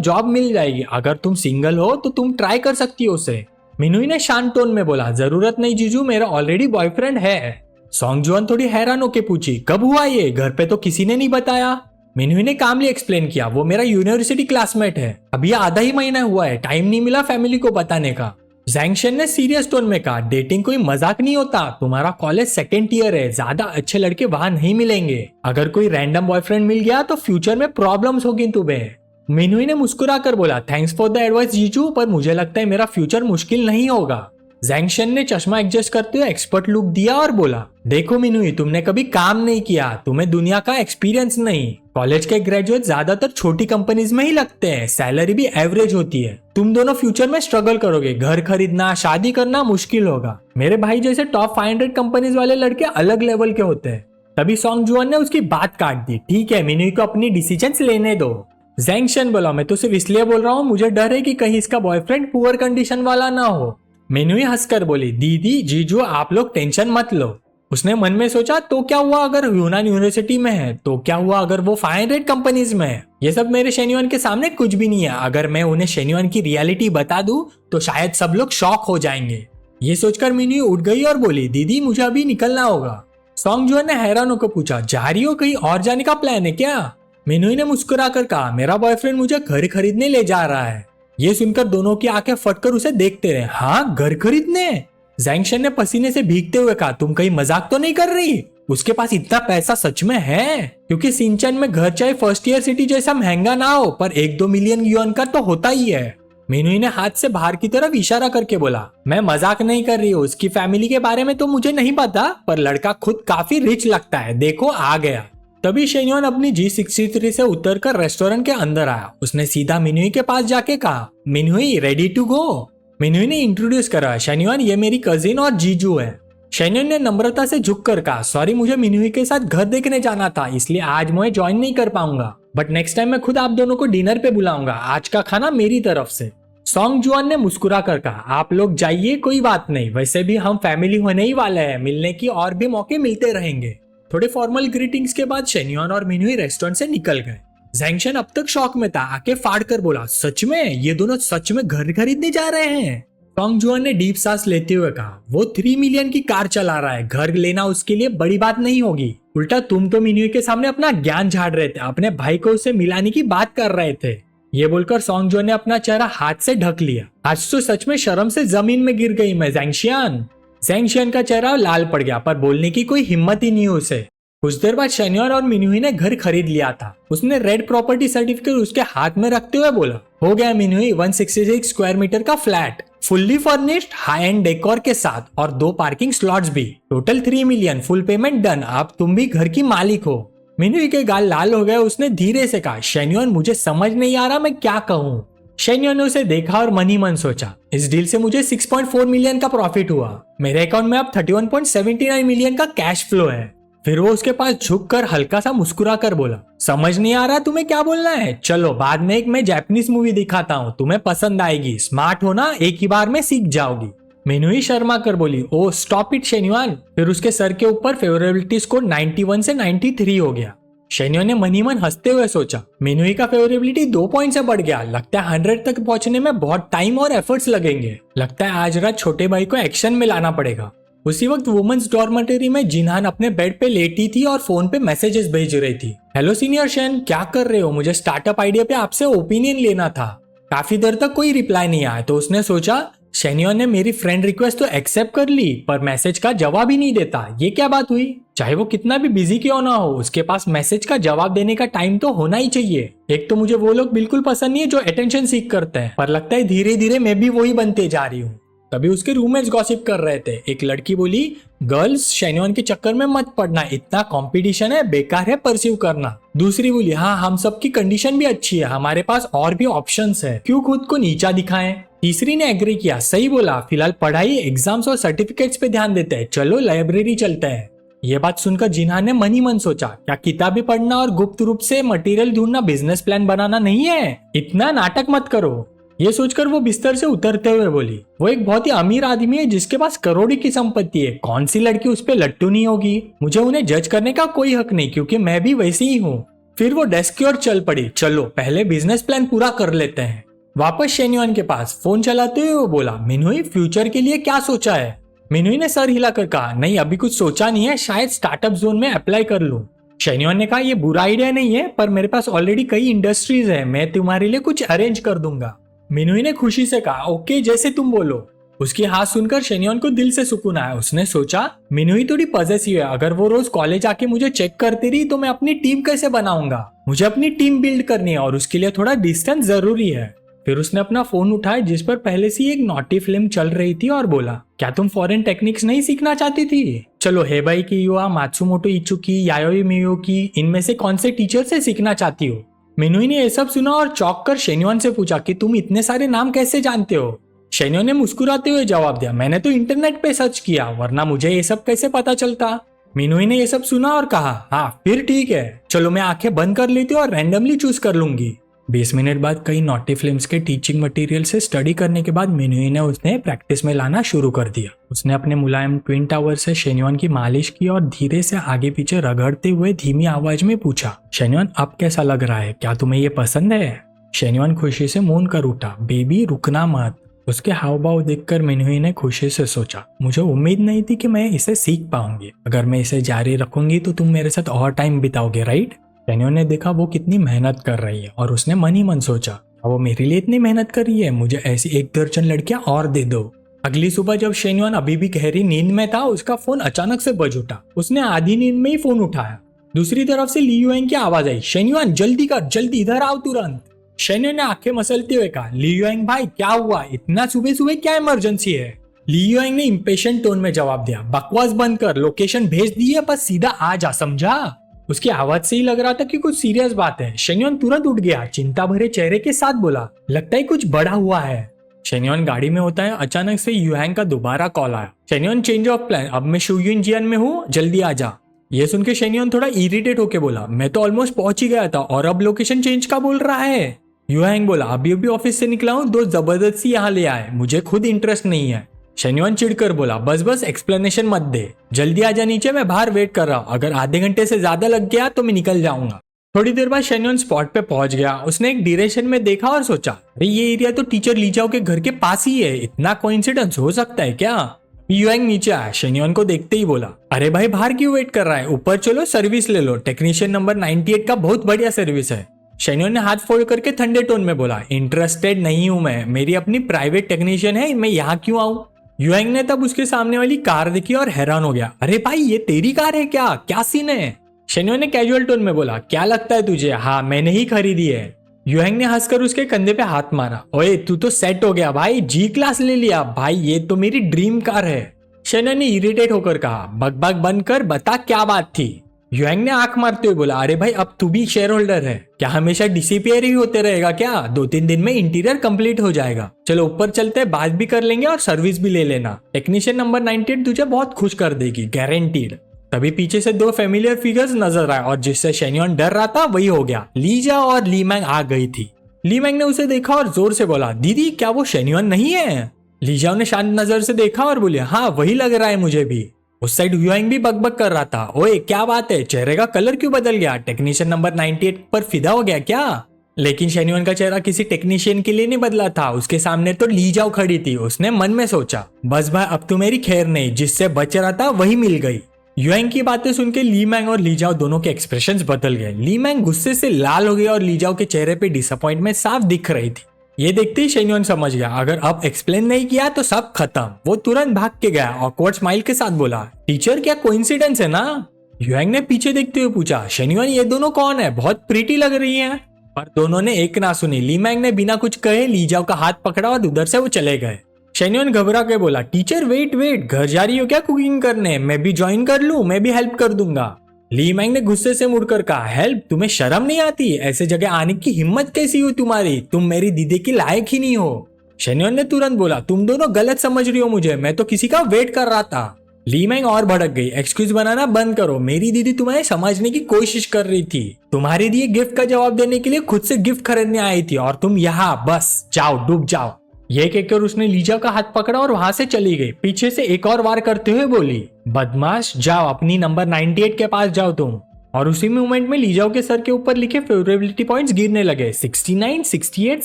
जॉब मिल जाएगी। अगर तुम सिंगल हो तो तुम ट्राई कर सकती हो उसे। मिनुई ने शांत टोन में बोला, जरूरत नहीं जीजू, मेरा ऑलरेडी बॉयफ्रेंड है। सोंगजुआन थोड़ी हैरान होकर पूछी, कब हुआ ये? घर पे तो किसी ने नहीं बताया। मिनुई ने कामली एक्सप्लेन किया, वो मेरा यूनिवर्सिटी क्लासमेट है, अभी आधा ही महीना हुआ है, टाइम नहीं मिला फैमिली को बताने का। जैंगशन ने सीरियस टोन में कहा, डेटिंग कोई मजाक नहीं होता, तुम्हारा कॉलेज सेकेंड ईयर है, ज्यादा अच्छे लड़के वहां नहीं मिलेंगे। अगर कोई रैंडम बॉयफ्रेंड मिल गया तो फ्यूचर में प्रॉब्लम्स होगी तुम्हें। मिनुई ने मुस्कुरा कर बोला, थैंक्स फॉर द एडवाइस जीजू, पर मुझे लगता है मेरा फ्यूचर मुश्किल नहीं होगा। जैंगशन ने चश्मा एडजस्ट करते हुए एक्सपर्ट लुक दिया और बोला, देखो मिनुई, तुमने कभी काम नहीं किया, तुम्हें दुनिया का एक्सपीरियंस नहीं। कॉलेज के ग्रेजुएट ज्यादातर छोटी कंपनीज में ही लगते हैं, सैलरी भी एवरेज होती है। तुम दोनों फ्यूचर में स्ट्रगल करोगे, घर खरीदना शादी करना मुश्किल होगा। मेरे भाई जैसे टॉप 500 कंपनीज वाले लड़के अलग लेवल के होते हैं। तभी सोंगजुआन ने उसकी बात काट दी, ठीक है मिनुई को अपनी डिसीजंस लेने दो। जैंगशन बोला, मैं तो सिर्फ इसलिए बोल रहा हूँ, मुझे डर है कि कहीं इसका बॉयफ्रेंड पुअर कंडीशन वाला ना हो। मिनुई हंसकर बोली, दीदी जीजू आप लोग टेंशन मत लो। उसने मन में सोचा, तो क्या हुआ अगर यूनान यूनिवर्सिटी में है, तो क्या हुआ अगर वो 500 कंपनीज में है? ये सब मेरे शेन्युआन के सामने कुछ भी नहीं है। अगर मैं उन्हें शेन्युआन की रियलिटी बता दूं तो शायद सब लोग शॉक हो जाएंगे। ये सोचकर मिनुई उठ गई और बोली, दीदी मुझे अभी निकलना होगा। सोंगजुआन ने हैरान होकर पूछा, जा रही हो, कहीं और जाने का प्लान है क्या? मिनुई ने मुस्कुरा कर कहा, मेरा बॉयफ्रेंड मुझे घर खरीदने ले जा रहा है। ये सुनकर दोनों की आंखें फटकर उसे देखते रहे। हाँ घर खरीदने? जैंगशन ने पसीने से भीगते हुए कहा, तुम कहीं मजाक तो नहीं कर रही? उसके पास इतना पैसा सच में है? क्योंकि सिंचन में घर चाहे फर्स्ट ईयर सिटी जैसा महंगा ना हो, पर 1-2 मिलियन युआन का तो होता ही है। मिनुई ने हाथ से बाहर की तरफ इशारा करके बोला, मैं मजाक नहीं कर रही हूँ, उसकी फैमिली के बारे में तो मुझे नहीं पता, पर लड़का खुद काफी रिच लगता है, देखो आ गया। तभी शेन्युआन अपनी G63 से उतरकर रेस्टोरेंट के अंदर आया। उसने सीधा मिनुई के पास जाके कहा, मिनुई रेडी टू गो? मिनुई ने इंट्रोड्यूस करा, शेन्युआन ये मेरी कजिन और जीजू है। शेन्युआन ने नम्रता से झुककर कहा, सॉरी मुझे मिनुई के साथ घर देखने जाना था, इसलिए आज मैं ज्वाइन नहीं कर पाऊंगा, बट नेक्स्ट टाइम मैं खुद आप दोनों को डिनर पे बुलाऊंगा, आज का खाना मेरी तरफ से। सोंगजुआन ने मुस्कुरा कर कहा, आप लोग जाइए, कोई बात नहीं, वैसे भी हम फैमिली होने ही वाले हैं, मिलने की और भी मौके मिलते रहेंगे। थोड़े फॉर्मल ग्रीटिंग्स के बाद शेन्युआन और मिनुई रेस्टोरेंट से निकल गए। जैंगशन अब तक शॉक में था, आके फाड़ कर बोला, सच में? ये दोनों सच में घर खरीदने जा रहे हैं? सोंगजुआन ने डीप सांस लेते हुए कहा, वो 3 मिलियन की कार चला रहा है, घर लेना उसके लिए बड़ी बात नहीं होगी। उल्टा तुम तो मिनुई के सामने अपना ज्ञान झाड़ रहे थे, अपने भाई को उससे मिलाने की बात कर रहे थे। ये बोलकर सोंगजुआन ने अपना चेहरा हाथ से ढक लिया। आज तो सच में शर्म से जमीन में गिर गई मैं जैंगशियान। जैंगशियान का चेहरा लाल पड़ गया, पर बोलने की कोई हिम्मत ही नहीं उसे। कुछ देर बाद शेन्युआन और मिनुई ने घर खरीद लिया था। उसने रेड प्रॉपर्टी सर्टिफिकेट उसके हाथ में रखते हुए बोला, हो गया मिनुई 166 स्क्वायर मीटर का flat, fully furnished, high and decor के साथ और 2 पार्किंग स्लॉट्स भी, total 3 million, full payment done, अब तुम भी घर की मालिक हो। मिनुई के गाल लाल हो गए। उसने धीरे से कहा, शेन्युआन मुझे समझ नहीं आ रहा मैं क्या कहूँ। शेन्युआन ने उसे देखा और मन ही मन सोचा, इस डील से मुझे 6.4 मिलियन का प्रॉफिट हुआ, मेरे अकाउंट में अब 31.79 मिलियन का कैश फ्लो है। फिर वो उसके पास झुककर हल्का सा मुस्कुरा कर बोला, समझ नहीं आ रहा तुम्हें क्या बोलना है? चलो बाद में एक मैं जापानीज मूवी दिखाता हूँ, तुम्हें पसंद आएगी, स्मार्ट हो ना, एक ही बार में सीख जाओगी। मिनुई शर्मा कर बोली, ओ स्टॉप इट शेन्युआन। फिर उसके सर के ऊपर फेवरेबिलिटी स्कोर 91 से 93 हो गया। शेन्युआन ने मन ही मन हंसते हुए सोचा, मिनुई का फेवरेबिलिटी 2 पॉइंट से बढ़ गया, लगता है 100 तक पहुंचने में बहुत टाइम और एफर्ट्स लगेंगे, लगता है आज रात छोटे भाई को एक्शन में लाना पड़ेगा। उसी वक्त वुमेन्स डॉर्मेटरी में जिनहान अपने बेड पे लेटी थी और फोन पे मैसेजेस भेज रही थी। हेलो सीनियर शेन, क्या कर रहे हो? मुझे स्टार्टअप आइडिया पे आपसे ओपिनियन लेना था। काफी देर तक कोई रिप्लाई नहीं आया तो उसने सोचा शेन्योन ने मेरी फ्रेंड रिक्वेस्ट तो एक्सेप्ट कर ली पर मैसेज का जवाब ही नहीं देता, ये क्या बात हुई? चाहे वो कितना भी बिजी क्यों ना हो, उसके पास मैसेज का जवाब देने का टाइम तो होना ही चाहिए। एक तो मुझे वो लोग बिल्कुल पसंद नहीं है जो अटेंशन सीख करते हैं, पर लगता है धीरे धीरे मैं भी वही बनते जा रही हूँ। तभी उसके रूममेट्स गॉसिप कर रहे थे। एक लड़की बोली, गर्ल्स शेन्योन के चक्कर में मत पड़ना, इतना कंपटीशन है, बेकार है परस्यू करना। दूसरी बोली, हाँ हम सबकी कंडीशन भी अच्छी है, हमारे पास और भी ऑप्शंस है, क्यों खुद को नीचा दिखाएं। तीसरी ने एग्री किया, सही बोला, फिलहाल पढ़ाई, एग्जाम्स और सर्टिफिकेट्स पे ध्यान देते हैं, चलो लाइब्रेरी चलते हैं। ये बात सुनकर जिन्हा ने मन ही मन सोचा, क्या किताबें पढ़ना और गुप्त रूप से मटेरियल ढूंढना बिजनेस प्लान बनाना नहीं है? इतना नाटक मत करो। ये सोचकर वो बिस्तर से उतरते हुए बोली, वो एक बहुत ही अमीर आदमी है जिसके पास करोड़ों की संपत्ति है, कौन सी लड़की उस पे लट्टू नहीं होगी? मुझे उन्हें जज करने का कोई हक नहीं क्योंकि मैं भी वैसी ही हूँ। फिर वो डेस्क की ओर चल पड़ी, चलो पहले बिजनेस प्लान पूरा कर लेते हैं। वापस शेन्योन के पास फोन चलाते हुए वो बोला, मिनुई फ्यूचर के लिए क्या सोचा है? मिनुई ने सर हिलाकर कहा, नहीं अभी कुछ सोचा नहीं है, शायद स्टार्टअप जोन में अप्लाई कर लूं। शेन्योन ने कहा, ये बुरा आइडिया नहीं है पर मेरे पास ऑलरेडी कई इंडस्ट्रीज है, मैं तुम्हारे लिए कुछ अरेंज कर दूंगा। मिनुई ने खुशी से कहा, ओके जैसे तुम बोलो। उसकी हाथ सुनकर शेन्योन को दिल से सुकून आया। उसने सोचा, मिनुई थोड़ी पॉजेसिव है, अगर वो रोज कॉलेज आके मुझे चेक करती रही तो मैं अपनी टीम कैसे बनाऊंगा? मुझे अपनी टीम बिल्ड करनी है और उसके लिए थोड़ा डिस्टेंस जरूरी है। फिर उसने अपना फोन उठाया जिस पर पहले से ही एक नॉटी फिल्म चल रही थी और बोला, क्या तुम फॉरेन टेक्निक्स नहीं सीखना चाहती थी? चलो हेबाई की युवा, मात्सुमोटो इचुकी, यायोई मियुकी, इनमें से कौन से टीचर से सीखना चाहती हो? मिनुई ने यह सब सुना और चौंक कर शेन्योन से पूछा कि तुम इतने सारे नाम कैसे जानते हो? शेन्योन ने मुस्कुराते हुए जवाब दिया, मैंने तो इंटरनेट पे सर्च किया, वरना मुझे ये सब कैसे पता चलता? मिनुई ने ये सब सुना और कहा, हाँ फिर ठीक है, चलो मैं आंखें बंद कर लेती हूँ और रैंडमली चूज कर लूंगी। 20 मिनट बाद कई नॉटी फिल्म्स के टीचिंग मटेरियल से स्टडी करने के बाद मिनुई ने उसने प्रैक्टिस में लाना शुरू कर दिया। उसने अपने मुलायम ट्विन टावर से शेन्योन की मालिश की और धीरे से आगे पीछे रगड़ते हुए धीमी आवाज में पूछा, शेन्योन अब कैसा लग रहा है, क्या तुम्हें ये पसंद है? शेन्योन खुशी से मौन कर उठा, बेबी रुकना मत। उसके हाव भाव देखकर मिनुई ने खुशी से सोचा, मुझे उम्मीद नहीं थी कि मैं इसे सीख पाऊंगी, अगर मैं इसे जारी रखूंगी तो तुम मेरे साथ और टाइम बिताओगे, राइट? शेन्योन ने देखा वो कितनी मेहनत कर रही है और उसने मन ही मन सोचा, वो मेरे लिए इतनी मेहनत कर रही है, मुझे ऐसी 1 दर्जन लड़कियां और दे दो। अगली सुबह जब शेन्योन अभी भी गहरी नींद में था, उसका फोन अचानक से बज उठा। उसने आधी नींद में ही फोन उठाया। दूसरी तरफ से ली युएंग की आवाज आई, शेन्योन जल्दी कर, जल्दी इधर आओ तुरंत। शेन्योन ने आंखें मसलते हुए कहा, ली युएंग भाई क्या हुआ, इतना सुबह सुबह क्या इमरजेंसी है? ली युएंग ने इम्पेशेंट टोन में जवाब दिया, बकवास बंद कर, लोकेशन भेज दी है, बस सीधा आ जा, समझा? उसकी आवाज से ही लग रहा था कि कुछ सीरियस बात है। शेन्योन तुरंत उठ गया, चिंता भरे चेहरे के साथ बोला, लगता है कुछ बड़ा हुआ है। शेन्योन गाड़ी में होता है, अचानक से युएंग का दोबारा कॉल आया, शेन्योन चेंज ऑफ प्लान, अब मैं शुयुनजियान में हूँ, जल्दी आ जा। ये सुन के शेन्योन थोड़ा इरिटेट होके बोला, मैं तो ऑलमोस्ट पहुंच ही गया था और अब लोकेशन चेंज का बोल रहा है? युएंग बोला, अभी अभी ऑफिस से निकला हूँ, दोस्त जबरदस्ती यहाँ ले आए, मुझे खुद इंटरेस्ट नहीं है। शेन्योन चिढ़कर बोला, बस बस एक्सप्लेनेशन मत दे, जल्दी आजा नीचे, मैं बाहर वेट कर रहा हूँ, अगर आधे घंटे से ज्यादा लग गया तो मैं निकल जाऊंगा। थोड़ी देर बाद शेन्योन स्पॉट पे पहुंच गया। उसने एक डायरेक्शन में देखा और सोचा, अरे ये एरिया तो टीचर लीजाओ के घर के पास ही है, इतना कोइंसिडेंस हो सकता है क्या? युएंग नीचे आया, शेन्योन को देखते ही बोला, अरे भाई बाहर क्यों वेट कर रहा है, ऊपर चलो सर्विस ले लो, टेक्नीशियन नंबर 98 का बहुत बढ़िया सर्विस है। शेन्योन ने हाथ फोल्ड करके ठंडे टोन में बोला, इंटरेस्टेड नहीं हूं मैं, मेरी अपनी प्राइवेट टेक्नीशियन है, मैं यहाँ क्यों आऊं? युएंग ने तब उसके सामने वाली कार देखी और हैरान हो गया, अरे भाई ये तेरी कार है क्या, क्या सीन है? शेन्योन ने कैजुअल टोन में बोला, क्या लगता है तुझे, हाँ मैंने ही खरीदी है। युएंग ने हंसकर उसके कंधे पे हाथ मारा, ओए तू तो सेट हो गया भाई, जी क्लास ले लिया भाई, ये तो मेरी ड्रीम कार है। शेन्योन ने इरिटेट होकर कहा, बकबक बंद कर, बता क्या बात थी? युएंग ने आंख मारते हुए बोला, अरे भाई अब तू भी शेयर होल्डर है क्या, हमेशा डिसिपियर ही होते रहेगा क्या? 2-3 दिन में इंटीरियर कंप्लीट हो जाएगा, चलो ऊपर चलते हैं, बात भी कर लेंगे और सर्विस भी ले लेना, टेक्नीशियन नंबर 98 तुझे बहुत खुश कर देगी, गारंटीड। तभी पीछे से 2 फेमिलियर फिगर्स नजर आए और जिससे शेन्योन डर रहा था वही हो गया, लीजा और लीमैंग आ गई थी। लीमैंग ने उसे देखा और जोर से बोला, दीदी क्या वो शेन्योन नहीं है? लीजाओ ने शांत नजर से देखा और बोली, हाँ वही लग रहा है मुझे भी। उस साइड युएंग भी बकबक कर रहा था, ओए क्या बात है, चेहरे का कलर क्यों बदल गया, टेक्नीशियन नंबर 98 पर फिदा हो गया क्या? लेकिन शेन्योन का चेहरा किसी टेक्नीशियन के लिए नहीं बदला था, उसके सामने तो लीजाओ खड़ी थी। उसने मन में सोचा, बस भाई अब तो मेरी खैर नहीं, जिससे बच रहा था वही मिल गई। युएंग की बातें सुन के लीमैंग और लीजाओ दोनों के एक्सप्रेशंस बदल गए। लीमैंग गुस्से से लाल हो गई और लीजाओ के चेहरे पे डिसअपॉइंटमेंट साफ दिख रही थी। ये देखते ही शेन्योन समझ गया अगर अब एक्सप्लेन नहीं किया तो सब खत्म। वो तुरंत भाग के गया, ऑकवर्ड स्माइल के साथ बोला, टीचर क्या कोइंसिडेंस है ना? युएंग ने पीछे देखते हुए पूछा, शेन्योन ये दोनों कौन है? बहुत प्रीटी लग रही हैं। पर दोनों ने एक ना सुनी। ली मैंग ने बिना कुछ कहे ली जाओ का हाथ पकड़ा और उधर से वो चले गए। शेन्योन घबरा के बोला, टीचर वेट वेट, घर जा रही हो क्या कुकिंग करने? मैं भी ज्वाइन कर लूं, मैं भी हेल्प कर दूंगा। ली मैंग ने गुस्से से मुड़कर कहा, हेल्प? तुम्हें शर्म नहीं आती? ऐसे जगह आने की हिम्मत कैसी हुई तुम्हारी? तुम मेरी दीदी की लायक ही नहीं हो। शेन्योन ने तुरंत बोला, तुम दोनों गलत समझ रही हो मुझे, मैं तो किसी का वेट कर रहा था। ली मैंग और भड़क गई, एक्सक्यूज बनाना बंद करो, मेरी दीदी तुम्हें समझने की कोशिश कर रही थी। तुम्हारे दिए गिफ्ट का जवाब देने के लिए खुद से गिफ्ट खरीदने आई थी और तुम यहाँ बस जाओ, डूब जाओ। ये कहकर उसने लीजा का हाथ पकड़ा और वहां से चली गई। पीछे से एक और वार करते हुए बोली, बदमाश, जाओ अपनी नंबर 98 के पास जाओ तुम। और उसी मोमेंट में लीजाओ के सर के ऊपर लिखे फेवरेबिलिटी पॉइंट्स गिरने लगे, 69, 68,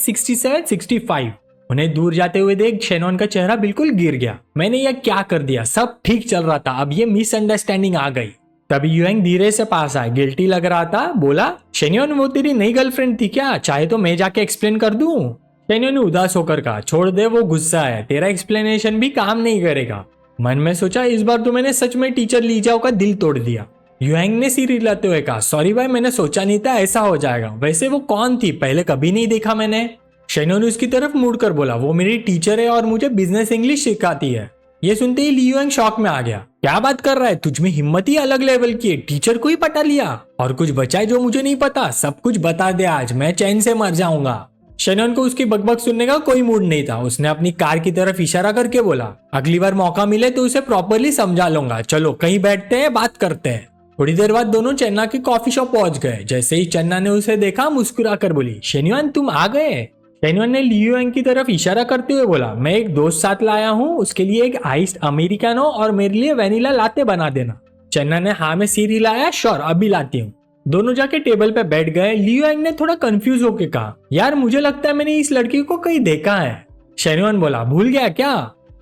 67, 65। उन्हें दूर जाते हुए देख शेनॉन का चेहरा बिल्कुल गिर गया। मैंने यह क्या कर दिया? सब ठीक चल रहा था, अब ये मिसअंडरस्टैंडिंग आ गई। तभी युएंग धीरे से पास आया, गिल्टी लग रहा था, बोला, शेन्योन वो तेरी नई गर्लफ्रेंड थी क्या? चाहे तो मैं जाके एक्सप्लेन कर दूं? शेन्योन ने उदास होकर कहा, छोड़ दे, वो गुस्सा है, तेरा एक्सप्लेनेशन भी काम नहीं करेगा। मन में सोचा, इस बार तो मैंने सच में टीचर लीजाओ का दिल तोड़ दिया। युएंग ने सिर हिलाते हुए कहा, सॉरी भाई, मैंने सोचा नहीं था ऐसा हो जाएगा। वैसे वो कौन थी? पहले कभी नहीं देखा मैंने। शेन्योन उसकी तरफ मुड़कर बोला, वो मेरी टीचर है और मुझे बिजनेस इंग्लिश सिखाती है। ये सुनते ही ली युएंग शॉक में आ गया। क्या बात कर रहा है? तुझमें हिम्मत ही अलग लेवल की है, टीचर को ही पटा लिया। और कुछ बचा है जो मुझे नहीं पता? सब कुछ बता दे, आज मैं चैन से मर जाऊंगा। शेन्योन को उसकी बकबक सुनने का कोई मूड नहीं था। उसने अपनी कार की तरफ इशारा करके बोला, अगली बार मौका मिले तो उसे प्रॉपरली समझा लूंगा। चलो कहीं बैठते हैं, बात करते हैं। थोड़ी देर बाद दोनों चन्ना के कॉफी शॉप पहुंच गए। जैसे ही चन्ना ने उसे देखा, मुस्कुराकर बोली, शेन्योन तुम आ गए। शेन्योन ने ली युएंग की तरफ इशारा करते हुए बोला, मैं एक दोस्त साथ लाया हूँ, उसके लिए एक आइस्ड अमेरिकानो और मेरे लिए वेनिला लाते बना देना। चन्ना ने हाँ में सिर हिलाया, श्योर, अभी लाती हूँ। दोनों जाके टेबल पे बैठ गए। ली युएंग ने थोड़ा कंफ्यूज होकर कहा, यार मुझे लगता है मैंने इस लड़की को कहीं देखा है। शेन्योन बोला, भूल गया क्या?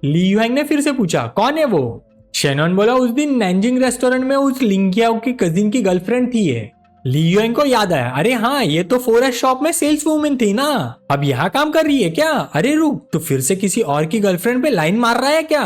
ली युएंग ने फिर से पूछा, कौन है वो? शेन्योन बोला, उस दिन नैनजिंग रेस्टोरेंट में उस लिंगियाओ की कजिन की गर्लफ्रेंड थी ये। ली युएंग को याद आया, अरे हाँ, ये तो फॉरेस्ट शॉप में सेल्स वूमेन थी ना, अब यहाँ काम कर रही है क्या? अरे रुक, तो फिर से किसी और की गर्लफ्रेंड पे लाइन मार रहा है क्या?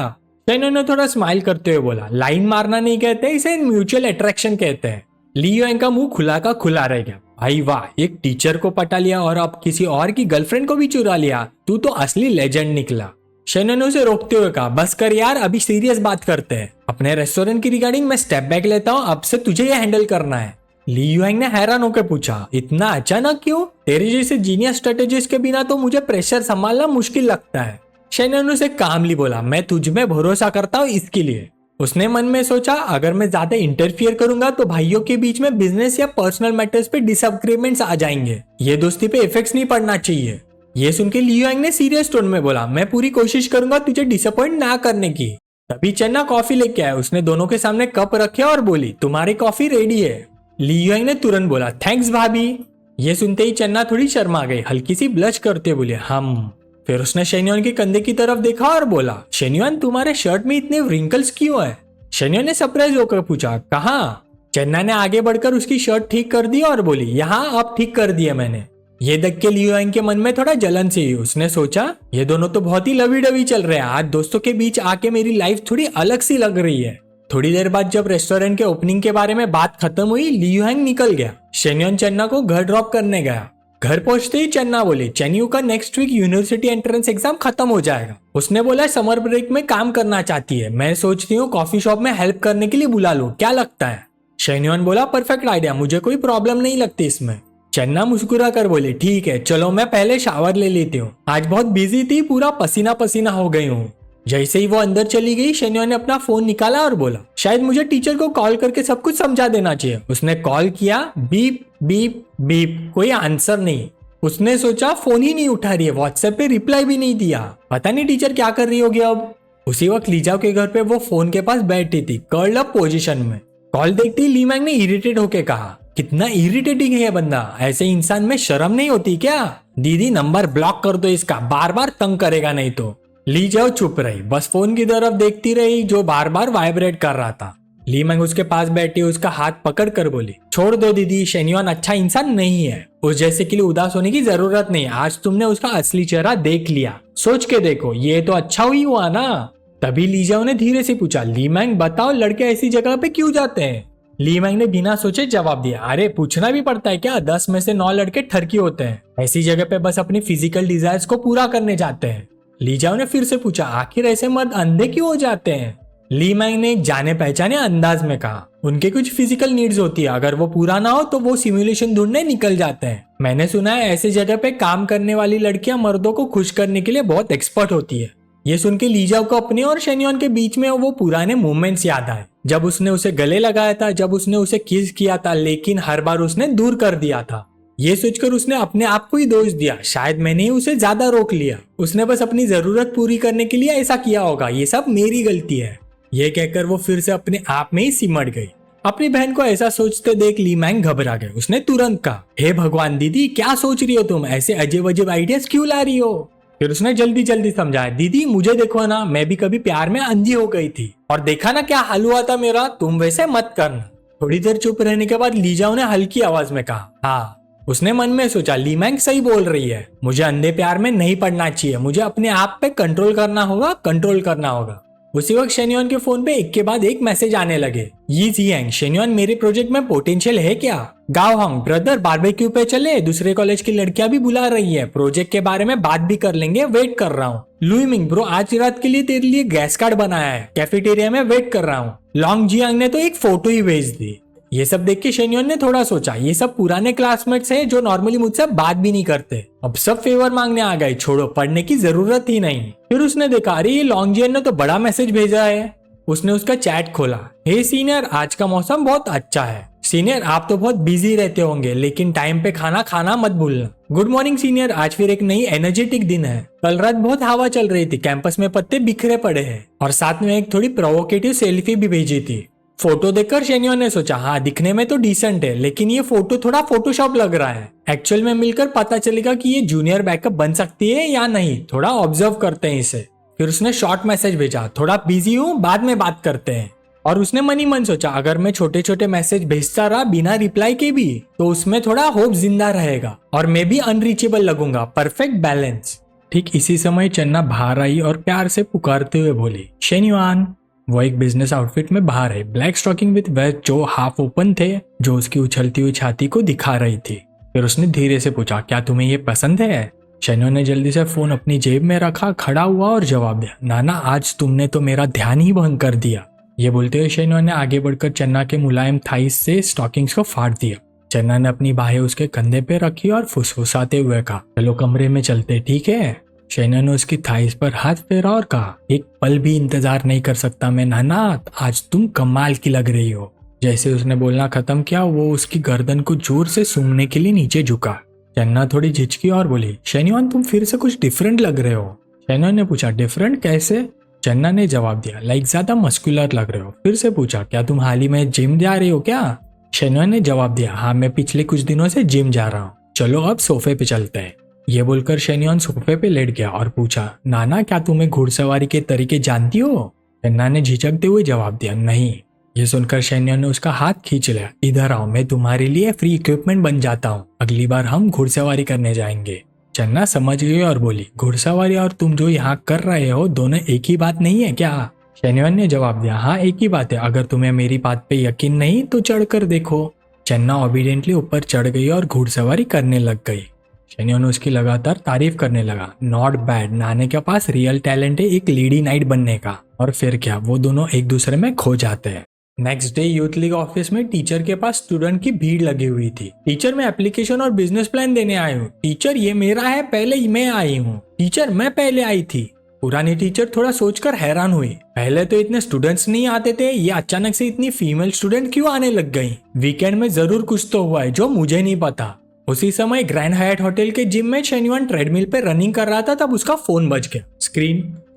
शेन्योन ने थोड़ा स्माइल करते हुए बोला, लाइन मारना नहीं कहते, इसे म्यूचुअल अट्रैक्शन कहते हैं। ली युएंग का मुंह खुला का खुला रह गया। भाई वाह, एक टीचर को पटा लिया और अब किसी और की गर्लफ्रेंड को भी चुरा लिया, तू तो असली लेजेंड निकला। शेन्योन ने उसे रोकते हुए कहा, बस कर यार, अभी सीरियस बात करते हैं। अपने रेस्टोरेंट की रिगार्डिंग मैं स्टेप बैक लेता हूँ, अब से तुझे ये हैंडल करना है। ली युएंग ने हैरान होकर पूछा, इतना अचानक क्यों? तेरे जैसे जीनियस स्ट्रेटेजिस्ट के बिना तो मुझे प्रेशर संभालना मुश्किल लगता है। शेन्योन उसे कामली बोला, मैं तुझ में भरोसा करता हूँ इसके लिए। उसने मन में सोचा, अगर मैं ज्यादा इंटरफियर करूंगा तो भाइयों के बीच में बिजनेस या पर्सनल मैटर्स पे डिसएग्रीमेंट्स आ जाएंगे, ये दोस्ती पे इफेक्ट्स नहीं पड़ना चाहिए। ये सुन के ली युएंग ने सीरियस टोन में बोला, मैं पूरी कोशिश करूंगा तुझे डिसअपॉइंट ना करने की। तभी चन्ना कॉफी लेके आया। उसने दोनों के सामने कप रखे और बोली, तुम्हारी कॉफी रेडी है। ली युएंग ने तुरंत बोला, थैंक्स भाभी। ये सुनते ही चन्ना थोड़ी शर्मा गई, हल्की सी ब्लश करते बोले, हम। फिर उसने शेन्योन के कंधे की तरफ देखा और बोला, शेन्योन तुम्हारे शर्ट में इतने रिंकल्स क्यों है? शेन्योन ने सरप्राइज होकर पूछा, कहाँ? चन्ना ने आगे बढ़कर उसकी शर्ट ठीक कर दी और बोली, यहाँ अब ठीक कर दिया मैंने। ये देख के ली युएंग के मन में थोड़ा जलन सी हुई। उसने सोचा, ये दोनों तो बहुत ही लवी डवी चल रहे हैं, आज दोस्तों के बीच आके मेरी लाइफ थोड़ी अलग सी लग रही है। थोड़ी देर बाद जब रेस्टोरेंट के ओपनिंग के बारे में बात खत्म हुई, ली युएंग निकल गया। शेन्योन चन्ना को घर ड्रॉप करने गया। घर पहुंचते ही चन्ना बोली, चेन्यू का next week university entrance exam खत्म हो जाएगा। उसने बोला समर ब्रेक में काम करना चाहती है, मैं सोचती हूँ कॉफी शॉप में हेल्प करने के लिए बुला लूं, क्या लगता है? शेन्योन बोला, परफेक्ट आइडिया, मुझे कोई प्रॉब्लम नहीं लगती इसमें। चन्ना मुस्कुरा कर बोली, ठीक है, चलो मैं पहले शावर ले लेती हूँ, आज बहुत बिजी थी, पूरा पसीना पसीना हो गई हूँ। जैसे ही वो अंदर चली गई, शेन्योन ने अपना फोन निकाला और बोला, शायद मुझे टीचर को कॉल करके सब कुछ समझा देना चाहिए। उसने कॉल किया, बीप बीप बीप, कोई आंसर नहीं। उसने सोचा फोन ही नहीं उठा रही है, व्हाट्सएप पे रिप्लाई भी नहीं दिया, पता नहीं टीचर क्या कर रही होगी अब। उसी वक्त लीजाओ के घर पे वो फोन के पास बैठी थी, कर्ल्ड अप पोजीशन में। कॉल देखते ही ली मैंग ने इरिटेट होके कहा, कितना इरिटेटिंग है ये बंदा, ऐसे इंसान में शर्म नहीं होती क्या? दीदी नंबर ब्लॉक कर दो इसका, बार बार तंग करेगा नहीं तो। ली जाओ चुप रही, बस फोन की तरफ देखती रही जो बार बार वाइब्रेट कर रहा था। ली मैंग उसके पास बैठी उसका हाथ पकड़ कर बोली, छोड़ दो दीदी, शेन्युआन अच्छा इंसान नहीं है, उस जैसे के लिए उदास होने की जरूरत नहीं, आज तुमने उसका असली चेहरा देख लिया, सोच के देखो, ये तो अच्छा ही हुआ ना। तभी लीजाओ ने धीरे से पूछा, ली मैंग बताओ लड़के ऐसी जगह पे क्यों जाते हैं? ली मैंग ने बिना सोचे जवाब दिया, अरे पूछना भी पड़ता है क्या, 10 में से 9 लड़के ठरकी होते हैं, ऐसी जगह पे बस अपनी फिजिकल डिजायर्स को पूरा करने जाते हैं। लीजाओ ने फिर से पूछा, आखिर ऐसे मर्द अंधे क्यों हो जाते हैं? ली मैंग ने एक जाने पहचाने अंदाज में कहा, उनके कुछ फिजिकल नीड्स होती है, अगर वो पूरा ना हो तो वो सिमुलेशन ढूंढने निकल जाते हैं। मैंने सुना है ऐसी जगह पे काम करने वाली लड़कियां मर्दों को खुश करने के लिए बहुत एक्सपर्ट होती है। ये सुन के लीजाओ को अपने और शेन्युआन के बीच में वो पुराने मोमेंट्स याद आए, जब उसने उसे गले लगाया था, जब उसने उसे किस किया था, लेकिन हर बार उसने दूर कर दिया था। ये सोचकर उसने अपने आप को ही दोष दिया, शायद मैंने ही उसे ज्यादा रोक लिया, उसने बस अपनी जरूरत पूरी करने के लिए ऐसा किया होगा, ये सब मेरी गलती है। ये कहकर वो फिर से अपने आप में ही सिमट गई। अपनी बहन को ऐसा सोचते देख ली मैंग घबरा गई। उसने तुरंत कहा, हे भगवान दीदी, क्या सोच रही हो तुम, ऐसे अजीब अजीब आइडियाज क्यों ला रही हो? फिर उसने जल्दी जल्दी समझाया, दीदी मुझे देखो ना, मैं भी कभी प्यार में अंधी हो गई थी और देखा ना क्या हाल हुआ था मेरा, तुम वैसे मत करना। थोड़ी देर चुप रहने के बाद लीजाओ ने हल्की आवाज में कहा, हाँ। उसने मन में सोचा, ली मैंग सही बोल रही है, मुझे अंधे प्यार में नहीं पड़ना चाहिए, मुझे अपने आप पे कंट्रोल करना होगा। उसी वक्त शेन्युआन के फोन पे एक के बाद एक मैसेज आने लगे। यी जियांग, शेन्युआन मेरे प्रोजेक्ट में पोटेंशियल है क्या? गाओ हंग, ब्रदर बारबेक्यू पे चले, दूसरे कॉलेज की लड़कियां भी बुला रही है, प्रोजेक्ट के बारे में बात भी कर लेंगे, वेट कर रहा हूँ। लुइमिंग ब्रो, आज रात के लिए तेरे लिए गैस कार्ड बनाया है, कैफेटेरिया में वेट कर रहा हूँ। लॉन्ग जियांग ने तो एक फोटो ही भेज दी। ये सब देख के शेन्युआन ने थोड़ा सोचा, ये सब पुराने क्लासमेट्स हैं जो नॉर्मली मुझसे बात भी नहीं करते, अब सब फेवर मांगने आ गए, छोड़ो, पढ़ने की जरूरत ही नहीं। फिर उसने देखा, अरे ये लॉन्ग जियन ने तो बड़ा मैसेज भेजा है। उसने उसका चैट खोला, हे सीनियर, आज का मौसम बहुत अच्छा है। सीनियर, आप तो बहुत बिजी रहते होंगे, लेकिन टाइम पे खाना खाना मत भूलना। गुड मॉर्निंग सीनियर, आज फिर एक नई एनर्जेटिक दिन है, कल रात बहुत हवा चल रही थी, कैंपस में पत्ते बिखरे पड़े हैं, और साथ में एक थोड़ी प्रोवोकेटिव सेल्फी भी भेजी थी। फोटो देखकर शेन्युआन ने सोचा, हाँ दिखने में तो डिसेंट है, लेकिन ये फोटो थोड़ा फोटोशॉप लग रहा है, एक्चुअल में मिलकर पता चलेगा कि ये जूनियर बैकअप बन सकती है या नहीं, थोड़ा ऑब्जर्व करते हैं इसे। फिर उसने शॉर्ट मैसेज भेजा, थोड़ा बिजी हूँ, बाद में बात करते हैं। और उसने मन ही मन सोचा, अगर मैं छोटे छोटे मैसेज भेजता रहा बिना रिप्लाई के भी, तो उसमें थोड़ा होप जिंदा रहेगा और मैं भी अनरीचेबल लगूंगा, परफेक्ट बैलेंस। ठीक इसी समय चन्ना बाहर आई और प्यार से पुकारते हुए बोली, शेन्युआन। वो एक बिजनेस आउटफिट में बाहर है, ब्लैक स्टॉकिंग विद वेस्ट जो हाफ ओपन थे, जो उसकी उछलती हुई छाती को दिखा रही थी। फिर उसने धीरे से पूछा, क्या तुम्हें ये पसंद है? शेन्युआन ने जल्दी से फोन अपनी जेब में रखा, खड़ा हुआ और जवाब दिया, नाना आज तुमने तो मेरा ध्यान ही भंग कर दिया। ये बोलते हुए शेन्युआन ने आगे बढ़कर चन्ना के मुलायम थाइस से स्टॉकिंग्स को फाड़ दिया। चन्ना ने अपनी बाहें उसके कंधे पे रखी और फुसफुसाते हुए कहा, चलो कमरे में चलते, ठीक है? शेन्युआन ने उसकी थाइस पर हाथ फेरा और कहा, एक पल भी इंतजार नहीं कर सकता मैं नाना, आज तुम कमाल की लग रही हो। जैसे उसने बोलना खत्म किया, वो उसकी गर्दन को जोर से सूंघने के लिए नीचे झुका। चन्ना थोड़ी झिझकी और बोली, शेन्युआन तुम फिर से कुछ डिफरेंट लग रहे हो। शेन्युआन ने पूछा, डिफरेंट कैसे? चन्ना ने जवाब दिया, लाइक ज्यादा मस्कुलर लग रहे हो। फिर से पूछा, क्या तुम हाल ही में जिम जा रही हो क्या? शेन्युआन ने जवाब दिया, हाँ मैं पिछले कुछ दिनों से जिम जा रहा हूँ, चलो अब सोफे पे चलते हैं। ये बोलकर शेन्युआन सोफे पे लेट गया और पूछा, नाना क्या तुम्हें घुड़सवारी के तरीके जानती हो? चन्ना ने झिझकते हुए जवाब दिया, नहीं। ये सुनकर शेन्युआन ने उसका हाथ खींच लिया, इधर आओ, मैं तुम्हारे लिए फ्री इक्विपमेंट बन जाता हूँ, अगली बार हम घुड़सवारी करने जाएंगे। चन्ना समझ गई और बोली, घुड़सवारी और तुम जो यहाँ कर रहे हो दोनों एक ही बात नहीं है क्या? शेन्युआन ने जवाब दिया, हाँ एक ही बात है, अगर तुम्हें मेरी बात पे यकीन नहीं तो चढ़ कर देखो। चन्ना ओबीडियंटली ऊपर चढ़ गई और घुड़सवारी करने लग गई। शेन्युआन उसकी लगातार तारीफ करने लगा, नॉट बैड, नाने के पास रियल टैलेंट है एक लेडी नाइट बनने का। और फिर क्या, वो दोनों एक दूसरे में खो जाते हैं। Next day youth league office में टीचर के पास स्टूडेंट की भीड़ लगी हुई थी। टीचर मैं एप्लीकेशन और बिजनेस प्लान देने आई हूँ। टीचर ये मेरा है, पहले मैं आई हूँ। टीचर मैं पहले आई थी। पुरानी टीचर थोड़ा सोचकर हैरान हुई, पहले तो इतने स्टूडेंट्स नहीं आते थे, ये अचानक से इतनी फीमेल स्टूडेंट क्यों आने लग गई? वीकेंड में जरूर कुछ तो हुआ है जो मुझे नहीं पता। उसी समय ग्रैंड हायट होटल के जिम में शेन्युआन ट्रेडमिल पे रनिंग कर रहा था, तब उसका फोन बज गया।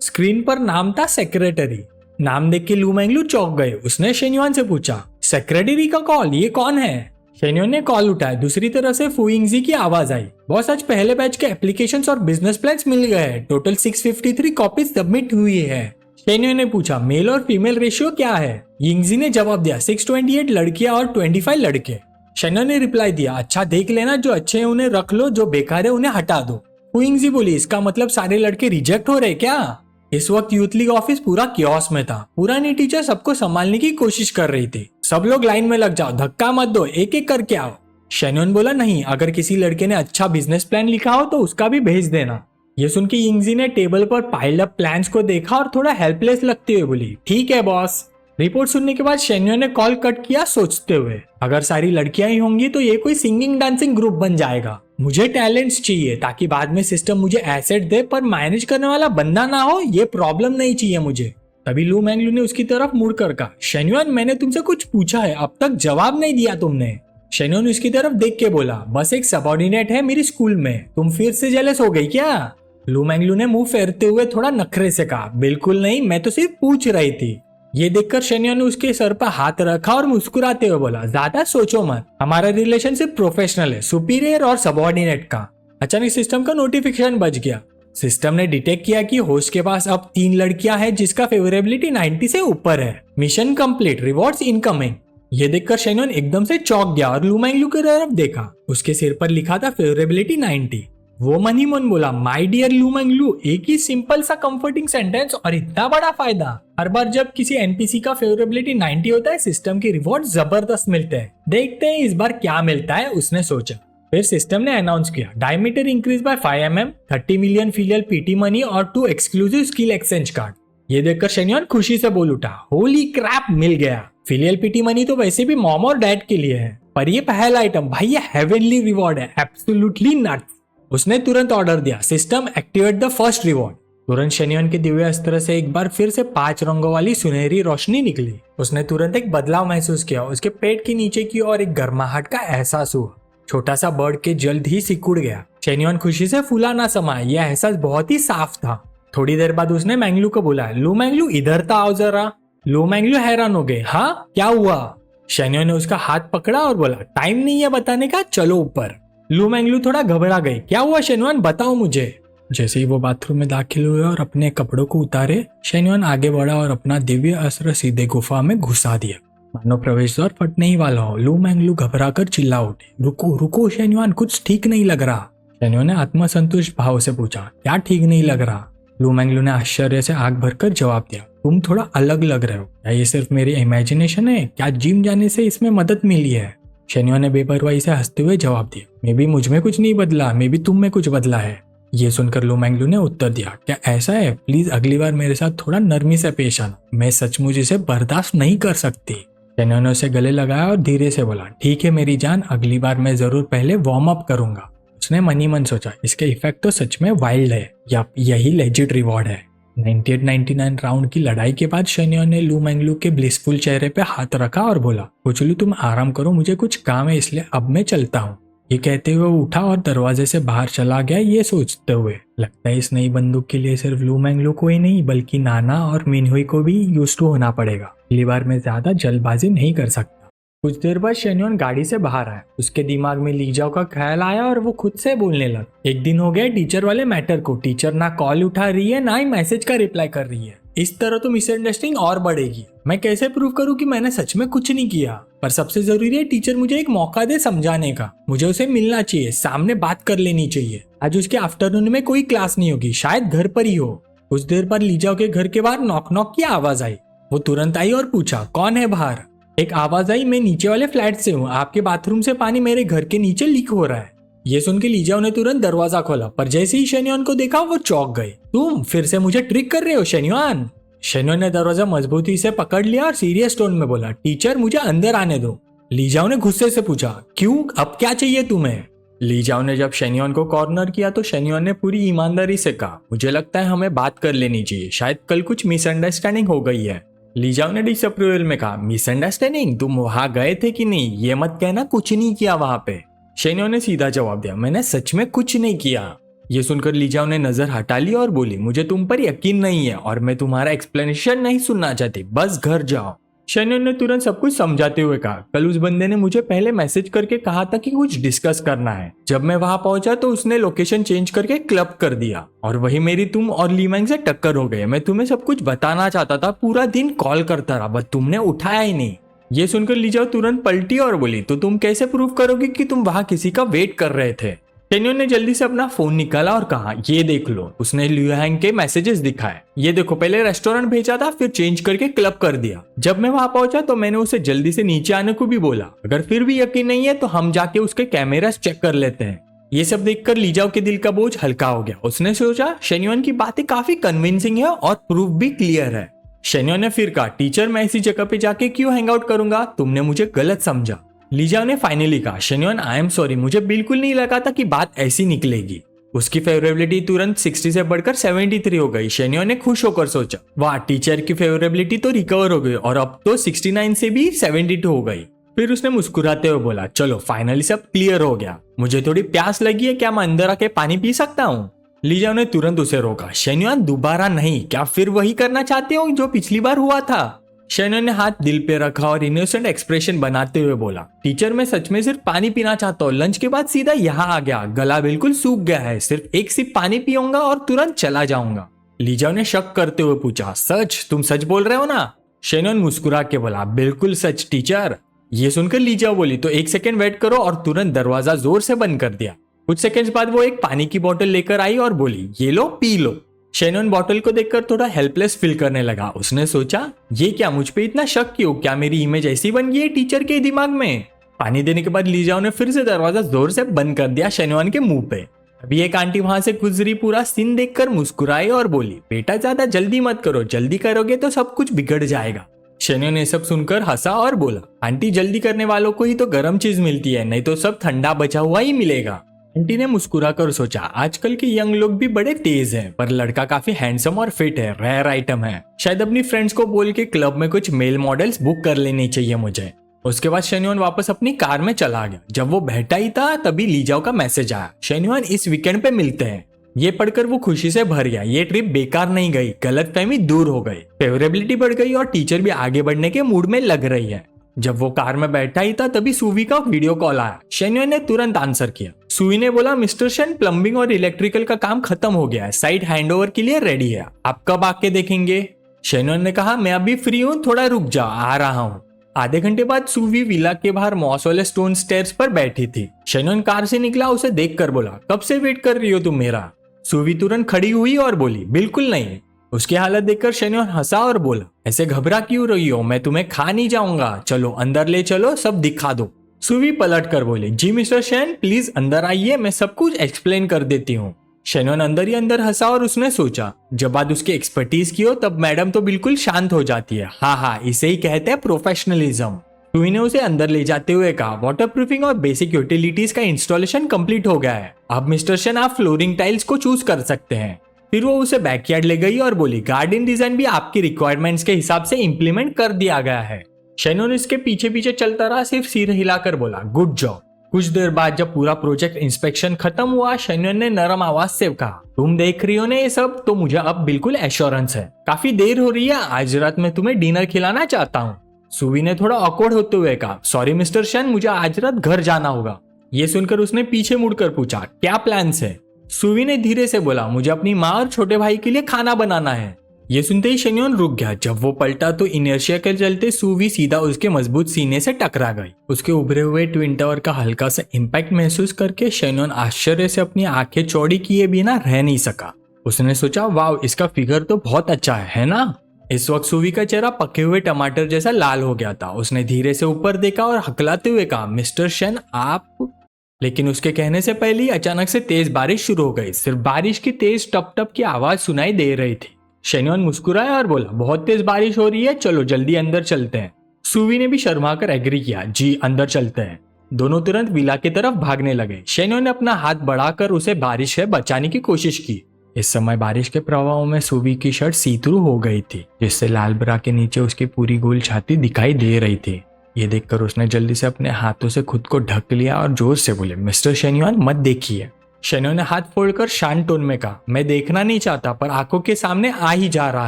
स्क्रीन पर नाम था सेक्रेटरी। नाम देख के लू मैंगलू चौंक गए। उसने शेन्युआन से पूछा, सेक्रेटरी का कॉल, ये कौन है? शेन्युआन ने कॉल उठाया। दूसरी तरफ से फुइंगजी की आवाज आई, बॉस आज पहले बैच के एप्लीकेशंस और बिजनेस प्लान्स मिल गए हैं, टोटल 653 कॉपीज सबमिट हुई है। शेन्योन ने पूछा मेल और फीमेल रेशियो क्या है। यिंगजी ने जवाब दिया 628 लड़कियां और 25 लड़के। शेन्योन ने रिप्लाई दिया अच्छा देख लेना, जो अच्छे हैं उन्हें रख लो, जो बेकार है उन्हें हटा दो। हुइंगजी बोली इसका मतलब सारे लड़के रिजेक्ट हो रहे क्या। इस वक्त यूथ लीग ऑफिस पूरा कियोस में था। पुरानी टीचर सबको संभालने की कोशिश कर रही थी। सब लोग लाइन में लग जाओ, धक्का मत दो, एक एक करके आओ। शेन्योन बोला नहीं, अगर किसी लड़के ने अच्छा बिजनेस प्लान लिखा हो तो उसका भी भेज देना। ये सुन के यिंगजी ने टेबल पर पाइल्ड अप प्लान्स को देखा और थोड़ा हेल्पलेस लगते हुए बोली ठीक है बॉस। रिपोर्ट सुनने के बाद शेन्योन ने कॉल कट किया सोचते हुए अगर सारी लड़कियां ही होंगी तो ये कोई सिंगिंग डांसिंग ग्रुप बन जाएगा। मुझे टैलेंट्स चाहिए ताकि बाद में सिस्टम मुझे एसेट दे, पर मैनेज करने वाला बंदा ना हो, ये प्रॉब्लम नहीं चाहिए मुझे। तभी लू मैंगलू ने उसकी तरफ मुड़कर कहा शेन्योन मैंने तुमसे कुछ पूछा है, अब तक जवाब नहीं दिया तुमने। शेन्योन उसकी तरफ देख के बोला बस एक सबऑर्डिनेट है मेरी स्कूल में, तुम फिर से जेलस हो गई क्या। लू मैंगलू ने मुंह फेरते हुए थोड़ा नखरे से कहा बिल्कुल नहीं, मैं तो सिर्फ पूछ रही थी। ये देखकर शेन्योन ने उसके सर पर हाथ रखा और मुस्कुराते हुए बोला ज्यादा सोचो मत, हमारा रिलेशनशिप प्रोफेशनल है, सुपीरियर और सबऑर्डिनेट का। अचानक सिस्टम का नोटिफिकेशन बज गया। सिस्टम ने डिटेक्ट किया कि होस्ट के पास अब 3 लड़कियां हैं जिसका फेवरेबिलिटी 90 से ऊपर है। Mission complete, rewards incoming. ये देखकर शेन्योन एकदम से चौंक गया और लू मैंगलू की तरफ देखा। उसके सिर पर लिखा था फेवरेबिलिटी 90। वो मन ही मन बोला माय डियर लू मैंगलू, एक ही सिंपल सा कंफर्टिंग सेंटेंस और इतना बड़ा फायदा। हर बार जब किसी एनपीसी का फेवरेबिलिटी 90 होता है सिस्टम के रिवॉर्ड जबरदस्त मिलते हैं। देखते हैं इस बार क्या मिलता है, उसने सोचा। फिर सिस्टम ने अनाउंस किया diameter increase by 5 mm, 30 million filial PT money और 2 एक्सक्लूसिव स्किल एक्सचेंज कार्ड। ये देखकर शेन्योन खुशी से बोल उठा होली क्रैप, मिल गया। फिलियल पीटी मनी तो वैसे भी मॉम और डैड के लिए है, पर ये पहला आइटम भाई, ये हेवनली रिवॉर्ड है, एब्सोल्युटली नट्स। उसने तुरंत ऑर्डर दिया system activate the first reward. तुरंत शेन्योन के दिव्य अस्त्र से एक बार फिर से 5 रंगों वाली सुनहरी रोशनी निकली। उसने तुरंत एक बदलाव महसूस किया, उसके पेट के नीचे की ओर एक गर्माहट का एहसास हुआ। छोटा सा बर्ड के जल्द ही सिकुड़ गया। शेन्योन खुशी से फूला ना समा, यह एहसास बहुत ही साफ था। थोड़ी देर बाद उसने मैंगलू को बुलाया, लू मैंगलू इधर तो आओ जरा। लू मैंगलू हैरान हो गए, हाँ क्या हुआ। शेन्योन ने उसका हाथ पकड़ा और बोला टाइम नहीं है बताने का, चलो ऊपर। लू मैंगलू थोड़ा घबरा गए, क्या हुआ शेन्योन बताओ मुझे। जैसे ही वो बाथरूम में दाखिल हुए और अपने कपड़ों को उतारे, शेन्योन आगे बढ़ा और अपना दिव्य अस्त्र सीधे गुफा में घुसा दिया। मानो प्रवेश द्वार फटने ही वाला हो। लू मैंगलू घबराकर चिल्ला उठे, रुको रुको शेन्योन, कुछ ठीक नहीं लग रहा। शेन्योन ने आत्मसंतुष्ट भाव से पूछा क्या ठीक नहीं लग रहा। लू मैंगलू ने आश्चर्य से आंख भरकर जवाब दिया, तुम थोड़ा अलग लग रहे हो। क्या ये सिर्फ मेरी इमेजिनेशन है? क्या जिम जाने से इसमें मदद मिली है? शेन्योन ने बेपरवाही से हंसते हुए जवाब दिया, मे भी मुझ में कुछ नहीं बदला, मे भी तुम में कुछ बदला है। ये सुनकर लू मैंगलू ने उत्तर दिया, क्या ऐसा है? प्लीज अगली बार मेरे साथ थोड़ा नरमी से पेश आना, मैं सचमुच इसे बर्दाश्त नहीं कर सकती। शेन्योन ने उसे गले लगाया और धीरे से बोला, ठीक है मेरी जान, अगली बार मैं जरूर पहले वार्म अप करूंगा। उसने मन ही मन सोचा, इसके इफेक्ट तो सच में वाइल्ड है, या यही लेजिट रिवॉर्ड है। 98-99 राउंड की लड़ाई के बाद शेन्योन ने लू मैंगलू के ब्लिसफुल चेहरे पे हाथ रखा और बोला, कुचलू तुम आराम करो, मुझे कुछ काम है इसलिए अब मैं चलता हूँ। ये कहते हुए वो उठा और दरवाजे से बाहर चला गया। ये सोचते हुए लगता है इस नई बंदूक के लिए सिर्फ लू मैंगलू को ही नहीं बल्कि नाना और मिनहुई को भी यूज टू होना पड़ेगा। अगली बार मैं ज्यादा जल्दबाजी नहीं कर सकता। कुछ देर बाद शेन्योन गाड़ी से बाहर आया। उसके दिमाग में लीजाओ का ख्याल आया और वो खुद से बोलने लगा, एक दिन हो गया टीचर वाले मैटर को, टीचर ना कॉल उठा रही है ना ही मैसेज का रिप्लाई कर रही है। इस तरह तो मिसअंडरस्टैंडिंग और बढ़ेगी। मैं कैसे प्रूव करूं कि मैंने सच में कुछ नहीं किया? पर सबसे जरूरी है टीचर मुझे एक मौका दे समझाने का। मुझे उसे मिलना चाहिए, सामने बात कर लेनी चाहिए। आज उसके आफ्टरनून में कोई क्लास नहीं होगी, शायद घर पर ही हो। कुछ देर बाद लीजाओ के घर के बाहर नॉक नॉक की आवाज आई। वो तुरंत आई और पूछा, कौन है बाहर? एक आवाज आई, मैं नीचे वाले फ्लैट से हूँ, आपके बाथरूम से पानी मेरे घर के नीचे लीक हो रहा है। ये सुन के लीजाओ ने तुरंत दरवाजा खोला, पर जैसे ही शेन्योन को देखा वो चौंक गए। तुम फिर से मुझे ट्रिक कर रहे हो शेन्योन? शेन्योन ने दरवाजा मजबूती से पकड़ लिया और सीरियस टोन में बोला, टीचर मुझे अंदर आने दो। लीजाओ ने गुस्से से पूछा, क्यों, अब क्या चाहिए तुम्हें? लीजाओ ने जब शेन्योन को कॉर्नर किया तो शेन्योन ने पूरी ईमानदारी से कहा, मुझे लगता है हमें बात कर लेनी चाहिए, शायद कल कुछ मिसअंडरस्टैंडिंग हो गई है। लीजाओ ने डिसअप्रूवल में कहा, मिसअंडरस्टैंडिंग? तुम वहां गए थे कि नहीं? ये मत कहना कुछ नहीं किया वहां पे। शेन्योन ने सीधा जवाब दिया, मैंने सच में कुछ नहीं किया। ये सुनकर लीजाओ ने नजर हटा ली और बोली, मुझे तुम पर यकीन नहीं है और मैं तुम्हारा एक्सप्लेनेशन नहीं सुनना चाहती, बस घर जाओ। शेन्योन ने तुरंत सब कुछ समझाते हुए कहा, कल उस बंदे ने मुझे पहले मैसेज करके कहा था कि कुछ डिस्कस करना है। जब मैं वहां पहुंचा तो उसने लोकेशन चेंज करके क्लब कर दिया और वही मेरी तुम और लीमैंग से टक्कर हो गई। मैं तुम्हें सब कुछ बताना चाहता था, पूरा दिन कॉल करता रहा बट तुमने उठाया ही नहीं। ये सुनकर लीजाओ तुरंत पलटी और बोली, तो तुम कैसे प्रूव करोगे कि तुम वहां किसी का वेट कर रहे थे? शेन्योन ने जल्दी से अपना फोन निकाला और कहा, ये देख लो। उसने लियूहैंग के मैसेजेस दिखाए। ये देखो, पहले रेस्टोरेंट भेजा था, फिर चेंज करके क्लब कर दिया। जब मैं वहां पहुंचा तो मैंने उसे जल्दी से नीचे आने को भी बोला। अगर फिर भी यकीन नहीं है तो हम जाके उसके कैमरास चेक कर लेते हैं। ये सब देखकर लीजाओ के दिल का बोझ हल्का हो गया। उसने सोचा शेन्योन की बातें काफी कन्विंसिंग है और प्रूफ भी क्लियर है। शेन्योन ने फिर कहा, टीचर मैं इसी जगह पे जाके क्यों हैंग आउट करूंगा? तुमने मुझे गलत समझा। लीजाओ ने फाइनली कहा, शेन्योन आई एम सॉरी, मुझे बिल्कुल नहीं लगा था कि बात ऐसी निकलेगी। उसकी फेवरेबिलिटी तुरंत 60 से बढ़कर 73 हो गई। शेन्योन ने खुश होकर सोचा, वाह, टीचर की फेवरेबिलिटी तो रिकवर हो गई और अब तो 69 से भी 72 हो गई। फिर उसने मुस्कुराते हुए बोला, चलो फाइनली सब क्लियर हो गया। मुझे थोड़ी प्यास लगी है, क्या मैं अंदर आके पानी पी सकता हूँ? लीजाओ ने तुरंत उसे रोका। शेन्योन दोबारा नहीं, क्या फिर वही करना चाहते हो जो पिछली बार हुआ था? शेन्योन ने हाथ दिल पे रखा और इनोसेंट एक्सप्रेशन बनाते हुए बोला, टीचर मैं सच में सिर्फ पानी पीना चाहता हूँ। लंच के बाद सीधा यहाँ आ गया, गला बिल्कुल सूख गया है। सिर्फ एक सिप पानी पीऊंगा और तुरंत चला जाऊंगा। लीजाओ ने शक करते हुए पूछा, सच? तुम सच बोल रहे हो ना? शेन्योन मुस्कुरा के बोला, बिल्कुल सच टीचर। ये सुनकर लीजाओ बोली, तो एक सेकेंड वेट करो, और तुरंत दरवाजा जोर से बंद कर दिया। कुछ सेकंड्स बाद वो एक पानी की बोतल लेकर आई और बोली, ये लो पी लो। शेन्योन बॉटल को देखकर थोड़ा हेल्पलेस फील करने लगा। उसने सोचा, ये क्या, मुझ पे इतना शक क्यों? क्या मेरी इमेज ऐसी बन गई है टीचर के दिमाग में? पानी देने के बाद लीजाओ ने फिर से दरवाजा जोर से बंद कर दिया शेन्योन के मुंह पे। अभी एक आंटी वहां से गुजरी, पूरा सीन देखकर मुस्कुराई और बोली, बेटा ज्यादा जल्दी मत करो, जल्दी करोगे तो सब कुछ बिगड़ जाएगा। शेन्योन ने सब सुनकर हंसा और बोला, आंटी जल्दी करने वालों को ही तो गर्म चीज मिलती है, नहीं तो सब ठंडा बचा हुआ ही मिलेगा। आंटी ने मुस्कुराकर सोचा, आजकल के यंग लोग भी बड़े तेज हैं, पर लड़का काफी हैंडसम और फिट है, रेयर आइटम है। शायद अपनी फ्रेंड्स को बोल के क्लब में कुछ मेल मॉडल्स बुक कर लेनी चाहिए मुझे। उसके बाद शेन्योन वापस अपनी कार में चला गया। जब वो बैठा ही था तभी लीजाओ का मैसेज आया, शेन्योन इस वीकेंड पे मिलते हैं। ये पढ़कर वो खुशी से भर गया। ये ट्रिप बेकार नहीं गई, गलतफहमी दूर हो गई, फेवरेबिलिटी बढ़ गई और टीचर भी आगे बढ़ने के मूड में लग रही है। जब वो कार में बैठा ही था तभी सुवी का वीडियो कॉल आया। शेन्योन ने तुरंत आंसर किया। सुवी ने बोला, मिस्टर शेन, प्लम्बिंग और इलेक्ट्रिकल का काम खत्म हो गया है, साइट हैंडओवर के लिए रेडी है, आप कब आके देखेंगे? शेन्योन ने कहा, मैं अभी फ्री हूँ, थोड़ा रुक जाओ, आ रहा हूँ। आधे घंटे बाद सुवी विला के बाहर मॉस वाले स्टोन स्टेयर्स पर बैठी थी। शेन्योन कार से निकला, उसे देखकर बोला, कब से वेट कर रही हो तुम मेरा? सुवी तुरंत खड़ी हुई और बोली, बिल्कुल नहीं। उसकी हालत देखकर शेन्योन हंसा और बोला, ऐसे घबरा क्यों रही हो? मैं तुम्हें खा नहीं जाऊंगा, चलो अंदर ले चलो, सब दिखा दो। सुवी पलट कर बोली, जी मिस्टर शेन, प्लीज अंदर आइए, मैं सब कुछ एक्सप्लेन कर देती हूँ। शेन्योन अंदर ही अंदर हंसा और उसने सोचा, जब बात उसकी एक्सपर्टीज की हो तब मैडम तो बिल्कुल शांत हो जाती है। हाँ, इसे ही कहते हैं प्रोफेशनलिज्म। सुवी ने उसे अंदर ले जाते हुए कहा, वाटरप्रूफिंग और बेसिक यूटिलिटीज का इंस्टॉलेशन कंप्लीट हो गया है। अब मिस्टर शेन आप फ्लोरिंग टाइल्स को चूज कर सकते हैं। फिर वो उसे बैकयार्ड ले गई और बोली, गार्डन डिजाइन भी आपकी रिक्वायरमेंट्स के हिसाब से इम्प्लीमेंट कर दिया गया है। शेन्योन इसके पीछे पीछे चलता रहा, सिर्फ सिर हिलाकर बोला, गुड जॉब। कुछ देर बाद जब पूरा प्रोजेक्ट इंस्पेक्शन खत्म हुआ, शेन्योन ने नरम आवाज से कहा, तुम देख रही हो ना ये सब, तो मुझे अब बिल्कुल एश्योरेंस है। काफी देर हो रही है, आज रात मैं तुम्हें डिनर खिलाना चाहता हूँ। सुवी ने थोड़ा ऑकवर्ड होते हुए कहा, सॉरी मिस्टर शेन, मुझे आज रात घर जाना होगा। ये सुनकर उसने पीछे मुड़कर पूछा, क्या प्लान्स है? सुवी ने धीरे से बोला, मुझे अपनी माँ और छोटे भाई के लिए खाना बनाना है। ये सुनते ही शेन्योन रुक गया। जब वो पलटा तो इनर्शिया के चलते सुवी सीधा उसके मजबूत सीने से टकरा गई। उसके उभरे हुए ट्विन टावर का हल्का सा इम्पैक्ट महसूस करके शेन्योन आश्चर्य से अपनी आंखें चौड़ी किए बिना रह नहीं सका। उसने सोचा, वाव, इसका फिगर तो बहुत अच्छा है ना? इस वक्त सुवी का चेहरा पके हुए टमाटर जैसा लाल हो गया था। उसने धीरे से ऊपर देखा और हकलाते हुए कहा, मिस्टर शेन आप। लेकिन उसके कहने से पहले ही अचानक से तेज बारिश शुरू हो गई। सिर्फ बारिश की तेज टप टप की आवाज सुनाई दे रही थी। शेन्योन मुस्कुराया और बोला, बहुत तेज बारिश हो रही है, चलो जल्दी अंदर चलते हैं। सुवी ने भी शर्मा कर एग्री किया, जी अंदर चलते हैं। दोनों तुरंत विला की तरफ भागने लगे। शेन्योन ने अपना हाथ बढ़ाकर उसे बारिश से बचाने की कोशिश की। इस समय बारिश के प्रभाव में सुवी की शर्ट सी थ्रू हो गई थी, जिससे लाल ब्रा के नीचे उसकी पूरी गोल छाती दिखाई दे रही थी। ये देखकर उसने जल्दी से अपने हाथों से खुद को ढक लिया और जोर से बोले, मिस्टर शेन्योन मत देखिए। शेन्योन ने हाथ फोड़कर शांत टोन में कहा, मैं देखना नहीं चाहता, पर आंखों के सामने आ ही जा रहा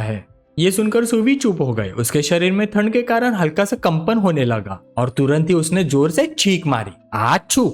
है। ये सुनकर सुवी चुप हो गए। उसके शरीर में ठंड के कारण हल्का सा कंपन होने लगा और तुरंत ही उसने जोर से चीख मारी, आछू।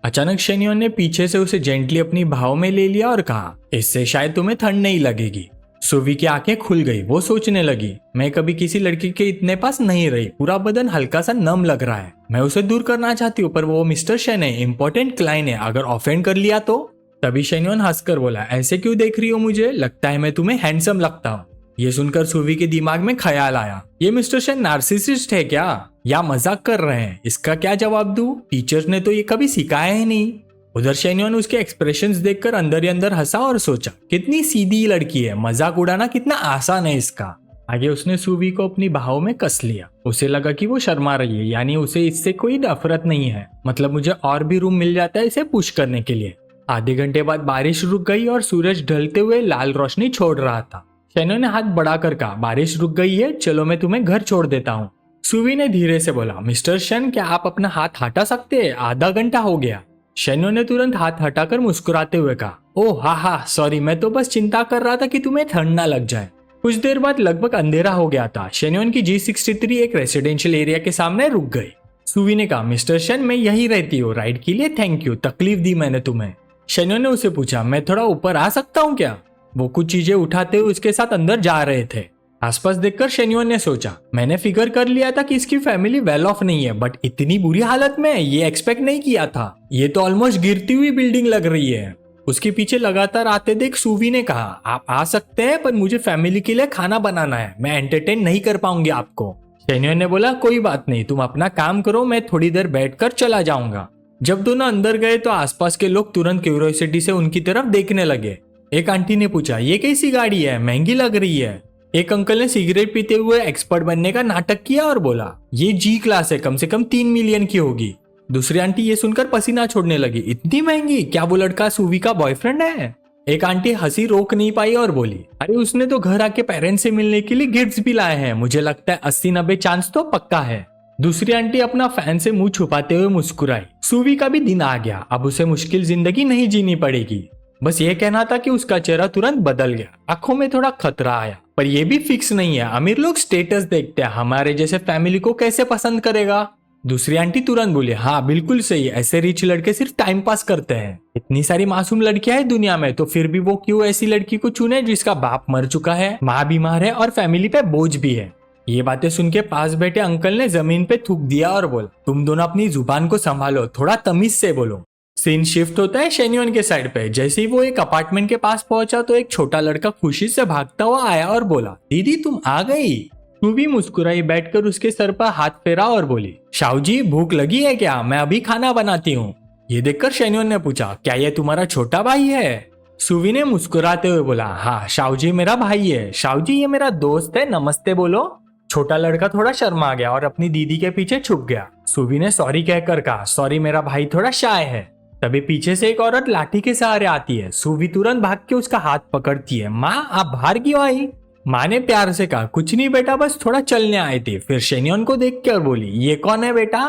अचानक शेन्योन ने पीछे से उसे जेंटली अपनी भाव में ले लिया और कहा, इससे शायद तुम्हें ठंड नहीं लगेगी। सुवी की आंखें खुल गई। वो सोचने लगी, मैं कभी किसी लड़की के इतने पास नहीं रही। पूरा बदन हल्का सा नम लग रहा है। मैं उसे दूर करना चाहती हूँ पर वो मिस्टर शेन है, इंपॉर्टेंट क्लाइंट है, अगर ऑफेंड कर लिया तो। तभी शेन्योन हंसकर बोला, ऐसे क्यों देख रही हो मुझे? लगता है मैं तुम्हें हैंडसम लगता हूँ। ये सुनकर सुवी के दिमाग में ख्याल आया, ये मिस्टर शेन नार्सिसिस्ट है क्या या मजाक कर रहे हैं? इसका क्या जवाब दूं? टीचर ने तो ये कभी सिखाया ही नहीं। उधर शेन्योन उसके एक्सप्रेशंस देखकर अंदर ही अंदर हंसा और सोचा, कितनी सीधी लड़की है, मजाक उड़ाना कितना आसान है इसका। आगे उसने सुवी को अपनी बाहों में कस लिया। उसे लगा कि वो शर्मा रही है, यानी उसे इससे कोई नफरत नहीं है। मतलब मुझे और भी रूम मिल जाता है इसे पुश करने के लिए। आधे घंटे बाद बारिश रुक गई और सूरज ढलते हुए लाल रोशनी छोड़ रहा था। शेन्योन ने हाथ बढ़ाकर कहा, बारिश रुक गई है, चलो मैं तुम्हें घर छोड़ देता हूँ। सुवी ने धीरे से बोला, मिस्टर शेन क्या आप अपना हाथ हटा सकते हैं? आधा घंटा हो गया। शेन्योन ने तुरंत हाथ हटाकर मुस्कुराते हुए कहा, ओह हाँ सॉरी, मैं तो बस चिंता कर रहा था कि तुम्हें ठंड ना लग जाए। कुछ देर बाद लगभग अंधेरा हो गया था। शेन्योन की G63 एक रेसिडेंशियल एरिया के सामने रुक गई। सुवी ने कहा, मिस्टर शेन मैं यही रहती हूँ, राइड के लिए थैंक यू, तकलीफ दी मैंने तुम्हें। शेन्योन ने उसे पूछा, मैं थोड़ा ऊपर आ सकता हूँ क्या? वो कुछ चीजें उठाते हुए उसके साथ अंदर जा रहे थे। आसपास देखकर शेन्योन ने सोचा, मैंने फिगर कर लिया था कि इसकी फैमिली वेल ऑफ नहीं है, बट इतनी बुरी हालत में ये एक्सपेक्ट नहीं किया था। ये तो ऑलमोस्ट गिरती हुई बिल्डिंग लग रही है। उसके पीछे लगातार आते देख सुवी ने कहा, आप आ सकते हैं पर मुझे फैमिली के लिए खाना बनाना है, मैं एंटरटेन नहीं कर पाऊंगी आपको। शेन्योन ने बोला, कोई बात नहीं, तुम अपना काम करो, मैं थोड़ी देर बैठकर चला जाऊंगा। जब दोनों अंदर गए तो आसपास के लोग तुरंत क्यूरियोसिटी से उनकी तरफ देखने लगे। एक आंटी ने पूछा, ये कैसी गाड़ी है, महंगी लग रही है। एक अंकल ने सिगरेट पीते हुए एक्सपर्ट बनने का नाटक किया और बोला, ये जी क्लास है, कम से कम 3 मिलियन की होगी। दूसरी आंटी ये सुनकर पसीना छोड़ने लगी, इतनी महंगी? क्या वो लड़का सुवी का बॉयफ्रेंड है? एक आंटी हंसी रोक नहीं पाई और बोली, अरे उसने तो घर आके पेरेंट्स से मिलने के लिए गिफ्ट्स भी लाए हैं, मुझे लगता है 80-90 चांस तो पक्का है। दूसरी आंटी अपना फैन से मुंह छुपाते हुए मुस्कुराई। सुवी का भी दिन आ गया, अब उसे मुश्किल जिंदगी नहीं जीनी पड़ेगी। बस ये कहना था कि उसका चेहरा तुरंत बदल गया। आंखों में थोड़ा खतरा आया, पर यह भी फिक्स नहीं है, अमीर लोग स्टेटस देखते हैं, हमारे जैसे फैमिली को कैसे पसंद करेगा? दूसरी आंटी तुरंत बोली, हाँ बिल्कुल सही, ऐसे रिच लड़के सिर्फ टाइम पास करते हैं। इतनी सारी मासूम लड़कियां हैं दुनिया में, तो फिर भी वो क्यों ऐसी लड़की को चुने जिसका बाप मर चुका है, माँ बीमार है और फैमिली पे बोझ भी है। ये बातें सुन के पास बैठे अंकल ने जमीन पे थूक दिया और बोला, तुम दोनों अपनी जुबान को संभालो, थोड़ा तमीज से बोलो। सीन शिफ्ट होता है शेन्योन के साइड पे। जैसे ही वो एक अपार्टमेंट के पास पहुंचा तो एक छोटा लड़का खुशी से भागता हुआ आया और बोला, दीदी तुम आ गई। तू भी मुस्कुराई बैठकर उसके सर पर हाथ फेरा और बोली, शाहू जी भूख लगी है क्या? मैं अभी खाना बनाती हूँ। ये देखकर शेन्योन ने पूछा, क्या ये तुम्हारा छोटा भाई है? सुवी ने मुस्कुराते हुए बोला, हाँ शाहू जी मेरा भाई है। शाहू जी ये मेरा दोस्त है, नमस्ते बोलो। छोटा लड़का थोड़ा शर्मा गया और अपनी दीदी के पीछे छुप गया। सुवी ने सॉरी कहकर कहा, सॉरी मेरा भाई थोड़ा शाय है। तभी पीछे से एक औरत लाठी के सहारे आती है। सुवी तुरंत भाग के उसका हाथ पकड़ती है। माँ आप बाहर क्यों आई? माँ ने प्यार से कहा, कुछ नहीं बेटा, बस थोड़ा चलने आए थे। फिर शेन्योन को देख के और बोली, ये कौन है बेटा?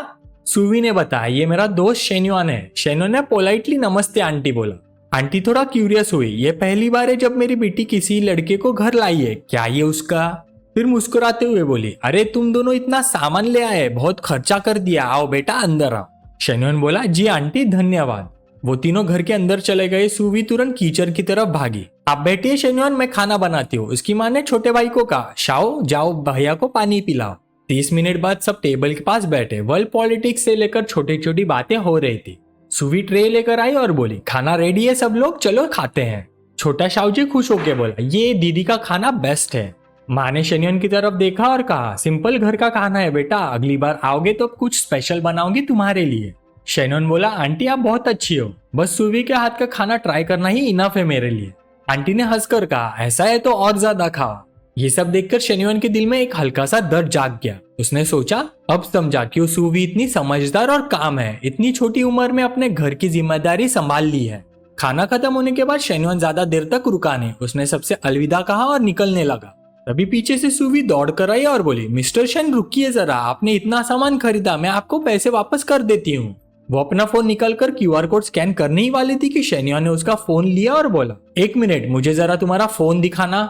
सुवी ने बताया, ये मेरा दोस्त शेन्योन है। शेन्योन ने पोलाइटली नमस्ते आंटी बोला। आंटी थोड़ा क्यूरियस हुई, ये पहली बार है जब मेरी बेटी किसी लड़के को घर लाई है, क्या ये उसका? फिर मुस्कुराते हुए बोली, अरे तुम दोनों इतना सामान ले आए, बहुत खर्चा कर दिया, आओ बेटा अंदर आओ। शेन्योन बोला, जी आंटी धन्यवाद। वो तीनों घर के अंदर चले गए। सुवी तुरंत कीचड़ की तरफ भागी। आप बैठिए शेन्योन, मैं खाना बनाती हूँ। उसकी माँ ने छोटे भाई को कहा, शाओ जाओ भैया को पानी पिलाओ। 30 मिनट बाद सब टेबल के पास बैठे। वर्ल्ड पॉलिटिक्स से लेकर छोटी छोटी बातें हो रही थी। सुवी ट्रे लेकर आई और बोली, खाना रेडी है सब लोग, चलो खाते हैं। छोटा शाहू जी खुश होकर बोला, ये दीदी का खाना बेस्ट है। माँ ने शेन्योन की तरफ देखा और कहा, सिंपल घर का खाना है बेटा, अगली बार आओगे तो कुछ स्पेशल बनाऊंगी तुम्हारे लिए। शेन्योन बोला, आंटी आप बहुत अच्छी हो, बस सुवी के हाथ का खाना ट्राई करना ही इनफ है मेरे लिए। आंटी ने हंसकर कहा, ऐसा है तो और ज्यादा खाओ। ये सब देखकर शेन्योन के दिल में एक हल्का सा दर्द जाग गया। उसने सोचा, अब समझा क्यों सुवी इतनी समझदार और काम है, इतनी छोटी उम्र में अपने घर की जिम्मेदारी संभाल ली है। खाना खत्म होने के बाद शेन्योन ज्यादा देर तक रुका नहीं। उसने सबसे अलविदा कहा और निकलने लगा। तभी पीछे से सुवी दौड़ कर आई और बोली, मिस्टर शेन रुकिए जरा, आपने इतना सामान खरीदा, मैं आपको पैसे वापस कर देती हूँ। वो अपना फोन निकालकर QR कोड स्कैन करने ही वाली थी कि शेन्योन ने उसका फोन लिया और बोला, 1 मिनट मुझे जरा तुम्हारा फोन दिखाना।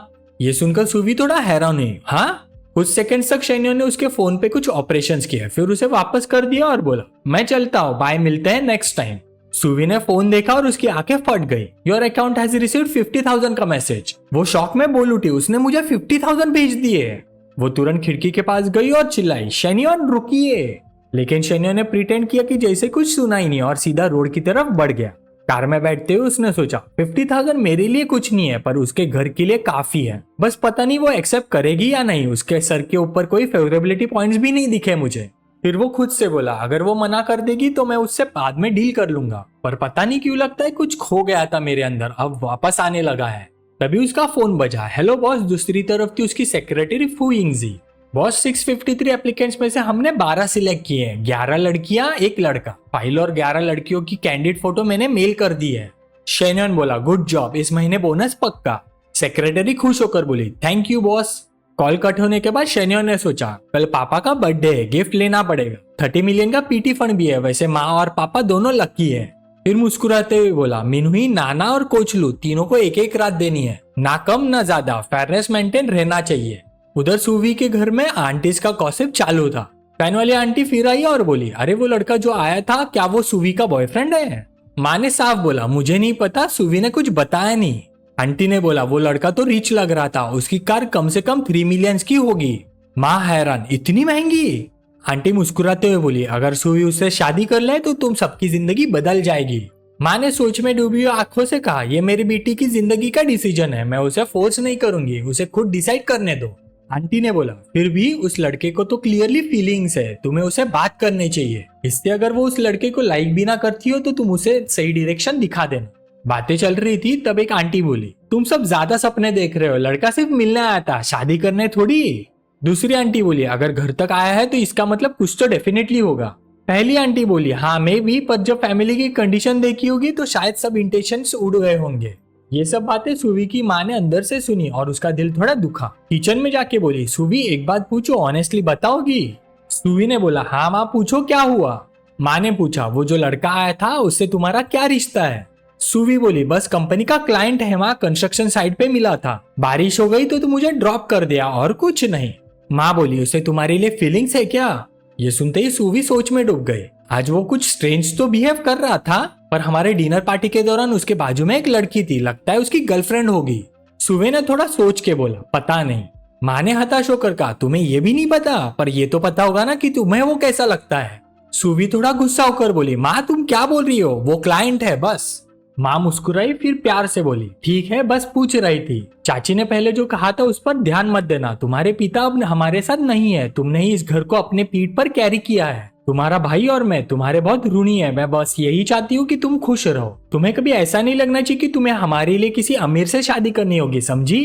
ये सुनकर सुवी थोड़ा हैरान हुई। हाँ, कुछ सेकंड तक शेन्योन ने उसके फोन पे कुछ ऑपरेशंस किए, फिर उसे वापस कर दिया और बोला मैं चलता हूँ, बाय, मिलते हैं नेक्स्ट टाइम। सुवी ने फोन देखा और उसकी आंखें फट गई। योर अकाउंट हैज रिसीव्ड 50,000 का मैसेज। वो शॉक में बोल उठी, उसने मुझे 50,000 भेज दिए। वो तुरंत खिड़की के पास गई और चिल्लाई, शेन्योन रुकिए। लेकिन शेन्योन ने प्रिटेंड किया कि जैसे कुछ सुना ही नहीं और सीधा रोड की तरफ बढ़ गया। कार में बैठते हुए उसने सोचा 50,000 मेरे लिए कुछ नहीं है, पर उसके घर के लिए काफी है। बस पता नहीं वो एक्सेप्ट करेगी या नहीं। उसके सर के ऊपर कोई फेवरेबिलिटी पॉइंट्स भी नहीं दिखे मुझे। फिर वो खुद से बोला, अगर वो मना कर देगी तो मैं उससे बाद में डील कर लूंगा। पर पता नहीं क्यों लगता है कुछ खो गया था मेरे अंदर, अब वापस आने लगा है। तभी उसका फोन बजा। Hello boss. दूसरी तरफ थी उसकी सेक्रेटरी फू यिंगजी। बॉस, 653 एप्लीकेंट्स में से हमने 12 सिलेक्ट किए हैं, 11 लड़कियां, 1 लड़का। फाइल और 11 लड़कियों की कैंडिडेट फोटो मैंने मेल कर दी है। शेन्योन बोला, गुड जॉब, इस महीने बोनस पक्का। सेक्रेटरी खुश होकर बोली, thank you boss. Call cut होने के बाद शेन्योन ने सोचा, कल पापा का बर्थडे है, गिफ्ट लेना पड़ेगा। 30 मिलियन का पीटी फंड भी है, वैसे माँ और पापा दोनों लकी है। फिर मुस्कुराते हुए बोला, मिनहुई, नाना और कोचलू तीनों को एक एक रात देनी है, ना कम ना ज्यादा, फेयरनेस मेंटेन रहना चाहिए। उधर सुवी के घर में आंटीज का गॉसिप चालू था। फैन वाली आंटी फिर आई और बोली, अरे वो लड़का जो आया था, क्या वो सुवी का बॉयफ्रेंड है? माँ ने साफ बोला, मुझे नहीं पता, सुवी ने कुछ बताया नहीं। आंटी ने बोला, वो लड़का तो रिच लग रहा था, उसकी कार कम से कम 3 मिलियन की होगी। माँ हैरान, इतनी महंगी? आंटी मुस्कुराते हुए बोली, अगर सुवी उससे शादी कर ले तो तुम सबकी जिंदगी बदल जाएगी। माँ ने सोच में डूबी हुई आंखों से कहा, ये मेरी बेटी की जिंदगी का डिसीजन है, मैं उसे फोर्स नहीं करूंगी, उसे खुद डिसाइड करने दो। आंटी ने बोला, फिर भी उस लड़के को तो क्लियरली फीलिंग्स है, तुम्हें उसे बात करनी चाहिए। इससे अगर वो उस लड़के को लाइक भी ना करती हो तो तुम उसे सही डायरेक्शन दिखा देना। बातें चल रही थी तब एक आंटी बोली, तुम सब ज्यादा सपने देख रहे हो, लड़का सिर्फ मिलने आया था, शादी करने थोड़ी। दूसरी आंटी बोली, अगर घर तक आया है तो इसका मतलब कुछ तो डेफिनेटली होगा। पहली आंटी बोली, हाँ मैं भी, पर जब फैमिली की कंडीशन देखी होगी तो शायद सब इंटेंशंस उड़ गए होंगे। ये सब बातें सुवी की माँ ने अंदर से सुनी और उसका दिल थोड़ा दुखा। किचन में जाके बोली, सुवी एक बात पूछो, ऑनेस्टली बताओगी? सुवी ने बोला, हाँ माँ पूछो, क्या हुआ? माँ ने पूछा, वो जो लड़का आया था उससे तुम्हारा क्या रिश्ता है? सुवी बोली, बस कंपनी का क्लाइंट है माँ, कंस्ट्रक्शन साइट पे मिला था, बारिश हो गई तो मुझे ड्रॉप कर दिया और कुछ नहीं। माँ बोली, उसे तुम्हारे लिए फीलिंग्स है क्या? ये सुनते ही सुवी सोच में डूब गई। आज वो कुछ स्ट्रेंज तो बिहेव कर रहा था, पर हमारे डिनर पार्टी के दौरान उसके बाजू में एक लड़की थी, लगता है उसकी गर्लफ्रेंड होगी। सुवे ने थोड़ा सोच के बोला, पता नहीं। माँ ने हताश होकर कहा, तुम्हें ये भी नहीं पता? पर ये तो पता होगा ना कि तुम्हें वो कैसा लगता है। सुवी थोड़ा गुस्सा होकर बोली, माँ तुम क्या बोल रही हो, वो क्लाइंट है बस। माँ मुस्कुराई, फिर प्यार से बोली, ठीक है, बस पूछ रही थी। चाची ने पहले जो कहा था उस पर ध्यान मत देना, तुम्हारे पिता अब हमारे साथ नहीं है, तुमने ही इस घर को अपने पीठ पर कैरी किया है। तुम्हारा भाई और मैं तुम्हारे बहुत ऋणी है, मैं बस यही चाहती हूँ कि तुम खुश रहो। तुम्हें कभी ऐसा नहीं लगना चाहिए कि तुम्हें हमारे लिए किसी अमीर से शादी करनी होगी, समझी?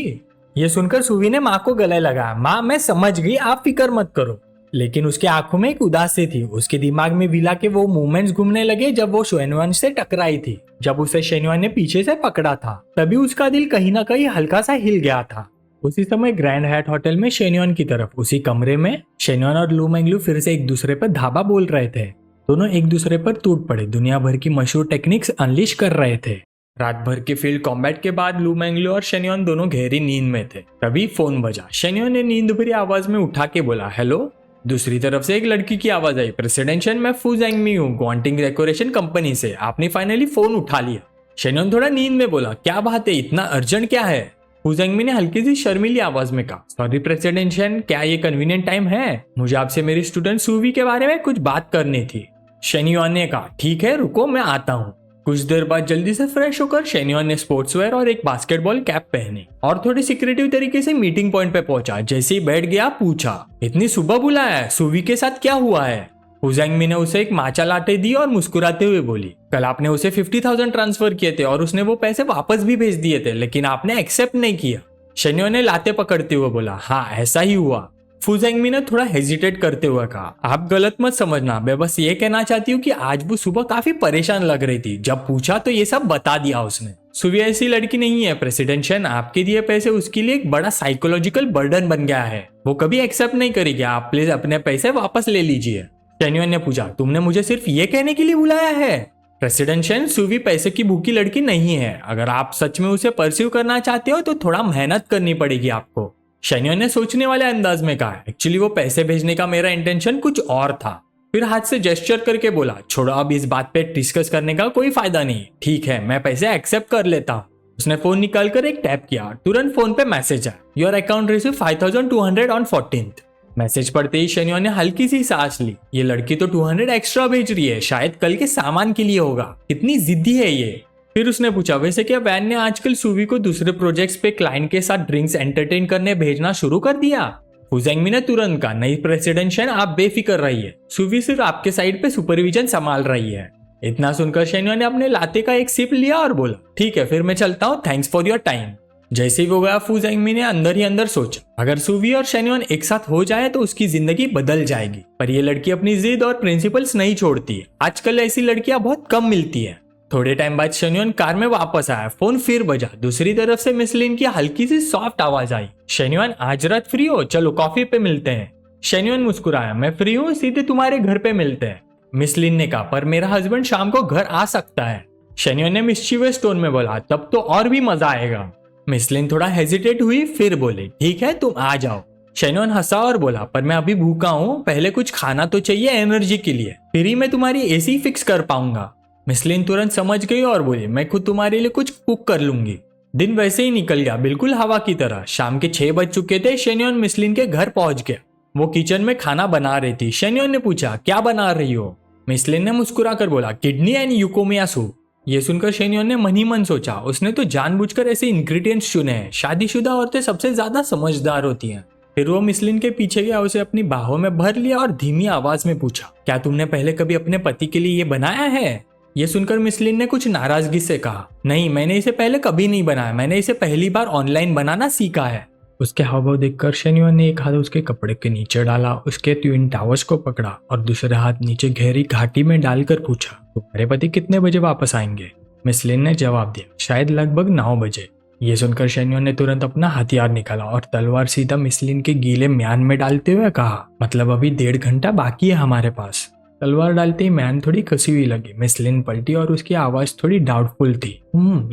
ये सुनकर सुवी ने माँ को गले लगाया। माँ मैं समझ गई, आप फिक्र मत करो। लेकिन उसकी आंखों में एक उदासी थी। उसके दिमाग में विला के वो मूवमेंट्स घूमने लगे जब वो शेन्युआन से टकराई थी। जब उसे शेन्युआन ने पीछे से पकड़ा था तभी उसका दिल कहीं ना कहीं हल्का सा हिल गया था। उसी समय ग्रैंड हयात होटल में शेन्युआन की तरफ उसी कमरे में शेन्युआन और लू मेंगलू फिर से एक दूसरे पर धाबा बोल रहे थे। दोनों एक दूसरे पर टूट पड़े, दुनिया भर की मशहूर टेक्निक्स अनलिश कर रहे थे। रात भर के फील्ड कॉम्बैट के बाद लू मेंगलू और शेन्युआन दोनों गहरी नींद में थे। तभी फोन बजा। शेन्युआन ने नींद भरी आवाज में उठा के बोला, हेलो। दूसरी तरफ से एक लड़की की आवाज आई, प्रेसिडेंशियल, मैं फू जैंगमी हूँ, ग्वांटिंग डेकोरेशन कंपनी से, आपने फाइनली फोन उठा लिया। शेन्युआन थोड़ा नींद में बोला, क्या बात है, इतना अर्जेंट क्या है? फू जैंगमी ने हल्की सी शर्मीली आवाज में कहा, सॉरी प्रेसिडेंशियल, क्या ये कन्वीनियंट टाइम है? मुझे आपसे मेरी स्टूडेंट सुवी के बारे में कुछ बात करनी थी। शेन्युआन ने कहा, ठीक है रुको मैं आता हूँ। कुछ देर बाद जल्दी से फ्रेश होकर शेन्युआन ने स्पोर्ट्सवेयर और एक बास्केटबॉल कैप पहनी और थोड़ी सिक्रेटिव तरीके से मीटिंग पॉइंट पे पहुंचा। जैसे ही बैठ गया पूछा, इतनी सुबह बुलाया है, सुवी के साथ क्या हुआ है? फू जैंगमी ने उसे एक माचा लाटे दी और मुस्कुराते हुए बोली, कल आपने उसे 50,000 ट्रांसफर किए थे और उसने वो पैसे वापस भी भेज दिए थे, लेकिन आपने एक्सेप्ट नहीं किया। शेन्युआन ने लाते पकड़ते हुए बोला, हाँ ऐसा ही हुआ। फू जैंगमी ने थोड़ा हेजिटेट करते हुए कहा, आप गलत मत समझना, मैं बस ये कहना चाहती हूँ कि आज वो सुबह काफी परेशान लग रही थी, जब पूछा तो ये सब बता दिया उसने। सुवी ऐसी लड़की नहीं है प्रेसिडेंशियल, आपके दिए पैसे उसके लिए एक बड़ा साइकोलॉजिकल बर्डन बन गया है, वो कभी एक्सेप्ट नहीं करेगी, आप प्लीज अपने पैसे वापस ले लीजिए। शेन्युआन ने पूछा, तुमने मुझे सिर्फ ये कहने के लिए बुलाया है? प्रेसिडेंट शेन, सुवी पैसे की भूखी लड़की नहीं है। अगर आप सच में उसे परस्यू करना चाहते हो तो थोड़ा मेहनत करनी पड़ेगी आपको। शेन्युन ने सोचने वाले अंदाज में कहा, एक्चुअली वो पैसे भेजने का मेरा इंटेंशन कुछ और था। फिर हाथ से जेस्चर करके बोला, छोड़ो अब इस बात पे डिस्कस करने का कोई फायदा नहीं। ठीक है, मैं पैसे एक्सेप्ट कर लेता हूँ। उसने फोन निकालकर एक टैप किया। तुरंत फोन पे मैसेज आया, your account receive 5200 on 14th। Message पढ़ते ही शेन्युन ने हल्की सी सांस ली। ये लड़की तो 200 एक्स्ट्रा भेज रही है, शायद कल के सामान के लिए होगा। कितनी जिद्दी है ये। फिर उसने पूछा, वैसे क्या वैन ने आजकल सुवी को दूसरे प्रोजेक्ट्स पे क्लाइंट के साथ ड्रिंक्स एंटरटेन करने भेजना शुरू कर दिया? फुजेंगमी ने तुरंत कहा, नई प्रेसिडेंट शेन आप बेफिक्र रहिए, सुवी सिर्फ आपके साइड पे सुपरविजन संभाल रही है। इतना सुनकर शेन्युन ने अपने लाते का एक सिप लिया और बोला, ठीक है फिर मैं चलता हूँ, थैंक्स फॉर योर टाइम। जैसे ही वो गया, फुजेंगमी ने अंदर ही अंदर सोचा, अगर सुवी और शेन्युन एक साथ हो जाए तो उसकी जिंदगी बदल जाएगी। पर ये लड़की अपनी जिद और प्रिंसिपल्स नहीं छोड़ती। आजकल ऐसी लड़कियां बहुत कम मिलती है। थोड़े टाइम बाद शेन्युन कार में वापस आया। फोन फिर बजा। दूसरी तरफ से मिस लिन की हल्की सी सॉफ्ट आवाज आई, शेन्युन आज रात फ्री हो, चलो कॉफी पे मिलते हैं। शेन्युन मुस्कुराया, मैं फ्री हूँ, सीधे तुम्हारे घर पे मिलते हैं। मिस लिन ने कहा, पर मेरा हस्बैंड शाम को घर आ सकता है। शेन्युन ने मिस्चीवियस टोन में बोला, तब तो और भी मजा आएगा। मिस लिन थोड़ा हेजिटेट हुई, फिर बोले, ठीक है तुम आ जाओ। शेन्युन हंसा और बोला, पर मैं अभी भूखा हूँ, पहले कुछ खाना तो चाहिए एनर्जी के लिए, फिर ही मैं तुम्हारी एसी फिक्स कर पाऊंगा। मिस लिन तुरंत समझ गई और बोली, मैं खुद तुम्हारे लिए कुछ कुक कर लूंगी। दिन वैसे ही निकल गया, बिल्कुल हवा की तरह। शाम के 6 बज चुके थे। शेन्युन मिस लिन के घर पहुंच गया। वो किचन में खाना बना रही थी। शेन्युन ने पूछा, क्या बना रही हो? मिस लिन ने मुस्कुरा कर बोला, किडनी एंड यूकोमिया सूप। ये सुनकर शेन्युन ने मन ही मन सोचा, उसने तो जानबूझकर ऐसे इंग्रेडिएंट्स चुने हैं। शादीशुदा औरतें सबसे ज्यादा समझदार होती हैं। फिर वो मिस लिन के पीछे गया, उसे अपनी बाहों में भर लिया और धीमी आवाज में पूछा, क्या तुमने पहले कभी अपने पति के लिए ये बनाया है? ये सुनकर मिस लिन ने कुछ नाराजगी से कहा, नहीं मैंने इसे पहले कभी नहीं बनाया, मैंने इसे पहली बार ऑनलाइन बनाना सीखा है। उसके हावभाव देखकर शेन्युन ने एक हाथ उसके कपड़े के नीचे डाला, उसके ट्विन टावर्स को पकड़ा और दूसरे हाथ नीचे गहरी घाटी में डालकर पूछा, तुम्हारे पति कितने बजे वापस आएंगे? मिस लिन ने जवाब दिया, शायद लगभग 9 बजे। ये सुनकर शेन्युन ने तुरंत अपना हथियार निकाला और तलवार सीधा मिस लिन के गीले म्यान में डालते हुए कहा, मतलब अभी 1.5 घंटा बाकी है हमारे पास। तलवार डालते ही मैन थोड़ी कसी हुई लगी। मिस लिन पलटी और उसकी आवाज थोड़ी डाउटफुल थी।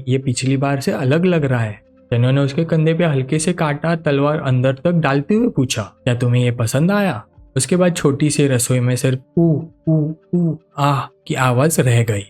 ये पिछली बार से अलग लग रहा है। शेन्युन ने उसके कंधे पे हल्के से काटा, तलवार अंदर तक डालते हुए पूछा, क्या तुम्हें ये पसंद आया? उसके बाद छोटी सी रसोई में सिर्फ ऊ ऊ ऊ आह की आवाज रह गई।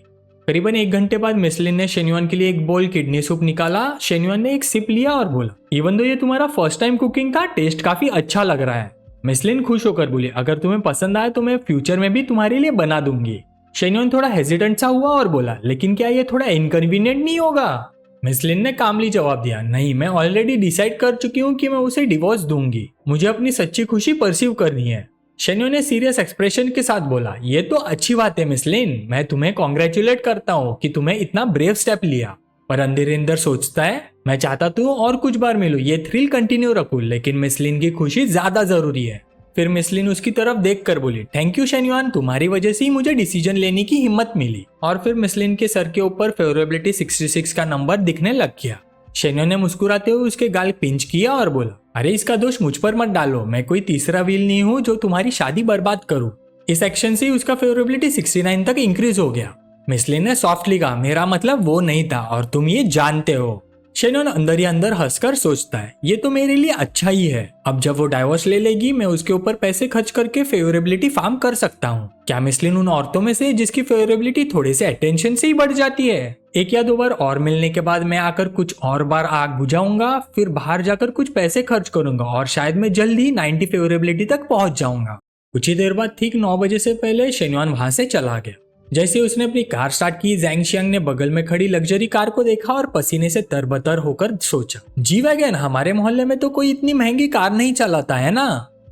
करीबन 1 घंटे बाद मिस लिन ने शेन्युन के लिए एक बोल किडनी सूप निकाला। शेन्युन ने एक सिप लिया और बोला, इवन दो ये तुम्हारा फर्स्ट टाइम कुकिंग था, टेस्ट काफी अच्छा लग रहा है। मिस लिन खुश होकर बोली, अगर तुम्हें पसंद आए तो मैं फ्यूचर में भी तुम्हारे लिए बना दूंगी। शेन्युन थोड़ा हेजिटेंट सा हुआ और बोला, लेकिन क्या ये थोड़ा इनकन्वीनियंट नहीं होगा? मिस लिन ने कामली जवाब दिया, नहीं मैं ऑलरेडी डिसाइड कर चुकी हूँ कि मैं उसे डिवोर्स दूंगी। मुझे अपनी सच्ची खुशी परसीव करनी है। शेन्युन ने सीरियस एक्सप्रेशन के साथ बोला, ये तो अच्छी बात है मिस लिन, मैं तुम्हें कॉन्ग्रेचुलेट करता हूँ कि तुम्हें इतना ब्रेव स्टेप लिया। पर अंदर अंदर सोचता है, मैं चाहता तो और कुछ बार मिलूं, ये थ्रिल कंटिन्यू रखूं, लेकिन मिस लिन की खुशी ज्यादा जरूरी है। फिर मिस लिन उसकी तरफ देखकर बोली, थैंक यू शेन्युन, तुम्हारी वजह से ही मुझे डिसीजन लेने की हिम्मत मिली। और फिर मिस लिन के सर के ऊपर फेवरेबिलिटी 66 का नंबर दिखने लग गया। शेन्युन ने मुस्कुराते हुए उसके गाल पिंच किया और बोला, अरे इसका दोष मुझ पर मत डालो, मैं कोई तीसरा व्हील नहीं हूँ जो तुम्हारी शादी बर्बाद करूँ। इस एक्शन से उसका फेवरेबिलिटी 69 तक इंक्रीज हो गया। मिस लिन ने सॉफ्टली कहा, मेरा मतलब वो नहीं था और तुम ये जानते हो। शेन्युन अंदर ही अंदर हंसकर सोचता है, ये तो मेरे लिए अच्छा ही है। अब जब वो डाइवोर्स ले लेगी, मैं उसके ऊपर पैसे खर्च करके फेवरेबिलिटी फार्म कर सकता हूँ। क्या मिस लिन उन औरतों में से जिसकी फेवरेबिलिटी थोड़े से अटेंशन से ही बढ़ जाती है? 1 या 2 बार और मिलने के बाद मैं आकर कुछ और बार आग बुझाऊंगा, फिर बाहर जाकर कुछ पैसे खर्च करूंगा और शायद मैं जल्द ही 90 फेवरेबिलिटी तक पहुंच जाऊंगा। कुछ ही देर बाद ठीक 9 बजे से पहले शेन्युन वहां से चला गया। जैसे उसने अपनी कार स्टार्ट की, ज़ैंगशियांग ने बगल में खड़ी लग्जरी कार को देखा और पसीने से तरबतर होकर सोचा, जी वैगन, हमारे मोहल्ले में तो कोई इतनी महंगी कार नहीं चलाता है ना।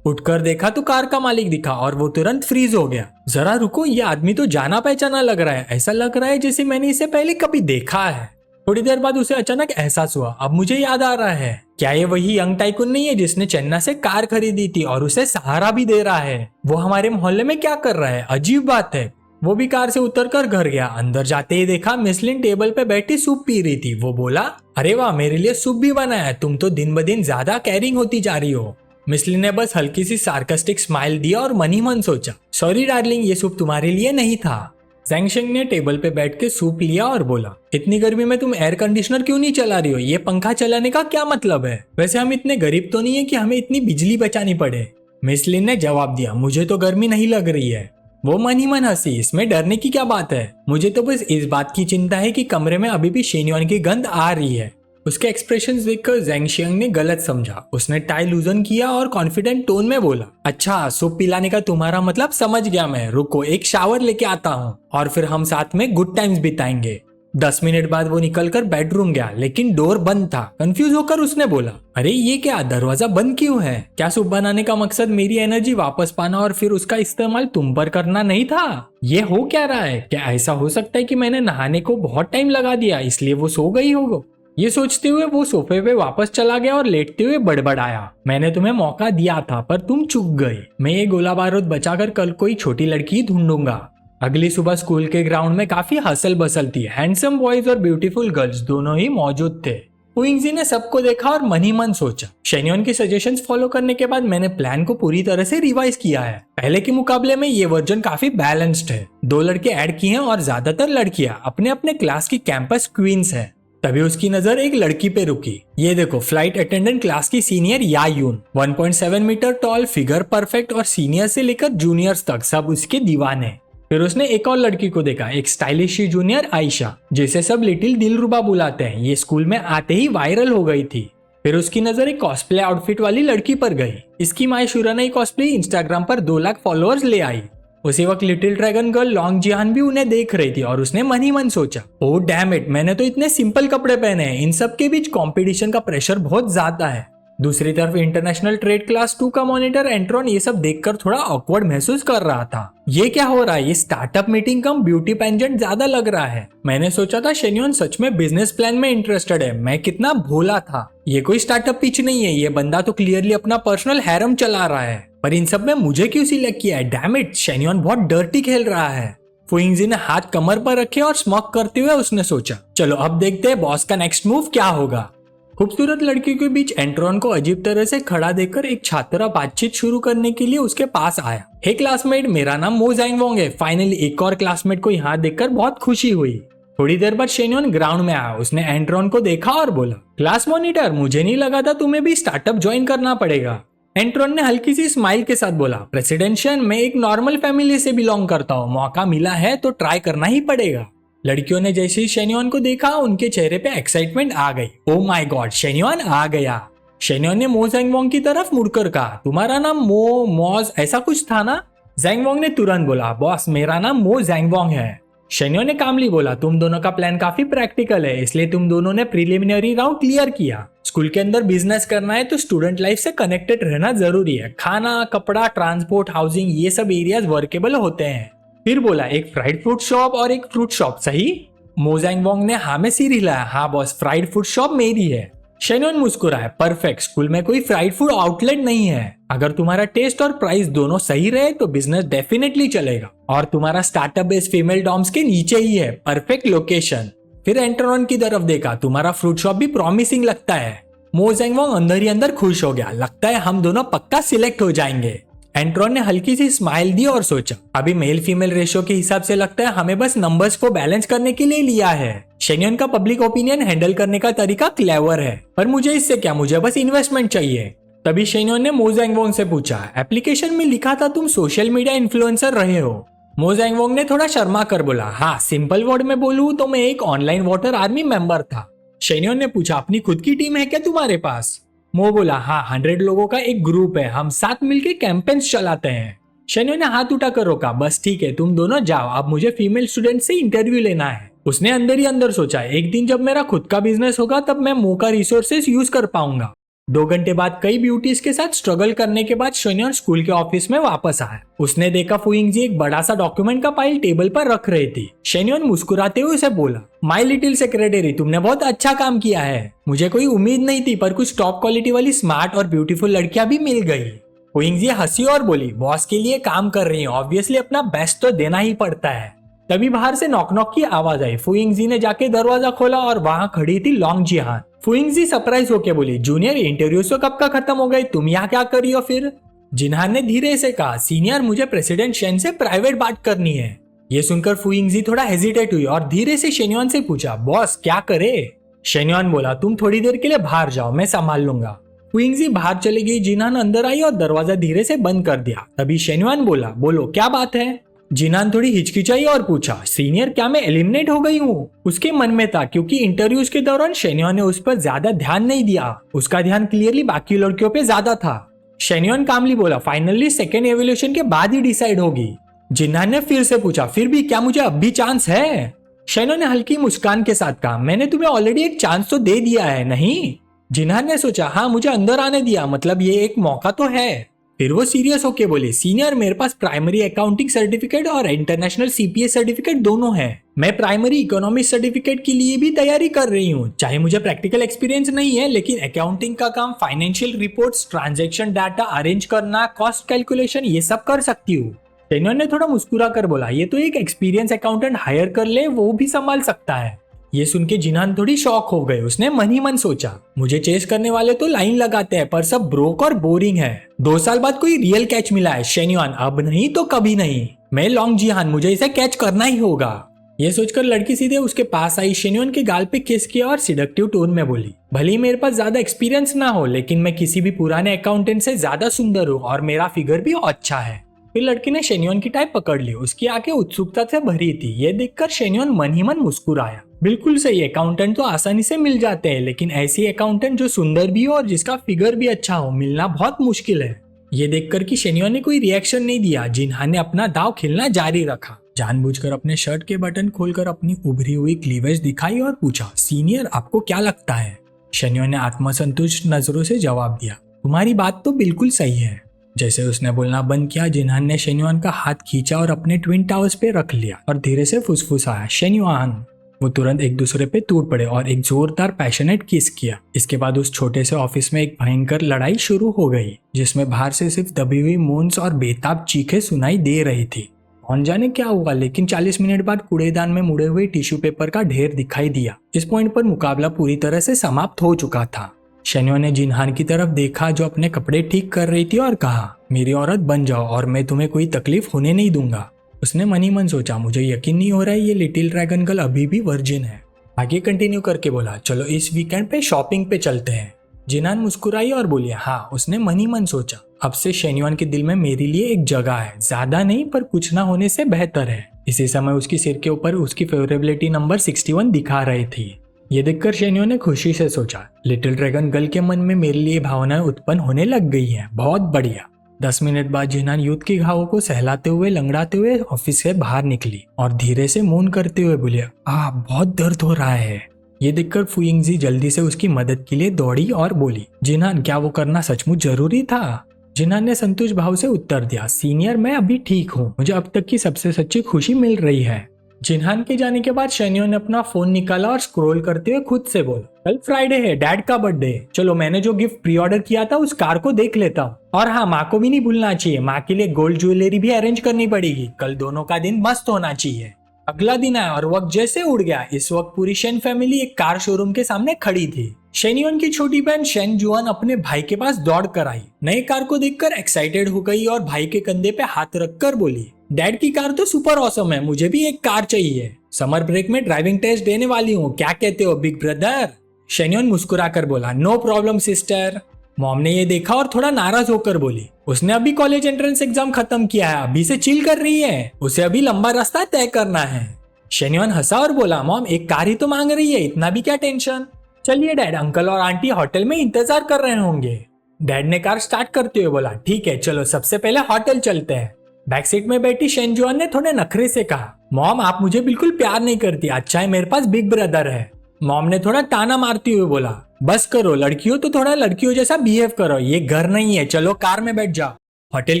उठकर देखा तो कार का मालिक दिखा और वो तुरंत फ्रीज हो गया। जरा रुको, ये आदमी तो जाना पहचाना लग रहा है, ऐसा लग रहा है जैसे मैंने इसे पहले कभी देखा है। थोड़ी देर बाद उसे अचानक एहसास हुआ, अब मुझे याद आ रहा है, क्या ये वही यंग टाइकून नहीं है जिसने चेन्नई से कार खरीदी थी और उसे सहारा भी दे रहा है? वो हमारे मोहल्ले में क्या कर रहा है? अजीब बात है। वो भी कार से उतरकर घर गया। अंदर जाते ही देखा मिस लिन टेबल पे बैठी सूप पी रही थी। वो बोला, अरे वाह, मेरे लिए सूप भी बनाया है, तुम तो दिन ब दिन ज्यादा केयरिंग होती जा रही हो। मिस लिन ने बस हल्की सी सार्कास्टिक स्माइल दिया और मन ही मन सोचा, सॉरी डार्लिंग, ये सूप तुम्हारे लिए नहीं था। जैंगशेंग ने टेबल पे बैठ के सूप लिया और बोला, इतनी गर्मी में तुम एयर कंडीशनर क्यों नहीं चला रही हो? ये पंखा चलाने का क्या मतलब है? वैसे हम इतने गरीब तो नहीं है कि हमें इतनी बिजली बचानी पड़े। मिस लिन ने जवाब दिया, मुझे तो गर्मी नहीं लग रही है। वो मन ही मन हंसी, इसमें डरने की क्या बात है? मुझे तो बस इस बात की चिंता है कि कमरे में अभी भी शेन्योन की गंध आ रही है। उसके एक्सप्रेशंस देखकर जैंगशियांग ने गलत समझा। उसने टाई लूजन किया और कॉन्फिडेंट टोन में बोला, अच्छा सूप पिलाने का तुम्हारा मतलब समझ गया मैं, रुको एक शावर लेके आता हूँ और फिर हम साथ में गुड टाइम्स बिताएंगे। 10 मिनट बाद वो निकलकर बेडरूम गया, लेकिन डोर बंद था। कंफ्यूज होकर उसने बोला, अरे ये क्या, दरवाजा बंद क्यों है? क्या सूप बनाने का मकसद मेरी एनर्जी वापस पाना और फिर उसका इस्तेमाल तुम पर करना नहीं था? ये हो क्या रहा है? क्या ऐसा हो सकता है कि मैंने नहाने को बहुत टाइम लगा दिया इसलिए वो सो गई होगा? ये सोचते हुए वो सोफे पे वापस चला गया और लेटते हुए बड़बड़ाया, मैंने तुम्हें मौका दिया था पर तुम चूक गई। मैं ये गोला बारूद बचाकर कल कोई छोटी लड़की ढूंढूंगा। अगली सुबह स्कूल के ग्राउंड में काफी हसल बसल थी। हैंडसम बॉयज और ब्यूटीफुल गर्ल्स दोनों ही मौजूद थे। हुइंगजी ने सबको देखा और मन ही मन सोचा, शेन्योन की सजेशंस फॉलो करने के बाद मैंने प्लान को पूरी तरह से रिवाइज किया है। पहले के मुकाबले में ये वर्जन काफी बैलेंस्ड है। 2 लड़के ऐड किए हैं और ज्यादातर लड़कियां अपने अपने क्लास की कैंपस क्वींस हैं। तभी उसकी नजर एक लड़की पे रुकी। ये देखो, फ्लाइट अटेंडेंट क्लास की सीनियर या यून, 1.7 मीटर टॉल, फिगर परफेक्ट और सीनियर से लेकर जूनियर्स तक सब उसके दीवाने। फिर उसने एक और लड़की को देखा, एक स्टाइलिश जूनियर आयशा, जिसे सब लिटिल दिलरुबा बुलाते हैं। ये स्कूल में आते ही वायरल हो गई थी। फिर उसकी नजर एक कॉस्प्ले आउटफिट वाली लड़की पर गई। इसकी माए शुराना कॉस्प्ले इंस्टाग्राम पर 2 लाख फॉलोअर्स ले आई। उसी वक्त लिटिल ड्रैगन गर्ल लॉन्ग जिहान भी उन्हें देख रही थी और उसने मन ही मन सोचा, ओह डैम इट, मैंने तो इतने सिंपल कपड़े पहने हैं। इन सब के बीच कंपटीशन का प्रेशर बहुत ज्यादा है। दूसरी तरफ इंटरनेशनल ट्रेड क्लास 2 का मॉनिटर एंट्रॉन ये सब देखकर थोड़ा ऑकवर्ड महसूस कर रहा था। ये क्या हो रहा है? ये स्टार्टअप मीटिंग कम ब्यूटी पेंजेंट ज्यादा लग रहा है। मैंने सोचा था शेन्योन सच में बिजनेस प्लान में इंटरेस्टेड है। मैं कितना भोला था। ये कोई स्टार्टअप पिच नहीं है। ये बंदा तो क्लियरली अपना पर्सनल हैरम चला रहा है। पर इन सब में मुझे क्यों सिलेक्ट किया है? डैम इट, शेन्योन बहुत डर्टी खेल रहा है। फुइंगजी ने हाथ कमर पर रखे और स्मॉक करते हुए उसने सोचा, चलो अब देखते हैं बॉस का नेक्स्ट मूव क्या होगा। खूबसूरत लड़की के बीच एंट्रॉन को अजीब तरह से खड़ा देखकर एक छात्रा बातचीत शुरू करने के लिए उसके पास आया। हे क्लासमेट, मेरा नाम मो जैंगवॉन्ग है। फाइनली एक और क्लासमेट को यहाँ देखकर बहुत खुशी हुई। थोड़ी देर बाद शेन्योन ग्राउंड में आया। उसने एंट्रॉन को देखा और बोला, क्लास मॉनिटर, मुझे नहीं लगा था तुम्हें भी स्टार्टअप ज्वाइन करना पड़ेगा। एंट्रॉन ने हल्की सी स्माइल के साथ बोला, प्रेसिडेंशियल, मैं एक नॉर्मल फैमिली से बिलोंग करता हूँ। मौका मिला है तो ट्राई करना ही पड़ेगा। लड़कियों ने जैसे ही शेन्योन को देखा उनके चेहरे पे एक्साइटमेंट आ गई। ओह माय गॉड, शेन्योन आ गया। शेन्योन ने मो जैंगवॉन्ग की तरफ मुड़कर कहा, तुम्हारा नाम मॉज ऐसा कुछ था ना? जैंगवॉन्ग ने तुरंत बोला, बॉस मेरा नाम मो जैंगवॉन्ग है। शेन्योन ने कामली बोला, तुम दोनों का प्लान काफी प्रैक्टिकल है, इसलिए तुम दोनों ने प्रीलिमिनरी राउंड क्लियर किया। स्कूल के अंदर बिजनेस करना है तो स्टूडेंट लाइफ से कनेक्टेड रहना जरूरी है। खाना, कपड़ा, ट्रांसपोर्ट, हाउसिंग, ये सब एरियाज वर्केबल होते हैं। फिर बोला, एक फ्राइड फ्रूट शॉप और एक फ्रूट शॉप, सही? मो जैंगवॉन्ग ने हाँ में सिर हिलाया। हाँ बॉस, फ्राइड फूड शॉप मेरी है। शेन्योन मुस्कुराया, परफेक्ट। स्कूल में कोई फ्राइड फूड आउटलेट नहीं है। अगर तुम्हारा टेस्ट और प्राइस दोनों सही रहे तो बिजनेस डेफिनेटली चलेगा। और तुम्हारा स्टार्टअप बेस फीमेल डॉम्स के नीचे ही है, परफेक्ट लोकेशन। फिर एंट्रॉन की तरफ देखा, तुम्हारा फ्रूट शॉप भी प्रॉमिसिंग लगता है। मो जैंगवॉन्ग अंदर ही अंदर खुश हो गया। लगता है हम दोनों पक्का सिलेक्ट हो जाएंगे। एंट्रॉन ने हल्की सी स्माइल दी और सोचा, अभी मेल फीमेल रेशियो के हिसाब से लगता है हमें बस नंबर्स को बैलेंस करने के लिए लिया है। शेन्योन का पब्लिक ओपिनियन हैंडल करने का तरीका क्लेवर है, पर मुझे इससे क्या, मुझे बस इन्वेस्टमेंट चाहिए। तभी शेन्योन ने मो जैंगवॉन्ग से पूछा, एप्लीकेशन में लिखा था तुम सोशल मीडिया इन्फ्लुएंसर रहे हो? मो जैंगवॉन्ग ने थोड़ा शर्मा कर बोला, हाँ, सिंपल वर्ड में बोलूं तो मैं एक ऑनलाइन वॉटर आर्मी मेंबर था। शेन्योन ने पूछा, अपनी खुद की टीम है क्या तुम्हारे पास? मो बोला, हाँ, 100 लोगों का एक ग्रुप है, हम साथ मिलकर कैंपेन्स चलाते हैं। शेन्योन ने हाथ उठाकर रोका, बस ठीक है, तुम दोनों जाओ, अब मुझे फीमेल स्टूडेंट से इंटरव्यू लेना है। उसने अंदर ही अंदर सोचा, एक दिन जब मेरा खुद का बिजनेस होगा तब मैं मो का रिसोर्सेस यूज कर पाऊंगा। 2 घंटे बाद कई ब्यूटीज के साथ स्ट्रगल करने के बाद शेन्योन स्कूल के ऑफिस में वापस आया। उसने देखा फुइंगजी एक बड़ा सा डॉक्यूमेंट का फाइल टेबल पर रख रही थी। शेन्योन मुस्कुराते हुए उसे बोला, माय लिटिल सेक्रेटरी, तुमने बहुत अच्छा काम किया है। मुझे कोई उम्मीद नहीं थी, पर कुछ टॉप क्वालिटी वाली स्मार्ट और ब्यूटीफुल लड़कियां भी मिल गई। फुइंगजी हंसी और बोली, बॉस के लिए काम कर रही हूँ, ऑब्वियसली अपना बेस्ट तो देना ही पड़ता है। तभी बाहर से नॉक नॉक की आवाज आई। फुइंगजी ने जाके दरवाजा खोला और वहां खड़ी थी लॉन्ग जिहान। फुइंगजी सरप्राइज होके बोली, जूनियर, इंटरव्यू तो कब का खत्म हो गए, तुम यहाँ क्या कर रही हो? फिर जिन्हान ने धीरे से कहा, सीनियर, मुझे प्रेसिडेंट शेन से प्राइवेट बात करनी है। ये सुनकर फुइंगजी थोड़ा हेजिटेट हुई और धीरे से शेन्युआन से पूछा, बॉस क्या करे? शेन्युआन बोला, तुम थोड़ी देर के लिए बाहर जाओ, मैं संभाल लूंगा। फुइंगजी बाहर चली गई। जिनहान अंदर आई और दरवाजा धीरे से बंद कर दिया। तभी शेन्युआन बोला, बोलो क्या बात है? जिनहान थोड़ी हिचकिचाई और पूछा, सीनियर क्या मैं एलिमिनेट हो गई हूँ? उसके मन में था क्योंकि इंटरव्यूज के दौरान शेन्युआन ने उस पर ज्यादा ध्यान नहीं दिया। उसका ध्यान क्लियरली बाकी लड़कियों पे ज्यादा था। शेन्युआन कामली बोला, फाइनली सेकेंड एवोल्यूशन के बाद ही डिसाइड होगी। जिनहान ने फिर से पूछा, फिर भी क्या मुझे अब भी चांस है? शेन्युआन ने हल्की मुस्कान के साथ कहा, मैंने तुम्हें ऑलरेडी एक चांस तो दे दिया है नहीं? जिनहान ने सोचा, हाँ मुझे अंदर आने दिया, मतलब ये एक मौका तो है। फिर वो सीरियस होके बोले, सीनियर मेरे पास प्राइमरी अकाउंटिंग सर्टिफिकेट और इंटरनेशनल सीपीए सर्टिफिकेट दोनों है। मैं प्राइमरी इकोनॉमिक सर्टिफिकेट के लिए भी तैयारी कर रही हूँ। चाहे मुझे प्रैक्टिकल एक्सपीरियंस नहीं है, लेकिन अकाउंटिंग का काम, financial reports, transaction data arrange करना, कॉस्ट कैलकुलेशन, ये सब कर सकती हूँ। शेन्युआन ने थोड़ा मुस्कुरा कर बोला, ये तो एक एक्सपीरियंस अकाउंटेंट हायर कर ले, वो भी संभाल सकता है। ये सुन के जिनहान थोड़ी शॉक हो गए। उसने मन ही मन सोचा, मुझे चेस करने वाले तो लाइन लगाते हैं पर सब ब्रोक और बोरिंग है। 2 साल बाद कोई रियल कैच मिला है शेन्युआन, अब नहीं तो कभी नहीं। मैं लॉन्ग जिहान, मुझे इसे कैच करना ही होगा। ये सोचकर लड़की सीधे उसके पास आई, शेन्युआन के गाल पे किस किया और सिडक्टिव टोन में बोली, भले ही मेरे पास ज्यादा एक्सपीरियंस ना हो, लेकिन मैं किसी भी पुराने अकाउंटेंट से ज्यादा सुंदर हूँ और मेरा फिगर भी अच्छा है। फिर लड़की ने शेन्युआन की टाइप पकड़ ली। उसकी आंखें उत्सुकता से भरी थी। ये देखकर शेन्युआन मन ही मन मुस्कुराया। बिल्कुल सही, अकाउंटेंट तो आसानी से मिल जाते हैं, लेकिन ऐसी अकाउंटेंट जो सुंदर भी हो और जिसका फिगर भी अच्छा हो, मिलना बहुत मुश्किल है। ये देखकर कि शेन्युआन ने कोई रिएक्शन नहीं दिया, जिनहान ने अपना दाव खेलना जारी रखा। जानबूझकर अपने शर्ट के बटन खोलकर अपनी उभरी हुई क्लीवेज दिखाई और पूछा, सीनियर आपको क्या लगता है? शेन्युआन ने आत्मसंतुष्ट नजरों से जवाब दिया, तुम्हारी बात तो बिल्कुल सही है। जैसे उसने बोलना बंद किया, जिनहान ने शेन्युआन का हाथ खींचा और अपने ट्विन टावर्स पे रख लिया और धीरे से फुसफुसाया, शेन्युआन। वो तुरंत एक दूसरे पे टूट पड़े और एक जोरदार पैशनेट किस किया। इसके बाद उस छोटे से ऑफिस में एक भयंकर लड़ाई शुरू हो गई, जिसमें बाहर से सिर्फ दबी हुई मोन्स और बेताब चीखें सुनाई दे रही थी। कौन जाने क्या हुआ, लेकिन 40 मिनट बाद कूड़ेदान में मुड़े हुए टिश्यू पेपर का ढेर दिखाई दिया। इस पॉइंट पर मुकाबला पूरी तरह से समाप्त हो चुका था। शेन्युआन ने जिनहान की तरफ देखा जो अपने कपड़े ठीक कर रही थी और कहा, मेरी औरत बन जाओ और मैं तुम्हें कोई तकलीफ होने नहीं दूंगा। उसने मन ही मन सोचा, मुझे यकीन नहीं हो रहा है ये लिटिल ड्रैगन गर्ल अभी भी वर्जिन है। आगे कंटिन्यू करके बोला, चलो इस वीकेंड पे शॉपिंग पे चलते हैं। जिनहान मुस्कुराई और बोली, हाँ। उसने मन ही मन सोचा, अब से शेन्युआन के दिल में मेरे लिए एक जगह है, ज्यादा नहीं पर कुछ ना होने से बेहतर है। इसी समय उसकी सिर के ऊपर उसकी फेवरेबिलिटी नंबर 61 दिखा रही थी। ये देखकर शेन्युआन ने खुशी से सोचा, लिटिल ड्रैगन गर्ल के मन में मेरे लिए भावनाएं उत्पन्न होने लग गई हैं, बहुत बढ़िया। 10 मिनट बाद जिनहान यूथ के घावों को सहलाते हुए लंगड़ाते हुए ऑफिस से बाहर निकली और धीरे से मून करते हुए बोली, बहुत दर्द हो रहा है। ये देखकर फुइंगजी जल्दी से उसकी मदद के लिए दौड़ी और बोली, जिनहान क्या वो करना सचमुच जरूरी था? जिनहान ने संतुष्ट भाव से उत्तर दिया, सीनियर मैं अभी ठीक हूँ, मुझे अब तक की सबसे सच्ची खुशी मिल रही है। जिनहान के जाने के बाद शेन्युआन ने अपना फोन निकाला और स्क्रॉल करते हुए खुद से बोला, कल फ्राइडे है, डैड का बर्थडे, चलो मैंने जो गिफ्ट प्री ऑर्डर किया था उस कार को देख लेता हूँ। और हाँ, माँ को भी नहीं भूलना चाहिए, माँ के लिए गोल्ड ज्वेलरी भी अरेंज करनी पड़ेगी। कल दोनों का दिन मस्त होना चाहिए। अगला दिन आया और वक्त जैसे उड़ गया। इस वक्त पूरी शेन फैमिली एक कार शोरूम के सामने खड़ी थी। शेन्युआन की छोटी बहन शेन जुआन अपने भाई के पास दौड़ कर आई। नई कार को देखकर एक्साइटेड हो गई और भाई के कंधे पे हाथ रखकर बोली, डैड की कार तो सुपर ऑसम है, मुझे भी एक कार चाहिए। समर ब्रेक में ड्राइविंग टेस्ट देने वाली हूँ, क्या कहते हो बिग ब्रदर? शेन्युआन मुस्कुरा कर बोला, नो प्रॉब्लम सिस्टर। मॉम ने ये देखा और थोड़ा नाराज होकर बोली, उसने अभी कॉलेज एंट्रेंस एग्जाम खत्म किया है, अभी से चिल कर रही है, उसे अभी लंबा रास्ता तय करना है। शेन्युआन हंसा और बोला, मॉम एक कार ही तो मांग रही है, इतना भी क्या टेंशन। चलिए डैड, अंकल और आंटी होटल में इंतजार कर रहे होंगे। डैड ने कार स्टार्ट करते हुए बोला, ठीक है चलो सबसे पहले होटल चलते हैं। बैक सीट में बैठी शेन जुआन ने थोड़े नखरे से कहा, मॉम आप मुझे बिल्कुल प्यार नहीं करती, अच्छा है मेरे पास बिग ब्रदर है। मॉम ने थोड़ा ताना मारते हुए बोला, बस करो, लड़कियों तो थोड़ा लड़कियों जैसा बिहेव करो, ये घर नहीं है, चलो कार में बैठ जाओ। होटल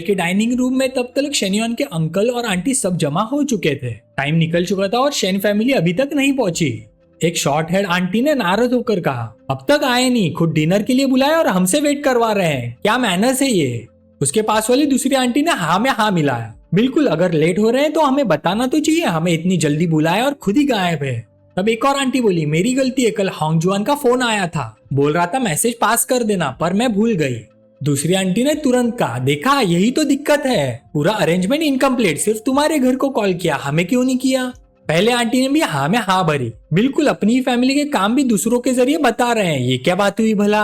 के डाइनिंग रूम में तब तक शेन्युआन के अंकल और आंटी सब जमा हो चुके थे। टाइम निकल चुका था और शेन फैमिली अभी तक नहीं पहुंची। एक शॉर्ट हेड आंटी ने नाराज होकर कहा, अब तक आए नहीं, खुद डिनर के लिए बुलाया और हमसे वेट करवा रहे हैं, क्या मैनर्स है ये? उसके पास वाली दूसरी आंटी ने हाँ में हाँ मिलाया, बिल्कुल, अगर लेट हो रहे हैं तो हमें बताना तो चाहिए, हमें इतनी जल्दी बुलाया और खुद ही गायब है। तब एक और आंटी बोली, मेरी गलती है, कल होंगजुआन का फोन आया था, बोल रहा था मैसेज पास कर देना, पर मैं भूल गई। दूसरी आंटी ने तुरंत कहा, देखा यही तो दिक्कत है, पूरा अरेंजमेंट इनकम्प्लीट, सिर्फ तुम्हारे घर को कॉल किया, हमें क्यों नहीं किया। पहले आंटी ने भी हाँ में हाँ भरी, बिल्कुल अपनी फैमिली के काम भी दूसरों के जरिए बता रहे हैं, ये क्या बात हुई भला।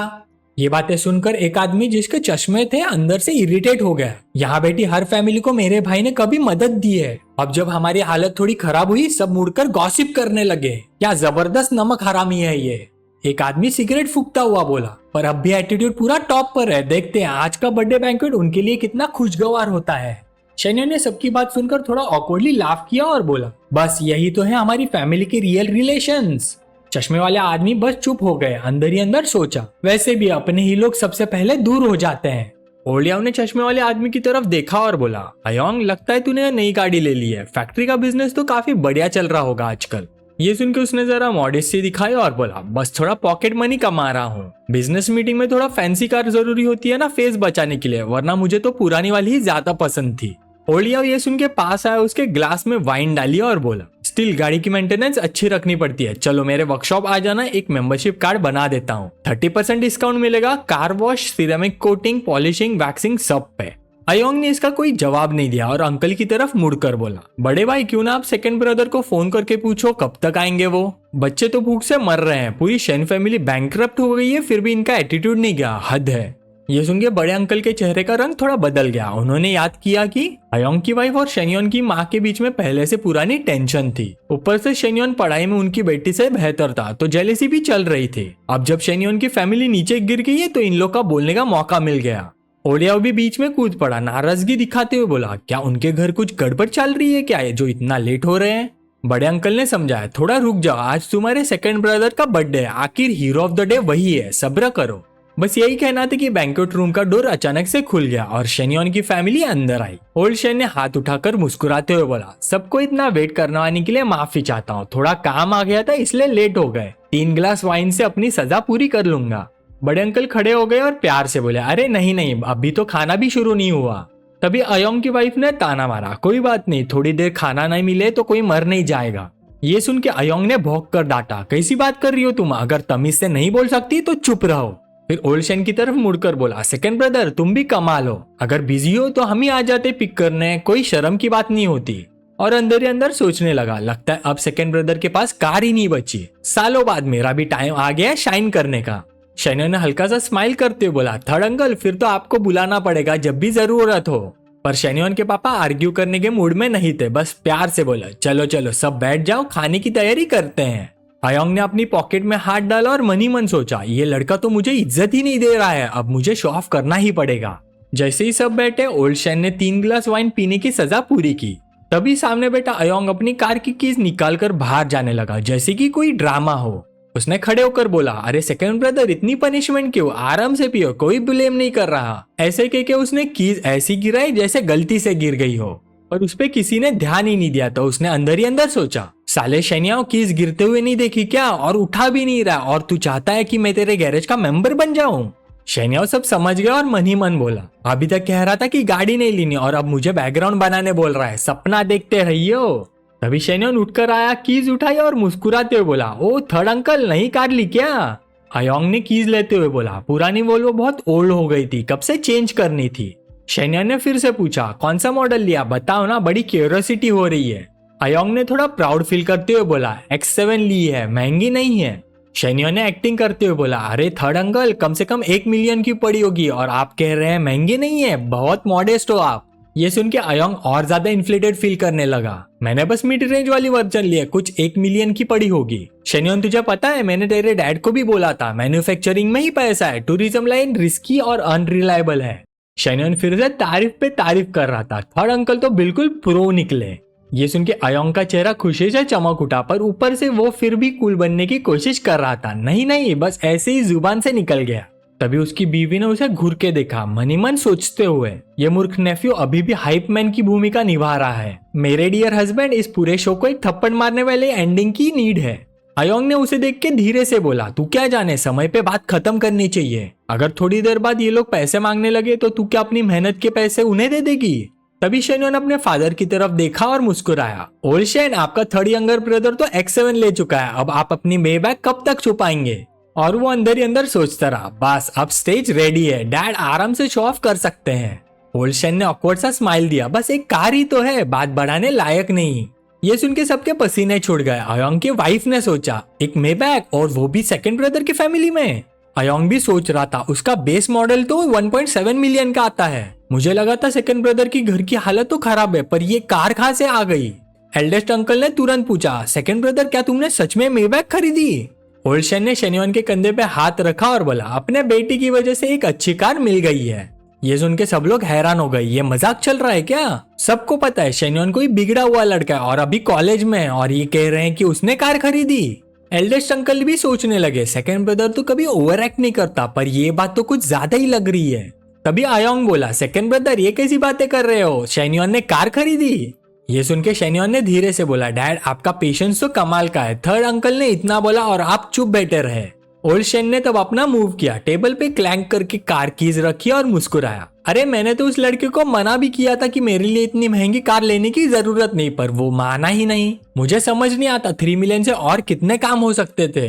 ये बातें सुनकर एक आदमी जिसके चश्मे थे अंदर से इरिटेट हो गया। यहाँ बैठी हर फैमिली को मेरे भाई ने कभी मदद दी है, अब जब हमारी हालत थोड़ी खराब हुई सब मुड़कर गॉसिप करने लगे, क्या जबरदस्त नमक हरामी है ये। एक आदमी सिगरेट फूकता हुआ बोला, पर अब भी एटीट्यूड पूरा टॉप पर है, देखते हैं आज का बर्थडे बैंक्वेट उनके लिए कितना खुशगवार होता है। शैन्य ने सबकी बात सुनकर थोड़ा ऑकवर्डली लाफ किया और बोला, बस यही तो है हमारी फैमिली के रियल रिलेशंस। चश्मे वाले आदमी बस चुप हो गए, अंदर ही अंदर सोचा, वैसे भी अपने ही लोग सबसे पहले दूर हो जाते हैं। ओलियाव ने चश्मे वाले आदमी की तरफ देखा और बोला, अयोंग लगता है तूने नई गाड़ी ले ली है, फैक्ट्री का बिजनेस तो काफी बढ़िया चल रहा होगा आजकल। ये सुनकर उसने जरा मॉडेस्टी दिखाई और बोला, बस थोड़ा पॉकेट मनी कमा रहा हूँ, बिजनेस मीटिंग में थोड़ा फैंसी कार जरूरी होती है ना फेस बचाने के लिए, वरना मुझे तो पुरानी वाली ही ज्यादा पसंद थी। ओलियाव ये सुन के पास आया, उसके ग्लास में वाइन डाली और बोला, स्टिल गाड़ी की मेंटेनेंस अच्छी रखनी पड़ती है, चलो मेरे वर्कशॉप आ जाना, एक मेंबरशिप कार्ड बना देता हूँ, 30% डिस्काउंट मिलेगा, car wash, ceramic coating, polishing, waxing सब पे। अयोंग ने इसका कोई जवाब नहीं दिया और अंकल की तरफ मुड़कर बोला, बड़े भाई क्यों ना आप सेकंड ब्रदर को फोन करके पूछो कब तक आएंगे वो, बच्चे तो भूख से मर रहे हैं, पूरी शेन फैमिली बैंकरप्ट हो गई है, फिर भी इनका एटीट्यूड नहीं गया, हद है। ये सुन के बड़े अंकल के चेहरे का रंग थोड़ा बदल गया, उन्होंने याद किया कि अयोंग की वाइफ और शेन्योन की माँ के बीच में पहले से पुरानी टेंशन थी, ऊपर से शेन्योन पढ़ाई में उनकी बेटी से बेहतर था तो जेलेसी भी चल रही थी। अब जब शेन्योन की फैमिली नीचे गिर गई है तो इन लोग का बोलने का मौका मिल गया। ओलियाव भी बीच में कूद पड़ा, नाराजगी दिखाते हुए बोला, क्या उनके घर कुछ गड़बड़ चल रही है क्या, जो इतना लेट हो रहे हैं। बड़े अंकल ने समझाया, थोड़ा रुक जाओ, आज तुम्हारे सेकंड ब्रदर का बर्थडे है, आखिर हीरो ऑफ द डे वही है, सब्र करो। बस यही कहना था कि बैंक्वेट रूम का डोर अचानक से खुल गया और शेन्योन की फैमिली अंदर आई। ओल्ड शेन ने हाथ उठाकर मुस्कुराते हुए बोला, सबको इतना वेट करवाने के लिए माफी चाहता हूँ, थोड़ा काम आ गया था इसलिए लेट हो गए, 3 गिलास वाइन से अपनी सजा पूरी कर लूंगा। बड़े अंकल खड़े हो गए और प्यार से बोले, अरे नहीं नहीं, अभी तो खाना भी शुरू नहीं हुआ। तभी अयोंग की वाइफ ने ताना मारा, कोई बात नहीं, थोड़ी देर खाना नहीं मिले तो कोई मर नहीं जाएगा। ये सुन के अयोंग ने भौंक कर डांटा, कैसी बात कर रही हो तुम, अगर तमीज से नहीं बोल सकती तो चुप रहो। फिर ओल्ड शेन की तरफ मुड़कर बोला, सेकंड ब्रदर तुम भी कमाल हो, अगर बिजी हो तो हम ही आ जाते पिक करने, कोई शर्म की बात नहीं होती। और अंदर ही अंदर सोचने लगा, लगता है अब सेकंड ब्रदर के पास कार ही नहीं बची, सालों बाद मेरा भी टाइम आ गया शाइन करने का। शेन्योन ने हल्का सा स्माइल करते हुए बोला, थर्ड अंकल फिर तो आपको बुलाना पड़ेगा जब भी जरूरत हो। पर शेन्योन के पापा आर्ग्यू करने के मूड में नहीं थे, बस प्यार से बोला, चलो चलो सब बैठ जाओ, खाने की तैयारी करते हैं। अयोंग ने अपनी पॉकेट में हाथ डाला और मन ही मन सोचा, ये लड़का तो मुझे इज्जत ही नहीं दे रहा है, अब मुझे शो ऑफ करना ही पड़ेगा। जैसे ही सब बैठे, ओल्ड शेन ने 3 गिलास वाइन पीने की सजा पूरी की। तभी सामने बैठा अयोंग अपनी कार की कीज निकाल कर बाहर जाने लगा, जैसे कि कोई ड्रामा हो। उसने खड़े होकर बोला, अरे सेकंड ब्रदर इतनी पनिशमेंट क्यों, आराम से पियो, कोई ब्लेम नहीं कर रहा। ऐसे कह के उसने कीज ऐसी गिराई जैसे गलती से गिर गई हो, पर उस पे किसी ने ध्यान ही नहीं दिया। तो उसने अंदर ही अंदर सोचा, साले शनियाओ कीज गिरते हुए नहीं देखी क्या, और उठा भी नहीं रहा, और तू चाहता है कि मैं तेरे गैरेज का मेंबर बन जाऊं। शनियाओ सब समझ गया और मन ही मन बोला, अभी तक कह रहा था कि गाड़ी नहीं लेनी और अब मुझे बैकग्राउंड बनाने बोल रहा है, सपना देखते रहियो। तभी शेन्योन उठकर आया, कीज उठाई और मुस्कुराते हुए बोला, ओ थर्ड अंकल नई कार ली क्या। अयोंग ने कीज लेते हुए बोला, पुरानी वोल्वो बहुत ओल्ड हो गई थी, कब से चेंज करनी थी। शेन्योन ने फिर से पूछा, कौन सा मॉडल लिया, बताओ ना, बड़ी क्यूरियोसिटी हो रही है। अयोंग ने थोड़ा प्राउड फील करते हुए बोला, X7 ली है, महंगी नहीं है। शेन्योन ने एक्टिंग करते हुए बोला, अरे थर्ड अंकल कम से कम 1 मिलियन की पड़ी होगी और आप कह रहे हैं महंगी नहीं है, बहुत मॉडेस्ट हो आप। ये सुन के अयोंग और ज्यादा इन्फ्लेटेड फील करने लगा, मैंने बस मिड रेंज वाली वर्जन ली है, कुछ 1 मिलियन की पड़ी होगी। शेन्योन तुझे पता है, मैंने तेरे डैड को भी बोला था, मैन्युफैक्चरिंग में ही पैसा है, टूरिज्म लाइन रिस्की और अनरिलायबल है। शेन्योन फिर से तारीफ पे तारीफ कर रहा था, थर्ड अंकल तो बिल्कुल प्रो निकले। ये सुन के अयोंग का चेहरा खुशी से चमक उठा, पर ऊपर से वो फिर भी कूल बनने की कोशिश कर रहा था, नहीं नहीं बस ऐसे ही जुबान से निकल गया। तभी उसकी बीवी ने उसे घूर के देखा, मन ही मन सोचते हुए, ये मूर्ख नेफ्यू अभी भी हाइप मैन की भूमिका निभा रहा है, मेरे डियर हस्बैंड इस पूरे शो को एक थप्पड़ मारने वाले एंडिंग की नीड है। अयोंग ने उसे देख के धीरे से बोला, तू क्या जाने, समय पे बात खत्म करनी चाहिए, अगर थोड़ी देर बाद ये लोग पैसे मांगने लगे तो तू क्या अपनी मेहनत के पैसे उन्हें दे देगी। तभी शेन्योन अपने फादर की तरफ देखा और मुस्कुराया, ओल्ड शेन आपका थर्ड यंगर ब्रदर तो X7 ले चुका है, अब आप अपनी मेबैग कब तक छुपाएंगे। और वो अंदर ही अंदर सोचता रहा, बस अब स्टेज रेडी है, डैड आराम से शो ऑफ कर सकते हैं। ओल्ड शेन ने ऑकवर्ड सा स्माइल दिया, बस एक कार ही तो है, बात बढ़ाने लायक नहीं। ये सुन के सबके पसीने छूट गए। अयोंग की वाइफ ने सोचा, एक मेबैक और वो भी सेकंड ब्रदर की फैमिली में। अयोंग भी सोच रहा था, उसका बेस मॉडल तो 1.7 मिलियन का आता है। मुझे लगा था सेकंड ब्रदर की घर की हालत तो खराब है, पर ये कार कहां से आ गई। एल्डेस्ट अंकल ने तुरंत पूछा, सेकंड ब्रदर क्या तुमने सच में मेबैक खरीदी? ओल्ड शेन ने शेन्योन के कंधे पे हाथ रखा और बोला, अपने बेटी की वजह से एक अच्छी कार मिल गई है। ये सुन के सब लोग हैरान हो गए, ये मजाक चल रहा है क्या? सबको पता है शेन्योन कोई बिगड़ा हुआ लड़का है और अभी कॉलेज में है, और ये कह रहे हैं कि उसने कार खरीदी। एल्डेस्ट अंकल भी सोचने लगे, सेकंड ब्रदर तो कभी ओवर एक्ट नहीं करता, पर ये बात तो कुछ ज्यादा ही लग रही है। तभी आयोंग बोला, सेकंड ब्रदर ये कैसी बातें कर रहे हो, शेन्योन ने कार खरीदी? ये सुन के शेन्योन ने धीरे से बोला, डैड आपका पेशेंस तो कमाल का है, थर्ड अंकल ने इतना बोला और आप चुप बैठे रहे। ओल्ड शेन ने तब अपना मूव किया, टेबल पे क्लैंक करके कार कीज रखी और मुस्कुराया। अरे मैंने तो उस लड़के को मना भी किया था कि मेरे लिए इतनी महंगी कार लेने की जरूरत नहीं, पर वो माना ही नहीं। मुझे समझ नहीं आता 3 मिलियन से और कितने काम हो सकते थे।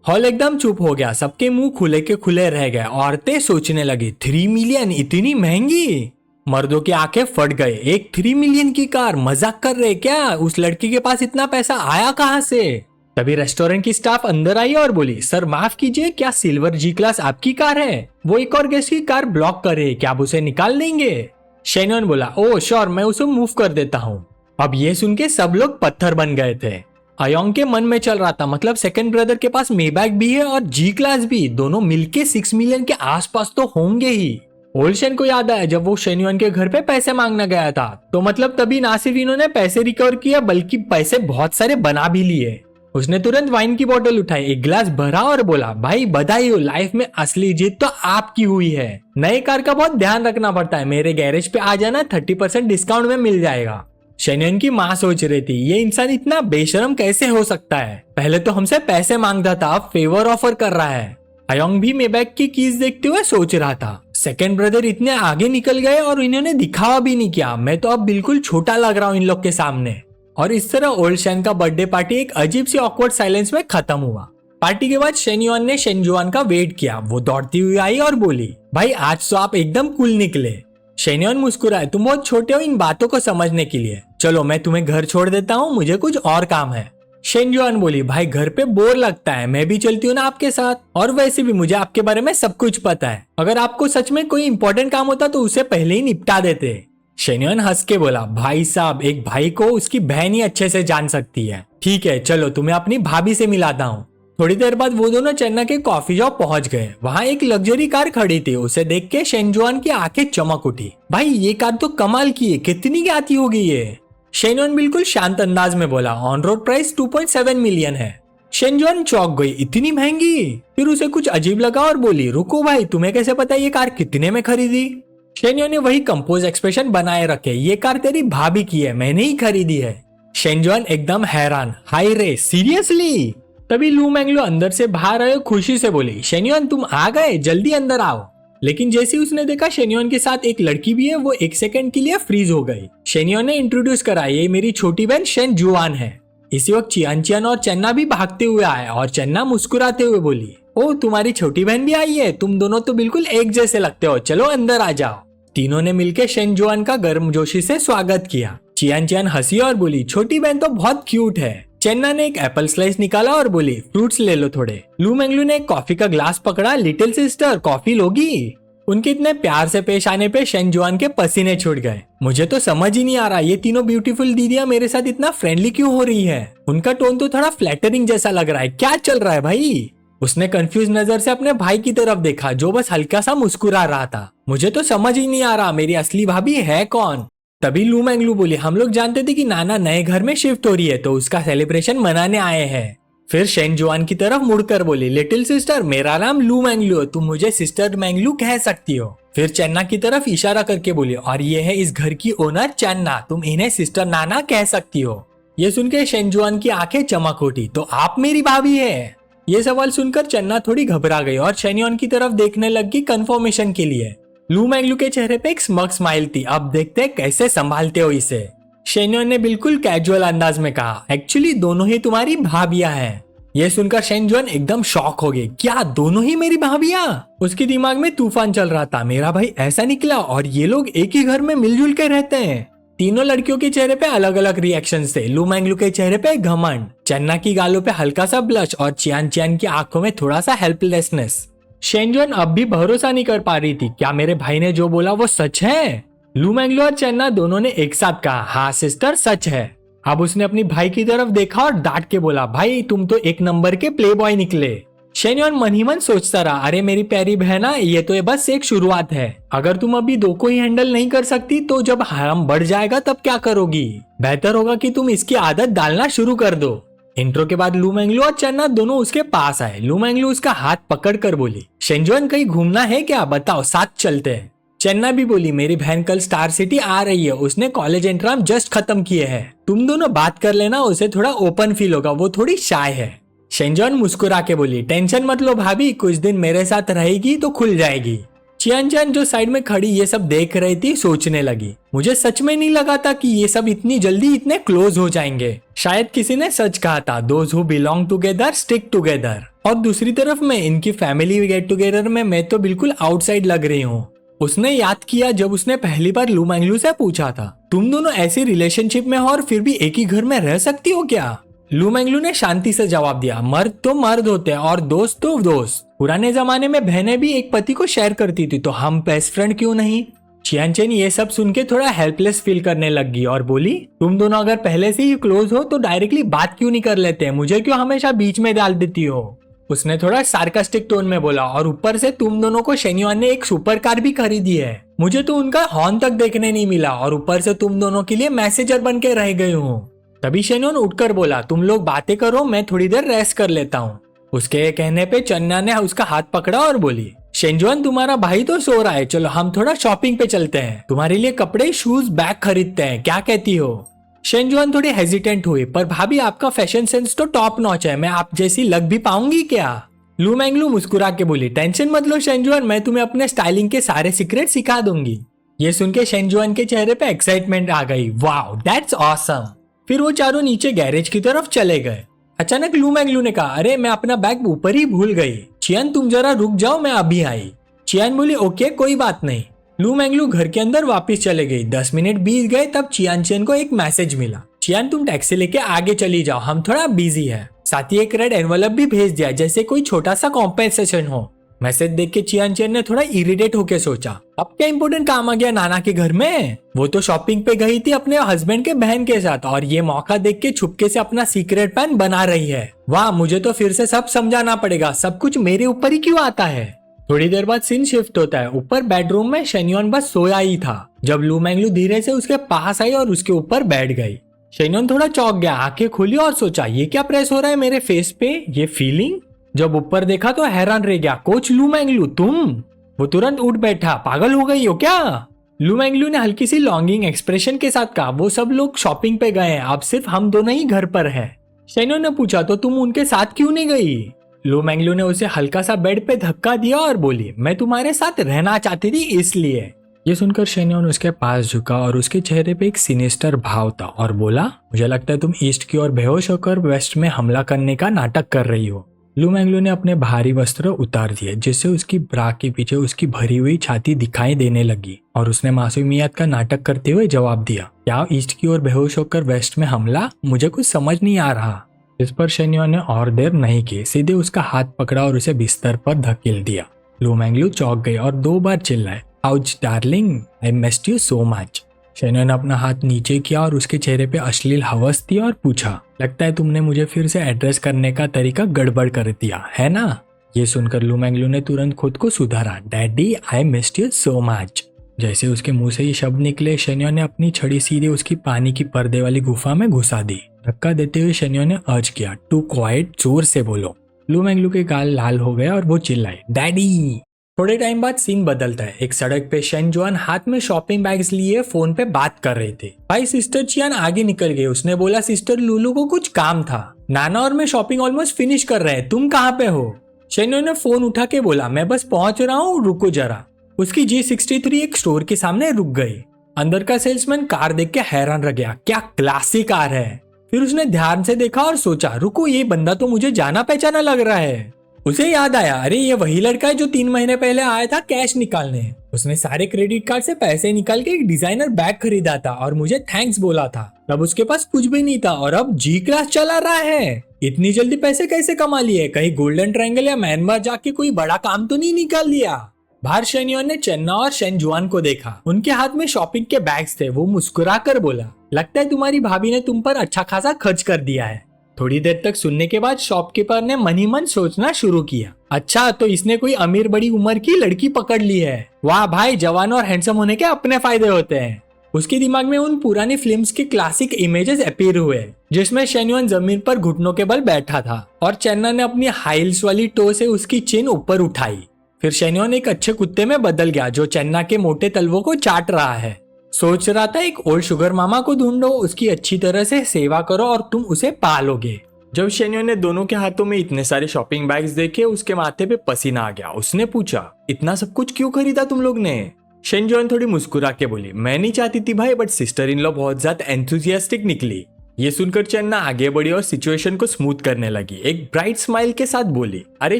हॉल एकदम चुप हो गया, सबके मुंह खुले के खुले रह गए। औरतें सोचने लगी, 3 मिलियन इतनी महंगी? मर्दों की आंखें फट गए, एक 3 मिलियन की कार, मजाक कर रहे क्या? उस लड़की के पास इतना पैसा आया कहां से? तभी रेस्टोरेंट की स्टाफ अंदर आई और बोली, सर माफ कीजिए, क्या सिल्वर जी क्लास आपकी कार है? वो एक और गेस्ट की कार ब्लॉक कर रही है, क्या आप उसे निकाल देंगे? शेन्योन बोला, ओ श्योर, मैं उसे मूव कर देता हूँ। अब ये सुन के सब लोग पत्थर बन गए थे। अयोंग के मन में चल रहा था, मतलब सेकंड ब्रदर के पास मेबैक भी है और जी क्लास भी, दोनों मिलके 6 मिलियन के आसपास तो होंगे ही। ओल्ड शेन को याद आया, जब वो शेन्योन के घर पे पैसे मांगने गया था, तो मतलब तभी ना सिर्फ इन्होंने पैसे रिकवर किया, बल्कि पैसे बहुत सारे बना भी लिए। उसने तुरंत वाइन की बोतल उठाई, एक गिलास भरा और बोला, भाई बधाई हो, लाइफ में असली जीत तो आपकी हुई है। नई कार का बहुत ध्यान रखना पड़ता है, मेरे गैरेज पे आ जाना, 30% डिस्काउंट में मिल जाएगा। शेन्योन की माँ सोच रही थी, ये इंसान इतना बेशरम कैसे हो सकता है? पहले तो हमसे पैसे मांगता था, अब फेवर ऑफर कर रहा है। अयोंग भी मेबैक की कीज देखते हुए सोच रहा था, सेकंड ब्रदर इतने आगे निकल गए और इन्होंने दिखावा भी नहीं किया, मैं तो अब बिल्कुल छोटा लग रहा हूँ इन लोग के सामने। और इस तरह ओल्ड शेन का बर्थडे पार्टी एक अजीब सी ऑकवर्ड साइलेंस में खत्म हुआ। पार्टी के बाद शेन्योन ने शेनजुआन का वेट किया, वो दौड़ती हुई आई और बोली, भाई आज तो आप एकदम कूल निकले। शेन्योन मुस्कुराए, तुम बहुत छोटे हो इन बातों को समझने के लिए, चलो मैं तुम्हें घर छोड़ देता हूँ, मुझे कुछ और काम है। शेनजुआन बोली, भाई घर पे बोर लगता है, मैं भी चलती हूँ ना आपके साथ, और वैसे भी मुझे आपके बारे में सब कुछ पता है, अगर आपको सच में कोई इंपॉर्टेंट काम होता तो उसे पहले ही निपटा देते। शेन्योन हंस के बोला, भाई साहब एक भाई को उसकी बहन ही अच्छे से जान सकती है, ठीक है चलो तुम्हें अपनी भाभी से मिलाता हूँ। थोड़ी देर बाद वो दोनों चेन्नई के कॉफी शॉप पहुंच गए। वहाँ एक लग्जरी कार खड़ी थी, उसे देख के शेनजुआन की आंखें चमक उठी, भाई ये कार तो कमाल की है, कितनी की आती होगी ये? शेन्जुआन बिल्कुल शांत अंदाज में बोला, ऑन रोड प्राइस 2.7 मिलियन है। शेनजुआन चौंक गई, इतनी महंगी? फिर उसे कुछ अजीब लगा और बोली, रुको भाई, तुम्हें कैसे पता ये कार कितने में खरीदी? शेन्जुआन ने वही कंपोज एक्सप्रेशन बनाए रखे, ये कार तेरी भाभी की है, मैंने ही खरीदी है। शेनजुआन एकदम हैरान, हाय रे सीरियसली? तभी लू मैंगलू अंदर से बाहर आए, खुशी से बोली, शेन्जुआन तुम आ गए, जल्दी अंदर आओ। लेकिन जैसे उसने देखा शेन्जुआन के साथ एक लड़की भी है, वो 1 सेकंड के लिए फ्रीज हो गई। शेन्जुआन ने इंट्रोड्यूस करा, ये मेरी छोटी बहन शेनजुआन है। इसी वक्त चियान और चन्ना भी भागते हुए आए और चन्ना मुस्कुराते हुए बोली, ओ तुम्हारी छोटी बहन भी आई है, तुम दोनों तो बिल्कुल एक जैसे लगते हो, चलो अंदर आ जाओ। तीनों ने मिलकर शेनजुआन का गर्मजोशी से स्वागत किया। चियान हंसी और बोली, छोटी बहन तो बहुत क्यूट है। चेन्ना ने एक एप्पल स्लाइस निकाला और बोली, फ्रूट्स ले लो थोड़े। लू मैंगलू ने एक कॉफी का ग्लास पकड़ा, लिटिल सिस्टर कॉफी लोगी? उनके इतने प्यार से पेश आने पे शेनजुआन के पसीने छूट गए। मुझे तो समझ ही नहीं आ रहा, ये तीनों ब्यूटीफुल दीदियां मेरे साथ इतना फ्रेंडली क्यों हो रही है? उनका टोन तो थोड़ा फ्लैटरिंग जैसा लग रहा है, क्या चल रहा है भाई? उसने कंफ्यूज नजर से अपने भाई की तरफ देखा, जो बस हल्का सा मुस्कुरा रहा था। मुझे तो समझ ही नहीं आ रहा, मेरी असली भाभी है कौन? तभी लू मैंगलू बोली, हम लोग जानते थे कि नाना नए घर में शिफ्ट हो रही है, तो उसका सेलिब्रेशन मनाने आए हैं। फिर शेनजुआन की तरफ मुड़कर बोली, लिटिल सिस्टर मेरा नाम लू मैंगलू है, तुम मुझे सिस्टर मैंगलू कह सकती हो। फिर चन्ना की तरफ इशारा करके बोली, और ये है इस घर की ओनर चन्ना, तुम इन्हें सिस्टर नाना कह सकती हो। ये सुनकर शेनजुआन की आंखें चमक उठी, तो आप मेरी भाभी है? ये सवाल सुनकर चन्ना थोड़ी घबरा गई और शेन्योन की तरफ देखने लगी कंफर्मेशन के लिए। लू मैंगलू के चेहरे पे एक स्मग स्माइल थी, अब देखते हैं कैसे संभालते हो इसे। शेन्योन ने बिल्कुल कैजुअल अंदाज में कहा, एक्चुअली दोनों ही तुम्हारी भाभियां हैं। ये सुनकर शेनजुआन एकदम शॉक हो गए। क्या दोनों ही मेरी भाभियां? उसके दिमाग में तूफान चल रहा था। मेरा भाई ऐसा निकला और ये लोग एक ही घर में मिलजुल के रहते हैं। तीनों लड़कियों के चेहरे पे अलग अलग रिएक्शंस थे। लू मैंगलू के चेहरे पे घमंड, चन्ना की गालों पे हल्का सा ब्लश और चियान चियान की आंखों में थोड़ा सा हेल्पलेसनेस। शेनजुआन अब भी भरोसा नहीं कर पा रही थी। क्या मेरे भाई ने जो बोला वो सच है? लू मैंगलू और चन्ना दोनों ने एक साथ कहा, हाँ सिस्टर सच है। अब उसने अपनी भाई की तरफ देखा और डांट के बोला, भाई तुम तो एक नंबर के प्ले बॉय निकले। शेनयुआन मन ही मन सोचता रहा, अरे मेरी प्यारी बहना, ये तो बस एक शुरुआत है। अगर तुम अभी दो को ही हैंडल नहीं कर सकती तो जब हराम बढ़ जाएगा तब क्या करोगी? बेहतर होगा कि तुम इसकी आदत डालना शुरू कर दो। इंट्रो के बाद लू मैंगलू और चन्ना दोनों उसके पास आए। लू मैंगलू उसका हाथ पकड़ कर बोली, शेनजुआन कहीं घूमना है क्या? बताओ, साथ चलते हैं। चन्ना भी बोली, मेरी बहन कल स्टार सिटी आ रही है, उसने कॉलेज एंट्रांस जस्ट खत्म किए हैं। तुम दोनों बात कर लेना, उसे थोड़ा ओपन फील होगा, वो थोड़ी शाय है। शेनजुआन मुस्कुरा के बोली, टेंशन मत लो भाभी, कुछ दिन मेरे साथ रहेगी तो खुल जाएगी। चियान चियान जो साइड में खड़ी ये सब देख रही थी सोचने लगी, मुझे सच में नहीं लगा था कि ये सब इतनी जल्दी इतने क्लोज हो जाएंगे। शायद किसी ने सच कहा था, those who belong together stick together. और दूसरी तरफ में इनकी फैमिली गेट टुगेदर में मैं तो बिल्कुल आउटसाइड लग रही हूँ। उसने याद किया जब उसने पहली बार लू मैंगलू से पूछा था, तुम दोनों ऐसी रिलेशनशिप में हो और फिर भी एक ही घर में रह सकती हो क्या? लू मैंगलू ने शांति से जवाब दिया, मर्द तो मर्द होते हैं और दोस्त तो दोस्त। पुराने जमाने में बहनें भी एक पति को शेयर करती थी, तो हम बेस्ट फ्रेंड क्यों नहीं? चियान चियान ये सब सुन के थोड़ा हेल्पलेस फील करने लगी और बोली, तुम दोनों अगर पहले से ही क्लोज हो तो डायरेक्टली बात क्यों नहीं कर लेते? मुझे क्यों हमेशा बीच में डाल देती हो? उसने थोड़ा सार्कास्टिक टोन में बोला, और ऊपर से तुम दोनों को शेनयुआन ने एक सुपर कार भी खरीदी है, मुझे तो उनका हॉर्न तक देखने नहीं मिला, और ऊपर से तुम दोनों के लिए मैसेजर बन के रह गई हूँ। तभी शेनयुआन उठकर बोला, तुम लोग बातें करो, मैं थोड़ी देर रेस्ट कर लेता हूँ। उसके कहने पे चन्ना ने उसका हाथ पकड़ा और बोली, शेनजुआन तुम्हारा भाई तो सो रहा है, चलो हम थोड़ा शॉपिंग पे चलते हैं, तुम्हारे लिए कपड़े शूज बैग खरीदते हैं, क्या कहती हो? शेनजुआन थोड़ी हेजिटेंट हुई, पर भाभी आपका फैशन सेंस तो टॉप नॉच है, मैं आप जैसी लग भी पाऊंगी क्या? लू मैंगलू मुस्कुरा के बोली, टेंशन मत लो शेनजुआन, मैं तुम्हें अपने स्टाइलिंग के सारे सीक्रेट सिखा दूंगी। ये सुन के शेनजुआन के चेहरे पे एक्साइटमेंट आ गई, वाओ दैट्स ऑसम। फिर वो चारों नीचे गैरेज की तरफ चले गए। अचानक लू मैंगलू ने कहा, अरे मैं अपना बैग ऊपर ही भूल गई, चियान तुम जरा रुक जाओ, मैं अभी आई। चियान बोली, ओके कोई बात नहीं। लू मैंगलू घर के अंदर वापस चले गई। 10 मिनट बीत गए तब चियान चियान को एक मैसेज मिला, चियान तुम टैक्सी लेके आगे चली जाओ, हम थोड़ा बिजी है। साथ ही एक रेड एनवलप भी भेज दिया, जैसे कोई छोटा सा कॉम्पेंसेशन हो। मैसेज देख के चियान चियान ने थोड़ा इरिटेट होके सोचा, अब क्या इंपॉर्टेंट काम आ गया नाना के घर में? वो तो शॉपिंग पे गई थी अपने हस्बैंड के बहन के साथ, और ये मौका देख के छुपके से अपना सीक्रेट प्लान बना रही है। वाह, मुझे तो फिर से सब समझाना पड़ेगा, सब कुछ मेरे ऊपर ही क्यों आता है? थोड़ी देर बाद सीन शिफ्ट होता है। ऊपर बेडरूम में शेनयुआन बस सोया ही था जब लू मैंगलू धीरे से उसके पास आई और उसके ऊपर बैठ गई। शेनयुआन थोड़ा चौंक गया, आंखें खोली और सोचा, ये क्या प्रेस हो रहा है मेरे फेस पे, ये फीलिंग? जब ऊपर देखा तो हैरान रह गया, कोच लू मैंगलू तुम? वो तुरंत उठ बैठा, पागल हो गई हो क्या? लू मैंगलू ने हल्की सी लॉन्गिंग एक्सप्रेशन के साथ कहा, वो सब लोग शॉपिंग पे गए हैं, अब सिर्फ हम दोनों ही घर पर हैं। शेनयुआन ने पूछा, तो तुम उनके साथ क्यों नहीं गई? लू मैंगलू ने उसे हल्का सा बेड पे धक्का दिया और बोली, मैं तुम्हारे साथ रहना चाहती थी इसलिए। ये सुनकर शेनयुआन उसके पास झुका और उसके चेहरे पे एक सिनिस्टर भाव था और बोला, मुझे लगता है तुम ईस्ट की ओर बेहोश होकर वेस्ट में हमला करने का नाटक कर रही हो। लू मैंगलू ने अपने भारी वस्त्र उतार दिए, जिससे उसकी ब्रा के पीछे उसकी भरी हुई छाती दिखाई देने लगी, और उसने मासूमियत का नाटक करते हुए जवाब दिया, क्या ईस्ट की ओर बेहोश होकर वेस्ट में हमला? मुझे कुछ समझ नहीं आ रहा। इस पर शेनयुआन ने और देर नहीं की, सीधे उसका हाथ पकड़ा और उसे बिस्तर पर धकेल दिया। लू मैंगलू चौंक गई और 2 बार चिल्लाए, ouch darling, I missed you so much. Shenyuan ने अपना हाथ नीचे किया और उसके चेहरे पे अश्लील हवस थी और पूछा, लगता है तुमने मुझे फिर से एड्रेस करने का तरीका गड़बड़ कर दिया है ना? ये सुनकर लू मैंगलू ने तुरंत खुद को सुधारा, daddy I missed you so much. जैसे उसके मुंह से ये शब्द निकले, शेनयुआन ने अपनी छड़ी सीधे उसकी पानी की पर्दे वाली गुफा में घुसा दी। धक्का देते हुए शेनयुआन ने अर्ज किया, टू क्वाइट, जोर से बोलो। लू मैंगलू के गाल लाल हो गए और वो चिल्लाए, डैडी। थोड़े टाइम बाद सीन बदलता है। एक सड़क पे शेनजुआन हाथ में शॉपिंग बैग्स लिए फोन पे बात कर रहे थे। भाई सिस्टर चियान आगे निकल गई। उसने बोला, सिस्टर लूलू को कुछ काम था, नाना और मैं शॉपिंग ऑलमोस्ट फिनिश कर रहे हैं, तुम कहाँ पे हो? शेनयुआन ने फोन उठा के बोला, मैं बस पहुंच रहा हूँ, रुको जरा। उसकी G63 एक स्टोर के सामने रुक गई। अंदर का सेल्समैन कार देख के हैरान रह गया, क्या क्लासी कार है। फिर उसने ध्यान से देखा और सोचा, रुको ये बंदा तो मुझे जाना पहचाना लग रहा है। उसे याद आया, अरे ये वही लड़का है जो 3 महीने पहले आया था कैश निकालने। उसने सारे क्रेडिट कार्ड से पैसे निकाल के एक डिजाइनर बैग खरीदा था और मुझे थैंक्स बोला था। तब उसके पास कुछ भी नहीं था और अब जी क्लास चला रहा है। इतनी जल्दी पैसे कैसे कमा लिए? कहीं गोल्डन ट्रायंगल या म्यांमार जाके कोई बड़ा काम तो नहीं निकाल लिया? बाहर शेन्योन ने चन्ना और शेनजुआन को देखा। उनके हाथ में शॉपिंग के बैग्स थे। वो मुस्कुरा कर बोला, लगता है तुम्हारी भाभी ने तुम पर अच्छा खासा खर्च कर दिया है। थोड़ी देर तक सुनने के बाद शॉपकीपर ने मन ही मन सोचना शुरू किया, अच्छा तो इसने कोई अमीर बड़ी उम्र की लड़की पकड़ ली है। वाह भाई, जवान और हैंडसम होने के अपने फायदे होते हैं। उसके दिमाग में उन पुरानी फिल्म्स के क्लासिक इमेजेस अपीयर हुए जिसमें शेन्युआन जमीन पर घुटनों के बल बैठा था और चन्ना ने अपनी हाइल्स वाली टो से उसकी चिन ऊपर उठाई। फिर शेन्युआन एक अच्छे कुत्ते में बदल गया जो चन्ना के मोटे तलवों को चाट रहा है। सोच रहा था एक ओल्ड शुगर मामा को ढूंढो, उसकी अच्छी तरह से सेवा करो और तुम उसे पालोगे। जब शेन्युआन ने दोनों के हाथों में इतने सारे शॉपिंग बैग्स देखे उसके माथे पे पसीना आ गया। उसने पूछा, इतना सब कुछ क्यों खरीदा तुम लोग ने? शेन्युआन थोड़ी मुस्कुरा के बोली, मैं नहीं चाहती थी भाई, बट सिस्टर इन लॉ बहुत ज्यादा एंथुजियास्टिक निकली। ये सुनकर चन्ना आगे बढ़ी और सिचुएशन को स्मूथ करने लगी। एक ब्राइट स्माइल के साथ बोली, अरे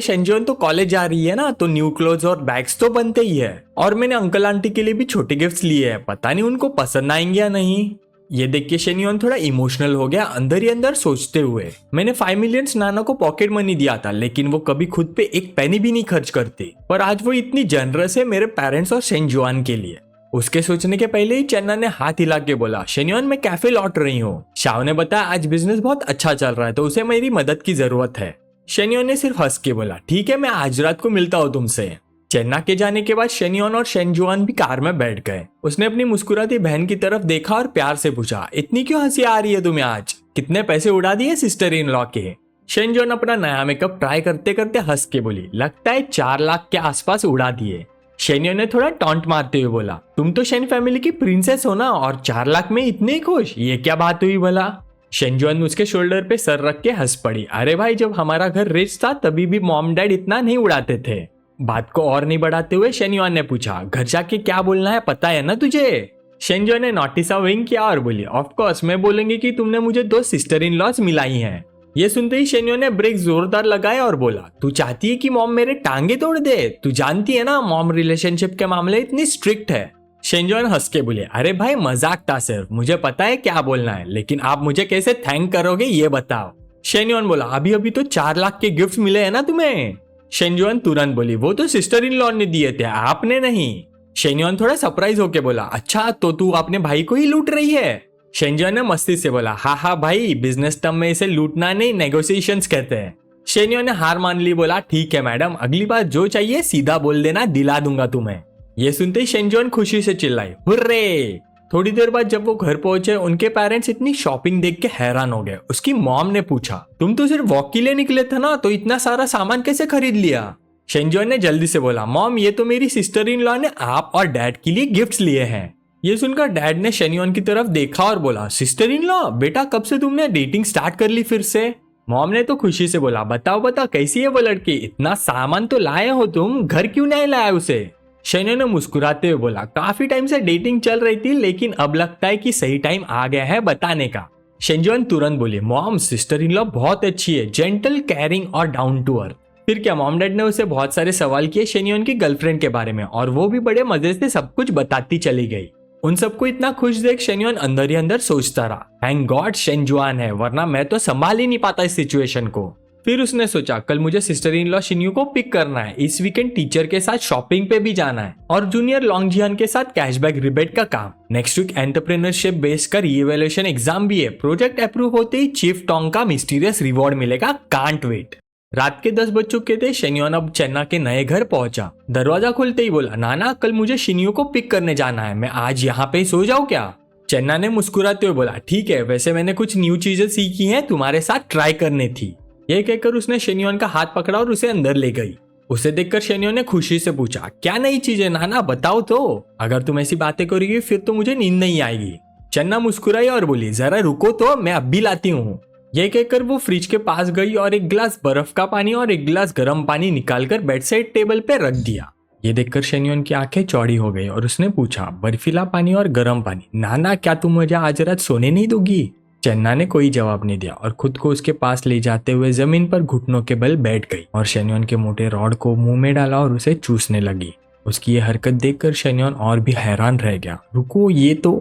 शेन्जुआन तो कॉलेज जा रही है ना, तो न्यू क्लोथ्स और बैग्स तो बनते ही है। और मैंने अंकल आंटी के लिए भी छोटे गिफ्ट्स लिए हैं, पता नहीं उनको पसंद आएंगे या नहीं। ये देख के शेन्युआन थोड़ा इमोशनल हो गया, अंदर ही अंदर सोचते हुए, मैंने 5 मिलियन नाना को पॉकेट मनी दिया था लेकिन वो कभी खुद पे एक पेनी भी नहीं खर्च करती, पर आज वो इतनी जनरस है मेरे पेरेंट्स और शेन्जुआन के लिए। उसके सोचने के पहले ही चन्ना ने हाथ हिला के बोला, शेन्युआन मैं कैफे लौट रही हूँ। शाव ने बताया आज बिजनेस बहुत अच्छा चल रहा है तो उसे मेरी मदद की जरूरत है। शेन्युआन ने सिर्फ हंस के बोला, ठीक है मैं आज रात को मिलता हूँ तुमसे। चन्ना के जाने के बाद शेन्युआन और शेनजुआन भी कार में बैठ गए। उसने अपनी मुस्कुराती बहन की तरफ देखा और प्यार से पूछा, इतनी क्यों हंसी आ रही है तुम्हें आज? कितने पैसे उड़ा दिए सिस्टर इन लॉ के? शेनजुआन अपना नया मेकअप ट्राई करते करते हंस के बोली, लगता है 4 लाख के आसपास उड़ा दिए। शेन्युआन ने थोड़ा टॉन्ट मारते हुए बोला, तुम तो शेन फैमिली की प्रिंसेस हो ना और 4 लाख में इतने खुश, ये क्या बात हुई भला? शेनजुआन उसके शोल्डर पे सर रख के हंस पड़ी, अरे भाई जब हमारा घर रिच था तभी भी मॉम डैड इतना नहीं उड़ाते थे। बात को और नहीं बढ़ाते हुए शेन्युआन ने पूछा, घर जाके क्या बोलना है पता है ना तुझे? शेनजुआन ने नॉटी सा विंक किया और बोली, ऑफ कोर्स मैं बोलूंगी कि तुमने मुझे 2 सिस्टर इन लॉज मिलाई हैं। ये सुनते ही शेन्युआन ने ब्रेक जोरदार लगाया और बोला, तू चाहती है कि मॉम मेरे टांगे तोड़ दे? तू जानती है ना मॉम रिलेशनशिप के मामले इतनी स्ट्रिक्ट है। शेनजुआन हंस के बोले, अरे भाई मजाक था सिर्फ, मुझे पता है क्या बोलना है लेकिन आप मुझे कैसे थैंक करोगे ये बताओ। शेन्युआन बोला, अभी अभी तो 4 लाख के गिफ्ट मिले हैं ना तुम्हें। शेनजुआन तुरंत बोली, वो तो सिस्टर इन लॉ ने दिए थे, आपने नहीं। शेन्युआन थोड़ा सरप्राइज होके बोला, अच्छा तो तू अपने भाई को ही लूट रही है? शेनजुआन ने मस्ती से बोला, हाँ भाई, बिजनेस टर्म में इसे लूटना नहीं नेगोशिएशंस कहते हैं। शेन्युआन ने हार मान ली, बोला, ठीक है मैडम, अगली बार जो चाहिए सीधा बोल देना, दिला दूंगा तुम्हें। ये सुनते ही शेनजुआन खुशी से चिल्लाई, हुर्रे। थोड़ी देर बाद जब वो घर पहुंचे उनके पेरेंट्स इतनी शॉपिंग देख के हैरान हो गए। उसकी मॉम ने पूछा, तुम तो सिर्फ वॉक के लिए निकले थे ना, तो इतना सारा सामान कैसे खरीद लिया? शेनजुआन ने जल्दी से बोला, मॉम ये तो मेरी सिस्टर इन लॉ ने आप और डैड के लिए गिफ्ट्स लिए हैं। ये सुनकर डैड ने शेन्युआन की तरफ देखा और बोला, सिस्टर इन लॉ, बेटा कब से तुमने डेटिंग स्टार्ट कर ली फिर से? मॉम ने तो खुशी से बोला, बताओ कैसी है वो लड़की? इतना सामान तो लाए हो तुम, घर क्यों नहीं लाया उसे? शेन्युआन ने मुस्कुराते हुए बोला, काफी टाइम से डेटिंग चल रही थी लेकिन अब लगता है कि सही टाइम आ गया है बताने का। शेनजुआन तुरंत बोली, मॉम सिस्टर इन लॉ बहुत अच्छी है, जेंटल, केयरिंग और डाउन टू अर्थ। फिर क्या मॉम डैड ने उसे बहुत सारे सवाल किए शेन्युआन की गर्लफ्रेंड के बारे में और वो भी बड़े मजे से सब कुछ बताती चली गई। उन सबको इतना खुश देख शेन्युआन अंदर ही अंदर सोचता रहा, थैंक गॉड शेनजुआन है, वरना मैं तो संभाल ही नहीं पाता इस सिचुएशन को। फिर उसने सोचा, कल मुझे सिस्टर इन लॉ शिन्यू को पिक करना है, इस वीकेंड टीचर के साथ शॉपिंग पे भी जाना है और जूनियर लॉन्गजियान के साथ कैशबैक रिबेट का काम। नेक्स्ट वीक एंटरप्रेन्योरशिप बेस का रीइवैल्यूएशन एग्जाम भी है। प्रोजेक्ट अप्रूव होते ही चीफ टोंग का मिस्टीरियस रिवॉर्ड मिलेगा, कांट वेट। रात के 10 बज चुके थे। शेन्युआन अब चन्ना के नए घर पहुंचा। दरवाजा खुलते ही बोला, नाना कल मुझे शिन्यू को पिक करने जाना है, मैं आज यहाँ पे सो जाऊँ क्या? चन्ना ने मुस्कुराते हुए बोला, ठीक है, वैसे मैंने कुछ न्यू चीजें सीखी हैं, तुम्हारे साथ ट्राई करनी थी। ये कहकर उसने शेन्युआन का हाथ पकड़ा और उसे अंदर ले गई। उसे देखकर शेन्युआन ने खुशी से पूछा, क्या नई चीजें नाना, बताओ तो, अगर तुम ऐसी बातें करोगी फिर तो मुझे नींद नहीं आएगी। चन्ना मुस्कुराई और बोली, जरा रुको तो, मैं अब भी लाती हूँ। ये कहकर वो फ्रिज के पास गई और एक गिलास बर्फ का पानी और एक गिलास गर्म पानी निकालकर बेड साइड टेबल पे रख दिया। ये देखकर शेन्युआन की आंखें चौड़ी हो गई और उसने पूछा, बर्फीला पानी और गर्म पानी, नाना क्या तुम मुझे आज रात सोने नहीं दोगी? चन्ना ने कोई जवाब नहीं दिया और खुद को उसके पास ले जाते हुए जमीन पर घुटनों के बल बैठ गई और शेन्योन के मोटे रॉड को मुंह में डाला और उसे चूसने लगी। उसकी ये हरकत देखकर शेन्योन और भी हैरान रह गया। रुको, ये तो।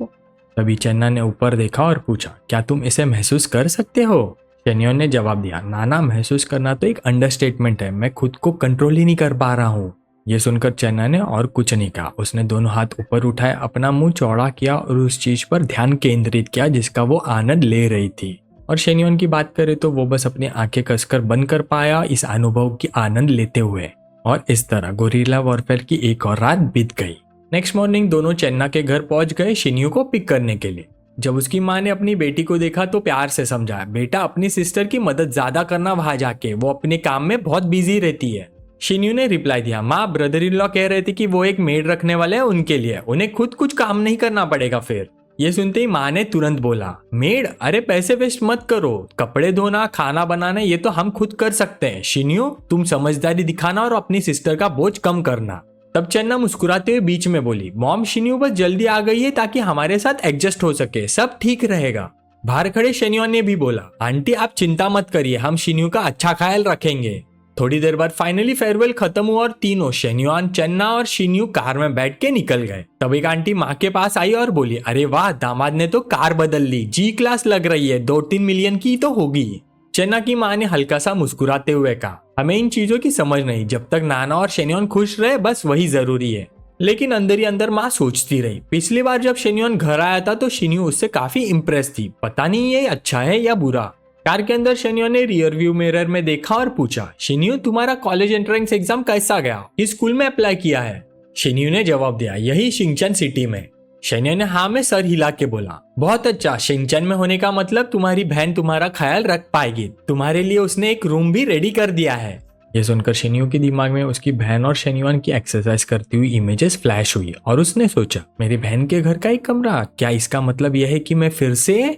तभी चन्ना ने ऊपर देखा और पूछा, क्या तुम इसे महसूस कर सकते हो? शेन्योन ने जवाब दिया, नाना, महसूस करना तो एक अंडरस्टेटमेंट है, मैं खुद को कंट्रोल ही नहीं कर पा रहा हूँ। ये सुनकर चन्ना ने और कुछ नहीं कहा। उसने दोनों हाथ ऊपर उठाए, अपना मुंह चौड़ा किया और उस चीज पर ध्यान केंद्रित किया जिसका वो आनंद ले रही थी। और शेन्योन की बात करें तो वो बस अपनी आंखें कसकर बंद कर पाया इस अनुभव की आनंद लेते हुए। और इस तरह गोरिल्ला वॉरफेयर की एक और रात बीत गई। नेक्स्ट मॉर्निंग दोनों चन्ना के घर पहुंच गए शिन्यू को पिक करने के लिए। जब उसकी माँ ने अपनी बेटी को देखा तो प्यार से समझाया, बेटा अपनी सिस्टर की मदद ज्यादा करना वहां जाके, वो अपने काम में बहुत बिजी रहती है। शिन्यू ने रिप्लाई दिया, माँ ब्रदर इन लॉ कह रहे थे कि वो एक मेड रखने वाले हैं उनके लिए, उन्हें खुद कुछ काम नहीं करना पड़ेगा फिर। ये सुनते ही माँ ने तुरंत बोला, मेड? अरे पैसे वेस्ट मत करो, कपड़े धोना, खाना बनाना ये तो हम खुद कर सकते हैं। शिन्यू, तुम समझदारी दिखाना और अपनी सिस्टर का बोझ कम करना। तब चन्ना मुस्कुराते हुए बीच में बोली, मॉम, शिन्यू बस जल्दी आ गई है ताकि हमारे साथ एडजस्ट हो सके, सब ठीक रहेगा। बाहर खड़े शेन्योन ने भी बोला, आंटी आप चिंता मत करिए, हम शिन्यू का अच्छा ख्याल रखेंगे। थोड़ी देर बाद फाइनली फेयरवेल खत्म हुआ और तीनों शेन्योन, चन्ना और शिन्यू कार में बैठ के निकल गए। तब एक आंटी माँ के पास आई और बोली, अरे वाह, दामाद ने तो कार बदल ली, जी क्लास लग रही है, 2-3 मिलियन की तो होगी। चन्ना की माँ ने हल्का सा मुस्कुराते हुए कहा, हमें इन चीजों की समझ नहीं, जब तक नाना और शेन्योन खुश रहे बस वही जरूरी है। लेकिन अंदर ही अंदर माँ सोचती रही, पिछली बार जब शेन्योन घर आया था तो शिन्यू उससे काफी इम्प्रेस थी, पता नहीं ये अच्छा है या बुरा। कार के अंदर शेन्योन ने रियर व्यू मिरर में देखा और पूछा, शिन्यू तुम्हारा कॉलेज एंट्रेंस एग्जाम कैसा गया, किस स्कूल में अप्लाई किया है? शिन्यू ने जवाब दिया, यही शिंगचन सिटी में। शेन्योन ने हाँ में सर हिला के बोला, बहुत अच्छा, शिंगचन में होने का मतलब तुम्हारी बहन तुम्हारा ख्याल रख पाएगी, तुम्हारे लिए उसने एक रूम भी रेडी कर दिया है। ये सुनकर शिन्यू के दिमाग में उसकी बहन और शेन्योन की एक्सरसाइज करती हुई इमेजेस फ्लैश हुई और उसने सोचा, मेरी बहन के घर का एक कमरा, क्या इसका मतलब यह है कि मैं फिर से?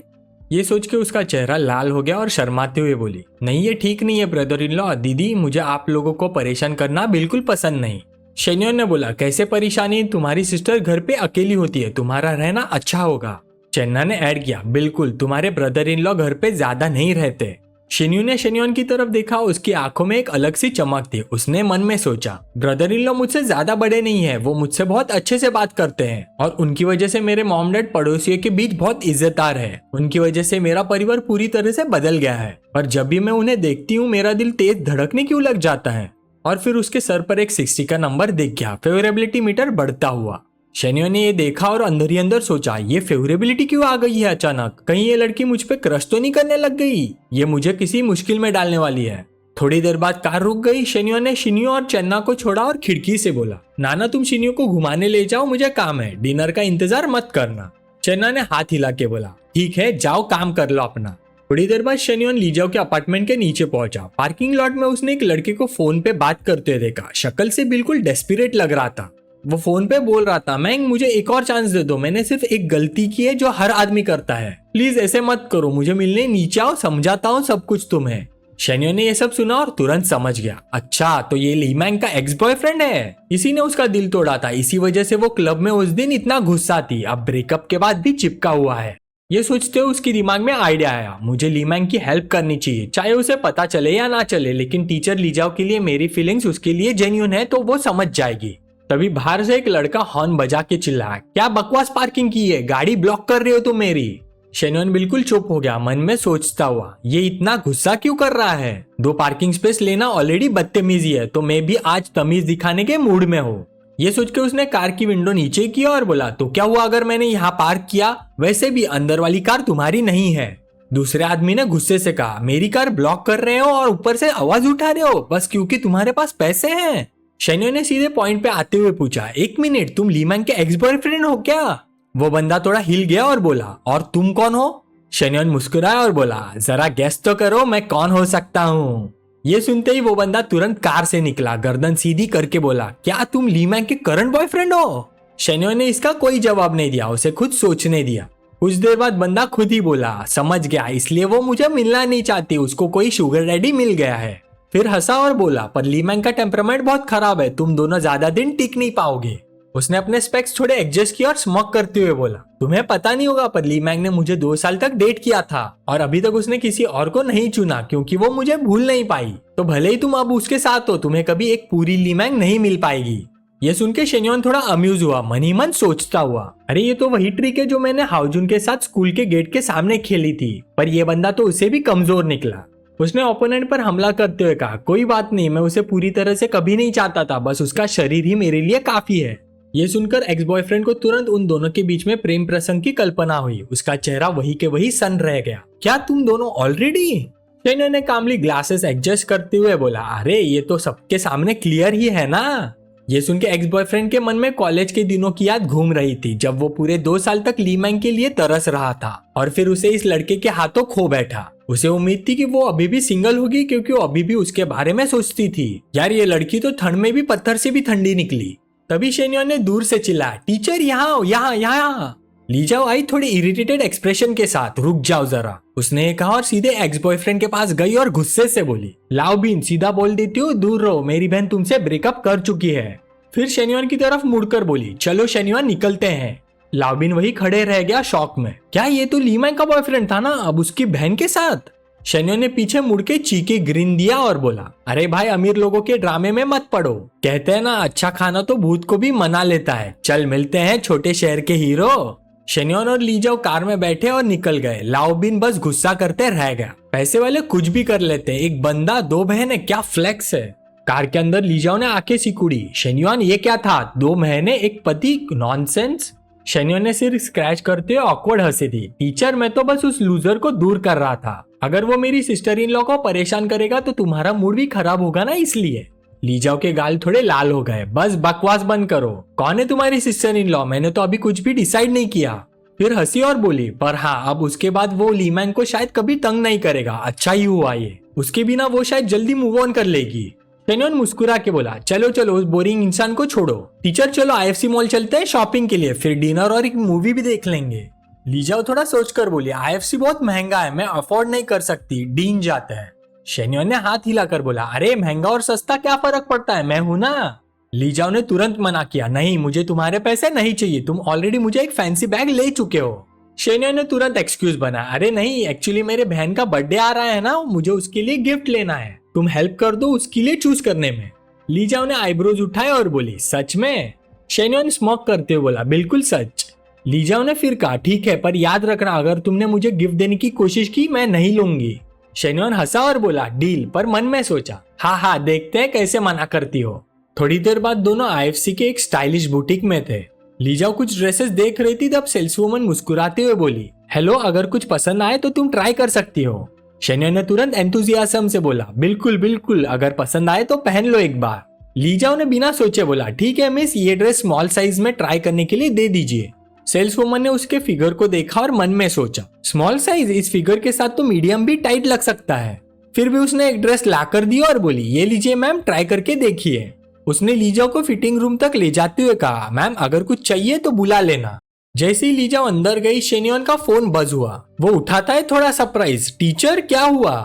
ये सोच के उसका चेहरा लाल हो गया और शर्माते हुए बोली, नहीं ये ठीक नहीं है ब्रदर इन लॉ, दीदी मुझे आप लोगों को परेशान करना बिल्कुल पसंद नहीं। शेन्योन ने बोला, कैसे परेशानी, तुम्हारी सिस्टर घर पे अकेली होती है, तुम्हारा रहना अच्छा होगा। चन्ना ने ऐड किया, बिल्कुल, तुम्हारे ब्रदर इन लॉ घर पे ज्यादा नहीं रहते। शिन्यू ने शेन्योन की तरफ देखा, उसकी आंखों में एक अलग सी चमक थी। उसने मन में सोचा, ब्रदर इन लॉ मुझसे ज्यादा बड़े नहीं है, वो मुझसे बहुत अच्छे से बात करते हैं और उनकी वजह से मेरे मॉम डैड पड़ोसियों के बीच बहुत इज्जतदार है, उनकी वजह से मेरा परिवार पूरी तरह से बदल गया है। पर जब भी मैं उन्हें देखती हूँ मेरा दिल तेज धड़कने क्यों लग जाता है। और फिर उसके सर पर एक 60 का नंबर दिख गया, फेवरेबिलिटी मीटर बढ़ता हुआ। शेन्योन ने ये देखा और अंदर ही अंदर सोचा, ये फेवरेबिलिटी क्यों आ गई है अचानक, कहीं ये लड़की मुझ पे क्रश तो नहीं करने लग गई, ये मुझे किसी मुश्किल में डालने वाली है। थोड़ी देर बाद कार रुक गई। शेन्योन ने शिन्यू और चन्ना को छोड़ा और खिड़की से बोला, नाना तुम शिन्यू को घुमाने ले जाओ, मुझे काम है, डिनर का इंतजार मत करना। चन्ना ने हाथ हिला के बोला, ठीक है, जाओ काम कर लो अपना। थोड़ी देर बाद शेन्योन लीजाओ के अपार्टमेंट के नीचे पहुंचा। पार्किंग लॉट में उसने एक लड़के को फोन पे बात करते हुए देखा, शक्ल से बिल्कुल डेस्परेट लग रहा था। वो फोन पे बोल रहा था, मैंग मुझे एक और चांस दे दो, मैंने सिर्फ एक गलती की है जो हर आदमी करता है, प्लीज ऐसे मत करो, मुझे मिलने नीचे आओ, समझाता हूँ सब कुछ तुम्हें। शेन्योन ने ये सब सुना और तुरंत समझ गया, अच्छा तो ये लीमैंग का एक्स बॉयफ्रेंड है, इसी ने उसका दिल तोड़ा था, इसी वजह से वो क्लब में उस दिन इतना गुस्सा थी, अब ब्रेकअप के बाद भी चिपका हुआ है। ये सोचते हुए उसके दिमाग में आइडिया आया, मुझे लीमैंग की हेल्प करनी चाहिए, चाहे उसे पता चले या ना चले, लेकिन टीचर लीजाओ के लिए मेरी फीलिंग्स उसके लिए जेन्युइन है तो वो समझ जाएगी। तभी बाहर से एक लड़का हॉर्न बजा के चिल्लाया, क्या बकवास पार्किंग की है, गाड़ी ब्लॉक कर रहे हो तुम मेरी। शेन्योन बिल्कुल चुप हो गया, मन में सोचता हुआ, ये इतना गुस्सा क्यों कर रहा है, 2 पार्किंग स्पेस लेना ऑलरेडी बदतमीजी है, तो मैं भी आज तमीज दिखाने के मूड में हूँ। ये सोच के उसने कार की विंडो नीचे की और बोला, तो क्या हुआ अगर मैंने यहाँ पार्क किया, वैसे भी अंदर वाली कार तुम्हारी नहीं है। दूसरे आदमी ने गुस्से से कहा, मेरी कार ब्लॉक कर रहे हो और ऊपर से आवाज उठा रहे हो बस क्योंकि तुम्हारे पास पैसे हैं। शेन्योन ने सीधे पॉइंट पे आते हुए पूछा, एक मिनट, तुम लीमैंग के एक्स बॉयफ्रेंड हो क्या? वो बंदा थोड़ा हिल गया और बोला, और तुम कौन हो? शेन्योन मुस्कुराया और बोला, जरा गेस तो करो मैं कौन हो सकता हूँ। ये सुनते ही वो बंदा तुरंत कार से निकला, गर्दन सीधी करके बोला, क्या तुम लीमैंग के करंट बॉयफ्रेंड हो? शेन्योन ने इसका कोई जवाब नहीं दिया, उसे खुद सोचने दिया। कुछ देर बाद बंदा खुद ही बोला, समझ गया, इसलिए वो मुझे मिलना नहीं चाहती, उसको कोई शुगर डैडी मिल गया है। फिर हंसा और बोला, पर लीमैंग का टेम्परामेंट बहुत खराब है, तुम दोनों ज्यादा दिन टिक नहीं पाओगे। उसने अपने स्पेक्स थोड़े एडजस्ट किया और स्मॉक करते हुए बोला, तुम्हें पता नहीं होगा पर ली मैंग ने मुझे 2 साल तक डेट किया था और अभी तक उसने किसी और को नहीं चुना क्योंकि वो मुझे भूल नहीं पाई। तो भले ही तुम अब उसके साथ हो, तुम्हें कभी एक पूरी ली मैंग नहीं मिल पाएगी। ये सुन के शेन्योन थोड़ा अम्यूज हुआ, मन ही मन सोचता हुआ, अरे ये तो वही ट्रिक है जो मैंने हाउजुन के साथ स्कूल के गेट के सामने खेली थी, पर ये बंदा तो उससे भी कमजोर निकला। उसने ओपोनेंट पर हमला करते हुए कहा, कोई बात नहीं, मैं उसे पूरी तरह से कभी नहीं चाहता था, बस उसका शरीर ही मेरे लिए काफी है। ये सुनकर एक्स बॉयफ्रेंड को तुरंत उन दोनों के बीच में प्रेम प्रसंग की कल्पना हुई। उसका चेहरा वही के वही सन रह गया। क्या तुम दोनों ऑलरेडी? शेन्योन ने कामली ग्लासेस एडजस्ट करते हुए बोला, अरे ये तो सबके सामने क्लियर ही है ना। ये सुन के एक्स बॉयफ्रेंड के मन में कॉलेज के दिनों की याद घूम रही थी जब वो पूरे 2 साल तक ली मैंग के लिए तरस रहा था और फिर उसे इस लड़के के हाथों खो बैठा। उसे उम्मीद थी कि वो अभी भी सिंगल होगी क्योंकि वो अभी भी उसके बारे में सोचती थी। यार ये लड़की तो ठंड में भी पत्थर से भी ठंडी निकली। तभी शेन्योन ने दूर से चिल्लाया, टीचर यहाँ आओ, यहाँ यहाँ। ली जाओ आई थोड़ी इरिटेटेड एक्सप्रेशन के साथ, रुक जाओ जरा, उसने ये कहा और सीधे एक्स बॉयफ्रेंड के पास गई और गुस्से से बोली, लाओ बीन सीधा बोल देती हूँ, दूर रहो, मेरी बहन तुमसे ब्रेकअप कर चुकी है। फिर शेन्योन की तरफ मुड़कर बोली, चलो शेन्योन निकलते हैं। लाओबिन वही खड़े रह गया शॉक में, क्या ये तो ली मैंग का बॉयफ्रेंड था ना, अब उसकी बहन के साथ। शेन्योन ने पीछे मुड़ के चीखे ग्रीन दिया और बोला, अरे भाई अमीर लोगों के ड्रामे में मत पड़ो, कहते हैं ना अच्छा खाना तो भूत को भी मना लेता है, चल मिलते हैं छोटे शहर के हीरो। शेन्योन और ली जाओ कार में बैठे और निकल गए। लाओबिन बस गुस्सा करते रह गया, पैसे वाले कुछ भी कर लेते हैं, एक बंदा 2 बहनें, क्या फ्लेक्स है। कार के अंदर ली जाओ ने आंखें सिकुड़ी, शेन्योन ये क्या था, 2 महीने एक पति, नॉनसेंस। शेन्योन ने सिर स्क्रैच करते हुए ऑकवर्ड हंसी थी, टीचर मैं तो बस उस लूजर को दूर कर रहा था, अगर वो मेरी सिस्टर इन लॉ को परेशान करेगा तो तुम्हारा मूड भी खराब होगा ना, इसलिए। ली जाओ के गाल थोड़े लाल हो गए, बस बकवास बंद करो, कौन है तुम्हारी सिस्टर इन लॉ, मैंने तो अभी कुछ भी डिसाइड नहीं किया। फिर हंसी और बोली, पर हाँ अब उसके बाद वो ली मैंग को शायद कभी तंग नहीं करेगा, अच्छा ही हुआ ये, उसके बिना वो शायद जल्दी मूव ऑन कर लेगी। शेन्योन मुस्कुरा के बोला, चलो चलो उस बोरिंग इंसान को छोड़ो, टीचर चलो आईएफसी मॉल चलते हैं शॉपिंग के लिए, फिर डिनर और एक मूवी भी देख लेंगे। ली जाओ थोड़ा सोचकर बोली, आईएफसी बहुत महंगा है, मैं अफोर्ड नहीं कर सकती, डीन जाते हैं। शेन्योन ने हाथ हिलाकर बोला, अरे महंगा और सस्ता क्या फर्क पड़ता है, मैं हूं ना। ली जाओ ने तुरंत मना किया, नहीं मुझे तुम्हारे पैसे नहीं चाहिए, तुम ऑलरेडी मुझे एक फैंसी बैग ले चुके हो। शेन्योन ने तुरंत एक्सक्यूज बनाया, अरे नहीं एक्चुअली मेरे बहन का बर्थडे आ रहा है ना, मुझे उसके लिए गिफ्ट लेना है, तुम हेल्प कर दो उसके लिए चूज करने में। ली जाओ ने आईब्रोज उठाए और बोली, सच में? शेन्योन स्मोक करते हुए बोला, बिल्कुल सच। ली जाओ ने फिर कहा, ठीक है पर याद रखना अगर तुमने मुझे गिफ्ट देने की कोशिश की मैं नहीं लूंगी। शेन्योन हंसा और बोला, डील, पर मन में सोचा, हाँ हाँ देखते हैं कैसे मना करती हो। थोड़ी देर बाद दोनों आईएफसी के एक स्टाइलिश बुटीक में थे। ली जाओ कुछ ड्रेसेस देख रही थी तब सेल्सवुमन मुस्कुराते हुए बोली, हेलो अगर कुछ पसंद आए तो तुम ट्राई कर सकती हो। शेन्योन ने तुरंत एंथुजियाज्म से बोला, बिल्कुल बिल्कुल, अगर पसंद आए तो पहन लो एक बार। ली जाओ ने बिना सोचे बोला, ठीक है मिस, ये ड्रेस स्मॉल साइज में ट्राई करने के लिए दे दीजिए। सेल्सवुमन ने उसके फिगर को देखा और मन में सोचा, स्मॉल साइज, इस फिगर के साथ तो मीडियम भी टाइट लग सकता है। फिर भी उसने एक ड्रेस ला कर दी और बोली, ये लीजिए मैम, ट्राई करके देखिए। उसने ली जाओ को फिटिंग रूम तक ले जाते हुए कहा, मैम अगर कुछ चाहिए तो बुला लेना। जैसे ही ली जाओ अंदर गई, शेन्योन का फोन बज हुआ। वो उठाता है थोड़ा सरप्राइज, टीचर क्या हुआ?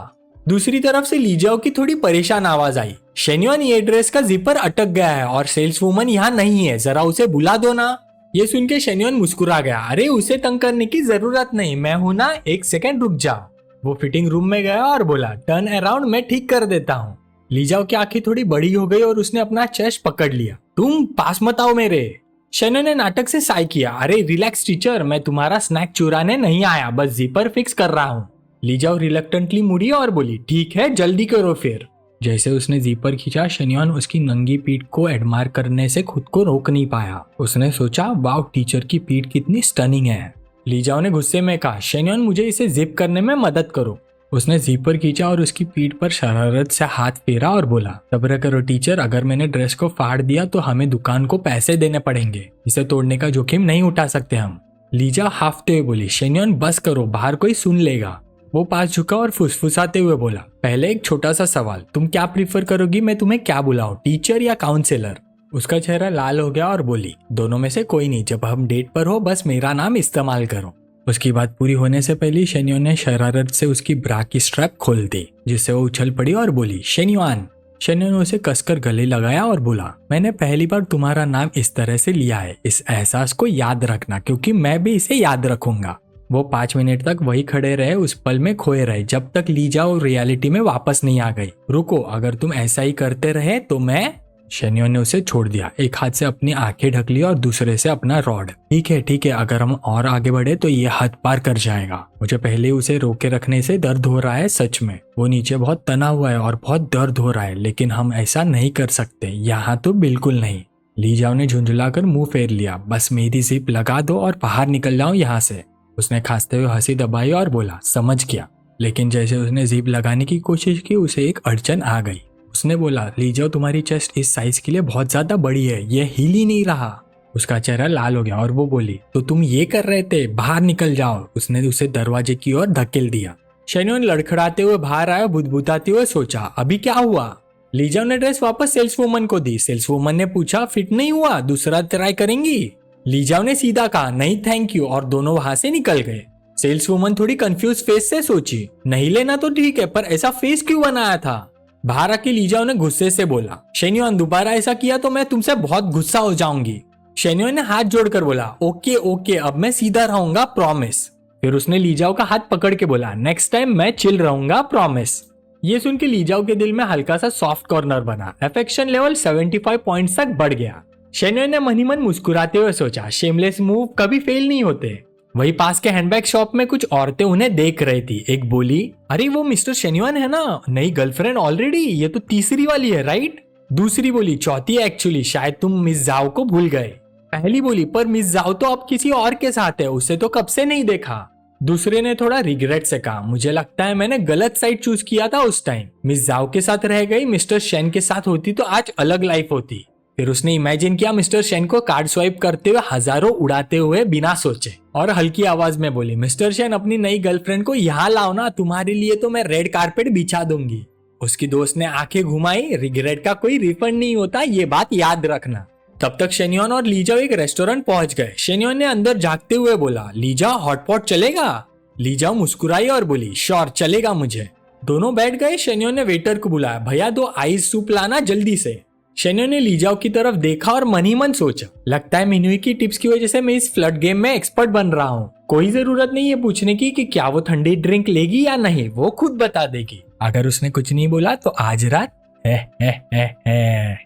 दूसरी तरफ से ली जाओ की थोड़ी परेशान आवाज आई, शेन्योन ये ड्रेस का जिपर अटक गया है और सेल्स वुमन यहाँ नहीं है, जरा उसे बुला दो ना। ये सुन के शेन्योन मुस्कुरा गया, अरे उसे तंग करने की जरूरत नहीं, मैं हूं ना, एक सेकंड रुक जाओ। वो फिटिंग रूम में गया और बोला, टर्न अराउंड, मैं ठीक कर देता हूँ। ली जाओ की आंखें थोड़ी बड़ी हो गई और उसने अपना चेस्ट पकड़ लिया, तुम पास मत आओ मेरे। शेन्योन ने नाटक से साई किया, अरे रिलैक्स टीचर, मैं तुम्हारा स्नैक चुराने नहीं आया, बस जिपर फिक्स कर रहा हूँ। ली जाओ रिलक्टेंटली मुड़ी और बोली, ठीक है जल्दी करो फिर। जैसे उसने जीपर खींचा, शेन्योन उसकी नंगी पीठ को एडमायर करने से खुद को रोक नहीं पाया। उसने सोचा, वाव टीचर की पीठ कितनी स्टनिंग है। ली जाओ ने गुस्से में कहा, शेन्योन मुझे इसे जिप करने में मदद करो। उसने जीपर खींचा और उसकी पीठ पर शरारत से हाथ फेरा और बोला, सब्र करो टीचर, अगर मैंने ड्रेस को फाड़ दिया तो हमें दुकान को पैसे देने पड़ेंगे, इसे तोड़ने का जोखिम नहीं उठा सकते हम। लीजा हाफते हुए बोली, शेन्योन बस करो, बाहर कोई सुन लेगा। वो पास झुका और फुसफुसाते हुए बोला, पहले एक छोटा सा सवाल, तुम क्या प्रीफर करोगी, मैं तुम्हें क्या बुलाऊं, टीचर या काउंसलर? उसका चेहरा लाल हो गया और बोली, दोनों में से कोई नहीं, जब हम डेट पर हो बस मेरा नाम इस्तेमाल करो। उसकी बात पूरी होने से पहले शेन्योन ने शरारत से उसकी ब्रा की स्ट्रैप खोल दी, जिससे वो उछल पड़ी और बोली, शेन्योन। शनियो ने उसे कसकर गले लगाया और बोला, मैंने पहली बार तुम्हारा नाम इस तरह से लिया है, इस एहसास को याद रखना क्योंकि मैं भी इसे याद रखूंगा। वो 5 मिनट तक वही खड़े रहे, उस पल में खोए रहे जब तक लीजा और रियलिटी में वापस नहीं आ गई। रुको, अगर तुम ऐसा ही करते रहे तो मैं। शनियो ने उसे छोड़ दिया, एक हाथ से अपनी आंखें ढक ली और दूसरे से अपना रॉड। ठीक है, अगर हम और आगे बढ़े तो ये हद पार कर जाएगा। मुझे पहले उसे रोके रखने से दर्द हो रहा है, सच में। वो नीचे बहुत तना हुआ है और बहुत दर्द हो रहा है, लेकिन हम ऐसा नहीं कर सकते, यहाँ तो बिल्कुल नहीं। लीजाओ ने झुंझुलाकर मुंह फेर लिया, बस मेरी जिप लगा दो और बाहर निकल जाओ यहाँ से। उसने खांसते हुए हंसी दबाई और बोला, समझ गया। लेकिन जैसे उसने जिप लगाने की कोशिश की, उसे एक अड़चन आ गई। उसने बोला, लीजाओ तुम्हारी चेस्ट इस साइज के लिए बहुत ज्यादा बड़ी है, ये हिल ही नहीं रहा। उसका चेहरा लाल हो गया और वो बोली, तो तुम ये कर रहे थे, बाहर निकल जाओ। उसने उसे दरवाजे की ओर धकेल दिया। शनियो ने लड़खड़ाते हुए बाहर आया, बुदबुदाते हुए सोचा, अभी क्या हुआ। लीजाओ ने ड्रेस वापस सेल्सवुमन को दी। सेल्सवुमन ने पूछा, फिट नहीं हुआ, दूसरा ट्राई करेंगी। लीजाओ ने सीधा कहा, नहीं थैंक यू, और दोनों वहां से निकल गए। सेल्सवुमन थोड़ी कंफ्यूज फेस से सोची, नहीं लेना तो ठीक है, पर ऐसा फेस क्यों बनाया था। बाहर आके लीजाओ ने गुस्से से बोला, शेन्योन दोबारा ऐसा किया तो मैं तुमसे बहुत गुस्सा हो जाऊंगी। शेन्योन ने हाथ जोड़कर बोला, ओके, अब मैं सीधा रहूंगा, प्रॉमिस। फिर उसने लीजाओ का हाथ पकड़ के बोला, नेक्स्ट टाइम मैं चिल रहूंगा, प्रॉमिस। ये सुन के लीजाओ के दिल में हल्का सा सॉफ्ट कॉर्नर बना। अफेक्शन लेवल 75 पॉइंट्स तक बढ़ गया। शेन्योन ने मन ही मन मुस्कुराते हुए सोचा, शेमलेस मूव कभी फेल नहीं होते। वही पास के हैंडबैग शॉप में कुछ औरतें उन्हें देख रही थी। एक बोली, अरे वो मिस्टर शेन्योन है ना, नई गर्लफ्रेंड ऑलरेडी, ये तो तीसरी वाली है राइट। दूसरी बोली, चौथी एक्चुअली, शायद तुम मिस जाओ को भूल गए। पहली बोली, पर मिस जाओ तो अब किसी और के साथ है, उसे तो कब से नहीं देखा। दूसरे ने थोड़ा रिग्रेट से कहा, मुझे लगता है मैंने गलत साइड चूज किया था उस टाइम। मिस जाओ के साथ रह गई, मिस्टर शेन के साथ होती तो आज अलग लाइफ होती। फिर उसने इमेजिन किया मिस्टर शेन को कार्ड स्वाइप करते हुए हजारों उड़ाते हुए बिना सोचे, और हल्की आवाज में बोली, मिस्टर शेन अपनी नई गर्लफ्रेंड को यहाँ लाओ ना, तुम्हारे लिए तो मैं रेड कारपेट बिछा दूंगी। उसकी दोस्त ने आंखें घुमाई, रिग्रेट का कोई रिफंड नहीं होता, ये बात याद रखना। तब तक शेन्योन और लीजाओ एक रेस्टोरेंट पहुंच गए। शेन्योन ने अंदर झांकते हुए बोला, लीजाओ हॉटपॉट चलेगा। लीजाओ मुस्कुराई और बोली, श्योर चलेगा मुझे। दोनों बैठ गए। शेन्योन ने वेटर को बुलाया, भैया 2 आइस सूप लाना जल्दी से। शेन्योन ने लीजाओ की तरफ देखा और मन ही मन सोचा, लगता है मिनुई की टिप्स की वजह से मैं इस फ्लड गेम में एक्सपर्ट बन रहा हूँ। कोई जरूरत नहीं है पूछने की कि क्या वो ठंडी ड्रिंक लेगी या नहीं, वो खुद बता देगी। अगर उसने कुछ नहीं बोला तो आज रात है।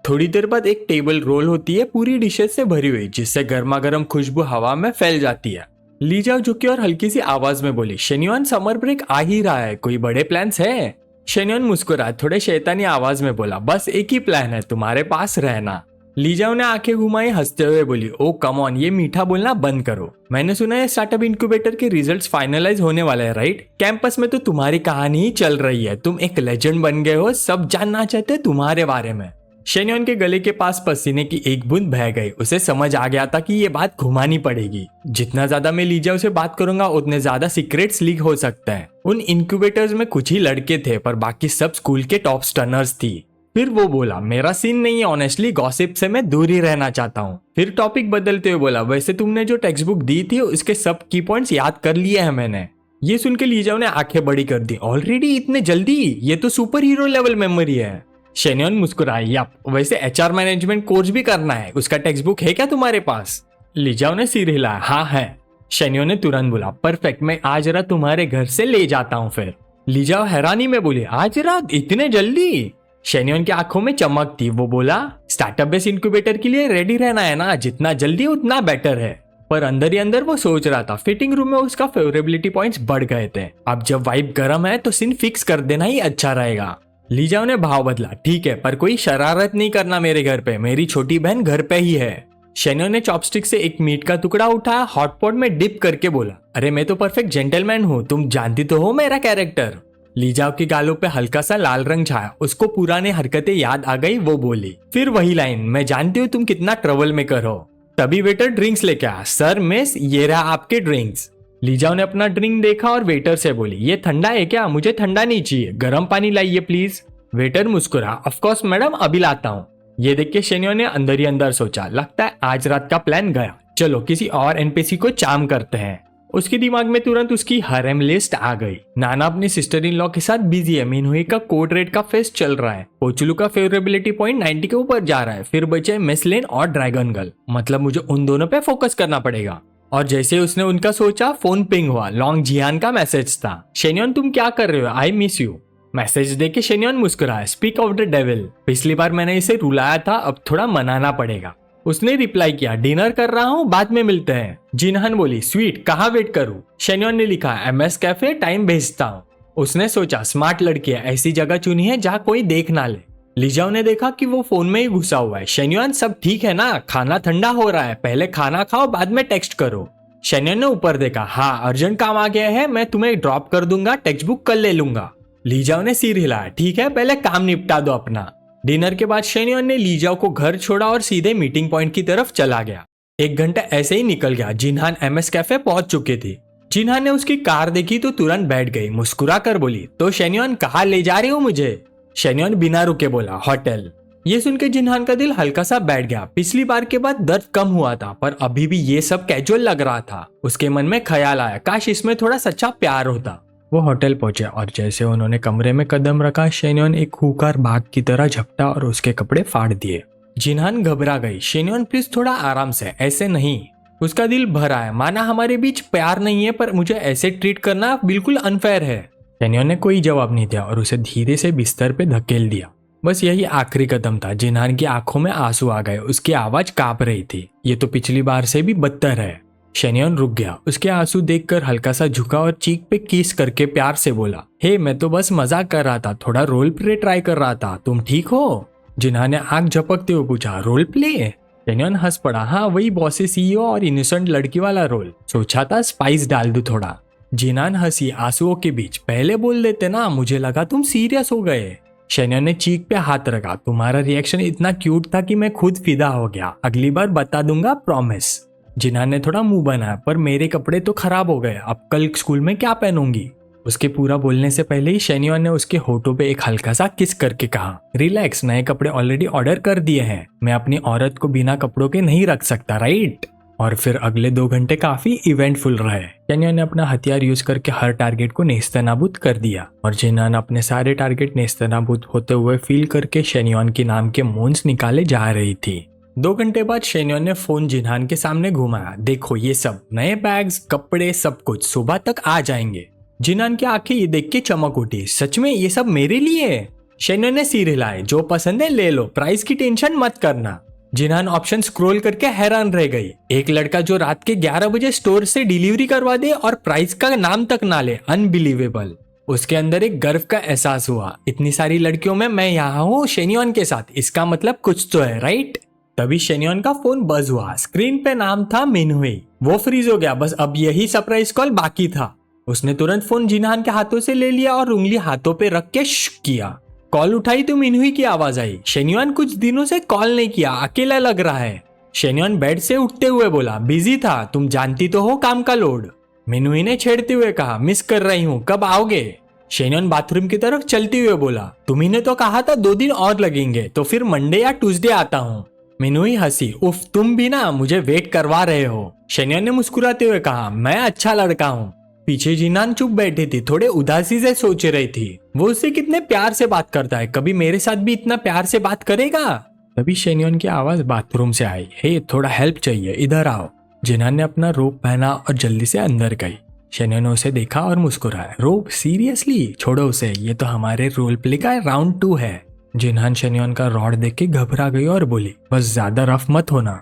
थोड़ी देर बाद एक टेबल रोल होती है, पूरी डिशेस से भरी हुई, जिससे गर्मा गर्म खुशबू हवा में फैल जाती है। लीजाओ झुकी और हल्की सी आवाज में बोली, शेन्योन समर ब्रेक आ ही रहा है, कोई बड़े प्लान्स है। शेन्योन मुस्कुराया, थोड़े शैतानी आवाज में बोला, बस एक ही प्लान है, तुम्हारे पास रहना। लीजाओ ने आंखें घुमाई, हंसते हुए बोली, ओ कम ऑन, ये मीठा बोलना बंद करो। मैंने सुना है स्टार्टअप इंक्यूबेटर के रिजल्ट्स फाइनलाइज होने वाले हैं राइट। कैंपस में तो तुम्हारी कहानी ही चल रही है, तुम एक लेजेंड बन गए हो, सब जानना चाहते तुम्हारे बारे में। शेन्योन के गले के पास पसीने की एक बूंद बह गई। उसे समझ आ गया था कि ये बात घुमानी पड़ेगी। जितना ज्यादा मैं लीजाओ से बात करूंगा उतने ज्यादा सीक्रेट्स लीक हो सकते हैं। उन इंक्यूबेटर्स में कुछ ही लड़के थे, पर बाकी सब स्कूल के टॉप स्टर्नर्स थी। फिर वो बोला, मेरा सीन नहीं है, ऑनेस्टली गॉसिप से मैं दूर ही रहना चाहता हूँ। फिर टॉपिक बदलते हुए बोला, वैसे तुमने जो टेक्स्ट बुक दी थी उसके सब की पॉइंट्स याद कर लिए हैं मैंने। ये सुन के लीजाओ ने आंखें बड़ी कर दी, ऑलरेडी इतने जल्दी, ये तो सुपर हीरो लेवल मेमोरी है। शेन्योन मुस्कुराई, वैसे एचआर मैनेजमेंट कोर्स भी करना है, उसका टेक्स्ट बुक है क्या तुम्हारे पास। लीजाओ ने सिर हिलाया, हाँ है। शेन्योन ने तुरंत बोला, परफेक्ट, मैं आज रात तुम्हारे घर से ले जाता हूँ। फिर लीजाओ हैरानी में बोली, आज रात इतने जल्दी। शेन्योन की आंखों में चमक थी। वो बोला, स्टार्टअप बेस इंक्यूबेटर के लिए रेडी रहना है ना, जितना जल्दी उतना बेटर है। पर अंदर ही अंदर वो सोच रहा था, फिटिंग रूम में उसका फेवरेबिलिटी पॉइंट्स बढ़ गए थे। अब जब वाइब गर्म है तो सीन फिक्स कर देना ही अच्छा रहेगा। लीजाओ ने भाव बदला, ठीक है, पर कोई शरारत नहीं करना मेरे घर पे, मेरी छोटी बहन घर पे ही है। शेन्योन ने चॉपस्टिक से एक मीट का टुकड़ा उठाया, हॉटपॉट में डिप करके बोला, अरे मैं तो परफेक्ट जेंटलमैन हूँ, तुम जानती तो हो मेरा कैरेक्टर। लीजाओ के गालों पे हल्का सा लाल रंग छाया, उसको पुराने हरकतें याद आ गई। वो बोली फिर वही लाइन, मैं जानती हूँ तुम कितना ट्रबल मेकर हो। तभी वेटर ड्रिंक्स लेके आया। सर मिस, ये रहा आपके ड्रिंक्स। लीजाओ ने अपना ड्रिंक देखा और वेटर से बोली, ये ठंडा है क्या, मुझे ठंडा नहीं चाहिए, गर्म पानी लाइए प्लीज। वेटर मुस्कुरा, ऑफ कोर्स मैडम, अभी लाता हूँ। ये देख के शेन्योन ने अंदर ही अंदर सोचा, लगता है आज रात का प्लान गया, चलो किसी और एनपीसी को चार्म करते हैं। उसके दिमाग में तुरंत उसकी हरम लिस्ट आ गई। नाना अपनी सिस्टर इन लॉ के साथ बिजी है, मिनहुई का कोड रेड का फेस्ट चल रहा है, पोचुलू का फेवरेबिलिटी पॉइंट 90 के ऊपर जा रहा है, फिर बचे मिसलेन और ड्रैगन गर्ल। मतलब मुझे उन दोनों पे फोकस करना पड़ेगा। और जैसे उसने उनका सोचा, फोन पिंग हुआ। लॉन्ग जियान का मैसेज था, शेन्योन तुम क्या कर रहे हो, आई मिस यू। मैसेज देके शेन्योन मुस्कुराया, स्पीक ऑफ द डेविल, पिछली बार मैंने इसे रुलाया था, अब थोड़ा मनाना पड़ेगा। उसने रिप्लाई किया, डिनर कर रहा हूँ, बाद में मिलते हैं। जिनहान बोली, स्वीट, कहाँ वेट करूँ। शेन्योन ने लिखा, MS कैफे, टाइम भेजता हूँ। उसने सोचा, स्मार्ट लड़की है, ऐसी जगह चुनी है जहाँ कोई देख ना ले। लीजाओ ने देखा कि वो फोन में ही घुसा हुआ है। शेन्योन सब ठीक है ना, खाना ठंडा हो रहा है, पहले खाना खाओ बाद में टेक्स्ट करो। शेन्योन ने ऊपर देखा, हाँ अर्जेंट काम आ गया है, मैं तुम्हें ड्रॉप कर दूंगा, टेक्स्ट बुक कल ले लूंगा। लीजाओ ने सिर हिलाया, ठीक है पहले काम निपटा दो अपना। डिनर के बाद शेन्योन ने लीजाओ को घर छोड़ा और सीधे मीटिंग पॉइंट की तरफ चला गया। 1 घंटा ऐसे ही निकल गया। जिनहान MS कैफे पहुंच चुके थे। जिनहान ने उसकी कार देखी तो तुरंत बैठ गई, मुस्कुरा कर बोली, तो शेन्योन कहाँ ले जा रही हो मुझे। शेन्योन बिना रुके बोला, होटल। ये सुन के जिनहान का दिल हल्का सा बैठ गया। पिछली बार के बाद दर्द कम हुआ था, पर अभी भी ये सब कैजुअल लग रहा था। उसके मन में ख्याल आया, काश इसमें थोड़ा सच्चा प्यार होता। वो होटल पहुंचे और जैसे उन्होंने कमरे में कदम रखा, शेन्योन एक खूंखार बाघ की तरह झपटा और उसके कपड़े फाड़ दिए। जिनहान घबरा गई, शेन्योन प्लीज थोड़ा आराम से, ऐसे नहीं। उसका दिल भर आया, माना हमारे बीच प्यार नहीं है, पर मुझे ऐसे ट्रीट करना बिल्कुल अनफेयर है। शेन्योन ने कोई जवाब नहीं दिया और उसे धीरे से बिस्तर पे धकेल दिया। बस यही आखिरी कदम था। जिनहान की आंखों में आंसू आ गए, उसकी आवाज कांप रही थी। ये तो पिछली बार से भी बदतर है। शेन्योन रुक गया, उसके आंसू देखकर हल्का सा झुका और चीक पे किस करके प्यार से बोला, हे मैं तो बस मजाक कर रहा था, थोड़ा रोल प्ले ट्राई कर रहा था, तुम ठीक हो। जिन्हान ने आंख झपकते हुए पूछा, रोल प्ले। शेन्योन हंस पड़ा, हाँ वही बॉसी CEO और इनोसेंट लड़की वाला रोल, सोचा था स्पाइस डाल दूं थोड़ा। जिनहान हंसी आंसुओं के बीच, पहले बोल देते ना, मुझे लगा तुम सीरियस हो गए। शेन्योन ने चीक पे हाथ रखा, तुम्हारा रिएक्शन इतना क्यूट था कि मैं खुद फिदा हो गया, अगली बार बता दूंगा, प्रॉमिस। जिनहान ने थोड़ा मुंह बनाया, पर मेरे कपड़े तो खराब हो गए, अब कल स्कूल में क्या पहनूंगी। उसके पूरा बोलने से पहले ही शेन्योन ने उसके होठों पे एक हल्का सा किस करके कहा, रिलैक्स, नए कपड़े ऑलरेडी ऑर्डर कर दिए हैं, मैं अपनी औरत को बिना कपड़ों के नहीं रख सकता, राइट। और फिर अगले 2 घंटे काफी इवेंटफुल रहे। शेन्योन ने अपना हथियार यूज करके हर टारगेट को नेस्तनाबूद कर दिया और जिनहान अपने सारे टारगेट नेस्तनाबूद होते हुए फील करके शेन्योन के नाम के मोन्स निकाले जा रही थी। 2 घंटे बाद शेन्योन ने फोन जिनहान के सामने घुमाया, देखो ये सब नए बैग्स, कपड़े, सब कुछ सुबह तक आ जाएंगे। जिनहान की आंखें ये देख के चमक उठी, सच में ये सब मेरे लिए। शेन्योन ने सिर हिलाए, जो पसंद है ले लो, प्राइस की टेंशन मत करना। जिनहान ऑप्शन स्क्रॉल करके हैरान रह गई। एक लड़का जो रात के 11 बजे स्टोर से डिलीवरी करवा दे और प्राइस का नाम तक ना ले, अनबिलीवेबल। उसके अंदर एक गर्व का एहसास हुआ, इतनी सारी लड़कियों में मैं यहाँ हूँ शेन्योन के साथ, इसका मतलब कुछ तो है, राइट। तभी शेन्योन का फोन बज हुआ, स्क्रीन पे नाम था मिनहुई। वो फ्रीज हो गया, बस अब यही सरप्राइज कॉल बाकी था। उसने तुरंत फोन जिनहान के हाथों से ले लिया और उंगली हाथों पे रख के श्श किया। कॉल उठाई तो मिनहुई की आवाज आई, शेन्योन कुछ दिनों से कॉल नहीं किया, अकेला लग रहा है। शेन्योन बेड से उठते हुए बोला, बिजी था, तुम जानती तो हो काम का लोड। मिनहुई ने छेड़ते हुए कहा, मिस कर रही हूँ, कब आओगे। शेन्योन बाथरूम की तरफ चलते हुए बोला, तुम्ही ने तो कहा था 2 दिन और लगेंगे, तो फिर मंडे या ट्यूसडे आता हूँ। मिनहुई हंसी, उफ तुम भी ना मुझे वेट करवा रहे हो। शेन्योन ने मुस्कुराते हुए कहा, मैं अच्छा लड़का हूँ। पीछे जिनहान चुप बैठी थी, थोड़े उदासी से सोच रही थी। वो उससे कितने प्यार से बात करता है, कभी मेरे साथ भी इतना प्यार से बात करेगा। तभी शेन्योन की आवाज बाथरूम से आई, हे थोड़ा हेल्प चाहिए, इधर आओ। जिनहान ने अपना रोप पहना और जल्दी से अंदर गई। शेन्योन ने उसे देखा और मुस्कुराया, रोप सीरियसली, छोड़ो उसे, ये तो हमारे रोल प्ले का राउंड 2 है। जिनहान शेन्योन का रॉड देख के घबरा गई और बोली, बस ज्यादा रफ मत होना।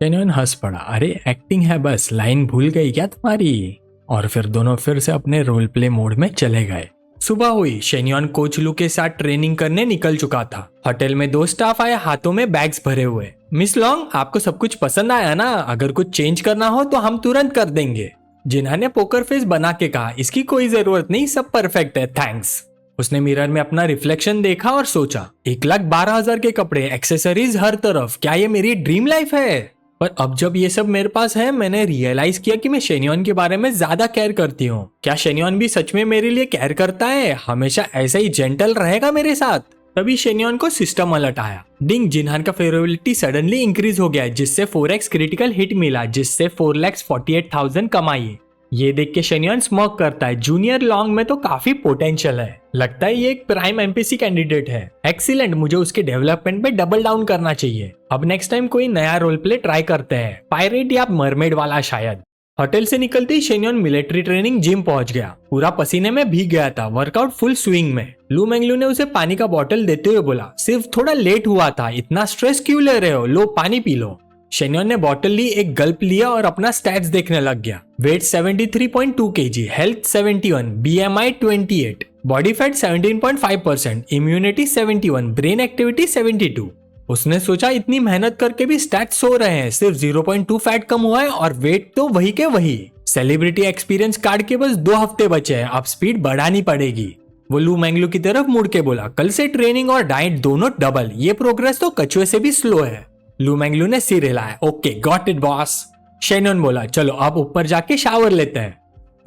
शेन्योन हंस पड़ा, अरे एक्टिंग है बस, लाइन भूल गई क्या तुम्हारी। और फिर दोनों फिर से अपने रोल प्ले मोड में चले गए। सुबह हुई, शेन्योन कोचलू के साथ ट्रेनिंग करने निकल चुका था। होटल में 2 स्टाफ आए, हाथों में बैग्स भरे हुए। मिस लॉन्ग, आपको सब कुछ पसंद आया ना, अगर कुछ चेंज करना हो तो हम तुरंत कर देंगे। जिनहान ने पोकर फेस बना के कहा, इसकी कोई जरूरत नहीं, सब परफेक्ट है, थैंक्स। उसने मिरर में अपना रिफ्लेक्शन देखा और सोचा, 1,12,000 के कपड़े, एक्सेसरीज हर तरफ, क्या ये मेरी ड्रीम लाइफ है। पर अब जब ये सब मेरे पास है, मैंने रियलाइज किया कि मैं शेन्योन के बारे में ज्यादा केयर करती हूँ। क्या शेन्योन भी सच में मेरे लिए केयर करता है, हमेशा ऐसा ही जेंटल रहेगा मेरे साथ। तभी शेन्योन को सिस्टम अलर्ट आया, डिंग, जिनहान का फेवरेबिलिटी सडनली इंक्रीज हो गया, जिससे 4x क्रिटिकल हिट मिला, जिससे 4,48,000 कमाई। ये देख के शेन्योन स्मॉक करता है, जूनियर लॉन्ग में तो काफी पोटेंशियल है, लगता है ये एक प्राइम एमपीसी कैंडिडेट है। एक्सीलेंट, मुझे उसके डेवलपमेंट पे डबल डाउन करना चाहिए। अब नेक्स्ट टाइम कोई नया रोल प्ले ट्राई करते हैं, पायरेट या मरमेड वाला शायद। होटल से निकलते ही शेन्योन मिलिट्री ट्रेनिंग जिम पहुंच गया, पूरा पसीने में भीग गया था, वर्कआउट फुल स्विंग में। लू मेंगलू ने उसे पानी का बोतल देते हुए बोला, सिर्फ थोड़ा लेट हुआ था, इतना स्ट्रेस क्यों ले रहे हो, लो पानी पी लो। शेन्योन ने बोतल ली, एक गल्प लिया और अपना स्टैट्स देखने लग गया। Weight 73.2 kg, health 71, BMI 28, body fat 17.5%, immunity 71, brain activity 72। उसने सोचा इतनी मेहनत करके भी स्टैट्स सो रहे हैं, सिर्फ 0.2 फैट कम हुआ है और वेट तो वही के वही। सेलिब्रिटी एक्सपीरियंस कार्ड के बस 2 हफ्ते बचे हैं, अब स्पीड बढ़ानी पड़ेगी। वो लू मेंगलू की तरफ मुड़ के बोला, कल से ट्रेनिंग और डाइट दोनों डबल, ये प्रोग्रेस तो कछुए से भी स्लो है। लू मेंगलू ने सिर हिलाया, ओके गॉट इट बॉस। शेन्योन बोला, चलो अब ऊपर जाके शावर लेते हैं।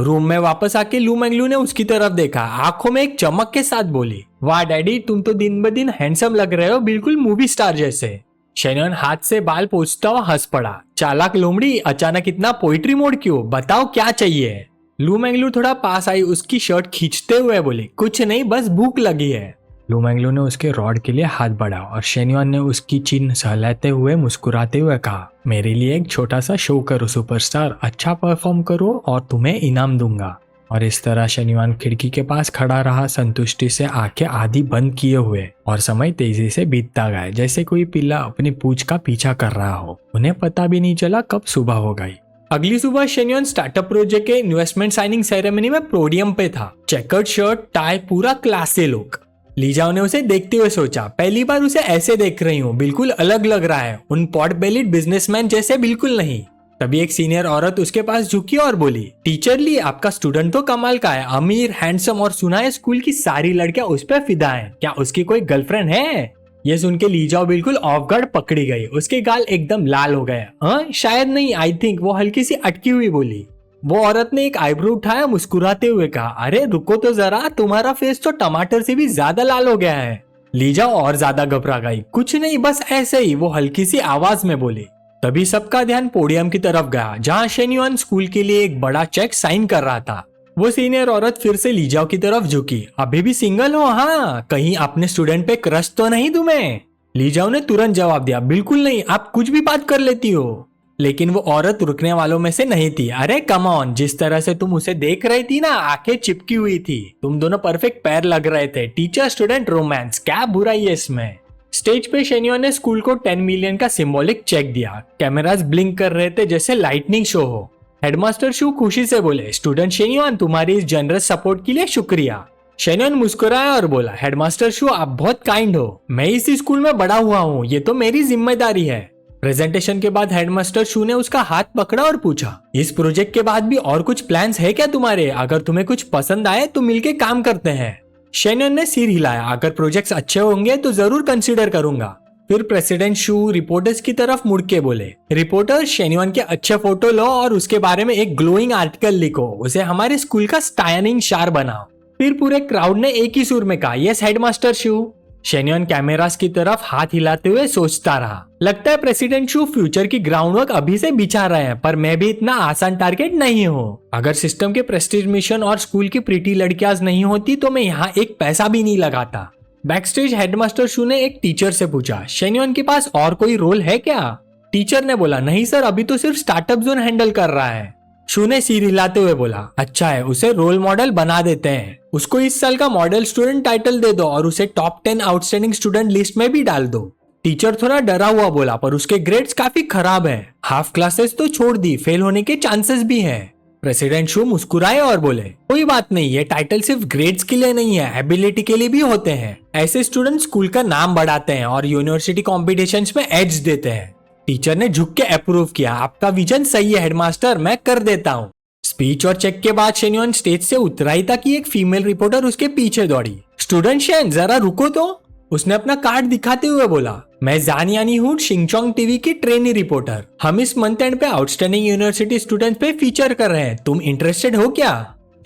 रूम में वापस आके लू मेंगलू ने उसकी तरफ देखा, आंखों में एक चमक के साथ बोली, वाह डैडी तुम तो दिन ब दिन हैंडसम लग रहे हो, बिल्कुल मूवी स्टार जैसे। शेन्योन हाथ से बाल पोंछता हुआ हंस पड़ा, चालाक लोमड़ी, अचानक इतना पोइट्री मोड क्यों, बताओ क्या चाहिए। लू मेंगलू थोड़ा पास आई, उसकी शर्ट खींचते हुए बोली, कुछ नहीं बस भूख लगी है। लू मेंगलू ने उसके रॉड के लिए हाथ बढ़ाया और शेन्योन ने उसकी चिन सहलाते हुए मुस्कुराते हुए कहा, मेरे लिए एक छोटा सा शो करो सुपरस्टार, अच्छा परफॉर्म करो और तुम्हें इनाम दूंगा। और इस तरह शेन्योन खिड़की के पास खड़ा रहा, संतुष्टि से आंखें आधी बंद किए हुए, और समय तेजी से बीतता गया, जैसे कोई पिल्ला अपनी पूंछ का पीछा कर रहा हो। उन्हें पता भी नहीं चला कब सुबह हो गई। अगली सुबह शेन्योन स्टार्टअप प्रोजेक्ट के इन्वेस्टमेंट साइनिंग सेरेमनी में पोडियम पे था, चेकर्ड शर्ट, टाई, पूरा क्लासी लुक। लीजाओ ने उसे देखते हुए सोचा, पहली बार उसे ऐसे देख रही हूँ, बिल्कुल अलग लग रहा है, उन पॉट बेलिड बिजनेसमैन जैसे बिल्कुल नहीं। तभी एक सीनियर औरत उसके पास झुकी और बोली, टीचर ली आपका स्टूडेंट तो कमाल का है, अमीर, हैंडसम और सुना है स्कूल की सारी लड़कियां उस पर फिदा हैं, क्या उसकी कोई गर्लफ्रेंड है? ये सुन के लीजाओ बिल्कुल ऑफ गार्ड पकड़ी गई, उसके गाल एकदम लाल हो गए। शायद नहीं, आई थिंक, वो हल्की सी अटकी हुई बोली। वो औरत ने एक आईब्रो उठाया, मुस्कुराते हुए कहा, अरे रुको तो जरा, तुम्हारा फेस तो टमाटर से भी ज्यादा लाल हो गया है। लीजाओ और ज्यादा घबरा गई, कुछ नहीं बस ऐसे ही, वो हल्की सी आवाज में बोली। तभी सबका ध्यान पोडियम की तरफ गया, जहां शेन्योन स्कूल के लिए एक बड़ा चेक साइन कर रहा था। वो सीनियर औरत फिर से लीजाओ की तरफ झुकी, अभी भी सिंगल हो? हाँ, कहीं अपने स्टूडेंट पे क्रश तो नहीं तुम्हें? लीजाओ ने तुरंत जवाब दिया, बिल्कुल नहीं, आप कुछ भी बात कर लेती हो। लेकिन वो औरत रुकने वालों में से नहीं थी। अरे कम ऑन, जिस तरह से तुम उसे देख रही थी ना, आंखें चिपकी हुई थी, तुम दोनों परफेक्ट पैर लग रहे थे। टीचर स्टूडेंट रोमांस, क्या बुराई है इसमें? स्टेज पे शेन्योन ने स्कूल को 10 मिलियन का सिंबॉलिक चेक दिया, कैमरास ब्लिंक कर रहे थे जैसे लाइटनिंग शो हो। हेडमास्टर शू खुशी से बोले, स्टूडेंट शेन्योन तुम्हारी इस जनरस सपोर्ट के लिए शुक्रिया। शेन्योन मुस्कुराया और बोला, हेडमास्टर शू आप बहुत काइंड हो, मैं इसी स्कूल में बड़ा हुआ हूँ, ये तो मेरी जिम्मेदारी है। प्रेजेंटेशन के बाद हेडमास्टर शू ने उसका हाथ पकड़ा और पूछा, इस प्रोजेक्ट के बाद भी और कुछ प्लान्स है क्या तुम्हारे? अगर तुम्हें कुछ पसंद आए तो मिलके काम करते हैं। शेन्योन ने सिर हिलाया, अगर प्रोजेक्ट्स अच्छे होंगे तो जरूर कंसीडर करूंगा। फिर प्रेसिडेंट शू रिपोर्टर्स की तरफ मुड़ के बोले, रिपोर्टर शेन्योन के अच्छे फोटो लो और उसके बारे में एक ग्लोइंग आर्टिकल लिखो, उसे हमारे स्कूल का स्टाइनिंग स्टार बनाओ। फिर पूरे क्राउड ने एक ही सुर में कहा, यस हेडमास्टर शू। शेन्योन कैमरास की तरफ हाथ हिलाते हुए सोचता रहा, लगता है प्रेसिडेंट शू फ्यूचर की ग्राउंड वर्क अभी से बिछा रहे हैं, पर मैं भी इतना आसान टारगेट नहीं हूँ। अगर सिस्टम के प्रेस्टीज मिशन और स्कूल की प्रीटी लड़कियां नहीं होती तो मैं यहाँ एक पैसा भी नहीं लगाता। बैक स्टेज हेडमास्टर शू ने एक टीचर से पूछा, शेन्योन के पास और कोई रोल है क्या? टीचर ने बोला, नहीं सर, अभी तो सिर्फ स्टार्टअप जोन हैंडल कर रहा है। शू ने सिर हिलाते हुए बोला, अच्छा है, उसे रोल मॉडल बना देते हैं, उसको इस साल का मॉडल स्टूडेंट टाइटल दे दो और उसे टॉप 10 आउटस्टैंडिंग स्टूडेंट लिस्ट में भी डाल दो। टीचर थोड़ा डरा हुआ बोला, पर उसके ग्रेड्स काफी खराब हैं, हाफ क्लासेस तो छोड़ दी, फेल होने के चांसेस भी हैं। प्रेसिडेंट शू मुस्कुराए और बोले, कोई बात नहीं, ये टाइटल सिर्फ ग्रेड्स के लिए नहीं है, एबिलिटी के लिए भी होते हैं। ऐसे स्टूडेंट स्कूल का नाम बढ़ाते हैं और यूनिवर्सिटी कॉम्पिटिशन्स में एज देते हैं। टीचर ने झुक के अप्रूव किया, आपका विजन सही है हेडमास्टर, मैं कर देता हूँ। स्पीच और चेक के बाद शेन्योन स्टेज से उतरा ही था कि एक फीमेल रिपोर्टर उसके पीछे दौड़ी। स्टूडेंट शेन जरा रुको तो, उसने अपना कार्ड दिखाते हुए बोला, मैं जान यानी हूँ शिंगचोंग टीवी की ट्रेनी रिपोर्टर, हम इस मंथ एंड पे outstanding university students pay feature कर रहे हैं, तुम इंटरेस्टेड हो क्या?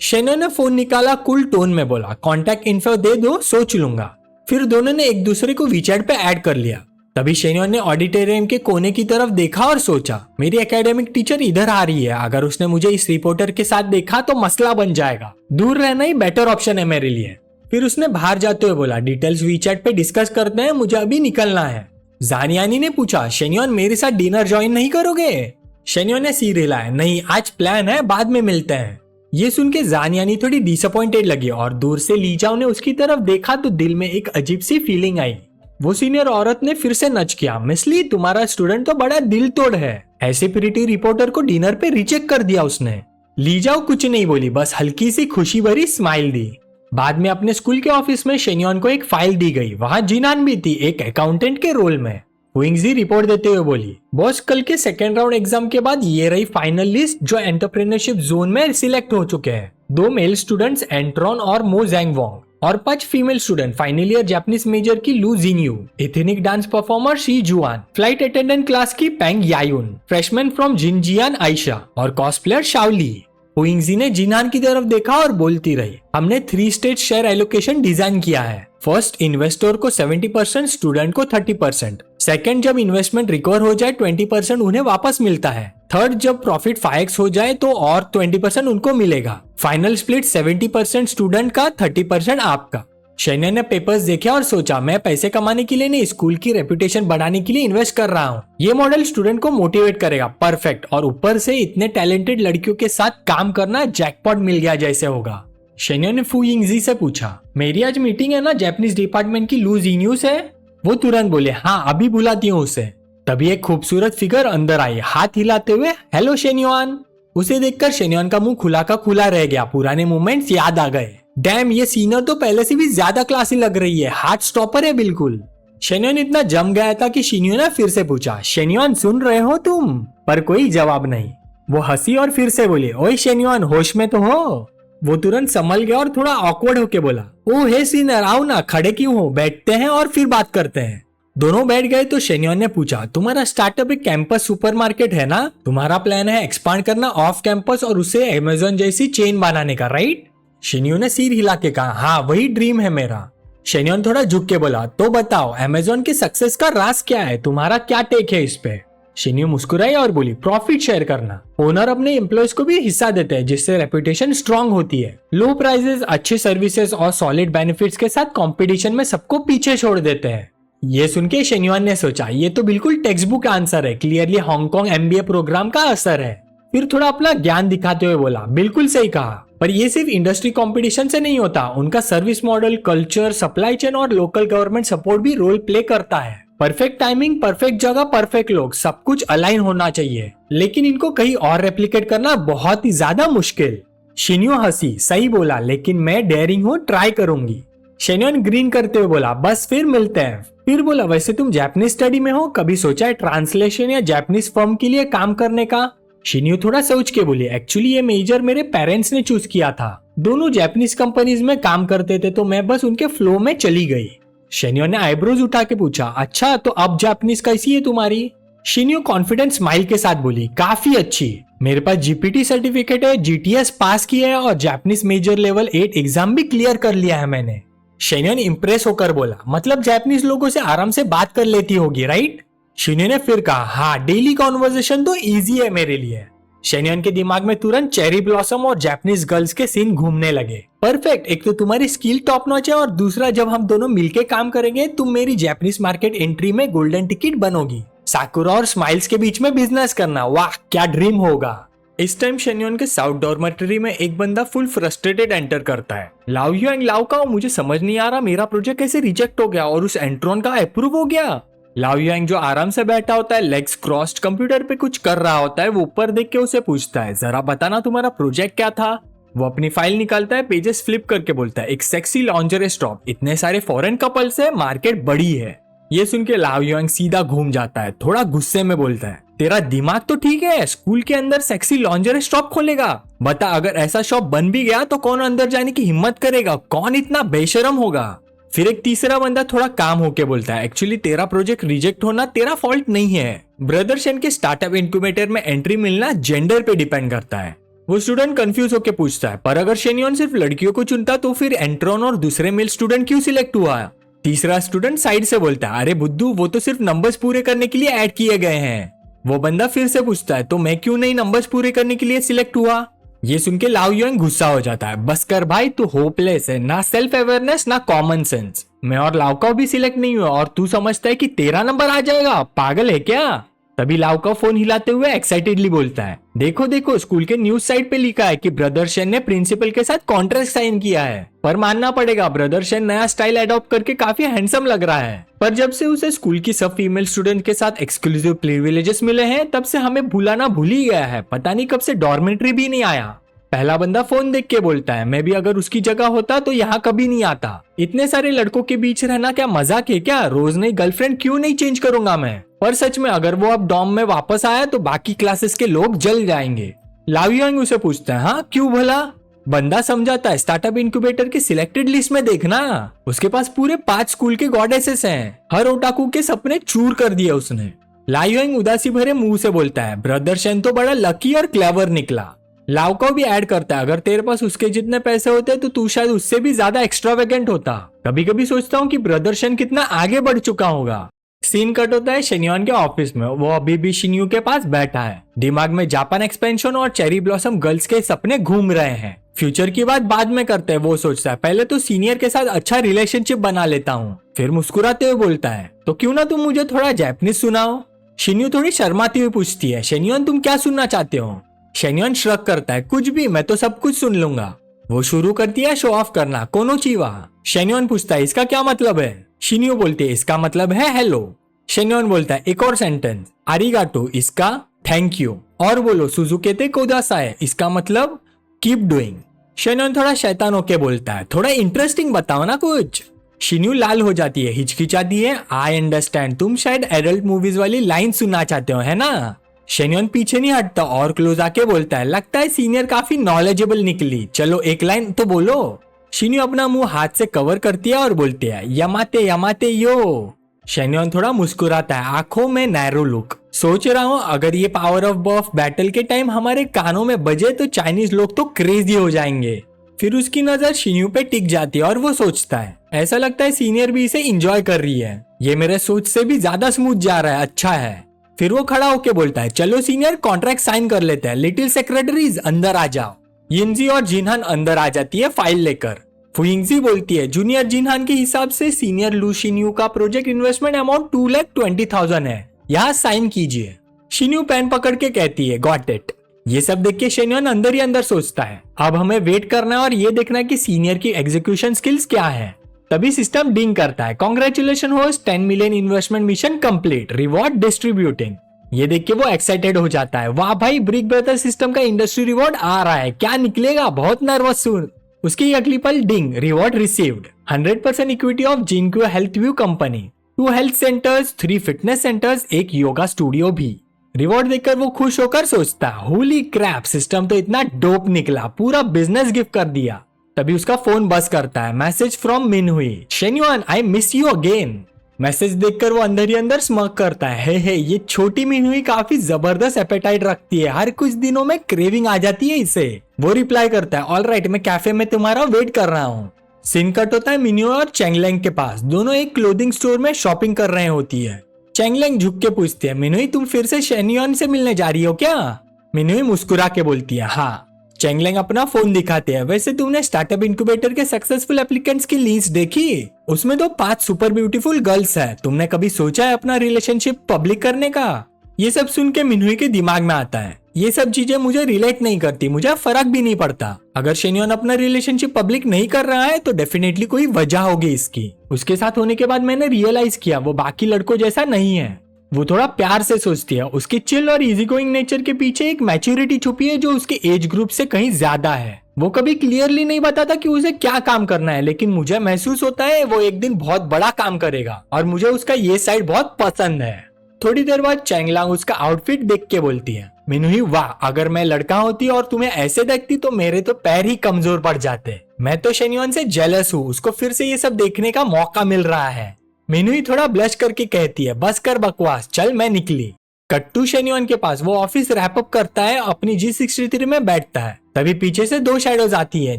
शेन्योन ने फोन निकाला, कूल टोन में बोला, कॉन्टैक्ट इन्फो दे दो, सोच लूंगा। फिर दोनों ने एक दूसरे को वीचैट पे ऐड कर लिया। तभी शेन्योन ने ऑडिटोरियम के कोने की तरफ देखा और सोचा, मेरी एकेडमिक टीचर इधर आ रही है, अगर उसने मुझे इस रिपोर्टर के साथ देखा तो मसला बन जाएगा, दूर रहना ही बेटर ऑप्शन है मेरे लिए। फिर उसने बाहर जाते हुए बोला, डिटेल्स वीचैट पे डिस्कस करते हैं, मुझे अभी निकलना है। जानियानी ने पूछा, शेन्योन मेरे साथ डिनर ज्वाइन नहीं करोगे? शेन्योन ने सिर हिलाया, नहीं आज प्लान है, बाद में मिलते हैं। ये सुन के जानियानी थोड़ी डिसअपॉइंटेड लगी और दूर से लीजाओ ने उसकी तरफ देखा तो दिल में एक अजीब सी फीलिंग आई। वो सीनियर औरत ने फिर से नच किया, मिस ली तुम्हारा स्टूडेंट तो बड़ा दिल तोड़ है, ऐसे प्रिटी रिपोर्टर को डिनर पे रिजेक्ट कर दिया उसने। लीजाओ कुछ नहीं बोली, बस हल्की सी खुशी भरी स्माइल दी। बाद में अपने स्कूल के ऑफिस में शेन्योन को एक फाइल दी गई, वहां जिनान भी थी, एक अकाउंटेंट के रोल में। हुइंगजी रिपोर्ट देते हुए बोली, बॉस कल के सेकेंड राउंड एग्जाम के बाद ये रही फाइनल लिस्ट जो एंटरप्रेन्योरशिप जोन में सिलेक्ट हो चुके हैं। 2 मेल स्टूडेंट्स एंट्रॉन और मो जैंग वोंग और 5 female student, final year Japanese major की Lu Jinyu, ethnic dance performer Shi Juan, flight attendant class की Peng Yayun, freshman from Jinjian Ayesha और कॉस्प्लेयर शाओली। हुइंगजी ने जिनान की तरफ देखा और बोलती रही, हमने 3 स्टेज शेयर एलोकेशन डिजाइन किया है। फर्स्ट, इन्वेस्टर को 70%, स्टूडेंट को 30%। सेकंड, जब इन्वेस्टमेंट रिकवर हो जाए 20% उन्हें वापस मिलता है। थर्ड, जब प्रॉफिट 5x हो जाए तो और 20% उनको मिलेगा। फाइनल स्प्लिट 70% स्टूडेंट का, 30% आपका। शेन्योन ने पेपर्स देखे और सोचा, मैं पैसे कमाने के लिए नहीं, स्कूल की रेपुटेशन बढ़ाने के लिए इन्वेस्ट कर रहा हूँ। ये मॉडल स्टूडेंट को मोटिवेट करेगा, परफेक्ट, और ऊपर से इतने टैलेंटेड लड़कियों के साथ काम करना जैकपॉट मिल गया जैसे होगा। शेन्योन ने फू यिंगजी से पूछा, मेरी आज मीटिंग है ना जापानीज डिपार्टमेंट की लू जिनयू से? वो तुरंत बोले, हाँ अभी बुलाती हूँ उसे। तभी एक खूबसूरत फिगर अंदर आई, हाथ हिलाते हुए, हेलो शेन्योन। उसे देखकर शेन्योन का मुंह खुला का खुला रह गया, पुराने मोमेंट्स याद आ गए। डैम, ये सीनियर तो पहले से भी ज्यादा क्लासी लग रही है, हार्ट स्टॉपर है बिल्कुल। शेन्योन इतना जम गया था कि शिन्यो ने फिर से पूछा, शेन्योन सुन रहे हो तुम? पर कोई जवाब नहीं। वो हंसी और फिर से बोली, ओए शेन्योन होश में तो हो? वो तुरंत संभल गया और थोड़ा ऑकवर्ड होके बोला, ओ हे सीनियर, आओ ना, खड़े क्यों हो, बैठते हैं और फिर बात करते हैं। दोनों बैठ गए तो शेन्योन ने पूछा, तुम्हारा स्टार्टअप एक कैंपस सुपरमार्केट है ना? तुम्हारा प्लान है एक्सपांड करना ऑफ कैंपस और उसे अमेज़न जैसी चेन बनाने का, राइट? शिन्यो ने सिर हिला के कहा, हाँ वही ड्रीम है मेरा। शेन्योन थोड़ा झुक के बोला, तो बताओ अमेज़न के सक्सेस का राज क्या है, तुम्हारा क्या टेक है इस पे? शिन्यो मुस्कुराई और बोली, प्रॉफिट शेयर करना। ओनर अपने एम्प्लॉयज को भी हिस्सा देते हैं जिससे रेपुटेशन स्ट्रांग होती है। लो प्राइसेस, अच्छे सर्विसेज और सॉलिड बेनिफिट्स के साथ कंपटीशन में सबको पीछे छोड़ देते हैं। ये सुन के शेन्योन ने सोचा, ये तो बिल्कुल टेक्स्ट बुक आंसर है, क्लियरली हांगकांग MBA प्रोग्राम का असर है। फिर थोड़ा अपना ज्ञान दिखाते हुए बोला, बिल्कुल सही कहा, पर ये सिर्फ इंडस्ट्री कंपटीशन से नहीं होता, उनका service model, culture, supply chain और लोकल गवर्नमेंट सपोर्ट भी रोल प्ले करता है। परफेक्ट टाइमिंग, परफेक्ट जगह, परफेक्ट लोग, सब कुछ अलाइन होना चाहिए, लेकिन इनको कहीं और रेप्लिकेट करना बहुत ही ज्यादा मुश्किल। शिन्यो हंसी, सही बोला, लेकिन मैं डेयरिंग हूँ, ट्राई करूंगी। शेन्योन ग्रीन करते हुए बोला, बस फिर मिलते हैं। फिर बोला, वैसे तुम जापानीज स्टडी में हो, कभी सोचा है ट्रांसलेशन या जापानीज फर्म के लिए काम करने का? शिन्यो थोड़ा सोच के बोली, एक्चुअली ये मेजर मेरे पेरेंट्स ने चूज किया था, दोनों जापानीज कंपनीज में काम करते थे तो मैं बस उनके फ्लो में चली गई। शेन्यो ने आईब्रोज उठा के पूछा, अच्छा तो अब जापानीज कैसी है तुम्हारी? शिन्यो कॉन्फिडेंट स्माइल के साथ बोली, काफी अच्छी, मेरे पास जीपीटी सर्टिफिकेट है, जीटीएस पास किया है और जापानीज मेजर लेवल 8 एग्जाम भी क्लियर कर लिया है मैंने। शेन्यो ने इम्प्रेस होकर बोला, मतलब जापानीज लोगों से आराम से बात कर लेती होगी, राइट? शिन्यो ने फिर कहा, हाँ डेली कॉन्वर्सेशन तो इजी है मेरे लिए। शेन्योन के दिमाग में तुरंत चेरी ब्लॉसम और जापानीज गर्ल्स के सीन घूमने लगे। परफेक्ट, एक तो तुम्हारी स्किल टॉप नॉच है और दूसरा जब हम दोनों मिलके काम करेंगे तुम मेरी जापानीज मार्केट एंट्री में गोल्डन टिकट बनोगी। साकुरा और स्माइल्स के बीच में बिजनेस करना, वाह क्या ड्रीम होगा। इस टाइम शेन्योन के साउथ डॉर्मेटरी में एक बंदा फुल फ्रस्ट्रेटेड एंटर करता है। लाओ युआंग लाओ का, मुझे समझ नहीं आ रहा मेरा प्रोजेक्ट कैसे रिजेक्ट हो गया और उस एंट्रॉन का अप्रूव हो गया। लाओ युआंग जो आराम से बैठा होता है, लेग्स क्रॉस्ड, कंप्यूटर पे कुछ कर रहा होता है, वो ऊपर देख के उसे पूछता है, जरा बताना तुम्हारा प्रोजेक्ट क्या था? वो अपनी फाइल निकालता है, पेजेस फ्लिप करके बोलता है, एक सेक्सी लॉन्जरे स्टॉप, इतने सारे फॉरेन कपल्स है, मार्केट बड़ी है। ये सुन के लाओ युआंग सीधा घूम जाता है, थोड़ा गुस्से में बोलता है, तेरा दिमाग तो ठीक है, स्कूल के अंदर सेक्सी लॉन्जरे शॉप खोलेगा? बता, अगर ऐसा शॉप बन भी गया तो कौन अंदर जाने की हिम्मत करेगा? कौन इतना बेशरम होगा? फिर एक तीसरा बंदा थोड़ा काम होके बोलता है, एक्चुअली तेरा प्रोजेक्ट रिजेक्ट होना तेरा फॉल्ट नहीं है, ब्रदर शेन के स्टार्टअप इंक्यूबेटर में एंट्री मिलना जेंडर पे डिपेंड करता है। वो स्टूडेंट कंफ्यूज होके पूछता है, पर अगर शेन्योन सिर्फ लड़कियों को चुनता तो फिर एंट्रॉन और दूसरे मेल स्टूडेंट क्यों सिलेक्ट हुआ? तीसरा स्टूडेंट साइड से बोलता है, अरे बुद्धू वो तो सिर्फ नंबर्स पूरे करने के लिए ऐड किए गए हैं। वो बंदा फिर से पूछता है, तो मैं क्यों नहीं नंबर्स पूरे करने के लिए सिलेक्ट हुआ? ये सुन के लाओ युआंग गुस्सा हो जाता है, बस कर भाई तू होपलेस है, ना सेल्फ अवेयरनेस ना कॉमन सेंस। मैं और लाओकाओ भी सिलेक्ट नहीं हुआ और तू समझता है कि तेरा नंबर आ जाएगा, पागल है क्या? तभी लाओकाओ फोन हिलाते हुए एक्साइटेडली बोलता है, देखो देखो स्कूल के न्यूज साइट पे लिखा है कि ब्रदर शेन ने प्रिंसिपल के साथ कॉन्ट्रैक्ट साइन किया है। पर मानना पड़ेगा ब्रदर शेन नया स्टाइल अडॉप्ट करके काफी हैंडसम लग रहा है। पर जब से उसे स्कूल की सब फीमेल स्टूडेंट के साथ एक्सक्लूसिव प्रिविलेजेस मिले हैं तब से हमें भुलाना भूल ही गया है, पता नहीं कब से डॉर्मेट्री भी नहीं आया। पहला बंदा फोन देख के बोलता है, मैं भी अगर उसकी जगह होता तो यहाँ कभी नहीं आता। इतने सारे लड़कों के बीच रहना क्या मजाक है क्या? रोज नई गर्लफ्रेंड क्यों नहीं चेंज करूंगा मैं? पर सच में अगर वो अब डॉम में वापस आया तो बाकी क्लासेस के लोग जल जाएंगे। लाओ युआंग उसे पूछता है, हाँ क्यों भला? बंदा समझाता है, स्टार्टअप इंक्यूबेटर के सिलेक्टेड लिस्ट में देखना, उसके पास पूरे 5 स्कूल के गॉडेसेस हैं। हर ओटाकू के सपने चूर कर दिए उसने। लाओ युआंग उदासी भरे मुंह से बोलता है, ब्रदर शेन तो बड़ा लकी और क्लेवर निकला। लाओकाओ भी ऐड करता है, अगर तेरे पास उसके जितने पैसे होते तो तू शायद उससे भी ज्यादा एक्स्ट्रावेगेंट होता। कभी कभी सोचता हूँ कि ब्रदर शेन कितना आगे बढ़ चुका होगा। सीन कट होता है शेन्योन के ऑफिस में। वो अभी भी शिन्यू के पास बैठा है, दिमाग में जापान एक्सपेंशन और चेरी ब्लॉसम गर्ल्स के सपने घूम रहे हैं। फ्यूचर की बात बाद में करते हैं। वो सोचता है पहले तो सीनियर के साथ अच्छा रिलेशनशिप बना लेता हूँ। फिर मुस्कुराते हुए बोलता है, तो क्यों ना तुम मुझे थोड़ा जापानीज सुनाओ। शिन्यू थोड़ी शर्माती हुई पूछती है, शेन्योन तुम क्या सुनना चाहते हो? शेन्योन श्रग करता है, कुछ भी, मैं तो सब कुछ सुन लूंगा। वो शुरू करती है शो ऑफ करना, कोनोचिवा। शेन्योन पूछता है, इसका क्या मतलब है? शिन्यू बोलती है, इसका मतलब है हेलो। शेन्योन बोलता है, एक और सेंटेंस, आरिगाटो इसका थैंक यू। और बोलो सुजुकेते कोदासाए इसका मतलब कीप डूइंग। शेन्योन थोड़ा शैतान होके बोलता है, थोड़ा इंटरेस्टिंग बताओ ना कुछ। शिन्यू लाल हो जाती है, हिचकिचाती है, आई अंडरस्टैंड, तुम शायद एडल्ट मूवीज वाली लाइन सुनना चाहते हो है ना? शेन्योन पीछे नहीं हटता और क्लोज आके बोलता है, लगता है सीनियर काफी नॉलेजेबल निकली, चलो एक लाइन तो बोलो। शिन्यू अपना मुंह हाथ से कवर करती है और बोलती है, यमाते यमाते यो। शेन्योन थोड़ा मुस्कुराता है, आंखों में नैरो लुक। सोच रहा हूँ अगर ये पावर ऑफ बर्फ बैटल के टाइम हमारे कानों में बजे तो चाइनीज लोग तो क्रेजी हो जाएंगे। फिर उसकी नजर शिन्यू पे टिक जाती है और वो सोचता है, ऐसा लगता है सीनियर भी इसे एंजॉय कर रही है, ये मेरे सोच से भी ज्यादा स्मूथ जा रहा है, अच्छा है। फिर वो खड़ा होके बोलता है, चलो सीनियर कॉन्ट्रैक्ट साइन कर लेते हैं, लिटिल सेक्रेटरीज अंदर आ जाओ। यिनजी और जिनहान अंदर आ जाती है फाइल लेकर। फुइंगजी बोलती है, जूनियर जिनहान के हिसाब से सीनियर लू शिन्यू का प्रोजेक्ट इन्वेस्टमेंट अमाउंट 2,20,000 है, यहाँ साइन कीजिए। शिन्यू पेन पकड़ के कहती है, गॉट इट। ये सब देख के शेन्योन अंदर ही अंदर सोचता है, अब हमें वेट करना है और ये देखना है कि सीनियर की एग्जीक्यूशन स्किल्स क्या है। तभी सिस्टम डिंग करता है, congratulation host 10 million investment mission complete, reward distributing. ये देख के वो एक्साइटेड हो जाता है, वाह भाई ब्रिक ब्रदर सिस्टम का इंडस्ट्री रिवॉर्ड आ रहा है, क्या निकलेगा, बहुत नर्वस हूँ। उसकी अगली पल ding, reward received 100% equity of Jinqiu health view company, 2 health centres, 3 fitness centres, एक योगा स्टूडियो भी। रिवॉर्ड देखकर वो खुश होकर सोचता, होली क्रैप, सिस्टम तो इतना डोप निकला, पूरा बिजनेस गिफ्ट कर दिया। तभी उसका फोन बज करता है, message from Minhui, Shenyuan I miss you again. Message देखकर वो अंदर ही अंदर स्मर्क करता है, हे ये छोटी मिनहुई काफी जबरदस्त एपेटाइट रखती है, हर कुछ दिनों में क्रेविंग आ जाती है इसे। वो रिप्लाई करता है, ऑल राइट, मैं कैफे में तुम्हारा वेट कर रहा हूँ। सीन कट होता है मिन्यू और चेंगलेंग के पास, दोनों एक क्लोथिंग स्टोर में शॉपिंग कर रहे होती है। चेंगलेंग झुक के पूछती है, मिन्हुई तुम फिर से शेन्योन से मिलने जा रही हो क्या? मिन्हुई मुस्कुरा के बोलती है, हाँ। चेंगलेंग अपना फोन दिखाते हैं, वैसे तुमने स्टार्टअप इंक्यूबेटर के सक्सेसफुल एप्लीकेंट्स की लिस्ट देखी? उसमें तो 5 सुपर ब्यूटीफुल गर्ल्स है, तुमने कभी सोचा है अपना रिलेशनशिप पब्लिक करने का? ये सब सुन के मिन्हुई के दिमाग में आता है, ये सब चीजें मुझे रिलेट नहीं करती, मुझे फर्क भी नहीं पड़ता। अगर शेन्योन अपना रिलेशनशिप पब्लिक नहीं कर रहा है तो डेफिनेटली कोई वजह होगी इसकी। उसके साथ होने के बाद मैंने रियलाइज किया वो बाकी लड़कों जैसा नहीं है। वो थोड़ा प्यार से सोचती है, उसके चिल और इजी गोइंग नेचर के पीछे एक मैच्योरिटी छुपी है जो उसके एज ग्रुप से कहीं ज्यादा है। वो कभी क्लियरली नहीं बताता कि उसे क्या काम करना है, लेकिन मुझे महसूस होता है वो एक दिन बहुत बड़ा काम करेगा और मुझे उसका ये साइड बहुत पसंद है। थोड़ी देर बाद चेंगलांग उसका आउटफिट देख के बोलती है, मिन्हुई वाह, अगर मैं लड़का होती और तुम्हें ऐसे देखती तो मेरे तो पैर ही कमजोर पड़ जाते। मैं तो शेन्योन से जेलस हूँ, उसको फिर से ये सब देखने का मौका मिल रहा है। मिन्हुई थोड़ा ब्लश करके कहती है, बस कर बकवास, चल मैं निकली। कट्टू शेन्योन के पास, वो ऑफिस रैप अप करता है, अपनी G63 में बैठता है। तभी पीछे से 2 शैडोज आती है,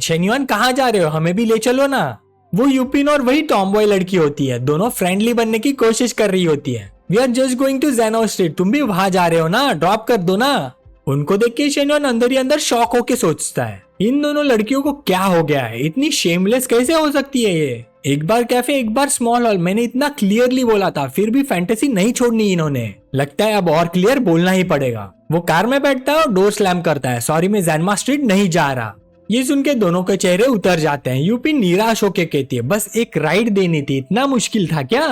शेन्योन कहाँ जा रहे हो, हमें भी ले चलो ना। वो यूपिन और वही टॉमबॉय लड़की होती है, दोनों फ्रेंडली बनने की कोशिश कर रही होती है। We are just going to Geno street, तुम भी वहां जा रहे हो ना, ड्रॉप कर दो ना। उनको देख के शेन्योन अंदर ही अंदर शॉक होके सोचता है, इन दोनों लड़कियों को क्या हो गया है, इतनी शेमलेस कैसे हो सकती है ये। एक बार कैफे एक बार स्मॉल हॉल, मैंने इतना क्लियरली बोला था, फिर भी फैंटेसी नहीं छोड़नी इन्होंने। लगता है अब और क्लियर बोलना ही पड़ेगा। वो कार में बैठता है और डोर स्लैम करता है, सॉरी मैं जैनमा स्ट्रीट नहीं जा रहा। ये सुन के दोनों के चेहरे उतर जाते हैं। यूपी निराश होके कहती है, बस एक राइड देनी थी, इतना मुश्किल था क्या।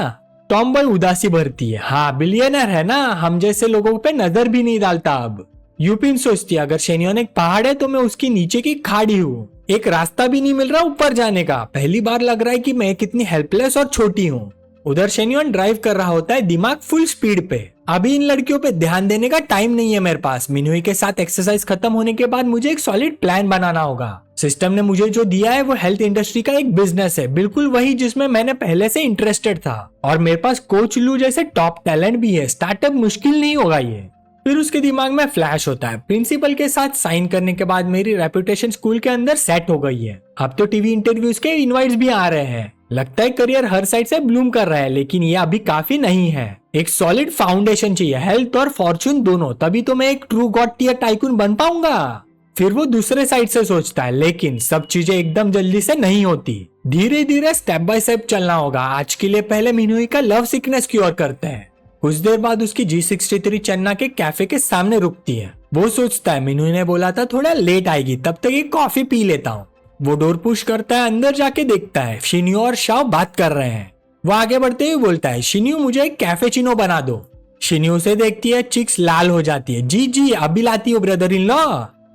टॉम बॉय उदासी भरती है, हाँ बिलियनर है ना, हम जैसे लोगों पे नजर भी नहीं डालता अब। यूपिन सोचती है, अगर शेन्योन एक पहाड़ है तो मैं उसके नीचे की खाड़ी हूँ, एक रास्ता भी नहीं मिल रहा ऊपर जाने का। पहली बार लग रहा है कि मैं कितनी हेल्पलेस और छोटी हूँ। उधर शेन्योन ड्राइव कर रहा होता है, दिमाग फुल स्पीड पे। अभी इन लड़कियों पे ध्यान देने का टाइम नहीं है मेरे पास। मिनुई के साथ एक्सरसाइज खत्म होने के बाद मुझे एक सॉलिड प्लान बनाना होगा। सिस्टम ने मुझे जो दिया है वो हेल्थ इंडस्ट्री का एक बिजनेस है, बिल्कुल वही जिसमें मैंने पहले से इंटरेस्टेड था। और मेरे पास कोच लू जैसे टॉप टैलेंट भी है, स्टार्टअप मुश्किल नहीं होगा ये। फिर उसके दिमाग में फ्लैश होता है, प्रिंसिपल के साथ साइन करने के बाद मेरी रेपुटेशन स्कूल के अंदर सेट हो गई है। अब तो टीवी इंटरव्यूज के इनवाइट्स भी आ रहे हैं। लगता है करियर हर साइड से ब्लूम कर रहा है, लेकिन ये अभी काफी नहीं है। एक सॉलिड फाउंडेशन चाहिए, हेल्थ और फॉर्चून दोनों, तभी तो मैं एक ट्रू गॉड टियर टाइकून बन पाऊंगा। फिर वो दूसरे साइड से सोचता है, लेकिन सब चीजें एकदम जल्दी से नहीं होती, धीरे धीरे स्टेप बाय स्टेप चलना होगा। आज के लिए पहले मिनुई का लव सिकनेस क्योर करते हैं। कुछ देर बाद उसकी G63 चन्ना के कैफे के सामने रुकती है। वो सोचता है मिनुई ने बोला था थोड़ा लेट आएगी, तब तक एक कॉफी पी लेता हूँ। वो डोर पुश करता है, अंदर जाके देखता है शिन्यू और शाओ बात कर रहे हैं। वो आगे बढ़ते हुए बोलता है, शिन्यू मुझे एक कैफेचिनो बना दो। शिन्यू से देखती है, चिक्स लाल हो जाती है। जी जी अभी लाती हूँ ब्रदर इन लॉ।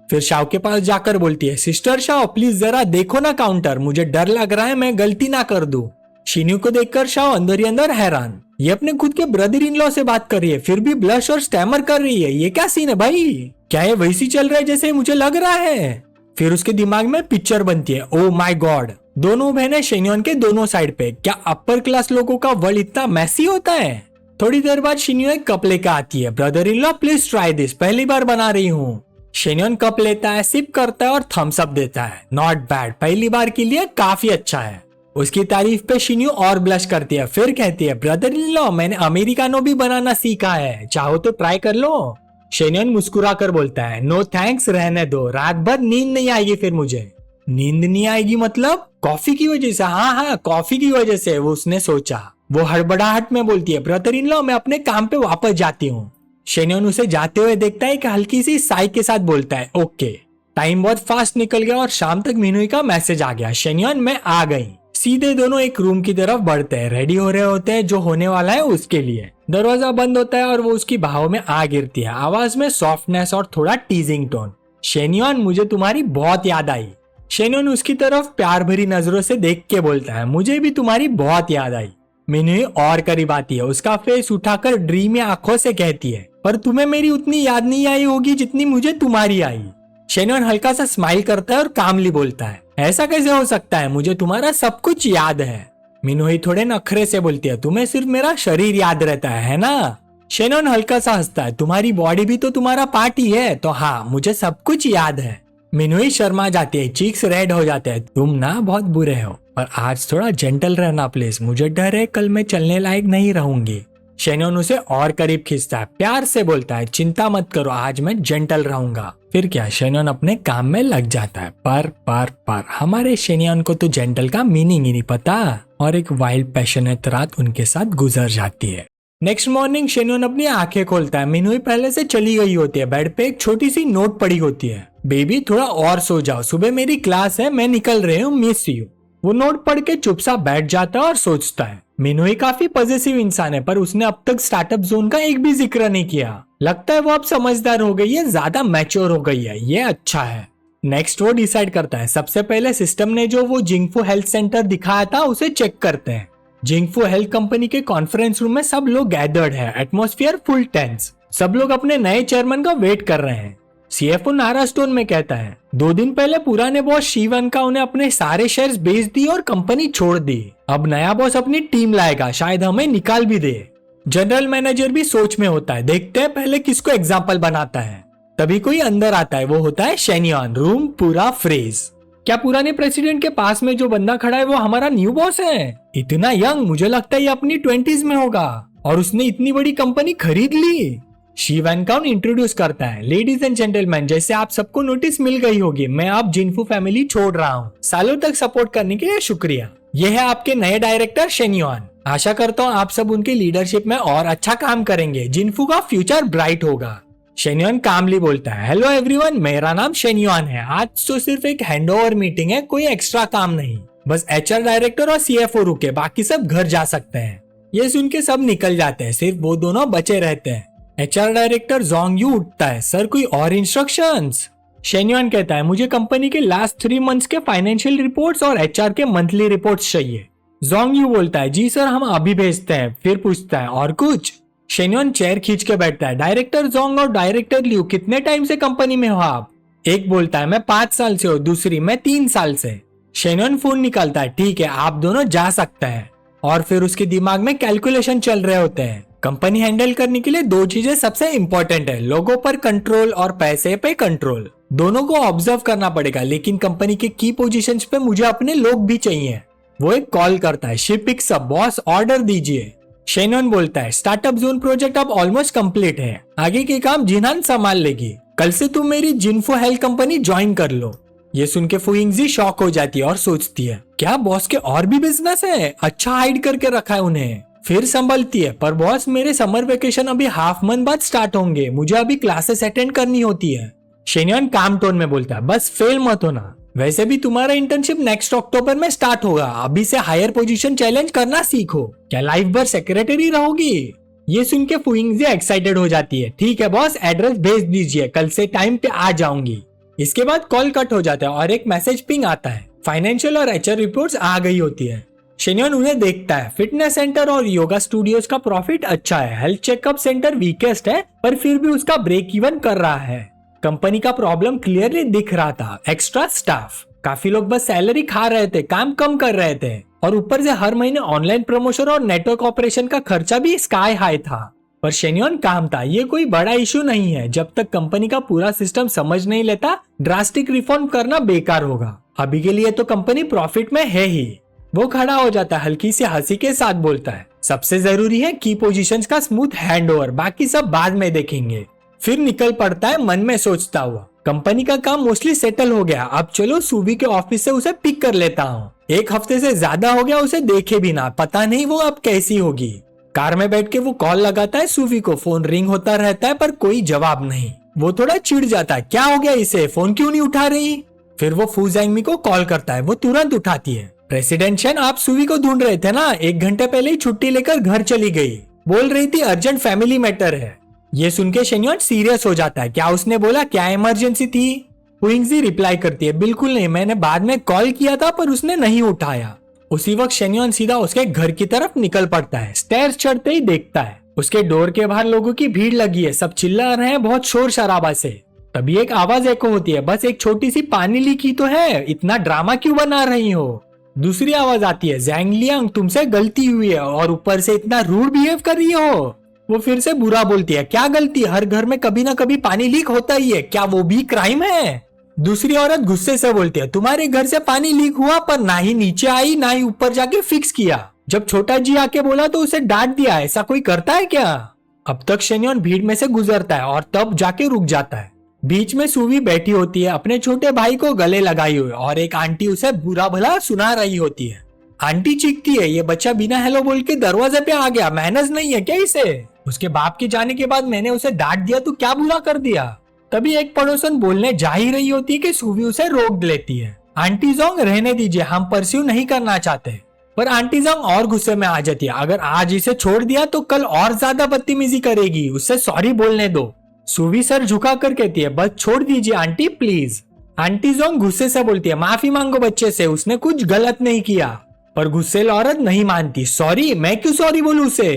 फिर शाओ के पास जाकर बोलती है, सिस्टर शाओ प्लीज जरा देखो ना काउंटर, मुझे डर लग रहा है मैं गलती ना कर दूं। शिन्यू को देखकर शाओ अंदर ही अंदर हैरान, ये अपने खुद के ब्रदर इन लॉ से बात कर रही है, फिर भी ब्लश और स्टैमर कर रही है। ये क्या सीन है भाई, क्या ये वैसी चल रहा है जैसे मुझे लग रहा है। फिर उसके दिमाग में पिक्चर बनती है, ओ माय गॉड, दोनों बहनें शेन्योन के दोनों साइड पे। क्या अपर क्लास लोगों का वर्ल्ड इतना मैसी होता है। थोड़ी देर बाद शिन्यू एक कप लेकर आती है, brother in law please try this, पहली बार बना रही हूँ। शेन्योन कप लेता है, सिप करता है और थम्स अप देता है। नॉट बैड, पहली बार के लिए काफी अच्छा है। उसकी तारीफ पे शिन्यू और ब्लश करती है, फिर कहती है, ब्रदर इन लॉ मैंने अमेरिकानो भी बनाना सीखा है, चाहो तो ट्राई कर लो। शेन्योन मुस्कुरा कर बोलता है, नो थैंक्स, रहने दो, रात भर नींद नहीं आएगी। फिर मुझे नींद नहीं आएगी मतलब कॉफी की वजह से। हाँ हाँ कॉफी की वजह से, वो उसने सोचा। वो हड़बड़ाहट में बोलती है, ब्रदर इन लॉ मैं अपने काम पे वापस जाती हूँ। शेन्योन उसे जाते हुए देखता है कि हल्की सी साई के साथ बोलता है, ओके। टाइम बहुत फास्ट निकल गया और शाम तक मिनुई का मैसेज आ गया, शेन्योन मैं आ गई। सीधे दोनों एक रूम की तरफ बढ़ते हैं, रेडी हो रहे होते हैं जो होने वाला है उसके लिए। दरवाजा बंद होता है और वो उसकी बाहों में आ गिरती है, आवाज में सॉफ्टनेस और थोड़ा टीजिंग टोन। शेन्योन मुझे तुम्हारी बहुत याद आई। शेन्योन उसकी तरफ प्यार भरी नजरों से देख के बोलता है, मुझे भी तुम्हारी बहुत याद आई। मिनुई और करीब आती है, उसका फेस उठाकर ड्रीमी आंखों से कहती है, पर तुम्हें मेरी उतनी याद नहीं आई होगी जितनी मुझे तुम्हारी आई। शेन्योन हल्का सा स्माइल करता है और कामली बोलता है, ऐसा कैसे हो सकता है, मुझे तुम्हारा सब कुछ याद है। मिनुई थोड़े नखरे से बोलती है, तुम्हें सिर्फ मेरा शरीर याद रहता है ना। शेन्योन हल्का सा हंसता है, तुम्हारी बॉडी भी तो तुम्हारा पार्ट ही है, तो हाँ मुझे सब कुछ याद है। मिनुई शर्मा जाती है, चीक्स रेड हो जाते हैं, तुम ना बहुत बुरे हो, पर आज थोड़ा जेंटल रहना प्लीज, मुझे डर है कल मैं चलने लायक नहीं रहूंगी। शेन्योन उसे और करीब खींचता है, प्यार से बोलता है, चिंता मत करो आज मैं जेंटल रहूंगा। फिर क्या शेन्योन अपने काम में लग जाता है। पर हमारे शेन्योन को तो जेंटल का मीनिंग ही नहीं पता, और एक वाइल्ड पैशनेट रात उनके साथ गुजर जाती है। नेक्स्ट मॉर्निंग शेन्योन अपनी आंखें खोलता है, मिनुई पहले से चली गई होती है। बेड पे एक छोटी सी नोट पड़ी होती है, बेबी थोड़ा और सो जाओ, सुबह मेरी क्लास है, मैं निकल रही हूँ, मिस यू। वो नोट पढ़ के चुपचाप बैठ जाता है और सोचता है, मिनुई काफी पॉजिटिव इंसान है, पर उसने अब तक स्टार्टअप जोन का एक भी जिक्र नहीं किया। लगता है वो अब समझदार हो गई है, ज्यादा मैच्योर हो गई है, ये अच्छा है। नेक्स्ट वो डिसाइड करता है, सबसे पहले सिस्टम ने जो वो जिंगफू हेल्थ सेंटर दिखाया था उसे चेक करते हैं। जिंगफू हेल्थ कंपनी के कॉन्फ्रेंस रूम में सब लोग गैदर्ड है, एटमॉस्फेयर फुल टेंस, सब लोग अपने नए चेयरमैन का वेट कर रहे हैं। सीएफओ नारा स्टोन में कहता है, 2 दिन पहले पुराने बॉस शिवन का उन्हें अपने सारे शेयर्स बेच दिए और कंपनी छोड़ दी। अब नया बॉस अपनी टीम लाएगा, शायद हमें निकाल भी दे। जनरल मैनेजर भी सोच में होता है, देखते हैं पहले किसको एग्जाम्पल बनाता है। तभी कोई अंदर आता है, वो होता है शेन्योन। रूम पूरा फ्रीज। क्या पुराने प्रेसिडेंट के पास में जो बंदा खड़ा है वो हमारा न्यू बॉस है? इतना यंग, मुझे लगता है ये अपनी 20s में होगा और उसने इतनी बड़ी कंपनी खरीद ली। शी वैनकाउन इंट्रोड्यूस करता है, लेडीज एंड जेंटलमैन, जैसे आप सबको नोटिस मिल गई होगी, मैं अब जिनफू फैमिली छोड़ रहा हूँ। सालों तक सपोर्ट करने के लिए शुक्रिया। ये है आपके नए डायरेक्टर शेन्युआन। आशा करता हूँ आप सब उनकी लीडरशिप में और अच्छा काम करेंगे। जिनफू का फ्यूचर ब्राइट होगा। शेन्युआन कामली बोलता है, हेलो एवरीवन, मेरा नाम शेन्युआन है। आज तो सिर्फ एक हैंडओवर मीटिंग है, कोई एक्स्ट्रा काम नहीं। बस एचआर डायरेक्टर और सीएफओ रुके, बाकी सब घर जा सकते हैं। ये सुन के सब निकल जाते हैं, सिर्फ वो दोनों बचे रहते हैं। एचआर डायरेक्टर जोंग यू उठता है, सर कोई और इंस्ट्रक्शंस? शेन्युआन कहता है, मुझे कंपनी के लास्ट 3 मंथ्स के फाइनेंशियल रिपोर्ट्स और एचआर के मंथली रिपोर्ट्स चाहिए। जोंग यू बोलता है, जी सर, हम अभी भेजते हैं। फिर पूछता है, और कुछ? शेन्युआन चेयर खींच के बैठता है, डायरेक्टर जोंग और डायरेक्टर लिू, कितने टाइम से कंपनी में हो आप? एक बोलता है, मैं 5 साल से हूँ, दूसरी मैं 3 साल से। शेन्युआन फोन निकालता है, ठीक है, आप दोनों जा सकते हैं। और फिर उसके दिमाग में कैलकुलेशन चल रहे होते हैं। कंपनी हैंडल करने के लिए 2 चीजें सबसे इंपॉर्टेंट है, लोगों पर कंट्रोल और पैसे पे कंट्रोल। दोनों को ऑब्जर्व करना पड़ेगा, लेकिन कंपनी के की पोजीशंस पे मुझे अपने लोग भी चाहिए। वो एक कॉल करता है, she picks up, boss order दीजिए। शेन्युआन बोलता है, स्टार्टअप जोन प्रोजेक्ट अब ऑलमोस्ट कंप्लीट है, आगे के काम जिनहान संभाल लेगी। कल से तुम मेरी जिनफो हेल्थ कंपनी ज्वाइन कर लो। ये सुन के फुइंगजी शॉक हो जाती है और सोचती है, क्या बॉस के और भी बिजनेस है? अच्छा हाइड करके रखा है उन्हें। फिर संभलती है, पर बॉस मेरे समर वेकेशन अभी हाफ मंथ बाद स्टार्ट होंगे, मुझे अभी क्लासेस अटेंड करनी होती है। शेन्युआन काम टोन में बोलता है, बस फेल मत होना। वैसे भी तुम्हारा इंटर्नशिप नेक्स्ट अक्टूबर में स्टार्ट होगा, अभी से हायर पोजीशन चैलेंज करना सीखो। क्या लाइफ भर सेक्रेटरी रहोगी? ये सुन के फुइंगजी एक्साइटेड हो जाती है, ठीक है बॉस, एड्रेस भेज दीजिए, कल से टाइम पे आ जाऊंगी। इसके बाद कॉल कट हो जाता है और एक मैसेज पिंग आता है, फाइनेंशियल और एचआर रिपोर्ट्स आ गई होती है। शेन्युआन उन्हें देखता है, फिटनेस सेंटर और योगा स्टूडियोज का प्रॉफिट अच्छा है, हेल्थ चेकअप सेंटर वीकेस्ट है, पर फिर भी उसका ब्रेक इवन कर रहा है। कंपनी का प्रॉब्लम क्लियरली दिख रहा था, एक्स्ट्रा स्टाफ। काफी लोग बस सैलरी खा रहे थे, काम कम कर रहे थे, और ऊपर से हर महीने ऑनलाइन प्रमोशन और नेटवर्क ऑपरेशन का खर्चा भी स्काई हाई था। पर शेन्युआन काम था, ये कोई बड़ा इशू नहीं है। जब तक कंपनी का पूरा सिस्टम समझ नहीं लेता, ड्रास्टिक रिफॉर्म करना बेकार होगा। अभी के लिए तो कंपनी प्रॉफिट में है ही। वो खड़ा हो जाता है, हल्की सी हंसी के साथ बोलता है, सबसे जरूरी है की पोजीशंस का स्मूथ हैंडओवर, बाकी सब बाद में देखेंगे। फिर निकल पड़ता है मन में सोचता हुआ, कंपनी का काम मोस्टली सेटल हो गया, अब चलो सूवी के ऑफिस से उसे पिक कर लेता हूँ। 1 हफ्ते से ज्यादा हो गया उसे देखे भी ना, पता नहीं वो अब कैसी होगी। कार में बैठ के वो कॉल लगाता है सूवी को, फोन रिंग होता रहता है पर कोई जवाब नहीं। वो थोड़ा चिढ़ जाता है, क्या हो गया इसे, फोन क्यों नहीं उठा रही? फिर वो फू जैंगमी को कॉल करता है, वो तुरंत उठाती है। प्रेसिडेंट शेन, आप सूवी को ढूंढ रहे थे ना, 1 घंटे पहले ही छुट्टी लेकर घर चली गई, बोल रही थी अर्जेंट फैमिली मैटर है। ये सुन के शेन्युआन सीरियस हो जाता है, क्या उसने बोला, क्या इमरजेंसी थी? फुइंगजी रिप्लाई करती है, बिल्कुल नहीं, मैंने बाद में कॉल किया था पर उसने नहीं उठाया। उसी वक्त शेन्युआन सीधा उसके घर की तरफ निकल पड़ता है। स्टेयर्स चढ़ते ही देखता है उसके डोर के बाहर लोगों की भीड़ लगी है, सब चिल्ला रहे हैं बहुत शोर शराबा से। तभी एक आवाज एको होती है, बस एक छोटी सी पानी लीक ही तो है, इतना ड्रामा क्यों बना रही हो? दूसरी आवाज आती है, ज़ैंग लियांग, तुमसे गलती हुई है और ऊपर से इतना रूड बिहेव कर रही हो। वो फिर से बुरा बोलती है, क्या गलती, हर घर में कभी ना कभी पानी लीक होता ही है, क्या वो भी क्राइम है? दूसरी औरत गुस्से से बोलती है, तुम्हारे घर से पानी लीक हुआ पर ना ही नीचे आई ना ही ऊपर जाके फिक्स किया, जब छोटा जी आके बोला तो उसे डांट दिया, ऐसा कोई करता है क्या? अब तक शेन्युआन भीड़ में से गुजरता है और तब जाके रुक जाता है। बीच में सूवी बैठी होती है, अपने छोटे भाई को गले लगाई हुई, और एक आंटी उसे बुरा भला सुना रही होती है। आंटी चीखती है, ये बच्चा बिना हेलो बोल के दरवाजे पे आ गया, मैनर्स नहीं है क्या इसे? उसके बाप के जाने के बाद मैंने उसे डांट दिया तो क्या बुरा कर दिया? तभी एक पड़ोसन बोलने जा ही रही होती है कि सूवी उसे रोक लेती है, आंटी जोंग रहने दीजिए, हम परस्यू नहीं करना चाहते। पर आंटी जोंग और गुस्से में आ जाती है, अगर आज इसे छोड़ दिया तो कल और ज्यादा बदतमीजी करेगी, उससे सॉरी बोलने दो। सूवी सर झुका कर कहती है, बस छोड़ दीजिए आंटी प्लीज। आंटी जोंग गुस्से से बोलती है, माफी मांगो बच्चे से, उसने कुछ गलत नहीं किया। पर गुस्सेल औरत नहीं मानती, सॉरी, मैं क्यों सॉरी बोलूं उसे?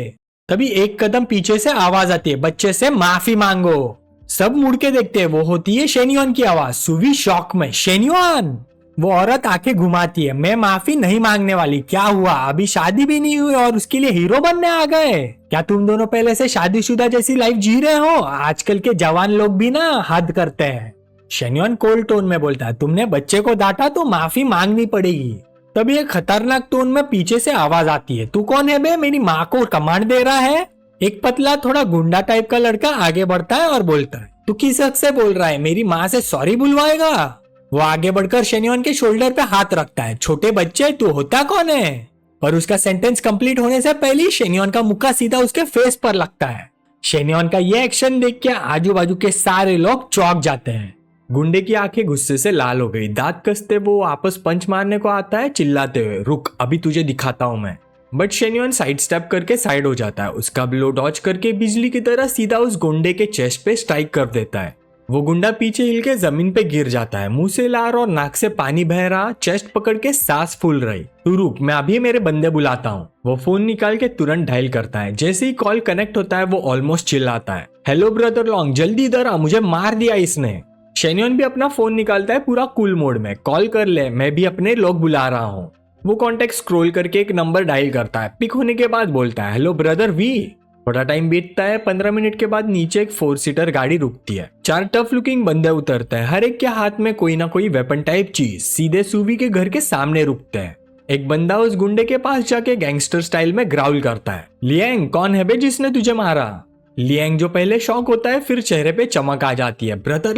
तभी एक कदम पीछे से आवाज आती है, बच्चे से माफी मांगो। सब मुड़ के देखते हैं, वो होती है शेन्युआन की आवाज। सूवी शॉक में, शेन्युआन? वो औरत आंखें घुमाती है, मैं माफी नहीं मांगने वाली, क्या हुआ, अभी शादी भी नहीं हुई और उसके लिए हीरो बनने आ गए? क्या तुम दोनों पहले से शादीशुदा जैसी लाइफ जी रहे हो? आजकल के जवान लोग भी ना हद करते हैं। शेन्युआन कोल्ड टोन में बोलता है, तुमने बच्चे को डांटा तो माफी मांगनी पड़ेगी। तभी एक खतरनाक टोन में पीछे से आवाज आती है, तू कौन है बे, मेरी माँ को कमांड दे रहा है। एक पतला थोड़ा गुंडा टाइप का लड़का आगे बढ़ता है और बोलता है, तू किस हक से बोल रहा है, मेरी माँ से सॉरी बुलवाएगा। वो आगे बढ़कर शेन्युआन के शोल्डर पे हाथ रखता है, छोटे बच्चे तू होता कौन है। पर उसका सेंटेंस कंप्लीट होने से पहले ही शेन्युआन का मुक्का सीधा उसके फेस पर लगता है। शेन्युआन का ये एक्शन देख के आजू बाजू के सारे लोग चौंक जाते हैं। गुंडे की आंखें गुस्से से लाल हो गई, दांत कसते वो वापस पंच मारने को आता है चिल्लाते हुए, रुक अभी तुझे दिखाता हूं मैं। बट शेन्युआन साइड स्टेप करके साइड हो जाता है, उसका ब्लो डॉज करके बिजली की तरह सीधा उस गुंडे के चेस्ट पे स्ट्राइक कर देता है। वो गुंडा पीछे हिल के जमीन पे गिर जाता है, मुंह से लार और नाक से पानी बह रहा, चेस्ट पकड़ के सांस फूल रही। तू रुक, मैं अभी मेरे बंदे बुलाता हूँ। वो फोन निकाल के तुरंत डायल करता है। जैसे ही कॉल कनेक्ट होता है वो ऑलमोस्ट चिल्लाता है, हेलो ब्रदर लॉन्ग, जल्दी इधर आ, मुझे मार दिया इसने। शेन्युआन भी अपना फोन निकालता है पूरा कूल मोड में, कॉल कर ले, मैं भी अपने लोग बुला रहा हूँ। वो कॉन्टेक्ट स्क्रॉल करके एक नंबर डायल करता है, पिक होने के बाद बोलता है, हेलो ब्रदर वी। थोड़ा टाइम बीतता है, 15 मिनट के बाद नीचे एक 4 सीटर गाड़ी रुकती है। 4 टफ लुकिंग बंदे उतरते हैं, हर एक के हाथ में कोई ना कोई वेपन टाइप चीज, सीधे सूवी के घर के सामने रुकते हैं। एक बंदा उस गुंडे के पास जाके गैंगस्टर स्टाइल में ग्राउल करता है, लियांग कौन है बे जिसने तुझे मारा। लियांग जो पहले शॉक होता है फिर चेहरे पे चमक आ जाती है, ब्रदर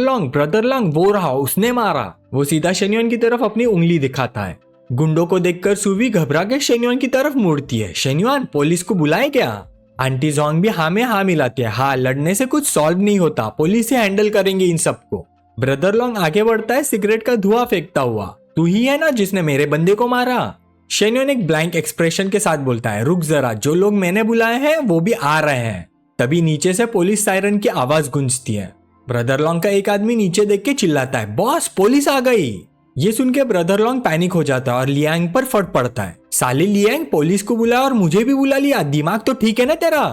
लॉन्ग वो रहा, उसने मारा। वो सीधा शेन्युआन की तरफ अपनी उंगली दिखाता है। गुंडों को देखकर सूवी घबरा के शेन्युआन की तरफ मुड़ती है, शेन्युआन पुलिस को बुलाए क्या। आंटी जोंग भी हाँ में हाँ मिलाती है, हाँ लड़ने से कुछ सॉल्व नहीं होता, पुलिस से हैंडल करेंगे इन सबको। ब्रदर लॉन्ग आगे बढ़ता है सिगरेट का धुआं फेंकता हुआ, तू ही है ना जिसने मेरे बंदे को मारा। शेन्युआन एक ब्लैंक एक्सप्रेशन के साथ बोलता है, रुक जरा, जो लोग मैंने बुलाए हैं वो भी आ रहे हैं। तभी नीचे से पुलिस सायरन की आवाज गूंजती है। ब्रदर लॉन्ग का एक आदमी नीचे देख के चिल्लाता है, बॉस पुलिस आ गई। ये सुन के ब्रदर लॉन्ग पैनिक हो जाता है और लियांग पर फट पड़ता है, साले लियांग पुलिस को बुलाया और मुझे भी बुला लिया, दिमाग तो ठीक है ना तेरा।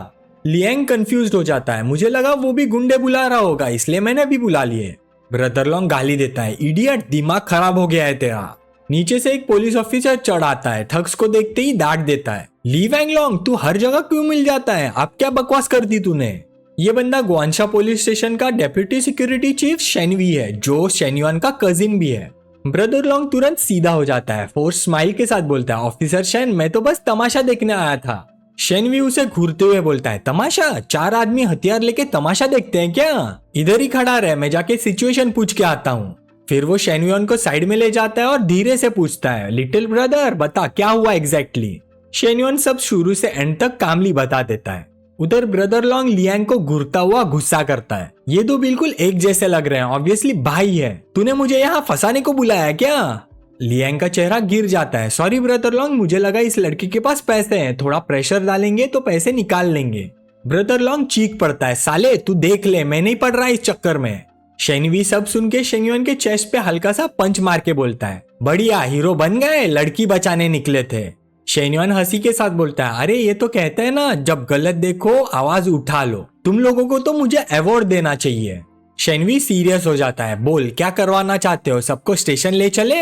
लियांग कंफ्यूज्ड हो जाता है, मुझे लगा वो भी गुंडे बुला रहा होगा इसलिए मैंने भी बुला लिए। ब्रदर लॉन्ग गाली देता है, इडियट दिमाग खराब हो गया है तेरा। नीचे से एक पुलिस ऑफिसर चढ़ आता है, थग्स को देखते ही डांट देता है, ली वैंग लॉन्ग तू हर जगह क्यों मिल जाता है, अब क्या बकवास कर दी तूने। ये बंदा ग्वानशा पुलिस स्टेशन का डेप्यूटी सिक्योरिटी चीफ शेनवी है, जो शेन्युआन का कजिन भी है। ब्रदर लॉन्ग तुरंत सीधा हो जाता है, फोर्स स्माइल के साथ बोलता है, ऑफिसर शेन मैं तो बस तमाशा देखने आया था। शेनवी उसे घूरते हुए बोलता है, तमाशा, 4 आदमी हथियार लेके तमाशा देखते हैं क्या, इधर ही खड़ा रहे, मैं जाके सिचुएशन पूछ के आता हूँ। फिर वो शेन्युआन को साइड में ले जाता है और धीरे से पूछता है, लिटिल ब्रदर बता क्या हुआ एग्जैक्टली। शेन्युआन सब शुरू से एंड तक कामली बता देता है। उधर ब्रदर लॉन्ग लियांग को घूरता हुआ गुस्सा करता है, ये दो बिल्कुल एक जैसे लग रहे हैं, ऑब्वियसली भाई है, तूने मुझे यहाँ फंसाने को बुलाया क्या। लियांग का चेहरा गिर जाता है, सॉरी ब्रदर लॉन्ग, मुझे लगा इस लड़के के पास पैसे हैं, थोड़ा प्रेशर डालेंगे तो पैसे निकाल लेंगे। ब्रदर लॉन्ग चीख पड़ता है, साले तू देख ले मैं नहीं पड़ रहा इस चक्कर में। शेनवी सब सुन के शेन्युआन के चेस्ट पे हल्का सा पंच मार के बोलता है, बढ़िया हीरो बन गए, लड़की बचाने निकले थे। शेन्युआन हंसी के साथ बोलता है, अरे ये तो कहते हैं ना, जब गलत देखो आवाज उठा लो, तुम लोगों को तो मुझे अवार्ड देना चाहिए। शेनवी सीरियस हो जाता है, बोल क्या करवाना चाहते हो, सबको स्टेशन ले चले।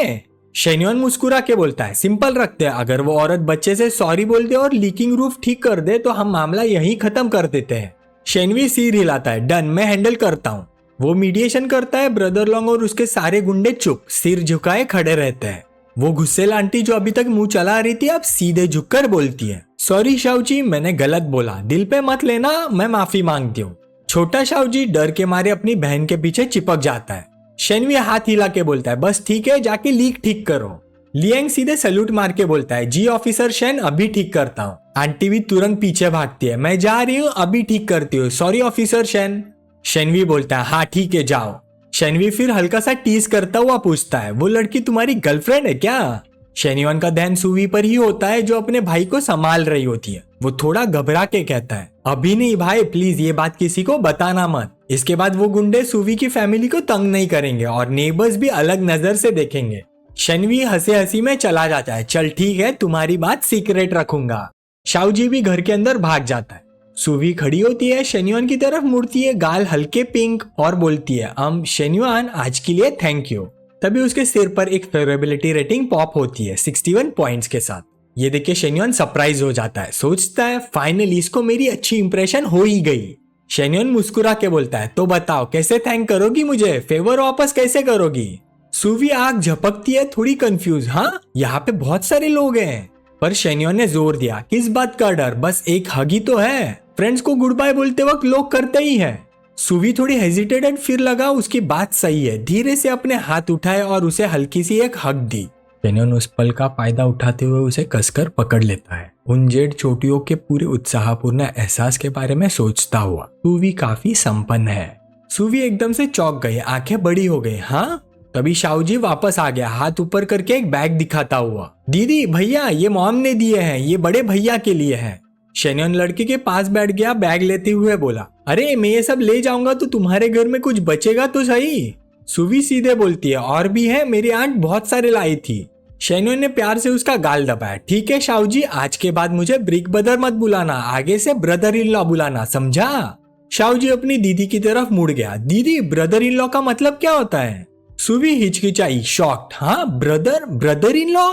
शेन्युआन मुस्कुरा के बोलता है, सिंपल रखते हैं, अगर वो औरत बच्चे से सॉरी बोल दे और लीकिंग रूफ ठीक कर दे तो हम मामला यहीं खत्म कर देते हैं। शेनवी सिर हिलाता है, डन, मैं हैंडल करता हूँ। वो मीडिएशन करता है, ब्रदर लॉन्ग और उसके सारे गुंडे चुप सिर झुकाए खड़े रहते हैं। वो गुस्सेल आंटी जो अभी तक मुंह चला रही थी अब सीधे झुककर बोलती है, सॉरी शाहजी मैंने गलत बोला, दिल पे मत लेना, मैं माफी मांगती हूँ। छोटा शाहजी डर के मारे अपनी बहन के पीछे चिपक जाता है। शेनवी हाथ हिला के बोलता है, बस ठीक है, जाके लीक ठीक करो। लियांग सीधे सैल्यूट मार के बोलता है, जी ऑफिसर शेन, अभी ठीक करता हूँ। आंटी भी तुरंत पीछे भागती है, मैं जा रही हूँ, अभी ठीक करती हूँ, सॉरी ऑफिसर शेन। शेनवी बोलता है, हाँ ठीक है जाओ। शेनवी फिर हल्का सा टीज करता हुआ पूछता है, वो लड़की तुम्हारी गर्लफ्रेंड है क्या। शेन्युआन का ध्यान सूवी पर ही होता है जो अपने भाई को संभाल रही होती है। वो थोड़ा घबरा के कहता है, अभी नहीं भाई, प्लीज ये बात किसी को बताना मत। इसके बाद वो गुंडे सूवी की फैमिली को तंग नहीं करेंगे और नेबर्स भी अलग नजर से देखेंगे। शेनवी हंसी हंसी में चला जाता है, चल ठीक है, तुम्हारी बात सीक्रेट रखूंगा। शाहजी भी घर के अंदर भाग जाता है। सूवी खड़ी होती है, शेन्युआन की तरफ मुड़ती है, गाल हल्के पिंक, और बोलती है, शेन्युआन आज के लिए थैंक यू। तभी उसके सिर पर एक फेवरेबिलिटी रेटिंग पॉप होती है 61 पॉइंट्स के साथ। ये देख के शेन्युआन सरप्राइज हो जाता है, सोचता है फाइनली इसको मेरी अच्छी इंप्रेशन हो ही गई। शेन्योन मुस्कुरा के बोलता है, तो बताओ कैसे थैंक करोगी मुझे, फेवर वापस कैसे करोगी। सुवी आग झपकती है, थोड़ी कंफ्यूज। हाँ, यहाँ पे बहुत सारे लोग हैं। पर शेन्योन ने जोर दिया, किस बात का डर, बस एक हग ही तो है। फ्रेंड्स को गुड बाय बोलते वक्त लोग करते ही है। सुवी थोड़ी हेजिटेटेड, फिर लगा उसकी बात सही है। धीरे से अपने हाथ उठाए और उसे हल्की सी एक हग दी। शेन्योन उस पल का फायदा उठाते हुए उसे कसकर पकड़ लेता है, उन जेड चोटियों के पूरे उत्साहपूर्ण एहसास के बारे में सोचता हुआ। सुवी काफी संपन्न है। सुवी एकदम से चौंक गई, आंखें बड़ी हो गई। हाँ, तभी शाहूजी वापस आ गया, हाथ ऊपर करके एक बैग दिखाता हुआ। दीदी भैया, ये मॉम ने दिए हैं, ये बड़े भैया के लिए हैं। शेन्योन लड़के के पास बैठ गया, बैग लेते हुए बोला, अरे मैं ये सब ले जाऊंगा तो तुम्हारे घर में कुछ बचेगा तो सही। सुवी सीधे बोलती है, और भी है, मेरी आंट बहुत सारे लाई थी। शेन्योन ने प्यार से उसका गाल दबाया। ठीक है शाहूजी, आज के बाद मुझे ब्रिक ब्रदर मत बुलाना, आगे से ब्रदर इन लॉ बुलाना, समझा। शाहूजी अपनी दीदी की तरफ मुड़ गया। दीदी, ब्रदर इन लॉ का मतलब क्या होता है? सुवी हिचकिचाई, शॉक्ड। हाँ, ब्रदर इन लॉ।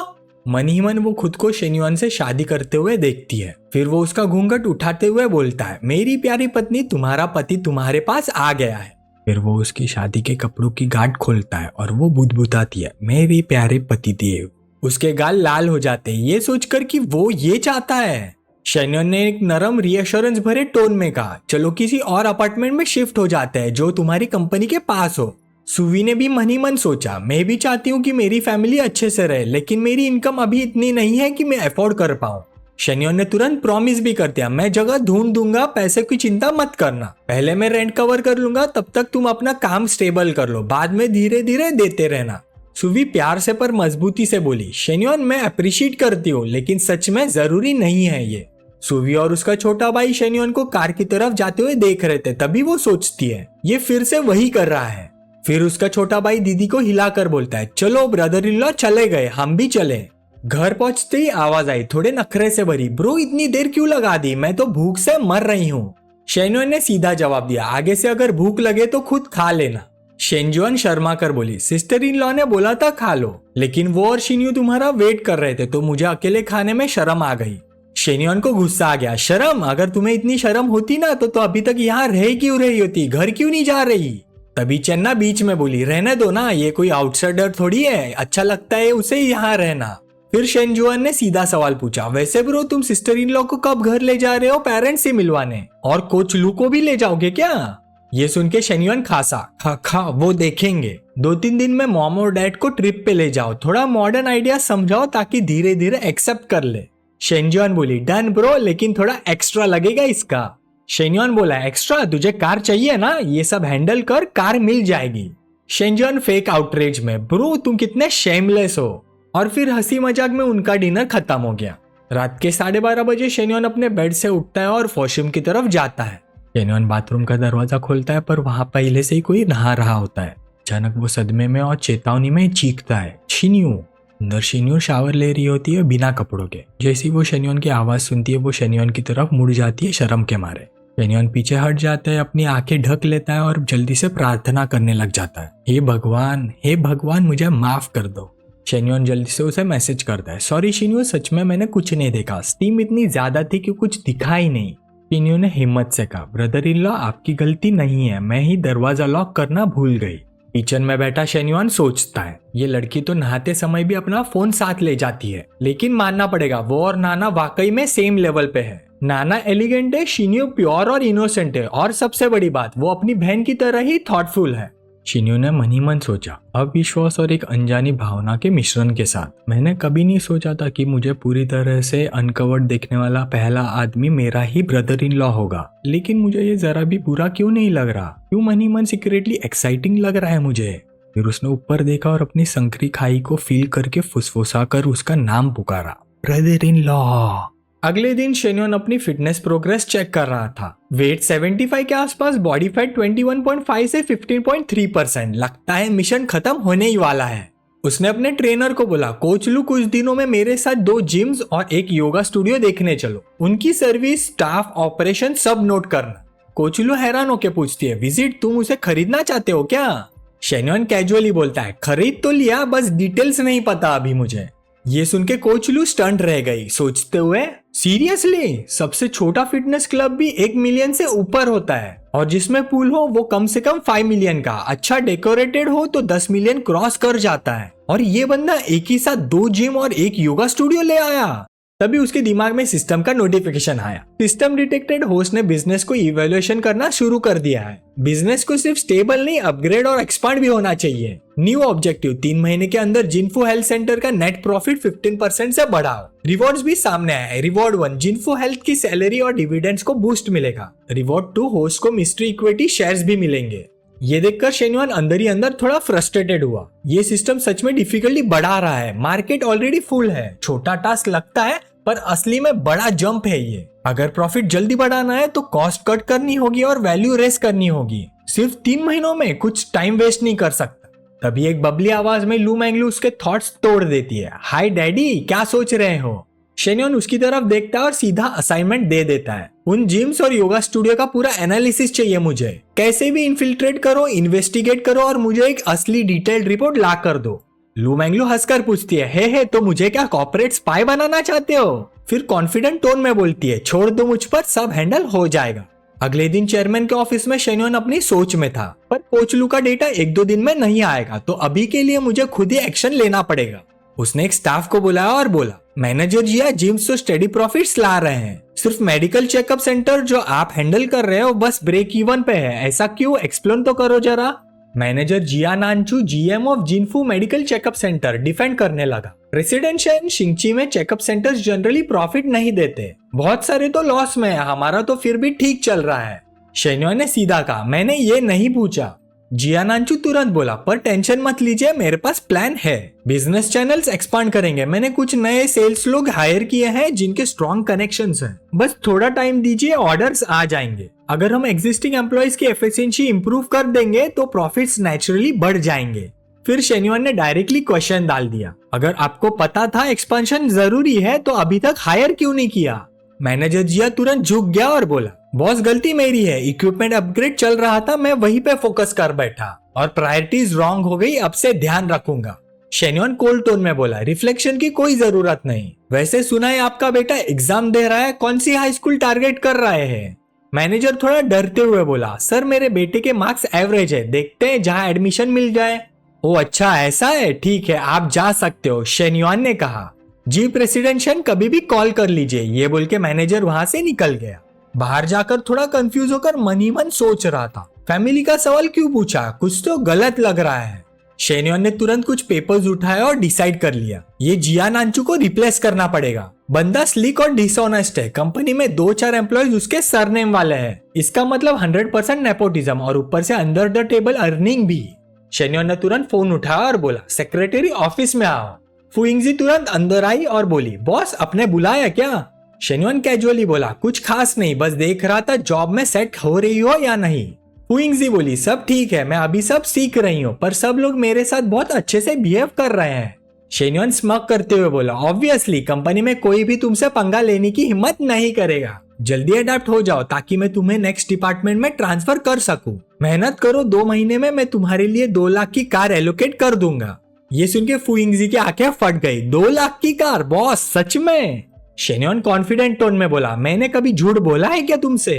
मन ही मन वो खुद को शेन्योन से शादी करते हुए देखती है। फिर वो उसका घूंघट उठाते हुए बोलता है, मेरी प्यारी पत्नी, तुम्हारा पति तुम्हारे पास आ गया है। फिर वो उसकी शादी के कपड़ों की गांठ खोलता है और वो बुदबुदाती है, मेरे प्यारे पति देव। उसके गाल लाल हो जाते हैं, ये सोचकर कि वो ये चाहता है। शेन्योन ने एक नरम रिएश्योरेंस भरे टोन में कहा, चलो किसी और अपार्टमेंट में शिफ्ट हो जाते हैं जो तुम्हारी कंपनी के पास हो। सुवी ने भी मन ही मन सोचा, मैं भी चाहती हूँ कि मेरी फैमिली अच्छे से रहे, लेकिन मेरी इनकम अभी इतनी नहीं है कि मैं अफोर्ड कर पाऊँ। शेन्योन ने तुरंत प्रॉमिस भी कर दिया, मैं जगह ढूंढ दूंगा, पैसे की चिंता मत करना, पहले मैं रेंट कवर कर लूंगा, तब तक तुम अपना काम स्टेबल कर लो, बाद में धीरे धीरे देते रहना। सुवी प्यार से पर मजबूती से बोली, शेन्योन मैं अप्रिशिएट करती हूँ, लेकिन सच में जरूरी नहीं है ये। सुवी और उसका छोटा भाई शेन्योन को कार की तरफ जाते हुए देख रहे थे, तभी वो सोचती है, ये फिर से वही कर रहा है। फिर उसका छोटा भाई दीदी को हिलाकर बोलता है, चलो ब्रदर इन लॉ चले गए, हम भी चले। घर पहुंचते ही आवाज आई, थोड़े नखरे से भरी, ब्रो इतनी देर क्यों लगा दी, मैं तो भूख से मर रही हूँ। शेन्योन ने सीधा जवाब दिया, आगे से अगर भूख लगे तो खुद खा लेना। शेन्योन शर्मा कर बोली, सिस्टर इन लॉ ने बोला था खा लो, लेकिन वो और शिन्यू तुम्हारा वेट कर रहे थे तो मुझे अकेले खाने में शर्म आ गई। शेन्योन को गुस्सा आ गया, शर्म? अगर तुम्हें इतनी शर्म होती ना तो अभी तक यहाँ रह क्यों रही होती, घर क्यों नहीं जा रही? तभी चन्ना बीच में बोली, रहने दो ना, ये कोई आउटसाइडर थोड़ी है, अच्छा लगता है उसे यहाँ रहना। फिर शेनजुआन ने सीधा सवाल पूछा, वैसे ब्रो तुम सिस्टर इन लॉ को कब घर ले जा रहे हो पेरेंट्स से मिलवाने, और कोच लू को भी ले जाओगे क्या? ये सुन के शेन्युआन खासा, खा वो देखेंगे, 2-3 दिन में मॉम और डैड को ट्रिप पे ले जाओ, थोड़ा मॉडर्न आइडिया समझाओ ताकि धीरे धीरे एक्सेप्ट कर ले। शेनजुआन बोली, डन ब्रो, लेकिन थोड़ा एक्स्ट्रा लगेगा इसका। शेन्युआन बोला, एक्स्ट्रा? तुझे कार चाहिए ना, ये सब हैंडल कर, कार मिल जाएगी। शेनजुआन फेक आउटरेज में, ब्रो तुम कितने शेमलेस हो। और फिर हंसी मजाक में उनका डिनर खत्म हो गया। रात के 12:30 बजे शेन्युआन अपने बेड से उठता है और वॉशरूम की तरफ जाता है। शेन्युआन बाथरूम का दरवाजा खोलता है पर वहां पहले से ही कोई नहा रहा होता है। अचानक वो सदमे में और चेतावनी में चीखता है, शिन्यू। अंदर शिन्यू शावर ले रही होती है बिना कपड़ों के। जैसे ही वो शेन्युआन की आवाज सुनती है वो शेन्युआन की तरफ मुड़ जाती है शर्म के मारे। शेन्युआन पीछे हट जाता है, अपनी आंखें ढक लेता है और जल्दी से प्रार्थना करने लग जाता है, हे भगवान मुझे माफ कर दो। शेन्युआन जल्दी से उसे मैसेज करता है, सॉरी शिन्यू, सच में मैंने कुछ नहीं देखा, स्टीम इतनी ज्यादा थी कि कुछ दिखा ही नहीं। शिन्यू ने हिम्मत से कहा, ब्रदर इन लॉ आपकी गलती नहीं है, मैं ही दरवाजा लॉक करना भूल गई। किचन में बैठा शेन्युआन सोचता है, ये लड़की तो नहाते समय भी अपना फोन साथ ले जाती है, लेकिन मानना पड़ेगा वो और नाना वाकई में सेम लेवल पे है। नाना एलिगेंट है, शिन्यू प्योर और इनोसेंट है, और सबसे बड़ी बात वो अपनी बहन की तरह ही थॉटफुल है। शिन्यू ने मन ही मन सोचा, अविश्वास और एक अनजानी भावना के मिश्रण के साथ, मैंने कभी नहीं सोचा था कि मुझे पूरी तरह से अनकवर्ड देखने वाला पहला आदमी मेरा ही ब्रदर इन लॉ होगा, लेकिन मुझे ये जरा भी बुरा क्यों नहीं लग रहा, क्यों मन ही मन सीक्रेटली एक्साइटिंग लग रहा है मुझे। फिर उसने ऊपर देखा और अपनी संकरी खाई को फील करके फुसफुसा कर उसका नाम पुकारा, ब्रदर इन लॉ। अगले दिन शेन्युआन अपनी फिटनेस प्रोग्रेस चेक कर रहा था। वेट 75 के आसपास, बॉडी फैट 21.5 से 15.3%। लगता है मिशन खत्म होने ही वाला है। उसने अपने ट्रेनर को बोला, कोच लू कुछ दिनों में मेरे साथ 2 जिम्स और एक योगा स्टूडियो देखने चलो, उनकी सर्विस, स्टाफ, ऑपरेशन सब नोट करना। कोच लू हैरान होकर पूछती है, विजिट तुम उसे खरीदना चाहते हो क्या? शेन्युआन कैजुअली बोलता है, खरीद तो लिया, बस डिटेल्स नहीं पता अभी मुझे। ये सुन के कोच लू स्टंट रह गई, सोचते हुए सीरियसली सबसे छोटा फिटनेस क्लब भी 1 मिलियन से ऊपर होता है और जिसमें पूल हो वो कम से कम 5 मिलियन का, अच्छा डेकोरेटेड हो तो 10 मिलियन क्रॉस कर जाता है और ये बंदा एक ही साथ 2 जिम और 1 योगा स्टूडियो ले आया। तभी उसके दिमाग में सिस्टम का नोटिफिकेशन आया। सिस्टम डिटेक्टेड होस्ट ने बिजनेस को इवैल्यूएशन करना शुरू कर दिया है। बिजनेस को सिर्फ स्टेबल नहीं, अपग्रेड और एक्सपांड भी होना चाहिए। न्यू ऑब्जेक्टिव, 3 महीने के अंदर जिन्फो हेल्थ सेंटर का नेट प्रॉफिट 15% से बढ़ाओ। रिवॉर्ड्स भी सामने आए। रिवॉर्ड 1, जिन्फो हेल्थ की सैलरी और डिविडेंड्स को बूस्ट मिलेगा। रिवॉर्ड 2, होस्ट को मिस्ट्री इक्विटी शेयर्स भी मिलेंगे। ये देखकर शेन्युआन अंदर ही अंदर थोड़ा फ्रस्ट्रेटेड हुआ। ये सिस्टम सच में डिफिकल्टी बढ़ा रहा है। मार्केट ऑलरेडी फुल है। छोटा टास्क लगता है पर असली में बड़ा जंप है ये। अगर प्रॉफिट जल्दी बढ़ाना है तो कॉस्ट कट करनी होगी और वैल्यू रेस करनी होगी। सिर्फ 3 महीनों में कुछ टाइम वेस्ट नहीं कर सकता। तभी एक बबली आवाज में लू मैंगलू उसके थॉट्स तोड़ देती है। हाय डैडी, क्या सोच रहे हो? शेन्युआन उसकी तरफ देखता है और सीधा असाइनमेंट दे देता है। उन जिम्स और योगा स्टूडियो का पूरा एनालिसिस चाहिए मुझे। कैसे भी इन्फिल्ट्रेट करो, इन्वेस्टिगेट करो और मुझे एक असली डिटेल्ड रिपोर्ट ला कर दो। लू मैंगलू हंसकर पूछती है, हे तो मुझे क्या कॉर्पोरेट स्पाई बनाना चाहते हो? फिर कॉन्फिडेंट टोन में बोलती है, छोड़ दो मुझ पर, सब हैंडल हो जाएगा। अगले दिन चेयरमैन के ऑफिस में शेन्युआन अपनी सोच में था, पर कोच लू का डेटा 1-2 दिन में नहीं आएगा तो अभी के लिए मुझे खुद ही एक्शन लेना पड़ेगा। उसने एक स्टाफ को बुलाया और बोला, मैनेजर जिया, जिम्स तो स्टेडी प्रॉफिट्स ला रहे हैं। सिर्फ मेडिकल चेकअप सेंटर जो आप हैंडल कर रहे हो बस ब्रेक इवन पे है। ऐसा क्यों? एक्सप्लेन तो करो जरा। Manager Jia Nanchu, GM of Jinfu medical checkup centre, defend करने लगा। रेसिडेंशियल शिंगची में चेकअप सेंटर्स जनरली प्रॉफिट नहीं देते। बहुत सारे तो लॉस में है, हमारा तो फिर भी ठीक चल रहा है। शेन्युआन ने सीधा कहा, मैंने ये नहीं पूछा। जिया नानचू तुरंत बोला, पर टेंशन मत लीजिए, मेरे पास प्लान है। बिजनेस चैनल्स एक्सपांड करेंगे। मैंने कुछ नए सेल्स लोग हायर किए हैं जिनके स्ट्रॉन्ग कनेक्शंस हैं। बस थोड़ा टाइम दीजिए, ऑर्डर्स आ जाएंगे। अगर हम एग्जिस्टिंग एम्प्लॉइज की एफिशिएंसी इंप्रूव कर देंगे तो प्रॉफिट्स नेचुरली बढ़ जाएंगे। फिर शेन्युआन ने डायरेक्टली क्वेश्चन डाल दिया, अगर आपको पता था एक्सपेंशन जरूरी है तो अभी तक हायर क्यों नहीं किया? मैनेजर जिया तुरंत झुक गया और बोला, बॉस गलती मेरी है, इक्विपमेंट अपग्रेड चल रहा था, मैं वहीं पे फोकस कर बैठा और प्रायोरिटीज रॉन्ग हो गई, अब से ध्यान रखूंगा। शेन्युआन कोल्ड टोन में बोला, रिफ्लेक्शन की कोई जरूरत नहीं। वैसे सुना है आपका बेटा एग्जाम दे रहा है, कौन सी हाई स्कूल टारगेट कर रहे हैं? मैनेजर थोड़ा डरते हुए बोला, सर मेरे बेटे के मार्क्स एवरेज है, देखते हैं जहां एडमिशन मिल जाए। ओ अच्छा ऐसा है, ठीक है आप जा सकते हो, शेन्युआन ने कहा। जी प्रेसिडेंशियल कभी भी कॉल कर लीजिए। ये बोल के मैनेजर वहां से निकल गया। बाहर जाकर थोड़ा कंफ्यूज होकर मन ही मन सोच रहा था, फैमिली का सवाल क्यों पूछा, कुछ तो गलत लग रहा है। शेन्युआन ने तुरंत कुछ पेपर्स उठाए और डिसाइड कर लिया, ये जिया नानचू को रिप्लेस करना पड़ेगा। बंदा स्लीक और डिसऑनेस्ट है, कंपनी में 2-4 एम्प्लॉयज उसके सरनेम वाले हैं। इसका मतलब 100% नेपोटिज्म और ऊपर से अंडर द टेबल अर्निंग भी। शेन्युआन ने तुरंत फोन उठाया और बोला, सेक्रेटरी ऑफिस में आओ। फुइंगजी तुरंत अंदर आई और बोली, बॉस आपने बुलाया क्या? शेन्युआन कैजुअली बोला, कुछ खास नहीं, बस देख रहा था जॉब में सेट हो रही हो या नहीं। फुइंगजी बोली, सब ठीक है, मैं अभी सब सीख रही हूँ, पर सब लोग मेरे साथ बहुत अच्छे से बिहेव कर रहे हैं। शेन्युआन स्मक करते हुए बोला, ऑब्वियसली कंपनी में कोई भी तुमसे पंगा लेने की हिम्मत नहीं करेगा। जल्दी अडेप्ट हो जाओ ताकि मैं तुम्हें नेक्स्ट डिपार्टमेंट में ट्रांसफर कर सकूं। मेहनत करो, 2 महीने में मैं तुम्हारे लिए 2 लाख की कार एलोकेट कर दूंगा। ये सुन के फुइंगजी की आंखें फट गई। 2 लाख की कार बॉस, सच में? शेन्युआन कॉन्फिडेंट टोन में बोला, मैंने कभी झूठ बोला है क्या तुमसे?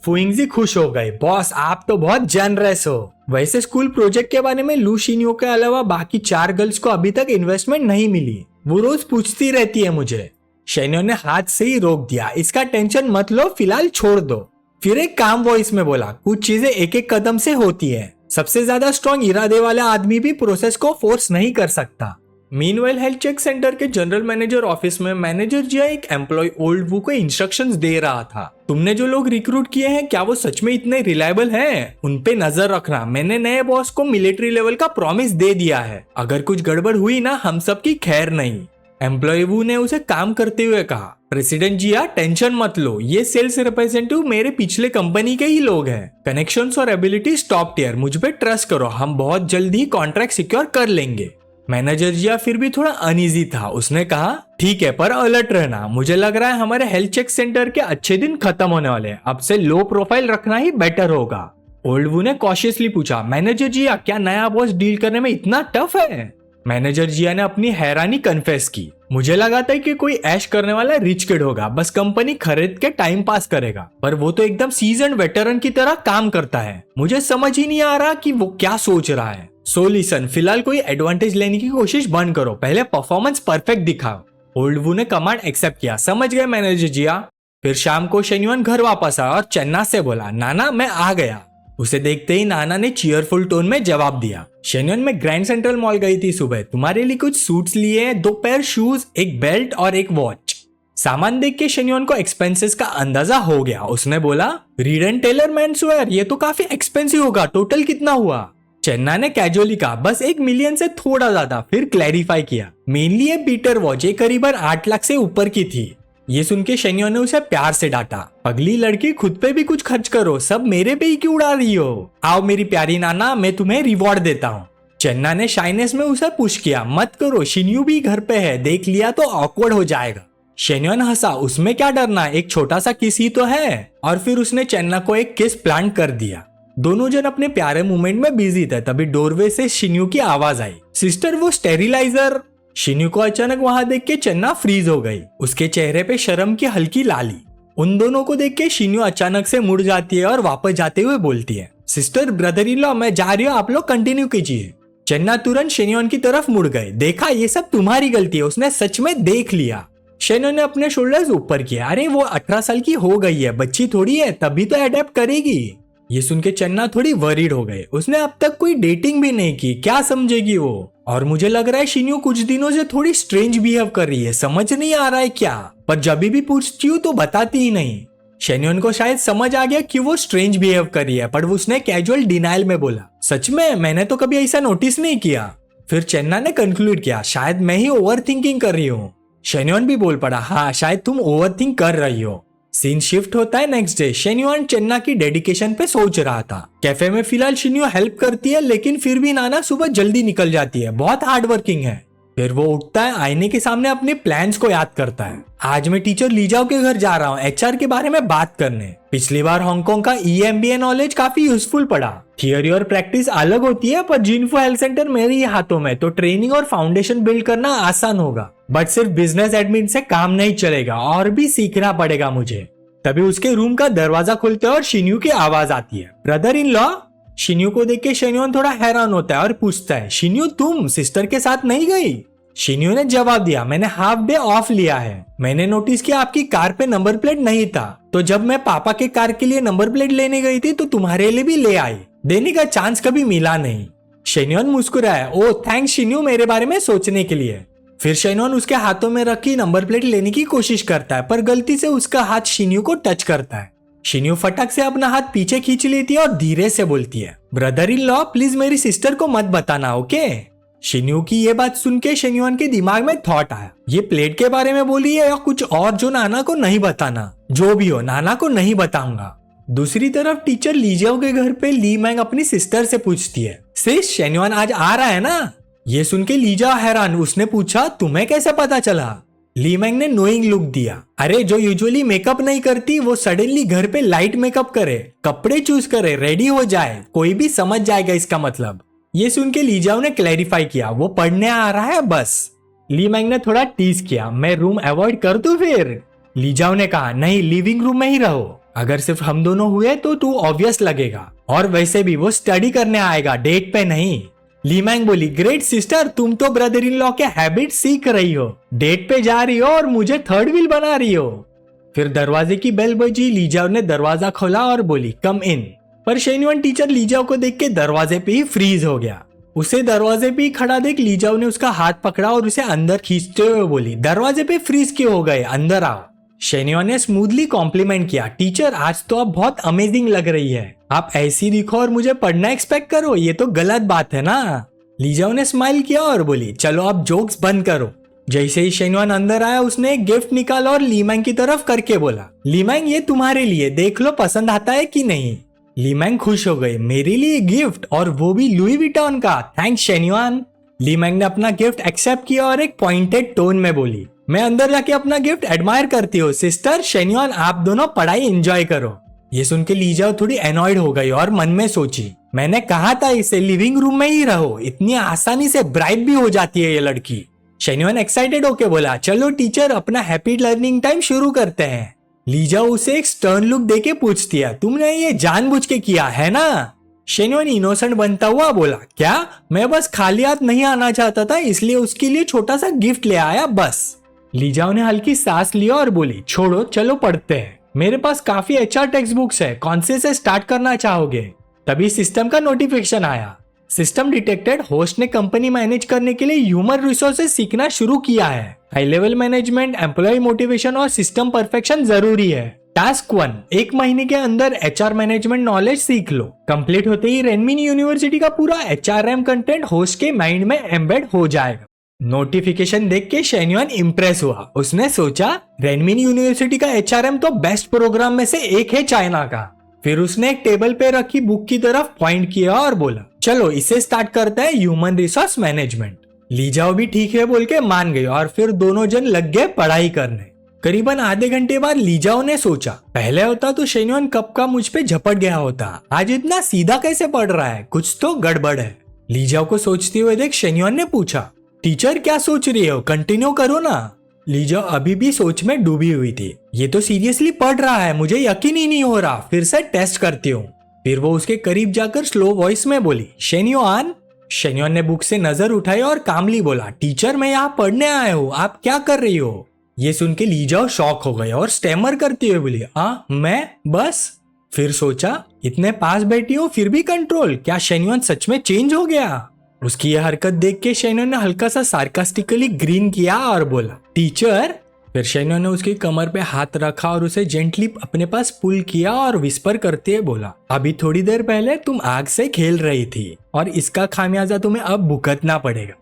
फुइंगजी खुश हो गए, बॉस आप तो बहुत जनरस हो। वैसे स्कूल प्रोजेक्ट के बारे में लू शिन्यो के अलावा बाकी 4 गर्ल्स को अभी तक इन्वेस्टमेंट नहीं मिली, वो रोज पूछती रहती है मुझे। शेन्युआन ने हाथ से ही रोक दिया, इसका टेंशन मत लो, फिलहाल छोड़ दो। फिर एक काम वॉइस में बोला, कुछ चीजें एक एक कदम से होती है। सबसे ज्यादा स्ट्रॉन्ग इरादे वाला आदमी भी प्रोसेस को फोर्स नहीं कर सकता। मीनवाइल हेल्थ चेक सेंटर के जनरल मैनेजर ऑफिस में मैनेजर जिया एक एम्प्लॉय ओल्ड वू को इंस्ट्रक्शंस दे रहा था। तुमने जो लोग रिक्रूट किए हैं क्या वो सच में इतने रिलायबल हैं? उन पे नजर रखना। मैंने नए बॉस को मिलिट्री लेवल का प्रॉमिस दे दिया है, अगर कुछ गड़बड़ हुई ना हम सब की खैर नहीं। एम्प्लॉय वू ने उसे काम करते हुए कहा, प्रेसिडेंट जिया टेंशन मत लो, ये सेल्स रिप्रेजेंटेटिव मेरे पिछले कंपनी के ही लोग हैं। कनेक्शंस और एबिलिटीज टॉप टियर, मुझ पे ट्रस्ट करो, हम बहुत जल्दी कॉन्ट्रैक्ट सिक्योर कर लेंगे। मैनेजर जिया फिर भी थोड़ा अनईजी था। उसने कहा, ठीक है पर अलर्ट रहना, मुझे लग रहा है हमारे हेल्थ चेक सेंटर के अच्छे दिन खत्म होने वाले हैं, अब से लो प्रोफाइल रखना ही बेटर होगा। ओल्ड वू ने कॉशियसली पूछा, मैनेजर जिया क्या नया बॉस डील करने में इतना टफ है? मैनेजर जिया ने अपनी हैरानी कन्फेस की, मुझे लगा था कि कोई ऐश करने वाला रिच किड होगा, बस कंपनी खरीद के टाइम पास करेगा, पर वो तो एकदम सीजन वेटरन की तरह काम करता है। मुझे समझ ही नहीं आ रहा कि वो क्या सोच रहा है। सो लिसन, फिलहाल कोई एडवांटेज लेने की कोशिश बंद करो, पहले परफॉर्मेंस परफेक्ट दिखाओ। ओल्ड वू ने कमांड एक्सेप्ट किया। समझ गए मैनेजर जिया। फिर शाम को शेन्युआन घर वापस आया और चन्ना से बोला, नाना मैं आ गया। उसे देखते ही नाना ने चीयरफुल टोन में जवाब दिया, शेन्युआन मैं ग्रैंड सेंट्रल मॉल गई थी सुबह, तुम्हारे लिए कुछ सूट्स लिए हैं, 2 पेयर शूज, एक बेल्ट और एक वॉच। सामान देख के शेन्युआन को एक्सपेंसेस का अंदाजा हो गया। उसने बोला, रीड एंड टेलर मेंसवेयर, ये तो काफी एक्सपेंसिव होगा, टोटल कितना हुआ? चन्ना ने कैजुअली कहा, बस 1 मिलियन से थोड़ा ज्यादा। फिर क्लैरिफाई किया, मेनली ये पीटर वॉच, ये करीबन 8 लाख से ऊपर की थी। ये सुन के शेन्युआन ने उसे प्यार से डांटा, पगली लड़की खुद पे भी कुछ खर्च करो, सब मेरे पे ही क्यों उड़ा रही हो? आओ मेरी प्यारी नाना, मैं तुम्हें रिवॉर्ड देता हूँ। चन्ना ने शाइनेस में उसे पुश किया, मत करो, शिन्यू भी घर पे है, देख लिया तो ऑकवर्ड हो जाएगा। शेन्युआन हंसा, उसमें क्या डरना, एक छोटा सा किस ही तो है। और फिर उसने चन्ना को एक किस प्लान कर दिया। दोनों जन अपने प्यारे मूवमेंट में बिजी थे, तभी डोरवे से शिन्यू की आवाज आई, सिस्टर वो स्टेरिलाइजर। शिन्यू को अचानक वहां देख के चन्ना फ्रीज हो गई, उसके चेहरे पे शर्म की हल्की लाली। उन दोनों को देख के शिन्यू अचानक से मुड़ जाती है और वापस जाते हुए बोलती है, सिस्टर ब्रदर इन लॉ मैं जा रही हूँ, आप लोग कंटिन्यू कीजिए। चन्ना तुरंत शेन्युआन की तरफ मुड़ गए। देखा, ये सब तुम्हारी गलती है, उसने सच में देख लिया। शेन्युआन ने अपने शोल्डर्स ऊपर किया, अरे वो 18 साल की हो गई है, बच्ची थोड़ी है, तभी तो अडेप्ट करेगी। ये सुन के चन्ना थोड़ी वरीड हो गए, उसने अब तक कोई डेटिंग भी नहीं की, क्या समझेगी वो? और मुझे लग रहा है शिन्यू कुछ दिनों से थोड़ी स्ट्रेंज बिहेव कर रही है, समझ नहीं आ रहा है क्या, पर जब भी पूछती हूँ तो बताती ही नहीं। शेन्युआन को शायद समझ आ गया कि वो स्ट्रेंज बिहेव कर रही है, पर उसने कैजुअल डिनाइल में बोला, सच में मैंने तो कभी ऐसा नोटिस नहीं किया। फिर चन्ना ने कंक्लूड किया, शायद मैं ही ओवर थिंकिंग कर रही हूँ। शेन्युआन भी बोल पड़ा, हाँ शायद तुम ओवर थिंक कर रही हो। सीन शिफ्ट होता है नेक्स्ट डे। शेन्युआन चन्ना की डेडिकेशन पे सोच रहा था। कैफे में फिलहाल शिन्यू हेल्प करती है, लेकिन फिर भी नाना सुबह जल्दी निकल जाती है, बहुत हार्ड वर्किंग है। फिर वो उठता है, आईने के सामने अपने प्लान्स को याद करता है। आज मैं टीचर लीजाओ के घर जा रहा हूँ HR के बारे में बात करने। पिछली बार हांगकांग का EMBA नॉलेज काफी यूजफुल पड़ा। थियोरी और प्रैक्टिस अलग होती है, पर जिनफो हेल्थ सेंटर मेरे ही हाथों में, तो ट्रेनिंग और फाउंडेशन बिल्ड करना आसान होगा। बट सिर्फ बिजनेस एडमिन से काम नहीं चलेगा, और भी सीखना पड़ेगा मुझे। तभी उसके रूम का दरवाजा खुलता है और शिन्यू की आवाज आती है, ब्रदर इन लॉ। शिन्यू को देख के शेन्युआन थोड़ा हैरान होता है और पूछता है, शिन्यू तुम सिस्टर के साथ नहीं गई? शिन्यू ने जवाब दिया, मैंने हाफ डे ऑफ लिया है, मैंने नोटिस किया आपकी कार पे नंबर प्लेट नहीं था, तो जब मैं पापा के कार के लिए नंबर प्लेट लेने गई थी तो तुम्हारे लिए भी ले आई, देने का चांस कभी मिला नहीं। शेन्युआन मुस्कुराया, ओह थैंक्स शिन्यू मेरे बारे में सोचने के लिए। फिर शेन्युआन उसके हाथों में रखी नंबर प्लेट लेने की कोशिश करता है, पर गलती से उसका हाथ शिन्यू को टच करता है। शिन्यू फटक से अपना हाथ पीछे खींच लेती है और धीरे से बोलती है, ब्रदर इन लॉ प्लीज मेरी सिस्टर को मत बताना, ओके? शिन्यू की ये बात सुन के शेन्युआन के दिमाग में थॉट आया, ये प्लेट के बारे में बोली है या कुछ और जो नाना को नहीं बताना? जो भी हो, नाना को नहीं बताऊंगा। दूसरी तरफ टीचर लीजाओ के घर पे ली मैंग अपनी सिस्टर से पूछती है, सिस शेन्युआन आज आ रहा है ना? ये सुन के लीजा हैरान, उसने पूछा, तुम्हें कैसे पता चला? ली मैंग ने नोइंग लुक दिया, अरे जो यूजुअली मेकअप नहीं करती वो सडनली घर पे लाइट मेकअप करे, कपड़े चूज करे, रेडी हो जाए, कोई भी समझ जाएगा इसका मतलब। ये सुन के लीजाओ ने क्लैरिफाई किया, वो पढ़ने आ रहा है बस। ली मैंग ने थोड़ा टीज किया, मैं रूम अवॉइड कर दूं फिर? लीजाओ ने कहा, नहीं लिविंग रूम में ही रहो, अगर सिर्फ हम दोनों हुए तो टू ऑब्वियस लगेगा, और वैसे भी वो स्टडी करने आएगा, डेट पे नहीं। ली मैंग बोली, ग्रेट सिस्टर, तुम तो ब्रदर इन लॉ के हैबिट सीख रही हो, डेट पे जा रही हो और मुझे थर्ड व्हील बना रही हो। फिर दरवाजे की बेल बजी, लीजाओ ने दरवाजा खोला और बोली, कम इन। पर शेन्युआन टीचर लीजाओ को देख के दरवाजे पे ही फ्रीज हो गया। उसे दरवाजे पे ही खड़ा देख लीजाओ ने उसका हाथ पकड़ा और उसे अंदर खींचते हुए बोली, दरवाजे पे फ्रीज क्यों हो गए, अंदर आओ। शेन्युआन ने स्मूथली कॉम्प्लीमेंट किया, टीचर आज तो आप बहुत अमेजिंग लग रही है, आप ऐसी दिखो और मुझे पढ़ना एक्सपेक्ट करो, ये तो गलत बात है ना। लीजाओ ने स्माइल किया और बोली, चलो आप जोक्स बंद करो। जैसे ही शेन्युआन अंदर आया उसने एक गिफ्ट निकाला और ली मैंग की तरफ करके बोला, ली मैंग ये तुम्हारे लिए, देख लो पसंद आता है कि नहीं। ली मैंग खुश हो गई, मेरे लिए गिफ्ट, और वो भी लुई विटॉन का, थैंक्स शेन्युआन। ली मैंग ने अपना गिफ्ट एक्सेप्ट किया और एक पॉइंटेड टोन में बोली, मैं अंदर जाके अपना गिफ्ट एडमायर करती हूँ सिस्टर, शेन्युआन आप दोनों पढ़ाई एंजॉय करो। ये सुन के लीजाओ थोड़ी एनॉयड हो गई और मन में सोची, मैंने कहा था इसे लिविंग रूम में ही रहो, इतनी आसानी से ब्राइब भी हो जाती है ये लड़की। शेन्युअन एक्साइटेड होके बोला, चलो टीचर अपना हैप्पी लर्निंग टाइम शुरू करते हैं। लीजाओ उसे एक स्टर्न लुक देके पूछती है, तुमने ये जानबूझ के किया है ना? शेन्युअन इनोसेंट बनता हुआ बोला, क्या? मैं बस खाली हाथ नहीं आना चाहता था, इसलिए उसके लिए छोटा सा गिफ्ट ले आया बस। लीजाओ ने हल्की सांस लिया और बोली, छोड़ो चलो पढ़ते हैं। मेरे पास काफी HR टेक्स्ट बुक्स है, कौन से स्टार्ट करना चाहोगे? तभी सिस्टम का नोटिफिकेशन आया। सिस्टम डिटेक्टेड, होस्ट ने कंपनी मैनेज करने के लिए ह्यूमन रिसोर्सेज सीखना शुरू किया है। High level management, employee motivation और सिस्टम परफेक्शन जरूरी है। टास्क 1, 1 महीने के अंदर HR मैनेजमेंट नॉलेज सीख लो। कंप्लीट होते ही रेनमिन यूनिवर्सिटी का पूरा HRM कंटेंट होस्ट के माइंड में एम्बेड हो जाएगा। नोटिफिकेशन देख के शेन्युअन इम्प्रेस हुआ। उसने सोचा, रेनमिन यूनिवर्सिटी का HRM तो बेस्ट प्रोग्राम में से एक है चाइना का। फिर उसने एक टेबल पे रखी बुक की तरफ पॉइंट किया और बोला, चलो इसे स्टार्ट करते हैं, ह्यूमन रिसोर्स मैनेजमेंट। लीजाओ भी ठीक है बोल के मान गई और फिर दोनों जन लग गए पढ़ाई करने। करीबन आधे घंटे बाद लीजाओ ने सोचा, पहले होता तो शेन्युअन कब का मुझ पे झपट गया होता, आज इतना सीधा कैसे पढ़ रहा है, कुछ तो गड़बड़ है। लीजाओ को सोचते हुए देख शेन्युअन ने पूछा, टीचर क्या सोच रही हो, कंटिन्यू करो ना। लीजाओ अभी भी सोच में डूबी हुई थी। ये तो सीरियसली पढ़ रहा है, मुझे यकीन ही नहीं हो रहा, फिर से टेस्ट करती हूँ। फिर वो उसके करीब जाकर स्लो वॉइस में बोली, शेन्युअन। शेन्युअन ने बुक से नजर उठाई और कामली बोला, टीचर मैं यहाँ पढ़ने आया हूँ, आप क्या कर रही हो? ये सुन के लीजाओ शॉक हो गई और स्टेमर करती हुए बोली, मैं बस। फिर सोचा, इतने पास बैठी हूँ फिर भी कंट्रोल, क्या शेन्युअन सच में चेंज हो गया? उसकी यह हरकत देख के शेन्युअन ने हल्का सा सार्कास्टिकली ग्रीन किया और बोला, टीचर। फिर शेन्युअन ने उसकी कमर पे हाथ रखा और उसे जेंटली अपने पास पुल किया और विस्पर करते हुए बोला, अभी थोड़ी देर पहले तुम आग से खेल रही थी और इसका खामियाजा तुम्हें अब भुगतना पड़ेगा।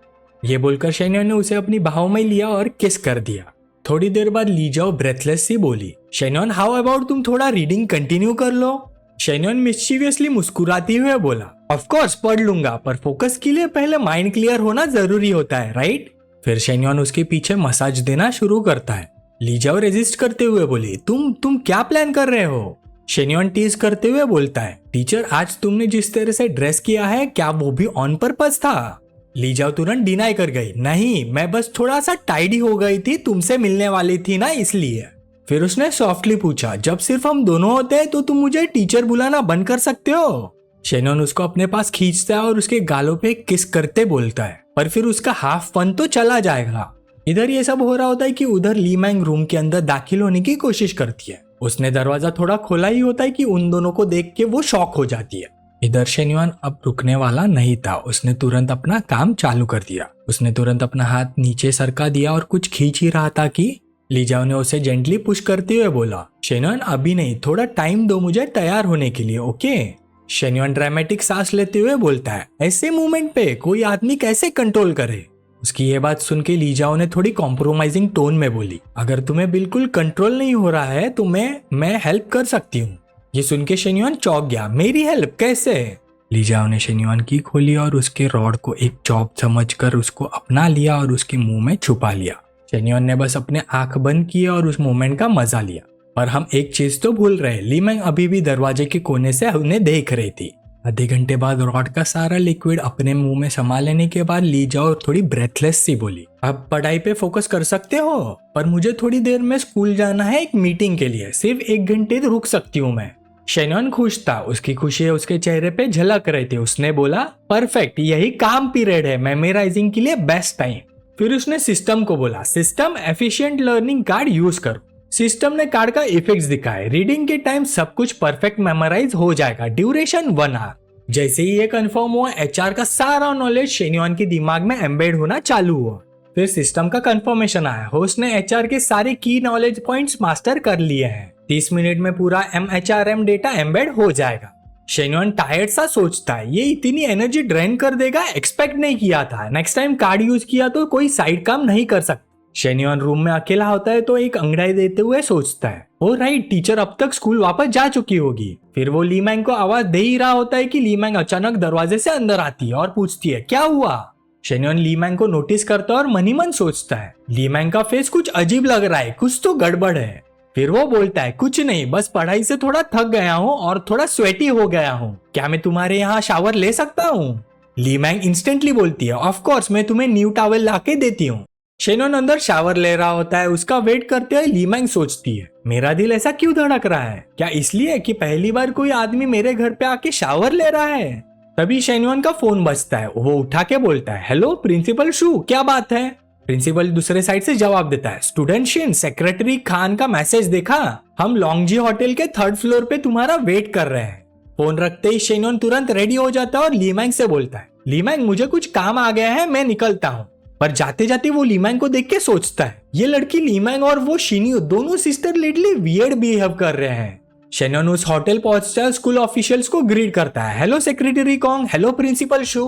ये बोलकर शेन्युअन ने उसे अपनी बाहों में लिया और किस कर दिया। थोड़ी देर बाद लीजाओ ब्रेथलेस सी बोली, शेन्युअन हाउ अबाउट तुम थोड़ा रीडिंग कंटिन्यू कर लो? शेन्युअन मिस्चीवियसली मुस्कुराते हुए बोला, ऑफ कोर्स पढ़ लूंगा, पर फोकस के लिए पहले माइंड क्लियर होना जरूरी होता है, राइट? फिर शेन्युअन उसके पीछे मसाज देना शुरू करता है। लीजाओ रेजिस्ट करते हुए बोली, तुम क्या प्लान कर रहे हो? शेन्युअन टीज करते हुए बोलता है, टीचर आज तुमने जिस तरह से ड्रेस किया है क्या वो भी ऑन पर्पस था? लीजाओ तुरंत डिनाई कर गई, नहीं मैं बस थोड़ा सा टाइडी हो गई थी, तुमसे मिलने वाली थी ना इसलिए। फिर उसने सॉफ्टली पूछा, जब सिर्फ हम दोनों होते हैं तो तुम मुझे टीचर बुलाना बंद कर सकते हो? शेन्युअन उसको अपने पास खींचता है और उसके गालों पे किस करते बोलता है, पर फिर उसका हाफ फन तो चला जाएगा। इधर ये सब हो रहा होता है कि उधर ली मैंग रूम के अंदर दाखिल होने की कोशिश करती है। उसने दरवाजा थोड़ा खोला ही होता है कि उन दोनों को देख के वो शॉक हो जाती है। इधर शेन्युअन अब रुकने वाला नहीं था, उसने तुरंत अपना काम चालू कर दिया। उसने तुरंत अपना हाथ नीचे सरका दिया और कुछ खींच ही रहा था कि लीजाओ ने उसे जेंटली पुश करते हुए बोला, शेन्युअन अभी नहीं, थोड़ा टाइम दो मुझे तैयार होने के लिए, ओके? शेन्युअन ड्रामेटिक सांस लेते हुए बोलता है, ऐसे मूवमेंट पे कोई आदमी कैसे कंट्रोल करे? उसकी ये बात सुन के लीजाओ ने थोड़ी कॉम्प्रोमाइजिंग टोन में बोली, अगर तुम्हें बिल्कुल कंट्रोल नहीं हो रहा है तो मैं हेल्प कर सकती हूँ। ये सुन के शेन्युअन चौंक गया, मेरी हेल्प कैसे? लीजाओ ने शेन्युअन की खोली और उसके रॉड को एक चॉप समझकर उसको अपना लिया और उसके मुंह में छुपा लिया। शेन्युअन ने बस अपने आंख बंद किए और उस मोमेंट का मजा लिया। पर हम एक चीज तो भूल रहे, ली मैंग अभी भी दरवाजे के कोने से उन्हें देख रही थी। आधे घंटे बाद रॉड का सारा लिक्विड अपने मुंह में समा लेने के बाद लीजाओ थोड़ी ब्रेथलेस सी बोली, अब पढ़ाई पे फोकस कर सकते हो, पर मुझे थोड़ी देर में स्कूल जाना है एक मीटिंग के लिए, सिर्फ 1 घंटे रुक सकती हूँ मैं। शेन्युअन खुश था, उसकी खुशी उसके चेहरे पे झलक रही थी। उसने बोला, परफेक्ट, यही काम पीरियड है, मेमोराइजिंग के लिए बेस्ट टाइम। फिर उसने सिस्टम को बोला, system efficient learning card use करो। सिस्टम ने कार्ड का इफेक्ट्स दिखाए, रीडिंग के टाइम सब कुछ परफेक्ट मेमोराइज हो जाएगा, ड्यूरेशन 1 आवर। जैसे ही ये कंफर्म हुआ, HR का सारा नॉलेज शेन्युअन के दिमाग में एम्बेड होना चालू हुआ। फिर सिस्टम का कंफर्मेशन आया, होस्ट ने HR के सारे की नॉलेज पॉइंट्स मास्टर कर लिए हैं, 30 मिनट में पूरा MHRM डेटा एम्बेड हो जाएगा। शेन्युअन टायर्ड सा सोचता है, ये इतनी एनर्जी ड्रेन कर देगा, एक्सपेक्ट नहीं किया था। नेक्स्ट टाइम कार्ड यूज किया तो कोई साइड काम नहीं कर सकता। शेन्युअन रूम में अकेला होता है तो एक अंगड़ाई देते हुए सोचता है, ओ राइट, टीचर अब तक स्कूल वापस जा चुकी होगी। फिर वो ली मैंग को आवाज दे ही रहा होता है कि ली मैंग अचानक दरवाजे से अंदर आती है और पूछती है, क्या हुआ? शेन्युअन ली मैंग को नोटिस करता है और मन ही मन सोचता है, ली मैंग का फेस कुछ अजीब लग रहा है, कुछ तो गड़बड़ है। फिर वो बोलता है, कुछ नहीं, बस पढ़ाई से थोड़ा थक गया हूँ और थोड़ा स्वेटी हो गया हूँ, क्या मैं तुम्हारे यहाँ शावर ले सकता हूँ? ली मैंग इंस्टेंटली बोलती है, ऑफ कोर्स, मैं तुम्हें न्यू टॉवल लाके देती हूँ। शेनोन अंदर शावर ले रहा होता है। उसका वेट करते हुए लीमैंग सोचती है, मेरा दिल ऐसा क्यों धड़क रहा है? क्या इसलिए कि पहली बार कोई आदमी मेरे घर पे आके शावर ले रहा है? तभी शेनोन का फोन बजता है। वो उठा के बोलता है, हेलो प्रिंसिपल शू, क्या बात है? प्रिंसिपल दूसरे साइड से जवाब देता है, स्टूडेंट शिन, सेक्रेटरी खान का मैसेज देखा? हम लॉन्गजी होटल के 3rd फ्लोर पे तुम्हारा वेट कर रहे हैं। फोन रखते ही शेनोन तुरंत रेडी हो जाता है और लीमैंग से बोलता है, लीमैंग मुझे कुछ काम आ गया है, मैं निकलता हूँ। पर जाते जाते वो लीमैंग को देख के सोचता है, ये लड़की लीमैंग और वो शिन्यू दोनों सिस्टर लिटली वियर्ड बिहेव कर रहे हैं। शेनोन उस होटल पहुंचता है, स्कूल ऑफिशियल्स को ग्रीट करता है, hello secretary Kong, hello principal Shu.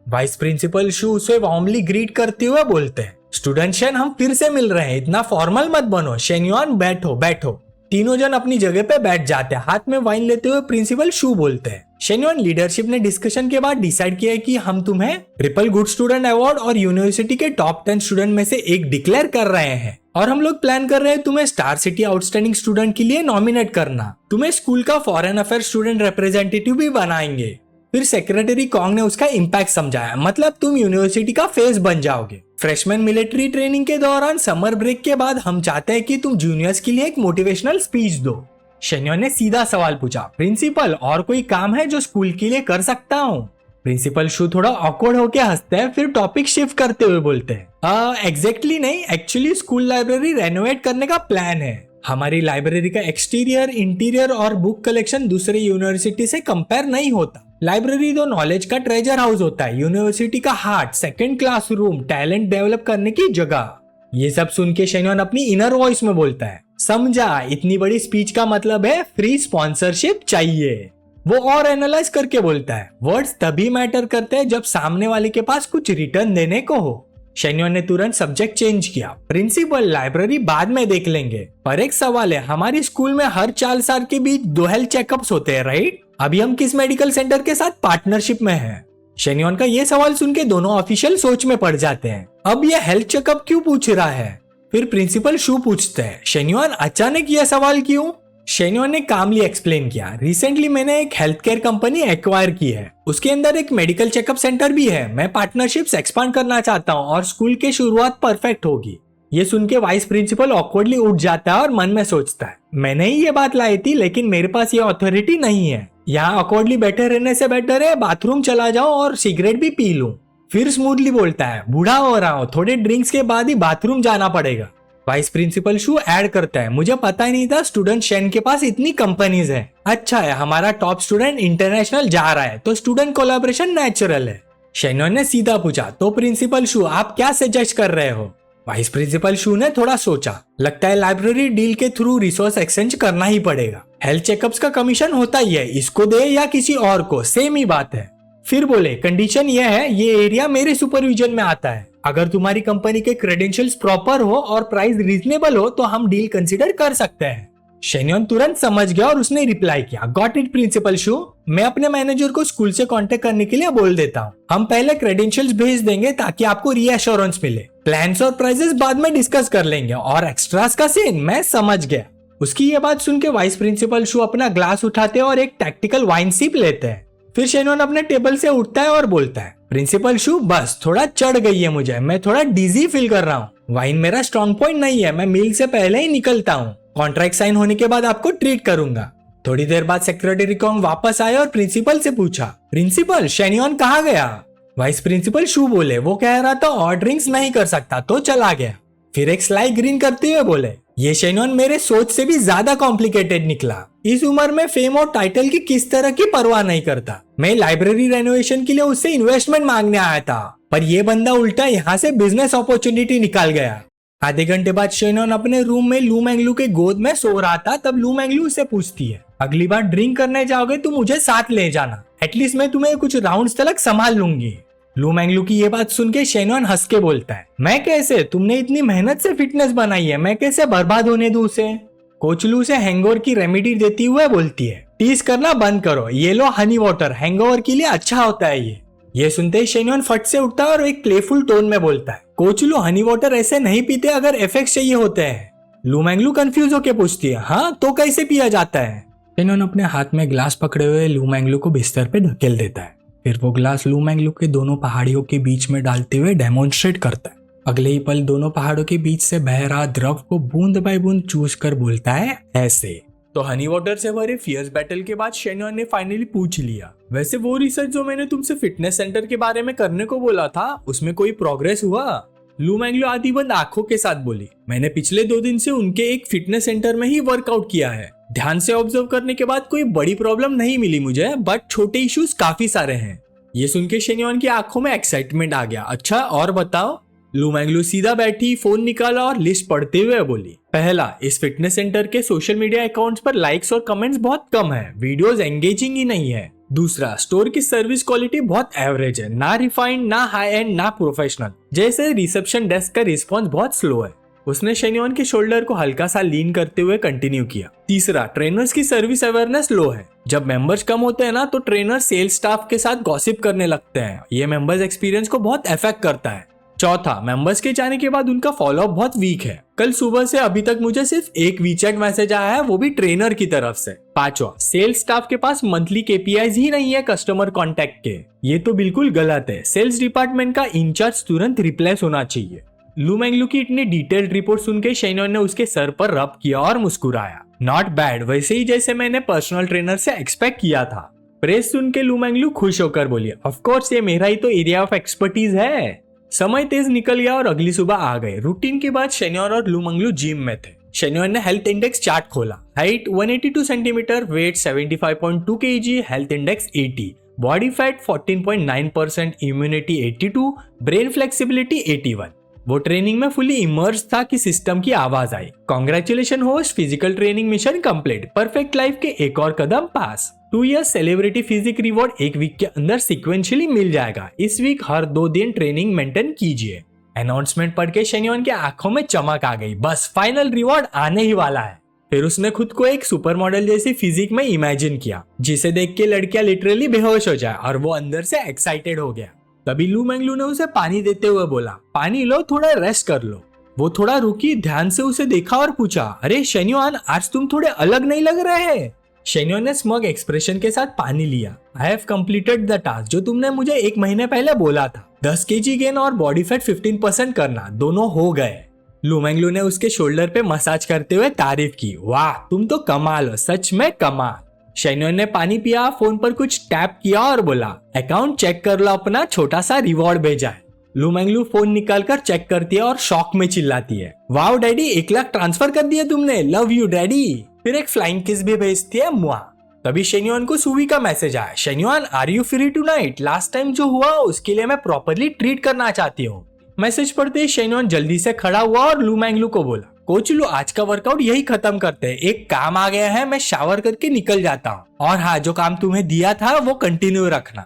Vice principal Shu उसे वार्मली ग्रीट करते हुए बोलते हैं, स्टूडेंट शेन, हम फिर से मिल रहे हैं, इतना फॉर्मल मत बनो। शेन्युआन बैठो बैठो। तीनों जन अपनी जगह पे बैठ जाते हैं। हाथ में वाइन लेते हुए प्रिंसिपल शू बोलते हैं, शेन्युआन, लीडरशिप ने डिस्कशन के बाद डिसाइड किया है कि हम तुम्हें ट्रिपल गुड स्टूडेंट अवार्ड और यूनिवर्सिटी के टॉप 10 स्टूडेंट में से एक डिक्लेयर कर रहे हैं। और हम लोग प्लान कर रहे हैं तुम्हें स्टार सिटी आउटस्टैंडिंग स्टूडेंट के लिए नॉमिनेट करना। तुम्हें स्कूल का फॉरेन अफेयर स्टूडेंट रिप्रेजेंटेटिव भी बनाएंगे। फिर सेक्रेटरी कॉन्ग ने उसका इम्पैक्ट समझाया, मतलब तुम यूनिवर्सिटी का फेस बन जाओगे। फ्रेशमैन मिलिट्री ट्रेनिंग के दौरान समर ब्रेक के बाद हम चाहते हैं कि तुम जूनियर्स के लिए एक मोटिवेशनल स्पीच दो। शेन्योन ने सीधा सवाल पूछा, प्रिंसिपल और कोई काम है जो स्कूल के लिए कर सकता हूँ? प्रिंसिपल शू थोड़ा ऑकवर्ड होके हंसते हैं, फिर टॉपिक शिफ्ट करते हुए बोलते हैं, एग्जैक्टली नहीं, एक्चुअली स्कूल लाइब्रेरी रेनोवेट करने का प्लान है। हमारी लाइब्रेरी का एक्सटीरियर, इंटीरियर और बुक कलेक्शन दूसरे यूनिवर्सिटी से कंपेयर नहीं होता। लाइब्रेरी तो नॉलेज का ट्रेजर हाउस होता है, यूनिवर्सिटी का heart, second class room, talent develop करने की जगह। ये सब सुन के शेन्योन अपनी इनर वॉइस में बोलता है, समझा, इतनी बड़ी स्पीच का मतलब है फ्री स्पॉन्सरशिप चाहिए। वो और एनालाइज करके बोलता है, वर्ड्स तभी मैटर करते हैं जब सामने वाले के पास कुछ रिटर्न देने को हो। शेन्योन ने तुरंत सब्जेक्ट चेंज किया, प्रिंसिपल, लाइब्रेरी बाद में देख लेंगे, पर एक सवाल है, हमारी स्कूल में हर 4 साल के बीच 2 हेल्थ चेकअप्स होते हैं, राइट? अभी हम किस मेडिकल सेंटर के साथ पार्टनरशिप में हैं? शेन्योन का ये सवाल सुन के दोनों ऑफिशियल सोच में पड़ जाते हैं, अब ये हेल्थ चेकअप क्यों पूछ रहा है? फिर प्रिंसिपल शू पूछते हैं, शेन्योन अचानक यह सवाल क्यों? शेन्योन ने कामली एक्सप्लेन किया, रिसेंटली मैंने एक हेल्थ केयर कंपनी एक्वायर की है, उसके अंदर एक मेडिकल चेकअप सेंटर भी है। मैं पार्टनरशिप्स एक्सपांड करना चाहता हूँ और स्कूल की शुरुआत परफेक्ट होगी। ये सुन के वाइस प्रिंसिपल ऑकवर्डली उठ जाता है और मन में सोचता है, मैंने ही ये बात लाई थी, लेकिन मेरे पास ये अथॉरिटी नहीं है। यहाँ ऑकवर्डली बैठे रहने से बेटर है बाथरूम चला जाओ और सिगरेट भी पी लूं। फिर स्मूथली बोलता है, बूढ़ा हो रहा हूँ, थोड़े ड्रिंक्स के बाद ही बाथरूम जाना पड़ेगा। वाइस प्रिंसिपल शू ऐड करता है, मुझे पता ही नहीं था स्टूडेंट शेन के पास इतनी कंपनीज है। अच्छा है, हमारा टॉप स्टूडेंट इंटरनेशनल जा रहा है तो स्टूडेंट कोलैबोरेशन नेचुरल है। शेन्योन ने सीधा पूछा, तो प्रिंसिपल शू आप क्या सजेस्ट कर रहे हो? वाइस प्रिंसिपल शू ने थोड़ा सोचा, लगता है लाइब्रेरी डील के थ्रू रिसोर्स एक्सचेंज करना ही पड़ेगा। हेल्थ चेकअप्स का कमीशन होता ही है, इसको दे या किसी और को, सेम ही बात है। फिर बोले, कंडीशन ये है, ये एरिया मेरे सुपरविजन में आता है। अगर तुम्हारी कंपनी के क्रेडेंशियल्स प्रॉपर हो और प्राइस रीजनेबल हो तो हम डील कंसीडर कर सकते हैं। शेन्योन तुरंत समझ गया और उसने रिप्लाई किया, गॉट इट प्रिंसिपल शू, मैं अपने मैनेजर को स्कूल से कांटेक्ट करने के लिए बोल देता हूँ। हम पहले क्रेडेंशियल्स भेज देंगे ताकि आपको रीअश्योरेंस मिले। प्लान्स और प्राइसेस बाद में डिस्कस कर लेंगे, और एक्स्ट्रास का सीन मैं समझ गया। उसकी ये बात सुन के वाइस प्रिंसिपल शू अपना ग्लास उठाते हैं और एक टैक्टिकल वाइन सिप लेते हैं। फिर शेन्योन अपने टेबल से उठता है और बोलता है, प्रिंसिपल शू बस थोड़ा चढ़ गई है मुझे, मैं थोड़ा डिजी फील कर रहा हूँ। वाइन मेरा स्ट्रॉन्ग पॉइंट नहीं है, मैं मील से पहले ही निकलता हूँ। कॉन्ट्रैक्ट साइन होने के बाद आपको ट्रीट करूंगा। थोड़ी देर बाद सेक्रेटरी कॉन्ग वापस आए और प्रिंसिपल से पूछा, प्रिंसिपल शेन्योन कहाँ गया? वाइस प्रिंसिपल शू बोले, वो कह रहा था और ड्रिंक्स नहीं कर सकता तो चला गया। फिर एक स्लाइड ग्रीन करते हुए बोले, ये शेन्योन मेरे सोच से भी ज्यादा कॉम्प्लिकेटेड निकला। इस उम्र में फेम और टाइटल की किस तरह की परवाह नहीं करता। मैं लाइब्रेरी रेनोवेशन के लिए उससे इन्वेस्टमेंट मांगने आया था, पर ये बंदा उल्टा यहाँ से बिजनेस अपॉर्चुनिटी निकाल गया। आधे घंटे बाद शेन्योन अपने रूम में लू मैंगलू के गोद में सो रहा था, तब लू मैंगलू उसे पूछती है, अगली बार ड्रिंक करने जाओगे तो मुझे साथ ले जाना, एटलीस्ट मैं तुम्हें कुछ राउंड्स तक संभाल लूंगी। लू मैंगलू की ये बात सुन के शेन्योन हंस के बोलता है, मैं कैसे, तुमने इतनी मेहनत से फिटनेस बनाई है, मैं कैसे बर्बाद होने दूं उसे? कोच लू से हैंगओवर की रेमेडी देती हुए बोलती है, टीज करना बंद करो, ये लो हनी वाटर, हैंगओवर के लिए अच्छा होता है ये सुनते ही शेन्योन फट से उठता है और एक प्लेफुल टोन में बोलता है, कोच लू हनी वाटर ऐसे नहीं पीते अगर इफेक्ट्स चाहिए होते हैं। लू मैंगलू कंफ्यूज होकर पूछती है, हाँ तो कैसे पिया जाता है? शेन्योन अपने हाथ में ग्लास पकड़े हुए लू मैंगलू को बिस्तर पे धकेल देता है। फिर वो ग्लास लू मैंगलू के दोनों पहाड़ियों के बीच में डालते हुए डेमोन्स्ट्रेट करता है। अगले ही पल दोनों पहाड़ों के बीच से बह रहा द्रव को बूंद बाय बूंद चूस कर बोलता है ऐसे। तो हनी वाटर से भरे फियर्स बैटल के बाद शेन्युआन ने फाइनली पूछ लिया, वैसे वो रिसर्च जो मैंने तुमसे फिटनेस सेंटर के बारे में करने को बोला था उसमें कोई प्रोग्रेस हुआ? लू मैंगलो आधी बंद आंखों के साथ बोली, मैंने पिछले 2 दिन से उनके एक फिटनेस सेंटर में ही वर्कआउट किया है। ध्यान से ऑब्जर्व करने के बाद कोई बड़ी प्रॉब्लम नहीं मिली मुझे, बट छोटे इश्यूज काफी सारे हैं। ये सुन के शेन्युआन की आंखों में एक्साइटमेंट आ गया। अच्छा और बताओ? लू मैंगलो सीधा बैठी, फोन निकाला और लिस्ट पढ़ते हुए बोली, पहला, इस फिटनेस सेंटर के सोशल मीडिया अकाउंट्स पर लाइक्स और कमेंट्स बहुत कम है, वीडियोस एंगेजिंग ही नहीं है। दूसरा, स्टोर की सर्विस क्वालिटी बहुत एवरेज है, ना रिफाइंड, ना हाई एंड, ना प्रोफेशनल। जैसे रिसेप्शन डेस्क का रिस्पॉन्स बहुत स्लो है। उसने शेन्युआन के शोल्डर को हल्का सा लीन करते हुए कंटिन्यू किया। तीसरा, ट्रेनर्स की सर्विस अवेयरनेस लो है। जब मेंबर्स कम होते हैं ना तो ट्रेनर सेल्स स्टाफ के साथ गॉसिप करने लगते हैं, ये मेंबर्स एक्सपीरियंस को बहुत अफेक्ट करता है। चौथा, मेंबर्स के जाने के बाद उनका फॉलोअप बहुत वीक है। कल सुबह से अभी तक मुझे सिर्फ एक वीचैट मैसेज आया है, वो भी ट्रेनर की तरफ से। पांचवा, सेल्स स्टाफ के पास मंथली केपीआईज ही नहीं है कस्टमर कांटेक्ट के। ये तो बिल्कुल गलत है। सेल्स डिपार्टमेंट का इंचार्ज तुरंत रिप्लेस होना चाहिए। लू मैंगलो की इतनी डिटेल्ड रिपोर्ट सुन के शेन्युआन ने उसके सर पर रब किया और मुस्कुराया। नॉट बैड, वैसे ही जैसे मैंने पर्सनल ट्रेनर से एक्सपेक्ट किया था। प्रेस सुन के लू मैंगलो खुश होकर बोली, ऑफ कोर्स ये मेरा ही तो एरिया ऑफ एक्सपर्टीज है। समय तेज निकल गया और अगली सुबह आ गए। रूटीन के बाद शेन्युआन और लू मैंगलो जिम में थे। शेन्युआन ने हेल्थ इंडेक्स चार्ट खोला। Height 182 centimetre, weight 75.2 kg, health index 80, body fat 14.9%, immunity 82, brain flexibility 81। वो ट्रेनिंग में फुली इमर्स था कि सिस्टम की आवाज आई, congratulation host, physical training mission complete, perfect life के एक और कदम पास। 2 year celebrity physique reward 1 week के अंदर सिक्वेंशियली मिल जाएगा। इस वीक हर 2 दिन ट्रेनिंग मेंटेन कीजिए। अनाउंसमेंट पढ़ के शेन्युआन के आंखों में चमक आ गई, बस फाइनल रिवॉर्ड आने ही वाला है। फिर उसने खुद को एक सुपर मॉडल जैसी फिजिक में इमेजिन किया, जिसे देख के लड़कियां लिटरली बेहोश हो जाए, और वो अंदर से एक्साइटेड हो गया। तभी लू मैंगलो ने उसे पानी देते हुए बोला, पानी लो, थोड़ा रेस्ट कर लो। वो थोड़ा रुकी, ध्यान से उसे देखा और पूछा, अरे शेन्युआन, आज तुम थोड़े अलग नहीं लग रहे हैं। शेन्युआन ने स्मग एक्सप्रेशन के साथ पानी लिया। I have completed the task, जो तुमने मुझे 1 महीने पहले बोला था। 10 kg गेन और बॉडी फैट 15% करना, दोनों हो गए। लू मैंगलो ने उसके शोल्डर पे मसाज करते हुए तारीफ की, वाह तुम तो कमाल हो, सच में कमाल। शेन्युआन ने पानी पिया, फोन पर कुछ टैप किया और बोला, अकाउंट चेक कर लो अपना, छोटा सा रिवॉर्ड भेजा है। लू मैंगलो फोन निकालकर चेक करती है और शॉक में चिल्लाती है, वाओ डैडी, 1 लाख ट्रांसफर कर दिया तुमने, लव यू डैडी। फिर एक फ्लाइंग किस भी भेजती है, मुआ। तभी शेन्युआन को सुवी का मैसेज आया, Shenyuan are you free tonight, last time जो हुआ उसके लिए मैं प्रॉपरली ट्रीट करना चाहती हूँ। मैसेज पढ़ते ही शेन्युआन जल्दी से खड़ा हुआ और लू मैंगलो को बोला, कोच लू, आज का वर्कआउट यही खत्म करते हैं, एक काम आ गया है, मैं शावर करके निकल जाता हूँ, और हाँ, जो काम तुम्हें दिया था वो कंटिन्यू रखना।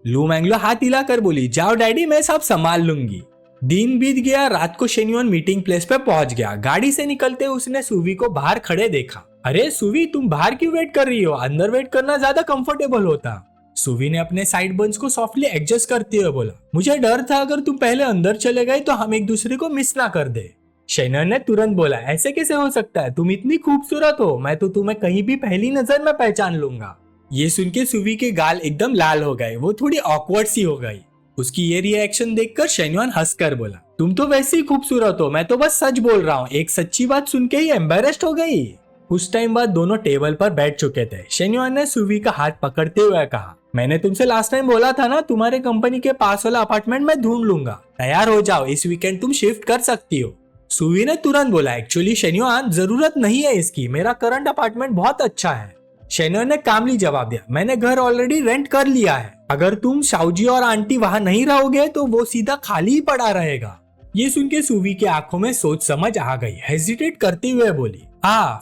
लू मैंगलो हाथ हिला कर बोली, जाओ डैडी, मैं सब संभाल लूंगी। दिन बीत गया। रात को शेन्युआन मीटिंग प्लेस पे पहुंच गया। गाड़ी से निकलते उसने सुवी को बाहर खड़े देखा। अरे सुवी, तुम बाहर क्यों वेट कर रही हो? अंदर वेट करना ज्यादा कंफर्टेबल होता। सुवी ने अपने साइड बंस को सॉफ्टली एडजस्ट करते हुए बोला, मुझे डर था अगर तुम पहले अंदर चले गए तो हम एक दूसरे को मिस ना कर दे। शेन्युआन ने तुरंत बोला, ऐसे कैसे हो सकता है, तुम इतनी खूबसूरत हो, मैं तो तुम्हें कहीं भी पहली नजर में पहचान लूंगा। ये सुन के सुवी के गाल एकदम लाल हो गए, वो थोड़ी ऑकवर्ड सी हो गई। उसकी ये रिएक्शन देखकर शेन्युआन हंसकर बोला, तुम तो वैसे ही खूबसूरत हो, मैं तो बस सच बोल रहा हूँ। एक सच्ची बात सुन के ही एम्बेरेस्ड हो गई। कुछ टाइम बाद दोनों टेबल पर बैठ चुके थे। शेन्युआन ने सुवी का हाथ पकड़ते हुए कहा, मैंने तुमसे लास्ट टाइम बोला था ना, तुम्हारे कंपनी के पास वाला अपार्टमेंट मैं ढूंढ लूंगा, तैयार हो जाओ, इस वीकेंड तुम शिफ्ट कर सकती हो। सुवी ने तुरंत बोला, एक्चुअली शेन्युआन, जरूरत नहीं है इसकी, मेरा करंट अपार्टमेंट बहुत अच्छा है। शेन्युआन ने कामली जवाब दिया, मैंने घर ऑलरेडी रेंट कर लिया है, अगर तुम शाऊजी और आंटी वहां नहीं रहोगे तो वो सीधा खाली ही पड़ा रहेगा। ये सुन के सुवी की आंखों में सोच समझ आ गई। हेजिटेट करते हुए बोली,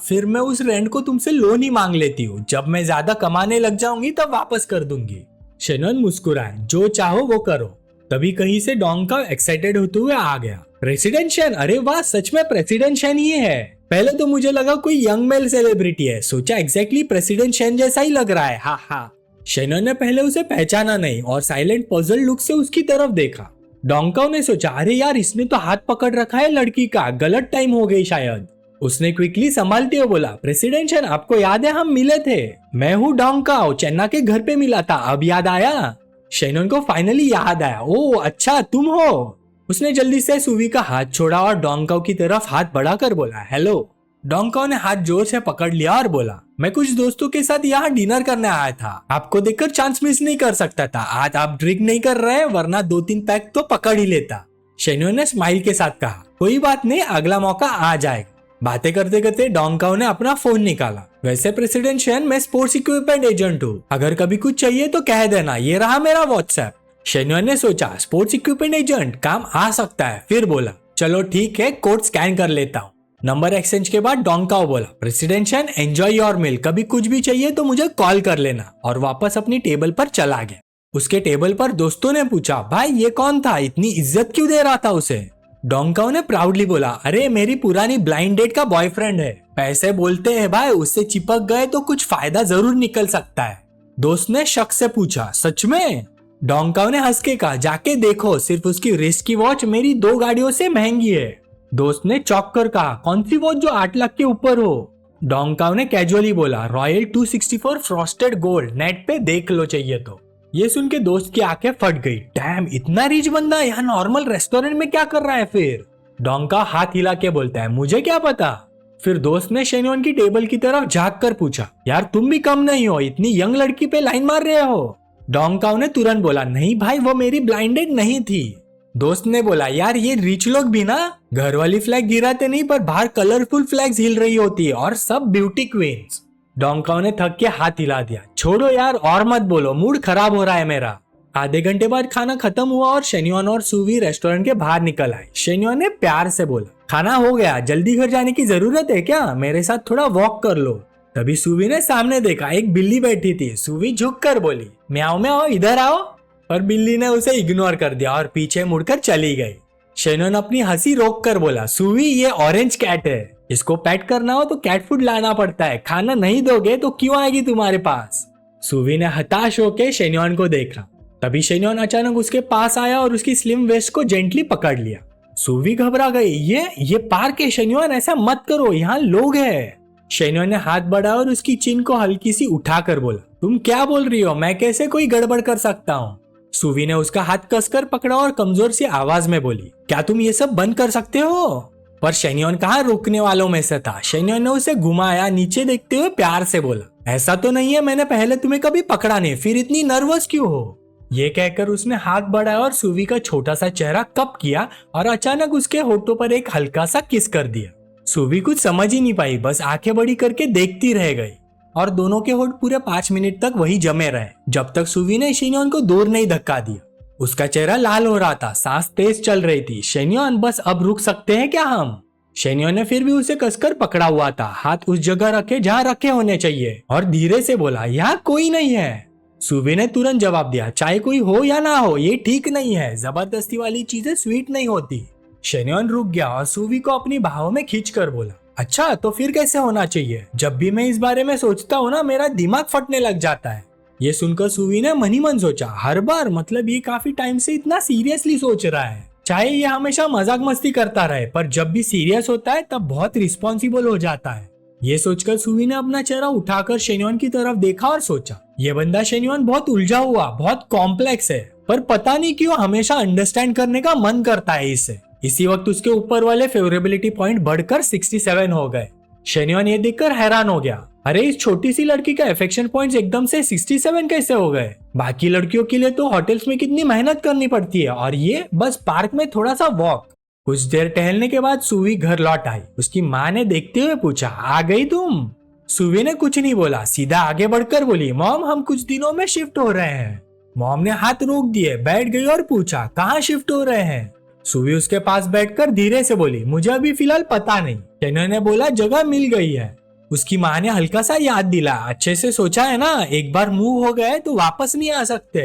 फिर मैं उस रेंट को तुमसे लोन ही मांग लेती हूँ, जब मैं ज्यादा कमाने लग जाऊंगी तब वापस कर दूंगी। शेन्युआन मुस्कुराए, जो चाहो वो करो। तभी कहीं से डोंग का एक्साइटेड होते हुए आ गया। रेसिडेंशियल, अरे वाह, सच में प्रेसिडेंट शेन ही है। पहले तो मुझे लगा कोई यंग मेल सेलिब्रिटी है, सोचा एग्जैक्टली प्रेसिडेंट शेन जैसा ही लग रहा है, हा हा। शेन्युआन ने पहले उसे पहचाना नहीं और साइलेंट पजल लुक से उसकी तरफ देखा। डोंकाओ ने सोचा, अरे यार, इसने तो हाथ पकड़ रखा है लड़की का, गलत टाइम हो गई शायद। उसने क्विकली संभालते हुए बोला, प्रेसिडेंट शेन, आपको याद है हम मिले थे? मैं हूँ डोंकाओ, चेन्ना के घर पे मिला था, अब याद आया? शेन्युआन को फाइनली याद आया, ओ अच्छा तुम हो। उसने जल्दी से सुवी का हाथ छोड़ा और डोंकाओ की तरफ हाथ बढ़ाकर बोला, हेलो। डोंकाओ ने हाथ जोर से पकड़ लिया और बोला, मैं कुछ दोस्तों के साथ यहाँ डिनर करने आया था, आपको देखकर चांस मिस नहीं कर सकता था। आज आप ड्रिंक नहीं कर रहे, वरना 2-3 पैक तो पकड़ ही लेता। शेन्योन ने स्माइल के साथ कहा, कोई बात नहीं, अगला मौका आ जाएगा। बातें करते करते डोंकाओ ने अपना फोन निकाला। वैसे प्रेसिडेंट शेन, मैं स्पोर्ट्स इक्विपमेंट एजेंट हूँ, अगर कभी कुछ चाहिए तो कह देना, ये रहा मेरा व्हाट्सएप। शेन्योन ने सोचा, स्पोर्ट्स इक्विपमेंट एजेंट काम आ सकता है, फिर बोला, चलो ठीक है, कोड स्कैन कर लेता हूँ। नंबर एक्सचेंज के बाद डोंकाओ बोला, president Shen, enjoy your meal, कभी कुछ भी चाहिए तो मुझे कॉल कर लेना, और वापस अपनी टेबल पर चला गया। उसके टेबल पर दोस्तों ने पूछा, भाई ये कौन था, इतनी इज्जत क्यों दे रहा था उसे? डोंकाओ ने प्राउडली बोला, अरे मेरी पुरानी ब्लाइंड डेट का बॉयफ्रेंड है, पैसे बोलते हैं भाई, उससे चिपक गए तो कुछ फायदा जरूर निकल सकता है। दोस्त ने शक से पूछा, सच में? डोंकाओ ने हंस के कहा, जाके देखो, सिर्फ उसकी रिस्ट की वॉच मेरी 2 गाड़ियों से महंगी है। दोस्त ने चौंक कर कहा, कौन सी वॉच जो 8 लाख के ऊपर हो? डोंकाओ ने कैजुअली बोला, रॉयल 264 फ्रॉस्टेड गोल्ड, नेट पे देख लो चाहिए तो। ये सुन के दोस्त की आंखें फट गई। डैम, इतना रिच बंदा यहाँ नॉर्मल रेस्टोरेंट में क्या कर रहा है फिर? डोंकाओ हाथ हिला के बोलता है, मुझे क्या पता। फिर दोस्त ने शेन्योन की टेबल की तरफ झांक कर पूछा, यार तुम भी कम नहीं हो, इतनी यंग लड़की पे लाइन मार रहे हो? डोंकाओ ने तुरंत बोला, नहीं भाई, वो मेरी ब्लाइंडेड नहीं थी। दोस्त ने बोला, यार ये रिच लोग भी ना घर वाली फ्लैग गिराते नहीं, पर बाहर कलरफुल फ्लैग्स हिल रही होती है, और सब ब्यूटी क्वींस। डोंकाओ ने थक के हाथ हिला दिया, छोड़ो यार और मत बोलो, मूड खराब हो रहा है मेरा। आधे घंटे बाद खाना खत्म हुआ और शेन्योन और सुवी रेस्टोरेंट के बाहर निकल आए। शेन्योन ने प्यार से बोला, खाना हो गया, जल्दी घर जाने की जरूरत है क्या? मेरे साथ थोड़ा वॉक कर लो। तभी सुवी ने सामने देखा, एक बिल्ली बैठी थी। सुवी झुक कर बोली, म्याओ म्याओ, इधर आओ। पर बिल्ली ने उसे इग्नोर कर दिया और पीछे मुड़कर चली गई। शेन्योन अपनी हंसी रोक कर बोला, सुवी ये ऑरेंज कैट है, इसको पेट करना हो तो कैट फूड लाना पड़ता है, खाना नहीं दोगे तो क्यों आएगी तुम्हारे पास? सुवी ने हताश होकर शेन्योन को देखा। तभी शेन्योन अचानक उसके पास आया और उसकी स्लिम वेस्ट को जेंटली पकड़ लिया। सुवी घबरा गई, ये पार्क है शेन्योन, ऐसा मत करो, यहाँ लोग हैं। शेन्योन ने हाथ बढ़ाया और उसकी चिन को हल्की सी उठाकर बोला, तुम क्या बोल रही हो, मैं कैसे कोई गड़बड़ कर सकता हूँ? सुवी ने उसका हाथ कसकर पकड़ा और कमजोर सी आवाज में बोली, क्या तुम ये सब बंद कर सकते हो? पर शेन्योन कहाँ रुकने वालों में से था। शेन्योन ने उसे घुमाया, नीचे देखते हुए प्यार से बोला, ऐसा तो नहीं है, मैंने पहले तुम्हें कभी पकड़ा नहीं, फिर इतनी नर्वस क्यों हो? ये कहकर उसने हाथ बढ़ाया और सुवी का छोटा सा चेहरा कप किया और अचानक उसके होठों पर एक हल्का सा किस कर दिया। सुवी कुछ समझ ही नहीं पाई, बस आंखें बड़ी करके देखती रह गई और दोनों के होठ पूरे 5 मिनट तक वही जमे रहे, जब तक सुवी ने शेन्योन को दूर नहीं धक्का दिया। उसका चेहरा लाल हो रहा था, सांस तेज चल रही थी। शेन्योन, बस अब रुक सकते हैं क्या हम? शेन्योन ने फिर भी उसे कसकर पकड़ा हुआ था, हाथ उस जगह रखे जहाँ रखे होने चाहिए, और धीरे से बोला, यहाँ कोई नहीं है। सुवी ने तुरंत जवाब दिया, चाहे कोई हो या ना हो, ये ठीक नहीं है, जबरदस्ती वाली चीजें स्वीट नहीं होती। शेन्योन रुक गया और सुवी को अपनी बाहों में खींच कर बोला, अच्छा तो फिर कैसे होना चाहिए? जब भी मैं इस बारे में सोचता हूँ ना, मेरा दिमाग फटने लग जाता है। ये सुनकर सुवी ने मन ही मन सोचा, हर बार, मतलब ये काफी टाइम से इतना सीरियसली सोच रहा है। चाहे ये हमेशा मजाक मस्ती करता रहे, पर जब भी सीरियस होता है तब बहुत रिस्पॉन्सिबल हो जाता है। ये सोचकर सुवी ने अपना चेहरा उठाकर शेन्योन की तरफ देखा और सोचा, ये बंदा शेन्योन बहुत उलझा हुआ, बहुत कॉम्प्लेक्स है, पर पता नहीं क्यों हमेशा अंडरस्टैंड करने का मन करता है इससे। इसी वक्त उसके ऊपर वाले फेवरेबिलिटी पॉइंट बढ़कर 67 हो गए। शेन्योन ये देखकर हैरान हो गया, अरे इस छोटी सी लड़की का अफेक्शन पॉइंट्स एकदम से 67 कैसे हो गए? बाकी लड़कियों के लिए तो होटल्स में कितनी मेहनत करनी पड़ती है, और ये बस पार्क में थोड़ा सा वॉक। कुछ देर टहलने के बाद सुवी घर लौट आई। उसकी माँ ने देखते हुए पूछा, आ गई तुम? सुवी ने कुछ नहीं बोला, सीधा आगे बढ़कर बोली, मॉम हम कुछ दिनों में शिफ्ट हो रहे हैं। मॉम ने हाथ रोक दिए, बैठ गई और पूछा, कहाँ शिफ्ट हो रहे हैं? सुवी उसके पास बैठकर धीरे से बोली, मुझे अभी फिलहाल पता नहीं। शेन्योन ने बोला, जगह मिल गई है। उसकी माँ ने हल्का सा याद दिला, अच्छे से सोचा है ना, एक बार मूव हो गए तो वापस नहीं आ सकते।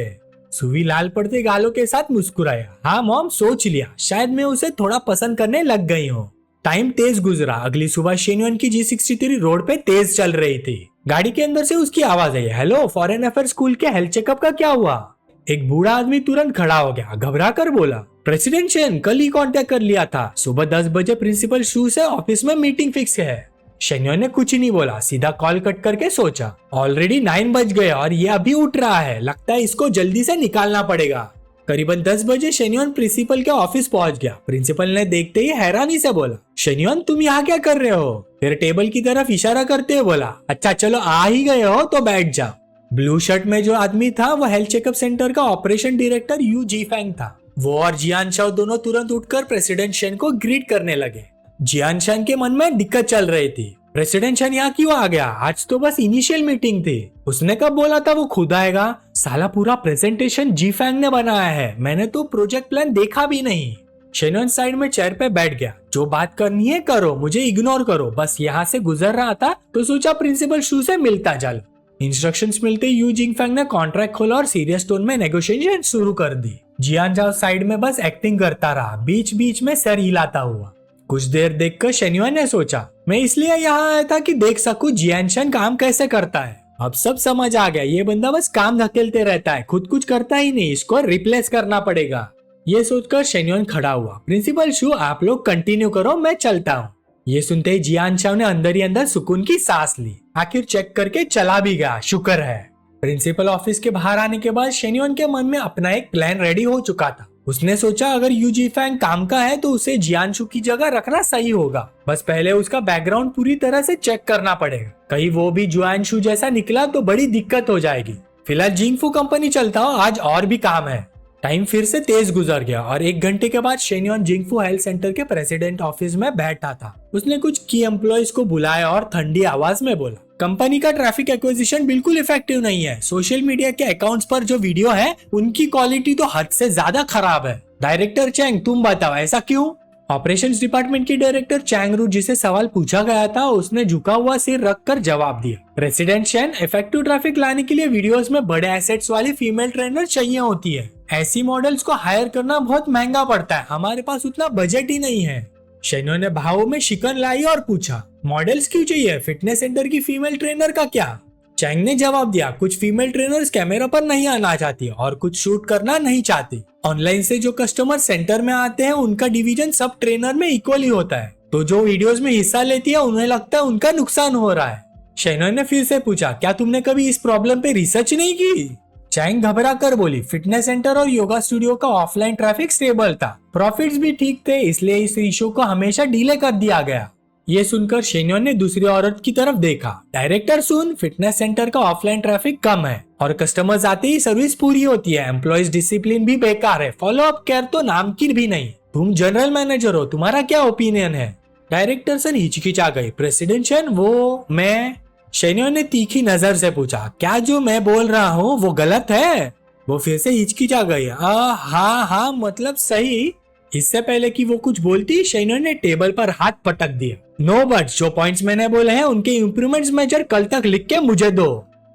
सुवी लाल पड़ते गालों के साथ मुस्कुराया, हाँ मॉम सोच लिया, शायद मैं उसे थोड़ा पसंद करने लग गई हूँ। टाइम तेज गुजरा। अगली सुबह शेन्योन की G63 रोड पे तेज चल रही थी। गाड़ी के अंदर से उसकी आवाज आई, हेलो, फॉरेन अफेयर स्कूल के हेल्थ चेकअप का क्या हुआ? एक बूढ़ा आदमी तुरंत खड़ा हो गया, घबरा कर बोला, प्रेसिडेंट शेन कल ही कांटेक्ट कर लिया था, सुबह 10 बजे प्रिंसिपल शू से ऑफिस में मीटिंग फिक्स है। शेन्योन ने कुछ नहीं बोला, सीधा कॉल कट करके सोचा, ऑलरेडी 9 बज गए और ये अभी उठ रहा है, लगता है इसको जल्दी से निकालना पड़ेगा। करीबन 10 बजे शेन्योन प्रिंसिपल के ऑफिस पहुंच गया। प्रिंसिपल ने देखते ही हैरानी से बोला, शेन्योन तुम यहाँ क्या कर रहे हो? फिर टेबल की तरफ इशारा करते हुए बोला, अच्छा चलो आ ही गए हो तो बैठ जाओ। ब्लू शर्ट में जो आदमी था वो हेल्थ चेकअप सेंटर का ऑपरेशन डायरेक्टर यू जीफेंग था। वो और जियान शाओ दोनों तुरंत उठकर प्रेसिडेंट शेन को ग्रीट करने लगे। जियान शान के मन में दिक्कत चल रही थी, प्रेसिडेंट शेन यहाँ क्यों आ गया? आज तो बस इनिशियल मीटिंग थी। उसने कब बोला था वो खुद आएगा? साला पूरा प्रेजेंटेशन जीफेंग ने बनाया है, मैंने तो प्रोजेक्ट प्लान देखा भी नहीं। शेनन साइड में चेयर पे बैठ गया, जो बात करनी है करो, मुझे इग्नोर करो। बस यहाँ से गुजर रहा था तो सोचा प्रिंसिपल शू से मिलता चल। इंस्ट्रक्शंस मिलते यू जिंगफेंग ने कॉन्ट्रैक्ट खोला और सीरियस टोन में नेगोशिएशन शुरू कर दी। जियान जाओ साइड में बस एक्टिंग करता रहा, बीच बीच में सर हिलाता हुआ। कुछ देर देखकर शेन्युआन ने सोचा, मैं इसलिए यहाँ आया था कि देख सकूं जियान शन काम कैसे करता है। अब सब समझ आ गया, ये बंदा बस काम धकेलते रहता है, खुद कुछ करता ही नहीं, इसको रिप्लेस करना पड़ेगा। ये सोचकर शेन्युआन खड़ा हुआ। प्रिंसिपल शू आप लोग कंटिन्यू करो, मैं चलता हूँ। ये सुनते ही जियान शाओ ने अंदर ही अंदर सुकून की सांस ली, आखिर चेक करके चला भी गया, शुक्र है। प्रिंसिपल ऑफिस के बाहर आने के बाद शेन्युआन के मन में अपना एक प्लान रेडी हो चुका था। उसने सोचा अगर यू जीफेंग काम का है तो उसे जियानशु की जगह रखना सही होगा। बस पहले उसका बैकग्राउंड पूरी तरह से चेक करना पड़ेगा, कहीं वो भी जियानशु जैसा निकला तो बड़ी दिक्कत हो जाएगी। फिलहाल जिंगफू कंपनी चलता हो, आज और भी काम है। टाइम फिर से तेज गुजर गया और 1 घंटे के बाद शेन्युआन जिंगफू हेल्थ सेंटर के प्रेसिडेंट ऑफिस में बैठा था। उसने कुछ की एम्प्लॉयज को बुलाया और ठंडी आवाज में बोला, कंपनी का ट्रैफिक एक्विजिशन बिल्कुल इफेक्टिव नहीं है। सोशल मीडिया के अकाउंट्स पर जो वीडियो है उनकी क्वालिटी तो हद से ज्यादा खराब है। डायरेक्टर चैंग तुम बताओ ऐसा क्यों? ऑपरेशंस डिपार्टमेंट की डायरेक्टर चैंग रू जिसे सवाल पूछा गया था उसने झुका हुआ सिर रखकर जवाब दिया, प्रेसिडेंट चैन इफेक्टिव ट्रैफिक लाने के लिए वीडियोस में बड़े एसेट्स वाली फीमेल ट्रेनर चाहिए होती है। ऐसी मॉडल्स को हायर करना बहुत महंगा पड़ता है, हमारे पास उतना बजट ही नहीं है। शेनो ने भावों में शिकन लाई और पूछा, मॉडल्स क्यों चाहिए? फिटनेस सेंटर की फीमेल ट्रेनर का क्या? चैंग ने जवाब दिया, कुछ फीमेल ट्रेनर्स कैमरा पर नहीं आना चाहती और कुछ शूट करना नहीं चाहती। ऑनलाइन से जो कस्टमर सेंटर में आते हैं उनका डिवीजन सब ट्रेनर में इक्वली होता है, तो जो वीडियोस में हिस्सा लेती है उन्हें लगता है उनका नुकसान हो रहा है। शेनो ने फिर से पूछा, क्या तुमने कभी इस प्रॉब्लम पे रिसर्च नहीं की? चैंग घबरा कर बोली, फिटनेस सेंटर और योगा स्टूडियो का ऑफलाइन ट्रैफिक स्टेबल था, प्रॉफिट्स भी ठीक थे, इसलिए इस इशू को हमेशा डिले कर दिया गया। ये सुनकर शेन्योन ने दूसरी औरत की तरफ देखा, डायरेक्टर सुन, फिटनेस सेंटर का ऑफलाइन ट्रैफिक कम है और कस्टमर्स आते ही सर्विस पूरी होती है, एम्प्लॉइज डिसिप्लिन भी बेकार है, फॉलो अप केयर तो नाम की भी नहीं। तुम जनरल मैनेजर हो, तुम्हारा क्या ओपिनियन है? डायरेक्टर सन हिचकिचा गई, प्रेसिडेंट शन वो मैं। शेन्योन ने तीखी नजर से पूछा, क्या जो मैं बोल रहा हूँ वो गलत है? वो फिर से हिचकिचा गई, हाँ मतलब सही। इससे पहले कि वो कुछ बोलती शेन्योन ने टेबल पर हाथ पटक दिया, नो बट जो पॉइंट्स मैंने बोले हैं उनके इम्प्रूवमेंट्स मेजर कल तक लिख के मुझे दो।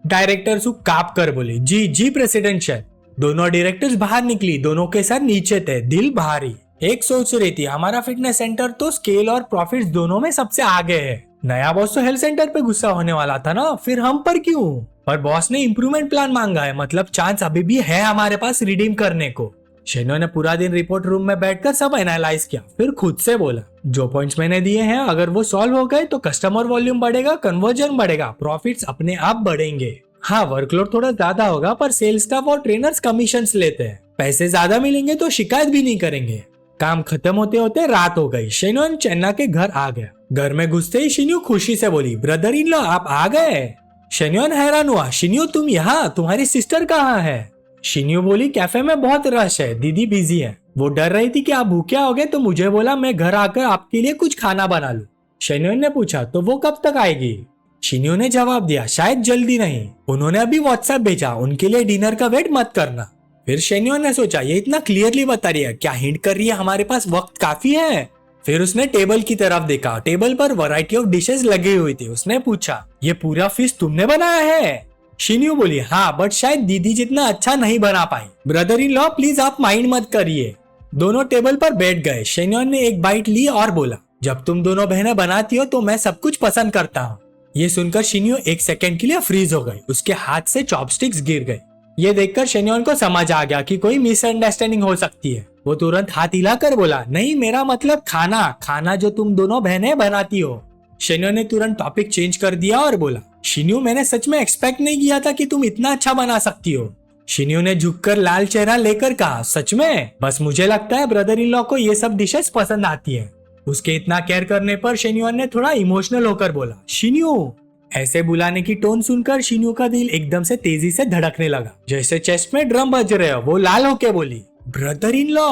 डायरेक्टर सु काप कर बोले, जी प्रेसिडेंट शेन। दोनों डायरेक्टर्स बाहर निकली, दोनों के सर नीचे थे, दिल भारी। एक सोच रही थी, हमारा फिटनेस सेंटर तो स्केल और प्रॉफिट्स दोनों में सबसे आगे है। नया बॉस तो हेल्थ सेंटर पे गुस्सा होने वाला था ना, फिर हम पर क्यों? पर बॉस ने इम्प्रूवमेंट प्लान मांगा है, मतलब चांस अभी भी है हमारे पास रिडीम करने को। शेनो ने पूरा दिन रिपोर्ट रूम में बैठकर सब एनालाइज किया, फिर खुद से बोला, जो पॉइंट्स मैंने दिए हैं अगर वो सॉल्व हो गए तो कस्टमर वॉल्यूम बढ़ेगा, कन्वर्जन बढ़ेगा, प्रॉफिट्स अपने आप बढ़ेंगे। हाँ वर्कलोड थोड़ा ज्यादा होगा पर सेल्स स्टाफ और ट्रेनर्स कमीशंस लेते हैं, पैसे ज्यादा मिलेंगे तो शिकायत भी नहीं करेंगे। काम खत्म होते होते रात हो गई। शेनो चेन्ना के घर आ गया। घर में घुसते ही शिन्यू खुशी से बोली, ब्रदर इन लॉ आप आ गए। शेन्योन हैरान हुआ, शिन्यू तुम यहाँ, तुम्हारी सिस्टर कहाँ है? शिन्यू बोली, कैफे में बहुत रश है, दीदी बिजी है। वो डर रही थी कि आप भूखे होगे तो मुझे बोला मैं घर आकर आपके लिए कुछ खाना बना लूं। शेन्योन ने पूछा, तो वो कब तक आएगी? शिन्यू ने जवाब दिया, शायद जल्दी नहीं, उन्होंने अभी व्हाट्सएप भेजा, उनके लिए डिनर का वेट मत करना। फिर शेन्योन ने सोचा, ये इतना क्लियरली बता रही है, क्या हिंट कर रही है हमारे पास वक्त काफी है? फिर उसने टेबल की तरफ देखा, टेबल पर वैरायटी ऑफ डिशेस लगी हुई थी। उसने पूछा, ये पूरा फिश तुमने बनाया है? शिन्यू बोली, हाँ बट शायद दीदी जितना अच्छा नहीं बना पाई। ब्रदर इन लॉ प्लीज आप माइंड मत करिए। दोनों टेबल पर बैठ गए। शेन्योन ने एक बाइट ली और बोला, जब तुम दोनों बहनें बनाती हो तो मैं सब कुछ पसंद करता हूँ। ये सुनकर शिन्यू 1 सेकंड के लिए फ्रीज हो गई, उसके हाथ से चॉपस्टिक्स गिर गई। ये देखकर शेन्योन को समझ आ गया कि कोई मिसअंडरस्टैंडिंग हो सकती है। वो तुरंत हाथ हिलाकर बोला, नहीं मेरा मतलब खाना जो तुम दोनों बहनें बनाती हो। शेन्योन ने तुरंत टॉपिक चेंज कर दिया और बोला, शिन्यू मैंने सच में एक्सपेक्ट नहीं किया था कि तुम इतना अच्छा बना सकती हो। शिन्यू ने झुककर लाल चेहरा लेकर कहा, सच में? बस मुझे लगता है ब्रदर इन लॉ को ये सब डिशेस पसंद आती है। उसके इतना केयर करने पर शेन्युअन ने थोड़ा इमोशनल होकर बोला, शिन्यू। ऐसे बुलाने की टोन सुनकर शिन्यू का दिल एकदम से तेजी से धड़कने लगा, जैसे चेस्ट में ड्रम बज रहे हो। वो लाल होके बोली, ब्रदर इन लॉ।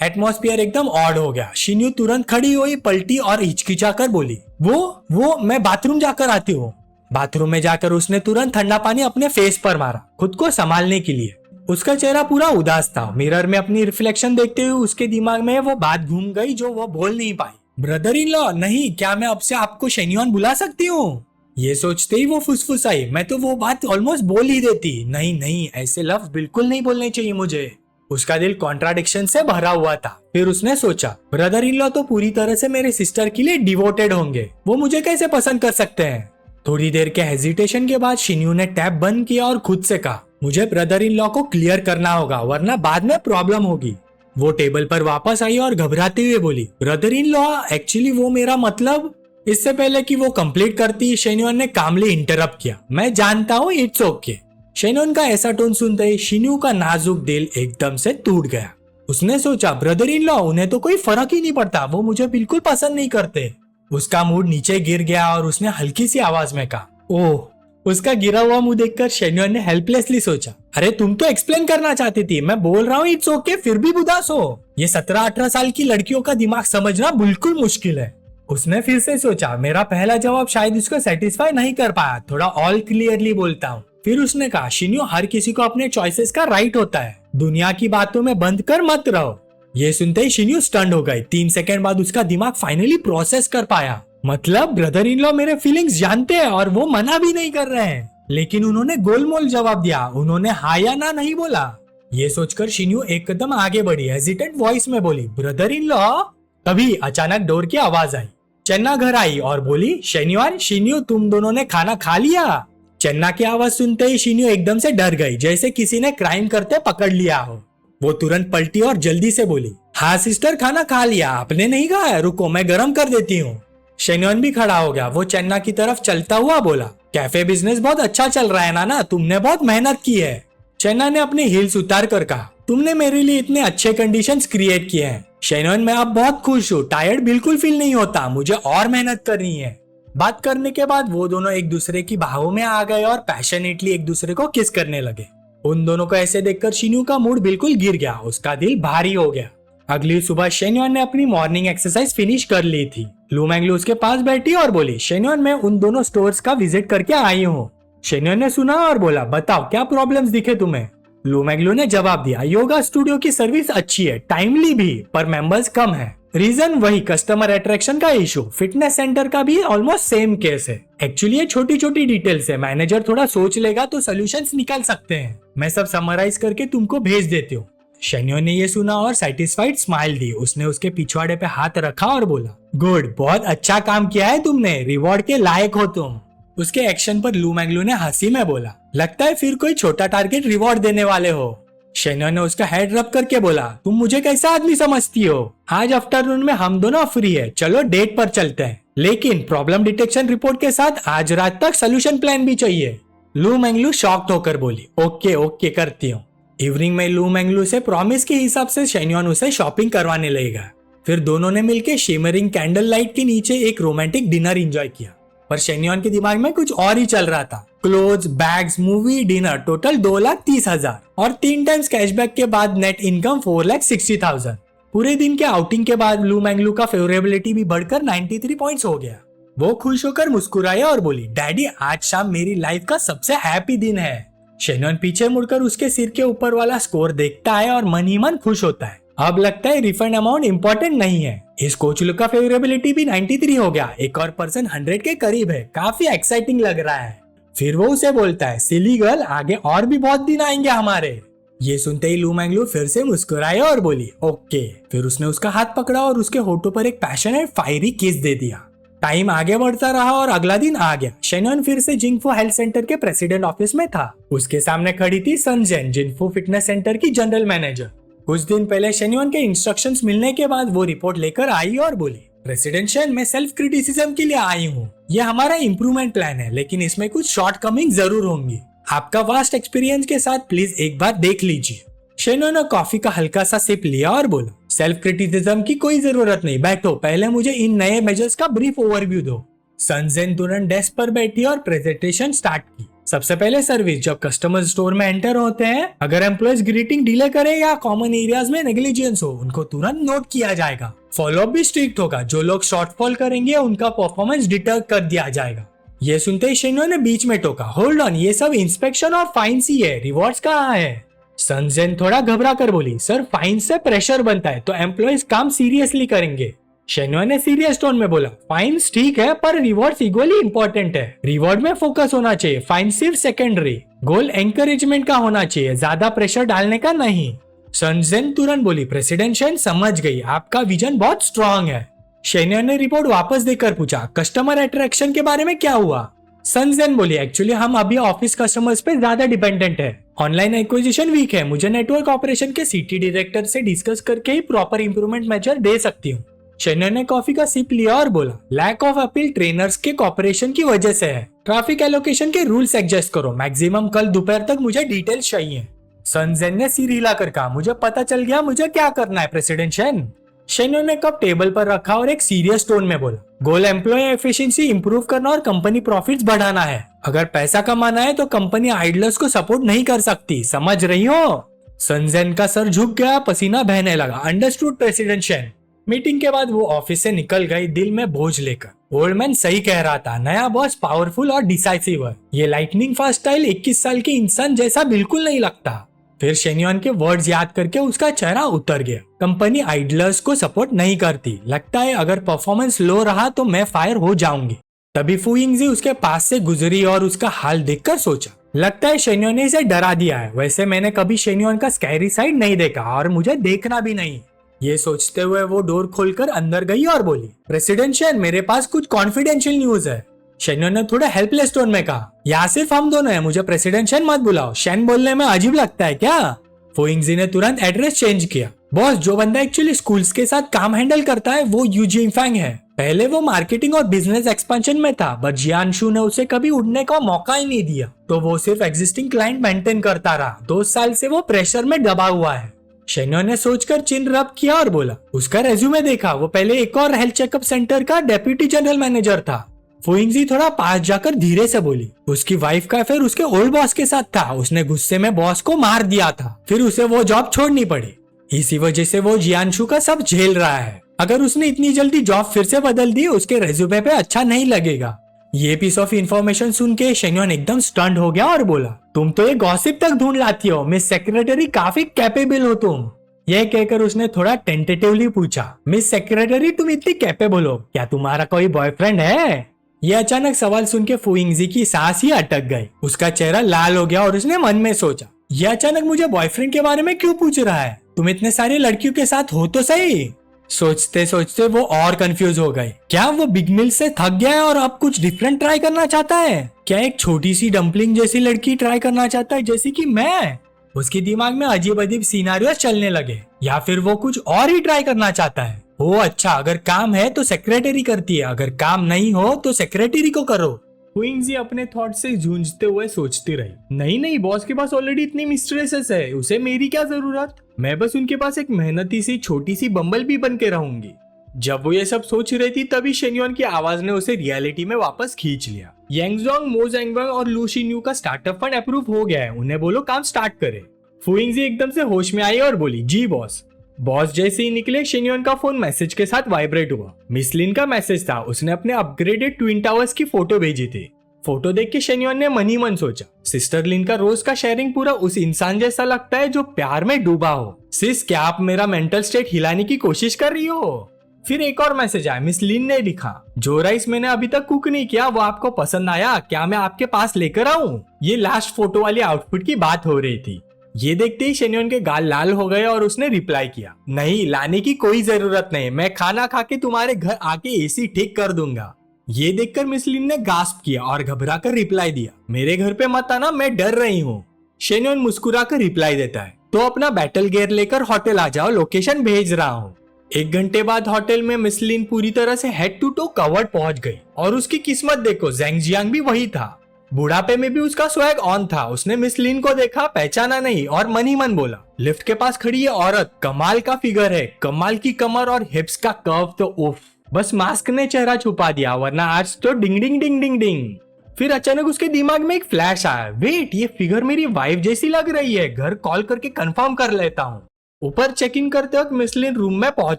एटमॉस्फेयर एकदम ऑड हो गया। शिन्यू तुरंत खड़ी हुई, पलटी और हिचकिचाकर बोली, वो मैं बाथरूम जाकर आती हूँ। बाथरूम में जाकर उसने तुरंत ठंडा पानी अपने फेस पर मारा, खुद को संभालने के लिए। उसका चेहरा पूरा उदास था। मिरर में अपनी रिफ्लेक्शन देखते हुए उसके दिमाग में वो बात घूम गई जो वो बोल नहीं पाई। ब्रदर इन लॉ नहीं, क्या मैं अब से आपको शेन्युअन बुला सकती हूँ? ये सोचते ही वो फुसफुसाई, मैं तो वो बात ऑलमोस्ट बोल ही देती। नहीं, ऐसे लफ्ज बिल्कुल नहीं बोलने चाहिए मुझे। उसका दिल कॉन्ट्राडिक्शन से भरा हुआ था। फिर उसने सोचा, ब्रदर इन लॉ तो पूरी तरह से मेरे सिस्टर के लिए डिवोटेड होंगे, वो मुझे कैसे पसंद कर सकते हैं? थोड़ी देर के हेजिटेशन के बाद शिन्यू ने टैप बंद किया और खुद से कहा, मुझे ब्रदर इन लॉ को क्लियर करना होगा, वरना बाद में प्रॉब्लम होगी। वो टेबल पर वापस आई और घबराते हुए बोली, ब्रदर इन लॉ एक्चुअली वो मेरा मतलब। इससे पहले कि वो कंप्लीट करती, शेन्युअन ने कामली इंटरप्ट किया, मैं जानता हूँ, इट्स ओके। शेन्युअन का ऐसा टोन सुनते ही शिन्यू का नाजुक दिल एकदम से टूट गया। उसने सोचा, ब्रदर इन लॉ, उन्हें तो कोई फर्क ही नहीं पड़ता, वो मुझे बिल्कुल पसंद नहीं करते। उसका मूड नीचे गिर गया और उसने हल्की सी आवाज में कहा, ओह। उसका गिरा हुआ मुंह देखकर शेन्युअन ने हेल्पलेसली सोचा, अरे तुम तो एक्सप्लेन करना चाहती थी, मैं बोल रहा हूँ इट्स ओके, फिर भी उदास हो। ये 17-18 साल की लड़कियों का दिमाग समझना बिल्कुल मुश्किल है। उसने फिर से सोचा, मेरा पहला जवाब शायद उसको सेटिस्फाई नहीं कर पाया, थोड़ा ऑल क्लियरली बोलता हूँ। फिर उसने कहा, शिन्यू, हर किसी को अपने चॉइसेस का राइट होता है, दुनिया की बातों में बंद कर मत रहो। ये सुनते ही शिन्यू स्टंड हो गई। 3 सेकंड बाद उसका दिमाग फाइनली प्रोसेस कर पाया, मतलब ब्रदर इन लॉ मेरे फीलिंग्स जानते हैं और वो मना भी नहीं कर रहे हैं। लेकिन उन्होंने गोलमोल जवाब दिया, उन्होंने हाँ या ना नहीं बोला। ये सोचकर शिन्यू एक कदम आगे बढ़ी, हेजिटेंट वॉइस में बोली, ब्रदर इन लॉ। तभी अचानक डोर की आवाज आई। चन्ना घर आई और बोली, शेन्युअन, शिन्यू, तुम दोनों ने खाना खा लिया? चन्ना की आवाज सुनते ही शिन्यू एकदम से डर गई, जैसे किसी ने क्राइम करते पकड़ लिया हो। वो तुरंत पलटी और जल्दी से बोली, हाँ सिस्टर, खाना खा लिया, आपने नहीं खाया? रुको मैं गर्म कर देती हूँ। शेन्युअन भी खड़ा हो गया। वो चन्ना की तरफ चलता हुआ बोला, कैफे बिजनेस बहुत अच्छा चल रहा है नाना, तुमने बहुत मेहनत की है। चन्ना ने अपने हील्स उतार कर कहा, तुमने मेरे लिए इतने अच्छे कंडीशंस क्रिएट किए हैं। शेन्युअन, मैं अब बहुत खुश हूँ, टायर्ड बिल्कुल फील नहीं होता, मुझे और मेहनत करनी है। बात करने के बाद वो दोनों एक दूसरे की बाहों में आ गए और पैशनेटली एक दूसरे को किस करने लगे। उन दोनों को ऐसे देखकर शिन्यू का मूड बिल्कुल गिर गया, उसका दिल भारी हो गया। अगली सुबह शेन्युअन ने अपनी मॉर्निंग एक्सरसाइज फिनिश कर ली थी। लू मैंगलू उसके पास बैठी और बोली, शेन्युअन, मैं उन दोनों स्टोर्स का विजिट करके आई हूँ। शेन्युअन ने सुना और बोला, बताओ क्या प्रॉब्लम्स दिखे तुम्हें? लू मैंगलू ने जवाब दिया, योगा स्टूडियो की सर्विस अच्छी है, टाइमली भी, पर मेंबर्स कम है। रीजन वही कस्टमर अट्रैक्शन का इशू। फिटनेस सेंटर का भी ऑलमोस्ट सेम केस है। एक्चुअली ये छोटी छोटी डिटेल्स है, मैनेजर थोड़ा सोच लेगा तो सोल्यूशंस निकाल सकते हैं। मैं सब समराइज करके तुमको भेज देती हूँ। शेन्युअन ने ये सुना और सेटिस्फाइड स्माइल दी। उसने उसके पिछवाड़े पे हाथ रखा और बोला, गुड, बहुत अच्छा काम किया है तुमने, रिवॉर्ड के लायक हो तुम। उसके एक्शन पर लू मैंगलू ने हंसी में बोला, लगता है फिर कोई छोटा टारगेट रिवॉर्ड देने वाले हो। शेन्युअन ने उसका हेड रब करके बोला, तुम मुझे कैसा आदमी समझती हो? आज आफ्टरनून में हम दोनों फ्री है, चलो डेट पर चलते हैं, लेकिन प्रॉब्लम डिटेक्शन रिपोर्ट के साथ आज रात तक सोल्यूशन प्लान भी चाहिए। लू मैंगलू शॉक्ड होकर बोली, ओके ओके करती हूँ। इवनिंग में लू मैंगलू से प्रॉमिस के हिसाब से शेन्युअन उसे शॉपिंग करवाने लगेगा। फिर दोनों ने मिलकर शिमरिंग कैंडल लाइट के नीचे एक रोमांटिक डिनर एंजॉय किया। पर शेन्युअन के दिमाग में कुछ और ही चल रहा था। Clothes, bags, movie, dinner, total 2,30,000 और 3 टाइम्स कैशबैक के बाद नेट इनकम 4,60,000। पूरे दिन के आउटिंग के बाद लू मैंगलू का फेवरेबिलिटी भी बढ़कर 93 पॉइंट्स हो गया। वो खुश होकर मुस्कुराया और बोली, डैडी, आज शाम मेरी लाइफ का सबसे हैप्पी दिन है। शेन्युअन पीछे मुड़कर उसके सिर के ऊपर वाला स्कोर देखता है और मन ही मन खुश होता है। अब लगता है रिफंड अमाउंट इम्पोर्टेंट नहीं है। इस कोचलू का फेवरेबिलिटी भी 93 हो गया। एक और पर्सन 100 के करीब है। काफी एक्साइटिंग लग रहा है। फिर वो उसे बोलता है, सिली गर्ल, आगे और भी बहुत दिन आएंगे हमारे। ये सुनते ही लू मैंगलू फिर से मुस्कुराई और बोली, ओके। फिर उसने उसका हाथ पकड़ा और उसके होठों पर एक पैशनेट फायरी किस दे दिया। टाइम आगे बढ़ता रहा और अगला दिन आ गया। शेन्युअन फिर से जिंगफो हेल्थ सेंटर के प्रेसिडेंट ऑफिस में था। उसके सामने खड़ी थी सनजेन, जिंगफो फिटनेस सेंटर की जनरल मैनेजर। कुछ दिन पहले शेन्युअन के इंस्ट्रक्शंस मिलने के बाद वो रिपोर्ट लेकर आई और बोली, प्रेसिडेंट शेन, मैं सेल्फ क्रिटिसिज्म के लिए आई हूँ। ये हमारा इम्प्रूवमेंट प्लान है, लेकिन इसमें कुछ शॉर्टकमिंग जरूर होंगी। आपका वास्ट एक्सपीरियंस के साथ प्लीज एक बार देख लीजिए। शेन्योन ने कॉफी का हल्का सा सिप लिया और बोला, सेल्फ क्रिटिसिज्म की कोई जरूरत नहीं, बैठो, पहले मुझे इन नए मेजर्स का ब्रीफ ओवरव्यू दो। सन जेन तुरंत डेस्क पर बैठी और प्रेजेंटेशन स्टार्ट की। सबसे पहले सर्विस, जब कस्टमर स्टोर में एंटर होते हैं, अगर एम्प्लॉयज ग्रीटिंग डिले करे या कॉमन एरियाज में नेग्लिजेंस हो, उनको तुरंत नोट किया जाएगा। फॉलोअप भी स्ट्रिक्ट होगा, जो लोग शॉर्टफॉल करेंगे उनका परफॉर्मेंस डिटेक्ट कर दिया जाएगा। ये सुनते ही शेन्योन ने बीच में टोका, होल्ड ऑन, ये सब इंस्पेक्शन और फाइन्स ही है, रिवॉर्ड्स कहाँ है? सन जेन थोड़ा घबरा कर बोली, सर फाइन से प्रेशर बनता है तो एम्प्लॉयज काम सीरियसली करेंगे। शेन्योन ने सीरियस टोन में बोला, फाइन्स ठीक है पर रिवॉर्ड्स इक्वली इंपॉर्टेंट है। रिवॉर्ड में फोकस होना चाहिए, फाइन सिर्फ सेकेंडरी। गोल एंकरेजमेंट का होना चाहिए, ज्यादा प्रेशर डालने का नहीं। सन जेन तुरंत बोली, प्रेसिडेंट शेन समझ गई, आपका विजन बहुत स्ट्रॉन्ग है। शेन्योन ने रिपोर्ट वापस देकर पूछा, कस्टमर अट्रैक्शन के बारे में क्या हुआ? सन जेन बोली, एक्चुअली हम अभी ऑफिस कस्टमर्स पे ज्यादा डिपेंडेंट है, ऑनलाइन एक्विजिशन वीक है, मुझे नेटवर्क ऑपरेशन के सिटी डायरेक्टर से डिस्कस करके ही प्रॉपर इंप्रूवमेंट मेजर दे सकती हूँ। शेन्योन ने कॉफी का सिप लिया और बोला, लैक ऑफ अपील ट्रेनर्स के कॉपरेशन की वजह से है, ट्रैफिक एलोकेशन के रूल्स एडजस्ट करो, मैक्सिमम कल दोपहर तक मुझे डिटेल्स चाहिए। सन जेन ने सिर हिलाकर कहा, मुझे पता चल गया मुझे क्या करना है प्रेसिडेंट शेन। शेन्योन ने कप टेबल पर रखा और एक सीरियस टोन में बोला, गोल एम्प्लॉय एफिशिएंसी इंप्रूव करना और कंपनी प्रॉफिट्स बढ़ाना है। अगर पैसा कमाना है तो कंपनी आइडलर्स को सपोर्ट नहीं कर सकती, समझ रही हो? सन जेन का सर झुक गया, पसीना बहने लगा। Understood president Shane. मीटिंग के बाद वो ऑफिस से निकल गई दिल में बोझ लेकर। ओल्ड मैन सही कह रहा था, नया बॉस पावरफुल और डिसाइसिव है। ये लाइटनिंग फास्ट स्टाइल 21 साल के इंसान जैसा बिल्कुल नहीं लगता। फिर शेन्योन के वर्ड्स याद करके उसका चेहरा उतर गया। कंपनी आइडलर्स को सपोर्ट नहीं करती, लगता है अगर परफॉर्मेंस लो रहा तो मैं फायर हो जाऊंगी। तभी फू यिंगजी उसके पास से गुजरी और उसका हाल देखकर सोचा, लगता है शेन्योन ने इसे डरा दिया है। वैसे मैंने कभी शेन्योन का स्कैरी साइड नहीं देखा और मुझे देखना भी नहीं। ये सोचते हुए वो डोर खोलकर अंदर गई और बोली, प्रेसिडेंट शेन, मेरे पास कुछ कॉन्फिडेंशियल न्यूज है। शेन्योन ने थोड़ा हेल्पलेस टोन में कहा, यहाँ सिर्फ हम दोनों हैं, मुझे प्रेसिडेंट शेन मत बुलाओ। शेन बोलने में अजीब लगता है क्या? फू यिंगजी ने तुरंत एड्रेस चेंज किया। बॉस, जो बंदा एक्चुअली स्कूल्स के साथ काम हैंडल करता है वो यू जिनफैंग है। पहले वो मार्केटिंग और बिजनेस एक्सपेंशन में था, बट जियानशु ने उसे कभी उड़ने का मौका ही नहीं दिया, तो वो सिर्फ एग्जिस्टिंग क्लाइंट मेंटेन करता रहा। 2 साल से वो प्रेशर में दबा हुआ है। शेन्योन ने सोचकर चिन रब किया और बोला, उसका रेज्यूमे देखा, वो पहले एक और हेल्थ चेकअप सेंटर का डेप्यूटी जनरल मैनेजर था। फू यिंगजी थोड़ा पास जाकर धीरे से बोली, उसकी वाइफ का अफेयर उसके ओल्ड बॉस के साथ था, उसने गुस्से में बॉस को मार दिया था, फिर उसे वो जॉब छोड़नी पड़ी। इसी वजह से वो जियानशु का सब झेल रहा है। अगर उसने इतनी जल्दी जॉब फिर से बदल दी, उसके रेज्यूमे पे अच्छा नहीं लगेगा। ये पीस ऑफ इंफॉर्मेशन सुन के शेन्योन एकदम स्टंट हो गया और बोला, तुम तो ये गॉसिप तक ढूंढ लाती हो, मिस सेक्रेटरी काफी कैपेबल हो तुम। यह कहकर उसने थोड़ा टेंटेटिवली पूछा, मिस सेक्रेटरी तुम इतनी कैपेबल हो, क्या तुम्हारा कोई बॉयफ्रेंड है? ये अचानक सवाल सुन के फू यिंगजी की सांस ही अटक गई। उसका चेहरा लाल हो गया और उसने मन में सोचा, ये अचानक मुझे बॉयफ्रेंड के बारे में क्यों पूछ रहा है? तुम इतने सारी लड़कियों के साथ हो तो सही। सोचते सोचते वो और कंफ्यूज हो गए। क्या वो बिग मिल से थक गया है और अब कुछ डिफरेंट ट्राई करना चाहता है? क्या एक छोटी सी डम्पलिंग जैसी लड़की ट्राई करना चाहता है जैसी कि मैं? उसके दिमाग में अजीब अजीब सिनारियोस चलने लगे। या फिर वो कुछ और ही ट्राई करना चाहता है? ओ अच्छा, अगर काम है तो सेक्रेटरी करती है, अगर काम नहीं हो तो सेक्रेटरी को करो। फू यिंगजी अपने थॉट से जूझते हुए सोचती रही, नहीं बॉस के पास ऑलरेडी इतनी मिस्ट्रेसेस है, उसे मेरी क्या जरूरत? मैं बस उनके पास एक मेहनती सी छोटी सी बम्बल भी बन के रहूंगी। जब वो ये सब सोच रही थी तभी शेन्योन की आवाज ने उसे रियलिटी में वापस खींच लिया। यांगजोंग, मो जैंगवंग और लू शिन्यू का स्टार्टअप फंड अप्रूव हो गया है, उन्हें बोलो काम स्टार्ट करे। फू यिंगजी एकदम से होश में आई और बोली, जी बॉस। बॉस जैसे ही निकले, शेन्योन का फोन मैसेज के साथ वाइब्रेट हुआ। मिस लिन का मैसेज था, उसने अपने अपग्रेडेड ट्विन टावर्स की फोटो भेजी थी। फोटो देख के शेन्योन ने मन ही मन सोचा, सिस्टर लिन का रोज का शेयरिंग पूरा उस इंसान जैसा लगता है जो प्यार में डूबा हो। सिस, क्या आप मेरा मेंटल स्टेट हिलाने की कोशिश कर रही हो? फिर एक और मैसेज आया। मिस लिन ने लिखा, जो राइस मैंने अभी तक कुक नहीं किया वो आपको पसंद आया, क्या मैं आपके पास लेकर आऊं? ये लास्ट फोटो वाली आउटफिट की बात हो रही थी। ये देखते ही शेन्योन के गाल लाल हो गए और उसने रिप्लाई किया, नहीं लाने की कोई जरूरत नहीं, मैं खाना खा के तुम्हारे घर आके एसी ठीक कर दूंगा। ये देखकर मिस लिन ने गास्प किया और घबरा कर रिप्लाई दिया, मेरे घर पे मत आना, मैं डर रही हूँ। शेन्योन मुस्कुरा कर रिप्लाई देता है, तो अपना बैटल गियर लेकर होटल आ जाओ, लोकेशन भेज रहा हूँ। 1 घंटे बाद होटल में मिस लिन पूरी तरह से हेड टू टो कवर्ड पहुंच गई और उसकी किस्मत देखो, ज़ेंग जियांग भी वही था। बुढ़ापे में भी उसका स्वैग ऑन था। उसने मिस लिन को देखा, पहचाना नहीं और मन ही मन बोला, लिफ्ट के पास खड़ी है औरत, कमाल का फिगर है, कमाल की कमर और हिप्स का कर्व तो उफ। बस मास्क ने चेहरा छुपा दिया, वरना आज तो डिंग डिंग डिंग डिंग डिंग। फिर अचानक उसके दिमाग में एक फ्लैश आया, वेट, ये फिगर मेरी वाइफ जैसी लग रही है, घर कॉल करके कंफर्म कर लेता हूँ। ऊपर चेक इन करते वक्त मिस लिन रूम में पहुंच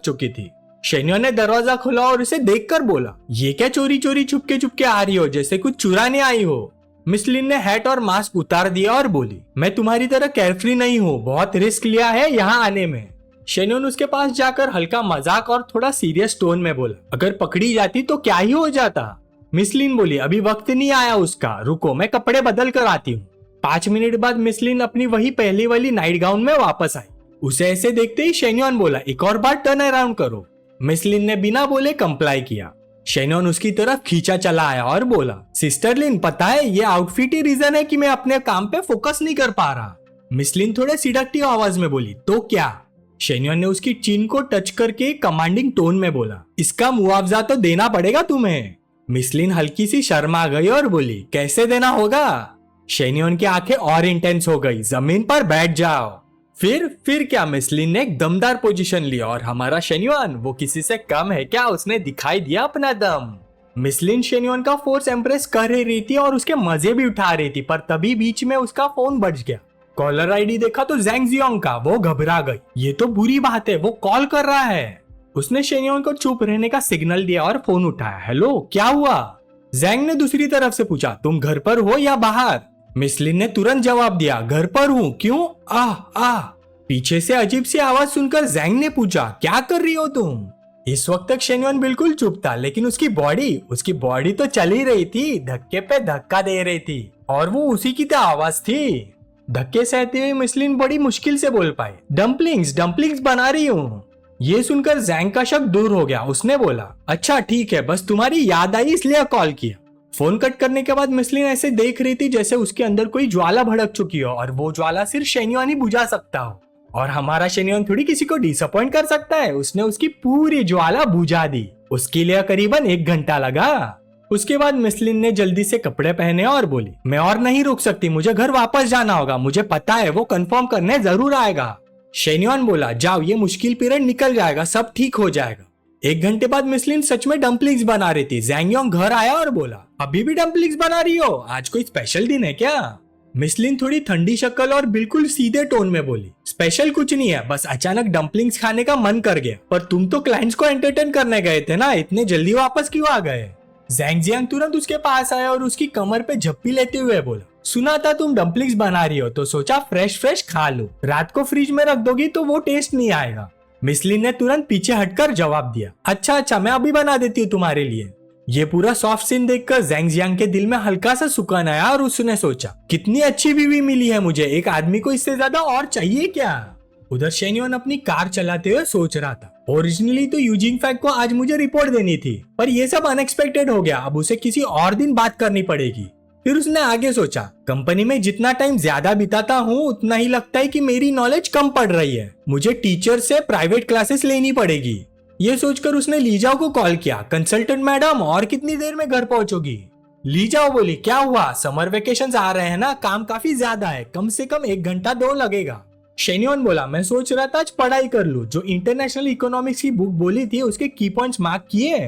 चुकी थी। शेन्योन ने दरवाजा खोला और उसे देखकर बोला, ये क्या चोरी चोरी चुपके आ रही हो, जैसे कुछ चुराने आई हो। मिस लिन ने हैट और मास्क उतार दिया और बोली, मैं तुम्हारी तरह केयरफ्री नहीं हूँ, बहुत रिस्क लिया है यहाँ आने में। शेन्योन उसके पास जाकर हल्का मजाक और थोड़ा सीरियस टोन में बोला, अगर पकड़ी जाती तो क्या ही हो जाता। मिस लिन बोली, अभी वक्त नहीं आया उसका, रुको मैं कपड़े बदल कर आती हूँ। 5 मिनट बाद मिस लिन अपनी वही पहली वाली नाइट गाउन में वापस आई। उसे ऐसे देखते ही शेन्योन बोला, एक और बार टर्न अराउंड करो। मिस लिन ने बिना बोले कंप्लाई किया। शेन्योन उसकी तरफ खींचा चला आया और बोला, सिस्टर लिन, पता है ये आउटफिट ही रीजन है कि मैं अपने काम पे फोकस नहीं कर पा रहा। मिस लिन थोड़े सिडक्टिव आवाज में बोली, तो क्या? शेन्योन ने उसकी चिन को टच करके कमांडिंग टोन में बोला, इसका मुआवजा तो देना पड़ेगा तुम्हें। मिस लिन हल्की सी शर्मा गई और बोली, कैसे देना होगा? शेन्योन की आंखें और इंटेंस हो गई, जमीन पर बैठ जाओ। फिर क्या? मिस लिन ने एक दमदार पोजीशन लिया और हमारा शेन्योन वो किसी से कम है क्या? उसने दिखाई दिया अपना दम। मिस लिन शेन्योन का फोर्स एम्प्रेस कर रही थी और उसके मजे भी उठा रही थी, पर तभी बीच में उसका फोन बज गया। कॉलर आईडी देखा तो जैंग जियोंग का। वो घबरा गई, ये तो बुरी बात है, वो कॉल कर रहा है। उसने शेन्योन को चुप रहने का सिग्नल दिया और फोन उठाया। हेलो, क्या हुआ? जैंग ने दूसरी तरफ से पूछा, तुम घर पर हो या बाहर? मिस लिन ने तुरंत जवाब दिया, घर पर हूँ। क्यों? आह। पीछे से अजीब सी आवाज सुनकर जैंग ने पूछा, क्या कर रही हो तुम? इस वक्त तक शेन्योन बिल्कुल चुप था, लेकिन उसकी बॉडी तो चल ही रही थी, धक्के पे धक्का दे रही थी और वो उसी की तो आवाज थी। धक्के सहते हुए मिस लिन बड़ी मुश्किल से बोल पाई, डम्पलिंग्स बना रही हूँ। ये सुनकर जैंग का शक दूर हो गया। उसने बोला, अच्छा ठीक है, बस तुम्हारी याद आई इसलिए कॉल किया। फोन कट करने के बाद मिस लिन ऐसे देख रही थी जैसे उसके अंदर कोई ज्वाला भड़क चुकी हो और वो ज्वाला सिर्फ शेन्योन ही बुझा सकता हो, और हमारा शेन्योन थोड़ी किसी को डिसअपॉइंट कर सकता है। उसने उसकी पूरी ज्वाला बुझा दी। उसके लिए करीबन 1 घंटा लगा। उसके बाद मिस लिन ने जल्दी से कपड़े पहने और बोली, मैं और नहीं रुक सकती, मुझे घर वापस जाना होगा, मुझे पता है वो कंफर्म करने जरूर आएगा। शेन्योन बोला, जाओ, ये मुश्किल पीरियड निकल जाएगा, सब ठीक हो जाएगा। 1 घंटे बाद मिस लिन सच में डम्पलिंग्स बना रही थी। जैंग योंग घर आया और बोला, अभी भी डम्पलिंग्स बना रही हो? आज कोई स्पेशल दिन है क्या? मिस लिन थोड़ी ठंडी शक्ल और बिल्कुल सीधे टोन में बोली, स्पेशल कुछ नहीं है, बस अचानक डम्पलिंग्स खाने का मन कर गया। पर तुम तो क्लाइंट्स को एंटरटेन करने गए थे ना, इतने जल्दी वापस क्यों आ गए? जैंग जियांग तुरंत उसके पास आया और उसकी कमर पे झप्पी लेते हुए बोला, सुना था तुम डम्पलिंग्स बना रही हो तो सोचा फ्रेश खा लो, रात को फ्रिज में रख दोगी तो वो टेस्ट नहीं आएगा। मिस लिन ने तुरंत पीछे हटकर जवाब दिया, अच्छा, मैं अभी बना देती हूँ तुम्हारे लिए। ये पूरा सॉफ्ट सीन देखकर जैंग जियांग के दिल में हल्का सा सुकून आया और उसने सोचा, कितनी अच्छी बीवी मिली है मुझे, एक आदमी को इससे ज्यादा और चाहिए क्या? उधर शेन्योन अपनी कार चलाते हुए सोच रहा था, ओरिजिनली तो यूजिंग फैक्ट को आज मुझे रिपोर्ट देनी थी, पर ये सब अनएक्सपेक्टेड हो गया, अब उसे किसी और दिन बात करनी पड़ेगी। फिर उसने आगे सोचा, कंपनी में जितना टाइम ज्यादा बिताता हूँ उतना ही लगता है कि मेरी नॉलेज कम पड़ रही है, मुझे टीचर से प्राइवेट क्लासेस लेनी पड़ेगी। ये सोचकर उसने लीजाओ को कॉल किया, कंसल्टेंट मैडम और कितनी देर में घर पहुंचोगी? लीजाओ बोली, क्या हुआ, समर वेकेशंस आ रहे हैं ना, काम काफी ज्यादा है, कम से कम 1 घंटा 2 लगेगा। शेन्योन बोला, मैं सोच रहा था आज पढ़ाई कर लूं, जो इंटरनेशनल इकोनॉमिक्स की बुक बोली थी उसके की पॉइंट्स मार्क किए।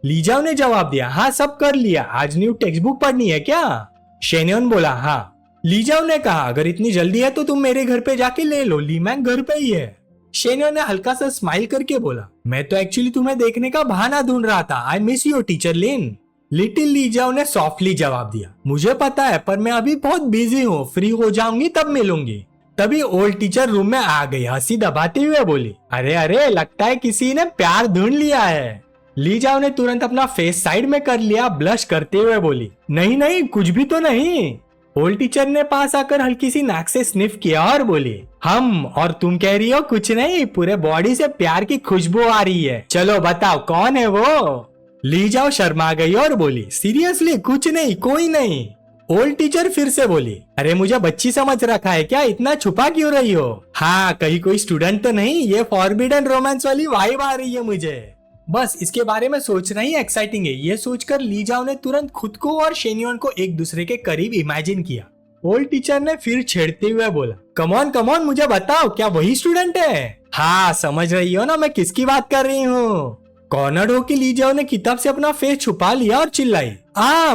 लीजाओ ने जवाब दिया, हाँ सब कर लिया, आज न्यू टेक्स्ट बुक पढ़नी है क्या? शेन्योन बोला, हाँ। लीजाओ ने कहा, अगर इतनी जल्दी है तो तुम मेरे घर पे जाके ले लो, लीमैंग घर पे ही है। शेन्योन ने हल्का सा स्माइल करके बोला, मैं तो एक्चुअली तुम्हें देखने का बहाना ढूंढ रहा था, I miss you teacher Lin. Little लीजाओ ने सॉफ्टली जवाब दिया, मुझे पता है, पर मैं अभी बहुत बिजी हूँ, फ्री हो जाऊंगी तब मिलूंगी। तभी ओल्ड टीचर रूम में आ गई, हंसी दबाते हुए बोली, अरे लगता है किसी ने प्यार ढूंढ लिया है। लीजाओ ने तुरंत अपना फेस साइड में कर लिया, ब्लश करते हुए बोली, नहीं कुछ भी तो नहीं। ओल्ड टीचर ने पास आकर हल्की सी नाक से स्निफ किया और बोली, और तुम कह रही हो कुछ नहीं, पूरे बॉडी से प्यार की खुशबू आ रही है, चलो बताओ कौन है वो? लीजाओ शर्मा गई और बोली, सीरियसली कुछ नहीं, कोई नहीं। ओल्ड टीचर फिर से बोली, अरे मुझे बच्ची समझ रखा है क्या, इतना छुपा क्यों रही हो? हाँ, कहीं कोई स्टूडेंट तो नहीं, ये फॉरबिडन रोमांस वाली वाइब आ रही है मुझे। बस इसके बारे में सोचना ही एक्साइटिंग है। ये सोचकर ली जाओ ने तुरंत खुद को और शेन्योन को एक दूसरे के करीब इमेजिन किया। ओल्ड टीचर ने फिर छेड़ते हुए बोला, कमॉन कमॉन, मुझे बताओ, क्या वही स्टूडेंट है? हाँ, समझ रही हो ना मैं किसकी बात कर रही हूँ। कॉर्नर होके ली जाओ ने किताब से अपना फेस छुपा लिया और चिल्लाई,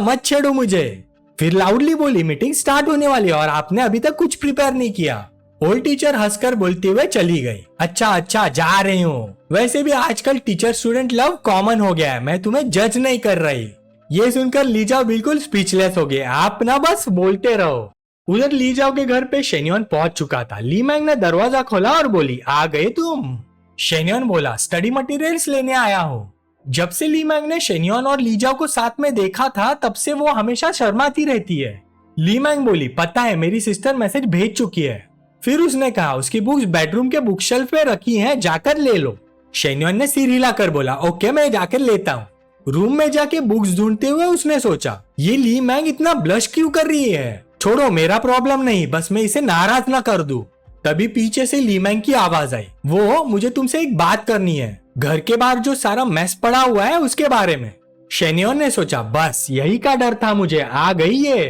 मत छेड़ो मुझे। फिर लाउडली बोली, मीटिंग स्टार्ट होने वाली है और आपने अभी तक कुछ प्रिपेयर नहीं किया। ओल्ड टीचर हंसकर बोलते हुए चली गई। अच्छा जा रही हूँ। वैसे भी आजकल टीचर स्टूडेंट लव कॉमन हो गया है, मैं तुम्हें जज नहीं कर रही। ये सुनकर ली जाओ बिल्कुल स्पीचलेस हो गए। आप ना बस बोलते रहो। उधर ली जाओ के घर पे शेन्योन पहुंच चुका था। ली मैंग ने दरवाजा खोला और बोली, आ गए तुम? शेन्योन बोला, स्टडी मटेरियल्स लेने आया हूँ। जब से ली मैंग ने शेन्योन और ली जाओ को साथ में देखा था तब से वो हमेशा शर्माती रहती है। ली मैंग बोली, पता है मेरी सिस्टर मैसेज भेज चुकी है। फिर उसने कहा उसकी बुक्स बेडरूम के बुक शेल्फ पे रखी हैं, जाकर ले लो। शेन्योन ने सिर हिलाकर बोला, ओके मैं जाकर लेता हूँ। रूम में जाके बुक्स ढूंढते हुए उसने सोचा, ये ली मैंग इतना ब्लश क्यों कर रही है? छोड़ो, मेरा प्रॉब्लम नहीं, बस मैं इसे नाराज ना कर दूं। तभी पीछे से ली मैंग की आवाज आई, वो मुझे तुमसे एक बात करनी है, घर के बाहर जो सारा मैस पड़ा हुआ है उसके बारे में। शेन्योन ने सोचा, बस यही का डर था मुझे, आ गई ये।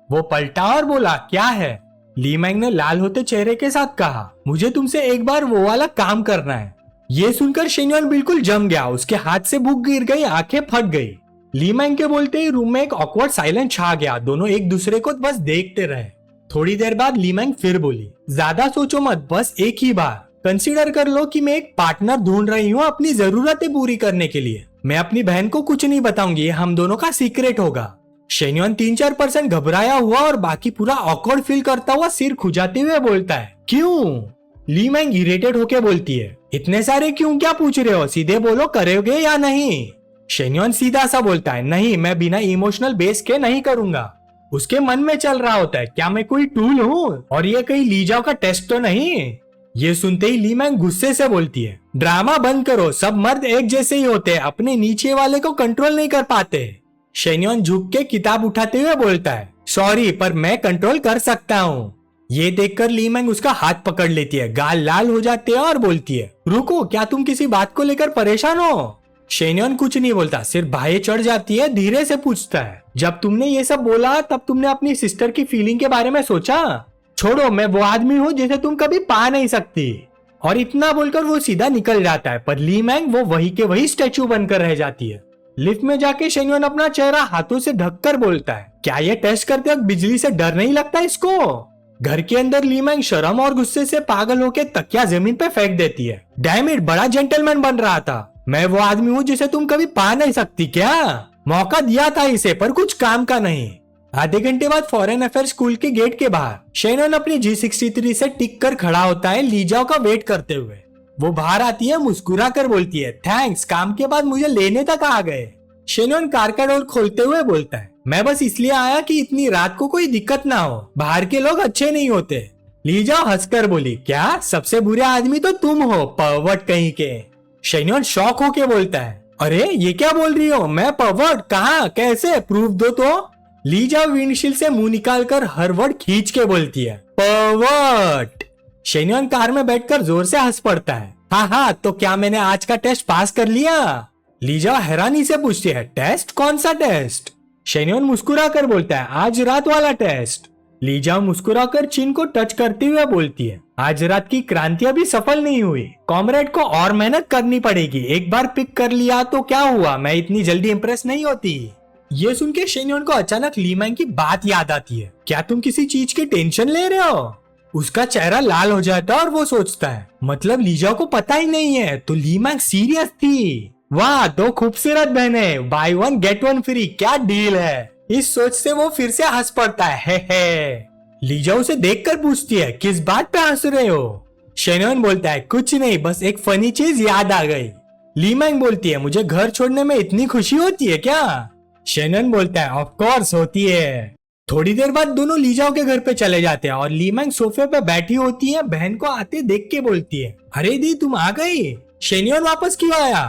वो पलटा और बोला, क्या है? ली मैंग ने लाल होते चेहरे के साथ कहा, मुझे तुमसे एक बार वो वाला काम करना है। ये सुनकर शेन्योन बिल्कुल जम गया। उसके हाथ से बुक गिर गई, आंखें फट गई। ली मैंग के बोलते ही रूम में एक ऑकवर्ड साइलेंस छा गया। दोनों एक दूसरे को बस देखते रहे। थोड़ी देर बाद ली मैंग फिर बोली, ज्यादा सोचो मत, बस एक ही बार कंसीडर कर लो कि मैं एक पार्टनर ढूंढ रही हूँ अपनी जरूरतें पूरी करने के लिए। मैं अपनी बहन को कुछ नहीं बताऊंगी, हम दोनों का सीक्रेट होगा। शेन्योन 3-4% घबराया हुआ और बाकी पूरा ऑकवर्ड फील करता हुआ सिर खुजाते हुए बोलता है, क्यों? ली मैंग इरिटेट होके बोलती है, इतने सारे क्यों क्या पूछ रहे हो, सीधे बोलो करोगे या नहीं? शेन्योन सीधा सा बोलता है, नहीं, मैं बिना इमोशनल बेस के नहीं करूंगा। उसके मन में चल रहा होता है, क्या मैं कोई टूल हूँ और ये कहीं ली जाओ का टेस्ट तो नहीं? ये सुनते ही ली मैंग गुस्से से बोलती है, ड्रामा बंद करो, सब मर्द एक जैसे ही होते हैं, अपने नीचे वाले को कंट्रोल नहीं कर पाते। शेन्योन झुक के किताब उठाते हुए बोलता है, सॉरी पर मैं कंट्रोल कर सकता हूँ। ये देखकर ली मैंग उसका हाथ पकड़ लेती है, गाल लाल हो जाते हैं और बोलती है, रुको, क्या तुम किसी बात को लेकर परेशान हो? शेन्योन कुछ नहीं बोलता, सिर्फ बाहें चढ़ जाती है। धीरे से पूछता है, जब तुमने ये सब बोला तब तुमने अपनी सिस्टर की फीलिंग के बारे में सोचा? छोड़ो, मैं वो आदमी हूँ जिसे तुम कभी पा नहीं सकती। और इतना बोलकर वो सीधा निकल जाता है। पर ली मैंग वो वही के वही स्टैचू बनकर रह जाती है। लिफ्ट में जाके शेन्योन अपना चेहरा हाथों से ढककर बोलता है, क्या ये टेस्ट करते वक्त बिजली से डर नहीं लगता इसको? घर के अंदर ली मैंग शर्म और गुस्से से पागल होकर तकिया जमीन पे फेंक देती है। डैम इट, बड़ा जेंटलमैन बन रहा था। मैं वो आदमी हूँ जिसे तुम कभी पा नहीं सकती क्या? मौका दिया था इसे, पर कुछ काम का नहीं। आधे घंटे बाद फॉरेन अफेयर स्कूल के गेट के बाहर शेन्योन अपनी G63 से टिक कर खड़ा होता है, ली जाओ का वेट करते हुए। वो बाहर आती है, मुस्कुरा कर बोलती है, थैंक्स, काम के बाद मुझे लेने तक आ गए। शेन्योन कार का डोर खोलते हुए बोलता है, मैं बस इसलिए आया कि इतनी रात को कोई दिक्कत ना हो, बाहर के लोग अच्छे नहीं होते। ली जाओ हंसकर बोली, क्या सबसे बुरे आदमी तो तुम हो, परवर्ट कहीं के। शेन्योन शॉक होके बोलता है, अरे ये क्या बोल रही हो, मैं परवर्ट? कहाँ, कैसे, प्रूफ दो तो। ली जाओ विंडशील्ड से मुंह निकालकर हर वर्ड खींच के बोलती है, परवर्ट। शेन्योन कार में बैठकर जोर से हंस पड़ता है, हाँ, तो क्या मैंने आज का टेस्ट पास कर लिया? ली जाओ हैरानी से पूछती है, टेस्ट? कौन सा टेस्ट? शेन्योन मुस्कुरा कर बोलता है, आज रात वाला टेस्ट। ली जाओ मुस्कुराकर चिन को टच करते हुए बोलती है, आज रात की क्रांति अभी सफल नहीं हुई, कॉमरेड को और मेहनत करनी पड़ेगी। एक बार पिक कर लिया तो क्या हुआ, मैं इतनी जल्दी इंप्रेस नहीं होती। ये सुन के शेन्योन को अचानक ली मैंग की बात याद आती है, क्या तुम किसी चीज की टेंशन ले रहे हो? उसका चेहरा लाल हो जाता है और वो सोचता है, मतलब ली जाओ को पता ही नहीं है, तो ली मैंग सीरियस थी। वाह, दो खूबसूरत बहने, बाय 1 गेट 1 फ्री, क्या डील है? इस सोच से वो फिर से हंस पड़ता है, हे। ली जाओ उसे देखकर पूछती है, किस बात पे हंस रहे हो? शेन्योन बोलता है, कुछ नहीं, बस एक फनी चीज याद आ गई। ली मैंग बोलती है, मुझे घर छोड़ने में इतनी खुशी होती है क्या? शेन्योन बोलता है, ऑफ कोर्स होती है। थोड़ी देर बाद दोनों ली जाओ के घर पे चले जाते हैं और ली मैंग सोफे पे बैठी होती है। बहन को आते देख के बोलती है, अरे दी तुम आ गई, शेन्योन वापस क्यों आया?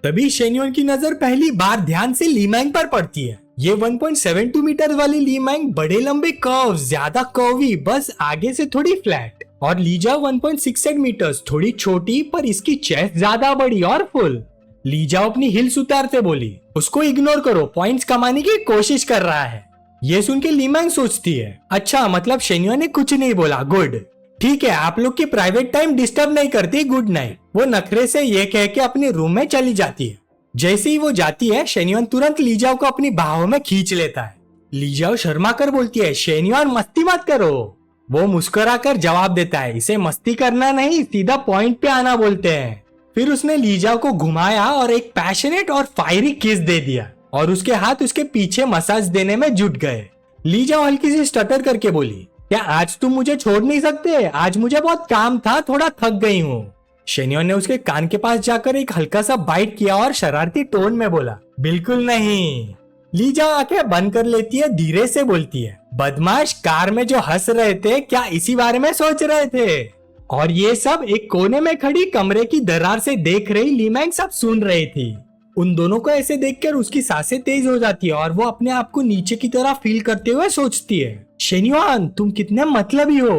तभी शेन्योन की नजर पहली बार ध्यान से ली मैंग पर पड़ती है। ये 1.72 मीटर वाली ली मैंग, बड़े लंबे कर्व, ज्यादा कर्वी, बस आगे से थोड़ी फ्लैट। और ली जाओ 1.68 मीटर्स, थोड़ी छोटी पर इसकी चेस्ट ज्यादा बड़ी और फुल। ली जाओ अपनी हिल्स उतारते बोली। उसको इग्नोर करो, पॉइंट्स कमाने की कोशिश कर रहा है। ये सुन के लीमैंग सोचती है, अच्छा मतलब शेन्युआन ने कुछ नहीं बोला, गुड। ठीक है, आप लोग की प्राइवेट टाइम डिस्टर्ब नहीं करती, गुड नाइट। वो नखरे से ये कह के अपने रूम में चली जाती है। जैसे ही वो जाती है, शेन्युआन तुरंत ली जाओ को अपनी बाहों में खींच लेता है। ली जाओ शर्मा कर बोलती है, शेन्युआन मस्ती मत करो। वो मुस्कुरा कर जवाब देता है, इसे मस्ती करना नहीं, सीधा पॉइंट पे आना बोलते हैं। फिर उसने ली जाओ को घुमाया और एक पैशनेट और फायरी किस दे दिया और उसके हाथ उसके पीछे मसाज देने में जुट गए। ली जाओ हल्की सी स्टटर करके बोली, क्या आज तुम मुझे छोड़ नहीं सकते? आज मुझे बहुत काम था, थोड़ा थक गई हूँ। शेन्युआन ने उसके कान के पास जाकर एक हल्का सा बाइट किया और शरारती टोन में बोला, बिल्कुल नहीं। ली जाओ आंखें बंद कर लेती है, धीरे से बोलती है, बदमाश, कार में जो हंस रहे थे क्या इसी बारे में सोच रहे थे? और ये सब एक कोने में खड़ी कमरे की दरार से देख रही लीमैंग सब सुन रही थी। उन दोनों को ऐसे देखकर उसकी सांसें तेज हो जाती है और वो अपने आप को नीचे की तरफ फील करते हुए सोचती है, शेन्युआन तुम कितने मतलबी हो।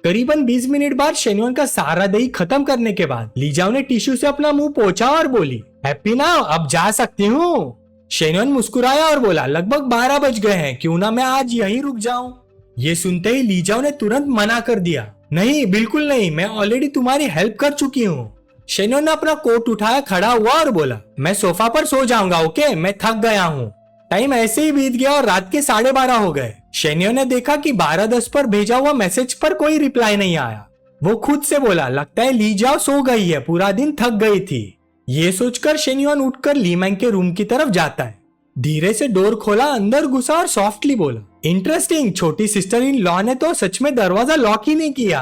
करीबन 20 मिनट बाद शेन्युआन का सारा दही खत्म करने के बाद ली जाओ ने टिश्यू से अपना मुंह पोंछा और बोली, हैप्पी नाउ, अब जा सकती हूँ। शेन्युआन मुस्कुराया और बोला, लगभग 12 बज गए हैं, क्यों ना मैं आज यहीं रुक जाऊं। ये सुनते ही ली जाओ ने तुरंत मना कर दिया, नहीं बिल्कुल नहीं, मैं ऑलरेडी तुम्हारी हेल्प कर चुकी हूँ। शेन्युआन ने अपना कोट उठाया, खड़ा हुआ और बोला, मैं सोफा पर सो जाऊंगा, ओके, मैं थक गया हूँ। टाइम ऐसे ही बीत गया और रात के 12:30 हो गए। शेन्युआन ने देखा कि 12:10 पर भेजा हुआ मैसेज पर कोई रिप्लाई नहीं आया। वो खुद से बोला, लगता है ली जाओ सो गई है, पूरा दिन थक गई थी। ये सोचकर शेन्युआन उठकर लीमैंग के रूम की तरफ जाता है। धीरे से डोर खोला, अंदर घुसा और सॉफ्टली बोला, इंटरेस्टिंग, छोटी सिस्टर इन लॉ ने तो सच में दरवाजा लॉक ही नहीं किया।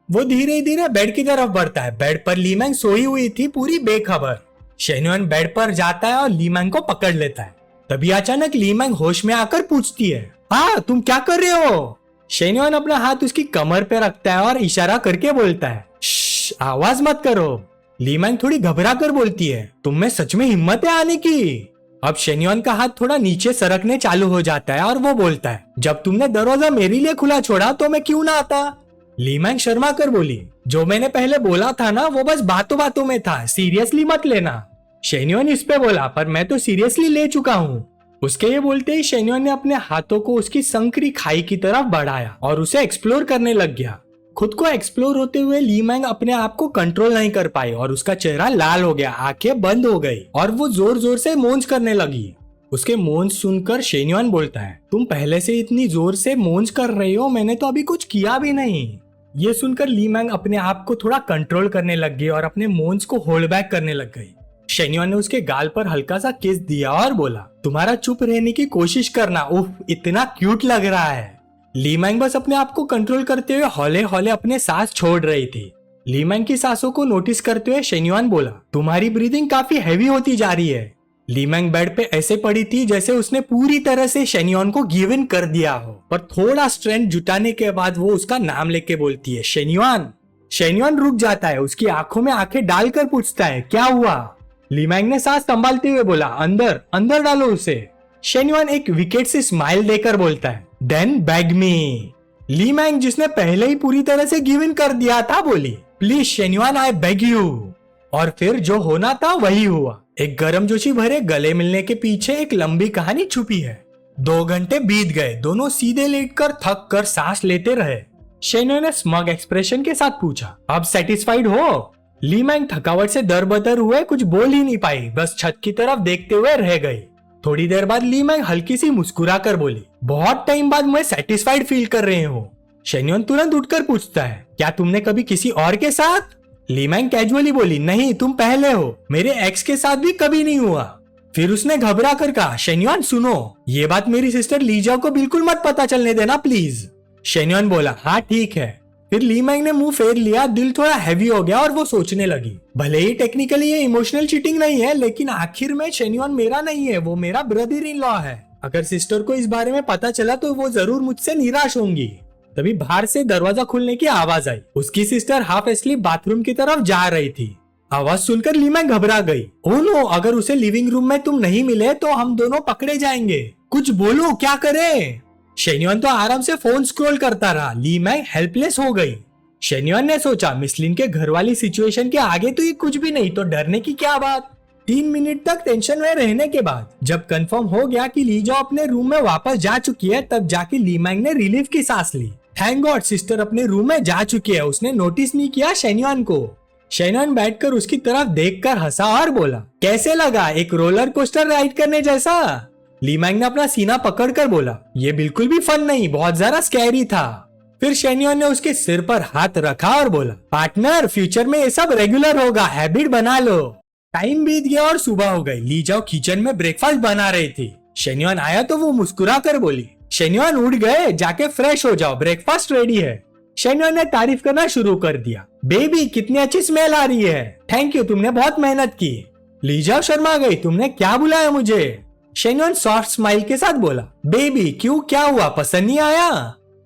वो धीरे धीरे बेड की तरफ बढ़ता है। बेड पर लीमैंग सोई हुई थी, पूरी बेखबर। शेन्युआन बेड पर जाता है और लीमैंग को पकड़ लेता है। तभी अचानक लीमैंग होश में आकर पूछती है, हाँ तुम क्या कर रहे हो? शेन्युआन अपना हाथ उसकी कमर पे रखता है और इशारा करके बोलता है, आवाज मत करो। लीमैंग थोड़ी घबरा कर बोलती है, तुम में सच में हिम्मत है आने की? अब शेन्युआन का हाथ थोड़ा नीचे सरकने चालू हो जाता है और वो बोलता है, जब तुमने दरवाजा मेरे लिए खुला छोड़ा तो मैं क्यों ना आता? लीमैंग शर्मा कर बोली, जो मैंने पहले बोला था ना वो बस बातों बातों में था, सीरियसली मत लेना। शेन्युआन इस पे बोला, पर मैं तो सीरियसली ले चुका हूँ। उसके ये बोलते ही शेन्युआन ने अपने हाथों को उसकी संकरी खाई की तरफ बढ़ाया और उसे एक्सप्लोर करने लग गया। खुद को एक्सप्लोर होते हुए लीमैंग अपने आप को कंट्रोल नहीं कर पाई और उसका चेहरा लाल हो गया, आंखें बंद हो गई और वो जोर जोर से मोन्स करने लगी। उसके मोन्स सुनकर शेन्युआन बोलता है, तुम पहले से इतनी जोर से मोन्स कर रही हो, मैंने तो अभी कुछ किया भी नहीं। ये सुनकर लीमैंग अपने आप को थोड़ा कंट्रोल करने लग गई और अपने मोन्स को होल्ड बैक करने लग गई। शेन्युआन ने उसके गाल पर हल्का सा किस दिया और बोला, तुम्हारा चुप रहने की कोशिश करना, उफ इतना क्यूट लग रहा है। लीमैंग बस अपने आप को कंट्रोल करते हुए हौले हौले अपने सांस छोड़ रही थी। लीमैंग की सांसों को नोटिस करते हुए शेन्युआन बोला, तुम्हारी ब्रीदिंग काफी हैवी होती जा रही है। लीमैंग बेड पे ऐसे पड़ी थी जैसे उसने पूरी तरह से शेन्युआन को गिव इन कर दिया हो, पर थोड़ा स्ट्रेंथ जुटाने के बाद वो उसका नाम लेके बोलती है, शेन्युआन। शेन्युआन रुक जाता है, उसकी आंखों में आंखें डालकर पूछता है, क्या हुआ? लीमैंग ने सांस संभालते हुए बोला, अंदर अंदर डालो उसे। शेन्युआन एक विकेट से स्माइल देकर बोलता है, देन बैग मी। लीमैंग जिसने पहले ही पूरी तरह से गिव इन कर दिया था बोली, प्लीज शेन्युआन आई बेग यू। और फिर जो होना था वही हुआ। एक गर्मजोशी भरे गले मिलने के पीछे एक लंबी कहानी छुपी है। 2 घंटे बीत गए, दोनों सीधे लेटकर थक कर सांस लेते रहे। शेन्युआन ने स्मग एक्सप्रेशन के साथ पूछा, अब सेटिस्फाइड हो? लीमैंग थकावट से दरबदर हुए कुछ बोल ही नहीं पाई, बस छत की तरफ देखते हुए रह गई। थोड़ी देर बाद लीमैंग हल्की सी मुस्कुरा कर बोली, बहुत टाइम बाद मैं सेटिस्फाइड फील कर रहे हूँ। शेन्युआन तुरंत उठकर पूछता है, क्या तुमने कभी किसी और के साथ? लीमैंग कैजुअली बोली, नहीं तुम पहले हो, मेरे एक्स के साथ भी कभी नहीं हुआ। फिर उसने घबरा कर कहा, शेन्युआन सुनो, ये बात मेरी सिस्टर ली जाओ को बिल्कुल मत पता चलने देना प्लीज। शेन्युआन बोला, हाँ ठीक है। फिर लीमैंग ने मुंह फेर लिया, दिल थोड़ा हैवी हो गया और वो सोचने लगी, भले ही टेक्निकली ये इमोशनल चीटिंग नहीं है, लेकिन आखिर में शेन्युआन मेरा नहीं है, वो मेरा ब्रदर इन लॉ है। अगर सिस्टर को इस बारे में पता चला तो वो जरूर मुझसे निराश होंगी। तभी बाहर से दरवाजा खुलने की आवाज आई। उसकी सिस्टर हाफ एस्लीप बाथरूम की तरफ जा रही थी। आवाज सुनकर लीमैंग घबरा गई। ओह नो, अगर उसे लिविंग रूम में तुम नहीं मिले तो हम दोनों पकड़े जाएंगे, कुछ बोलो, क्या करें? शेन्युआन तो आराम से फोन स्क्रॉल करता रहा। लीमैंग हेल्पलेस हो गई। शेन्युआन ने सोचा, मिसलिन के घर वाली सिचुएशन के आगे तो ये कुछ भी नहीं, तो डरने की क्या बात। 3 मिनट तक टेंशन में रहने के बाद जब कंफर्म हो गया कि ली जाओ अपने रूम में वापस जा चुकी है, तब जाके ली मैंग ने रिलीफ की सांस ली। थैंक गॉड सिस्टर अपने रूम में जा चुकी है। उसने नोटिस नहीं किया शेन्युआन को। शेन्युआन बैठकर उसकी तरफ देखकर हंसा और बोला, कैसे लगा, एक रोलर कोस्टर राइड करने जैसा? ली मैंग ने अपना सीना पकड़कर बोला, ये बिल्कुल भी फन नहीं, बहुत ज्यादा स्कैरी था। फिर शेन्युआन ने उसके सिर पर हाथ रखा और बोला, पार्टनर फ्यूचर में ये सब रेगुलर होगा, हैबिट बना लो। टाइम बीत गया और सुबह हो गई। ली जाओ किचन में ब्रेकफास्ट बना रही थी। शेन्युआन आया तो वो मुस्कुरा कर बोली, शेन्युआन उठ गए, जाके फ्रेश हो जाओ, ब्रेकफास्ट रेडी है। शेन्युआन ने तारीफ करना शुरू कर दिया, बेबी कितनी अच्छी स्मेल आ रही है, थैंक यू, तुमने बहुत मेहनत की। ली जाओ शर्मा गई, तुमने क्या बुलाया मुझे? शेन्युआन सॉफ्ट स्माइल के साथ बोला, बेबी क्यों, क्या हुआ, पसंद नहीं आया?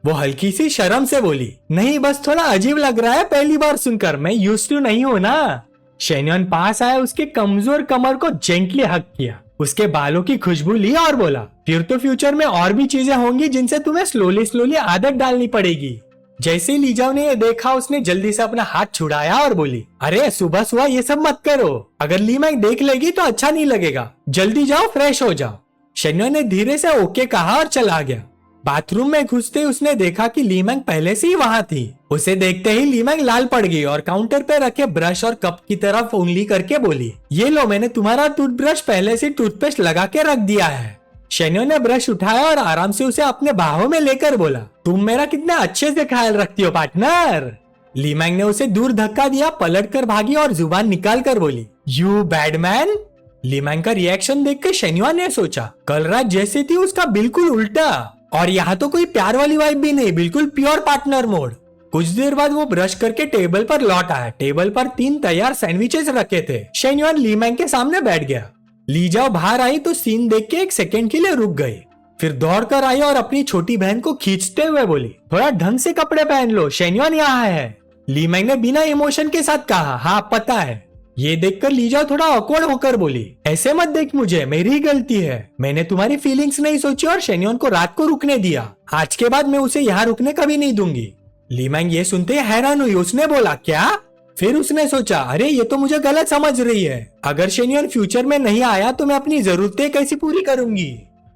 वो हल्की सी शर्म से बोली, नहीं बस थोड़ा अजीब लग रहा है, पहली बार सुनकर, मैं यूज्ड टू नहीं हूं ना। शेन्युआन पास आया, उसके कमजोर कमर को जेंटली हक किया, उसके बालों की खुशबू ली और बोला, फिर तो फ्यूचर में और भी चीजें होंगी जिनसे तुम्हें स्लोली स्लोली आदत डालनी पड़ेगी। जैसे ही लीजाओ ने ये देखा, उसने जल्दी से अपना हाथ छुड़ाया और बोली, अरे सुबह सुबह ये सब मत करो, अगर ली मैंग देख लेगी तो अच्छा नहीं लगेगा, जल्दी जाओ फ्रेश हो जाओ। शेन्युआन ने धीरे से ओके कहा और चला गया। बाथरूम में घुसते ही उसने देखा कि ली मैंग पहले से ही वहां थी। उसे देखते ही ली मैंग लाल पड़ गई और काउंटर पे रखे ब्रश और कप की तरफ उंगली करके बोली, ये लो, मैंने तुम्हारा टूथब्रश पहले से टूथपेस्ट लगा के रख दिया है। शेन्युआन ने ब्रश उठाया और आराम से उसे अपने बाहों में लेकर बोला, तुम मेरा कितना अच्छे से ख्याल रखती हो पार्टनर। ली मैंग ने उसे दूर धक्का दिया, पलट कर भागी और जुबान निकाल कर बोली, यू बैड मैन। ली मैंग का रिएक्शन देखकर शेन्युआन ने सोचा, कल रात जैसी थी उसका बिल्कुल उल्टा, और यहाँ तो कोई प्यार वाली वाइब भी नहीं, बिल्कुल प्योर पार्टनर मोड। कुछ देर बाद वो ब्रश करके टेबल पर लौट आया। टेबल पर 3 तैयार सैंडविचेस रखे थे। शेन्युआन ली मैंग के सामने बैठ गया। ली जाओ बाहर आई तो सीन देख के 1 सेकेंड के लिए रुक गई, फिर दौड़ कर आई और अपनी छोटी बहन को खींचते हुए बोली, थोड़ा ढंग से कपड़े पहन लो, शेन्युआन यहाँ है। ली मैंग ने बिना इमोशन के साथ कहा, हाँ पता है। ये देखकर ली जाओ थोड़ा ऑकवर्ड होकर बोली, ऐसे मत देख मुझे, मेरी ही गलती है, मैंने तुम्हारी फीलिंग्स नहीं सोची और शेन्युआन को रात को रुकने दिया, आज के बाद मैं उसे यहाँ रुकने कभी नहीं दूंगी। ली मैंग ये सुनते हैरान हुई। उसने बोला, क्या? फिर उसने सोचा, अरे ये तो मुझे गलत समझ रही है, अगर शेन्युआन फ्यूचर में नहीं आया तो मैं अपनी जरूरतें कैसे पूरी करूंगी।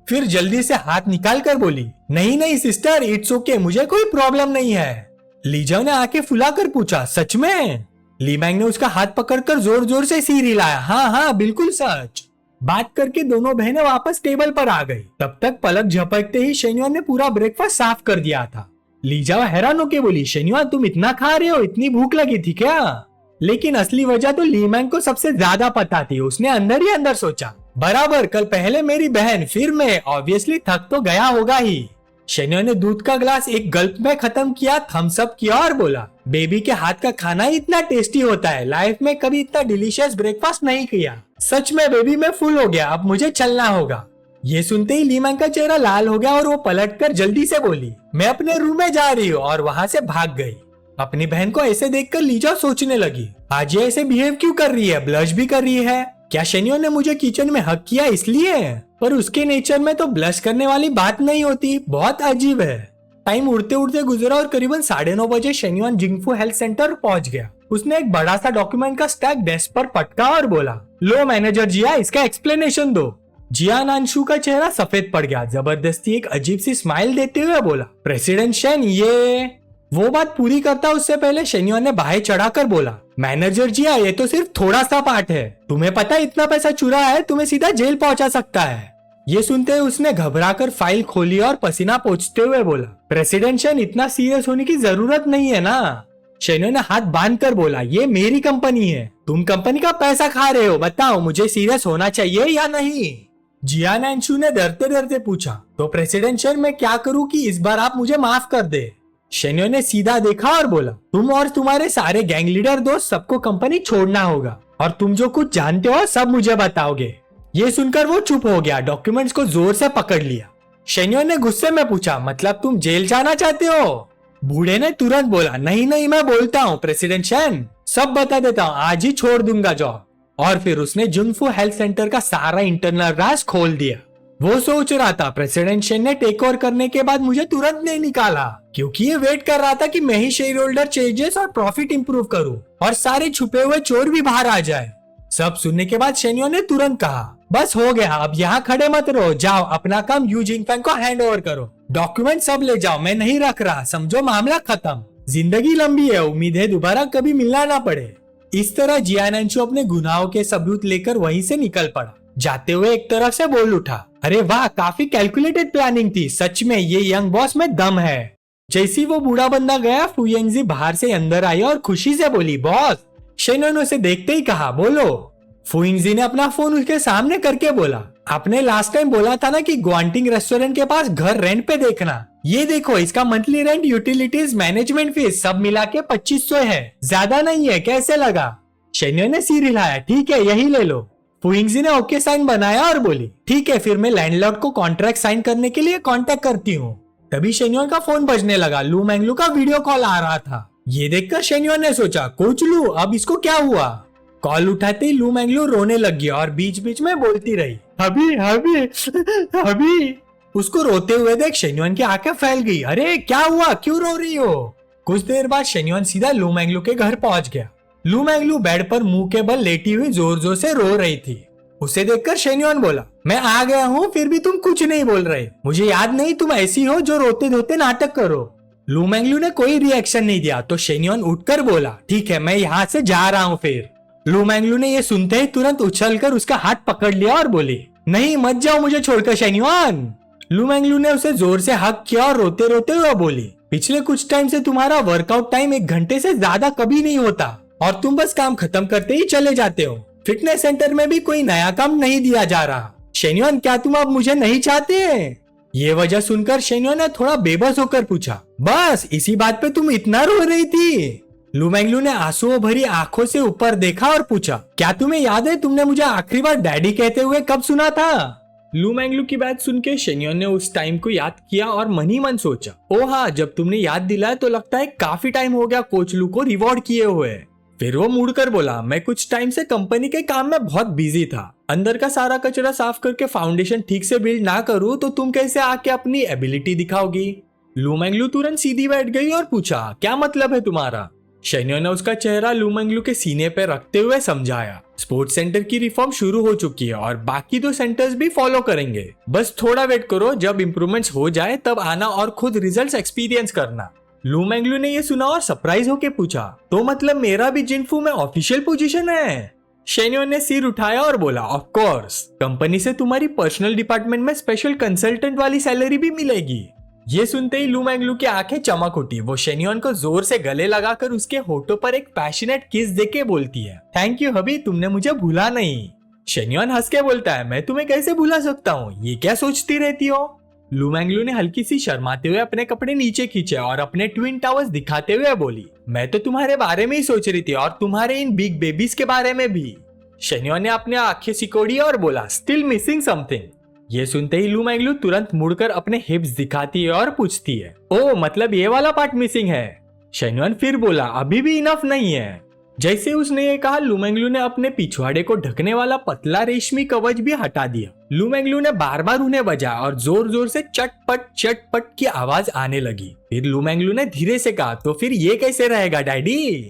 फिर जल्दी से हाथ निकाल कर बोली, नहीं नहीं सिस्टर, इट्स ओके, मुझे कोई प्रॉब्लम नहीं है। ली जाओ ने आके फुलाकर पूछा, सच में? ली मैंग ने उसका हाथ पकड़कर जोर जोर से सिर हिलाया, हाँ हाँ बिल्कुल सच। बात करके दोनों बहनें वापस टेबल पर आ गई। तब तक पलक झपकते ही शेन्युआन ने पूरा ब्रेकफास्ट साफ कर दिया था। ली जाओ हैरान होके बोली, शेन्युआन तुम इतना खा रहे हो, इतनी भूख लगी थी क्या? लेकिन असली वजह तो ली मैंग को सबसे ज्यादा पता थी। उसने अंदर ही अंदर सोचा, बराबर कल पहले मेरी बहन फिर मैं, ऑब्वियसली थक तो गया होगा ही। शेन्युआन ने दूध का ग्लास एक गल्प में खत्म किया, थम्स अप किया और बोला, बेबी के हाथ का खाना ही इतना टेस्टी होता है, लाइफ में कभी इतना डिलीशियस ब्रेकफास्ट नहीं किया। सच में बेबी मैं फुल हो गया, अब मुझे चलना होगा। ये सुनते ही ली मैंग का चेहरा लाल हो गया और वो पलटकर जल्दी से बोली, मैं अपने रूम में जा रही हूँ, और वहाँ से भाग गई। अपनी बहन को ऐसे देखकर ली जाओ सोचने लगी, आज ये ऐसे बिहेव क्यों कर रही है, ब्लश भी कर रही है, क्या शेन्युआन ने मुझे किचन में हक किया इसलिए? पर उसके नेचर में तो ब्लश करने वाली बात नहीं होती, बहुत अजीब है। टाइम उड़ते उड़ते गुजरा और करीबन 9:30 बजे शेन्युआन जिंगफू हेल्थ सेंटर पहुंच गया। उसने एक बड़ा सा डॉक्यूमेंट का स्टैक डेस्क पर पटका और बोला, लो मैनेजर जिया, इसका एक्सप्लेनेशन दो। जिया नानशु का चेहरा सफेद पड़ गया। जबरदस्ती एक अजीब सी स्माइल देते हुए बोला, प्रेसिडेंट शेन ये। वो बात पूरी करता उससे पहले शेन्युआन ने बाहें चढ़ाकर बोला, मैनेजर जिया ये तो सिर्फ थोड़ा सा पार्ट है, तुम्हें पता है इतना पैसा चुरा है, तुम्हें सीधा जेल पहुंचा सकता है। ये सुनते हुए उसने घबराकर फाइल खोली और पसीना पोंछते हुए बोला, प्रेसिडेंट शेन इतना सीरियस होने की जरूरत नहीं है ना। शेन्युआन ने हाथ बांध कर बोला, ये मेरी कंपनी है, तुम कंपनी का पैसा खा रहे हो, बताओ मुझे सीरियस होना चाहिए या नहीं? जिया नानशु ने डरते डरते पूछा, तो प्रेसिडेंट शेन मैं क्या करूं कि इस बार आप मुझे माफ कर दे? शेन्युआन ने सीधा देखा और बोला, तुम और तुम्हारे सारे गैंग लीडर दोस्त सबको कंपनी छोड़ना होगा, और तुम जो कुछ जानते हो सब मुझे बताओगे। ये सुनकर वो चुप हो गया, डॉक्यूमेंट्स को जोर से पकड़ लिया। शेन्युआन ने गुस्से में पूछा, मतलब तुम जेल जाना चाहते हो? बूढ़े ने तुरंत बोला, नहीं नहीं मैं बोलता हूँ प्रेसिडेंट शेन, सब बता देता हूँ, आज ही छोड़ दूंगा जॉब। और फिर उसने जिंगफू हेल्थ सेंटर का सारा इंटरनल राज खोल दिया। वो सोच रहा था प्रेसिडेंट शेन ने टेक ओवर करने के बाद मुझे तुरंत नहीं निकाला, क्योंकि ये वेट कर रहा था कि मैं ही शेयर होल्डर चेंजेस और प्रॉफिट इंप्रूव करूं और सारे छुपे हुए चोर भी बाहर आ जाए। सब सुनने के बाद शेन्योन ने तुरंत कहा, बस हो गया, अब यहाँ खड़े मत रहो, जाओ अपना काम यू जिंगफैंग को हैंड ओवर करो, डॉक्यूमेंट सब ले जाओ, मैं नहीं रख रहा, समझो मामला खत्म। जिंदगी लंबी है, उम्मीद है दोबारा कभी मिलना ना पड़े। इस तरह जियानंशु अपने गुनाहों के सबूत लेकर वहीं से निकल पड़ा। जाते हुए एक तरफ से बोल उठा, अरे वाह, काफी कैलकुलेटेड प्लानिंग थी, सच में ये यंग बॉस में दम है। जैसी वो बूढ़ा बंदा गया, फुयेंगजी बाहर से अंदर आई और खुशी से बोली, बॉस। शेन्योन उसे देखते ही कहा, बोलो। फुयेंगजी ने अपना फोन उसके सामने करके बोला, आपने लास्ट टाइम बोला था ना कि ग्वांटिंग रेस्टोरेंट के पास घर रेंट पे देखना, ये देखो, इसका monthly rent, utilities, management fees सब मिला के 2500 है, ज्यादा नहीं है, कैसे लगा? शेन्योन ने सिर हिलाया, ठीक है, यही ले लो। फुयेंगजी ने ओके साइन बनाया और बोली, ठीक है, फिर मैं लैंडलॉर्ड को कॉन्ट्रैक्ट साइन करने के लिए कांटेक्ट करती हूँ। तभी शेन्योन का फोन बजने लगा। लू मैंगलू का वीडियो कॉल आ रहा था। ये देखकर शेन्योन ने सोचा, कोच लू, अब इसको क्या हुआ? कॉल उठाते ही लू मैंगलू रोने लग गया और बीच बीच में बोलती रही, अभी अभी अभी। उसको रोते हुए देख शेन्योन की आंखें फैल गई। अरे क्या हुआ, क्यों रो रही हो? कुछ देर बाद शेन्योन सीधा लू मैंगलू के घर पहुंच गया। लू मैंगलू बेड पर मुंह के बल लेटी हुई जोर जोर से रो रही थी। उसे देखकर शेन्योन बोला, मैं आ गया हूँ, फिर भी तुम कुछ नहीं बोल रहे, मुझे याद नहीं तुम ऐसी हो जो रोते धोते नाटक करो। लू मैंगलू ने कोई रिएक्शन नहीं दिया तो शेन्योन उठकर बोला, ठीक है, मैं यहाँ से जा रहा हूँ। फिर लू मैंगलू ने ये सुनते ही तुरंत उछलकर उसका हाथ पकड़ लिया और बोली, नहीं मत जाओ मुझे छोड़कर शेन्योन। लू मैंगलू ने उसे जोर से हक किया और रोते रोते हुए बोली, पिछले कुछ टाइम से तुम्हारा वर्कआउट टाइम 1 घंटे से ज्यादा कभी नहीं होता और तुम बस काम खत्म करते ही चले जाते हो। फिटनेस सेंटर में भी कोई नया काम नहीं दिया जा रहा। शेन्योन, क्या तुम अब मुझे नहीं चाहते? ये वजह सुनकर शेन्योन ने थोड़ा बेबस होकर पूछा, बस इसी बात पे तुम इतना रो रही थी? लू मैंगलू ने आंसुओं भरी आंखों से ऊपर देखा और पूछा, क्या तुम्हें याद है तुमने मुझे आखिरी बार डैडी कहते हुए कब सुना था? लू मैंगलू की बात सुन के शेन्योन ने उस टाइम को याद किया और मन ही मन सोचा, ओ हाँ, जब तुमने याद दिलाया तो लगता है काफी टाइम हो गया कोच लू को रिवॉर्ड किए हुए। फिर वो मुड़कर बोला, मैं कुछ टाइम से कंपनी के काम में बहुत बिजी था, अंदर का सारा कचरा साफ करके फाउंडेशन ठीक से बिल्ड ना करूँ तो तुम कैसे आके अपनी एबिलिटी दिखाओगी? लू मैंगलू तुरंत सीधी बैठ गई और पूछा, क्या मतलब है तुम्हारा? शेन्योन ने उसका चेहरा लू मैंगलू के सीने पे रखते हुए समझाया, स्पोर्ट्स सेंटर की रिफॉर्म शुरू हो चुकी है और बाकी 2 सेंटर्स भी फॉलो करेंगे, बस थोड़ा वेट करो, जब इंप्रूवमेंट्स हो जाए तब आना और खुद रिजल्ट्स एक्सपीरियंस करना। लू मैंगलू ने ये सुना और सरप्राइज होके पूछा, तो मतलब मेरा भी जिनफू में ऑफिशियल पोजीशन है? शेन्योन ने सिर उठाया और बोला, ऑफ कोर्स, कंपनी से तुम्हारी पर्सनल डिपार्टमेंट में स्पेशल कंसल्टेंट वाली सैलरी भी मिलेगी। ये सुनते ही लू मैंगलू की आंखें चमक उठी। वो शेन्योन को जोर से गले लगाकर उसके होठों पर एक पैशनेट किस देके बोलती है, थैंक यू हबी, तुमने मुझे भूला नहीं। शेन्योन हंस के बोलता है, मैं तुम्हें कैसे भूला सकता हूँ, ये क्या सोचती रहती हो? लू मैंगलू ने हल्की सी शर्माते हुए अपने कपड़े नीचे खींचे और अपने ट्विन टावर्स दिखाते हुए बोली, मैं तो तुम्हारे बारे में ही सोच रही थी और तुम्हारे इन बिग बेबीज के बारे में भी। शेन्योन ने अपने आंखें सिकोड़ी और बोला, स्टिल मिसिंग समथिंग। ये सुनते ही लू मैंगलू तुरंत मुड़कर अपने हिप्स दिखाती है और पूछती है, ओ मतलब ये वाला पार्ट मिसिंग है? शेन्योन फिर बोला, अभी भी इनफ नहीं है। जैसे उसने ये कहा, लू मैंगलू ने अपने पिछवाड़े को ढकने वाला पतला रेशमी कवच भी हटा दिया। लू मैंगलू ने बार बार उन्हें बजाया और जोर जोर से चटपट की आवाज आने लगी। फिर लू मैंगलू ने धीरे से कहा, तो फिर ये कैसे रहेगा डैडी?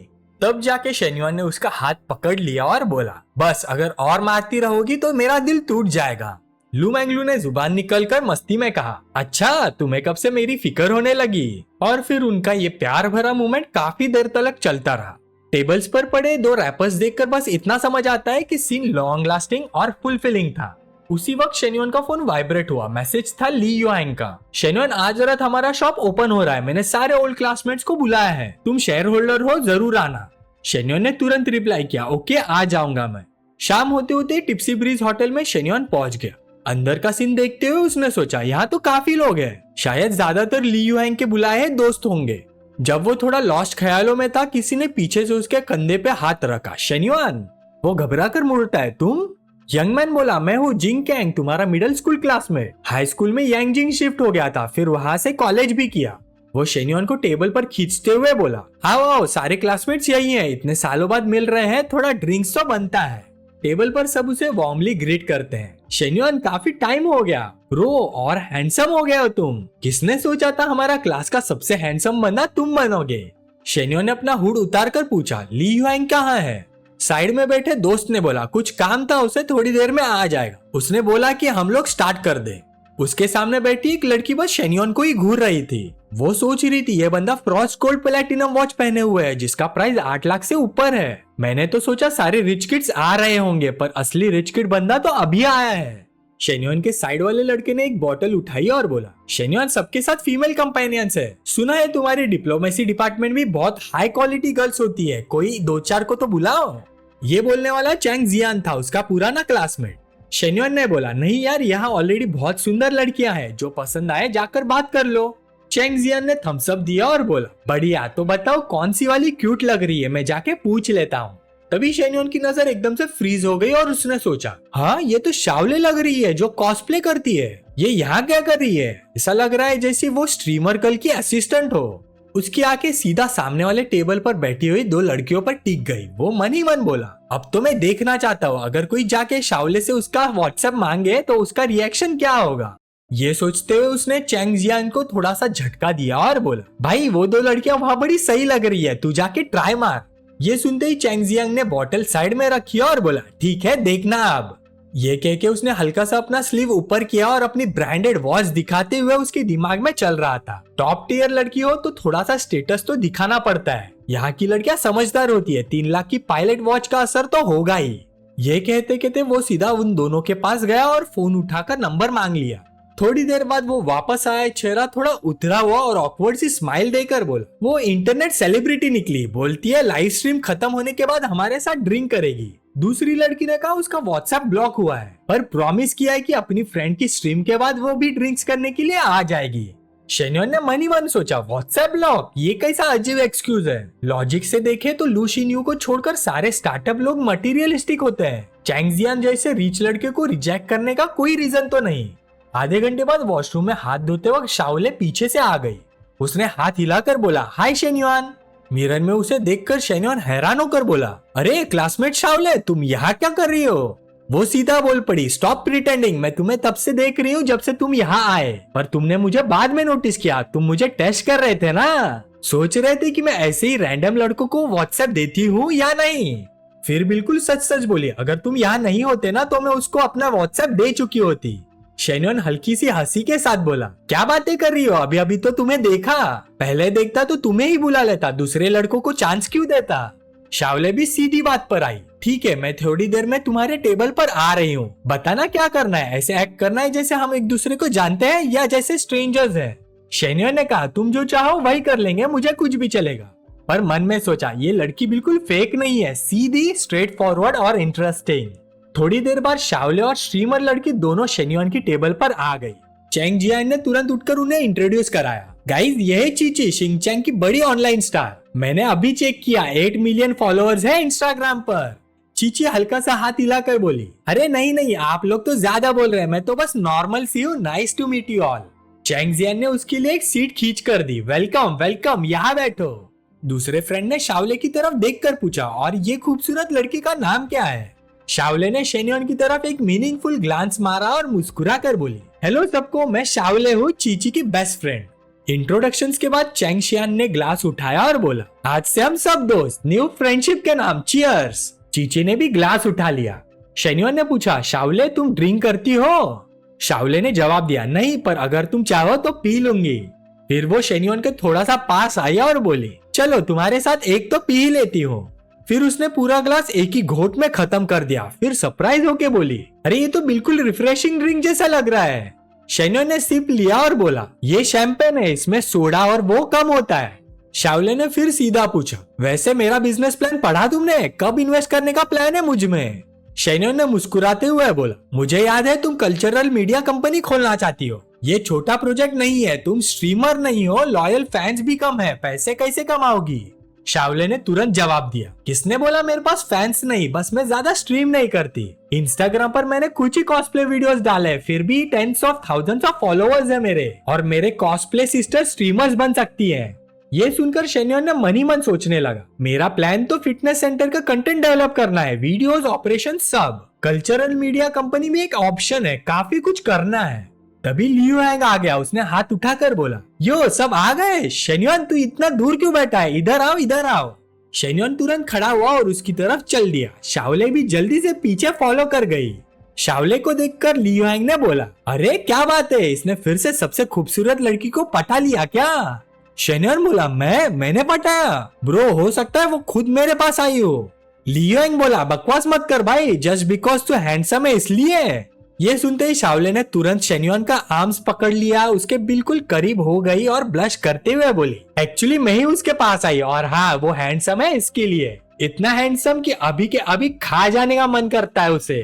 तब जाके शेन्योन ने उसका हाथ पकड़ लिया और बोला, बस अगर और मारती रहोगी तो मेरा दिल टूट जाएगा। लू मैंगलू ने जुबान निकलकर मस्ती में कहा, अच्छा तुम्हें कब से मेरी फिक्र होने लगी? और फिर उनका ये प्यार भरा मोमेंट काफी देर तक चलता रहा। टेबल्स पर पड़े 2 रैपर्स देखकर बस इतना समझ आता है कि सीन लॉन्ग लास्टिंग और फुलफिलिंग था। उसी वक्त शेन्योन का फोन वाइब्रेट हुआ। मैसेज था ली युआंग का, शेन्योन आज रात हमारा शॉप ओपन हो रहा है, मैंने सारे ओल्ड क्लासमेट्स को बुलाया है, तुम शेयर होल्डर हो, जरूर आना। शेन्योन ने तुरंत रिप्लाई किया, ओके आ जाऊंगा मैं। शाम होते होते टिप्सी ब्रीज होटल में शेन्योन पहुंच गया। अंदर का सीन देखते हुए उसने सोचा, यहाँ तो काफी लोग हैं, शायद ज्यादातर ली युआंग के बुलाए हैं दोस्त होंगे। जब वो थोड़ा लॉस्ट ख्यालों में था, किसी ने पीछे से उसके कंधे पे हाथ रखा। शेन्योन, वो घबरा कर मुड़ता है, तुम? यंग मैन बोला, मैं हूँ जिंग कैंग, तुम्हारा मिडिल स्कूल क्लास में। हाई स्कूल में यांगजिंग शिफ्ट हो गया था, फिर वहां से कॉलेज भी किया। वो शेन्योन को टेबल पर खींचते हुए बोला, आओ आओ, सारे क्लासमेट्स यही हैं, इतने सालों बाद मिल रहे हैं, थोड़ा ड्रिंक्स तो बनता है। टेबल पर सब उसे वार्मली ग्रीट करते हैं। शेन्योन, काफी टाइम हो गया ब्रो, और हैंडसम हो गए हो तुम। किसने सोचा था हमारा क्लास का सबसे हैंडसम बंदा तुम बनोगे? शेन्योन ने अपना हुड उतार कर पूछा, ली युआंग कहाँ है? साइड में बैठे दोस्त ने बोला कुछ काम था उसे, थोड़ी देर में आ जाएगा। उसने बोला कि हम लोग स्टार्ट कर दे। उसके सामने बैठी एक लड़की बस शेन्योन को ही घूर रही थी। वो सोच रही थी ये बंदा फ्रॉस्ट गोल्ड प्लैटिनम वॉच पहने हुए है जिसका प्राइस 8 लाख से ऊपर है। मैंने तो सोचा सारे रिच किड्स आ रहे होंगे, पर असली रिच किड बंदा तो अभी आया है। शेन्योन के साइड वाले लड़के ने एक बोतल उठाई और बोला, शेन्योन सबके साथ फीमेल कंपेनियंस है, सुना है तुम्हारी डिप्लोमेसी डिपार्टमेंट में बहुत हाई क्वालिटी गर्ल्स होती है, कोई 2-4 को तो बुलाओ। ये बोलने वाला चैंग जियान था, उसका पुराना क्लासमेट। शेन्योन ने बोला, नहीं यार, यहाँ ऑलरेडी बहुत सुंदर लड़कियां हैं, जो पसंद आए जाकर बात कर लो। चैंग जियान ने थम्स अप दिया और बोला, बढ़िया, तो बताओ कौन सी वाली क्यूट लग रही है, मैं जाके पूछ लेता हूँ। तभी शेन्योन की नजर एकदम से फ्रीज हो गई और उसने सोचा, हाँ ये तो शाओले लग रही है जो कॉस्प्ले करती है, ये यहाँ क्या कर रही है? ऐसा लग रहा है जैसे वो स्ट्रीमर गर्ल की असिस्टेंट हो। उसकी आंखें सीधा सामने वाले टेबल पर बैठी हुई 2 लड़कियों पर टिक गई। वो मन ही मन बोला, अब तो मैं देखना चाहता हूँ अगर कोई जाके शाओले से उसका व्हाट्सएप मांगे तो उसका रिएक्शन क्या होगा। ये सोचते हुए उसने चैंग जियान को थोड़ा सा झटका दिया और बोला, भाई वो 2 लड़कियां वहां बड़ी सही लग रही है, तू जाके ट्राई मार। ये सुनते ही चैंग जियांग ने बॉटल साइड में रखी और बोला, ठीक है देखना अब। ये कह के उसने हल्का सा अपना स्लीव ऊपर किया और अपनी ब्रांडेड वॉच दिखाते हुए उसके दिमाग में चल रहा था, टॉप टियर लड़की हो तो थोड़ा सा स्टेटस तो दिखाना पड़ता है, यहाँ की लड़कियां समझदार होती है, 3 लाख की पायलट वॉच का असर तो होगा ही। ये कहते कहते वो सीधा उन दोनों के पास गया और फोन उठाकर नंबर मांग लिया। थोड़ी देर बाद वो वापस आया, चेहरा थोड़ा उतरा हुआ और ऑकवर्ड सी स्माइल देकर बोला, वो इंटरनेट सेलिब्रिटी निकली, बोलती है लाइव स्ट्रीम खत्म होने के बाद हमारे साथ ड्रिंक करेगी। दूसरी लड़की ने कहा उसका व्हाट्सएप ब्लॉक हुआ है, पर प्रॉमिस किया है कि अपनी फ्रेंड की स्ट्रीम के बाद वो भी ड्रिंक्स करने के लिए आ जाएगी। शेन्योन ने मन ही मन सोचा, व्हाट्सएप ब्लॉक, ये कैसा अजीब एक्सक्यूज है। लॉजिक से देखे तो लू शिन्यू को छोड़कर सारे स्टार्टअप लोग मटीरियलिस्टिक होते हैं, चैंग जियान जैसे रिच लड़के को रिजेक्ट करने का कोई रीजन तो नहीं। आधे घंटे बाद वॉशरूम में हाथ धोते वक्त शाओले पीछे से आ गई। उसने हाथ हिलाकर बोला, हाय शेन्योन। मिरर में उसे देखकर शेन्योन हैरान होकर बोला, अरे क्लासमेट शाओले, तुम यहाँ क्या कर रही हो? वो सीधा बोल पड़ी, स्टॉप प्रिटेंडिंग, मैं तुम्हें तब से देख रही हूँ जब से तुम यहाँ आए, पर तुमने मुझे बाद में नोटिस किया, तुम मुझे टेस्ट कर रहे थे ना, सोच रहे थे कि मैं ऐसे ही रैंडम लड़कों को व्हाट्सएप देती हूँ या नहीं। फिर बिल्कुल सच सच बोली, अगर तुम यहाँ नहीं होते ना तो मैं उसको अपना व्हाट्सएप दे चुकी होती। शेन्योन हल्की सी हंसी के साथ बोला, क्या बातें कर रही हो, अभी अभी तो तुम्हें देखा, पहले देखता तो तुम्हें ही बुला लेता, दूसरे लड़कों को चांस क्यों देता। शाओले भी सीधी बात पर आई, ठीक है मैं थोड़ी देर में तुम्हारे टेबल पर आ रही हूँ, बताना क्या करना है, ऐसे एक्ट करना है जैसे हम एक दूसरे को जानते हैं या जैसे स्ट्रेंजर्स हैं। शेन्योन ने कहा, तुम जो चाहो वही कर लेंगे, मुझे कुछ भी चलेगा। पर मन में सोचा, ये लड़की बिल्कुल फेक नहीं है, सीधी, स्ट्रेट फॉरवर्ड और इंटरेस्टिंग। थोड़ी देर बाद शाओले और स्ट्रीमर लड़की दोनों शेन्योन की टेबल पर आ गई। चैंग जियान ने तुरंत उठकर उन्हें इंट्रोड्यूस कराया, गाइस ये है चीची, शिंगचैंग की बड़ी ऑनलाइन स्टार, मैंने अभी चेक किया 8 मिलियन फॉलोअर्स है इंस्टाग्राम पर। चीची हल्का सा हाथ हिलाकर बोली, अरे नहीं नहीं, आप लोग तो ज्यादा बोल रहे हैं, मैं तो बस नॉर्मल सी हूँ, nice to meet you all. Chang Jian ने उसके लिए एक सीट खींच कर दी, वेलकम वेलकम, यहाँ बैठो। दूसरे फ्रेंड ने शाओले की तरफ देखकर पूछा, और ये खूबसूरत लड़की का नाम क्या है? शाओले ने शेन्योन की तरफ एक मीनिंगफुल ग्लांस मारा और मुस्कुरा कर बोली, हेलो सबको, मैं शाओले हूँ, चीची की बेस्ट फ्रेंड। इंट्रोडक्शंस के बाद चैंग शियान ने ग्लास उठाया और बोला, आज से हम सब दोस्त, न्यू फ्रेंडशिप के नाम, चीयर्स। चीची ने भी ग्लास उठा लिया। शेन्योन ने पूछा, शाओले तुम ड्रिंक करती हो? शाओले ने जवाब दिया, नहीं, पर अगर तुम चाहो तो पी लूंगी। फिर वो शेन्योन के थोड़ा सा पास आई और बोली, चलो तुम्हारे साथ एक तो पी ही लेती हूँ। फिर उसने पूरा ग्लास एक ही घोट में खत्म कर दिया। फिर सरप्राइज होके बोली, अरे ये तो बिल्कुल रिफ्रेशिंग ड्रिंक जैसा लग रहा है। शेन्योन ने सिप लिया और बोला, ये शैंपेन है, इसमें सोडा और वो कम होता है। शाओले ने फिर सीधा पूछा, वैसे मेरा बिजनेस प्लान पढ़ा तुमने, कब इन्वेस्ट करने का प्लान है मुझ में? शेन्योन ने मुस्कुराते हुए बोला, मुझे याद है तुम कल्चरल मीडिया कंपनी खोलना चाहती हो, ये छोटा प्रोजेक्ट नहीं है, तुम स्ट्रीमर नहीं हो, लॉयल फैंस भी कम है, पैसे कैसे कमाओगी? शाओले ने तुरंत जवाब दिया, किसने बोला मेरे पास फैंस नहीं, बस मैं ज्यादा स्ट्रीम नहीं करती, इंस्टाग्राम पर मैंने कुछ ही कॉस्प्ले वीडियोस डाले, फिर भी tens of thousands of followers है मेरे, और मेरे कॉस्प्ले सिस्टर स्ट्रीमर्स बन सकती है। ये सुनकर शेन्योन ने मन ही मन सोचने लगा, मेरा प्लान तो फिटनेस सेंटर का कंटेंट डेवलप करना है, वीडियोस, ऑपरेशन सब, कल्चरल मीडिया कंपनी में एक ऑप्शन है, काफी कुछ करना है। तभी लियू हैंग आ गया, उसने हाथ उठाकर बोला, यो सब आ गए, शेन्योन तू इतना दूर क्यों बैठा है, इधर आओ इधर आओ। शेन्योन तुरंत खड़ा हुआ और उसकी तरफ चल दिया। शाओले भी जल्दी से पीछे फॉलो कर गई। शाओले को देखकर ली युआंग ने बोला, अरे क्या बात है, इसने फिर से सबसे खूबसूरत लड़की को पटा लिया क्या? शेन्योन बोला, मैंने पटाया ब्रो, हो सकता है वो खुद मेरे पास आई हो। ली युआंग बोला, बकवास मत कर भाई, जस्ट बिकॉज तू हैंडसम है इसलिए। ये सुनते ही शाओले ने तुरंत शेन्योन का आर्म्स पकड़ लिया, उसके बिल्कुल करीब हो गई और ब्लश करते हुए बोली, एक्चुअली मैं ही उसके पास आई और हाँ वो हैंडसम है इसके लिए, इतना हैंडसम कि अभी के अभी खा जाने का मन करता है उसे।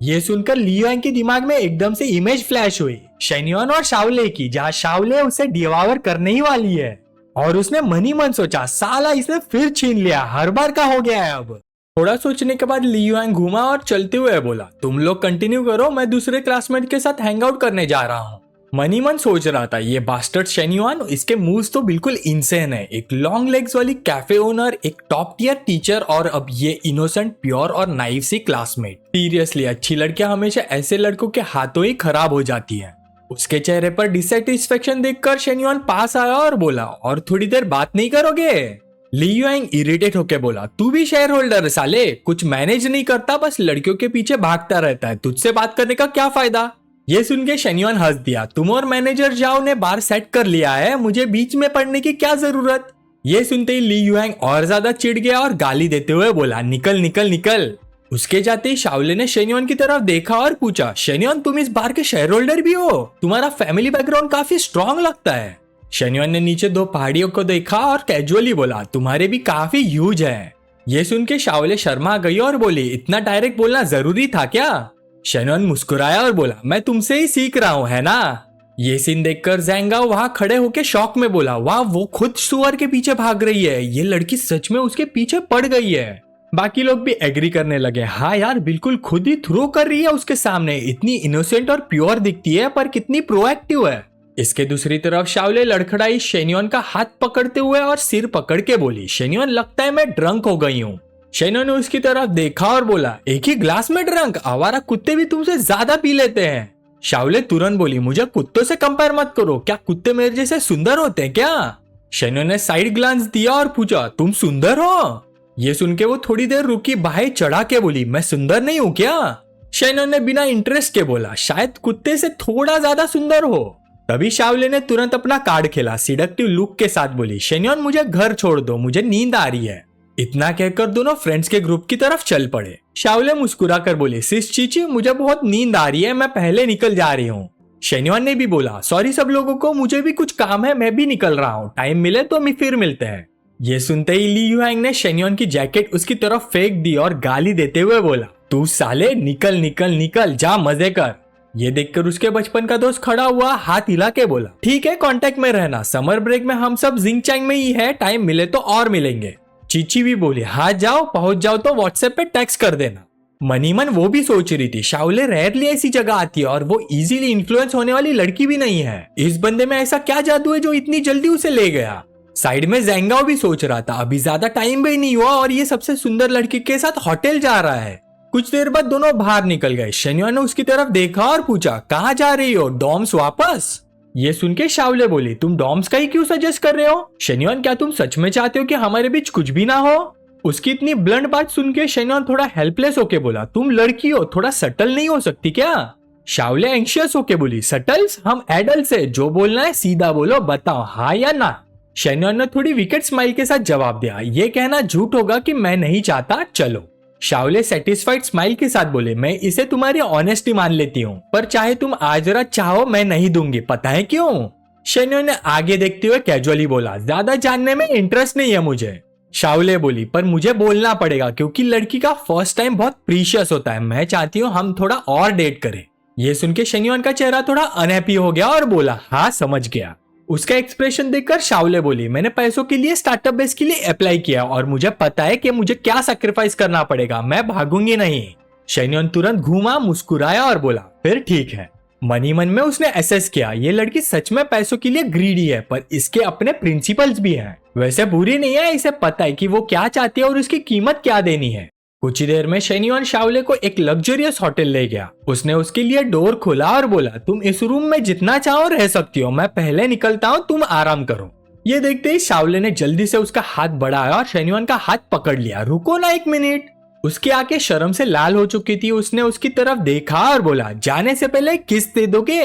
ये सुनकर ली युआंग के दिमाग में एकदम से इमेज फ्लैश हुई शेन्योन और शाओले की, जहाँ शाओले उसे डिवावर करने ही वाली है। और उसने मन ही मन सोचा, साला इसने फिर छीन लिया, हर बार का हो गया है अब। थोड़ा सोचने के बाद ली युआंग घूमा और चलते हुए बोला, तुम लोग कंटिन्यू करो, मैं दूसरे क्लासमेट के साथ हैंग आउट करने जा रहा हूँ। मन ही मन सोच रहा था, ये बास्टर्ड शेन्युआन, इसके मूव्स तो बिल्कुल इंसेन है। एक लॉन्ग लेग्स वाली कैफे ओनर, एक टॉप टियर टीचर और अब ये इनोसेंट प्योर और नाइव सी क्लासमेट। सीरियसली अच्छी लड़कियां हमेशा ऐसे लड़कों के हाथों ही खराब हो जाती है। उसके चेहरे पर डिसैटिस्फैक्शन देखकर शेन्युआन पास आया और बोला, और थोड़ी देर बात नहीं करोगे? ली युआंग इरिटेट होके बोला, तू भी शेयर होल्डर साले, कुछ मैनेज नहीं करता, बस लड़कियों के पीछे भागता रहता है, तुझसे बात करने का क्या फायदा? ये सुन के शेन्युआन हंस दिया, तुम और मैनेजर जाओ ने बार सेट कर लिया है, मुझे बीच में पड़ने की क्या जरूरत? ये सुनते ही ली युआंग और ज्यादा चिढ़ गया और गाली देते हुए बोला, निकल निकल निकल। उसके जाते ही शाओले ने शेन्युआन की तरफ देखा और पूछा, शेन्युआन तुम इस बार के शेयर होल्डर भी हो? तुम्हारा फैमिली बैकग्राउंड काफी स्ट्रॉन्ग लगता है। शेन्युआन ने नीचे दो पहाड़ियों को देखा और कैजुअली बोला, तुम्हारे भी काफी ह्यूज है। ये सुन के शाओले शर्मा गई और बोली, इतना डायरेक्ट बोलना जरूरी था क्या? शेन्युआन मुस्कुराया और बोला, मैं तुमसे ही सीख रहा हूँ, है ना? ये सीन देखकर ज़ैंगाओ वहां खड़े होकर शॉक में बोला, वाह वो खुद सुअर के पीछे भाग रही है, ये लड़की सच में उसके पीछे पड़ गई है। बाकी लोग भी एग्री करने लगे, हाँ यार बिल्कुल खुद ही थ्रो कर रही है उसके सामने, इतनी इनोसेंट और प्योर दिखती है पर कितनी प्रोएक्टिव है। इसके दूसरी तरफ शाओले लड़खड़ाई शेन्युआन का हाथ पकड़ते हुए और सिर पकड़ के बोली, शेन्युआन लगता है मैं ड्रंक हो गई हूँ। शेन्युआन ने उसकी तरफ देखा और बोला, एक ही ग्लास में ड्रंक? आवारा कुत्ते भी तुमसे ज्यादा पी लेते हैं। शाओले तुरंत बोली, मुझे कुत्तों से कंपेयर मत करो, क्या कुत्ते मेरे जैसे सुंदर होते हैं क्या? शेन्युआन ने साइड ग्लांस दिया और पूछा, तुम सुंदर हो? ये सुन के वो थोड़ी देर रुकी, बाहें चढ़ा के बोली, मैं सुंदर नहीं हूँ क्या? शेन्युआन ने बिना इंटरेस्ट के बोला, शायद कुत्ते से थोड़ा ज्यादा सुंदर हो। तभी शाओले ने तुरंत अपना कार्ड खेला, सिडक्टिव लुक के साथ बोली, शेन्युआन मुझे घर छोड़ दो, मुझे नींद आ रही है। इतना कहकर दोनों फ्रेंड्स के ग्रुप की तरफ चल पड़े। शाओले मुस्कुरा कर बोली, सिस चीची मुझे बहुत नींद आ रही है, मैं पहले निकल जा रही हूँ। शेन्युआन ने भी बोला, सॉरी सब लोगों को, मुझे भी कुछ काम है, मैं भी निकल रहा हूँ, टाइम मिले तो फिर मिलते हैं। ये सुनते ही ली युआंग ने शेन्युआन की जैकेट उसकी तरफ फेंक दी और गाली देते हुए बोला, तू साले निकल निकल निकल, जा मजे कर। ये देखकर उसके बचपन का दोस्त खड़ा हुआ, हाथ हिला के बोला, ठीक है कांटेक्ट में रहना, समर ब्रेक में हम सब जिंगचैंग में ही है, टाइम मिले तो और मिलेंगे। चीची भी बोली, हाँ जाओ, पहुंच जाओ तो व्हाट्सएप पे टेक्स्ट कर देना। मनी मन वो भी सोच रही थी, शाओले रेयरली ऐसी जगह आती है और वो इजीली इन्फ्लुएंस होने वाली लड़की भी नहीं है, इस बंदे में ऐसा क्या जादू है जो इतनी जल्दी उसे ले गया। साइड में ज़ैंगाओ भी सोच रहा था, अभी ज्यादा टाइम भी नहीं हुआ और ये सबसे सुंदर लड़की के साथ होटल जा रहा है। कुछ देर बाद दोनों बाहर निकल गए। शेन्युआन ने उसकी तरफ देखा और पूछा, कहाँ जा रही हो, डॉम्स वापस? ये सुन के शाओले बोली, तुम डॉम्स का ही क्यों सजेस्ट कर रहे हो? शेन्युआन क्या तुम सच में चाहते हो कि हमारे बीच कुछ भी ना हो? उसकी इतनी ब्लंट बात सुन के शेन्युआन थोड़ा हेल्पलेस होके बोला, तुम लड़की हो, थोड़ा सटल नहीं हो सकती क्या? शाओले एंशियस होके बोली, सटल्स? हम एडल्ट है, जो बोलना है सीधा बोलो, बताओ हाँ या ना। शेन्युआन ने थोड़ी विकेट स्माइल के साथ जवाब दिया, ये कहना झूठ होगा कि मैं नहीं चाहता, चलो। शाओले सेटिस्फाइड स्माइल के साथ बोले, मैं इसे तुम्हारी ऑनेस्टी मान लेती हूँ, पर चाहे तुम आज रात चाहो मैं नहीं दूंगी, पता है क्यों? शेन्युआन ने आगे देखते हुए कैजुअली बोला, ज्यादा जानने में इंटरेस्ट नहीं है मुझे। शाओले बोली, पर मुझे बोलना पड़ेगा क्योंकि लड़की का फर्स्ट टाइम बहुत प्रीशियस होता है, मैं चाहती हूँ हम थोड़ा और डेट करें। ये सुन के शेन्युआन का चेहरा थोड़ा अनहैप्पी हो गया और बोला, हाँ समझ गया। उसका एक्सप्रेशन देखकर शाओले बोली, मैंने पैसों के लिए स्टार्टअप बेस के लिए अप्लाई किया और मुझे पता है कि मुझे क्या सैक्रिफाइस करना पड़ेगा, मैं भागूंगी नहीं। शेन्युआन तुरंत घूमा, मुस्कुराया और बोला, फिर ठीक है। मनी मन में उसने एसेस किया, ये लड़की सच में पैसों के लिए ग्रीडी है, पर इसके अपने प्रिंसिपल्स भी हैं। वैसे बुरी नहीं है, इसे पता है कि वो क्या चाहती है और उसकी कीमत क्या देनी है। कुछ ही देर में शेन्युआन शाओले को एक लग्जरियस होटल ले गया। उसने उसके लिए डोर खोला और बोला, तुम इस रूम में जितना चाहो रह सकती हो, मैं पहले निकलता हूँ, तुम आराम करो। ये देखते ही शाओले ने जल्दी से उसका हाथ बढ़ाया और शेन्युआन का हाथ पकड़ लिया। रुको ना 1 मिनट। उसकी आंखें शर्म से लाल हो चुकी थी। उसने उसकी तरफ देखा और बोला, जाने से पहले किस दे दोगे?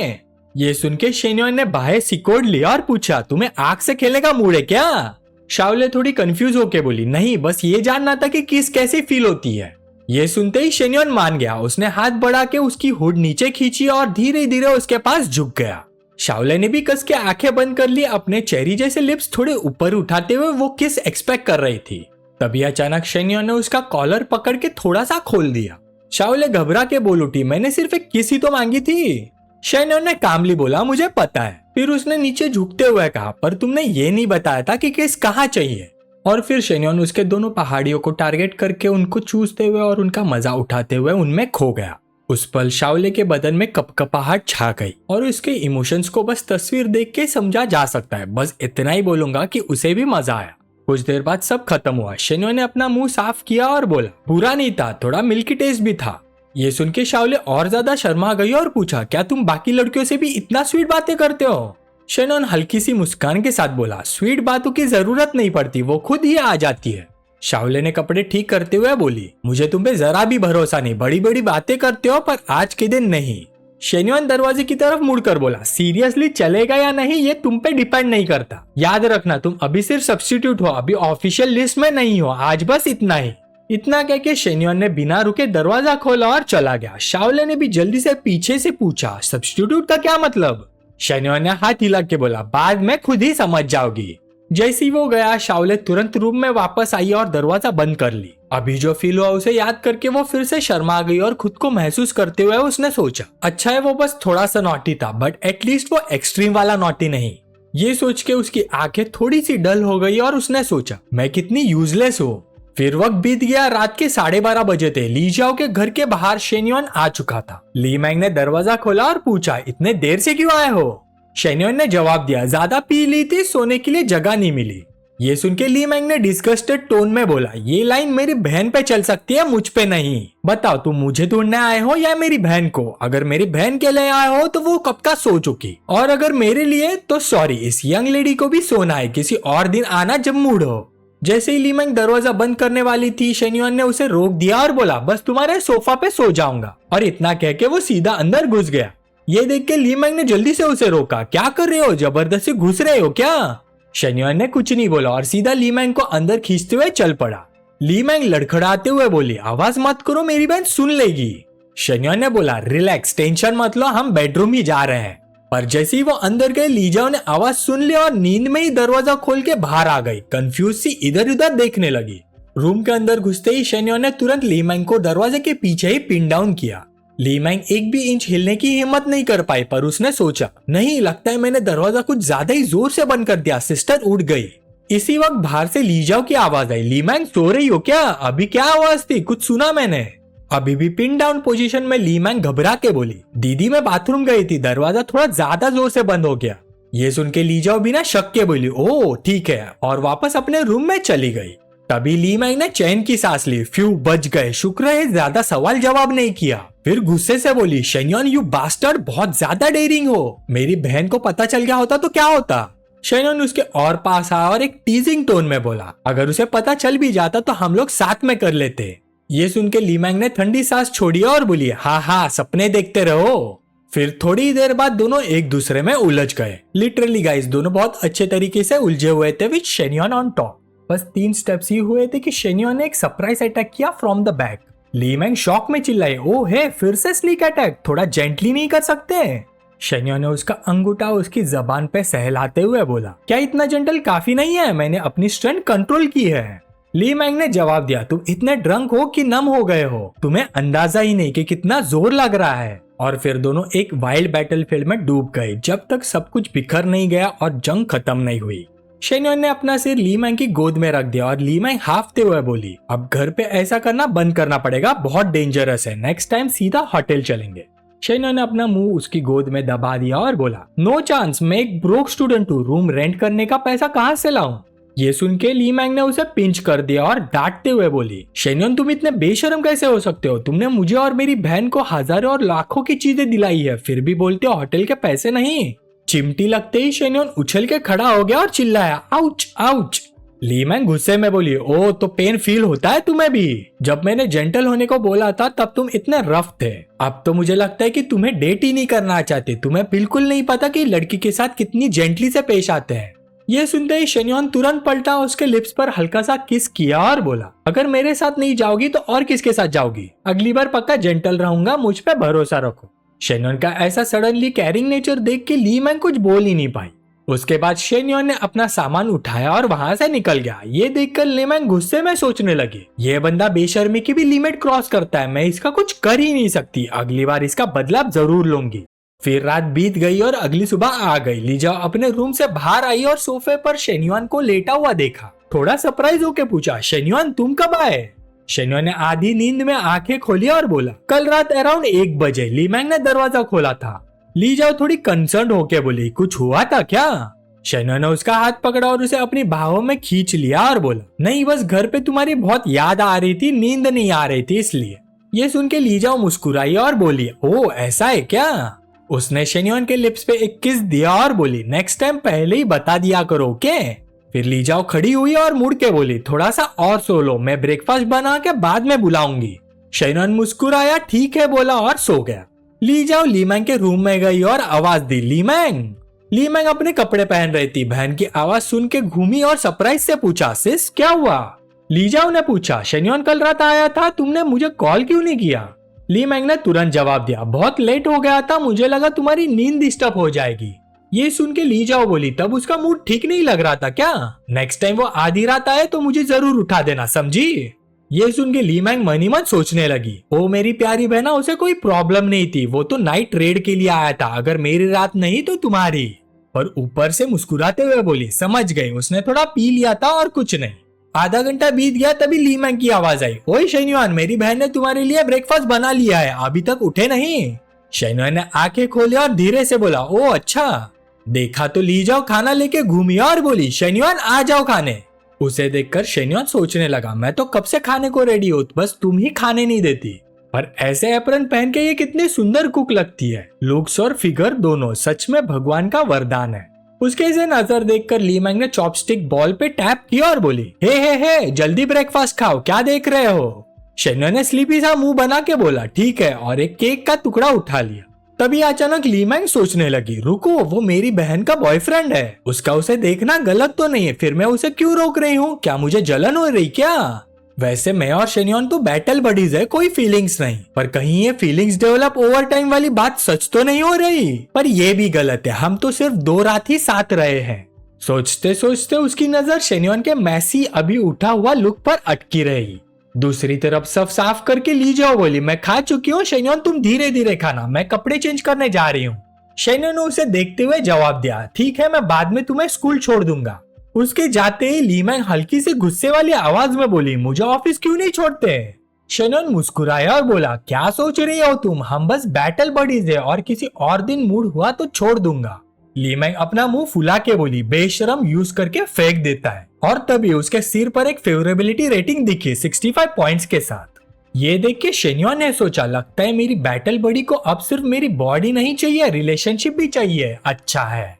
ये सुन के शेन्युआन ने बाहें सिकोड़ लिया और पूछा, तुम्हें आग से खेलने का मूड है क्या? शाओले थोड़ी कंफ्यूज होके बोली, नहीं, बस ये जानना था कि किस कैसी फील होती है। ये सुनते ही शेन्युआन मान गया। उसने हाथ बढ़ा के उसकी हुड नीचे खींची और धीरे धीरे उसके पास झुक गया। शाओले ने भी कस के आंखें बंद कर ली। अपने चेरी जैसे लिप्स थोड़े ऊपर उठाते हुए वो किस एक्सपेक्ट कर रही थी। तभी अचानक शेन्युआन ने उसका कॉलर पकड़ के थोड़ा सा खोल दिया। शाओले घबरा के बोल उठी, मैंने सिर्फ एक किस ही तो मांगी थी। शेन्युआन ने कामली बोला, मुझे पता है। फिर उसने नीचे झुकते हुए कहा, पर तुमने ये नहीं बताया था कि किस कहाँ चाहिए। और फिर शेन्युआन उसके दोनों पहाड़ियों को टारगेट करके उनको चूसते हुए और उनका मजा उठाते हुए उनमें खो गया। उस पल शाओले के बदन में कपकपाहट छा गई और उसके इमोशंस को बस तस्वीर देख के समझा जा सकता है। बस इतना ही बोलूंगा कि उसे भी मजा आया। कुछ देर बाद सब खत्म हुआ। शेन्युआन ने अपना मुंह साफ किया और बोला, बुरा नहीं था, थोड़ा मिल्की टेस्ट भी था। ये सुन के शाओले और ज्यादा शर्मा गई और पूछा, क्या तुम बाकी लड़कियों से भी इतना स्वीट बातें करते हो? शेन्युआन हल्की सी मुस्कान के साथ बोला, स्वीट बातों की जरूरत नहीं पड़ती, वो खुद ही आ जाती है। शाओले ने कपड़े ठीक करते हुए बोली, मुझे तुम पे जरा भी भरोसा नहीं, बड़ी बड़ी बातें करते हो पर आज के दिन नहीं। शेन्युआन दरवाजे की तरफ मुड़कर बोला, सीरियसली चलेगा या नहीं ये तुम पे डिपेंड नहीं करता। याद रखना तुम अभी सिर्फ सब्स्टिट्यूट हो, अभी ऑफिशियल लिस्ट में नहीं हो। आज बस इतना ही। इतना कह के शेन्युआन ने बिना रुके दरवाजा खोला और चला गया। शाओले ने भी जल्दी से पीछे से पूछा, सब्स्टिट्यूट का क्या मतलब? शेन्युआन ने हाथ हिला के बोला, बाद में खुद ही समझ जाओगी। जैसे ही वो गया, शाओले तुरंत रूम में वापस आई और दरवाजा बंद कर ली। अभी जो फील हुआ उसे याद करके वो फिर से शर्मा गई और खुद को महसूस करते हुए उसने सोचा, अच्छा है वो बस थोड़ा सा नॉटी था, बट एटलीस्ट वो एक्सट्रीम वाला नॉटी नहीं। ये सोच के उसकी आंखें थोड़ी सी डल हो गई और उसने सोचा, मैं कितनी यूजलेस हूँ। फिर वक्त बीत गया। रात के 12:30 बजे थे। ली जाओ के घर के बाहर शेन्युआन आ चुका था। ली मैंग ने दरवाजा खोला और पूछा, इतने देर से क्यों आए हो? शेन्युआन ने जवाब दिया, ज्यादा पी ली थी, सोने के लिए जगह नहीं मिली। ये सुन के ली मैंग ने डिस्गस्टेड टोन में बोला, ये लाइन मेरी बहन पे चल सकती है, मुझ पे नहीं। बताओ तुम मुझे ढूंढने आए हो या मेरी बहन को? अगर मेरी बहन के लिए आए हो तो वो कब का सो चुकी, और अगर मेरे लिए तो सॉरी, इस यंग लेडी को भी सोना है, किसी और दिन आना जब मूड हो। जैसे ही ली मैंग दरवाजा बंद करने वाली थी, शेन्युआन ने उसे रोक दिया और बोला, बस तुम्हारे सोफा पे सो जाऊंगा। और इतना कह के वो सीधा अंदर घुस गया। ये देख के ली मैंग ने जल्दी से उसे रोका, क्या कर रहे हो, जबरदस्ती घुस रहे हो क्या? शेन्युआन ने कुछ नहीं बोला और सीधा ली मैंग को अंदर खींचते हुए चल पड़ा। ली मैंग लड़खड़ाते हुए बोली, आवाज मत करो, मेरी बहन सुन लेगी। शेन्युआन ने बोला, रिलैक्स, टेंशन मत लो, हम बेडरूम ही जा रहे हैं। पर जैसे ही वो अंदर गए, लीजाओ ने आवाज सुन ली और नींद में ही दरवाजा खोल के बाहर आ गई। कंफ्यूज सी इधर उधर देखने लगी। रूम के अंदर घुसते ही शेन्युआन ने तुरंत ली मैंग को दरवाजे के पीछे ही पिन डाउन किया। ली मैंग एक भी इंच हिलने की हिम्मत नहीं कर पाई, पर उसने सोचा, नहीं, लगता है मैंने दरवाजा कुछ ज्यादा ही जोर से बंद कर दिया, सिस्टर उठ गई। इसी वक्त बाहर से लीजाओ की आवाज आई, ली मैंग सो रही हो क्या? अभी क्या आवाज थी, कुछ सुना मैंने? अभी भी पिन डाउन पोजीशन में ली मैंग घबरा के बोली, दीदी मैं बाथरूम गई थी, दरवाजा थोड़ा ज्यादा जोर से बंद हो गया। ये सुन के लीजाओ बिना शक के बोली, ओह ठीक है, और वापस अपने रूम में चली गई। तभी ली मैंग ने चैन की सांस ली, फ्यू, बच गए, शुक्र है ज्यादा सवाल जवाब नहीं किया। फिर गुस्से से बोली, शेन्युआन यू बास्टर्ड, बहुत ज्यादा डेयरिंग हो, मेरी बहन को पता चल गया होता तो क्या होता? शेन्युआन उसके और पास आया और एक टीजिंग टोन में बोला, अगर उसे पता चल भी जाता तो हम लोग साथ में कर लेते। ये सुन के ली मैंग ने ठंडी सांस छोड़ी और बोली, हाँ हाँ, सपने देखते रहो। फिर थोड़ी देर बाद दोनों एक दूसरे में उलझ गए। लिटरली गाइस, दोनों बहुत अच्छे तरीके से उलझे हुए थे विद शेन्युआन ऑन टॉप। बस 3 स्टेप्स ही हुए थे कि शेन्युआन ने एक सरप्राइज अटैक किया from the back. Li Mang shock में चिल्लाई, ओह हे, फिर से स्लीक अटैक, थोड़ा जेंटली नहीं कर सकते? शेन्युआन ने उसका अंगूठा उसकी जबान पे सहलाते हुए बोला, क्या इतना जेंटल काफी नहीं है? मैंने अपनी स्ट्रेंथ कंट्रोल की है। ली मैंग ने जवाब दिया, तुम इतने ड्रंक हो कि नम हो गए हो, तुम्हें अंदाजा ही नहीं कि कितना जोर लग रहा है। और फिर दोनों एक वाइल्ड बैटलफील्ड में डूब गए जब तक सब कुछ बिखर नहीं गया और जंग खत्म नहीं हुई। शेन्युआन ने अपना सिर ली मैंग की गोद में रख दिया और ली मैंग हाफते हुए बोली, अब घर पे ऐसा करना बंद करना पड़ेगा, बहुत डेंजरस है, नेक्स्ट टाइम सीधा होटल चलेंगे। शेन्युआन ने अपना मुंह उसकी गोद में दबा दिया और बोला, नो चांस, मैं एक ब्रोक स्टूडेंट हूँ, रूम रेंट करने का पैसा कहाँ से लाऊं? ये सुन के ली मैंग ने उसे पिंच कर दिया और डांटते हुए बोली, शेन्युआन तुम इतने बेशर्म कैसे हो सकते हो? तुमने मुझे और मेरी बहन को हजारों और लाखों की चीजें दिलाई है, फिर भी बोलते हो होटल के पैसे नहीं? चिमटी लगते ही शेन्योन उछल के खड़ा हो गया और चिल्लाया, आउच आउच। ली मैंग गुस्से में बोली, ओ तो पेन फील होता है तुम्हें भी? जब मैंने जेंटल होने को बोला था तब तुम इतने रफ थे। अब तो मुझे लगता है कि तुम्हें डेट ही नहीं करना चाहते। तुम्हें बिल्कुल नहीं पता कि लड़की के साथ कितनी जेंटली से पेश आते हैं। ये सुनते ही शेन्योन तुरंत पलटा, उसके लिप्स पर हल्का सा किस किया और बोला, अगर मेरे साथ नहीं जाओगी तो और किसके साथ जाओगी? अगली बार पक्का जेंटल रहूंगा, मुझ पे भरोसा रखो। शेन्योन का ऐसा सडनली कैरिंग नेचर देख के ली मैंग कुछ बोल ही नहीं पाई। उसके बाद शेन्योन ने अपना सामान उठाया और वहां से निकल गया। ये देखकर ली मैंग गुस्से में सोचने लगी, ये बंदा बेशर्मी की भी लिमिट क्रॉस करता है, मैं इसका कुछ कर ही नहीं सकती। अगली बार इसका बदला जरूर लूंगी। फिर रात बीत गई और अगली सुबह आ गई। लीजा अपने रूम से बाहर आई और सोफे पर शेन्योन को लेटा हुआ देखा। थोड़ा सरप्राइज होके पूछा, शेन्योन तुम कब आए? शेन्योन ने आधी नींद में आंखें खोली और बोला, कल रात अराउंड 1 बजे ली मैंग ने दरवाजा खोला था। लीजा थोड़ी कंसर्न होके बोली, कुछ हुआ था क्या? शेन्योन ने उसका हाथ पकड़ा और उसे अपनी बाहों में खींच लिया और बोला, नहीं बस घर पे तुम्हारी बहुत याद आ रही थी, नींद नहीं आ रही थी इसलिए। ये सुन के लीजा मुस्कुराई और बोली, ओ ऐसा है क्या? उसने शेन्योन के लिप्स पे एक किस दिया और बोली, नेक्स्ट टाइम पहले ही बता दिया करो ओके? फिर लीजाओ खड़ी हुई और मुड़ के बोली, थोड़ा सा और सो लो, मैं ब्रेकफास्ट बना के बाद में बुलाऊंगी। शेन्योन मुस्कुराया, ठीक है बोला और सो गया। लीजाओ ली मैंग के रूम में गई और आवाज दी, ली मैंग। ली मैंग अपने कपड़े पहन रही थी। बहन की आवाज सुन के घूमी और सरप्राइज से पूछा, सिस क्या हुआ? लीजाओ ने पूछा, शेन्योन कल रात आया था, तुमने मुझे कॉल क्यों नहीं किया? ली मैंग ने तुरंत जवाब दिया, बहुत लेट हो गया था, मुझे लगा तुम्हारी नींद डिस्टर्ब हो जाएगी। ये सुन के लीजाओ बोली, तब उसका मूड ठीक नहीं लग रहा था क्या? नेक्स्ट टाइम वो आधी रात आए तो मुझे जरूर उठा देना, समझी? ये सुन के ली मैंग मन ही मन सोचने लगी, ओ मेरी प्यारी बहना, उसे कोई प्रॉब्लम नहीं थी, वो तो नाइट रेड के लिए आया था, अगर मेरी रात नहीं तो तुम्हारी। पर ऊपर से मुस्कुराते हुए बोली, समझ गई, उसने थोड़ा पी लिया था और कुछ नहीं। आधा घंटा बीत गया तभी ली मैंग की आवाज आई, ओए शेन्योन, मेरी बहन ने तुम्हारे लिए ब्रेकफास्ट बना लिया है, अभी तक उठे नहीं? शेन्योन ने आंखें खोली और धीरे से बोला, ओ अच्छा। देखा तो लीजाओ खाना लेके घूमी और बोली, शेन्योन आ जाओ खाने। उसे देखकर शेन्योन सोचने लगा, मैं तो कब से खाने को रेडी हूँ, बस तुम ही खाने नहीं देती। पर ऐसे एप्रन पहन के ये कितनी सुंदर कुक लगती है, लुक्स और फिगर दोनों सच में भगवान का वरदान है। उसके से नजर देखकर ली मैंग ने चॉपस्टिक बॉल पे टैप किया और बोली, हे जल्दी ब्रेकफास्ट खाओ, क्या देख रहे हो? शेन्योन ने स्लीपी सा मुंह बना के बोला, ठीक है, और एक केक का टुकड़ा उठा लिया। तभी अचानक ली मैंग सोचने लगी, रुको, वो मेरी बहन का बॉयफ्रेंड है, उसका उसे देखना गलत तो नहीं है, फिर मैं उसे क्यों रोक रही हूँ? क्या मुझे जलन हो रही क्या? वैसे मैं और शेन्योन तो बैटल बडीज है, कोई फीलिंग्स नहीं, पर कहीं ये फीलिंग्स डेवलप ओवर टाइम वाली बात सच तो नहीं हो रही? पर ये भी गलत है, हम तो सिर्फ 2 रात ही साथ रहे हैं। सोचते सोचते उसकी नजर शेन्योन के मैसी अभी उठा हुआ लुक पर अटकी रही। दूसरी तरफ सब साफ करके लीजाओ बोली, मैं खा चुकी हूँ शेन्योन, तुम धीरे धीरे खाना, मैं कपड़े चेंज करने जा रही हूँ। शेन्योन ने उसे देखते हुए जवाब दिया, ठीक है, मैं बाद में तुम्हें स्कूल छोड़ दूंगा। उसके जाते ही ली मैंग हल्की से गुस्से वाली आवाज में बोली, मुझे ऑफिस क्यों नहीं छोड़ते? शेन्योन मुस्कुराया और बोला, क्या सोच रही हो तुम, हम बस बैटल बडीज है और किसी और दिन मूड हुआ तो छोड़ दूंगा। ली मैंग अपना मुंह फुला के बोली, बेशरम यूज करके फेंक देता है। और तभी उसके सिर पर एक फेवरेबिलिटी रेटिंग दिखी 65 पॉइंट्स के साथ। ये देख के शेन्योन ने सोचा, लगता है मेरी बैटल बडी को अब सिर्फ मेरी बॉडी नहीं चाहिए, रिलेशनशिप भी चाहिए। अच्छा है।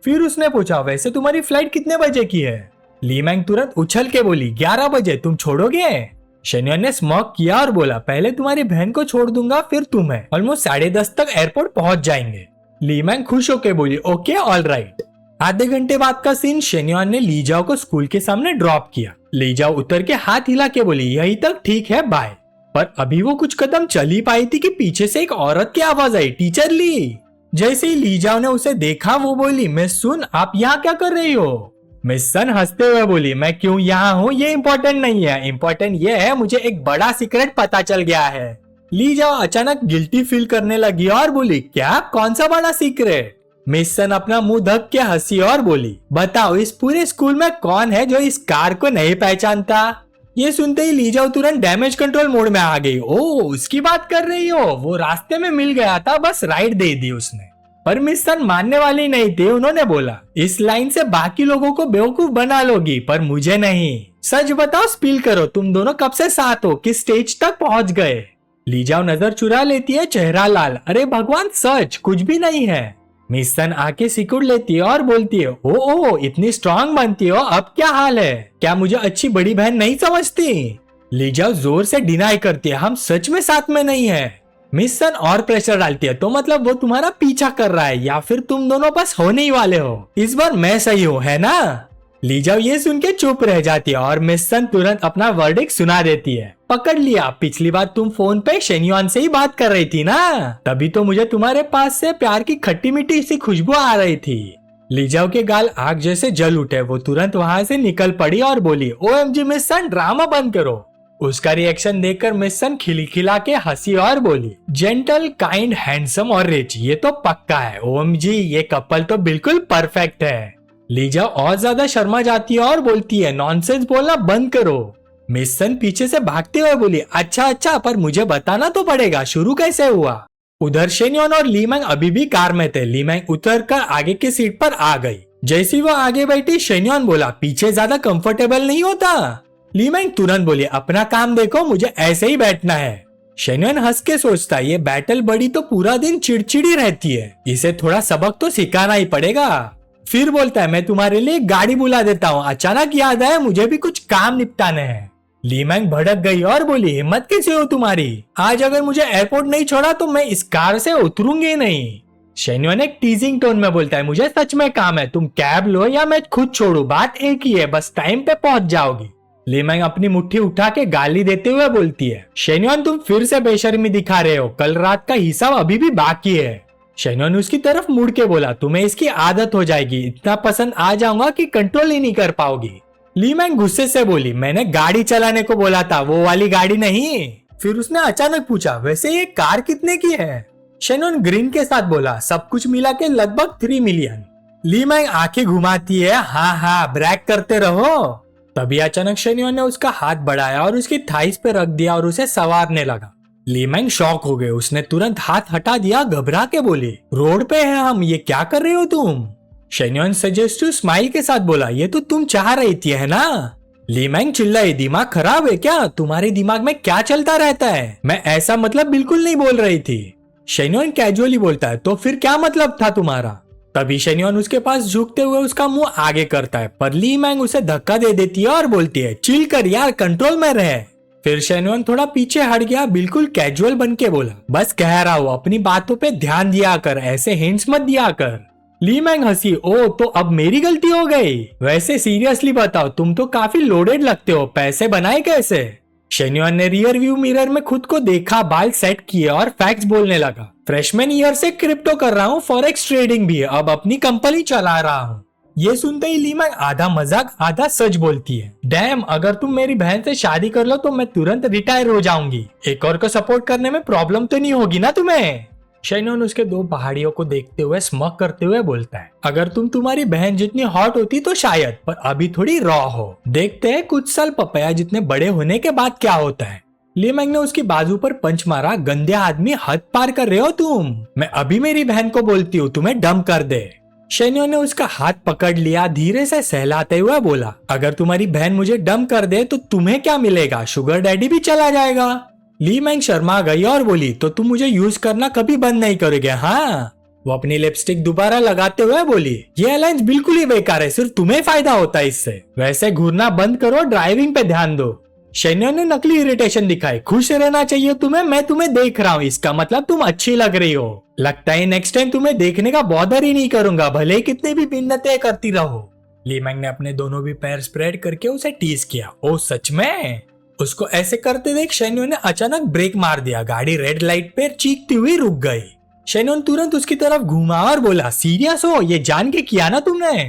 फिर उसने पूछा, वैसे तुम्हारी फ्लाइट कितने बजे की है? ली मैंग तुरंत उछल के बोली, 11 बजे, तुम छोड़ोगे? शेन्योन ने स्मॉक किया और बोला, पहले तुम्हारी बहन को छोड़ दूंगा फिर तुम्हें। ऑलमोस्ट 10:30 तक एयरपोर्ट पहुंच जाएंगे। ली मैंग खुश होके बोली, ओके ऑल राइट। आधे घंटे बाद का सीन, शेन्योन ने लीजाओ को स्कूल के सामने ड्रॉप किया। लीजाओ उतर के हाथ हिला के बोली, यही तक ठीक है, बाय। पर अभी वो कुछ कदम चल ही पाई थी कि पीछे से एक औरत की आवाज आई, टीचर ली। जैसे ही लीजाओ ने उसे देखा वो बोली, मिस सुन, आप यहाँ क्या कर रही हो? मिस सन हंसते हुए बोली, मैं क्यों यहाँ हूँ ये इम्पोर्टेंट नहीं है, इम्पोर्टेंट ये है मुझे एक बड़ा सीक्रेट पता चल गया है। लीजाओ अचानक गिल्टी फील करने लगी और बोली, क्या, कौन सा बड़ा सीक्रेट? मिस सन अपना मुंह ढक के हंसी और बोली, बताओ इस पूरे स्कूल में कौन है जो इस कार को नहीं पहचानता? ये सुनते ही लीजाओ तुरंत डैमेज कंट्रोल मोड में आ गई। ओ उसकी बात कर रही हो, वो रास्ते में मिल गया था, बस राइड दे दी उसने। पर मिस सन मानने वाली नहीं थी, उन्होंने बोला, इस लाइन से बाकी लोगों को बेवकूफ बना लोगी पर मुझे नहीं। सच बताओ, स्पील करो, तुम दोनों कब से साथ हो, किस स्टेज तक पहुंच गए? लीजाओ नजर चुरा लेती है, चेहरा लाल, अरे भगवान सच कुछ भी नहीं है। मिसन आके सिकुड़ लेती है और बोलती है, ओ इतनी स्ट्रांग बनती हो, अब क्या हाल है? क्या मुझे अच्छी बड़ी बहन नहीं समझती? लीजाओ जोर से डिनाई करती है, हम सच में साथ में नहीं है। मिसन और प्रेशर डालती है, तो मतलब वो तुम्हारा पीछा कर रहा है या फिर तुम दोनों बस होने ही वाले हो? इस बार मैं सही हूँ, है ना? लीजाओ ये सुन के चुप रह जाती है और मिसन तुरंत अपना वर्डिक्ट सुना देती है। पकड़ लिया, पिछली बार तुम फोन पे शेन्युआन से ही बात कर रही थी ना, तभी तो मुझे तुम्हारे पास से प्यार की खट्टी मीठी सी खुशबू आ रही थी। लीजाओ के गाल आग जैसे जल उठे, वो तुरंत वहां से निकल पड़ी और बोली, OMG मिसन, ड्रामा बंद करो। उसका रिएक्शन देखकर मिसन खिलखिला के हंसी और बोली, जेंटल, काइंड, हैंडसम और रिच, ये तो पक्का है। OMG, ये कपल तो बिल्कुल परफेक्ट है। लीजा और ज्यादा शर्मा जाती है और बोलती है, नॉनसेंस बोलना बंद करो। मिसन पीछे से भागते हुए बोली, अच्छा, पर मुझे बताना तो पड़ेगा, शुरू कैसे हुआ? उधर शेन्योन और लीमैंग अभी भी कार में थे। लीमैंग उतर कर आगे की सीट पर आ गई। जैसी वो आगे बैठी, शेन्योन बोला, पीछे ज्यादा कंफर्टेबल नहीं होता? लीमैंग तुरंत बोली, अपना काम देखो, मुझे ऐसे ही बैठना है। शेन्योन हंस के सोचता, ये बैटल बड़ी तो पूरा दिन चिड़चिड़ी रहती है, इसे थोड़ा सबक तो सिखाना ही पड़ेगा। फिर बोलता है, मैं तुम्हारे लिए गाड़ी बुला देता हूँ, अचानक याद आया मुझे भी कुछ काम निपटाने हैं। लीमैंग भड़क गई और बोली, हिम्मत कैसे हो तुम्हारी? आज अगर मुझे एयरपोर्ट नहीं छोड़ा तो मैं इस कार से उतरूंगी नहीं। शेन्योन एक टीजिंग टोन में बोलता है, मुझे सच में काम है, तुम कैब लो या मैं खुद छोड़ू, बात एक ही है, बस टाइम पे पहुंच जाओगी। लीमैंग अपनी मुट्ठी उठा के गाली देते हुए बोलती है, शेन्योन तुम फिर से बेशर्मी दिखा रहे हो, कल रात का हिसाब अभी भी बाकी है। शेन्योन उसकी तरफ मुड़ के बोला, तुम्हें इसकी आदत हो जाएगी, इतना पसंद आ जाऊंगा कि कंट्रोल ही नहीं कर पाओगी। लीमैंग गुस्से से बोली, मैंने गाड़ी चलाने को बोला था, वो वाली गाड़ी नहीं। फिर उसने अचानक पूछा, वैसे ये कार कितने की है? शेन्योन ग्रीन के साथ बोला, सब कुछ मिला के लगभग 3 मिलियन। लीमैंग आंखें घुमाती है, हाँ ब्रैक करते रहो। तभी अचानक शेन्योन ने उसका हाथ बढ़ाया और उसकी थाइस पे रख दिया और उसे संवारने लगा। लीमैंग शॉक हो गए, उसने तुरंत हाथ हटा दिया, घबरा के बोली, रोड पे है हम, ये क्या कर रहे हो तुम? शेन्योन सजेस्टिव स्माइल के साथ बोला, ये तो तुम चाह रही थी, है ना? लीमैंग चिल्लाई, दिमाग खराब है क्या? तुम्हारे दिमाग में क्या चलता रहता है? मैं ऐसा मतलब बिल्कुल नहीं बोल रही थी। शेन्योन कैजुअली बोलता है, तो फिर क्या मतलब था तुम्हारा? तभी शेन्योन उसके पास झुकते हुए उसका मुंह आगे करता है, पर लीमैंग उसे धक्का दे देती है और बोलती है, चिल कर यार, कंट्रोल में रहे। फिर शेन्योन थोड़ा पीछे हट गया, बिल्कुल कैजुअल बन के बोला, बस कह रहा हूँ, अपनी बातों पे ध्यान दिया कर, ऐसे हिंट्स मत दिया कर। लीमैंग हंसी, ओ तो अब मेरी गलती हो गई? वैसे सीरियसली बताओ, तुम तो काफी लोडेड लगते हो, पैसे बनाए कैसे? शेन्योन ने रियर व्यू मिरर में खुद को देखा, बाल सेट किए और फैक्ट्स बोलने लगा, फ्रेशमैन ईयर से क्रिप्टो कर रहा हूँ, फॉरेक्स ट्रेडिंग भी, अब अपनी कंपनी चला रहा हूँ। ये सुनते ही लीमैंग आधा मजाक आधा सच बोलती है, डैम, अगर तुम मेरी बहन से शादी कर लो तो मैं तुरंत रिटायर हो जाऊंगी, एक और को सपोर्ट करने में प्रॉब्लम तो नहीं होगी ना तुम्हें? शेन्योन उसके 2 पहाड़ियों को देखते हुए स्मक करते हुए बोलता है, अगर तुम तुम्हारी बहन जितनी हॉट होती तो शायद, पर अभी थोड़ी रॉ हो, देखते हैं कुछ साल पपाया जितने बड़े होने के बाद क्या होता है। लीमैंग ने उसकी बाजू पर पंच मारा, गंदे आदमी, हद पार कर रहे हो तुम, मैं अभी मेरी बहन को बोलती हूँ तुम्हें डंप कर दे। शेन्योन ने उसका हाथ पकड़ लिया, धीरे से सहलाते हुए बोला, अगर तुम्हारी बहन मुझे डंप कर दे तो तुम्हें क्या मिलेगा? शुगर डैडी भी चला जाएगा। लीमैंग शर्मा गई और बोली, तो तुम मुझे यूज करना कभी बंद नहीं करोगे, हाँ? वो अपनी लिपस्टिक दोबारा लगाते हुए बोली, ये अलायंस बिल्कुल ही बेकार है, सिर्फ तुम्हें फायदा होता है इससे, वैसे घूरना बंद करो, ड्राइविंग पे ध्यान दो। शेन्योन ने नकली इरिटेशन दिखाई, खुश रहना चाहिए तुम्हें, मैं तुम्हें देख रहा हूँ, इसका मतलब तुम अच्छी लग रही हो, लगता है नेक्स्ट टाइम तुम्हें देखने का बॉदर ही नहीं करूंगा, भले कितने भी बिन्नतें करती रहो। लीमैंग ने अपने दोनों भी पैर स्प्रेड करके उसे टीज किया, ओ सच में? उसको ऐसे करते देख शेन्योन ने अचानक ब्रेक मार दिया, गाड़ी रेड लाइट पे चीखती हुई रुक गई। शेन्योन तुरंत उसकी तरफ घूमा और बोला, सीरियस हो, ये जान के किया ना तुमने?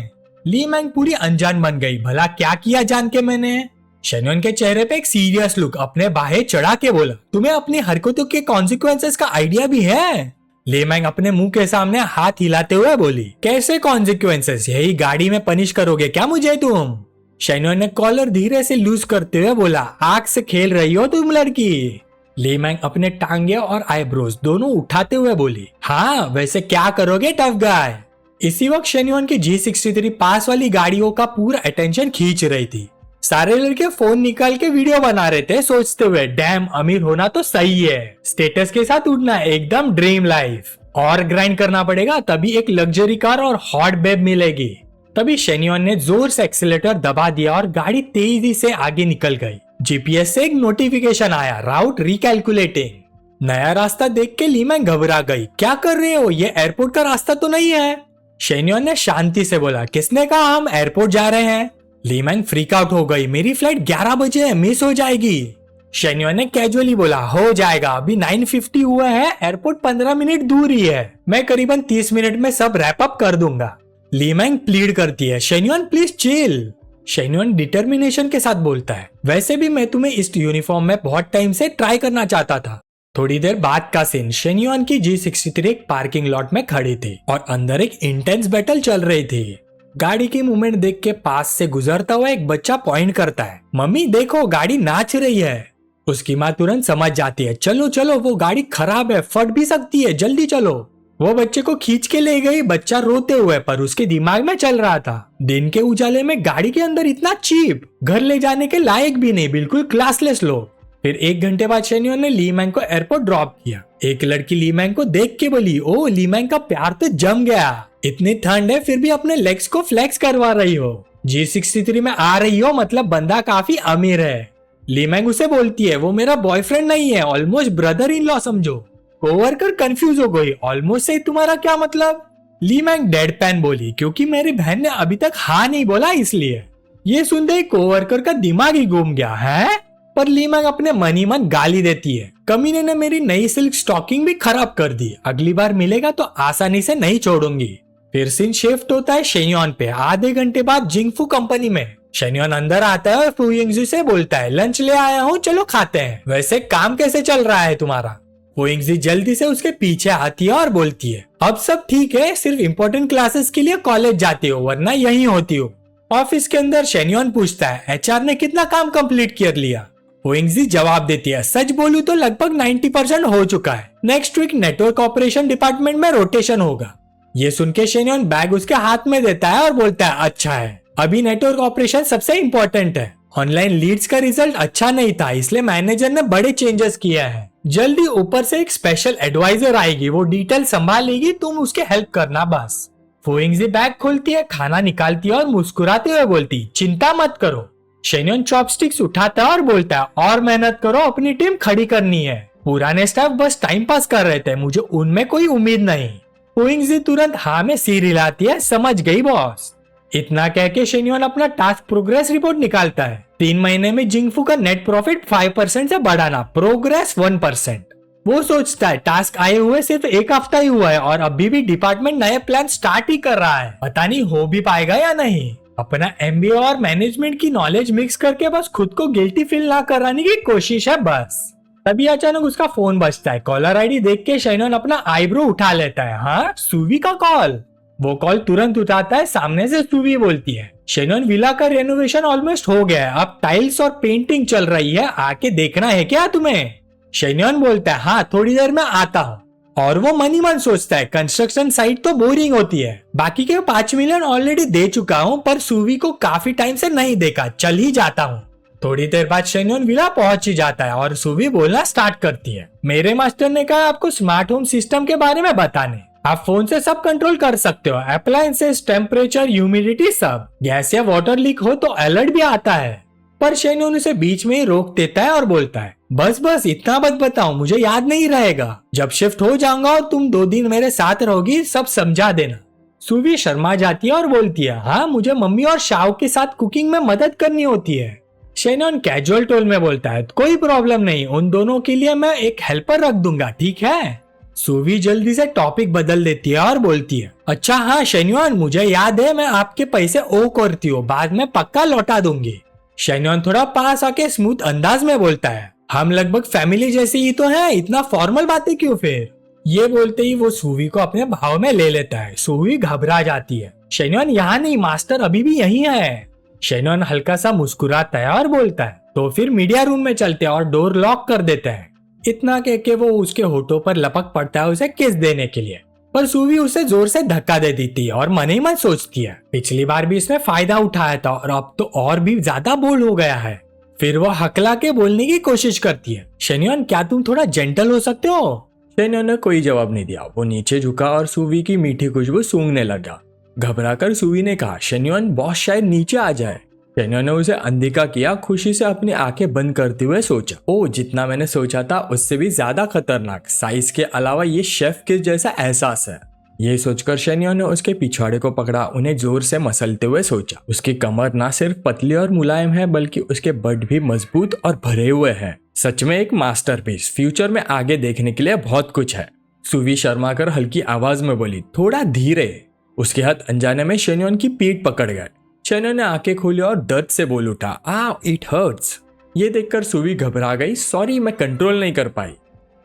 लीमैंग पूरी अनजान बन गई, भला क्या किया जान के मैंने? शेन्योन के चेहरे पे एक सीरियस लुक, अपने बाहें चढ़ा के बोला, तुम्हें अपनी हरकतों के कॉन्सिक्वेंसेस का आइडिया भी है? लीमैंग अपने मुंह के सामने हाथ हिलाते हुए बोली, कैसे कॉन्सिक्वेंसेस? यही गाड़ी में पनिश करोगे क्या मुझे तुम? शेन्योन ने कॉलर धीरे से लूज करते हुए बोला, आग से खेल रही हो तुम लड़की? लीमैंग अपने टांगे और आईब्रोज दोनों उठाते हुए बोली, हाँ वैसे क्या करोगे टफ गाय? इसी वक्त शेन्योन की G63 पास वाली गाड़ियों का पूरा अटेंशन खींच रही थी। सारे लड़के फोन निकाल के वीडियो बना रहे थे सोचते हुए डैम अमीर होना तो सही है, स्टेटस के साथ उड़ना एकदम ड्रीम लाइफ, और ग्राइंड करना पड़ेगा तभी एक लग्जरी कार और हॉट बेब मिलेगी। तभी शेन्योन ने जोर से एक्सीलेटर दबा दिया और गाड़ी तेजी से आगे निकल गई। जीपीएस से एक नोटिफिकेशन आया, राउट रिकैलकुलेटिंग। नया रास्ता देख के लीमैंग घबरा गई, क्या कर रहे हो, ये एयरपोर्ट का रास्ता तो नहीं है। शेन्योन ने शांति से बोला, किसने कहा हम एयरपोर्ट जा रहे हैं। लीमैंग फ्रीक आउट हो गई, मेरी फ्लाइट 11 बजे है, मिस हो जाएगी। शेन्योन ने कैजुअली बोला, हो जाएगा, अभी 9:50 हुआ है, एयरपोर्ट 15 मिनट दूर ही है, मैं करीबन 30 मिनट में सब रैप अप कर दूंगा। लीमैंग प्लीड करती है, शेन्योन प्लीज चिल। शेन्योन डिटर्मिनेशन के साथ बोलता है, वैसे भी मैं तुम्हें इस यूनिफॉर्म में बहुत टाइम से ट्राई करना चाहता था। थोड़ी देर बाद का सीन, शेन्योन की G63 एक पार्किंग लॉट में खड़ी थी और अंदर एक इंटेंस बैटल चल रही थी। गाड़ी की मूवमेंट देख के पास से गुजरता हुआ एक बच्चा पॉइंट करता है, मम्मी देखो गाड़ी नाच रही है। उसकी माँ तुरंत समझ जाती है, चलो चलो वो गाड़ी खराब है, फट भी सकती है, जल्दी चलो। वो बच्चे को खींच के ले गई, बच्चा रोते हुए, पर उसके दिमाग में चल रहा था, दिन के उजाले में गाड़ी के अंदर इतना चीप, घर ले जाने के लायक भी नहीं, बिल्कुल क्लासलेस लोग। फिर 1 घंटे बाद शेन्योन ने लीमैंग को एयरपोर्ट ड्रॉप किया। एक लड़की लीमैंग को देख के बोली, ओ लीमैंग का प्यार तो जम गया, इतनी ठंड है फिर भी अपने लेग्स को फ्लेक्स करवा रही हो, G63 में आ रही हो, मतलब बंदा काफी अमीर है। लीमैंग उसे बोलती है, वो मेरा बॉयफ्रेंड नहीं है, ऑलमोस्ट ब्रदर इन लॉ समझो। कोवर्कर कंफ्यूज हो गई, ऑलमोस्ट से तुम्हारा क्या मतलब। लीमैंग डेडपैन बोली, क्योंकि मेरी बहन ने अभी तक हाँ नहीं बोला इसलिए। ये सुनते ही कोवर्कर का दिमाग ही घूम गया है, पर लीमैंग अपने मन ही मन गाली देती है, कमीने ने मेरी नई सिल्क स्टॉकिंग भी खराब कर दी, अगली बार मिलेगा तो आसानी से नहीं छोड़ूंगी। फिर सीन शिफ्ट होता है शेन्योन पे। आधे घंटे बाद जिंगफू कंपनी में शेन्योन अंदर आता है और फू यिंगज़ू से बोलता है, लंच ले आया हूँ, चलो खाते हैं, वैसे काम कैसे चल रहा है तुम्हारा। फू यिंगज़ू जल्दी से उसके पीछे आती है और बोलती है, अब सब ठीक है, सिर्फ इम्पोर्टेंट क्लासेस के लिए कॉलेज जाती हो, वरना यही होती हो। ऑफिस के अंदर शेन्योन पूछता है, एचआर ने कितना काम कंप्लीट कर लिया। फू यिंगज़ू जवाब देती है, सच बोलूं तो लगभग 90% हो चुका है, next week network operation department में रोटेशन होगा। ये सुन के शेन्योन बैग उसके हाथ में देता है और बोलता है, अच्छा है, अभी नेटवर्क ऑपरेशन सबसे इम्पोर्टेंट है, ऑनलाइन लीड्स का रिजल्ट अच्छा नहीं था, इसलिए मैनेजर ने बड़े चेंजेस किया है, जल्दी ऊपर से एक स्पेशल एडवाइजर आएगी, वो डिटेल संभाल लेगी, तुम उसके हेल्प करना बस। फू यिंगज़ू बैग खोलती है, खाना निकालती है और मुस्कुराते हुए बोलती, चिंता मत करो। शेन्योन चॉपस्टिक्स उठाता है और बोलता है, और मेहनत करो, अपनी टीम खड़ी करनी है, पुराने स्टाफ बस टाइम पास कर रहे थे, मुझे उनमें कोई उम्मीद नहीं। फू यिंगज़ू तुरंत हाँ में सिर हिलाती है, समझ गई बॉस। इतना कह के शेन्योन अपना टास्क प्रोग्रेस रिपोर्ट निकालता है। 3 महीने में जिंगफू का नेट प्रॉफिट 5% से बढ़ाना, प्रोग्रेस 1%। वो सोचता है टास्क आए हुए सिर्फ 1 हफ्ता ही हुआ है और अभी भी डिपार्टमेंट नए प्लान स्टार्ट ही कर रहा है, पता नहीं हो भी पाएगा या नहीं। अपना एमबीए और मैनेजमेंट की नॉलेज मिक्स करके बस खुद को गिल्टी फील ना कराने की कोशिश है बस। तभी अचानक उसका फोन बजता है। कॉलर आईडी देख के शेन्योन अपना आईब्रो उठा लेता है। हाँ, सुवी का कॉल। वो कॉल तुरंत उठाता है। सामने से सुवी बोलती है, शेन्योन विला का रेनोवेशन ऑलमोस्ट हो गया है, अब टाइल्स और पेंटिंग चल रही है, आके देखना है क्या तुम्हें? शेन्योन बोलता है, हाँ थोड़ी देर में आता हूँ। और वो मन ही मन सोचता है कंस्ट्रक्शन साइट तो बोरिंग होती है, बाकी के 5 मिलियन ऑलरेडी दे चुका हूँ, पर सुवी को काफी टाइम से नहीं देखा, चल ही जाता हूँ। थोड़ी देर बाद शेन्योन विला पहुंच ही जाता है और सुवी बोलना स्टार्ट करती है, मेरे मास्टर ने कहा आपको स्मार्ट होम सिस्टम के बारे में बताने, आप फोन से सब कंट्रोल कर सकते हो, अप्लायंसेस, टेम्परेचर, ह्यूमिडिटी सब, गैस या वाटर लीक हो तो अलर्ट भी आता है। पर शेन्योन उसे बीच में ही रोक देता है और बोलता है, बस बस इतना मत बताओ, मुझे याद नहीं रहेगा, जब शिफ्ट हो जाऊंगा और तुम 2 दिन मेरे साथ रहोगी सब समझा देना। सुवी शर्मा जाती है और बोलती है, हाँ मुझे मम्मी और शाओ के साथ कुकिंग में मदद करनी होती है। शेन्योन कैजुअल टोन में बोलता है, कोई प्रॉब्लम नहीं, उन दोनों के लिए मैं एक हेल्पर रख दूंगा, ठीक है? सुवी जल्दी से टॉपिक बदल देती है और बोलती है, अच्छा हाँ शेन्योन, मुझे याद है मैं आपके पैसे ओ करती हूँ, बाद में पक्का लौटा दूंगी। शेन्योन थोड़ा पास आके स्मूथ अंदाज में बोलता है, हम लगभग फैमिली जैसे ही तो हैं, इतना फॉर्मल बातें क्यों फिर? ये बोलते ही वो सुवी को अपने भाव में ले लेता है। सुवी घबरा जाती है, शेन्योन यहाँ नहीं, मास्टर अभी भी यही है। शेन्योन हल्का सा मुस्कुराता है और बोलता है, तो फिर मीडिया रूम में चलते हैं और डोर लॉक कर देते हैं। इतना कह के वो उसके होठों पर लपक पड़ता है उसे किस देने के लिए। पर सूवी उसे जोर से धक्का दे देती है और मन ही मन सोचती है पिछली बार भी इसने फायदा उठाया था और अब तो और भी ज्यादा बोल्ड हो गया है। फिर वो हकला के बोलने की कोशिश करती है, शेन्योन क्या तुम थोड़ा जेंटल हो सकते हो? शेन्योन ने कोई जवाब नहीं दिया। वो नीचे झुका और सूवी की मीठी खुशबू सूंघने लगा। घबराकर सूवी ने कहा, शेन्योन बॉस शायद नीचे आ जाए। शेन्योन ने उसे अनदेखा किया, खुशी से अपनी आंखें बंद करते हुए सोचा, ओ जितना मैंने सोचा था उससे भी ज्यादा खतरनाक। साइज के अलावा ये शेफ किस जैसा एहसास है। ये सोचकर शेन्योन ने उसके पिछवाड़े को पकड़ा, उन्हें जोर से मसलते हुए सोचा। उसकी कमर ना सिर्फ पतली और मुलायम है बल्कि उसके बट भी मजबूत और भरे हुए हैं। सच में एक मास्टरपीस। फ्यूचर में आगे देखने के लिए बहुत कुछ है। सूवी शर्मा कर हल्की आवाज में बोली, थोड़ा धीरे। उसके हाथ अनजाने में शेन्योन की पीठ पकड़ गए। शेन्योन ने आंखें खोली और दर्द से बोल उठा, इट हर्ट्स। ये देखकर सूवी घबरा गई, सॉरी मैं कंट्रोल नहीं कर पाई।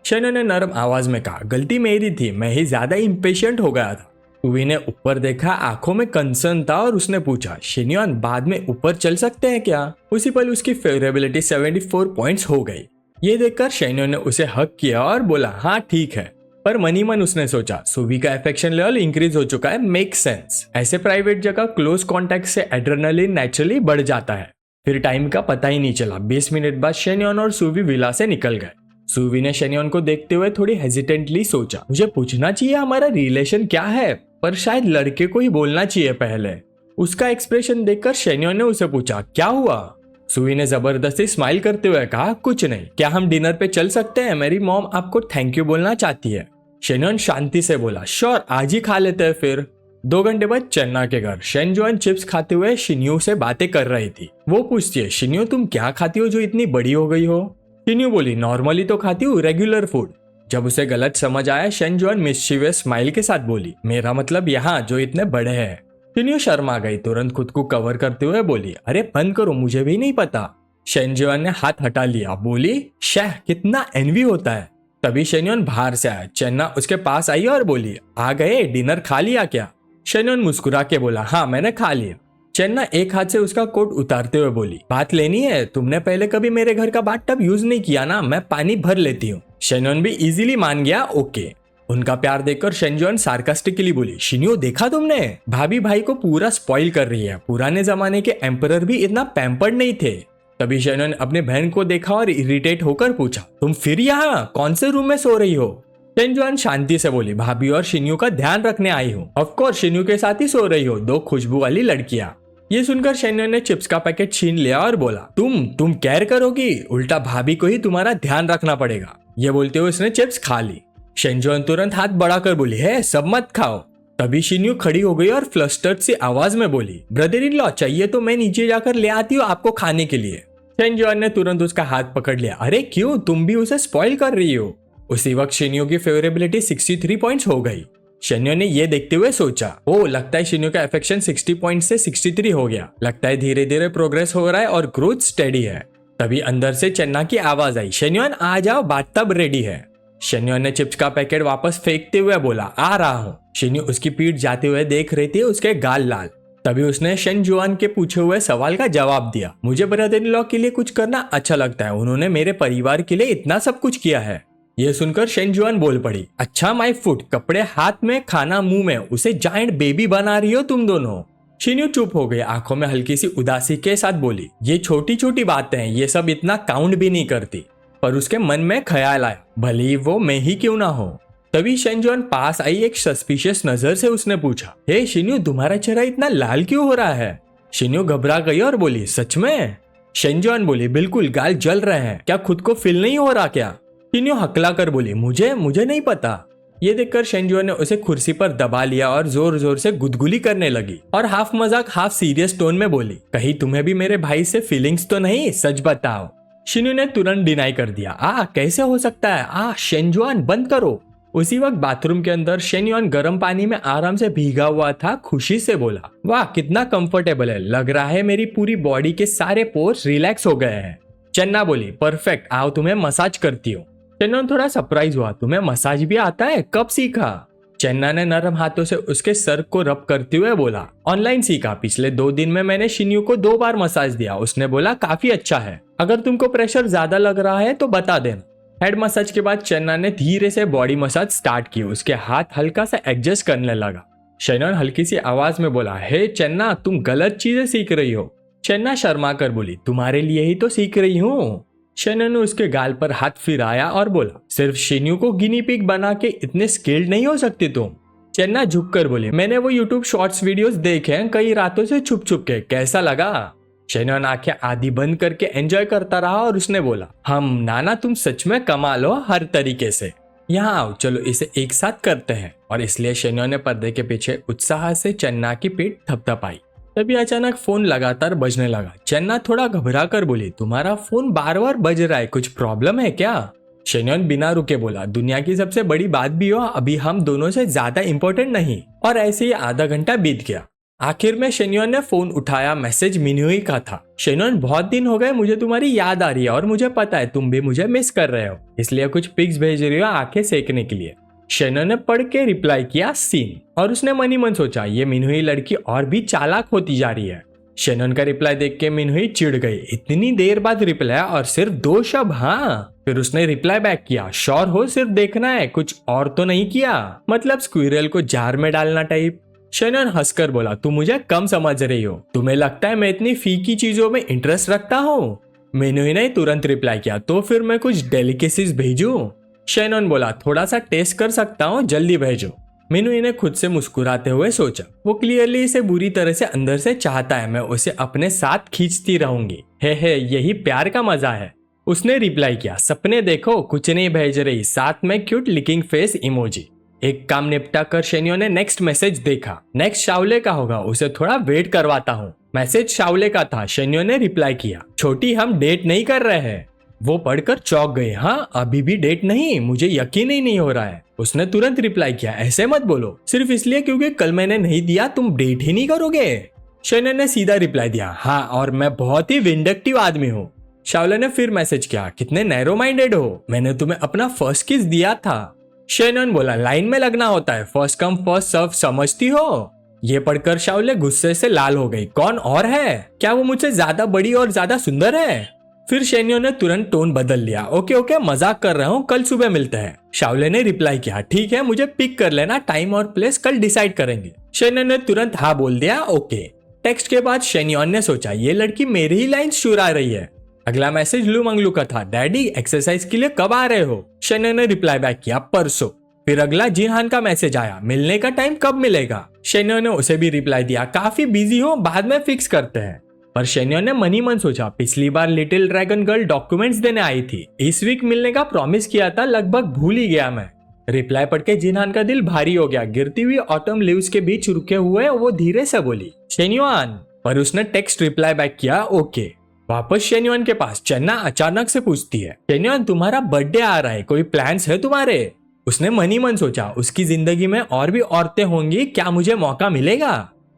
शेन्योन ने नरम आवाज में कहा, गलती मेरी थी, मैं ही ज्यादा इम्पेशेंट हो गया था। सूवी ने ऊपर देखा, आंखों में कंसर्न था और उसने पूछा, शेन्योन बाद में ऊपर चल सकते हैं क्या? उसी पल उसकी फेवरेबिलिटी 74 पॉइंट्स हो गई। ये देखकर शेन्योन ने उसे हक किया और बोला, हाँ ठीक है। पर मनी मन उसने सोचा, सूवी का अफेक्शन लेवल इंक्रीज हो चुका है, मेक सेंस। ऐसे प्राइवेट जगह क्लोज कॉन्टेक्ट से एड्रेनलिन नेचुरली बढ़ जाता है। फिर टाइम का पता ही नहीं चला। 20 मिनट बाद शेन्योन और सूवी विला से निकल गए। सूवी ने शेन्योन को देखते हुए थोड़ी हेजिटेंटली सोचा, मुझे पूछना चाहिए हमारा रिलेशन क्या है, पर शायद लड़के को ही बोलना चाहिए पहले। उसका एक्सप्रेशन देखकर शेन्योन ने उसे पूछा, क्या हुआ? सूवी ने जबरदस्ती स्माइल करते हुए कहा, कुछ नहीं। क्या हम डिनर पे चल सकते हैं? मेरी मॉम आपको थैंक यू बोलना चाहती है। शेन्योन शांति से बोला, श्योर, आज ही खा लेते हैं फिर। 2 घंटे बाद चन्ना के घर शेनजोन चिप्स खाते हुए शिन्यू से बातें कर रही थी। वो पूछती है, शिन्यू तुम क्या खाती हो जो इतनी बड़ी हो गई हो? शिन्यू बोली, नॉर्मली तो खाती हूँ, रेगुलर फूड। जब उसे गलत समझ आया, शेनजोन मिस्चीवियस स्माइल के साथ बोली, मेरा मतलब यहाँ जो इतने बड़े हैं। शिन्यू शर्मा गई, तुरंत खुद को कवर करते हुए बोली, अरे बंद करो, मुझे भी नहीं पता। शेनजोन ने हाथ हटा लिया, बोली, शह कितना एनवी होता है। तभी शेन्योन बाहर से आया। चन्ना उसके पास आई और बोली, आ गए, डिनर खा लिया क्या? शेन्योन मुस्कुरा के बोला, हाँ मैंने खा लिया। चन्ना एक हाथ से उसका कोट उतारते हुए बोली, बात लेनी है? तुमने पहले कभी मेरे घर का बाथटब यूज नहीं किया ना, मैं पानी भर लेती हूँ। शेन्योन भी इजीली मान गया, ओके। उनका प्यार देखकर शेनजोन सार्कास्टिकली बोली, शिन्यू देखा तुमने, भाभी भाई को पूरा स्पॉइल कर रही है। पुराने जमाने के एम्परर भी इतना पैम्पर्ड नहीं थे। तभी शेनोन ने अपने बहन को देखा और इरिटेट होकर पूछा, तुम फिर यहाँ कौन से रूम में सो रही हो? शेनजोन शांति से बोली, भाभी और शिन्यू का ध्यान रखने आई हूँ। ऑफ कोर्स शिन्यू के साथ ही सो रही हो, 2 खुशबू वाली लड़कियां। ये सुनकर शेनोन ने चिप्स का पैकेट छीन लिया और बोला, तुम केयर करोगी, उल्टा भाभी को ही तुम्हारा ध्यान रखना पड़ेगा। ये बोलते हुए उसने चिप्स खा ली। शेनजोन तुरंत हाथ बढ़ाकर बोली, है सब मत खाओ। तभी शिन्यू खड़ी हो गई और फ्लस्टर्ड सी आवाज में बोली, ब्रदर इन लॉ चाहिए तो मैं नीचे जाकर ले आती हूँ आपको खाने के लिए। शेनजोन ने तुरंत उसका हाथ पकड़ लिया, अरे क्यों, तुम भी उसे स्पॉइल कर रही हो। उसी वक्त शिन्यू की फेवरेबिलिटी 63 पॉइंट्स हो गई। शेन्यू ने ये देखते हुए सोचा, ओ लगता है शिन्यू का अफेक्शन 60 पॉइंट से 63 हो गया। लगता है धीरे धीरे प्रोग्रेस हो रहा है और ग्रोथ स्टेडी है। तभी अंदर से चन्ना की आवाज आई, शेन्योन आ जाओ, बाथटब रेडी है। शेन्योन ने चिप्स का पैकेट वापस फेंकते हुए बोला, आ रहा हूँ। शिन्यू उसकी पीठ जाते हुए देख रही थी, उसके गाल लाल। तभी उसने शेनजुआन के पूछे हुए सवाल का जवाब दिया, मुझे ब्रदर इन लॉ के लिए कुछ करना अच्छा लगता है, उन्होंने मेरे परिवार के लिए इतना सब कुछ किया है। यह सुनकर शेनजुआन बोल पड़ी, अच्छा माय फुट, कपड़े हाथ में खाना मुंह में, उसे जायंट बेबी बना रही हो तुम दोनों। शिन्यू चुप हो गई, आंखों में हल्की सी उदासी के साथ बोली, ये छोटी छोटी बातें हैं, ये सब इतना काउंट भी नहीं करती। पर उसके मन में ख्याल आया, भले ही वो मैं ही क्यों ना हो। तभी शेनजुआन पास आई, एक सस्पिशियस नजर से उसने पूछा, हे शिन्यू तुम्हारा चेहरा इतना लाल क्यों हो रहा है? शिन्यू घबरा गई और बोली, सच में? शेनजुआन बोली, बिल्कुल, गाल जल रहे हैं, क्या खुद को फील नहीं हो रहा क्या? शिन्यू हकला कर बोली, मुझे नहीं पता। ये देखकर शेनजुआन ने उसे कुर्सी पर दबा लिया और जोर जोर से गुदगुली करने लगी और हाफ मजाक हाफ सीरियस टोन में बोली, कहीं तुम्हें भी मेरे भाई से फीलिंग्स तो नहीं, सच बताओ। शिन्यू ने तुरंत डिनाई कर दिया, कैसे हो सकता है, शेनजुआन बंद करो। उसी वक्त बाथरूम के अंदर शेनयुआन गर्म पानी में आराम से भीगा हुआ था, खुशी से बोला, वाह कितना कंफर्टेबल है, लग रहा है मेरी पूरी बॉडी के सारे पोर्स रिलैक्स हो गए हैं। चन्ना बोली, परफेक्ट, आओ तुम्हें मसाज करती हूँ। शेनयुआन थोड़ा सरप्राइज हुआ, तुम्हें मसाज भी आता है, कब सीखा? चन्ना ने नरम हाथों से उसके सर को रब करते हुए बोला, ऑनलाइन सीखा, पिछले 2 दिन में मैंने शिन्यू को 2 बार मसाज दिया, उसने बोला काफी अच्छा है, अगर तुमको प्रेशर ज्यादा लग रहा है तो बता देना। हेड मसाज के बाद चन्ना ने धीरे से बॉडी मसाज स्टार्ट की। उसके हाथ हल्का सा एडजस्ट करने लगा। शेनॉन हल्की सी आवाज में बोला, हे चन्ना, तुम गलत चीजें सीख रही हो। चन्ना शर्मा कर बोली, तुम्हारे लिए ही तो सीख रही हूँ। शेनॉन ने उसके गाल पर हाथ फिराया और बोला, सिर्फ शिन्यू को गिनी पिग बना के इतने स्किल्ड नहीं हो सकती तुम। चन्ना झुक कर बोली, मैंने वो यूट्यूब शॉर्ट्स वीडियोस देखे हैं कई रातों से छुप छुप के, कैसा लगा? शेनॉन आंखें आधी बंद करके एंजॉय करता रहा और उसने बोला, नाना तुम सच में कमाल हो हर तरीके से। यहाँ आओ, चलो इसे एक साथ करते हैं। और इसलिए शेनॉन ने पर्दे के पीछे उत्साह से चन्ना की पीठ थपथपाई। तभी अचानक फोन लगातार बजने लगा। चन्ना थोड़ा घबरा कर बोली, तुम्हारा फोन बार बार बज रहा है, कुछ प्रॉब्लम है क्या? शेनॉन बिना रुके बोला, दुनिया की सबसे बड़ी बात भी हो, अभी हम दोनों से ज्यादा इंपॉर्टेंट नहीं। और ऐसे ही आधा घंटा बीत गया। आखिर में शेनॉन ने फोन उठाया। मैसेज मिन्हुई का था। शेनॉन, बहुत दिन हो गए, मुझे तुम्हारी याद आ रही है और मुझे पता है तुम भी मुझे मिस कर रहे हो, इसलिए कुछ पिक्स भेज रही हो आंखें सेकने के लिए। शेनॉन ने पढ़ के रिप्लाई किया सीन। और उसने मनी मन सोचा, ये मिन्हुई लड़की और भी चालाक होती जा रही है। शेनॉन का रिप्लाई देख के मिन्हुई चिढ़ गई। इतनी देर बाद रिप्लाई और सिर्फ 2 शब्द। हाँ। फिर उसने रिप्लाई बैक किया, श्योर हो, सिर्फ देखना है, कुछ और तो नहीं किया? मतलब स्क्विरल को जार में डालना टाइप। शेनॉन हंसकर बोला, तुम मुझे कम समझ रही हो, तुम्हें लगता है मैं इतनी फीकी चीजों में इंटरेस्ट रखता हूँ? मिन्हुई ने तुरंत रिप्लाई किया, तो फिर मैं कुछ डेलिकेसीज भेजूं? शेनॉन बोला, थोड़ा सा टेस्ट कर सकता हूँ, जल्दी भेजो। मिन्हुई ने खुद से मुस्कुराते हुए सोचा, वो क्लियरली इसे बुरी तरह से अंदर से चाहता है, मैं उसे अपने साथ खींचती रहूंगी। हे यही प्यार का मजा है। उसने रिप्लाई किया, सपने देखो, कुछ नहीं भेज रही, साथ में क्यूट लिकिंग फेस इमोजी। एक काम निपटा कर शेन्यो ने नेक्स्ट मैसेज देखा। नेक्स्ट शावले का होगा, उसे थोड़ा वेट करवाता हूँ। मैसेज शावले का था। शेन्यो ने रिप्लाई किया, छोटी हम डेट नहीं कर रहे हैं। वो पढ़कर चौंक गए। हाँ, अभी भी डेट नहीं? मुझे यकीन ही नहीं हो रहा है। उसने तुरंत रिप्लाई किया, ऐसे मत बोलो, सिर्फ इसलिए क्योंकि कल मैंने नहीं दिया तुम डेट ही नहीं करोगे? शेन्यो ने सीधा रिप्लाई दिया, हाँ, और मैं बहुत ही विंडक्टिव आदमी हूँ। शावले ने फिर मैसेज किया, कितने नैरो माइंडेड हो, मैंने तुम्हें अपना फर्स्ट किस दिया था। शेनॉन बोला, लाइन में लगना होता है, फर्स्ट कम फर्स्ट सर्व, समझती हो? ये पढ़कर शावले गुस्से से लाल हो गई। कौन और है? क्या वो मुझसे ज्यादा बड़ी और ज्यादा सुंदर है? फिर शेन्यो ने तुरंत टोन बदल लिया। ओके, मजाक कर रहा हूँ, कल सुबह मिलते हैं। शावले ने रिप्लाई किया, ठीक है, मुझे पिक कर लेना, टाइम और प्लेस कल डिसाइड करेंगे। शेन्यो ने तुरंत हाँ बोल दिया, ओके। टेक्स्ट के बाद शेन्योन ने सोचा, ये लड़की मेरी ही लाइन चुरा रही है। अगला मैसेज लू मंगलू का था, डैडी एक्सरसाइज के लिए कब आ रहे हो? शेन्यो ने रिप्लाई बैक किया, परसों। फिर अगला जिनहान का मैसेज आया, मिलने का टाइम कब मिलेगा? शेन्यो ने उसे भी रिप्लाई दिया, काफी बिजी हो, बाद में फिक्स करते हैं। पर शेन्यो ने मन ही मन सोचा, पिछली बार लिटिल ड्रैगन गर्ल डॉक्यूमेंट्स देने आई थी, इस वीक मिलने का प्रॉमिस किया था, लगभग भूल ही गया मैं। रिप्लाई पढ़ के जिनहान का दिल भारी हो गया। गिरती हुई ऑटम लीव्स के बीच रुके हुए वो धीरे से बोली, शेन्योन। पर उसने टेक्स्ट रिप्लाई बैक किया, ओके। वापस शेन्योन के पास चन्ना अचानक से पूछती है, शेन्योन तुम्हारा बर्थडे आ रहा है, कोई प्लान्स है तुम्हारे? उसने मन ही मन सोचा, उसकी जिंदगी में और भी औरतें होंगी, क्या मुझे मौका मिलेगा?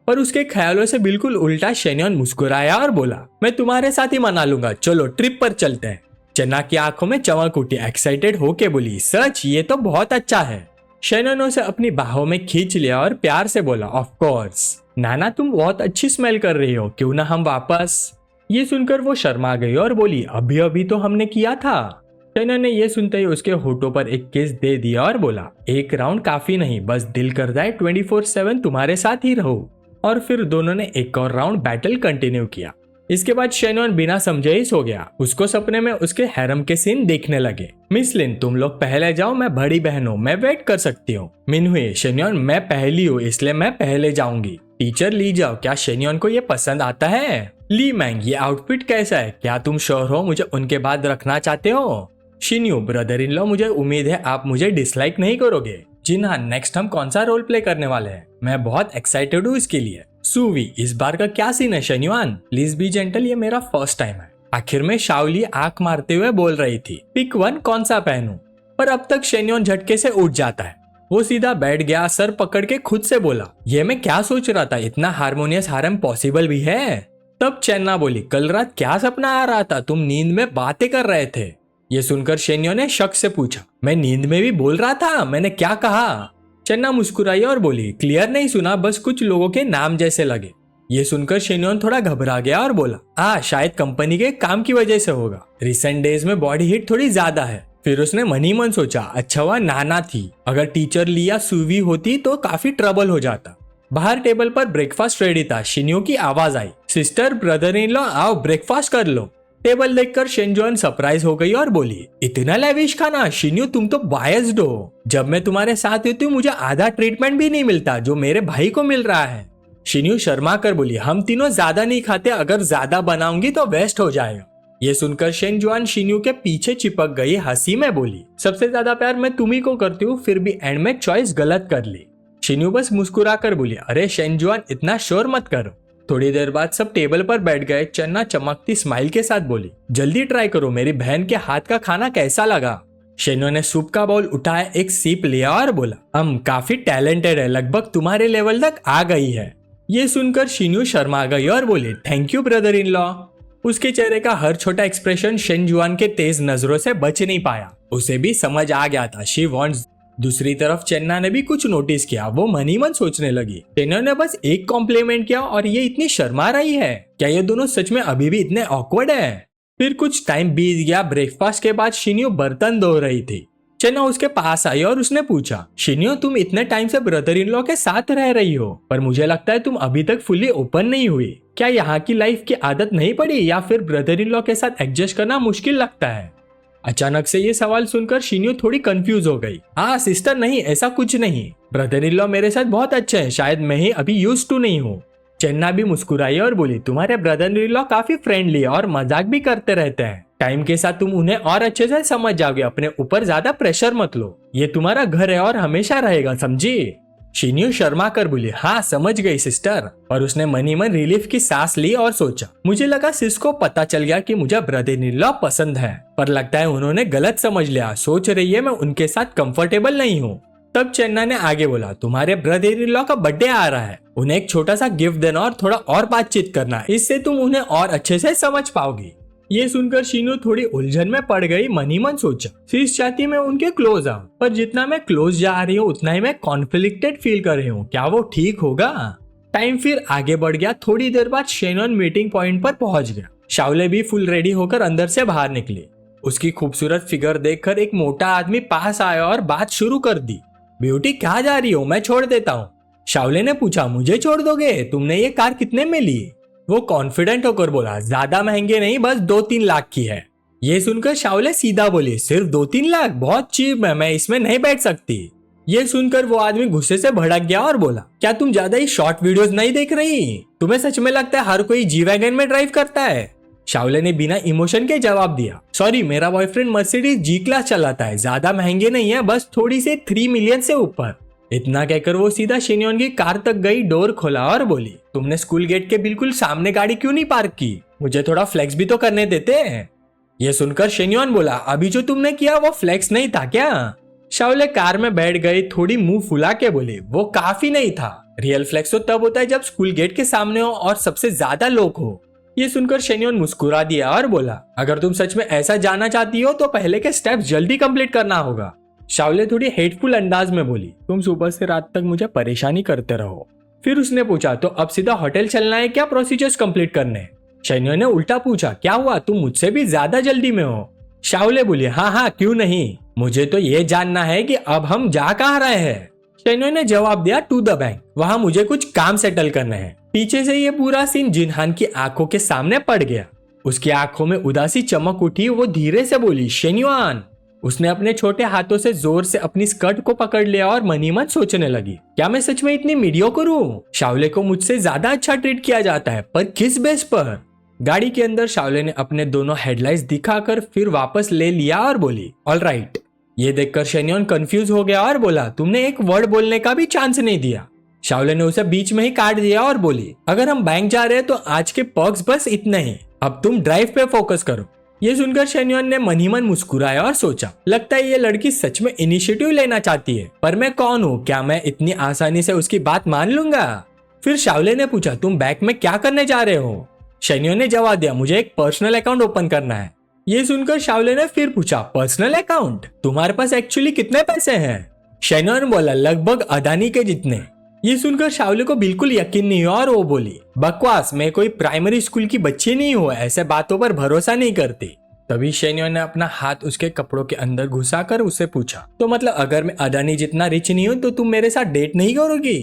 पर उसके ख्यालों से बिल्कुल उल्टा शेन्योन मुस्कुराया और बोला, मैं तुम्हारे साथ ही मना लूंगा, चलो ट्रिप पर चलते हैं। चन्ना की आंखों में चमक उठी, एक्साइटेड होके बोली, सच? ये तो बहुत अच्छा है। शेन्योन उसे अपनी बाहों में खींच लिया और प्यार से बोला, ऑफ कोर्स नाना, तुम बहुत अच्छी स्मेल कर रही हो, क्यों ना हम वापस? ये सुनकर वो शर्मा गई और बोली, अभी अभी तो हमने किया था। शेन्योन ने ये सुनते ही उसके होठों पर एक किस दे दिया और बोला, एक राउंड काफी नहीं, बस दिल कर जाए 24/7 तुम्हारे साथ ही रहो। और फिर दोनों ने एक और राउंड बैटल कंटिन्यू किया। इसके बाद शेन्योन बिना समझे ही सो गया। उसको सपने में उसके हैरम के सीन देखने लगे। मिस लिन, तुम लोग पहले जाओ, मैं बड़ी बहन हूँ, मैं वेट कर सकती हूँ। मिन्हुई, शेन्योन मैं पहली हूँ इसलिए मैं पहले जाऊंगी। टीचर ली जाओ, क्या शेन्योन को ये पसंद आता है? ली मैंग, ये आउटफिट कैसा है? क्या तुम श्योर हो मुझे उनके बाद रखना चाहते हो? शिन्यू, ब्रदर इन लॉ, मुझे उम्मीद है आप मुझे डिसलाइक नहीं करोगे। जिनहान, नेक्स्ट हम कौन सा रोल प्ले करने वाले हैं? मैं बहुत एक्साइटेड हूँ इसके लिए। सुवी, इस बार का क्या सीन है शेन्योन? प्लीज बी जेंटल, ये मेरा फर्स्ट टाइम है। आखिर में शाओली आंख मारते हुए बोल रही थी, पिक वन, कौन सा पहनूं? पर अब तक शेन्योन झटके से उठ जाता है। वो सीधा बैठ गया, सर पकड़ के खुद से बोला, ये मैं क्या सोच रहा था, इतना हार्मोनियस हारम पॉसिबल भी है? तब चन्ना बोली, कल रात क्या सपना आ रहा था, तुम नींद में बातें कर रहे थे? ये सुनकर शेन्योन ने शक से पूछा, मैं नींद में भी बोल रहा था, मैंने क्या कहा? चन्ना मुस्कुराई और बोली, क्लियर नहीं सुना, बस कुछ लोगों के नाम जैसे लगे। ये सुनकर शेन्योन थोड़ा घबरा गया और बोला, शायद कंपनी के काम की वजह से होगा, रिसेंट डेज में बॉडी हीट थोड़ी ज्यादा है। फिर उसने मन ही मन सोचा, अच्छा हुआ नाना थी, अगर टीचर लिया सुवी होती तो काफी ट्रबल हो जाता। बाहर टेबल पर ब्रेकफास्ट रेडी था। शिन्यो की आवाज आई, सिस्टर ब्रदर इन लॉ आओ ब्रेकफास्ट कर लो। टेबल देखकर शेनजुआन सरप्राइज हो गई और बोली, इतना लेविश खाना शिन्यो, तुम तो बायस्ड हो। जब मैं तुम्हारे साथ होती हूँ मुझे आधा ट्रीटमेंट भी नहीं मिलता जो मेरे भाई को मिल रहा है। शिन्यो शर्मा कर बोली, हम तीनों ज्यादा नहीं खाते, अगर ज्यादा बनाऊंगी तो वेस्ट हो जाएगा। ये सुनकर शेनजुआन शिन्यो के पीछे चिपक गई, हंसी में बोली, सबसे ज्यादा प्यार मैं तुम्ही को करती हूँ, फिर भी एंड में चॉइस गलत कर ली। शिन्यो बस मुस्कुरा कर बोली, अरे शेनजुआन इतना शोर मत करो। थोड़ी देर बाद सब टेबल पर बैठ गए। चन्ना चमकती स्माइल के साथ बोली, जल्दी ट्राई करो, मेरी बहन के हाथ का खाना कैसा लगा। शेनो ने सूप का बाउल उठाया, एक सीप लिया और बोला, काफी टैलेंटेड है, लगभग तुम्हारे लेवल तक आ गई है। ये सुनकर शिन्यो शर्मा गई और बोली, thank you brother in law. उसके चेहरे का हर छोटा एक्सप्रेशन शेनजुआन के तेज नजरों से बच नहीं पाया। उसे भी समझ आ गया था शी वांट्स। दूसरी तरफ चन्ना ने भी कुछ नोटिस किया। वो मन ही मन सोचने लगी, चन्ना ने बस एक कॉम्प्लीमेंट किया और ये इतनी शर्मा रही है, क्या ये दोनों सच में अभी भी इतने ऑकवर्ड है। फिर कुछ टाइम बीत गया। ब्रेकफास्ट के बाद शिन्यो बर्तन धो रही थी। चन्ना उसके पास आई और उसने पूछा, शिन्यो तुम इतने टाइम से ब्रदर इन लॉ के साथ रह रही हो, पर मुझे लगता है तुम अभी तक फुल्ली ओपन नहीं हुई। क्या यहाँ की लाइफ की आदत नहीं पड़ी या फिर ब्रदर इन लॉ के साथ एडजस्ट करना मुश्किल लगता है। अचानक से ये सवाल सुनकर शिन्यो थोड़ी कंफ्यूज हो गई। हाँ सिस्टर, नहीं ऐसा कुछ नहीं, ब्रदर इन लॉ मेरे साथ बहुत अच्छे हैं, शायद मैं ही अभी यूज्ड टू नहीं हूँ। चन्ना भी मुस्कुराई और बोली, तुम्हारे ब्रदर इन लॉ काफी फ्रेंडली है और मजाक भी करते रहते हैं। टाइम के साथ तुम उन्हें और अच्छे से समझ जाओगे, अपने ऊपर ज्यादा प्रेशर मत लो, ये तुम्हारा घर है और हमेशा रहेगा, समझी। शिन्यो शर्मा कर बोली, हाँ समझ गई सिस्टर। और उसने मन ही मन रिलीफ की सांस ली और सोचा, मुझे लगा सिस को पता चल गया कि मुझे ब्रदर इन लॉ पसंद है, पर लगता है उन्होंने गलत समझ लिया, सोच रही है मैं उनके साथ कंफर्टेबल नहीं हूँ। तब चन्ना ने आगे बोला, तुम्हारे ब्रदर इन लॉ का बर्थडे आ रहा है, उन्हें एक छोटा सा गिफ्ट देना और थोड़ा और बातचीत करना, इससे तुम उन्हें और अच्छे से समझ पाओगी। ये सुनकर शिन्यो थोड़ी उलझन में पड़ गई। मन ही मन सोचा, सिस चाहती मैं उनके क्लोज आऊं, पर जितना मैं क्लोज जा रही हूँ उतना ही मैं कॉन्फ्लिक्टेड फील कर रही हूँ, क्या वो ठीक होगा। टाइम फिर आगे बढ़ गया। थोड़ी देर बाद शेनॉन मीटिंग पॉइंट पर पहुंच गया। शाओले भी फुल रेडी होकर अंदर से बाहर निकली। उसकी खूबसूरत फिगर देखकर एक मोटा आदमी पास आया और बात शुरू कर दी, ब्यूटी कहाँ जा रही हो, मैं छोड़ देता हूँ। शाओले ने पूछा, मुझे छोड़ दोगे, तुमने ये कार कितने में ली। वो कॉन्फिडेंट होकर बोला, ज्यादा महंगे नहीं, बस 2-3 लाख की है। ये सुनकर शाओले सीधा बोली, सिर्फ 2-3 लाख, बहुत चीप है, मैं इसमें नहीं बैठ सकती। ये सुनकर वो आदमी गुस्से से भड़क गया और बोला, क्या तुम ज्यादा ही शॉर्ट वीडियोस नहीं देख रही, तुम्हें सच में लगता है हर कोई जी वैगन में ड्राइव करता है। शाओले ने बिना इमोशन के जवाब दिया, सॉरी मेरा बॉयफ्रेंड मर्सिडीज जी क्लास चलाता है, ज्यादा महंगे नहीं है, बस थोड़ी सी 3 मिलियन से ऊपर। इतना कहकर वो सीधा शेन्योन की कार तक गई, डोर खोला और बोली, तुमने स्कूल गेट के बिल्कुल सामने गाड़ी क्यों नहीं पार्क की, मुझे थोड़ा फ्लेक्स भी तो करने देते हैं। ये सुनकर शेन्योन बोला, अभी जो तुमने किया वो फ्लेक्स नहीं था क्या। शाओले कार में बैठ गई, थोड़ी मुंह फुला के बोले, वो काफी नहीं था, रियल फ्लेक्स तो तब होता है जब स्कूल गेट के सामने हो और सबसे ज्यादा लोग हो। ये सुनकर शेन्योन मुस्कुरा दिया और बोला, अगर तुम सच में ऐसा जानना चाहती हो तो पहले के स्टेप्स जल्दी कंप्लीट करना होगा। शाओले थोड़ी हेटफुल अंदाज में बोली, तुम सुबह से रात तक मुझे परेशानी करते रहो। फिर उसने पूछा, तो अब सीधा होटल चलना है क्या प्रोसीजर्स कंप्लीट करने। शेन्योन ने उल्टा पूछा, क्या हुआ, तुम मुझसे भी ज्यादा जल्दी में हो। शाओले बोली, हाँ हाँ क्यों नहीं, मुझे तो ये जानना है कि अब हम जा कहाँ रहे हैं। शेन्योन ने जवाब दिया, टू द बैंक, वहाँ मुझे कुछ काम सेटल करने हैं। पीछे से ये पूरा सीन जिनहान की आंखों के सामने पड़ गया। उसकी आंखों में उदासी चमक उठी। वो धीरे से बोली, शेन्युआन। उसने अपने छोटे हाथों से जोर से अपनी स्कर्ट को पकड़ लिया और मन ही मन सोचने लगी, क्या मैं सच में इतनी मीडियोकर हूँ। शाओले को मुझसे ज्यादा अच्छा ट्रीट किया जाता है, पर किस बेस पर। गाड़ी के अंदर शाओले ने अपने दोनों हेडलाइट्स दिखाकर फिर वापस ले लिया और बोली, ऑलराइट। ये देखकर शेन्योन कंफ्यूज हो गया और बोला, तुमने एक वर्ड बोलने का भी चांस नहीं दिया। शाओले ने उसे बीच में ही काट दिया और बोली, अगर हम बैंक जा रहे हैं तो आज के पर्क्स बस इतने ही, अब तुम ड्राइव पे फोकस करो। ये सुनकर शेन्योन ने मन ही मन मुस्कुराया और सोचा, लगता है ये लड़की सच में इनिशिएटिव लेना चाहती है, पर मैं कौन हूँ, क्या मैं इतनी आसानी से उसकी बात मान लूंगा। फिर शाओले ने पूछा, तुम बैंक में क्या करने जा रहे हो। शेन्योन ने जवाब दिया, मुझे एक पर्सनल अकाउंट ओपन करना है। ये सुनकर शाओले ने फिर पूछा, पर्सनल अकाउंट, तुम्हारे पास एक्चुअली कितने पैसे हैं। शेन्योन बोला, लगभग अदानी के जितने। ये सुनकर शाओले को बिल्कुल यकीन नहीं हुआ और वो बोली, बकवास, मैं कोई प्राइमरी स्कूल की बच्ची नहीं हूँ, ऐसे बातों पर भरोसा नहीं करती। तभी शेन्योन ने अपना हाथ उसके कपड़ों के अंदर घुसाकर उसे पूछा, तो मतलब अगर मैं अडानी जितना रिच नहीं हूँ तो तुम मेरे साथ डेट नहीं करोगी?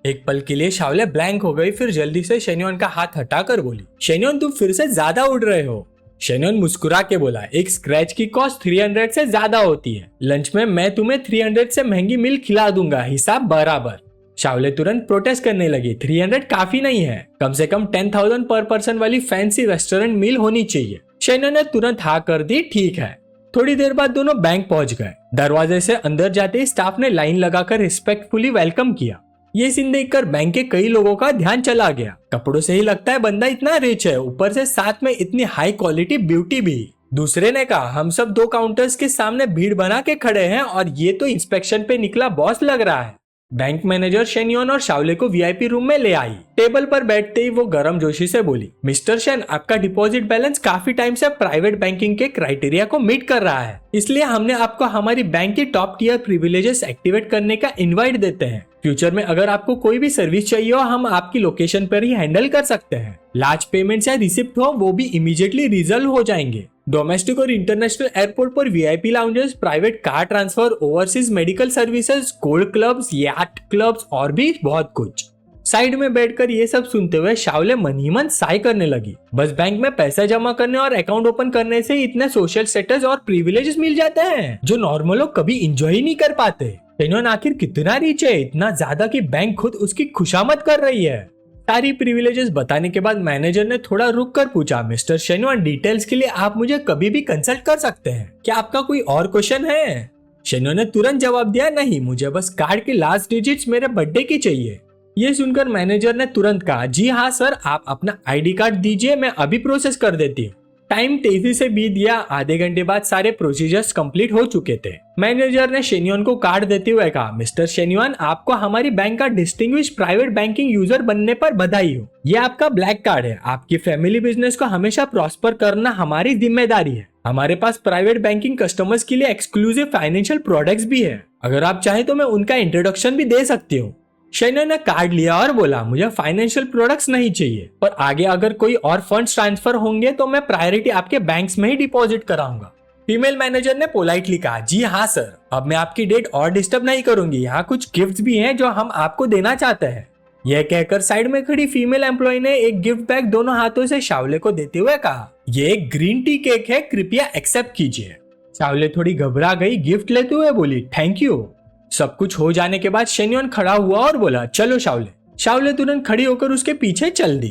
एक पल के लिए शावले ब्लैंक हो गई, फिर जल्दी से शेन्योन का हाथ हटाकर बोली, शेन्योन तुम फिर से ज्यादा उड़ रहे हो। शेन्योन मुस्कुरा के बोला, एक स्क्रैच की कॉस्ट 300 से ज्यादा होती है, लंच में मैं तुम्हें 300 से महंगी मील खिला दूंगा, हिसाब बराबर। शावले तुरंत प्रोटेस्ट करने लगी, 300 काफी नहीं है, कम से कम 10,000 पर पर्सन वाली फैंसी रेस्टोरेंट मील होनी चाहिए। शेन्योन ने तुरंत हाँ कर दी, ठीक है। थोड़ी देर बाद दोनों बैंक पहुंच गए। दरवाजे से अंदर जाते ही स्टाफ ने लाइन लगाकर रिस्पेक्टफुली वेलकम किया। ये सीन देखकर बैंक के कई लोगों का ध्यान चला गया। कपड़ों से ही लगता है बंदा इतना रिच है, ऊपर से साथ में इतनी हाई क्वालिटी ब्यूटी भी। दूसरे ने कहा, हम सब 2 काउंटर्स के सामने भीड़ बना के खड़े हैं और ये तो इंस्पेक्शन पे निकला बॉस लग रहा है। बैंक मैनेजर शेन्योन और शावले को वीआईपी रूम में ले आई। टेबल पर बैठते ही वो गर्म जोशी से बोली, मिस्टर शेन, आपका डिपॉजिट बैलेंस काफी टाइम से प्राइवेट बैंकिंग के क्राइटेरिया को मीट कर रहा है, इसलिए हमने आपको हमारी बैंक की टॉप टियर प्रिविलेजेस एक्टिवेट करने का इनवाइट देते हैं। फ्यूचर में अगर आपको कोई भी सर्विस चाहिए हो, हम आपकी लोकेशन पर ही हैंडल कर सकते हैं। लार्ज पेमेंट या रिसिप्ट हो वो भी इमीडिएटली रिजल्व हो जाएंगे। डोमेस्टिक और इंटरनेशनल एयरपोर्ट पर VIP lounges, private car transfer, overseas medical services, gold clubs, yacht clubs और भी बहुत कुछ। साइड में बैठकर ये सब सुनते हुए शावले मन ही मन साई करने लगी। बस बैंक में पैसा जमा करने और अकाउंट ओपन करने से इतने सोशल स्टेटस और प्रिविलेजेस मिल जाते हैं जो नॉर्मल लोग कभी एंजॉय ही नहीं कर पाते। शेन्योन आखिर कितना रिच है, इतना ज्यादा कि बैंक खुद उसकी खुशामद कर रही है। सारी प्रिविलेजेस बताने के बाद मैनेजर ने थोड़ा रुक कर पूछा, मिस्टर शेन्योन, डिटेल्स के लिए आप मुझे कभी भी कंसल्ट कर सकते हैं, क्या आपका कोई और क्वेश्चन है? शेन्योन ने तुरंत जवाब दिया, नहीं, मुझे बस कार्ड के लास्ट डिजिट्स मेरे बर्थडे की चाहिए। ये सुनकर मैनेजर ने तुरंत कहा, जी हाँ सर, आप अपना आईडी कार्ड दीजिए, मैं अभी प्रोसेस कर देती हूँ। टाइम तेजी से बीत गया। आधे घंटे बाद सारे प्रोसीजर्स कंप्लीट हो चुके थे। मैनेजर ने शेन्योन को कार्ड देते हुए कहा, मिस्टर शेन्योन, आपको हमारी बैंक का डिस्टिंग्विश प्राइवेट बैंकिंग यूजर बनने पर बधाई हो। ये आपका ब्लैक कार्ड है। आपकी फैमिली बिजनेस को हमेशा प्रॉस्पर करना हमारी जिम्मेदारी है। हमारे पास प्राइवेट बैंकिंग कस्टमर्स के लिए एक्सक्लूसिव फाइनेंशियल प्रोडक्ट्स भी है। अगर आप चाहें तो मैं उनका इंट्रोडक्शन भी दे सकती हूँ। शेन्योन ने कार्ड लिया और बोला, मुझे फाइनेंशियल प्रोडक्ट्स नहीं चाहिए, पर आगे अगर कोई और फंड्स ट्रांसफर होंगे तो मैं प्रायोरिटी आपके बैंक्स में ही डिपॉजिट कराऊंगा। फीमेल मैनेजर ने पोलाइटली कहा, जी हाँ सर, अब मैं आपकी डेट और डिस्टर्ब नहीं करूंगी। यहाँ कुछ गिफ्ट्स भी हैं जो हम आपको देना चाहते हैं। यह कहकर साइड में खड़ी फीमेल एम्प्लॉय ने एक गिफ्ट बैग दोनों हाथों से शावले को देते हुए कहा, ये एक ग्रीन टी केक है, कृपया एक्सेप्ट कीजिए। शावले थोड़ी घबरा गई, गिफ्ट लेते हुए बोली, थैंक यू। सब कुछ हो जाने के बाद शेन्योन खड़ा हुआ और बोला, चलो शावले। शावले तुरंत खड़ी होकर उसके पीछे चल दी।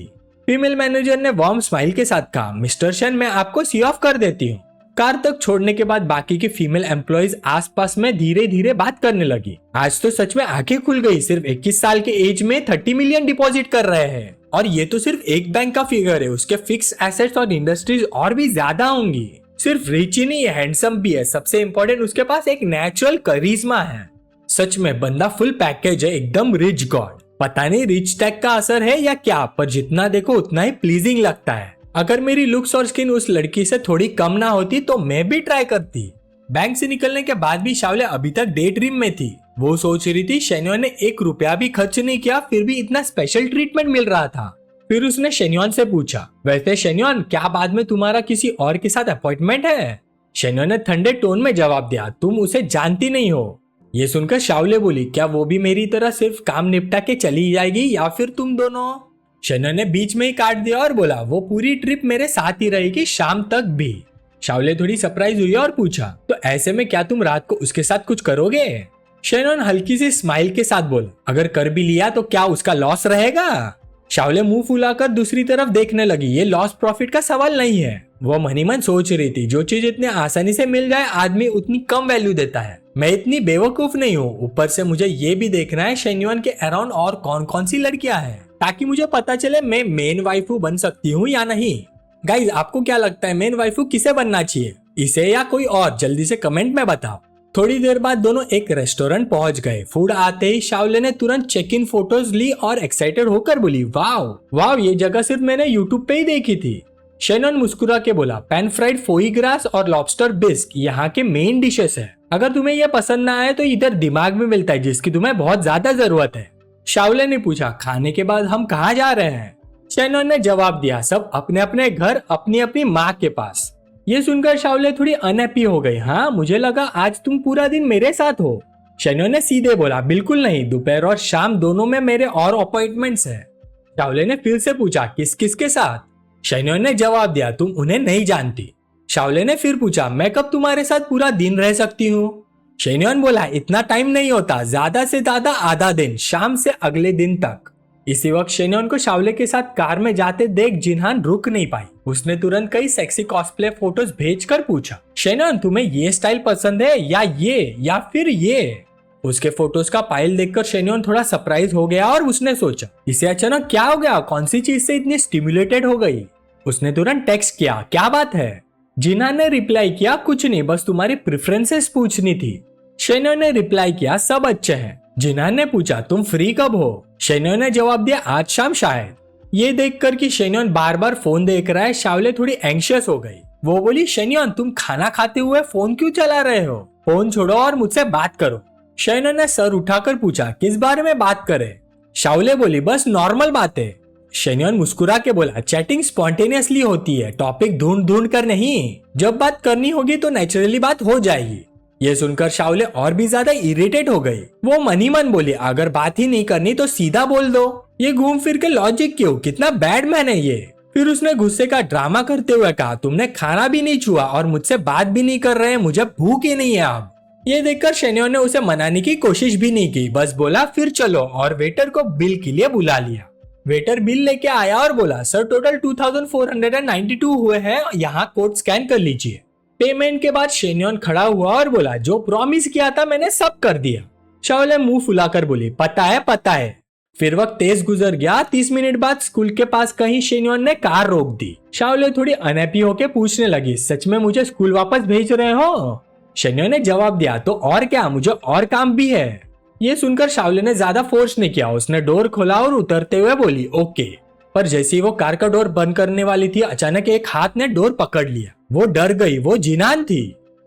फीमेल मैनेजर ने वार्म स्माइल के साथ कहा, मिस्टर शेन, मैं आपको सी ऑफ कर देती हूँ। कार तक छोड़ने के बाद बाकी की फीमेल एम्प्लॉइज आसपास में धीरे धीरे बात करने लगी। आज तो सच में आंखें खुल गई। सिर्फ 21 साल के एज में 30 मिलियन डिपॉजिट कर रहे हैं, और ये तो सिर्फ एक बैंक का फिगर है। उसके फिक्स एसेट्स और इंडस्ट्रीज और भी ज्यादा होंगी। सिर्फ रिच ही नहीं है, हैंडसम भी है। सबसे इम्पोर्टेंट, उसके पास एक नेचुरल करिश्मा है। सच में बंदा फुल पैकेज है, एकदम रिच गॉड। पता नहीं रिच टैग का असर है या क्या, पर जितना देखो उतना ही प्लीजिंग लगता है। अगर मेरी लुक्स और स्किन उस लड़की से थोड़ी कम ना होती तो मैं भी ट्राई करती। बैंक से निकलने के बाद भी शावले अभी तक डे ड्रीम में थी। वो सोच रही थी शेन्योन ने 1 रुपया भी खर्च नहीं किया, फिर भी इतना स्पेशल ट्रीटमेंट मिल रहा था। फिर उसने शेन्योन से पूछा, वैसे शेन्योन, क्या बाद में तुम्हारा किसी और के साथ अपॉइंटमेंट है? शेन्योन ने ठंडे टोन में जवाब दिया, तुम उसे जानती नहीं हो। ये सुनकर शावले बोली, क्या वो भी मेरी तरह सिर्फ काम निपटा के चली जाएगी या फिर तुम दोनों? शेन्योन ने बीच में ही काट दिया और बोला, वो पूरी ट्रिप मेरे साथ ही रहेगी, शाम तक भी। शावले थोड़ी सरप्राइज हुई और पूछा, तो ऐसे में क्या तुम रात को उसके साथ कुछ करोगे? शेन्योन हल्की सी स्माइल के साथ बोला, अगर कर भी लिया तो क्या उसका लॉस रहेगा? शावले मुंह फुलाकर दूसरी तरफ देखने लगी। ये लॉस प्रॉफिट का सवाल नहीं है। वो मन ही मन सोच रही थी, जो चीज इतने आसानी से मिल जाए आदमी उतनी कम वैल्यू देता है। मैं इतनी बेवकूफ नहीं हूँ। ऊपर से मुझे ये भी देखना है शेन्योन के अराउंड और कौन कौन सी लड़कियां हैं, ताकि मुझे पता चले मैं मेन वाइफू बन सकती हूँ या नहीं। गाइज, आपको क्या लगता है मेन वाइफू किसे बनना चाहिए, इसे या कोई और? जल्दी से कमेंट में बताओ। थोड़ी देर बाद दोनों एक रेस्टोरेंट पहुंच गए। फूड आते ही शावले ने तुरंत चेक इन फोटोज ली और एक्साइटेड होकर बोली, वाव, ये जगह सिर्फ मैंने यूट्यूब पे ही देखी थी। शेन्योन मुस्कुरा के बोला, पैन फ्राइड फोई ग्रास और लॉबस्टर बिस्क यहाँ के मेन डिशेस है। अगर तुम्हें यह पसंद ना आए तो इधर दिमाग में मिलता है, जिसकी तुम्हें बहुत ज्यादा जरूरत है। शावले ने पूछा, खाने के बाद हम कहाँ जा रहे हैं? शेन्योन ने जवाब दिया, सब अपने अपने घर, अपनी अपनी माँ के पास। ये सुनकर शाओले थोड़ी अनहैप्पी हो गई। हाँ, मुझे लगा आज तुम पूरा दिन मेरे साथ हो। शेन्योन ने सीधे बोला, बिल्कुल नहीं, दोपहर और शाम दोनों में मेरे और अपॉइंटमेंट्स हैं। शाओले ने फिर से पूछा, किस किस के साथ? शेन्योन ने जवाब दिया, तुम उन्हें नहीं जानती। शाओले ने फिर पूछा, मैं कब तुम्हारे साथ पूरा दिन रह सकती हूँ? शेन्योन बोला, इतना टाइम नहीं होता, ज्यादा से ज्यादा आधा दिन, शाम से अगले दिन तक। इसी वक्त शेन्योन को शाओले के साथ कार में जाते देख जिनहान रुक नहीं पाई। उसने तुरंत कई सेक्सी कॉस्प्ले फोटोज भेजकर पूछा, शेन्योन तुम्हें ये स्टाइल पसंद है या फिर ये? उसके फोटोज का पाइल देखकर शेन्योन थोड़ा सरप्राइज हो गया और उसने सोचा, इसे अचानक क्या हो गया, कौन सी चीज से इतनी स्टिमुलेटेड हो गई? उसने तुरंत टेक्स्ट किया, क्या बात है? जिनहान ने रिप्लाई किया, कुछ नहीं, बस तुम्हारी प्रेफरेंसेस पूछनी थी। शेन्योन ने रिप्लाई किया, सब अच्छे हैं। जिनहान ने पूछा, तुम फ्री कब हो? शेन्योन ने जवाब दिया, आज शाम शायद। ये देखकर कि शेन्योन बार बार फोन देख रहा है, शाओले थोड़ी एंग्शियस हो गई। वो बोली, शेन्योन तुम खाना खाते हुए फोन क्यों चला रहे हो? फोन छोड़ो और मुझसे बात करो। शेन्योन ने सर उठाकर पूछा, किस बारे में बात करें? शाओले बोली, बस नॉर्मल बातें। शेन्योन मुस्कुरा के बोला, चैटिंग स्पॉन्टेनियसली होती है, टॉपिक ढूंढ ढूंढ कर नहीं। जब बात करनी होगी तो नेचुरली बात हो जाएगी। ये सुनकर शाओले और भी ज्यादा इरिटेट हो गई। वो मन ही मन बोली, अगर बात ही नहीं करनी तो सीधा बोल दो, ये घूम फिर के लॉजिक क्यों? कितना बैड मैन है ये। फिर उसने गुस्से का ड्रामा करते हुए कहा, तुमने खाना भी नहीं छुआ और मुझसे बात भी नहीं कर रहे, मुझे भूख ही नहीं है अब। ये देखकर शेन्योन ने उसे मनाने की कोशिश भी नहीं की, बस बोला फिर चलो, और वेटर को बिल के लिए बुला लिया। वेटर बिल लेके आया और बोला, सर टोटल 2492 हुए हैं, यहाँ कोड स्कैन कर लीजिए। पेमेंट के बाद शेन्योन खड़ा हुआ और बोला, जो प्रॉमिस किया था मैंने सब कर दिया। शाओले मुंह फुलाकर बोली, पता है। फिर वक्त तेज गुजर गया। 30 मिनट बाद स्कूल के पास कहीं शेन्योन ने कार रोक दी। शाओले थोड़ी अनहैप्पी होके पूछने लगी, सच में मुझे स्कूल वापस भेज रहे हो? शेन्योन ने जवाब दिया, तो और क्या, मुझे और काम भी है। ये सुनकर शाओले ने ज्यादा फोर्स नहीं किया, उसने डोर खोला और उतरते हुए बोली, ओके। पर जैसे ही वो कार का डोर बंद करने वाली थी, अचानक एक हाथ ने डोर पकड़ लिया। वो डर गई, वो जिनहान थी।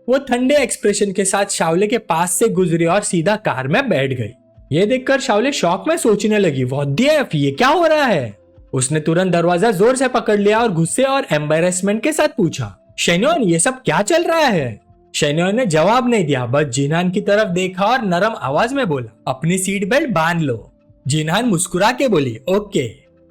वो ठंडे एक्सप्रेशन के साथ शाओले के पास से गुजरी और सीधा कार में बैठ गई। ये देखकर शाओले शॉक में सोचने लगी, व्हाट द एफ, ये क्या हो रहा है? उसने तुरंत दरवाजा जोर से पकड़ लिया और गुस्से और एम्बैरेसमेंट के साथ पूछा, शेन्योन ये सब क्या चल रहा है? शेन्योन ने जवाब नहीं दिया, बस जिनहान की तरफ देखा और नरम आवाज में बोला, अपनी सीट बेल्ट बांध लो। जिनहान मुस्कुरा के बोली, ओके।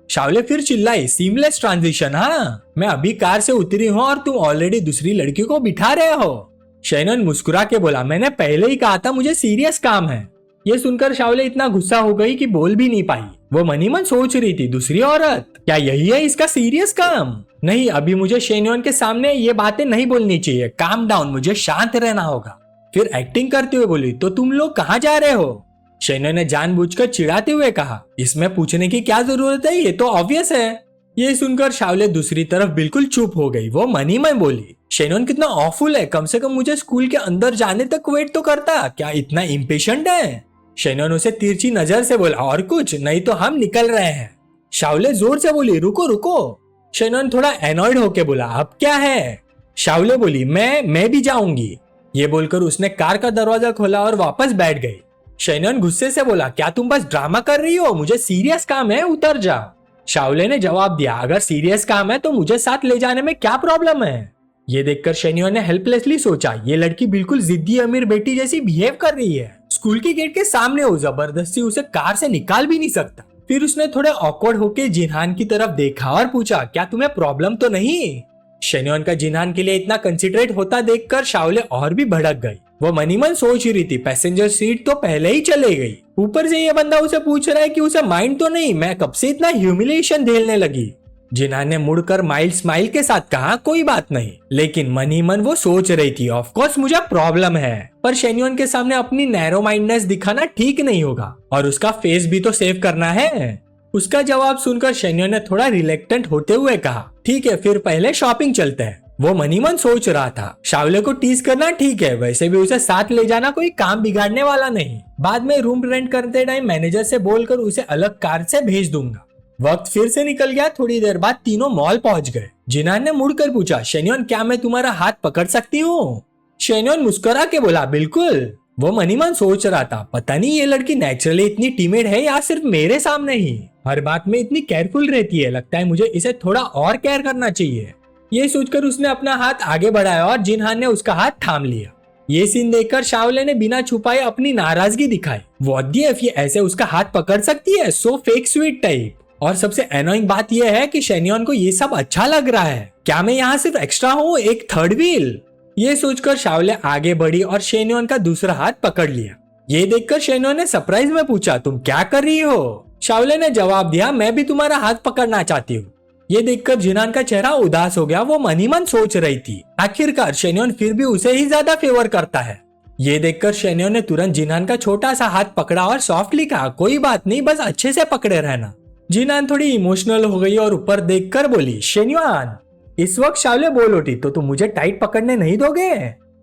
शाओले फिर चिल्लाई, सीमलेस ट्रांजिशन, हाँ, मैं अभी कार से उतरी हूँ और तुम ऑलरेडी दूसरी लड़की को बिठा रहे हो। शेन्योन मुस्कुरा के बोला, मैंने पहले ही कहा था मुझे सीरियस काम है। ये सुनकर शाओले इतना गुस्सा हो गई कि बोल भी नहीं पाई। वो मन ही मन सोच रही थी, दूसरी औरत, क्या यही है इसका सीरियस काम? नहीं, अभी मुझे शेन्योन के सामने ये बातें नहीं बोलनी चाहिए, काम डाउन, मुझे शांत रहना होगा। फिर एक्टिंग करते हुए बोली, तो तुम लोग कहाँ जा रहे हो? शेन्योन ने जानबूझकर चिढ़ाते हुए कहा, इसमें पूछने की क्या जरूरत है, ये तो ऑब्वियस है। ये सुनकर शाओले दूसरी तरफ बिल्कुल चुप हो गई। वो मन ही मन बोली, शेन्योन कितना ऑफुल है, कम से कम मुझे स्कूल के अंदर जाने तक वेट तो करता, क्या इतना इम्पेशेंट है? शेन्योन उसे तिरछी नजर से बोला, और कुछ नहीं तो हम निकल रहे हैं। शाओले जोर से बोली, रुको रुको। शेन्योन थोड़ा एनॉयड होके बोला, अब क्या है? शाओले बोली, मैं भी जाऊंगी। ये बोलकर उसने कार का दरवाजा खोला और वापस बैठ गई। शेन्योन गुस्से से बोला, क्या तुम बस ड्रामा कर रही हो? मुझे सीरियस काम है, उतर जाओ। शाओले ने जवाब दिया, अगर सीरियस काम है तो मुझे साथ ले जाने में क्या प्रॉब्लम है? ये देखकर शेन्योन ने हेल्पलेसली सोचा, ये लड़की बिल्कुल जिद्दी अमीर बेटी जैसी बिहेव कर रही है। स्कूल के गेट के सामने हो, जबरदस्ती उसे कार से निकाल भी नहीं सकता। फिर उसने थोड़े ऑकवर्ड होके जिनहान की तरफ देखा और पूछा, क्या तुम्हें प्रॉब्लम तो नहीं? शेन्योन का जिनहान के लिए इतना कंसिडरेट होता देखकर शाओले और भी भड़क गई। वो मन ही मन सोच रही थी, पैसेंजर सीट तो पहले ही चले गई, ऊपर से ये बंदा उसे पूछ रहा है कि उसे माइंड तो नहीं, मैं कब से इतना ह्यूमिलिएशन झेलने लगी। जिनहान ने मुड़कर माइल्ड स्माइल के साथ कहा, कोई बात नहीं, लेकिन मन ही मन वो सोच रही थी, ऑफ कोर्स मुझे प्रॉब्लम है, पर शेन्योन के सामने अपनी नैरो माइंडनेस दिखाना ठीक नहीं होगा और उसका फेस भी तो सेव करना है। उसका जवाब सुनकर शेन्योन ने थोड़ा रिलेक्टेंट होते हुए कहा, ठीक है, फिर पहले शॉपिंग चलते हैं। वो मन ही मन सोच रहा था, शाओले को टीज करना ठीक है, वैसे भी उसे साथ ले जाना कोई काम बिगाड़ने वाला नहीं। बाद में रूम रेंट करते टाइम मैनेजर से बोलकर उसे अलग कार से भेज दूंगा। वक्त फिर से निकल गया। थोड़ी देर बाद तीनों मॉल पहुंच गए। जिनहान ने मुड़कर पूछा, शेन्योन क्या मैं तुम्हारा हाथ पकड़ सकती हूँ? शेन्योन मुस्कुरा के बोला, बिल्कुल। वो मन ही मन सोच रहा था, पता नहीं ये लड़की नेचुरली इतनी टिमिड है या सिर्फ मेरे सामने ही हर बात में इतनी केयरफुल रहती है, लगता है मुझे इसे थोड़ा और केयर करना चाहिए। ये सोचकर उसने अपना हाथ आगे बढ़ाया और जिनहान ने उसका हाथ थाम लिया। ये सीन देखकर शाओले ने बिना छुपाए अपनी नाराजगी दिखाई। व्हाट द एफ, ये ऐसे उसका हाथ पकड़ सकती है, सो फेक स्वीट टाइप। और सबसे एनोइंग बात यह है कि शेन्योन को ये सब अच्छा लग रहा है। क्या मैं यहाँ सिर्फ एक्स्ट्रा हूँ, एक थर्ड व्हील? ये सोचकर शाओले आगे बढ़ी और शेन्योन का दूसरा हाथ पकड़ लिया। ये देखकर शेन्योन ने सरप्राइज में पूछा, तुम क्या कर रही हो? शाओले ने जवाब दिया, मैं भी तुम्हारा हाथ पकड़ना चाहती हूँ। ये देखकर जिनान का चेहरा उदास हो गया। वो मन ही मन सोच रही थी, आखिरकार शेन्योन फिर भी उसे ही ज्यादा फेवर करता है। ये देखकर शेन्योन ने तुरंत जिनान का छोटा सा हाथ पकड़ा और सॉफ्टली कहा, कोई बात नहीं, बस अच्छे से पकड़े रहना। जिनान थोड़ी इमोशनल हो गई और ऊपर देखकर बोली, शेन्योन। इस वक्त शाओले बोल उठी, तो तुम मुझे टाइट पकड़ने नहीं दोगे?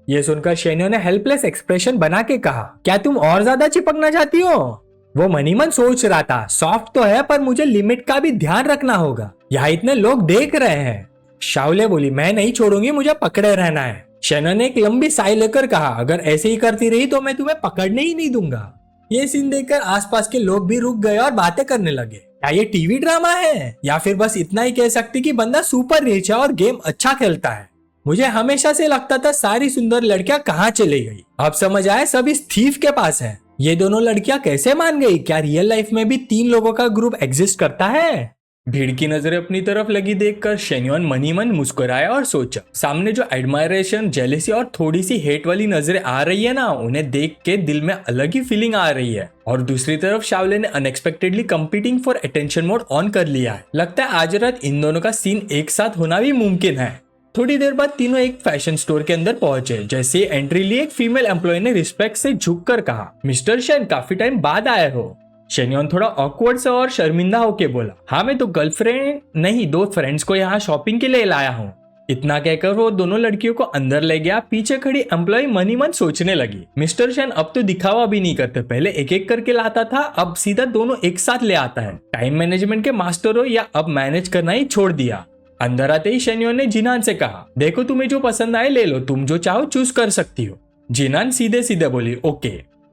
ये सुनकर शेन्योन ने हेल्पलेस एक्सप्रेशन बना के कहा, क्या तुम और ज्यादा चिपकना चाहती हो? वो मन ही मन सोच रहा था, सॉफ्ट तो है पर मुझे लिमिट का भी ध्यान रखना होगा, यहाँ इतने लोग देख रहे हैं। शाओले बोली, मैं नहीं छोड़ूंगी, मुझे पकड़े रहना है। शेन्योन ने एक लंबी साई लेकर कहा, अगर ऐसे ही करती रही तो मैं तुम्हें पकड़ने ही नहीं दूंगा। ये सीन देखकर आसपास के लोग भी रुक गए और बातें करने लगे। क्या ये टीवी ड्रामा है या फिर बस इतना ही कह सकती कि बंदा सुपर रिच है और गेम अच्छा खेलता है? मुझे हमेशा से लगता था सारी सुंदर लड़कियां कहाँ चली गई, अब समझ आया सब इस थीफ के पास है। ये दोनों लड़कियां कैसे मान गई? क्या रियल लाइफ में भी 3 लोगों का ग्रुप एग्जिस्ट करता है? भीड़ की नजरें अपनी तरफ लगी देखकर शेन्योन मन ही मन मुस्कुराया और सोचा, सामने जो एडमायरेशन, जेलेसी और थोड़ी सी हेट वाली नजरें आ रही है ना, उन्हें देख के दिल में अलग ही फीलिंग आ रही है। और दूसरी तरफ शाओले ने unexpectedly competing for attention mode on कर लिया है। लगता है आज रात इन दोनों का सीन एक साथ होना भी मुमकिन है। थोड़ी देर बाद तीनों एक फैशन स्टोर के अंदर पहुंचे। जैसे एंट्री ली, एक फीमेल एम्प्लॉय ने रिस्पेक्ट से झुककर कहा, मिस्टर शेन, काफी टाइम बाद आए हो। शेन्योन थोड़ा ऑकवर्ड सा और शर्मिंदा होके बोला, हाँ मैं तो गर्लफ्रेंड नहीं, 2 फ्रेंड्स को यहाँ शॉपिंग के लिए लाया हूँ। इतना कहकर वो दोनों लड़कियों को अंदर ले गया। पीछे खड़ी एम्प्लॉय मन ही मन सोचने लगी, मिस्टर शेन अब तो दिखावा भी नहीं करते, पहले एक एक करके लाता था, अब सीधा दोनों एक साथ ले आता है। टाइम मैनेजमेंट के मास्टर हो या अब मैनेज करना ही छोड़ दिया। अंदर आते ही शेन्योन ने जिनान से कहा, देखो तुम्हें जो पसंद आए ले लो, तुम जो चाहो चूज कर सकती हो। जिनान सीधे सीधे बोली, ओके।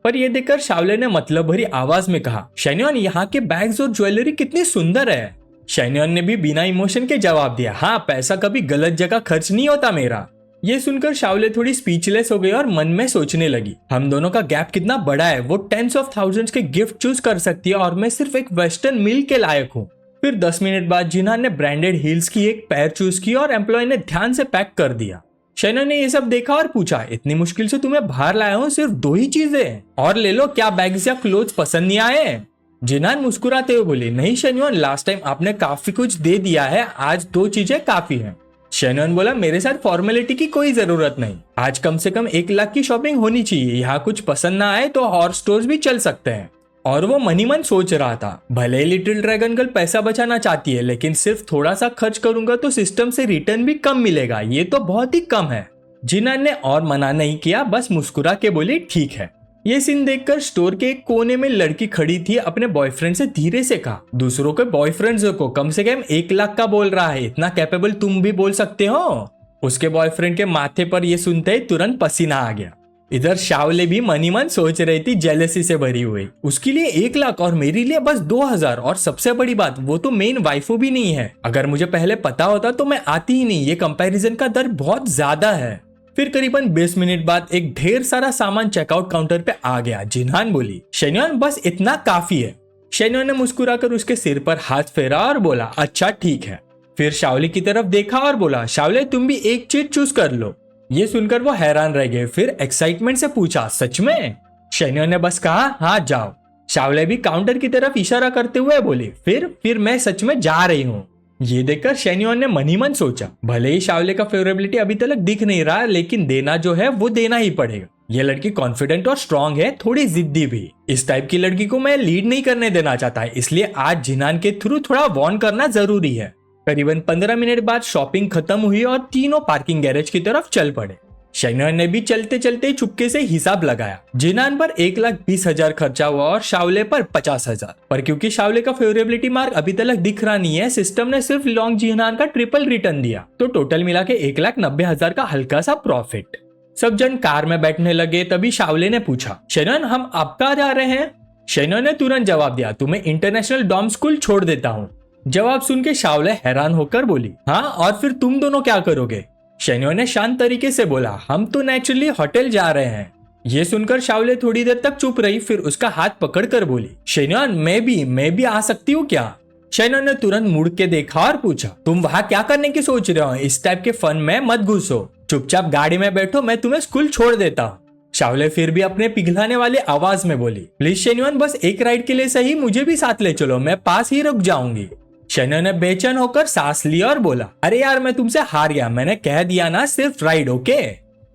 पर ये देखकर शाओले ने मतलब भरी आवाज में कहा, शेन्योन यहाँ के बैग्स और ज्वेलरी कितनी सुंदर है। शेन्योन ने भी बिना इमोशन के जवाब दिया, हाँ पैसा कभी गलत जगह खर्च नहीं होता मेरा। ये सुनकर शाओले थोड़ी स्पीचलेस हो गई और मन में सोचने लगी, हम दोनों का गैप कितना बड़ा है। वो टेंस ऑफ थाउजेंड्स के गिफ्ट चूज कर सकती है और मैं सिर्फ एक वेस्टर्न मील के लायक हूँ। फिर 10 मिनट बाद जिनान ने ब्रांडेड हील्स की एक पैर चूज की और एम्प्लॉय ने ध्यान से पैक कर दिया। शेन्योन ने ये सब देखा और पूछा, इतनी मुश्किल से तुम्हें बाहर लाया हूँ, सिर्फ 2 ही चीजें और ले लो, क्या बैग्स या क्लोथ्स पसंद नहीं आए? जिनान मुस्कुराते हुए बोली, नहीं शेन्योन, लास्ट टाइम आपने काफी कुछ दे दिया है, आज 2 चीजें काफी हैं। शेन्योन बोला, मेरे साथ फॉर्मेलिटी की कोई जरूरत नहीं, आज कम से कम 1 लाख की शॉपिंग होनी चाहिए, यहाँ कुछ पसंद ना आए तो और स्टोर्स भी चल सकते हैं। और वो मन ही मन सोच रहा था, भले ही लिटिल ड्रैगन गर्ल पैसा बचाना चाहती है, लेकिन सिर्फ थोड़ा सा खर्च करूंगा तो सिस्टम से रिटर्न भी कम मिलेगा, ये तो बहुत ही कम है। जिनान ने और मना नहीं किया, बस मुस्कुरा के बोली, ठीक है। ये सीन देखकर स्टोर के एक कोने में लड़की खड़ी थी, अपने बॉयफ्रेंड से धीरे से कहा, दूसरों के बॉयफ्रेंड्स को कम से कम 1 लाख का बोल रहा है, इतना कैपेबल तुम भी बोल सकते हो? उसके बॉयफ्रेंड के माथे पर ये सुनते ही तुरंत पसीना आ गया। इधर शाओले भी मन ही मन सोच रही थी, जेलसी से भरी हुई, उसके लिए 1 लाख और मेरे लिए बस 2000, और सबसे बड़ी बात वो तो मेन वाइफू भी नहीं है। अगर मुझे पहले पता होता तो मैं आती ही नहीं, ये कंपैरिजन का दर बहुत ज्यादा है। फिर करीबन 20 मिनट बाद एक ढेर सारा सामान चेकआउट काउंटर पे आ गया। जिनान बोली, शेन्योन बस इतना काफी है। शेन्योन ने मुस्कुराकर उसके सिर पर हाथ फेरा और बोला, अच्छा ठीक है। फिर शाओले की तरफ देखा और बोला, शाओले तुम भी एक चीज चूज कर लो। ये सुनकर वो हैरान रह गए, फिर एक्साइटमेंट से पूछा, सच में? शेन्योन ने बस कहा, हाँ जाओ। शाओले भी काउंटर की तरफ इशारा करते हुए बोली, फिर मैं सच में जा रही हूँ। ये देखकर शेन्योन ने मन ही मन सोचा, भले ही शाओले का फेवरेबिलिटी अभी तक दिख नहीं रहा, लेकिन देना जो है वो देना ही पड़ेगा। ये लड़की कॉन्फिडेंट और स्ट्रांग है, थोड़ी जिद्दी भी। इस टाइप की लड़की को मैं लीड नहीं करने देना चाहता है, इसलिए आज जिनान के थ्रू थोड़ा वार्न करना जरूरी है। करीबन 15 मिनट बाद शॉपिंग खत्म हुई और तीनों पार्किंग गैरेज की तरफ चल पड़े। शेन्योन ने भी चलते चलते चुपके से हिसाब लगाया। जिनान पर 1,20,000 खर्चा हुआ और शाओले पर 50,000। पर क्योंकि शाओले का फेवरेबिलिटी मार्क अभी तक दिख रहा नहीं है, सिस्टम ने सिर्फ लॉन्ग जिनान का ट्रिपल रिटर्न दिया, तो टोटल मिला के 1,90,000 का हल्का सा प्रॉफिट। सब जन कार में बैठने लगे, तभी शाओले ने पूछा, शेन्योन हम अब कहाँ जा रहे हैं? शेन्योन ने तुरंत जवाब दिया, तुम्हें इंटरनेशनल डॉम स्कूल छोड़ देता हूँ। जवाब सुन के शाओले हैरान होकर बोली, हाँ और फिर तुम दोनों क्या करोगे? शेन्योन ने शांत तरीके से बोला, हम तो नेचुरली होटल जा रहे हैं। ये सुनकर शाओले थोड़ी देर तक चुप रही, फिर उसका हाथ पकड़कर बोली, शेन्योन मैं भी आ सकती हूँ क्या? शेन्योन ने तुरंत मुड़ के देखा और पूछा, तुम वहाँ क्या करने की सोच रहे हो? इस टाइप के फन में मत घुसो, चुपचाप गाड़ी में बैठो, मैं तुम्हें स्कूल छोड़ देता हूँ। शाओले फिर भी अपने पिघलाने वाली आवाज में बोली, प्लीज शेन्योन बस एक राइड के लिए सही मुझे भी साथ ले चलो, मैं पास ही रुक जाऊंगी। शेन्योन ने बेचैन होकर सांस लिया और बोला, अरे यार मैं तुमसे हार गया, मैंने कह दिया ना सिर्फ राइड, ओके।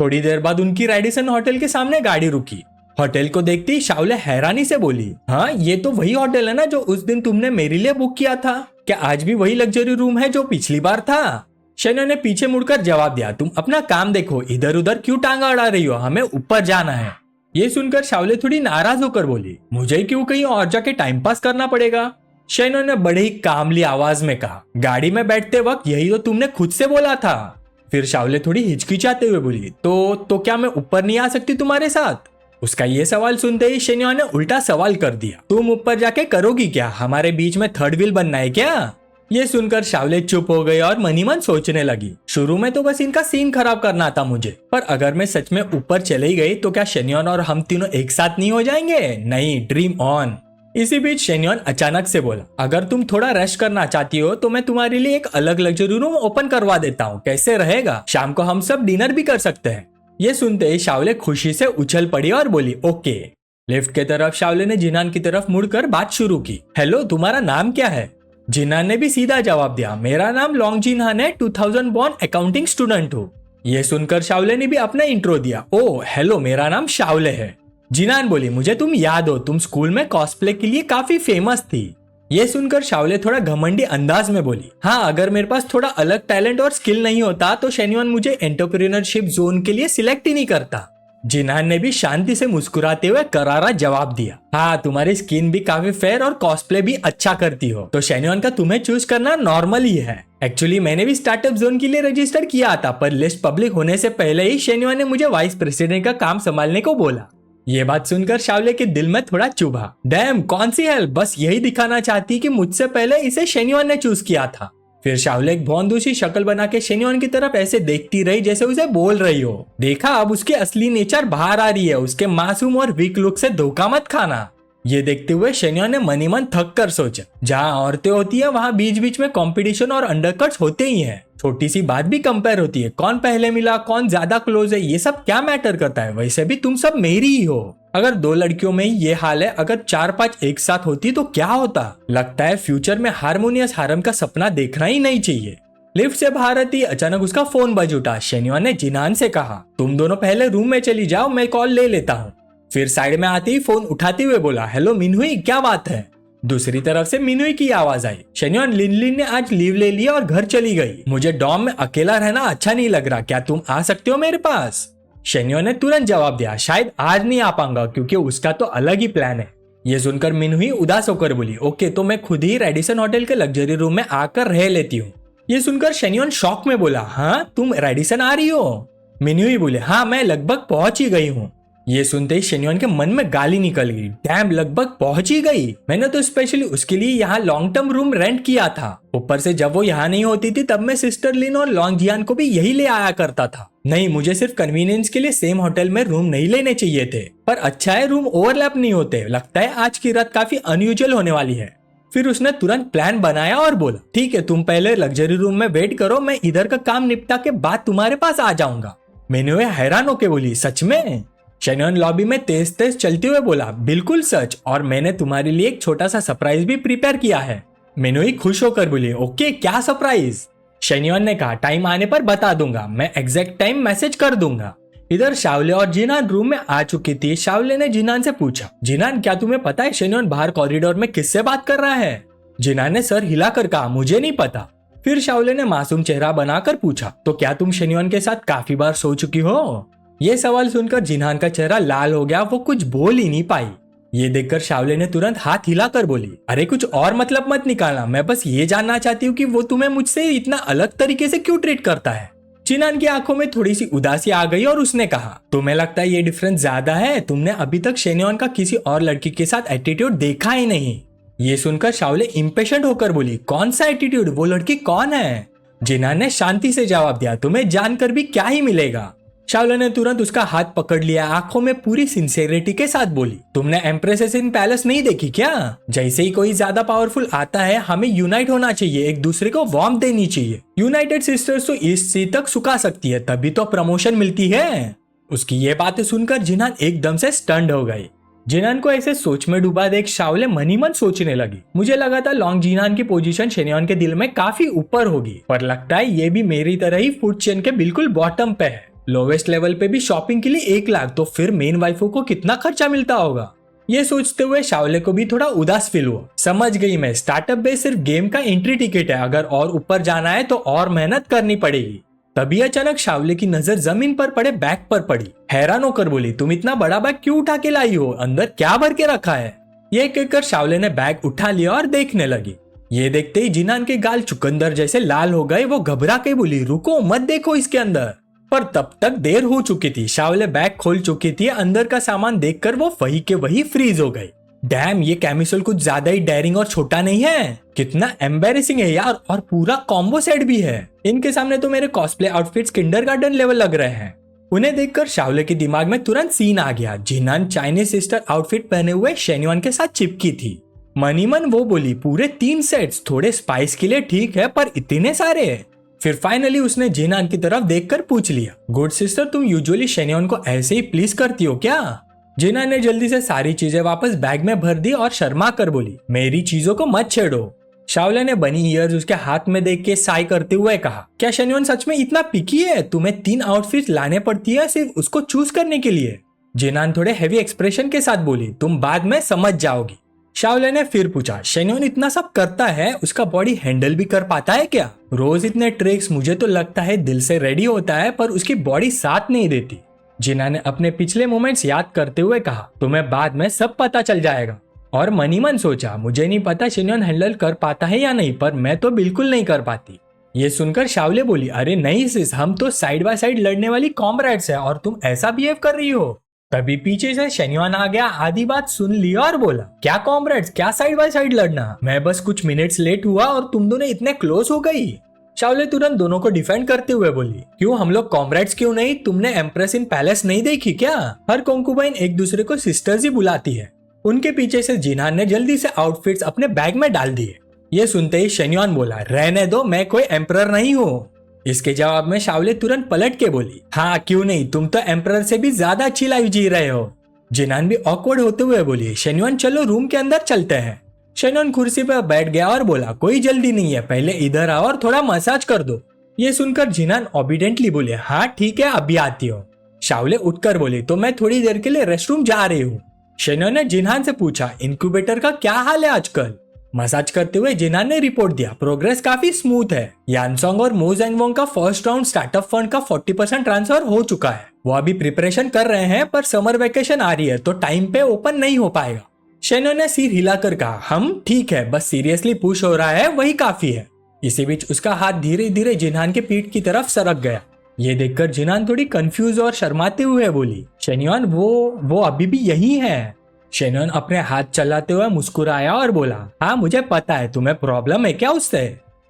थोड़ी देर बाद उनकी रेडिसन होटल के सामने गाड़ी रुकी। होटल को देखते ही शाओले हैरानी से बोली, हाँ ये तो वही होटल है ना जो उस दिन तुमने मेरे लिए बुक किया था। क्या आज भी वही लग्जरी रूम है जो पिछली बार था? शेन्योन ने पीछे मुड़कर जवाब दिया, तुम अपना काम देखो, इधर उधर क्यों टांगा अड़ा रही हो, हमें ऊपर जाना है। ये सुनकर शाओले थोड़ी नाराज होकर बोली, मुझे क्यों कहीं और जाके टाइम पास करना पड़ेगा? शेन्योन ने बड़े ही कामली आवाज में कहा, गाड़ी में बैठते वक्त यही तो तुमने खुद से बोला था। फिर शाओले थोड़ी हिचकिचाते हुए बोली, तो क्या मैं ऊपर नहीं आ सकती तुम्हारे साथ? उसका ये सवाल सुनते ही शेन्योन ने उल्टा सवाल कर दिया, तुम ऊपर जाके करोगी क्या? हमारे बीच में थर्ड व्हील बनना है क्या? ये सुनकर शाओले चुप हो गई और मनी मन सोचने लगी, शुरू में तो बस इनका सीन खराब करना था मुझे, पर अगर मैं सच में ऊपर चली गई तो क्या शेन्योन और हम तीनों एक साथ नहीं हो जाएंगे? नहीं, ड्रीम ऑन। इसी बीच शेन्योन अचानक से बोला, अगर तुम थोड़ा रेस्ट करना चाहती हो तो मैं तुम्हारे लिए एक अलग लग्जरी रूम ओपन करवा देता हूँ, कैसे रहेगा? शाम को हम सब डिनर भी कर सकते हैं। ये सुनते ही शाओले खुशी से उछल पड़ी और बोली, ओके। लिफ्ट के तरफ शाओले ने जिनान की तरफ मुड़कर बात शुरू की, हेलो तुम्हारा नाम क्या है? जिनान ने भी सीधा जवाब दिया, मेरा नाम लॉन्ग जिनहान है, 2000 बॉर्न अकाउंटिंग स्टूडेंट हूँ। ये सुनकर शाओले ने भी अपना इंट्रो दिया, ओ हेलो मेरा नाम शाओले है। जिनान बोली, मुझे तुम याद हो, तुम स्कूल में कॉस्प्ले के लिए काफी फेमस थी। ये सुनकर शाओले थोड़ा घमंडी अंदाज में बोली, हाँ अगर मेरे पास थोड़ा अलग टैलेंट और स्किल नहीं होता तो शेन्योन मुझे एंटरप्रेन्योरशिप जोन के लिए सिलेक्ट ही नहीं करता। जिनान ने भी शांति से मुस्कुराते हुए करारा जवाब दिया, हाँ तुम्हारी स्किन भी काफी फेयर और कॉस्प्ले भी अच्छा करती हो, तो शेन्योन का तुम्हें चूज करना नॉर्मल ही है। एक्चुअली मैंने भी स्टार्टअप जोन के लिए रजिस्टर किया था, पर लिस्ट पब्लिक होने से पहले ही शेन्योन ने मुझे वाइस प्रेसिडेंट का काम संभालने को बोला। ये बात सुनकर शाओले के दिल में थोड़ा चुभा, डैम कौन सी हेल्प, बस यही दिखाना चाहती कि मुझसे पहले इसे शेन्योन ने चूज किया था। फिर शाओले एक भौंदूसी शक्ल बना के शेन्योन की तरफ ऐसे देखती रही जैसे उसे बोल रही हो, देखा अब उसकी असली नेचर बाहर आ रही है, उसके मासूम और वीक लुक से धोखा मत खाना। ये देखते हुए शेन्योन ने मनी मन थक कर सोचा, जहाँ औरतें होती है वहाँ बीच बीच में कंपटीशन और अंडरकट्स होते ही हैं, छोटी सी बात भी कंपेयर होती है, कौन पहले मिला, कौन ज्यादा क्लोज है, ये सब क्या मैटर करता है? वैसे भी तुम सब मेरी ही हो। अगर 2 लड़कियों में ये हाल है, अगर 4-5 एक साथ होती तो क्या होता? लगता है फ्यूचर में हारमोनियस हारम का सपना देखना ही नहीं चाहिए। लिफ्ट से बाहर आती अचानक उसका फोन बज उठा। शेन्योन ने जिनान से कहा, तुम दोनों पहले रूम में चली जाओ, मैं कॉल ले लेता हूँ। फिर साइड में आते ही फोन उठाते हुए बोला, हेलो मिनहुई, क्या बात है? दूसरी तरफ से मिनहुई की आवाज आई, शेन्योन लिनलिन ने आज लीव ले लिया और घर चली गई, मुझे डॉम में अकेला रहना अच्छा नहीं लग रहा, क्या तुम आ सकते हो मेरे पास? शेन्योन ने तुरंत जवाब दिया, शायद आज नहीं आ पाऊंगा क्योंकि उसका तो अलग ही प्लान है। ये सुनकर मिनहुई उदास होकर बोली, ओके तो मैं खुद ही रेडिसन होटल के लग्जरी रूम में आकर रह लेती हूँ। ये सुनकर शेन्योन शॉक में बोला, हाँ तुम रेडिसन आ रही हो? मिनहुई बोले, हाँ मैं लगभग पहुंच ही गई हूँ। ये सुनते ही शेन्योन के मन में गाली निकल गई, डैम लगभग पहुंच ही गई, मैंने तो स्पेशली उसके लिए यहाँ लॉन्ग टर्म रूम रेंट किया था, ऊपर से जब वो यहाँ नहीं होती थी तब मैं सिस्टर लिन और लॉन्ग जियान को भी यही ले आया करता था। नहीं, मुझे सिर्फ कन्वीनियंस के लिए सेम होटल में रूम नहीं लेने चाहिए थे, पर अच्छा है रूम ओवरलैप नहीं होते, लगता है आज की रात काफी अनयूजुअल होने वाली है। फिर उसने तुरंत प्लान बनाया और बोला, ठीक है तुम पहले लग्जरी रूम में वेट करो, मैं इधर का काम निपटा के बाद तुम्हारे पास आ जाऊंगा। मैंने हैरान होके बोली, सच में? शेन्योन लॉबी में तेज तेज चलते हुए बोला, बिल्कुल सच, और मैंने तुम्हारे लिए एक छोटा सा सरप्राइज भी प्रिपेयर किया है। मिनहुई खुश होकर बोली, ओके क्या सरप्राइज? शेन्योन ने कहा, टाइम आने पर बता दूंगा, मैं एग्जैक्ट टाइम मैसेज कर दूंगा। इधर शाओले और जिनान रूम में आ चुकी थी। शाओले ने जिनान से पूछा, जिनान क्या तुम्हें पता है शेन्योन बाहर कॉरिडोर में किससे बात कर रहा है? जिनान ने सर हिलाकर कहा, मुझे नहीं पता। फिर शाओले ने मासूम चेहरा बनाकर पूछा, तो क्या तुम शेन्योन के साथ काफी बार सो चुकी हो? ये सवाल सुनकर जिनान का चेहरा लाल हो गया, वो कुछ बोल ही नहीं पाई। ये देखकर शाओले ने तुरंत हाथ हिलाकर बोली, अरे कुछ और मतलब मत निकालना, मैं बस ये जानना चाहती हूँ कि वो तुम्हें मुझसे इतना अलग तरीके से क्यों ट्रीट करता है। जिनान की आंखों में थोड़ी सी उदासी आ गई और उसने कहा, तुम्हें लगता है ये डिफरेंस ज्यादा है? तुमने अभी तक शेन्योन का किसी और लड़की के साथ एटीट्यूड देखा ही नहीं। ये सुनकर शाओले इम्पेशेंट होकर बोली, कौन सा एटीट्यूड, वो लड़की कौन है? जिनान ने शांति से जवाब दिया, तुम्हें जानकर भी क्या ही मिलेगा। शाओले ने तुरंत उसका हाथ पकड़ लिया, आंखों में पूरी सिंसियरिटी के साथ बोली, तुमने एम्प्रेसेस इन पैलेस नहीं देखी क्या? जैसे ही कोई ज्यादा पावरफुल आता है हमें यूनाइट होना चाहिए, एक दूसरे को वार्म देनी चाहिए। यूनाइटेड सिस्टर्स तो ईस्ट सी तक सुखा सकती है, तभी तो प्रमोशन मिलती है। उसकी ये बातें सुनकर जिनान एकदम से स्टन्ड हो गई। जिनान को ऐसे सोच में डूबा देख शाओले मन ही मन सोचने लगी, मुझे लगा था लॉन्ग जिनान की पोजीशन शेन्योन के दिल में काफी ऊपर होगी, पर लगता है ये भी मेरी तरह ही फूड चेन के बिल्कुल बॉटम पे है। लोवेस्ट लेवल पे भी शॉपिंग के लिए 1 लाख, तो फिर मेन वाइफों को कितना खर्चा मिलता होगा? ये सोचते हुए शाओले को भी थोड़ा उदास फील हुआ। समझ गई मैं, स्टार्टअप बेस सिर्फ गेम का एंट्री टिकट है, अगर और ऊपर जाना है तो और मेहनत करनी पड़ेगी। तभी अचानक शाओले की नजर जमीन पर पड़े बैग पर पड़ी। हैरान होकर बोली, तुम इतना बड़ा बैग क्यों उठा के लाई हो, अंदर क्या भर के रखा है? ये कहकर शाओले ने बैग उठा लिया और देखने लगी। ये देखते ही जिनान के गाल चुकंदर जैसे लाल हो गए। वो घबरा के बोली, रुको मत देखो इसके अंदर। पर तब तक देर हो चुकी थी, शाओले बैग खोल चुकी थी। अंदर का सामान देखकर वो वही के वही फ्रीज हो गई। डैम, ये कैमिसल कुछ ज्यादा ही डेयरिंग और छोटा नहीं है, कितना एम्बेरेसिंग है यार, और पूरा कॉम्बो सेट भी है। इनके सामने तो मेरे कॉस्प्ले आउटफिट्स किंडरगार्टन लेवल लग रहे हैं। उन्हें देखकर शाओले के दिमाग में तुरंत सीन आ गया। जिनान चाइनीज सिस्टर आउटफिट पहने हुए शेन्युआन के साथ चिपकी थी। मनी मन वो बोली, पूरे 3 सेट्स, थोड़े स्पाइस के लिए ठीक है, पर इतने सारे? फिर फाइनली उसने जिनान की तरफ देखकर पूछ लिया, गुड सिस्टर, तुम यूजुअली शेन्योन को ऐसे ही प्लीज करती हो क्या? जिनान ने जल्दी से सारी चीजें वापस बैग में भर दी और शर्मा कर बोली, मेरी चीजों को मत छेड़ो। शाओले ने बनी ईयर्स उसके हाथ में देख के साई करते हुए कहा, क्या शेन्योन सच में इतना पिकी है? तुम्हें 3 आउटफिट लाने पड़ती है सिर्फ उसको चूज करने के लिए? जिनान थोड़े हेवी एक्सप्रेशन के साथ बोली, तुम बाद में समझ जाओगी। शाओले ने फिर पूछा, शेन्योन इतना सब करता है, उसका बॉडी हैंडल भी कर पाता है क्या? रोज इतने ट्रिक्स, मुझे तो लगता है दिल से रेडी होता है, पर उसकी बॉडी साथ नहीं देती। जिनान ने अपने पिछले मोमेंट्स याद करते हुए कहा, तुम्हें बाद में सब पता चल जाएगा। और मनी मन सोचा, मुझे नहीं पता शेन्योन हैंडल कर पाता है या नहीं, पर मैं तो बिल्कुल नहीं कर पाती। ये सुनकर शाओले बोली, अरे नहीं सिस, हम तो साइड बाय साइड लड़ने वाली कॉमरेड्स हैं और तुम ऐसा बिहेव कर रही हो। तभी पीछे से शेन्युआन आ गया, आधी बात सुन ली और बोला, क्या कॉमरेड्स, क्या साइड बाय साइड लड़ना, मैं बस कुछ मिनट्स लेट हुआ और तुम दोनों इतने क्लोज हो गई। शाओले तुरंत दोनों को डिफेंड करते हुए बोली, क्यों, हम लोग कॉमरेड्स क्यों नहीं? तुमने एम्प्रेस इन पैलेस नहीं देखी क्या? हर कंकुबाइन एक दूसरे को सिस्टर्स ही बुलाती है। उनके पीछे से जिनान ने जल्दी से आउटफिट्स अपने बैग में डाल दिए। ये सुनते ही शेन्युआन बोला, रहने दो, मैं कोई एम्परर नहीं हूँ। इसके जवाब में शाओले तुरंत पलट के बोली, हाँ क्यों नहीं, तुम तो एम्परर से भी ज्यादा अच्छी लाइफ जी रहे हो। जिनान भी ऑकवर्ड होते हुए बोली, शेन्युआन चलो रूम के अंदर चलते हैं। शेन्युआन कुर्सी पर बैठ गया और बोला, कोई जल्दी नहीं है, पहले इधर आओ और थोड़ा मसाज कर दो। ये सुनकर जिनान ओबीडेंटली बोले, हाँ ठीक है, अभी आती हो। शाओले उठकर बोली, तो मैं थोड़ी देर के लिए रेस्टरूम जा रही हूँ। शेन्युआन ने जिनान से पूछा, इनक्यूबेटर का क्या हाल है आजकल? मसाज करते हुए जिनान ने रिपोर्ट दिया, प्रोग्रेस काफी स्मूथ है। यानसोंग और मो जैंगवोंग का फर्स्ट राउंड स्टार्टअप फंड का 40% ट्रांसफर हो चुका है। वो अभी प्रिपरेशन कर रहे हैं, पर समर वेकेशन आ रही है तो टाइम पे ओपन नहीं हो पाएगा। शेन्युआन ने सिर हिलाकर कहा, हम ठीक है, बस सीरियसली पुश हो रहा है, वही काफी है। इसी बीच उसका हाथ धीरे धीरे जिनान के पीठ की तरफ सरक गया। ये देखकर जिनान थोड़ी कंफ्यूज और शर्माते हुए बोली, शेन्युआन वो अभी भी यही है। शेन्युआन अपने हाथ चलाते हुए मुस्कुराया और बोला, हाँ मुझे पता है, तुम्हें प्रॉब्लम है क्या उससे?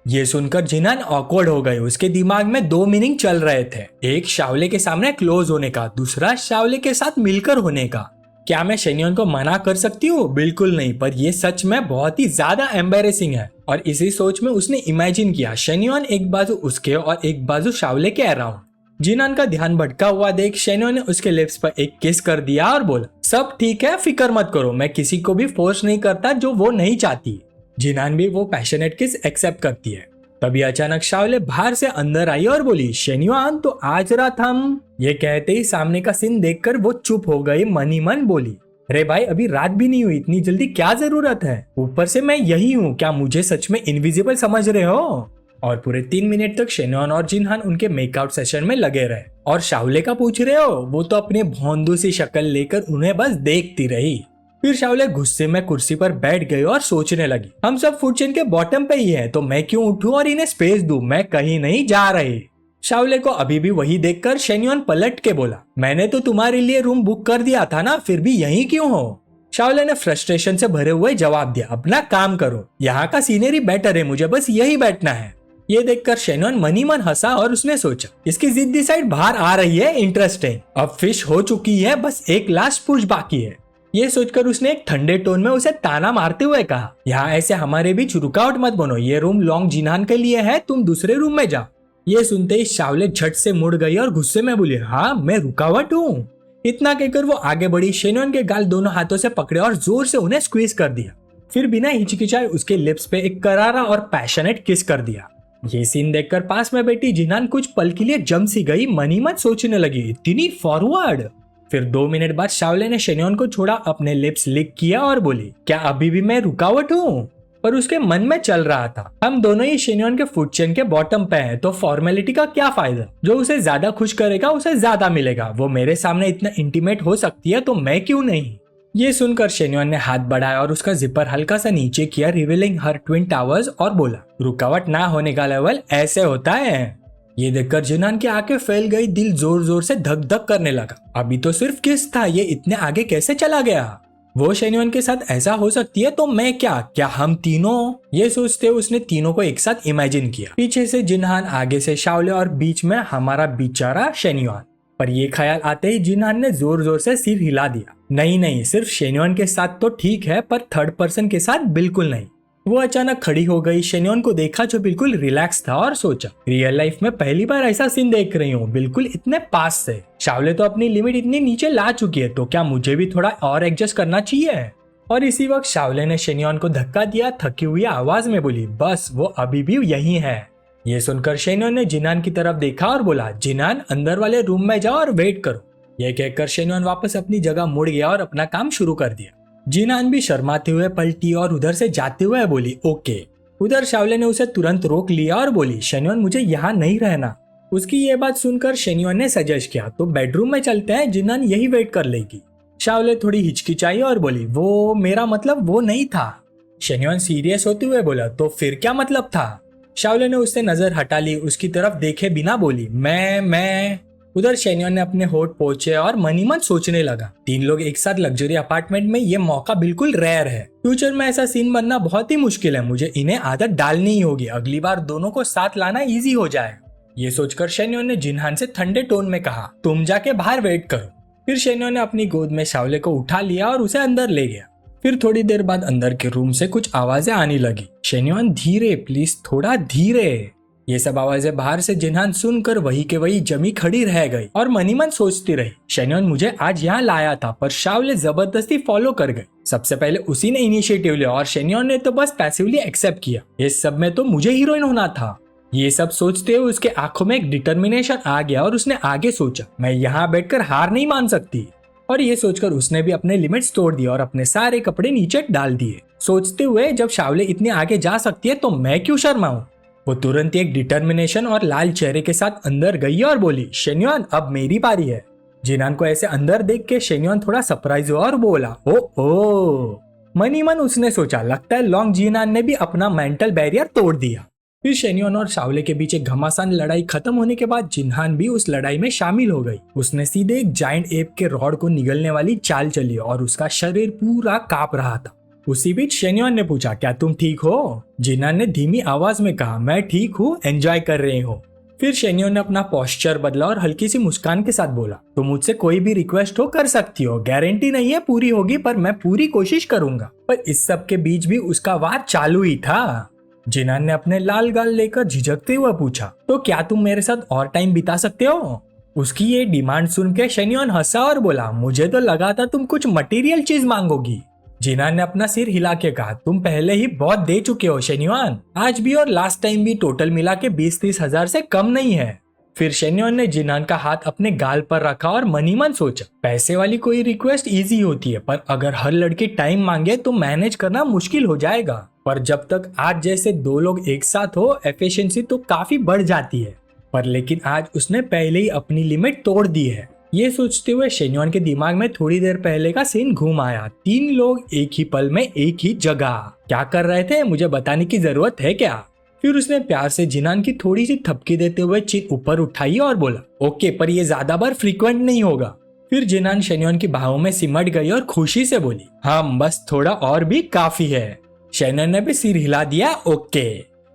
ये सुनकर जिनान ऑकवर्ड हो गए। उसके दिमाग में 2 मीनिंग चल रहे थे, एक शाओले के सामने क्लोज होने का, दूसरा शाओले के साथ मिलकर होने का। क्या मैं शेन्युआन को मना कर सकती हूँ? बिल्कुल नहीं, पर यह सच में बहुत ही ज्यादा एम्बेरेसिंग है। और इसी सोच में उसने इमेजिन किया, शेन्युआन एक बाजू उसके और एक बाजू शाओले के अराउंड। जिनान का ध्यान भटका हुआ देख शेन्युआन ने उसके लिप्स पर एक किस कर दिया और बोला, सब ठीक है, फिक्र मत करो, मैं किसी को भी फोर्स नहीं करता जो वो नहीं चाहती। जिनान भी वो पैशनेट किस एक्सेप्ट करती है। तभी अचानक शाओले बाहर से अंदर आई और बोली, शेन्युआन तो आज रात हम। ये कहते ही सामने का सीन देखकर वो चुप हो गई। मनी मन बोली, अरे भाई अभी रात भी नहीं हुई, इतनी जल्दी क्या जरूरत है? ऊपर से मैं यही हूँ, क्या मुझे सच में इनविजिबल समझ रहे हो? और पूरे 3 मिनट तक शेन्युआन और जिनहान उनके मेकआउट सेशन में लगे रहे। और शाओले का पूछ रहे हो? वो तो अपनी भौंदू सी शक्ल लेकर उन्हें बस देखती रही। फिर शाओले गुस्से में कुर्सी पर बैठ गई और सोचने लगी, हम सब फूड चेन के बॉटम पे ही हैं, तो मैं क्यों उठूं और इन्हें स्पेस दूं? मैं कहीं नहीं जा रही। शाओले को अभी भी वही देखकर शेन्युआन पलट के बोला, मैंने तो तुम्हारे लिए रूम बुक कर दिया था ना, फिर भी यहीं क्यों हो? शाओले ने फ्रस्ट्रेशन से भरे हुए जवाब दिया, अपना काम करो, यहाँ का सीनरी बेटर है, मुझे बस यही बैठना है। ये देखकर शेन्योन मनी मन हंसा और उसने सोचा, इसकी जिद्दी साइड बाहर आ रही है, इंटरेस्टिंग। अब फिश हो चुकी है, बस एक लास्ट पुश बाकी है। ये सोचकर उसने एक ठंडे टोन में उसे ताना मारते हुए कहा, यहाँ ऐसे हमारे बीच रुकावट मत बनो, ये रूम लॉन्ग जिनहान के लिए है, तुम दूसरे रूम में जाओ। ये सुनते ही शाओले झट से मुड़ गई और गुस्से में बोली, हाँ मैं रुकावट हूँ। इतना कहकर वो आगे बढ़ी, शेन्योन के गाल दोनों हाथों से पकड़े और जोर से उन्हें स्क्वीज कर दिया। फिर बिना हिचकिचाए उसके लिप्स पे एक करारा और पैशनेट किस कर दिया। ये सीन देखकर पास में बैठी जिनहान कुछ पल के लिए जम सी गई, मनी मत सोचने लगी, इतनी फॉरवर्ड। फिर 2 मिनट बाद शाओले ने शेन्योन को छोड़ा, अपने लिप्स लिक किया और बोली, क्या अभी भी मैं रुकावट हूँ? पर उसके मन में चल रहा था, हम दोनों ही शेन्योन के फूड चेन के बॉटम पे हैं, तो फॉर्मेलिटी का क्या फायदा? जो उसे ज्यादा खुश करेगा उसे ज्यादा मिलेगा। वो मेरे सामने इतना इंटीमेट हो सकती है तो मैं क्यों नहीं? ये सुनकर शेन्योन ने हाथ बढ़ाया और उसका जिपर हल्का सा नीचे किया, रिवीलिंग हर ट्विन टावर्स, और बोला, रुकावट ना होने का लेवल ऐसे होता है। ये देखकर जिनहान की आंखें फैल गई, दिल जोर जोर से धक धक करने लगा। अभी तो सिर्फ किस था, ये इतने आगे कैसे चला गया? वो शेन्योन के साथ ऐसा हो सकती है तो मैं क्या हम तीनों? ये सोचते हुए उसने तीनों को एक साथ इमेजिन किया, पीछे से जिनहान, आगे से शाओले और बीच में हमारा बेचारा शेन्योन। पर ये ख्याल आते ही जिनहान ने जोर जोर से सिर हिला दिया, नहीं, सिर्फ शेन्योन के साथ तो ठीक है, पर थर्ड पर्सन के साथ बिल्कुल नहीं। वो अचानक खड़ी हो गई, शेन्योन को देखा जो बिल्कुल रिलैक्स था, और सोचा, रियल लाइफ में पहली बार ऐसा सीन देख रही हूँ, बिल्कुल इतने पास से। शाओले तो अपनी लिमिट इतनी नीचे ला चुकी है, तो क्या मुझे भी थोड़ा और एडजस्ट करना चाहिए? और इसी वक्त शाओले ने शेन्योन को धक्का दिया, थकी हुई आवाज में बोली, बस वो अभी भी यही है। ये सुनकर शेन्योन ने जिनहान की तरफ देखा और बोला, जिनहान अंदर वाले रूम में जाओ और वेट करो। यह कहकर शेन्योन वापस अपनी जगह मुड़ गया और अपना काम शुरू कर दिया। जिनहान भी शर्माते हुए पलटी और उधर से जाते हुए बोली, ओके। उधर शाओले ने उसे तुरंत रोक लिया और बोली, शेन्योन मुझे यहाँ नहीं रहना। उसकी ये बात सुनकर शेन्योन ने सजेस्ट किया, तो बेडरूम में चलते हैं, जिनहान यही वेट कर लेगी। शाओले थोड़ी हिचकिचाई और बोली, वो मेरा मतलब वो नहीं था। शेन्योन सीरियस होते हुए बोला, तो फिर क्या मतलब था? शाओले ने उससे नजर हटा ली, उसकी तरफ देखे बिना बोली, मैं। उधर शेन्योन ने अपने होठ पोंछे और मनी मन सोचने लगा, 3 लोग एक साथ लग्जरी अपार्टमेंट में, ये मौका बिल्कुल रेयर है। फ्यूचर में ऐसा सीन बनना बहुत ही मुश्किल है, मुझे इन्हें आदत डालनी ही होगी, अगली बार दोनों को साथ लाना इजी हो जाए। ये सोचकर शेन्योन ने जिनहान से ठंडे टोन में कहा, तुम जाके बाहर वेट करो। फिर शेन्योन ने अपनी गोद में शाओले को उठा लिया और उसे अंदर ले गया। फिर थोड़ी देर बाद अंदर के रूम से कुछ आवाजें आने लगी। शेन्योन धीरे, प्लीज थोड़ा धीरे। ये सब आवाजें बाहर से जिनहान सुनकर वही के वही जमी खड़ी रह गई और मनी मन सोचती रही, शेन्योन मुझे आज यहाँ लाया था, पर शाओले जबरदस्ती फॉलो कर गई। सबसे पहले उसी ने इनिशिएटिव लिया और शेन्योन ने तो बस पैसिवली एक्सेप्ट किया। इस सब में तो मुझे हीरोइन होना था। ये सब सोचते हुए उसके आंखों में एक डिटर्मिनेशन आ गया और उसने आगे सोचा, मैं यहाँ बैठकर हार नहीं मान सकती। और ये सोचकर उसने भी अपने लिमिट्स तोड़ दिए और अपने सारे कपड़े नीचे डाल दिए, सोचते हुए जब शाओले इतने आगे जा सकती है तो मैं क्यों शर्माऊं। वो तुरंत एक डिटर्मिनेशन और लाल चेहरे के साथ अंदर गई और बोली, शेन्योन अब मेरी बारी है। जिनहान को ऐसे अंदर देख के शेन्योन थोड़ा सरप्राइज हुआ और बोला, ओ। मनी मन उसने सोचा, लगता है लॉन्ग जिनहान ने भी अपना मेंटल बैरियर तोड़ दिया। फिर शेन्योन और शाओले के बीच एक घमासान लड़ाई खत्म होने के बाद जिनहान भी उस लड़ाई में शामिल हो गई। उसने सीधे एक जायंट एप के रॉड को निगलने वाली चाल चली और उसका शरीर पूरा कांप रहा था। उसी बीच शेन्योन ने पूछा, क्या तुम ठीक हो? जिनहान ने धीमी आवाज में कहा, मैं ठीक हूँ, एंजॉय कर रही हूँ। फिर शेन्योन ने अपना पोस्चर बदला और हल्की सी मुस्कान के साथ बोला, तो मुझसे कोई भी रिक्वेस्ट हो कर सकती हो, गारंटी नहीं है पूरी होगी, पर मैं पूरी कोशिश करूंगा। पर इस सब के बीच भी उसका वार चालू ही था। जिनहान ने अपने लाल गाल लेकर झिझकते हुए पूछा, तो क्या तुम मेरे साथ और टाइम बिता सकते हो? उसकी ये डिमांड सुन के शेन्योन हंसा और बोला, मुझे तो लगा था तुम कुछ मटेरियल चीज मांगोगी। जिनहान ने अपना सिर हिला के कहा, तुम पहले ही बहुत दे चुके हो शेन्योन, आज भी और लास्ट टाइम भी टोटल मिला के 20-30 हजार से कम नहीं है। फिर शेन्योन ने जिनहान का हाथ अपने गाल पर रखा और मनी मन सोचा, पैसे वाली कोई रिक्वेस्ट इजी होती है, पर अगर हर लड़की टाइम मांगे तो मैनेज करना मुश्किल हो जाएगा। पर जब तक आज जैसे 2 लोग एक साथ हो, एफिशिएंसी तो काफी बढ़ जाती है। पर लेकिन आज उसने पहले ही अपनी लिमिट तोड़ दी है। ये सोचते हुए शेन्योन के दिमाग में थोड़ी देर पहले का सीन घूम आया। 3 लोग एक ही पल में एक ही जगह क्या कर रहे थे, मुझे बताने की जरूरत है क्या? फिर उसने प्यार से जिनहान की थोड़ी सी थपकी देते हुए चिन ऊपर उठाई और बोला, ओके, पर ये ज्यादा बार फ्रीक्वेंट नहीं होगा। फिर जिनान शेन्योन की बाहों में सिमट गई और खुशी से बोली, हाँ बस थोड़ा और भी काफी है। शेन्योन ने भी सिर हिला दिया, ओके।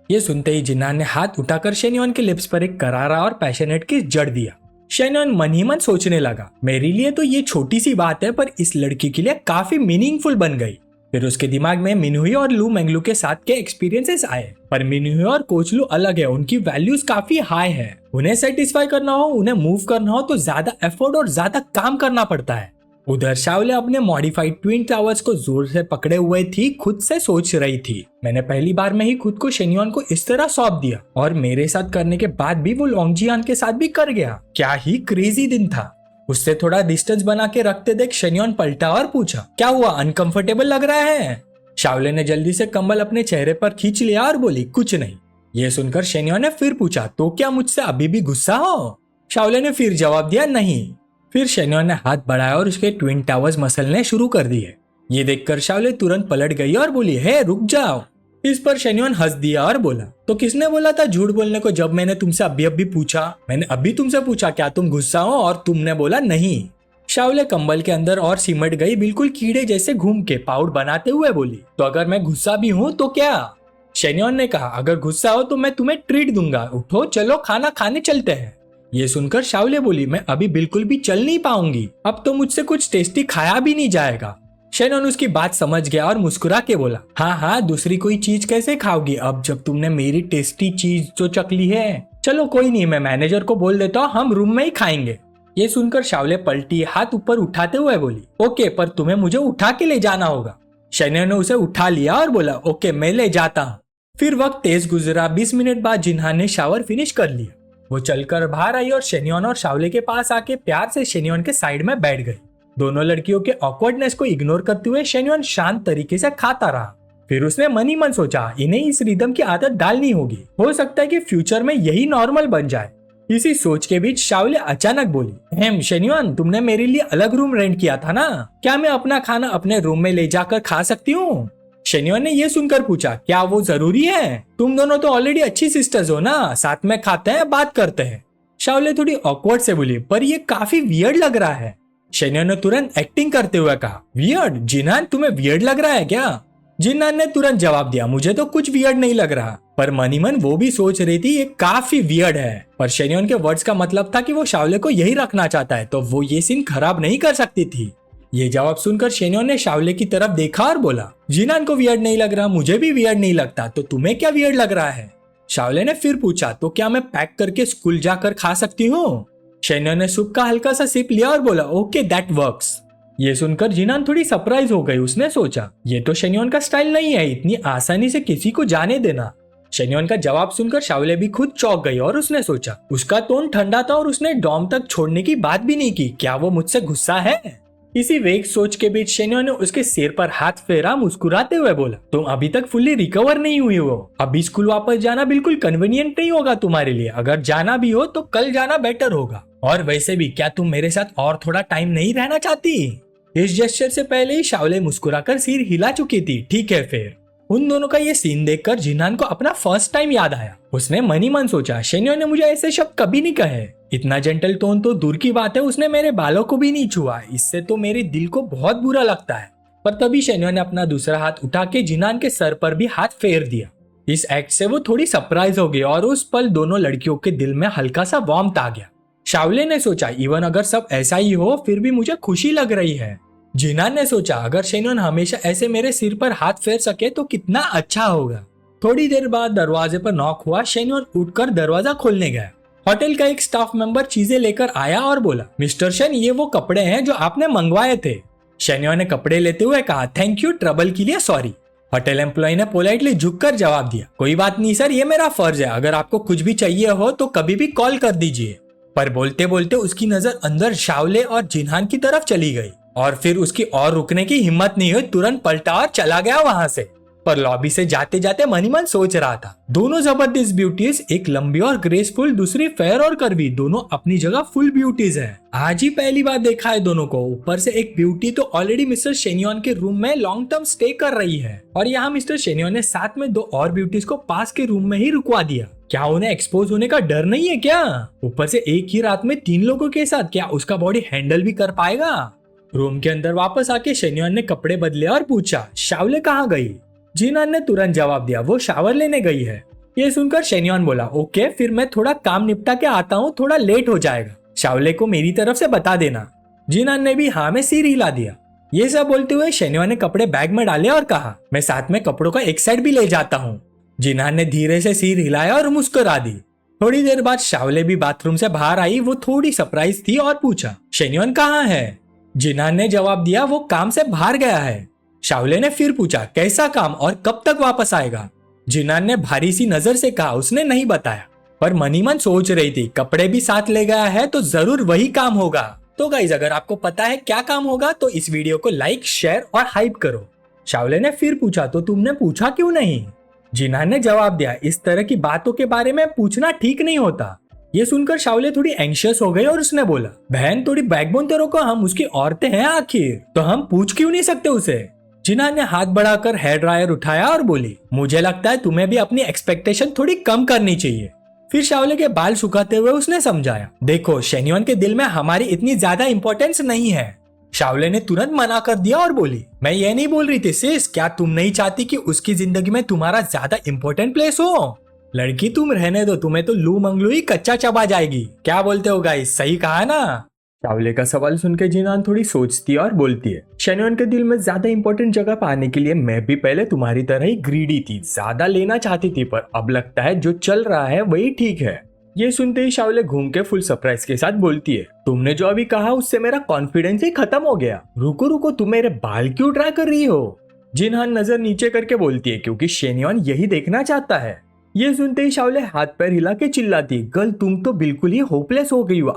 ये सुनते ही जिनान ने हाथ उठाकर शेन्योन के लिप्स पर एक करारा और पैशनेट किस जड़ दिया। शेन्योन मन ही मन सोचने लगा, मेरे लिए तो ये छोटी सी बात है पर इस लड़की के लिए काफी मीनिंगफुल बन गई। फिर उसके दिमाग में मिनहुई और लू मेंगलू के साथ के एक्सपीरियंसेस आए, पर मिनहुई और कोच लू अलग है, उनकी वैल्यूज काफी हाई है। उन्हें सेटिस्फाई करना हो, उन्हें मूव करना हो तो ज्यादा एफर्ट और ज्यादा काम करना पड़ता है। उधर शाओले अपने मॉडिफाइड ट्विन टावर्स को जोर से पकड़े हुए थी, खुद से सोच रही थी, मैंने पहली बार में ही खुद को शेन्योन को इस तरह सौंप दिया और मेरे साथ करने के बाद भी वो लोंगजियान के साथ भी कर गया। क्या ही क्रेजी दिन था। उससे थोड़ा डिस्टेंस बना के रखते देख शेन्योन पलटा और पूछा, क्या हुआ, अनकंफर्टेबल लग रहा है? शाओले ने जल्दी से कंबल अपने चेहरे पर खींच लिया और बोली, कुछ नहीं। ये सुनकर शेन्योन ने फिर पूछा, तो क्या मुझसे अभी भी गुस्सा हो? शाओले ने फिर जवाब दिया, नहीं। फिर शेन्योन ने हाथ बढ़ाया और उसके ट्विन टावर्स मसलने शुरू कर दिए। ये देखकर शाओले तुरंत पलट गई और बोली, हे रुक जाओ। इस पर शेन्योन हंस दिया और बोला, तो किसने बोला था झूठ बोलने को जब मैंने तुमसे अभी पूछा? मैंने अभी तुमसे पूछा क्या तुम गुस्सा हो और तुमने बोला नहीं। शाओले कंबल के अंदर और सिमट गई, बिल्कुल कीड़े जैसे घूम के पाउड बनाते हुए बोली, तो अगर मैं गुस्सा भी हूँ तो क्या? शेन्योन ने कहा, अगर गुस्सा हो तो मैं तुम्हें ट्रीट दूंगा, उठो चलो खाना खाने चलते हैं। ये सुनकर शाओले बोली, मैं अभी बिल्कुल भी चल नहीं पाऊंगी, अब तो मुझसे कुछ टेस्टी खाया भी नहीं जाएगा। शेन्योन उसकी बात समझ गया और मुस्कुरा के बोला, हाँ हाँ दूसरी कोई चीज कैसे खाओगी अब जब तुमने मेरी टेस्टी चीज तो चख ली है। चलो कोई नहीं, मैं मैनेजर को बोल देता हूँ, हम रूम में ही खाएंगे। ये सुनकर शाओले पलटी, हाथ ऊपर उठाते हुए बोली, ओके पर तुम्हें मुझे उठा के ले जाना होगा। शेन्योन ने उसे उठा लिया और बोला, ओके मैं ले जाता हूँ। फिर वक्त तेज गुजरा। 20 मिनट बाद जिन्हान ने शावर फिनिश कर लिया। वो चलकर बाहर आई और शेन्योन और शाओले के पास आके प्यार से शेन्योन के साइड में बैठ गई। दोनों लड़कियों के ऑकवर्डनेस को इग्नोर करते हुए शेन्योन शांत तरीके से खाता रहा। फिर उसने मन ही मन सोचा, इन्हें इस रिदम की आदत डालनी होगी, हो सकता है कि फ्यूचर में यही नॉर्मल बन जाए। इसी सोच के बीच शाओले अचानक बोली, शेन्योन तुमने मेरे लिए अलग रूम रेंट किया था ना, क्या मैं अपना खाना अपने रूम में ले जाकर खा सकती हूँ? शेन्योन ने ये सुनकर पूछा, क्या वो जरूरी है? तुम दोनों तो ऑलरेडी अच्छी सिस्टर्स हो ना, साथ में खाते हैं बात करते हैं। शाओले थोड़ी ऑकवर्ड से बोली, पर ये काफी वियर्ड लग रहा है। शेन्योन ने तुरंत एक्टिंग करते हुए कहा, वियर्ड? जिन्हान तुम्हें वियर्ड लग रहा है क्या? जिन्हान ने तुरंत जवाब दिया, मुझे तो कुछ वियर्ड नहीं लग रहा, पर मनी मन वो भी सोच रही थी ये काफी वियर्ड है। पर शेन्योन के वर्ड्स का मतलब था कि वो शाओले को यही रखना चाहता है, तो वो ये सीन खराब नहीं कर सकती थी। ये जवाब सुनकर शेन्योन ने शाओले की तरफ देखा और बोला, जिन्हान को वियर्ड नहीं लग रहा, मुझे भी वियर्ड नहीं लगता, तो तुम्हें क्या वियर्ड लग रहा है? शाओले ने फिर पूछा, तो क्या मैं पैक करके स्कूल जाकर खा सकती हूँ? शेन्योन ने सूप का हल्का सा सिप लिया और बोला, ओके दैट वर्क्स। ये सुनकर जिन्हान थोड़ी सरप्राइज हो गई। उसने सोचा, ये तो शेन्योन का स्टाइल नहीं है इतनी आसानी से किसी को जाने देना। शेन्योन का जवाब सुनकर शाओले भी खुद चौंक गई और उसने सोचा, उसका टोन ठंडा था और उसने डॉम तक छोड़ने की बात भी नहीं की, क्या वो मुझसे गुस्सा है? इसी वेग सोच के बीच शेन्योन ने उसके सिर पर हाथ फेरा, मुस्कुराते हुए बोला, तुम अभी तक फुल्ली रिकवर नहीं हुई हो, अभी स्कूल वापस जाना बिल्कुल कन्वीनियंट नहीं होगा तुम्हारे लिए, अगर जाना भी हो तो कल जाना बेटर होगा। और वैसे भी क्या तुम मेरे साथ और थोड़ा टाइम नहीं रहना चाहती? इस जेस्चर से पहले ही शाओले मुस्कुराकर सिर हिला चुकी थी। ठीक है फिर। उन दोनों का ये सीन देखकर जिन्हान को अपना फर्स्ट टाइम याद आया। उसने मन ही मन सोचा, शेन्योन ने मुझे ऐसे शब्द कभी नहीं कहे, इतना जेंटल टोन तो दूर की बात है, उसने मेरे बालों को भी नहीं छुआ, इससे तो मेरे दिल को बहुत बुरा लगता है। पर तभी शेन्योन ने अपना दूसरा हाथ उठा के जिन्हान के सर पर भी हाथ फेर दिया। इस एक्ट से वो थोड़ी सरप्राइज हो गई और उस पल दोनों लड़कियों के दिल में हल्का सा वार्मथ आ गया। शाओले ने सोचा, इवन अगर सब ऐसा ही हो फिर भी मुझे खुशी लग रही है। जिन्हान ने सोचा, अगर शेन्योन हमेशा ऐसे मेरे सिर पर हाथ फेर सके तो कितना अच्छा होगा। थोड़ी देर बाद दरवाजे पर नॉक हुआ। शेन्योन उठकर दरवाजा खोलने गया। होटल का एक स्टाफ मेंबर चीजें लेकर आया और बोला, मिस्टर शेन ये वो कपड़े हैं जो आपने मंगवाए थे। शेन्योन ने कपड़े लेते हुए कहा, थैंक यू, ट्रबल के लिए सॉरी। होटल एम्प्लॉय ने पोलाइटली झुककर जवाब दिया, कोई बात नहीं सर, ये मेरा फर्ज है, अगर आपको कुछ भी चाहिए हो तो कभी भी कॉल कर दीजिए। पर बोलते बोलते उसकी नजर अंदर शाओले और जिन्हान की तरफ चली गई और फिर उसकी और रुकने की हिम्मत नहीं हुई, तुरंत पलटा और चला गया वहां से। पर लॉबी से जाते जाते मन ही मन सोच रहा था, दोनों जबरदस्त ब्यूटीज, एक लंबी और ग्रेसफुल, दूसरी फेयर और कर्वी, दोनों अपनी जगह फुल ब्यूटीज हैं। आज ही पहली बार देखा है दोनों को। ऊपर से एक ब्यूटी तो ऑलरेडी मिस्टर शेन्योन के रूम में लॉन्ग टर्म स्टे कर रही है और यहाँ मिस्टर शेन्योन ने साथ में दो और ब्यूटीज को पास के रूम में ही रुकवा दिया। क्या उन्हें एक्सपोज होने का डर नहीं है क्या? ऊपर से एक ही रात में 3 लोगों के साथ, क्या उसका बॉडी हैंडल भी कर पाएगा? रूम के अंदर वापस आके शेन्युआन ने कपड़े बदले और पूछा, शावले कहाँ गई? जिनान ने तुरंत जवाब दिया, वो शावर लेने गई है। ये सुनकर शेन्युआन बोला, ओके फिर मैं थोड़ा काम निपटा के आता हूँ, थोड़ा लेट हो जाएगा, शावले को मेरी तरफ से बता देना। जिनान ने भी हाँ में सिर हिला दिया। ये सब बोलते हुए शेन्युआन ने कपड़े बैग में डाले और कहा, मैं साथ में कपड़ों का एक सेट भी ले जाता हूँ। जिनान ने धीरे से सिर हिलाया और मुस्कुरा दी। थोड़ी देर बाद शावले भी बाथरूम से बाहर आई। वो थोड़ी सरप्राइज थी और पूछा, शेन्युआन कहाँ है? जिनान ने जवाब दिया, वो काम से बाहर गया है। शावले ने फिर पूछा, कैसा काम और कब तक वापस आएगा? जिनान ने भारी सी नजर से कहा, उसने नहीं बताया, पर मनी मन सोच रही थी कपड़े भी साथ ले गया है तो जरूर वही काम होगा। तो गाइज अगर आपको पता है क्या काम होगा तो इस वीडियो को लाइक, शेयर और हाइप करो। शावले ने फिर पूछा, तो तुमने पूछा क्यों नहीं? जिनान ने जवाब दिया, इस तरह की बातों के बारे में पूछना ठीक नहीं होता। ये सुनकर शावले थोड़ी एंशियस हो गई और उसने बोला, बहन थोड़ी बैकबोन तो रखो, हम उसकी औरतें हैं आखिर, तो हम पूछ क्यों नहीं सकते उसे? जिनान ने हाथ बढ़ाकर हेयर ड्रायर उठाया और बोली, मुझे लगता है तुम्हें भी अपनी एक्सपेक्टेशन थोड़ी कम करनी चाहिए। फिर शावले के बाल सुखाते हुए उसने समझाया, देखो शेन्युआन के दिल में हमारी इतनी ज्यादा इंपॉर्टेंस नहीं है। शावले ने तुरंत मना कर दिया और बोली, मैं ये नहीं बोल रही थी सिस, क्या तुम नहीं चाहती कि उसकी जिंदगी में तुम्हारा ज्यादा इंपॉर्टेंट प्लेस हो? लड़की तुम रहने दो, तुम्हें तो लू मंगलू ही कच्चा चबा जाएगी। क्या बोलते हो गाइस, सही कहा ना? शावले का सवाल सुनकर जिनान थोड़ी सोचती है और बोलती है, शेन्युआन के दिल में ज्यादा इंपॉर्टेंट जगह पाने के लिए मैं भी पहले तुम्हारी तरह ही ग्रीडी थी, ज्यादा लेना चाहती थी, पर अब लगता है जो चल रहा है वही ठीक है। ये सुनते ही शावले घूम के फुल सरप्राइज के साथ बोलती है, तुमने जो अभी कहा उससे मेरा कॉन्फिडेंस ही खत्म हो गया। रुको रुको, तुम मेरे बाल क्यों ड्रा कर रही हो? जिनान नजर नीचे करके बोलती है, क्योंकि शेन्युआन यही देखना चाहता है। ये सुनते ही शावले हाथ पैर हिला के चिल्लाती, गर्ल तुम तो बिल्कुल ही होपलेस हो गई हो।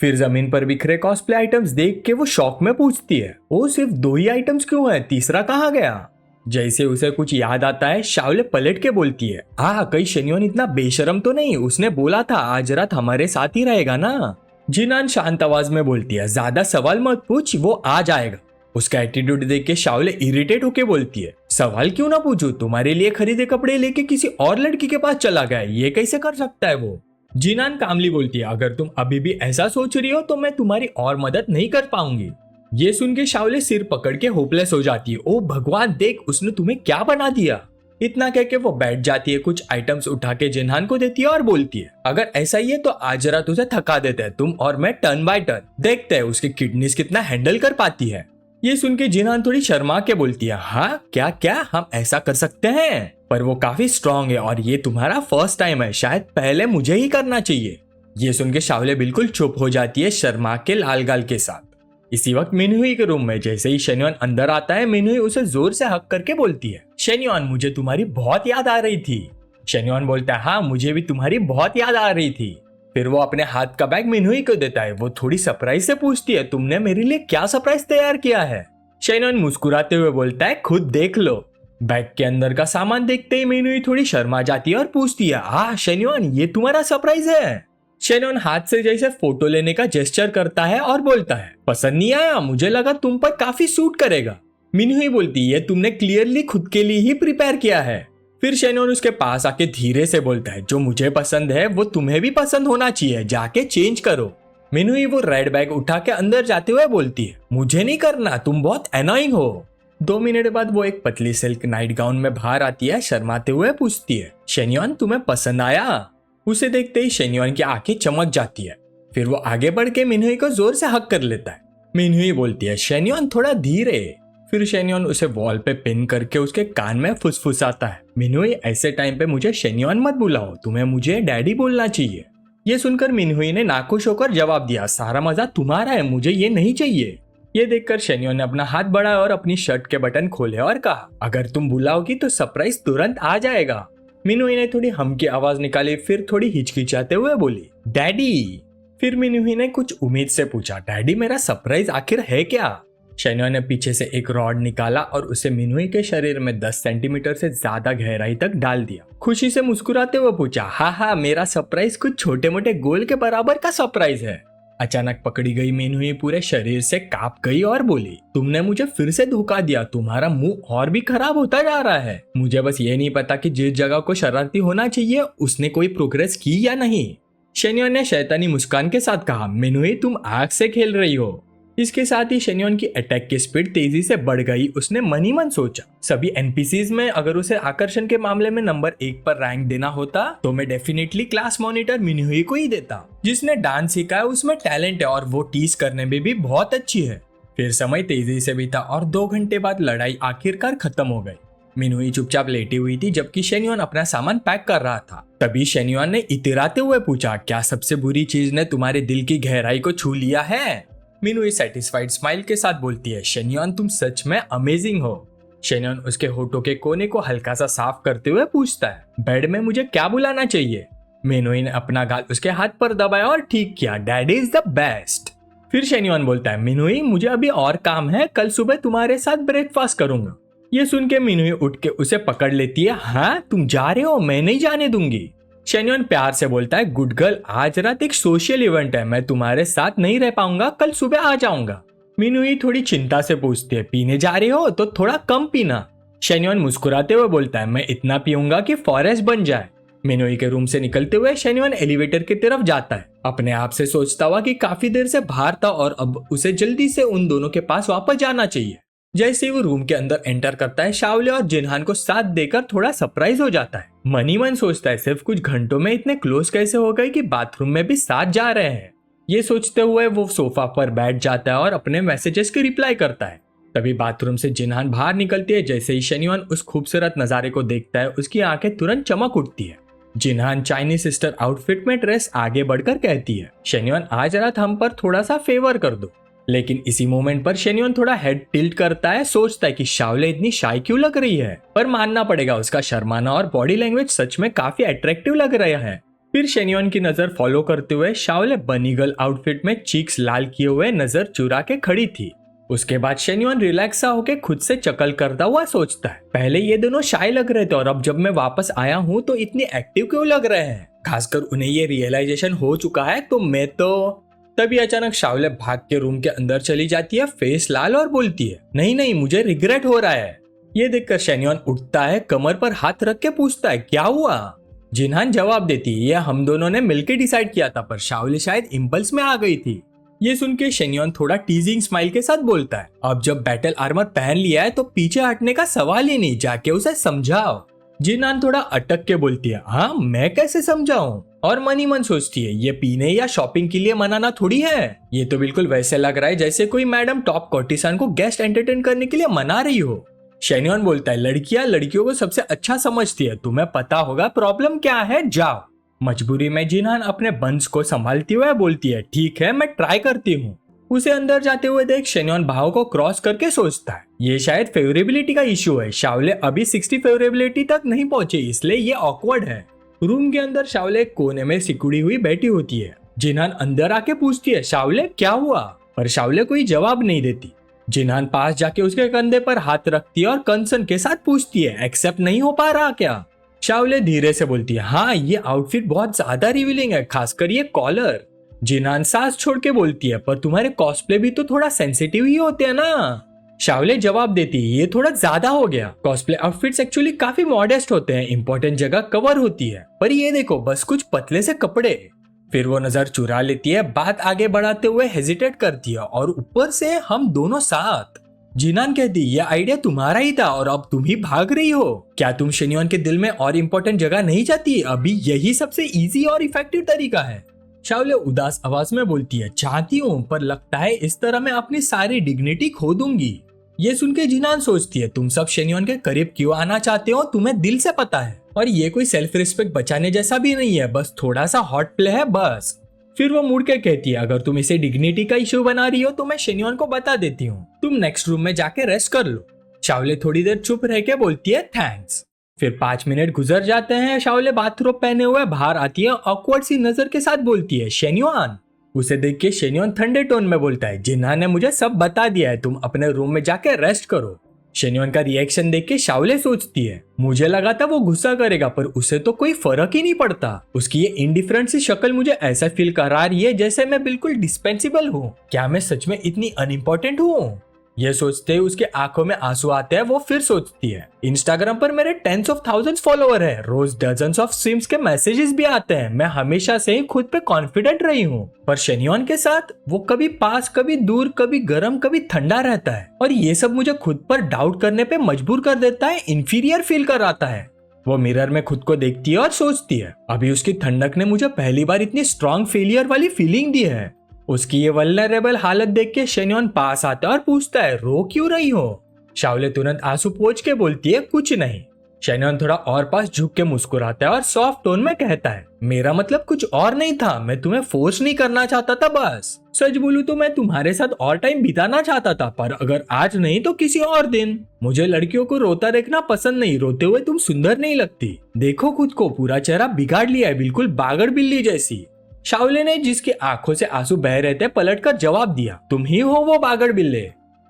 फिर जमीन पर बिखरे कॉस्प्ले आइटम्स देख के वो शॉक में पूछती है, ओ सिर्फ 2 ही आइटम्स क्यों हैं, तीसरा कहाँ गया? जैसे उसे कुछ याद आता है शावले पलट के बोलती है, कहीं शेन्युआन इतना बेशरम तो नहीं, उसने बोला था आज रात हमारे साथ ही रहेगा ना? जिनान शांत आवाज में बोलती है, ज्यादा सवाल मत पूछ, वो आ जाएगा। उसका एटीट्यूड देख के शावले इरिटेट होके बोलती है, सवाल क्यों ना पूछू, तुम्हारे लिए खरीदे कपड़े लेके किसी और लड़की के पास चला गया, ये कैसे कर सकता है वो? जिनान कामली बोलती है, अगर तुम अभी भी ऐसा सोच रही हो तो मैं तुम्हारी और मदद नहीं कर पाऊंगी। ये सुन के शावले सिर पकड़ के होपलेस हो जाती है, ओ भगवान देख उसने तुम्हें क्या बना दिया। इतना कह के वो बैठ जाती है, कुछ आइटम्स उठा के जिनान को देती है और बोलती है, अगर ऐसा ही है तो आज रात उसे थका देते हैं तुम और मैं, टर्न बाय टर्न, देखते हैं उसकी किडनीज कितना हैंडल कर पाती है। ये सुन के जिनान थोड़ी शर्मा के बोलती है, हाँ क्या क्या हम ऐसा कर सकते हैं, पर वो काफी स्ट्रांग है और ये तुम्हारा फर्स्ट टाइम है, शायद पहले मुझे ही करना चाहिए। ये सुन के शावले बिल्कुल चुप हो जाती है शर्मा के लाल गाल के साथ। इसी वक्त मिनहुई के रूम में जैसे ही शेन्युआन अंदर आता है, मिनहुई उसे जोर से हक करके बोलती है, शेन्युआन मुझे तुम्हारी बहुत याद आ रही थी। शेन्युआन बोलता है, हाँ मुझे भी तुम्हारी बहुत याद आ रही थी। फिर वो अपने हाथ का बैग मिनहुई को देता है। वो थोड़ी सरप्राइज से पूछती है, तुमने मेरे लिए क्या सरप्राइज तैयार किया है? शेन्युआन मुस्कुराते हुए बोलता है, खुद देख लो। बैग के अंदर का सामान देखते ही मिनहुई थोड़ी शर्मा जाती है और पूछती है, शेन्युआन ये तुम्हारा सरप्राइज है? शेन्युआन हाथ से जैसे फोटो लेने का जेस्चर करता है और बोलता है, पसंद नहीं आया, मुझे लगा तुम पर काफी सूट करेगा। मिनहुई बोलती है, तुमने क्लियरली खुद के लिए ही प्रिपेयर किया है। फिर शेन्युआन उसके पास आके धीरे से बोलता है, जो मुझे पसंद है वो तुम्हें भी पसंद होना चाहिए, जाके चेंज करो। मिनहुई वो रेड बैग उठा के अंदर जाते हुए बोलती है, मुझे नहीं करना, तुम बहुत एनोइंग हो। 2 मिनट बाद वो एक पतली सिल्क नाइट गाउन में बाहर आती है, शर्माते हुए पूछती है, शेन्युआन तुम्हें पसंद आया? उसे देखते ही शेन्युआन की आंखें चमक जाती है। फिर वो आगे बढ़ के मिनहुई को जोर से हक कर लेता है। मिनहुई बोलती है, शेन्युआन थोड़ा धीरे। फिर शेन्युआन उसे वॉल पे पिन करके उसके कान में फुसफुसाता है, मिनहुई ऐसे टाइम पे मुझे शेन्युआन मत बुलाओ, तुम्हें मुझे डैडी बोलना चाहिए। ये सुनकर मिनहुई ने नाखुश होकर जवाब दिया, सारा मजा तुम्हारा है, मुझे ये नहीं चाहिए। ये देखकर शेन्युआन ने अपना हाथ बढ़ाया और अपनी शर्ट के बटन खोले और कहा, अगर तुम बुलाओगी तो सरप्राइज तुरंत आ जाएगा। मिनहुई ने थोड़ी हम की आवाज निकाली, फिर थोड़ी हिचकिचाते हुए बोली, डैडी। फिर मिनहुई ने कुछ उम्मीद से पूछा, डैडी मेरा सरप्राइज आखिर है क्या? शेन्युआन ने पीछे से एक रॉड निकाला और उसे मिनहुई के शरीर में 10 सेंटीमीटर से ज्यादा गहराई तक डाल दिया। खुशी से मुस्कुराते हुए पूछा, हाँ मेरा सरप्राइज कुछ छोटे मोटे गोल के बराबर का सरप्राइज है। अचानक पकड़ी गई मिनहुई पूरे शरीर से कांप गई और बोली, तुमने मुझे फिर से धोखा दिया, तुम्हारा मुंह और भी खराब होता जा रहा है। मुझे बस ये नहीं पता कि जिस जगह को शरारती होना चाहिए उसने कोई प्रोग्रेस की या नहीं। शेन्योन ने शैतानी मुस्कान के साथ कहा, मिनहुई तुम आग से खेल रही हो। इसके साथ ही शेन्योन की अटैक की स्पीड तेजी से बढ़ गई। उसने मन ही मन सोचा, सभी एनपीसीज में अगर उसे आकर्षण के मामले में नंबर 1 पर रैंक देना होता तो मैं डेफिनेटली क्लास मॉनिटर मिनहुई को ही देता। जिसने डांस सीखा है उसमें टैलेंट है और वो टीज करने में भी बहुत अच्छी है। फिर समय तेजी से बीता और 2 घंटे बाद लड़ाई आखिरकार खत्म हो गई। मिनहुई चुपचाप लेटी हुई थी जबकि शेन्योन अपना सामान पैक कर रहा था। तभी शेन्योन ने इतराते हुए पूछा, क्या सबसे बुरी चीज ने तुम्हारे दिल की गहराई को छू लिया है? मिनहुई सेटिस्फाइड स्माइल के साथ बोलती है, शेन्योन तुम सच में अमेजिंग हो। शेन्योन उसके होठों के कोने को हल्का सा साफ करते हुए पूछता है, बेड में मुझे क्या बुलाना चाहिए? मिनहुई ने अपना गाल उसके हाथ पर दबाया और ठीक किया, डैडी इज द बेस्ट। फिर शेन्योन बोलता है, मिनहुई मुझे अभी और काम है, कल सुबह तुम्हारे साथ ब्रेकफास्ट करूंगा। ये सुन के मिनहुई उठ के उसे पकड़ लेती है, हाँ तुम जा रहे हो, मैं नहीं जाने दूंगी। शेन्योन प्यार से बोलता है, गुड गर्ल आज रात एक सोशल इवेंट है, मैं तुम्हारे साथ नहीं रह पाऊंगा, कल सुबह आ जाऊंगा। मिनहुई थोड़ी चिंता से पूछती है, पीने जा रहे हो तो थोड़ा कम पीना। शेन्योन मुस्कुराते हुए बोलता है, मैं इतना पीऊंगा कि फॉरेस्ट बन जाए। मिनहुई के रूम से निकलते हुए शेन्योन एलिवेटर की तरफ जाता है। अपने आप से सोचता हुआ कि काफी देर से बाहर था और अब उसे जल्दी से उन दोनों के पास वापस जाना चाहिए। जैसे ही वो रूम के अंदर एंटर करता है, शाओले और जिनहान को साथ देकर थोड़ा सरप्राइज हो जाता है। मन ही मन सोचता है, सिर्फ कुछ घंटों में इतने क्लोज कैसे हो गए कि बाथरूम में भी साथ जा रहे हैं। ये सोचते हुए वो सोफा पर बैठ जाता है और अपने मैसेजेस की रिप्लाई करता है। तभी बाथरूम से जिनहान बाहर निकलती है। जैसे ही शेन्योन उस खूबसूरत नजारे को देखता है, उसकी आंखें तुरंत चमक उठती है। जिनहान चाइनीज सिस्टर आउटफिट में ड्रेस आगे बढ़कर कहती है, शेन्योन आज रात हम पर थोड़ा सा फेवर कर दो। लेकिन इसी मोमेंट पर शेन्योन थोड़ा हेड टिल्ट करता है, सोचता है कि शाओले इतनी शाई क्यों लग रही है, पर मानना पड़ेगा उसका शर्माना और बॉडी लैंग्वेज सच में काफी अट्रैक्टिव लग रहा है। फिर शेन्योन की नजर फॉलो करते हुए शाओले बनी गर्ल आउटफिट में चीक्स लाल किए हुए नजर चुरा के खड़ी थी। उसके बाद शेन्योन रिलैक्स सा होकर खुद से चकल करता हुआ सोचता है, पहले ये दोनों शाय लग रहे थे और अब जब मैं वापस आया हूँ तो इतनी एक्टिव क्यों लग रहे हैं। खासकर उन्हें ये रियलाइजेशन हो चुका है तो मैं तो। तभी अचानक शाओले भाग के रूम के अंदर चली जाती है, फेस लाल, और बोलती है, नहीं नहीं मुझे रिग्रेट हो रहा है। ये देखकर शेन्योन उठता है, कमर पर हाथ रख के पूछता है, क्या हुआ? जिनहान जवाब देती है, ये हम दोनों ने मिलकर डिसाइड किया था, पर शाओले शायद इम्पल्स में आ गई थी। ये सुन के शेन्योन थोड़ा टीजिंग स्माइल के साथ बोलता है, अब जब बैटल आर्मर पहन लिया है तो पीछे हटने का सवाल ही नहीं, जाके उसे समझाओ। जिनहान थोड़ा अटक के बोलती है, हाँ मैं कैसे समझाऊं? और मन ही मन सोचती है, ये पीने या शॉपिंग के लिए मनाना थोड़ी है। ये तो बिल्कुल वैसे लग रहा है जैसे कोई मैडम टॉप कोर्टिसान को गेस्ट एंटरटेन करने के लिए मना रही हो। शेन्योन बोलता है, लड़कियां लड़कियों को सबसे अच्छा समझती है, तुम्हें पता होगा प्रॉब्लम क्या है, जाओ। मजबूरी में जिनहान अपने बंस को संभालती हुए बोलती है, ठीक है मैं ट्राई करती हूँ। उसे अंदर जाते हुए देख शेन्योन भाव को क्रॉस करके सोचता है, ये शायद फेवरेबिलिटी का इश्यू है, शाओले अभी 60 फेवरेबिलिटी तक नहीं पहुंचे, इसलिए ये ऑकवर्ड है। रूम के अंदर शाओले कोने में सिकुड़ी हुई बैठी होती है। जिनहान अंदर आके पूछती है, शाओले क्या हुआ? पर शाओले कोई जवाब नहीं देती। जिनहान पास जाके उसके कंधे पर हाथ रखती है और कंसर्न के साथ पूछती है, एक्सेप्ट नहीं हो पा रहा क्या? शाओले धीरे से बोलती है, हाँ ये आउटफिट बहुत ज्यादा रिवीलिंग है, खासकर ये कॉलर। जिनहान सांस छोड़ के बोलती है, पर तुम्हारे कॉस्प्ले भी तो थोड़ा सेंसिटिव ही होते हैं ना। शाओले जवाब देती है, ये थोड़ा ज्यादा हो गया, कॉस्प्ले आउटफिट्स एक्चुअली काफी मॉडेस्ट होते हैं, इंपॉर्टेंट जगह कवर होती है, पर ये देखो बस कुछ पतले से कपड़े। फिर वो नजर चुरा लेती है, बात आगे बढ़ाते हुए हेजिटेट करती है, और ऊपर से हम दोनों साथ। जिनहान कहती, ये आइडिया तुम्हारा ही था और अब तुम ही भाग रही हो। क्या तुम शेन्योन के दिल में और इम्पोर्टेंट जगह नहीं चाहती? अभी यही सबसे इजी और इफेक्टिव तरीका है। शाओले उदास आवाज में बोलती है, चाहती हूँ, पर लगता है इस तरह मैं अपनी सारी डिग्निटी खो दूंगी। ये सुन के जिनहान सोचती है, तुम सब शेन्योन के करीब क्यों आना चाहते हो, तुम्हें दिल से पता है, और ये कोई सेल्फ रिस्पेक्ट बचाने जैसा भी नहीं है, बस थोड़ा सा हॉट प्ले है बस। फिर वो मुड़ के कहती है, अगर तुम इसे डिग्निटी का इश्यू बना रही हो तो मैं शेन्योन को बता देती हूँ, तुम नेक्स्ट रूम में जाके रेस्ट कर लो। शाओले थोड़ी देर चुप रह के बोलती है, थैंक्स। फिर 5 मिनट गुजर जाते हैं। शाओले बाथरोब पहने हुए बाहर आती है, ऑकवर्ड सी नजर के साथ बोलती है, शेन्योन। उसे देख के शेन्योन ठंडे टोन में बोलता है, जिनहान ने मुझे सब बता दिया है, तुम अपने रूम में जाके रेस्ट करो। शेन्योन का रिएक्शन देख के शाओले सोचती है, मुझे लगा था वो गुस्सा करेगा पर उसे तो कोई फर्क ही नहीं पड़ता। उसकी ये इंडिफरेंट सी शक्ल मुझे ऐसा फील करा रही है जैसे मैं बिल्कुल डिस्पेंसिबल हूँ। क्या मैं सच में इतनी अनइम्पोर्टेंट हूँ? ये सोचते ही उसके आंखों में आंसू आते हैं। वो फिर सोचती है, इंस्टाग्राम पर मेरे टेंस ऑफ थाउजेंड्स फॉलोअर है, रोज डजन्स ऑफ स्ट्रीम्स के मैसेजेस भी आते हैं। मैं हमेशा से ही खुद पे कॉन्फिडेंट रही हूँ, पर शेन्योन के साथ वो कभी पास, कभी दूर, कभी गर्म, कभी ठंडा रहता है और ये सब मुझे खुद पर डाउट करने पे मजबूर कर देता है, इंफीरियर फील कराता है। वो मिरर में खुद को देखती है और सोचती है, अभी उसकी ठंडक ने मुझे पहली बार इतनी स्ट्रॉन्ग फेलियर वाली फीलिंग दी है। उसकी ये वल्नरेबल हालत देख के शेन्योन पास आता है और पूछता है, रो क्यों रही हो? शाओले तुरंत आंसू पोंछ के बोलती है, कुछ नहीं। शेन्योन थोड़ा और पास झुक के मुस्कुराता है और सॉफ्ट टोन में कहता है, मेरा मतलब कुछ और नहीं था, मैं तुम्हें फोर्स नहीं करना चाहता था बस। सच बोलूं तो मैं तुम्हारे साथ और टाइम बिताना चाहता था, पर अगर आज नहीं तो किसी और दिन। मुझे लड़कियों को रोता देखना पसंद नहीं, रोते हुए तुम सुंदर नहीं लगती। देखो खुद को, पूरा चेहरा बिगाड़ लिया है, बिल्कुल बागड़ बिल्ली जैसी। शाओले ने, जिसकी आंखों से आंसू बह रहे थे, पलटकर जवाब दिया, तुम ही हो वो बागड़ बिल्ले।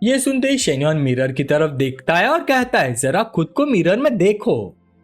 ये सुनते ही शेन्योन मिरर की तरफ देखता है और कहता है, जरा खुद को मिरर में देखो।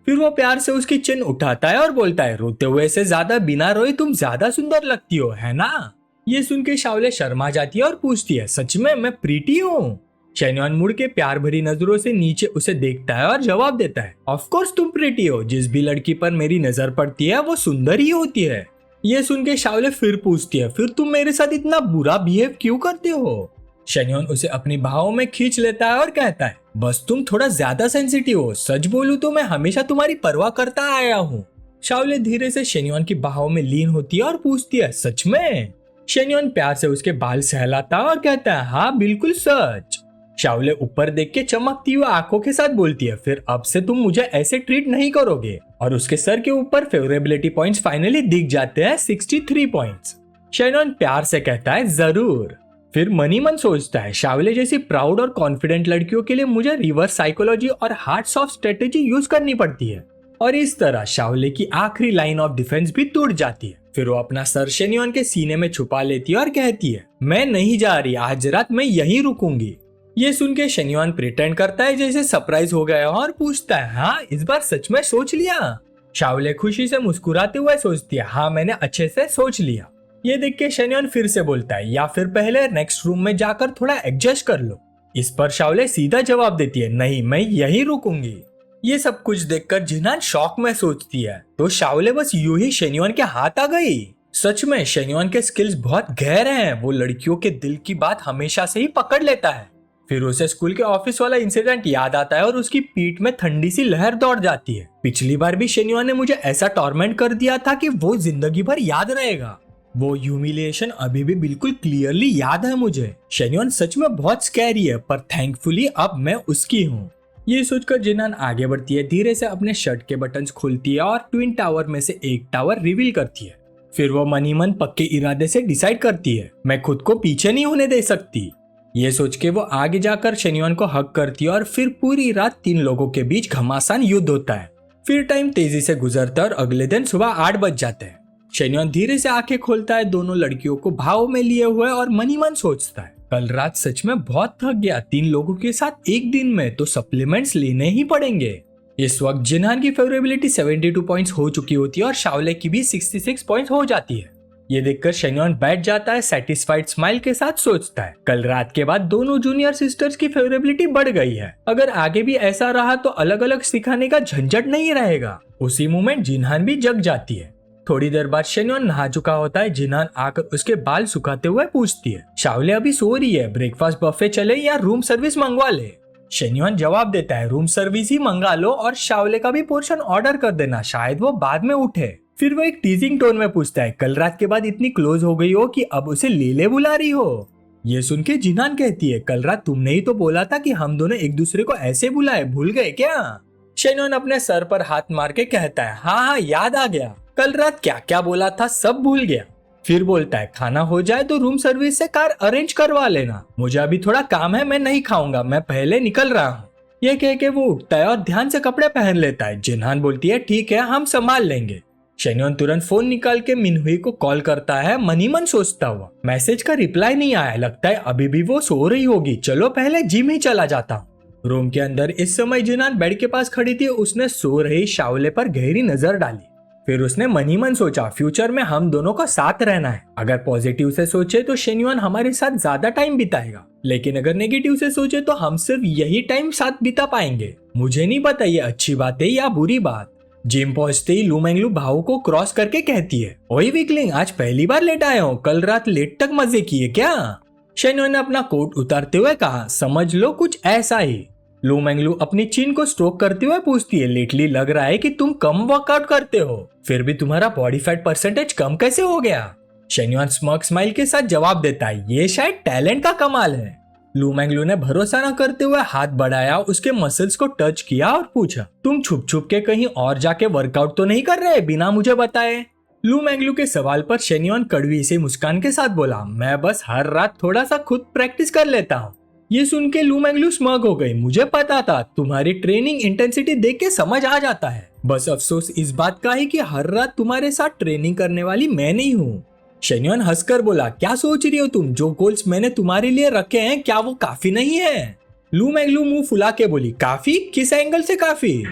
फिर वो प्यार से उसकी चिन उठाता है और बोलता है, रोते हुए से ज्यादा बिना रोए तुम ज्यादा सुंदर लगती हो, है ना? ये सुन के शाओले शर्मा जाती है और पूछती है, सच में मैं प्रीटी हूँ? शेन्योन मुड़ के प्यार भरी नजरों से नीचे उसे देखता है और जवाब देता है, ऑफ कोर्स तुम प्रीटी हो, जिस भी लड़की पर मेरी नजर पड़ती है वो सुंदर ही होती है। ये सुन के शाओले फिर पूछती है, फिर तुम मेरे साथ इतना बुरा बिहेव क्यों करते हो? शेन्योन उसे अपनी बाहों में खींच लेता है और कहता है, बस तुम थोड़ा ज्यादा सेंसिटिव हो, सच बोलूं तो मैं हमेशा तुम्हारी परवाह करता आया हूँ। शाओले धीरे से शेन्योन की बाहों में लीन होती है और पूछती है, सच में? शेन्योन प्यार से उसके बाल सहलाता है और कहता है, हाँ बिल्कुल सच। शाओले ऊपर देख के चमकती हुई आंखों के साथ बोलती है, फिर अब से तुम मुझे ऐसे ट्रीट नहीं करोगे। और उसके सर के ऊपर फेवरेबिलिटी पॉइंट्स फाइनली दिख जाते हैं, 63 पॉइंट्स। शेन्योन प्यार से कहता है, जरूर। फिर मनी मन सोचता है, शाओले जैसी प्राउड और कॉन्फिडेंट लड़कियों के लिए मुझे रिवर्स साइकोलॉजी और हार्ट्स ऑफ स्ट्रेटेजी यूज करनी पड़ती है। और इस तरह शाओले की आखिरी लाइन ऑफ डिफेंस भी टूट जाती है। फिर वो अपना सर शेन्योन के सीने में छुपा लेती है और कहती है, मैं नहीं जा रही, आज रात मैं यहीं रुकूंगी। ये सुन के शेन्योन प्रिटेंड करता है जैसे सरप्राइज हो गया और पूछता है, हाँ इस बार सच में सोच लिया? शाओले खुशी से मुस्कुराते हुए सोचती है, हाँ मैंने अच्छे से सोच लिया। ये देख के शेन्योन फिर से बोलता है, या फिर पहले नेक्स्ट रूम में जाकर थोड़ा एडजस्ट कर लो। इस पर शाओले सीधा जवाब देती है, नहीं मैं यहीं रुकूंगी। ये सब कुछ देखकर जिन्हान शॉक में सोचती है, तो शाओले बस यूं ही शेन्योन के हाथ आ गई। सच में शेन्योन के स्किल्स बहुत गहरे हैं, वो लड़कियों के दिल की बात हमेशा से ही पकड़ लेता है। फिर उसे स्कूल के ऑफिस वाला इंसिडेंट याद आता है और उसकी पीठ में ठंडी सी लहर दौड़ जाती है। पिछली बार भी शेन्योन ने मुझे ऐसा टॉर्मेंट कर दिया था कि वो जिंदगी भर याद रहेगा। वो ह्यूमिलिएशन अभी भी बिल्कुल क्लियरली याद है मुझे। शेन्योन सच में बहुत स्कैरी है, पर थैंकफुली अब मैं उसकी हूँ। ये सोचकर जिन्हान आगे बढ़ती है, धीरे से अपने शर्ट के बटन्स खोलती है और ट्विन टावर में से एक टावर रिवील करती है। फिर वो मनी मन पक्के इरादे से डिसाइड करती है, मैं खुद को पीछे नहीं होने दे सकती। ये सोच के वो आगे जाकर शेन्योन को हक करती है और फिर पूरी रात 3 लोगों के बीच घमासान युद्ध होता है। फिर टाइम तेजी से गुजरता है और अगले दिन सुबह 8 बज जाते हैं। शेन्योन धीरे से आंखें खोलता है, दोनों लड़कियों को भाव में लिए हुए, और मनी मन सोचता है, कल रात सच में बहुत थक गया, 3 लोगों के साथ एक दिन में, तो सप्लीमेंट्स लेने ही पड़ेंगे। इस वक्त जिन्हान की फेवरेबिलिटी 72 पॉइंट्स हो चुकी होती है और शाओले की भी 66 पॉइंट्स हो जाती है। ये देखकर शेन्योन बैठ जाता है, सेटिस्फाइड स्माइल के साथ सोचता है, कल रात के बाद दोनों जूनियर सिस्टर्स की फेवरेबिलिटी बढ़ गई है। अगर आगे भी ऐसा रहा तो अलग अलग सिखाने का झंझट नहीं रहेगा। उसी मोमेंट जिन्हान भी जग जाती है। थोड़ी देर बाद शेन्योन नहा चुका होता है। जिन्हान आकर उसके बाल सुखाते हुए पूछती है, शाओले अभी सो रही है, ब्रेकफास्ट बफे चले या रूम सर्विस मंगवा ले? शेन्योन जवाब देता है, रूम सर्विस ही मंगा लो और शाओले का भी पोर्शन ऑर्डर कर देना, शायद वो बाद में उठे। फिर वो एक टीजिंग टोन में पूछता है, कल रात के बाद इतनी क्लोज हो गई हो कि अब उसे ले बुला रही हो? ये सुन के जिन्हान कहती है, कल रात तुमने ही तो बोला था कि हम दोनों एक दूसरे को ऐसे बुलाए, भूल गए क्या? शेन्योन अपने सर पर हाथ मार के कहता है, हाँ याद आ गया, कल रात क्या क्या बोला था सब भूल गया। फिर बोलता है, खाना हो जाए तो रूम सर्विस से कार अरेंज करवा लेना, मुझे अभी थोड़ा काम है, मैं नहीं खाऊंगा, मैं पहले निकल रहा हूँ। ये कह के वो उठता है और ध्यान से कपड़े पहन लेता है। जिन्हान बोलती है, ठीक है हम संभाल लेंगे। शेन्योन तुरंत फोन निकाल के मिनहुई को कॉल करता है। मनी मन सोचता हुआ, मैसेज का रिप्लाई नहीं आया, लगता है अभी भी वो सो रही होगी, चलो पहले जिम ही चला जाता हूँ। रूम के अंदर इस समय जिनान बेड के पास खड़ी थी। उसने सो रही शाओले पर गहरी नजर डाली। फिर उसने मन ही मन सोचा, फ्यूचर में हम दोनों का साथ रहना है। अगर पॉजिटिव से सोचे तो शेन्युआन हमारे साथ ज्यादा टाइम बिताएगा, लेकिन अगर नेगेटिव से सोचे तो हम सिर्फ यही टाइम साथ बिता पाएंगे। मुझे नहीं पता ये अच्छी बात है या बुरी बात। जिम पहुंचते ही लू मैंगलू भाव को क्रॉस करके कहती है, ओए वीकलिंग, आज पहली बार लेट आया हूँ, कल रात लेट तक मजे किए क्या? शेन्युआन ने अपना कोट उतारते हुए कहा, समझ लो कुछ ऐसा ही। लू मैंगलू अपनी चिन को स्ट्रोक करते हुए पूछती है, लेटली लग रहा है कि तुम कम वर्कआउट करते हो, फिर भी तुम्हारा बॉडी फैट परसेंटेज कम कैसे हो गया? शेन्युआन स्मर्क स्माइल के साथ जवाब देता है, ये शायद टैलेंट का कमाल है। लू मैंगलू ने भरोसा न करते हुए हाथ बढ़ाया, उसके मसल्स को टच किया और पूछा, तुम छुप छुप के कहीं और जाके वर्कआउट तो नहीं कर रहे बिना मुझे बताए? लू मैंगलू के सवाल पर शेन्युआन कड़वी सी मुस्कान के साथ बोला, मैं बस हर रात थोड़ा सा खुद प्रैक्टिस कर लेता हूँ। ये सुन के लू मैंगलू स्मग हो गई, मुझे पता था, तुम्हारी ट्रेनिंग इंटेंसिटी देख के समझ आ जाता है। बस अफसोस इस बात का है कि हर रात तुम्हारे साथ ट्रेनिंग करने वाली मैं नहीं हूँ। शेन्युआन हंसकर बोला, क्या सोच रही हो तुम? जो गोल्स मैंने तुम्हारे लिए रखे हैं क्या वो काफी नहीं है? लू मैंगलू मुंह फुला के बोली, काफी? किस एंगल से काफी?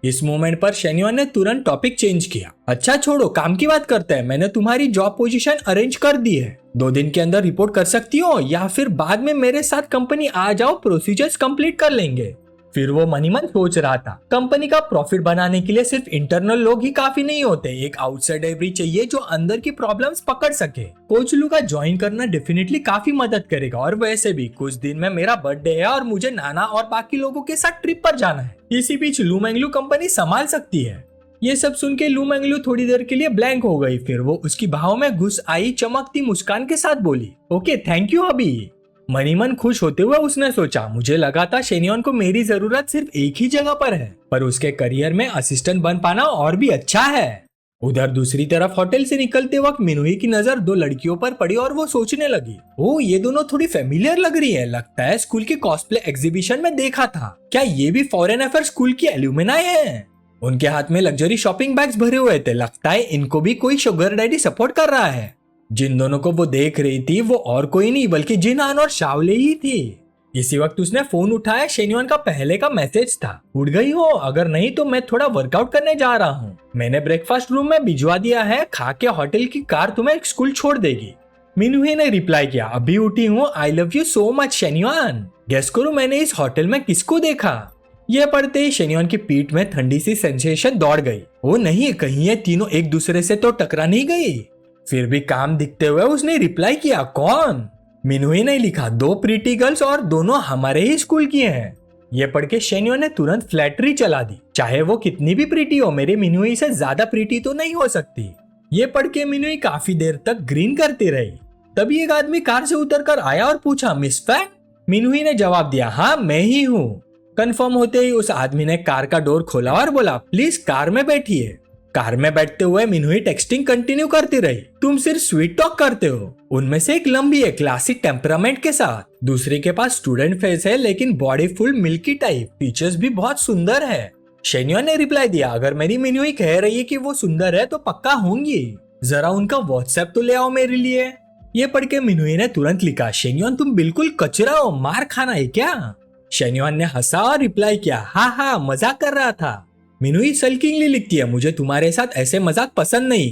इस मोमेंट पर शेन्युआन ने तुरंत टॉपिक चेंज किया, अच्छा छोड़ो, काम की बात करते हैं। मैंने तुम्हारी जॉब पोजीशन अरेंज कर दी है, 2 दिन के अंदर रिपोर्ट कर सकती हो, या फिर बाद में मेरे साथ कंपनी आ जाओ, प्रोसीजर्स कंप्लीट कर लेंगे। फिर वो मनी मन सोच रहा था, कंपनी का प्रॉफिट बनाने के लिए सिर्फ इंटरनल लोग ही काफी नहीं होते, एक आउटसाइडर भी चाहिए जो अंदर की प्रॉब्लम्स पकड़ सके। कोच लू का ज्वाइन करना डेफिनेटली काफी मदद करेगा, और वैसे भी कुछ दिन में मेरा बर्थडे है और मुझे नाना और बाकी लोगों के साथ ट्रिप पर जाना है। इसी बीच लू मैंगलू कंपनी संभाल सकती है। ये सब सुन के लू मैंगलू थोड़ी देर के लिए ब्लैंक हो गई, फिर वो उसकी भाव में घुस आई चमकती मुस्कान के साथ बोली, ओके थैंक यू अभी। मनी मन खुश होते हुए उसने सोचा, मुझे लगा था शेन्युआन को मेरी जरूरत सिर्फ एक ही जगह पर है, पर उसके करियर में असिस्टेंट बन पाना और भी अच्छा है। उधर दूसरी तरफ होटल से निकलते वक्त मिनुही की नजर 2 लड़कियों पर पड़ी और वो सोचने लगी, ओ ये दोनों थोड़ी फेमिलियर लग रही है, लगता है स्कूल के कॉस्प्ले एग्जीबिशन में देखा था। क्या ये भी फॉरेन अफेयर स्कूल की एल्यूमिनाई है? उनके हाथ में लग्जरी शॉपिंग बैग्स भरे हुए थे, लगता है इनको भी कोई शुगर डैडी सपोर्ट कर रहा है। जिन दोनों को वो देख रही थी वो और कोई नहीं बल्कि जिनहान और शाओले ही थी। इसी वक्त उसने फोन उठाया, शेन्युआन का पहले का मैसेज था, उठ गई हो? अगर नहीं तो मैं थोड़ा वर्कआउट करने जा रहा हूँ, मैंने ब्रेकफास्ट रूम में भिजवा दिया है, खा के होटल की कार तुम्हें स्कूल छोड़ देगी। मिनुही ने रिप्लाई किया, अभी उठी हूँ, I love you so much Shenyuan. Guess करो मैंने इस होटल में किसको देखा? यह पढ़ते ही शेन्युआन की पीठ में ठंडी सी सेंसेशन दौड़ गई। ओ नहीं, कहीं ये तीनों एक दूसरे से तो टकरा नहीं गई? फिर भी काम दिखते हुए उसने रिप्लाई किया, कौन? मिनुही ने लिखा, 2 प्रीटी गर्ल्स और दोनों हमारे ही स्कूल की हैं। ये पढ़ के शेन्युआन ने तुरंत फ्लैटरी चला दी, चाहे वो कितनी भी प्रीटी हो, मेरे मिनुही से ज्यादा प्रीटी तो नहीं हो सकती। ये पढ़ के मिनुही काफी देर तक ग्रीन करती रही। तभी एक आदमी कार से उतरकर आया और पूछा, मिस फैन? मिनुही ने जवाब दिया, हाँ मैं ही हूँ। कंफर्म होते ही उस आदमी ने कार का डोर खोला और बोला, प्लीज कार में बैठिए। कार में बैठते हुए मिनुही टेक्सटिंग कंटिन्यू करती रही, तुम सिर्फ स्वीट टॉक करते हो। उनमें से एक लंबी है क्लासिक टेम्परामेंट के साथ, दूसरे के पास स्टूडेंट फेस है लेकिन body full milky type, features भी बहुत सुंदर है। शेन्युआन ने रिप्लाई दिया, अगर मेरी मिनुही कह रही है कि वो सुंदर है तो पक्का होंगी, जरा उनका व्हाट्सएप तो ले आओ मेरे लिए। ये पढ़ के मिनुही ने तुरंत लिखा, शेन्युआन तुम बिल्कुल कचरा हो, मार खाना है क्या? शेन्युआन ने हंसा और रिप्लाई किया, हाँ हाँ मजाक कर रहा था। मिनुही सल्किंगली लिखती है, मुझे तुम्हारे साथ ऐसे मजाक पसंद नहीं।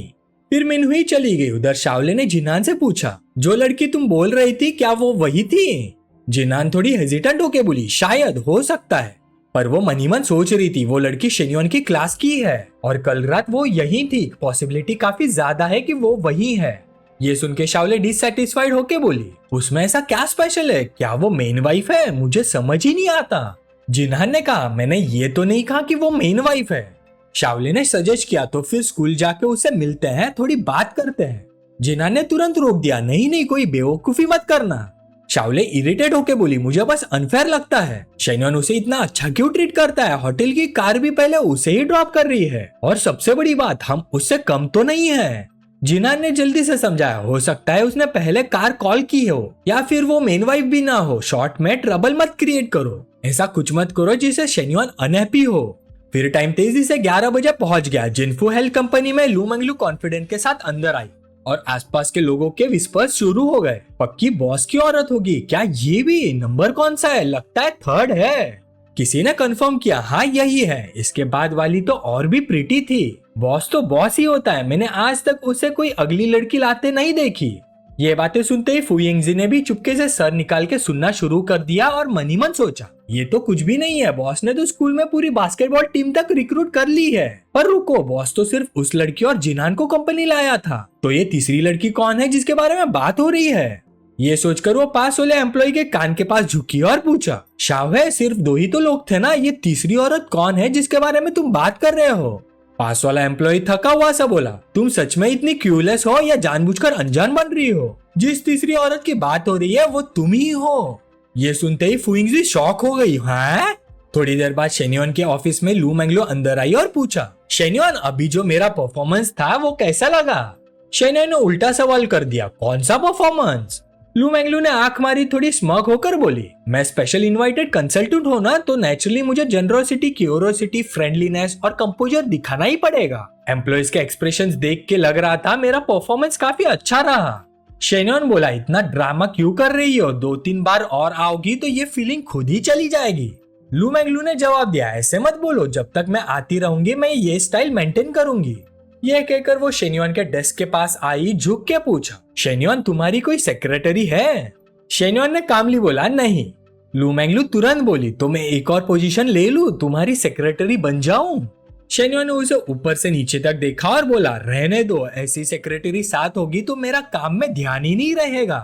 फिर मिनुही चली गई। उधर शाओले ने जिनान से पूछा, जो लड़की तुम बोल रही थी क्या वो वही थी? जिनान थोड़ी हेजिटेंट होके बोली, शायद, हो सकता है, पर वो मनी मन सोच रही थी वो लड़की शेन्युआन की क्लास की है और कल रात वो यही थी, पॉसिबिलिटी काफी ज्यादा है कि वो वही है। ये सुन के शाओले डिससेटिस्फाइड होके बोली, उसमें ऐसा क्या स्पेशल है? क्या वो मेन वाइफ है? मुझे समझ ही नहीं आता। जिनहान ने कहा, मैंने ये तो नहीं कहा कि वो मेन वाइफ है। शाओले ने सजेस्ट किया, तो फिर स्कूल जाके उससे मिलते हैं, थोड़ी बात करते हैं। जिनहान ने तुरंत रोक दिया, नहीं नहीं कोई बेवकूफी मत करना। शाओले इरिटेट होके बोली, मुझे बस अनफेयर लगता है, शेन्युआन उसे इतना अच्छा क्यों ट्रीट करता है? होटल की कार भी पहले उसे ही ड्रॉप कर रही है, और सबसे बड़ी बात, हम उससे कम तो नहीं है। जिनहान ने जल्दी से समझाया, हो सकता है उसने पहले कार कॉल की हो, या फिर वो मेन वाइफ भी ना हो। शॉर्ट में ट्रबल मत क्रिएट करो, ऐसा कुछ मत करो जिससे शेन्युआन अनहैप्पी हो। फिर टाइम तेजी से 11 बजे पहुंच गया। जिनफू हेल्थ कंपनी में लू मैंगलू कॉन्फिडेंट के साथ अंदर आई और आसपास के लोगों के विस्पर्स शुरू हो गए, पक्की बॉस की औरत होगी क्या? ये भी नंबर कौन सा है? लगता है 3rd है। किसी ने कंफर्म किया, हाँ यही है। इसके बाद वाली तो और भी प्रिटी थी। बॉस तो बॉस ही होता है, मैंने आज तक उसे कोई अगली लड़की लाते नहीं देखी। ये बातें सुनते ही फुयिंगजी ने भी चुपके से सर निकाल के सुनना शुरू कर दिया और मन ही मन सोचा, ये तो कुछ भी नहीं है, बॉस ने तो स्कूल में पूरी बास्केटबॉल टीम तक रिक्रूट कर ली है। पर रुको, बॉस तो सिर्फ उस लड़की और जिनान को कंपनी लाया था, तो ये तीसरी लड़की कौन है जिसके बारे में बात हो रही है? ये सोचकर वो पास वाले एम्प्लॉय के कान के पास झुकी और पूछा, शावे सिर्फ 2 ही तो लोग थे ना, ये तीसरी औरत कौन है जिसके बारे में तुम बात कर रहे हो? पास वाला एम्प्लॉय थका हुआ सा बोला, तुम सच में इतनी क्यूलेस हो या जानबूझकर अनजान बन रही हो? जिस तीसरी औरत की बात हो रही है वो तुम ही हो। ये सुनते ही फुइंगजी शॉक हो गई। हैं? थोड़ी देर बाद शेन्योन के ऑफिस में लू मैंगलो अंदर आई और पूछा, शेन्योन अभी जो मेरा परफॉर्मेंस था वो कैसा लगा? शेन्योन ने उल्टा सवाल कर दिया, कौन सा परफॉर्मेंस? लू मैंगलू ने आंख मारी, थोड़ी स्मग होकर बोली, मैं स्पेशल इनवाइटेड कंसल्टेंट हूं ना, तो नेचुरली मुझे जनरोसिटी, क्यूरोसिटी, फ्रेंडलीनेस और कंपोजर दिखाना ही पड़ेगा। एम्प्लॉइज के एक्सप्रेशंस देख के लग रहा था मेरा परफॉर्मेंस काफी अच्छा रहा। शेन्योन बोला, इतना ड्रामा क्यों कर रही हो? 2-3 बार और आओगी तो ये फीलिंग खुद ही चली जाएगी। लू मैंगलू ने जवाब दिया, ऐसे मत बोलो, जब तक मैं आती रहूंगी मैं ये स्टाइल मेंटेन करूंगी। यह कहकर वो शेन्योन के डेस्क के पास आई, झुक के पूछा, शेन्योन तुम्हारी कोई सेक्रेटरी है? शेन्योन ने कामली बोला, नहीं। लू मैंगलू तुरंत बोली, तो मैं एक और पोजीशन ले लूं, तुम्हारी सेक्रेटरी बन जाऊं? शेन्योन ने उसे ऊपर से नीचे तक देखा और बोला, रहने दो, ऐसी सेक्रेटरी साथ होगी तो मेरा काम में ध्यान ही नहीं रहेगा।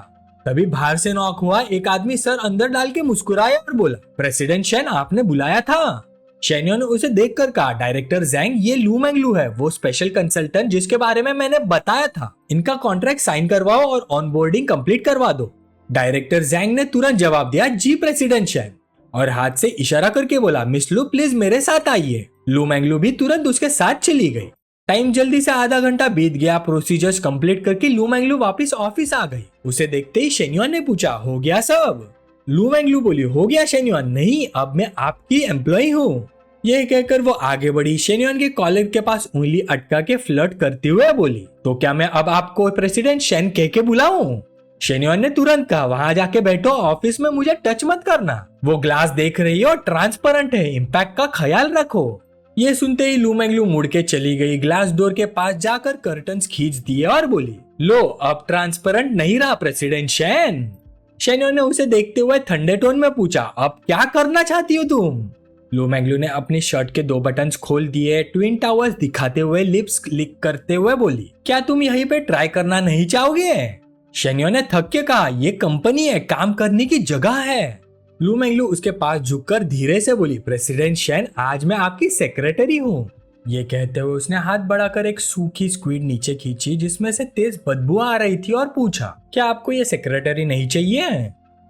तभी बाहर से नॉक हुआ, एक आदमी सर अंदर डाल के मुस्कुराया और बोला, प्रेसिडेंट शेन आपने बुलाया था? शेन्योन ने उसे देखकर कहा, डायरेक्टर जैंग, ये लू मैंगलू है, वो स्पेशल कंसल्टेंट जिसके बारे में मैंने बताया था। इनका कॉन्ट्रैक्ट साइन करवाओ और ऑनबोर्डिंग कंप्लीट करवा दो। डायरेक्टर जैंग ने तुरंत जवाब दिया, जी प्रेसिडेंट शेन, और हाथ से इशारा करके बोला, मिस लू प्लीज मेरे साथ आइए। लू मैंगलू भी तुरंत उसके साथ चली गई। टाइम जल्दी से आधा घंटा बीत गया। प्रोसीजर्स कंप्लीट करके लू मैंगलू वापस ऑफिस आ गई। उसे देखते ही शेन्योन ने पूछा, हो गया सब? लू मैंगलू बोली, हो गया शेन्योन, नहीं अब मैं आपकी एम्प्लॉय हूँ। यह कहकर वो आगे बढ़ी, शेन्योन के कॉलर के पास उंगली अटका के फ्लर्ट करते हुए बोली, तो क्या मैं अब आपको प्रेसिडेंट शेन कह के बुलाऊं? शेन्योन ने तुरंत कहा, वहां जाके बैठो, ऑफिस में मुझे टच मत करना। वो ग्लास देख रही है और ट्रांसपेरेंट है, इम्पैक्ट का ख्याल रखो। ये सुनते ही लू मैंगलू मुड़ के चली गई, ग्लास डोर के पास जाकर कर्टन्स खींच दिए और बोली, लो अब ट्रांसपेरेंट नहीं रहा प्रेसिडेंट शेन। शेन्योन ने उसे देखते हुए ठंडे टोन में पूछा, अब क्या करना चाहती हो तुम? लू मैंगलू ने अपनी शर्ट के 2 बटन्स खोल दिए, ट्विन टावर्स दिखाते हुए लिप्स क्लिक करते हुए बोली, क्या तुम यहीं पे ट्राई करना नहीं चाहोगे? शेन्योन ने थक के कहा, ये कंपनी है, काम करने की जगह है। लू मैंगलू उसके पास झुककर धीरे से बोली, प्रेसिडेंट शेन आज मैं आपकी सेक्रेटरी हूँ। ये कहते हुए उसने हाथ बढ़ाकर एक सूखी स्क्वीड नीचे खींची जिसमें से तेज बदबू आ रही थी और पूछा, क्या आपको ये सेक्रेटरी नहीं चाहिए?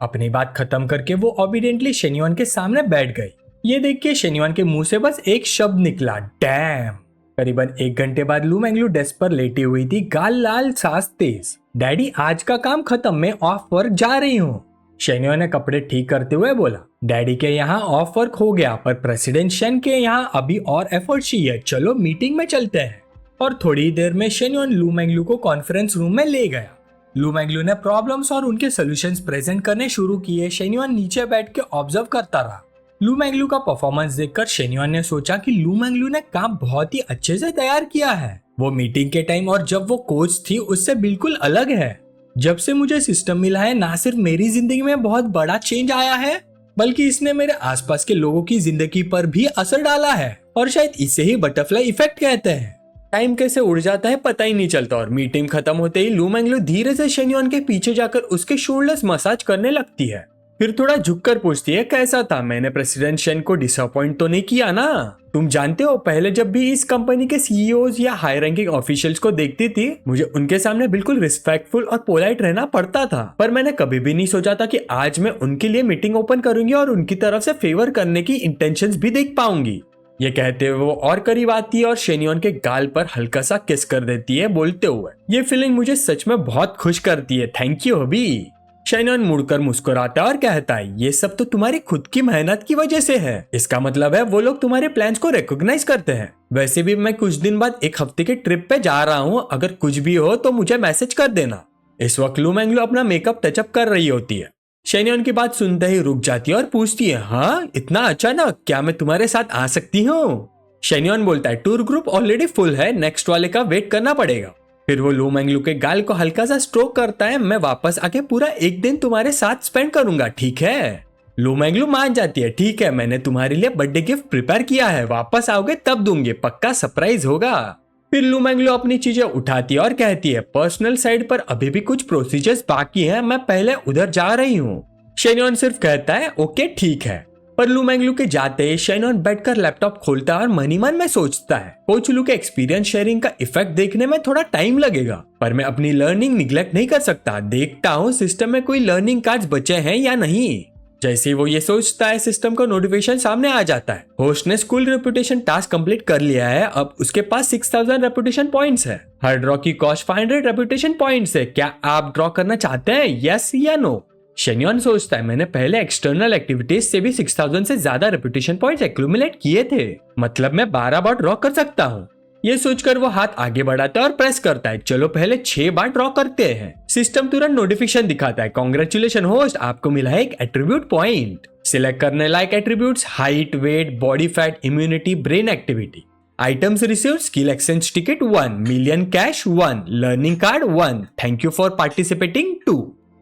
अपनी बात खत्म करके वो ऑबिडेंटली शेन्योन के सामने बैठ गई। ये देख के शेन्योन के मुंह से बस एक शब्द निकला, डैम। करीबन 1 घंटे बाद लू मैंगलू डेस्क पर लेटी हुई थी, गाल लाल, सांस तेज। डैडी आज का काम खत्म, मैं ऑफ वर्क जा रही हूँ। शेन्योन ने कपड़े ठीक करते हुए बोला, डैडी के यहाँ ऑफ वर्क हो गया, पर प्रेसिडेंट शेन के यहाँ अभी और एफर्ट चाहिए, चलो मीटिंग में चलते हैं। और थोड़ी देर में शेन्योन लू मैंगलू को कॉन्फ्रेंस रूम में ले गया। लू मैंगलू ने प्रॉब्लम्स और उनके सोल्यूशंस प्रेजेंट करने शुरू किए। शेन्योन नीचे बैठ के ऑब्जर्व करता रहा। लू मैंगलू का परफॉर्मेंस देखकर शेन्योन ने सोचा कि लू मैंगलू ने काम बहुत ही अच्छे से तैयार किया है। वो मीटिंग के टाइम और जब वो कोच थी उससे बिल्कुल अलग है। जब से मुझे सिस्टम मिला है, ना सिर्फ मेरी जिंदगी में बहुत बड़ा चेंज आया है, बल्कि इसने मेरे आसपास के लोगों की जिंदगी पर भी असर डाला है। और शायद इसे ही बटरफ्लाई इफेक्ट कहते हैं। टाइम कैसे उड़ जाता है पता ही नहीं चलता। और मीटिंग खत्म होते ही लू मैंगलू धीरे से शेन्योन के पीछे जाकर उसके शोल्डर्स मसाज करने लगती है। फिर थोड़ा झुककर पूछती है, कैसा था? मैंने प्रेसिडेंट शेन को डिसअपॉइंट तो नहीं किया ना? तुम जानते हो, पहले जब भी इस कंपनी के सीईओज या हाई रैंकिंग ऑफिशियल्स को देखती थी, मुझे उनके सामने बिल्कुल रिस्पेक्टफुल और पोलाइट रहना पड़ता था। पर मैंने कभी भी नहीं सोचा था कि आज मैं उनके लिए मीटिंग ओपन करूंगी और उनकी तरफ से फेवर करने की इंटेंशंस भी देख पाऊंगी। ये कहते हुए वो और करीब आती है और शेन्योन के गाल पर हल्का सा किस कर देती है, बोलते हुए, ये फीलिंग मुझे सच में बहुत खुश करती है, थैंक यू हबी। शेन्योन मुड़कर मुस्कुराता है और कहता है, ये सब तो तुम्हारी खुद की मेहनत की वजह से है। इसका मतलब है वो लोग तुम्हारे प्लान्स को रिकॉग्नाइज करते हैं। वैसे भी मैं कुछ दिन बाद 1 हफ्ते के ट्रिप पे जा रहा हूँ, अगर कुछ भी हो तो मुझे मैसेज कर देना। इस वक्त लू मैंगलू अपना मेकअप टचअप कर रही होती है। शेन्योन की बात सुनते ही रुक जाती है और पूछती है, हाँ इतना अचानक, क्या मैं तुम्हारे साथ आ सकती हूँ? शेन्योन बोलता है, टूर ग्रुप ऑलरेडी फुल है, नेक्स्ट वाले का वेट करना पड़ेगा। फिर वो लू मैंगलू के गाल को हल्का सा स्ट्रोक करता है, मैं वापस आके पूरा एक दिन तुम्हारे साथ स्पेंड करूंगा, ठीक है? लू मैंगलू मान जाती है, ठीक है, मैंने तुम्हारे लिए बर्थडे गिफ्ट प्रिपेयर किया है, वापस आओगे तब दूंगी, पक्का सरप्राइज होगा। फिर लू मैंगलू अपनी चीजें उठाती है और कहती है, पर्सनल साइड पर अभी भी कुछ प्रोसीजर्स बाकी हैं, मैं पहले उधर जा रही हूँ। शेन्योन सिर्फ कहता है, ओके ठीक है। पर लू मैंगलू के जाते ही शेन्योन बैठकर लैपटॉप खोलता है और मन ही मन में सोचता है, कोच लू के एक्सपीरियंस शेयरिंग का इफेक्ट देखने में थोड़ा टाइम लगेगा, पर मैं अपनी लर्निंग निग्लेक्ट नहीं कर सकता, देखता हूँ सिस्टम में कोई लर्निंग कार्ड्स बचे हैं या नहीं। जैसे ही वो ये सोचता है, सिस्टम का नोटिफिकेशन सामने आ जाता है, होस्ट ने स्कूल रेपुटेशन टास्क कंप्लीट कर लिया है, अब उसके पास 6000 रेपुटेशन पॉइंट्स है। हर ड्रॉ की कॉस्ट 500 रेपुटेशन पॉइंट्स है, क्या आप ड्रॉ करना चाहते हैं, यस या नो? शेन्योन सोचता है, मैंने पहले एक्सटर्नल एक्टिविटीज से भी 6000 से ज्यादा रेपुटेशन पॉइंट्स एक्यूमुलेट किए थे, मतलब मैं 12 बार ड्रॉ कर सकता हूँ। ये सोचकर वो हाथ आगे बढ़ाता है और प्रेस करता है, चलो पहले 6 बार ड्रॉ करते हैं। सिस्टम तुरंत नोटिफिकेशन दिखाता है, कांग्रेचुलेशन होस्ट, आपको मिला है एक एट्रीब्यूट पॉइंट। सिलेक्ट करने लायक attributes height, weight, body fat, immunity, brain activity. Items received, skill exchange ticket 1, million cash 1, learning card 1, thank you for participating 2।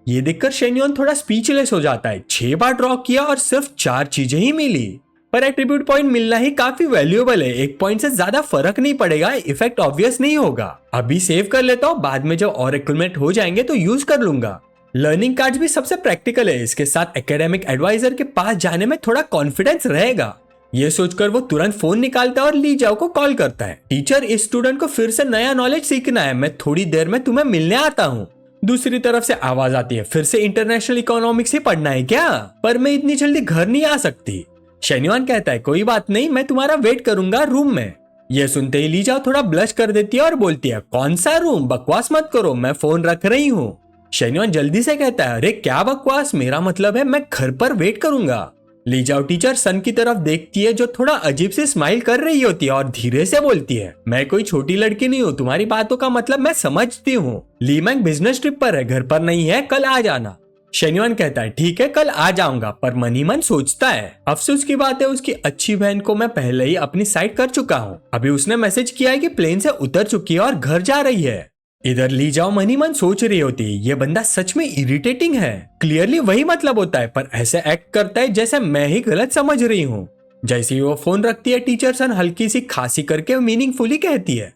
ये देखकर शेन्योन थोड़ा स्पीचलेस हो जाता है, 6 बार ड्रॉ किया और सिर्फ 4 चीजें ही मिली। पर एट्रीब्यूट पॉइंट मिलना ही काफी वैल्यूएबल है, 1 पॉइंट से ज्यादा फर्क नहीं पड़ेगा, इफेक्ट ऑब्वियस नहीं होगा। अभी सेव कर लेता हूँ, बाद में जब और एक्यूमुलेट हो जाएंगे तो यूज कर लूंगा। लर्निंग कार्ड्स भी सबसे प्रैक्टिकल है, इसके साथ एकेडमिक एडवाइजर के पास जाने में थोड़ा कॉन्फिडेंस रहेगा। ये सोचकर वो तुरंत फोन निकालता है और ली जाओ को कॉल करता है, टीचर इस स्टूडेंट को फिर से नया नॉलेज सीखना है, मैं थोड़ी देर में तुम्हें मिलने आता हूँ। दूसरी तरफ से आवाज आती है, फिर से इंटरनेशनल इकोनॉमिक्स ही पढ़ना है क्या? पर मैं इतनी जल्दी घर नहीं आ सकती। शेन्योन कहता है, कोई बात नहीं, मैं तुम्हारा वेट करूंगा रूम में। यह सुनते ही ली जाओ थोड़ा ब्लश कर देती है और बोलती है, कौन सा रूम, बकवास मत करो, मैं फोन रख रही हूँ। शेन्योन जल्दी से कहता है, अरे क्या बकवास, मेरा मतलब है मैं घर पर वेट करूंगा। ली जाओ टीचर सन की तरफ देखती है जो थोड़ा अजीब से स्माइल कर रही होती है और धीरे से बोलती है, मैं कोई छोटी लड़की नहीं हूँ, तुम्हारी बातों का मतलब मैं समझती हूँ। ली मैंग बिजनेस ट्रिप पर है, घर पर नहीं है, कल आ जाना। शेन्योन कहता है, ठीक है कल आ जाऊंगा, पर मन ही मन सोचता है, अफसोस की बात है उसकी अच्छी बहन को मैं पहले ही अपनी साइड कर चुका हूँ। अभी उसने मैसेज किया है कि प्लेन से उतर चुकी है और घर जा रही है। इधर ली जाओ मन ही मन सोच रही होती है, ये बंदा सच में इरिटेटिंग है, क्लियरली वही मतलब होता है, पर ऐसे एक्ट करता है जैसे मैं ही गलत समझ रही हूँ। जैसे ही वो फोन रखती है, टीचर सन हल्की सी खांसी करके मीनिंगफुली कहती है,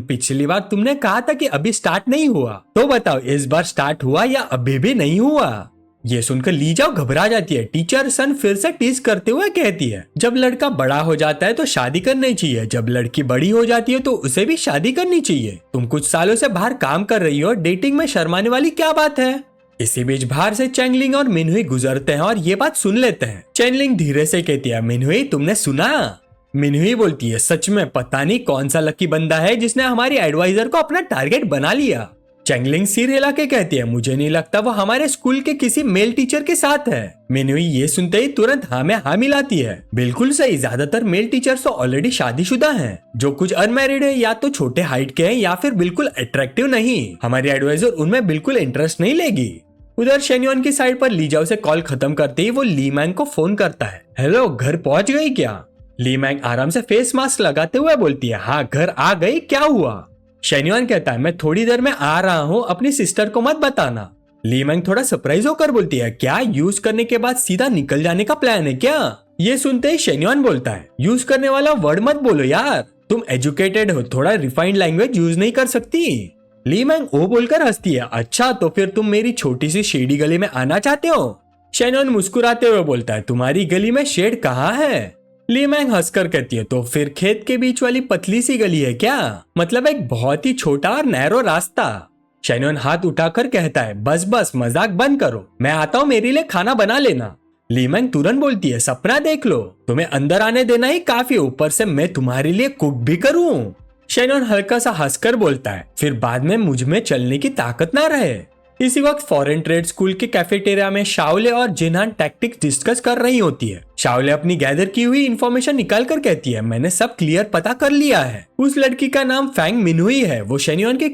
पिछली बार तुमने कहा था कि अभी स्टार्ट नहीं हुआ, तो बताओ इस बार स्टार्ट हुआ या अभी भी नहीं हुआ? ये सुनकर ली जाओ घबरा जाती है। टीचर सन फिर से टीज करते हुए कहती है, जब लड़का बड़ा हो जाता है तो शादी करनी चाहिए, जब लड़की बड़ी हो जाती है तो उसे भी शादी करनी चाहिए। तुम कुछ सालों से बाहर काम कर रही हो, डेटिंग में शर्माने वाली क्या बात है? इसी बीच बाहर से चैंगलिंग और मिनहुई गुजरते हैं और ये बात सुन लेते हैं। चैंगलिंग धीरे से कहती है, मिनहुई तुमने सुना? मिनहुई बोलती है, सच में पता नहीं कौन सा लकी बंदा है जिसने हमारी एडवाइजर को अपना टारगेट बना लिया। चैंगलिंग सिर हिला के कहती है, मुझे नहीं लगता वो हमारे स्कूल के किसी मेल टीचर के साथ है। मिनहुई ये सुनते ही तुरंत हाँ में हाँ मिलाती है, बिल्कुल सही, ज्यादातर मेल टीचर्स तो ऑलरेडी शादीशुदा हैं, जो कुछ अनमैरिड है या तो छोटे हाइट के हैं या फिर बिल्कुल अट्रैक्टिव नहीं। हमारी एडवाइजर उनमें बिल्कुल इंटरेस्ट नहीं लेगी। उधर शेन्योन की साइड पर ली जाओ से कॉल खत्म करते ही वो ली मैंग को फोन करता है, हेलो घर पहुंच गई क्या? ली मैंग आराम से फेस मास्क लगाते हुए बोलती है, हाँ घर आ गई, क्या हुआ? शेन्योन कहता है, मैं थोड़ी देर में आ रहा हूँ, अपनी सिस्टर को मत बताना। ली मैंग थोड़ा सरप्राइज होकर बोलती है, क्या यूज करने के बाद सीधा निकल जाने का प्लान है क्या? ये सुनते ही शेन्योन बोलता है, यूज करने वाला वर्ड मत बोलो यार, तुम एजुकेटेड हो, थोड़ा रिफाइंड लैंग्वेज यूज नहीं कर सकती? ली मैंग ओ बोलकर हंसती है, अच्छा तो फिर तुम मेरी छोटी सी शेडी गली में आना चाहते हो? शेन्योन मुस्कुराते हुए बोलता है, तुम्हारी गली में शेड कहाँ है? ली मैंग हंसकर कहती है, तो फिर खेत के बीच वाली पतली सी गली है क्या? मतलब एक बहुत ही छोटा और नैरो रास्ता। शेन्योन हाथ उठाकर कहता है, बस बस मजाक बंद करो, मैं आता हूँ, मेरे लिए खाना बना लेना। ली मैंग तुरंत बोलती है, सपना देख लो, तुम्हें अंदर आने देना ही काफी, ऊपर से मैं तुम्हारे लिए कुक भी करूँ। शेन्योन हल्का सा हंसकर बोलता है, फिर बाद में मुझ में चलने की ताकत ना रहे। इसी वक्त फॉरेन ट्रेड स्कूल के कैफेटेरिया में शाओले और जिनहान टैक्टिक्स डिस्कस कर रही होती है। शाओले अपनी गैदर की हुई इन्फॉर्मेशन निकाल कर कहती है, मैंने सब क्लियर पता कर लिया है। उस लड़की का नाम फैंग मिनहुई है, वो शेन्योन की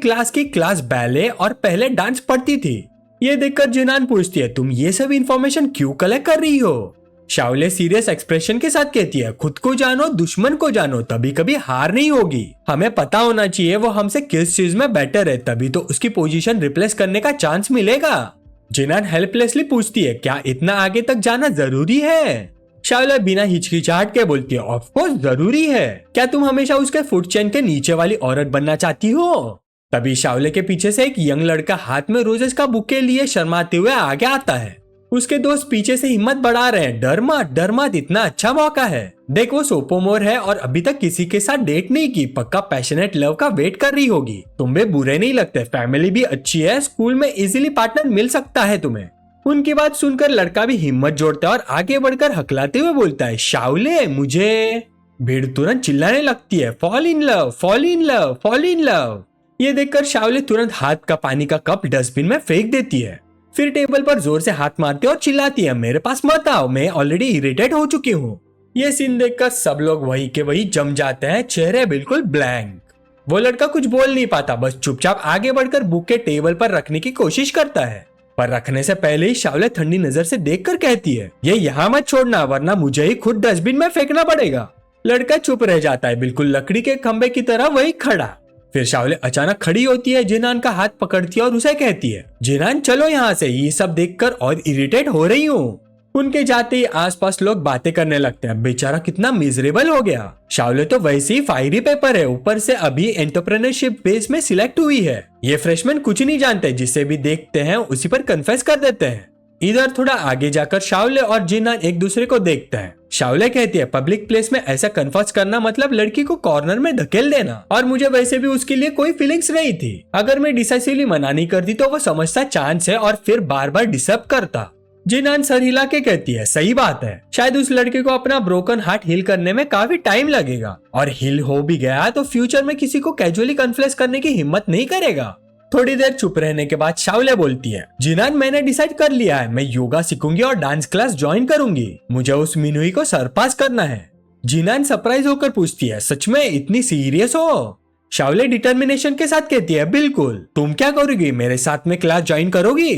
क्लास बैले और पहले डांस पढ़ती थी। ये देखकर जिनान पूछती है, तुम ये सब इंफॉर्मेशन क्यों कलेक्ट कर रही हो? शाओले सीरियस एक्सप्रेशन के साथ कहती है, खुद को जानो, दुश्मन को जानो, तभी कभी हार नहीं होगी। हमें पता होना चाहिए वो हमसे किस चीज में बेटर है, तभी तो उसकी पोजीशन रिप्लेस करने का चांस मिलेगा। जिनान हेल्पलेसली पूछती है, क्या इतना आगे तक जाना जरूरी है? शाओले बिना हिचकिचाहट के बोलती है, ऑफ कोर्स जरूरी है। क्या तुम हमेशा उसके फुट चेन के नीचे वाली औरत बनना चाहती हो? तभी शाओले के पीछे से एक यंग लड़का हाथ में रोजेस का बुके लिए शर्माते हुए आगे आता है। उसके दोस्त पीछे से हिम्मत बढ़ा रहे हैं, डर मत, इतना अच्छा मौका है। देख वो सोपोमोर है और अभी तक किसी के साथ डेट नहीं की, पक्का पैशनेट लव का वेट कर रही होगी। तुम भी बुरे नहीं लगते, फैमिली भी अच्छी है, स्कूल में इजीली पार्टनर मिल सकता है तुम्हें। उनकी बात सुनकर लड़का भी हिम्मत जोड़ता है और आगे बढ़कर हकलाते हुए बोलता है, शाओले मुझे। भीड़ तुरंत चिल्लाने लगती है, fall in love, fall in love, fall in love. ये देखकर शाओले तुरंत हाथ का पानी का कप डस्टबिन में फेंक देती है। फिर टेबल पर जोर से हाथ मारती है और चिल्लाती है, मेरे पास मत आओ, मैं ऑलरेडी इरिटेट हो चुकी हूँ। ये सीन देखकर सब लोग वही के वही जम जाते हैं, चेहरे बिल्कुल ब्लैंक। वो लड़का कुछ बोल नहीं पाता, बस चुपचाप आगे बढ़कर बुक के टेबल पर रखने की कोशिश करता है। पर रखने से पहले ही शाओले ठंडी नजर से देखकर कहती है, ये यहाँ मत छोड़ना, वरना मुझे ही खुद डस्टबिन में फेंकना पड़ेगा। लड़का चुप रह जाता है, बिल्कुल लकड़ी के खंबे की तरह वही खड़ा। फिर शाओले अचानक खड़ी होती है, जिनान का हाथ पकड़ती है और उसे कहती है, जिनान चलो यहाँ से, ये सब देखकर और इरिटेट हो रही हूँ। उनके जाते ही आसपास लोग बातें करने लगते हैं, बेचारा कितना मिजरेबल हो गया। शाओले तो वैसे ही फायरी पेपर है, ऊपर से अभी एंटरप्रेन्योरशिप बेस में सिलेक्ट हुई है। ये फ्रेशमैन कुछ नहीं जानते, जिसे भी देखते हैं उसी पर कन्फेस कर देते हैं। इधर थोड़ा आगे जाकर शाओले और जिनान एक दूसरे को देखते हैं। शाओले कहती है, पब्लिक प्लेस में ऐसा कन्फर्स करना मतलब लड़की को कॉर्नर में धकेल देना, और मुझे वैसे भी उसके लिए कोई फीलिंग्स नहीं थी। अगर मैं डिसाइसिवली मना नहीं करती तो वो समझता चांस है और फिर बार बार डिस्टर्ब करता। जिनान सर हिला के कहती है, सही बात है, शायद उस लड़के को अपना ब्रोकन हार्ट हील करने में काफी टाइम लगेगा, और हील हो भी गया तो फ्यूचर में किसी को कैजुअली कन्फ्लेस करने की हिम्मत नहीं करेगा। थोड़ी देर चुप रहने के बाद शाओले बोलती है, जिनान मैंने डिसाइड कर लिया है, मैं योगा सीखूंगी और डांस क्लास ज्वाइन करूंगी, मुझे उस मिनुई को सरपास करना है। जिनान सरप्राइज होकर पूछती है, सच में इतनी सीरियस हो? शाओले डिटर्मिनेशन के साथ कहती है, बिल्कुल। तुम क्या करोगी, मेरे साथ में क्लास ज्वाइन करोगी?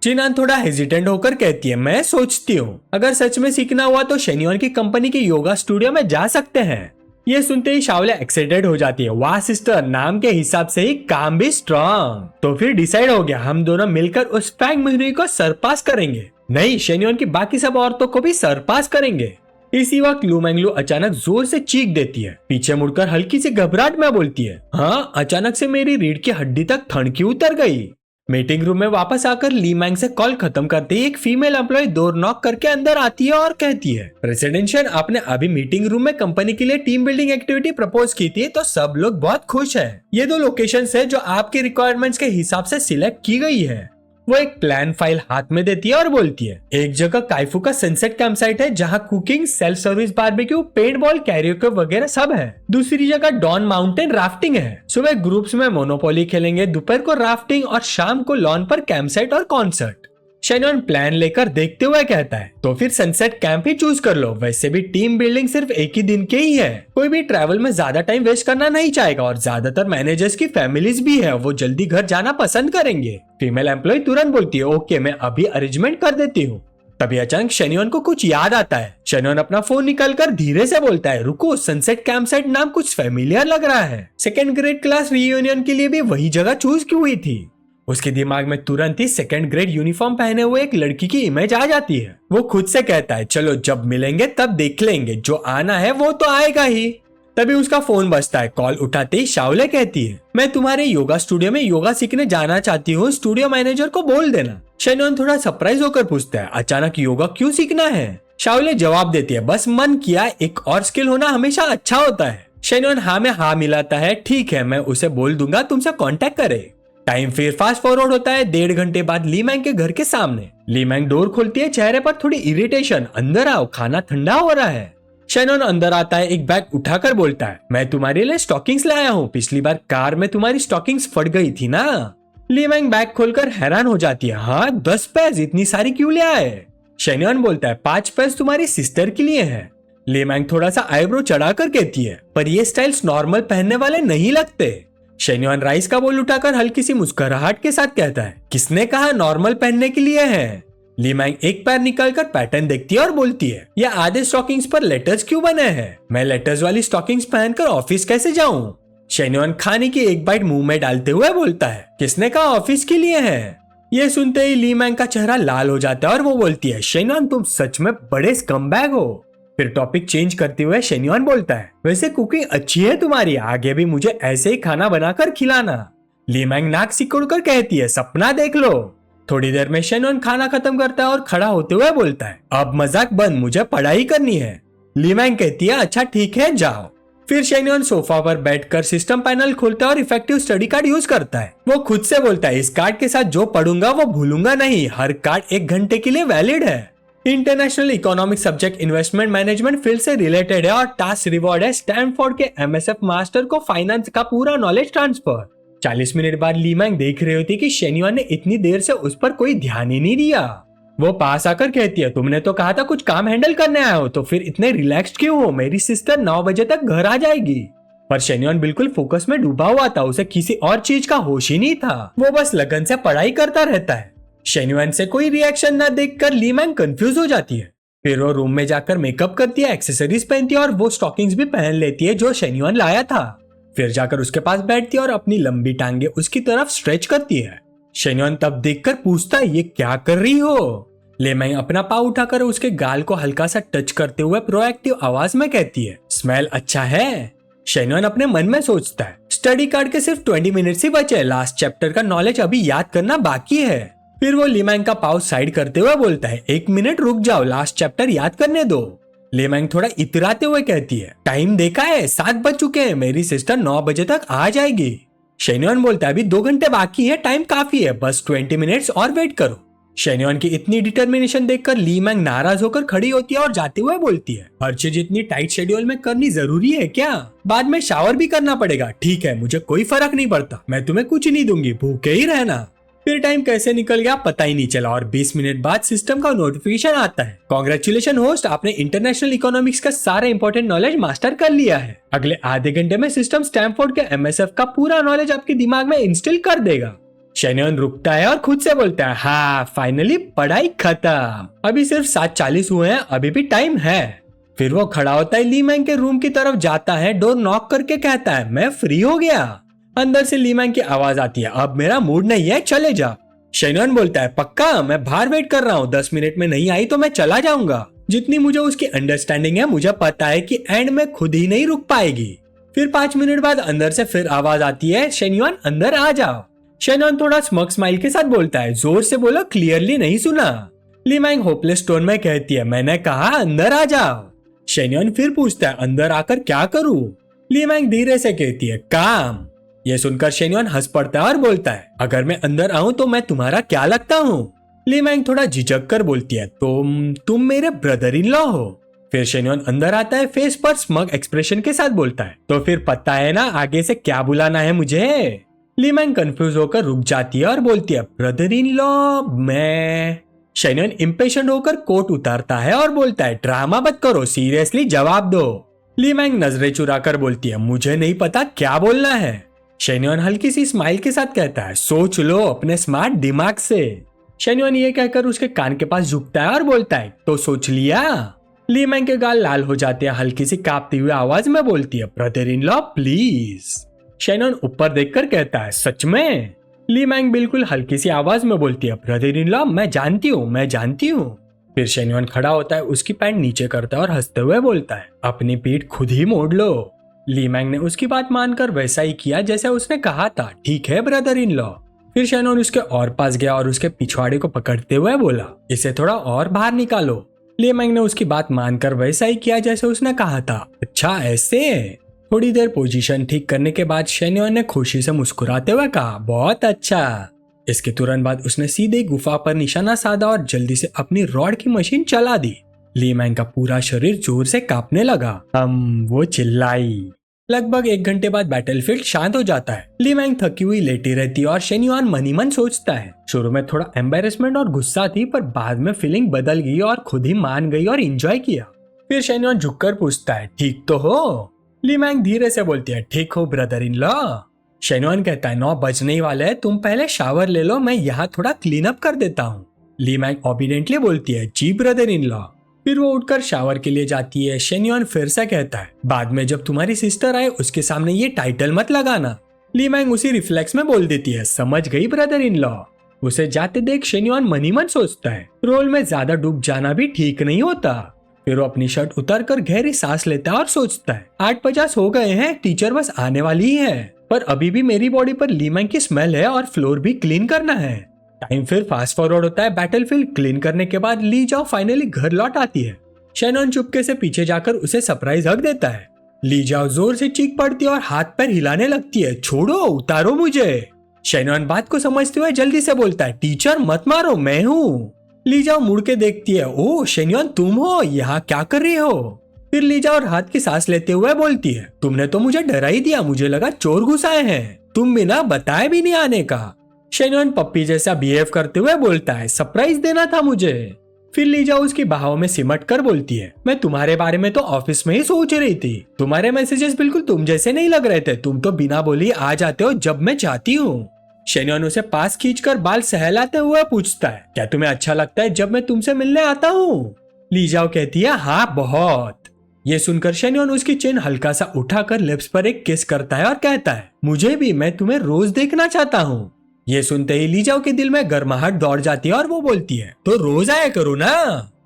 जिनान थोड़ा हेजिटेंट होकर कहती है, मैं सोचती हूँ अगर सच में सीखना हुआ तो शेन्योन की कंपनी के योगा स्टूडियो में जा सकते हैं। ये सुनते ही शाओले एक्साइटेड हो जाती है, वाह सिस्टर, नाम के हिसाब से ही काम भी स्ट्रॉन्ग। तो फिर डिसाइड हो गया, हम दोनों मिलकर उस फैंग मिनुई को सरपास करेंगे। नहीं, शेन्योन की बाकी सब औरतों को भी सरपास करेंगे। इसी वक्त लू मैंगलू अचानक जोर से चीख देती है, पीछे मुड़कर हल्की सी घबराहट में बोलती है, हाँ, अचानक से मेरी रीढ़ की हड्डी तक ठंडकी उतर गई। मीटिंग रूम में वापस आकर ली मैंग से कॉल खत्म करते ही एक फीमेल एम्प्लॉय डोर नॉक करके अंदर आती है और कहती है, प्रेसिडेंशियल, आपने अभी मीटिंग रूम में कंपनी के लिए टीम बिल्डिंग एक्टिविटी प्रपोज की थी, तो सब लोग बहुत खुश हैं। ये 2 लोकेशंस है जो आपके रिक्वायरमेंट्स के हिसाब से सिलेक्ट की गई है। वो एक प्लान फाइल हाथ में देती है और बोलती है, एक जगह काइफू का सनसेट कैंप साइट है जहाँ cooking, self service barbecue, paint ball, karaoke वगैरह सब है। दूसरी जगह डॉन माउंटेन राफ्टिंग है। सुबह ग्रुप्स में मोनोपोली खेलेंगे, दोपहर को राफ्टिंग और शाम को लॉन पर कैंप साइट और कॉन्सर्ट। शेन्योन प्लान लेकर देखते हुए कहता है, तो फिर सनसेट कैंप ही चूज कर लो, वैसे भी टीम बिल्डिंग सिर्फ एक ही दिन के ही है, कोई भी ट्रैवल में ज्यादा टाइम वेस्ट करना नहीं चाहेगा, और ज्यादातर मैनेजर्स की फैमिलीज भी है, वो जल्दी घर जाना पसंद करेंगे। फीमेल एम्प्लॉय तुरंत बोलती है, ओके, मैं अभी अरेंजमेंट कर देती हूँ। तभी अचानक शेन्योन को कुछ याद आता है। शेन्योन अपना फोन निकालकर धीरे से बोलता है, रुको, सनसेट कैंप साइट नाम कुछ फेमिलियर लग रहा है, 2nd ग्रेड क्लास रीयूनियन के लिए भी वही जगह चूज की हुई थी। उसके दिमाग में तुरंत ही 2nd ग्रेड यूनिफॉर्म पहने हुए एक लड़की की इमेज आ जाती है। वो खुद से कहता है, चलो जब मिलेंगे तब देख लेंगे, जो आना है वो तो आएगा ही। तभी उसका फोन बजता है। कॉल उठाते ही शाओले कहती है, मैं तुम्हारे योगा स्टूडियो में योगा सीखने जाना चाहती हूँ, स्टूडियो मैनेजर को बोल देना। शेन्योन थोड़ा सरप्राइज होकर पूछता है, अचानक योगा क्यों सीखना है? शाओले जवाब देती है, बस मन किया, एक और स्किल होना हमेशा अच्छा होता है। शेन्योन हाँ में हाँ मिलाता है, ठीक है, मैं उसे बोल दूंगा तुमसे कांटेक्ट करे। टाइम फिर फास्ट फॉरवर्ड होता है 1.5 घंटे बाद ली मैंग के घर के सामने। ली मैंग डोर खोलती है, चेहरे पर थोड़ी इरिटेशन, अंदर आओ, खाना ठंडा हो रहा है। शेन्योन अंदर आता है, एक बैग उठाकर बोलता है, मैं तुम्हारे लिए स्टॉकिंग्स लाया हूँ, पिछली बार कार में तुम्हारी स्टॉकिंग्स फट गई थी ना। ली मैंग बैग खोलकर हैरान हो जाती है, हाँ 10 पेज, इतनी सारी क्यों ले आए? शेन्योन बोलता है, 5 पेज तुम्हारी सिस्टर के लिए है। ली मैंग थोड़ा सा आईब्रो चढ़ाकर कहती है, पर ये स्टाइल्स नॉर्मल पहनने वाले नहीं लगते। शेन्युआन राइस का बोल उठाकर हल्की सी मुस्कुराहट के साथ कहता है, किसने कहा नॉर्मल पहनने के लिए है? ली मैंग एक पैर निकालकर पैटर्न देखती है और बोलती है, ये आधे स्टॉकिंग्स पर लेटर्स क्यों बने हैं? मैं लेटर्स वाली स्टॉकिंग्स पहनकर ऑफिस कैसे जाऊं? शेन्युआन खाने की एक बाइट मुंह में डालते हुए बोलता है, किसने कहा ऑफिस के लिए है? ये सुनते ही ली मैंग का चेहरा लाल हो जाता है और वो बोलती है, शेन्युआन तुम सच में बड़े स्कमबैग हो। फिर टॉपिक चेंज करते हुए शेन्युआन बोलता है, वैसे कुकिंग अच्छी है तुम्हारी, आगे भी मुझे ऐसे ही खाना बनाकर खिलाना। ली मैंग नाक सिकोड़कर कहती है, सपना देख लो। थोड़ी देर में शेन्युआन खाना खत्म करता है और खड़ा होते हुए बोलता है, अब मजाक बंद, मुझे पढ़ाई करनी है। ली मैंग कहती है, अच्छा ठीक है जाओ। फिर शेन्युआन सोफा पर बैठकर सिस्टम पैनल खोलता है और इफेक्टिव स्टडी कार्ड यूज करता है। वो खुद से बोलता है, इस कार्ड के साथ जो पढ़ूंगा वो भूलूंगा नहीं, हर कार्ड 1 घंटे के लिए वैलिड है। International economic subject investment management field से रिलेटेड है और टास्क रिवॉर्ड है स्टैनफोर्ड के एमएसएफ मास्टर को फाइनेंस का पूरा नॉलेज ट्रांसफर। 40 मिनट बाद ली मैंग देख रही होती कि शेन्युआन ने इतनी देर से उस पर कोई ध्यान ही नहीं दिया। वो पास आकर कहती है, तुमने तो कहा था कुछ काम हैंडल करने आए हो, तो फिर इतने रिलैक्स्ड क्यों हो? मेरी सिस्टर 9 बजे तक घर आ जाएगी। पर शेन्युआन बिल्कुल फोकस में डूबा हुआ था, उसे किसी और चीज का होश ही नहीं था। वो बस लगन से पढ़ाई करता रहता है। शेन्युआन से कोई रिएक्शन न देखकर ली मैंग कंफ्यूज हो जाती है। फिर वो रूम में जाकर मेकअप करती है, एक्सेसरीज पहनती है और वो स्टॉकिंग्स भी पहन लेती है जो शेन्युआन लाया था। फिर जाकर उसके पास बैठती है और अपनी लंबी टांगे उसकी तरफ स्ट्रेच करती है। शेन्युआन तब देखकर पूछता है, ये क्या कर रही हो? ली मैंग अपना पाँव उठाकर उसके गाल को हल्का सा टच करते हुए प्रोएक्टिव आवाज में कहती है, स्मेल अच्छा है। शेन्युआन अपने मन में सोचता है, स्टडी कार्ड के सिर्फ 20 मिनट्स ही बचे, लास्ट चैप्टर का नॉलेज अभी याद करना बाकी है। फिर वो ली मैंग का पाँव साइड करते हुए बोलता है, 1 मिनट रुक जाओ, लास्ट चैप्टर याद करने दो। ली मैंग थोड़ा इतराते हुए कहती है, टाइम देखा है, 7 बज चुके हैं, मेरी सिस्टर 9 बजे तक आ जाएगी। शेन्युआन बोलता है, अभी 2 घंटे बाकी है, टाइम काफी है, बस 20 मिनट्स और वेट करो। शेन्युआन की इतनी डिटर्मिनेशन देखकर ली मैंग नाराज होकर खड़ी होती है और जाते हुए बोलती है, हर चीज इतनी टाइट शेड्यूल में करनी जरूरी है क्या? बाद में शावर भी करना पड़ेगा। ठीक है, मुझे कोई फर्क नहीं पड़ता, मैं तुम्हें कुछ नहीं दूंगी, भूखे ही रहना। फिर टाइम कैसे निकल गया पता ही नहीं चला और 20 मिनट बाद सिस्टम का नोटिफिकेशन आता है, कांग्रेचुलेशन होस्ट, आपने इंटरनेशनल इकोनॉमिक्स का सारा इंपॉर्टेंट नॉलेज मास्टर कर लिया है। अगले आधे घंटे में सिस्टम स्टैनफोर्ड के एमएसएफ का पूरा नॉलेज आपके दिमाग में इंस्टॉल कर देगा। शेन्युआन रुकता है और खुद से बोलता है, हाँ फाइनली पढ़ाई खत्म, अभी सिर्फ 7:40 हुए हैं, अभी भी टाइम है। फिर वो खड़ा होता है, ली मैंग के रूम की तरफ जाता है, डोर नॉक करके कहता है, मैं फ्री हो गया। अंदर से ली मैंग की आवाज आती है, अब मेरा मूड नहीं है, चले जा। शेन्युआन बोलता है, पक्का, मैं बाहर वेट कर रहा हूँ, 10 मिनट में नहीं आई तो मैं चला जाऊंगा। जितनी मुझे उसकी अंडरस्टैंडिंग है, मुझे पता है कि एंड में खुद ही नहीं रुक पाएगी। फिर 5 मिनट बाद अंदर से फिर आवाज आती है, शेन्युआन अंदर आ जाओ। शेन्युआन थोड़ा स्मग स्माइल के साथ बोलता है, जोर से बोलो, क्लियरली नहीं सुना। ली मैंग होपलेस टोन में कहती है, मैंने कहा अंदर आ जाओ। शेन्युआन फिर पूछता है, अंदर आकर क्या करूं? ली मैंग धीरे से कहती है, काम। ये सुनकर शेन्युआन हंस पड़ता है और बोलता है, अगर मैं अंदर आऊं तो मैं तुम्हारा क्या लगता हूँ? ली मैंग थोड़ा झिझक कर बोलती है, तुम मेरे ब्रदर इन लॉ हो। फिर शेन्युआन अंदर आता है, फेस पर स्मग एक्सप्रेशन के साथ बोलता है, तो फिर पता है ना आगे से क्या बुलाना है मुझे? ली मैंग कंफ्यूज होकर रुक जाती है और बोलती है, ब्रदर इन लॉ मैं। शेन्युआन इम्पेशेंट होकर कोट उतारता है और बोलता है, ड्रामा मत करो, सीरियसली जवाब दो। ली मैंग नजरें चुराकर बोलती है, मुझे नहीं पता क्या बोलना है। शेन्युआन हल्की सी स्माइल के साथ कहता है, सोच लो अपने स्मार्ट दिमाग से। शेन्युआन ये कहकर उसके कान के पास झुकता है और बोलता है, तो सोच लिया? ली मैंग के गाल लाल हो जाते हैं, हल्की सी कांपती हुई आवाज में बोलती है, ब्रदर इन लॉ प्लीज। शेन्युआन ऊपर देखकर कहता है, सच में? ली मैंग बिल्कुल हल्की सी आवाज में बोलती है, ब्रदर इन लॉ मैं जानती हूँ, मैं जानती हूँ। फिर शेन्युआन खड़ा होता है, उसकी पैंट नीचे करता है और हंसते हुए बोलता है, अपनी पीठ खुद ही मोड़ लो। ली मैंग ने उसकी बात मानकर वैसा ही किया जैसे उसने कहा था, ठीक है ब्रदर इन लॉ। फिर शेन्युआन उसके और पास गया और उसके पिछवाड़े को पकड़ते हुए बोला, इसे थोड़ा और बाहर निकालो। ली मैंग ने उसकी बात मानकर वैसा ही किया जैसे उसने कहा था। अच्छा ऐसे? थोड़ी देर पोजीशन ठीक करने के बाद शेन्युआन ने खुशी से मुस्कुराते हुए कहा, बहुत अच्छा। इसके तुरंत बाद उसने सीधे गुफा पर निशाना साधा और जल्दी से अपनी रॉड की मशीन चला दी। ली मैंग का पूरा शरीर जोर से कांपने लगा। वो चिल्लाई। लगभग 1 घंटे बाद बैटलफील्ड शांत हो जाता है। ली मैंग थकी हुई लेटी रहती है और शेन्युआन मन ही मन सोचता है। शुरू में थोड़ा एम्बेरसमेंट और गुस्सा थी, पर बाद में फीलिंग बदल गई और खुद ही मान गई और एंजॉय किया। फिर शेन्युआन झुककर पूछता है, ठीक तो हो? ली मैंग धीरे से बोलती है, ठीक हो ब्रदर इन लॉ। शेनवान कहता है 9 बजने ही वाले है, तुम पहले शावर ले लो, मैं यहाँ थोड़ा क्लीन अप कर देता हूँ। ली मैंग ओबीडियंटली बोलती है जी ब्रदर इन लॉ। फिर वो उठकर शावर के लिए जाती है। शेनवान फिर से कहता है बाद में जब तुम्हारी सिस्टर आए उसके सामने ये टाइटल मत लगाना। ली मैंग उसी रिफ्लेक्स में बोल देती है समझ गई ब्रदर इन लॉ। उसे जाते देख शेनवान मन ही मन सोचता है रोल में ज्यादा डूब जाना भी ठीक नहीं होता। फिर वो अपनी शर्ट उतार कर गहरी सांस लेता है और सोचता है 8:50 हो गए हैं, टीचर बस आने वाली ही है, पर अभी भी मेरी बॉडी पर ली मैंग की स्मेल है और फ्लोर भी क्लीन करना है। टाइम फिर फास्ट फॉरवर्ड होता है। बैटलफील्ड क्लीन करने के बाद ली जाओ फाइनली घर लौट आती है। शेनवान चुपके से पीछे जाकर उसे सरप्राइज हक देता है। ली जाओ जोर से चीख पड़ती है और हाथ पैर हिलाने लगती है, छोड़ो उतारो मुझे। शेनवान बात को समझते हुए जल्दी से बोलता है टीचर मत मारो, मैं हूँ। ली जाओ मुड़ के देखती है, ओ शेनवान तुम हो, यहाँ क्या कर रही हो? फिर ली जाओ और हाथ की सांस लेते हुए बोलती है तुमने तो मुझे डरा ही दिया, मुझे लगा चोर घुस आए हैं, तुम बिना बताए भी नहीं आने का। शेनवान पप्पी जैसा बिहेव करते हुए बोलता है सरप्राइज देना था मुझे। फिर ली जाओ उसकी बाहों में सिमट कर बोलती है मैं तुम्हारे बारे में तो ऑफिस में ही सोच रही थी, तुम्हारे मैसेजेस बिल्कुल तुम जैसे नहीं लग रहे थे, तुम तो बिना बोली आ जाते हो जब मैं चाहती हूँ। शेनवान उसे पास खींचकर बाल सहलाते हुए पूछता है क्या तुम्हें अच्छा लगता है जब मैं तुमसे मिलने आता हूँ? ली जाओ कहती है हाँ बहुत। ये सुनकर शेनवान उसकी चिन हल्का सा उठाकर लिप्स पर एक किस करता है और कहता है मुझे भी, मैं तुम्हें रोज देखना चाहता हूँ। ये सुनते ही ली जाओ के दिल में गर्माहट दौड़ जाती है और वो बोलती है तो रोज आया करो ना।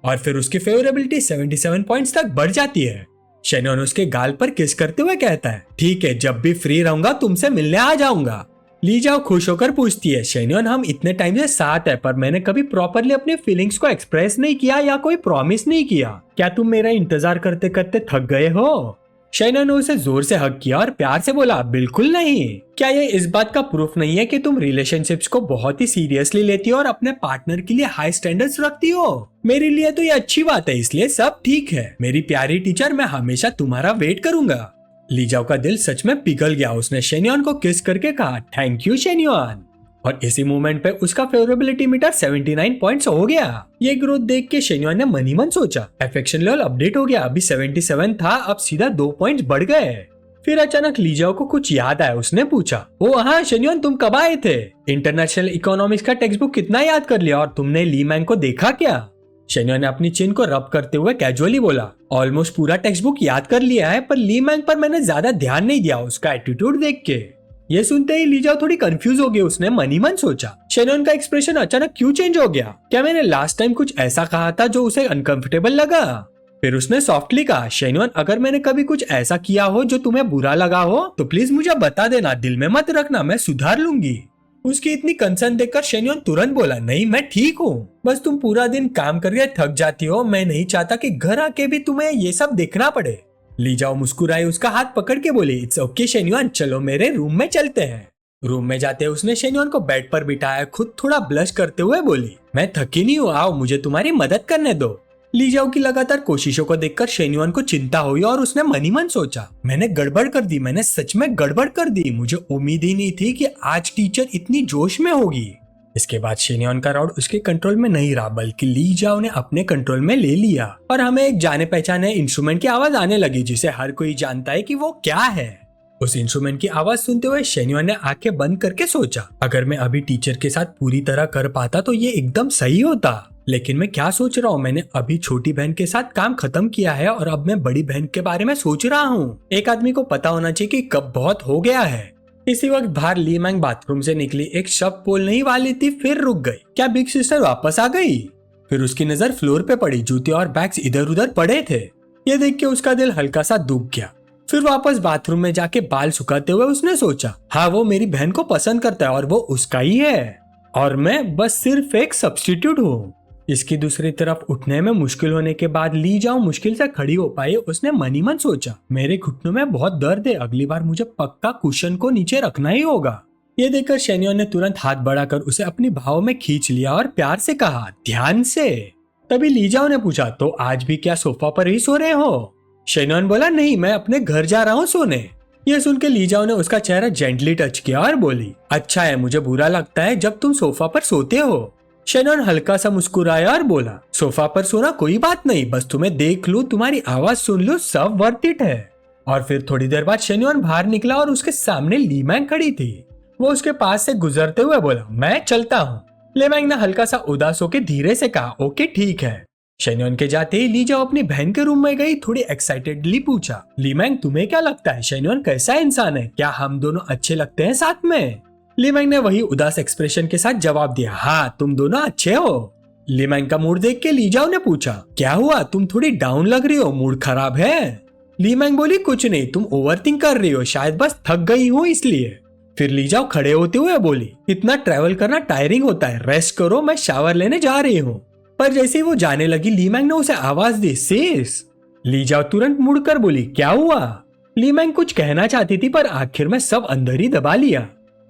और फिर उसकी फेवरेबिलिटी 77 पॉइंट्स तक बढ़ जाती है। शेनवान उसके गाल पर किस करते हुए कहता है ठीक है, जब भी फ्री रहूंगा तुमसे मिलने आ जाऊंगा। ली जाओ खुश होकर पूछती है शेनवान हम इतने टाइम से साथ है पर मैंने कभी प्रॉपरली अपने फीलिंग्स को एक्सप्रेस नहीं किया या कोई प्रॉमिस नहीं किया, क्या तुम मेरा इंतजार करते करते थक गए हो? शेनवान ने उसे जोर से हग किया और प्यार से बोला बिल्कुल नहीं। क्या ये इस बात का प्रूफ नहीं है कि तुम रिलेशनशिप्स को बहुत ही सीरियसली लेती हो और अपने पार्टनर के लिए हाई स्टैंडर्ड्स रखती हो? मेरे लिए तो ये अच्छी बात है, इसलिए सब ठीक है। मेरी प्यारी टीचर, मैं हमेशा तुम्हारा वेट करूंगा। ली जाओ का दिल सच में पिघल गया। उसने शेनवान को किस करके कहा थैंक यू शेनवान। और इसी मोमेंट पे उसका फेवरेबिलिटी मीटर 79 पॉइंट्स हो गया। ये ग्रोथ देख के शेनवान ने मन ही मन सोचा अफेक्शन लेवल अपडेट हो गया, अभी 77 था, अब सीधा 2 पॉइंट्स बढ़ गए। फिर अचानक ली जाओ को कुछ याद आया। उसने पूछा ओ हाँ शेनवान तुम कब आए थे? इंटरनेशनल इकोनॉमिक्स का टेक्स्ट बुक कितना याद कर लिया और तुमने ली मैंग को देखा क्या? शेनवान ने अपनी चिन को रब करते हुए कैजुअली बोला ऑलमोस्ट पूरा टेक्स्ट बुक याद कर लिया है, पर ली मैंग पर मैंने ज्यादा ध्यान नहीं दिया उसका एटीट्यूड देख के। ये सुनते ही ली जाओ थोड़ी कंफ्यूज हो गई। उसने मन ही मन सोचा शेनवान का एक्सप्रेशन अचानक क्यों चेंज हो गया? क्या मैंने लास्ट टाइम कुछ ऐसा कहा था जो उसे अनकंफर्टेबल लगा? फिर उसने सॉफ्टली कहा शेनवान अगर मैंने कभी कुछ ऐसा किया हो जो तुम्हें बुरा लगा हो तो प्लीज मुझे बता देना, दिल में मत रखना, मैं सुधार लूंगी। उसकी इतनी कंसर्न देखकर शेनवान तुरंत बोला नहीं मैं ठीक हूँ, बस तुम पूरा दिन काम करके थक जाती हो, मैं नहीं चाहता कि घर आके भी तुम्हें ये सब देखना पड़े। ली जाओ मुस्कुराई उसका हाथ पकड़ के बोली इट्स ओके शेनवान, चलो मेरे रूम में चलते हैं। रूम में जाते उसने शेनवान को बेड पर बिठाया, खुद थोड़ा ब्लश करते हुए बोली मैं थकी नहीं हूँ, आओ मुझे तुम्हारी मदद करने दो। ली जाओ की लगातार कोशिशों को देखकर शेनवान को चिंता हुई और उसने मन ही मन सोचा मैंने गड़बड़ कर दी, मैंने सच में गड़बड़ कर दी, मुझे उम्मीद ही नहीं थी कि आज टीचर इतनी जोश में होगी। इसके बाद शेनवान का राउड उसके कंट्रोल में नहीं रहा बल्कि ली जाओ ने अपने कंट्रोल में ले लिया और हमें एक जाने पहचाने इंस्ट्रूमेंट की आवाज आने लगी जिसे हर कोई जानता है कि वो क्या है। उस इंस्ट्रूमेंट की आवाज सुनते हुए शेनवान ने आंखें बंद करके सोचा अगर मैं अभी टीचर के साथ पूरी तरह कर पाता तो ये एकदम सही होता, लेकिन मैं क्या सोच रहा हूँ, मैंने अभी छोटी बहन के साथ काम खत्म किया है और अब मैं बड़ी बहन के बारे में सोच रहा हूँ। एक आदमी को पता होना चाहिए कि कब बहुत हो गया है। इसी वक्त बाहर ली मैंग बाथरूम से निकली, एक शब्द बोलने ही वाली थी फिर रुक गई। क्या बिग सिस्टर वापस आ गई? फिर उसकी नजर फ्लोर पे पड़ी, जूते और बैग्स इधर उधर पड़े थे। ये देख के उसका दिल हल्का सा दुख गया। फिर वापस बाथरूम में जाके बाल सुखाते हुए उसने सोचा हाँ वो मेरी बहन को पसंद करता है और वो उसका ही है और मैं बस सिर्फ एक सब्स्टिट्यूट हूँ। इसकी दूसरी तरफ उठने में मुश्किल होने के बाद ली जाओ मुश्किल से खड़ी हो पाई। उसने मन ही मन सोचा मेरे घुटनों में बहुत दर्द है, अगली बार मुझे पक्का कुशन को नीचे रखना ही होगा। ये देखकर शेनवान ने तुरंत हाथ बढ़ाकर उसे अपनी बाहों में खींच लिया और प्यार से कहा ध्यान से। तभी ली जाओ ने पूछा तो आज भी क्या सोफा पर ही सो रहे हो? शेनवान बोला नहीं, मैं अपने घर जा रहा हूँ सोने। ये सुन के ली जाओ ने उसका चेहरा जेंटली टच किया और बोली अच्छा है, मुझे बुरा लगता है जब तुम सोफा पर सोते हो। शेनवान हल्का सा मुस्कुराया और बोला सोफा पर सोना कोई बात नहीं, बस तुम्हें देख लूं, तुम्हारी आवाज सुन लूं, सब वर्थ इट है। और फिर थोड़ी देर बाद शेन्युआन बाहर निकला और उसके सामने लीमैंग खड़ी थी। वो उसके पास से गुजरते हुए बोला, मैं चलता हूँ। लीमैंग ने हल्का सा उदास होकर धीरे से कहा, ओके ठीक है। शेन्युआन के जाते ही ली जाओ अपनी बहन के रूम में गई। थोड़ी एक्साइटेडली पूछा, लीमैंग तुम्हें क्या लगता है शेन्युआन कैसा इंसान है, क्या हम दोनों अच्छे लगते हैं साथ में? लीमैंग ने वही उदास एक्सप्रेशन के साथ जवाब दिया, हाँ तुम दोनों अच्छे हो। लीमैंग का मूड देख के लीजाओ ने पूछा, क्या हुआ तुम थोड़ी डाउन लग रही हो, मूड खराब है? लीमैंग बोली, कुछ नहीं, तुम ओवरथिंक कर रही हो, शायद बस थक गई हो इसलिए। फिर लीजाओ खड़े होते हुए बोली, इतना ट्रैवल करना टायरिंग होता है, रेस्ट करो, मैं शावर लेने जा रही हूँ। पर जैसे ही वो जाने लगी लीमैंग ने उसे आवाज दी, सिस। लीजाओ तुरंत मुड़कर बोली, क्या हुआ? लीमैंग कुछ कहना चाहती थी पर आखिर में सब अंदर ही दबा लिया।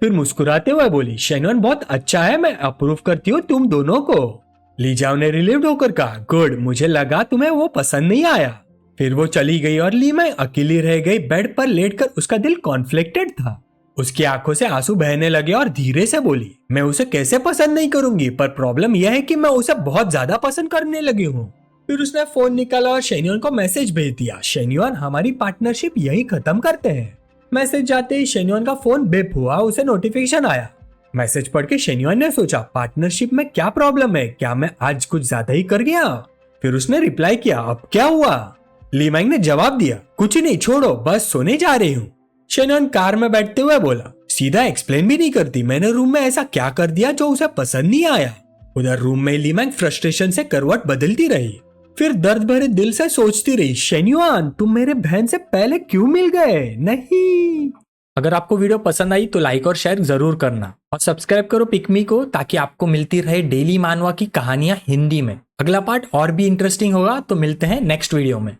फिर मुस्कुराते हुए बोली, शेन्युआन बहुत अच्छा है, मैं अप्रूव करती हूँ तुम दोनों को। लीजाओ ने रिलीव्ड होकर कहा, गुड, मुझे लगा तुम्हें वो पसंद नहीं आया। फिर वो चली गई और लीमैंग अकेली रह गई। बेड पर लेटकर उसका दिल कॉन्फ्लिक्टेड था। उसकी आंखों से आंसू बहने लगे और धीरे से बोली, मैं उसे कैसे पसंद नहीं करूंगी, पर प्रॉब्लम यह है कि मैं उसे बहुत ज्यादा पसंद करने लगी हूँ। फिर उसने फोन निकाला और शेन्युआन को मैसेज भेज दिया, शेन्युआन हमारी पार्टनरशिप यही खत्म करते हैं। मैसेज जाते ही शेन्युआन का फोन बेप हुआ, उसे नोटिफिकेशन आया। मैसेज पढ़ के शेन्युआन ने सोचा, पार्टनरशिप में क्या प्रॉब्लम है, क्या मैं आज कुछ ज्यादा ही कर गया? फिर उसने रिप्लाई किया, अब क्या हुआ? लीमैंग ने जवाब दिया, कुछ नहीं, छोड़ो, बस सोने जा रही हूँ। शेन्युआन कार में बैठते हुए बोला, सीधा एक्सप्लेन भी नहीं करती, मैंने रूम में ऐसा क्या कर दिया जो उसे पसंद नहीं आया? उधर रूम में लीमैंग फ्रस्ट्रेशन से करवट बदलती रही। फिर दर्द भरे दिल से सोचती रही, शेन्युआन तुम मेरे बहन से पहले क्यों मिल गए? नहीं। अगर आपको वीडियो पसंद आई तो लाइक और शेयर जरूर करना और सब्सक्राइब करो पिकमी को, ताकि आपको मिलती रहे डेली मानवा की कहानियां हिंदी में। अगला पार्ट और भी इंटरेस्टिंग होगा, तो मिलते हैं नेक्स्ट वीडियो में।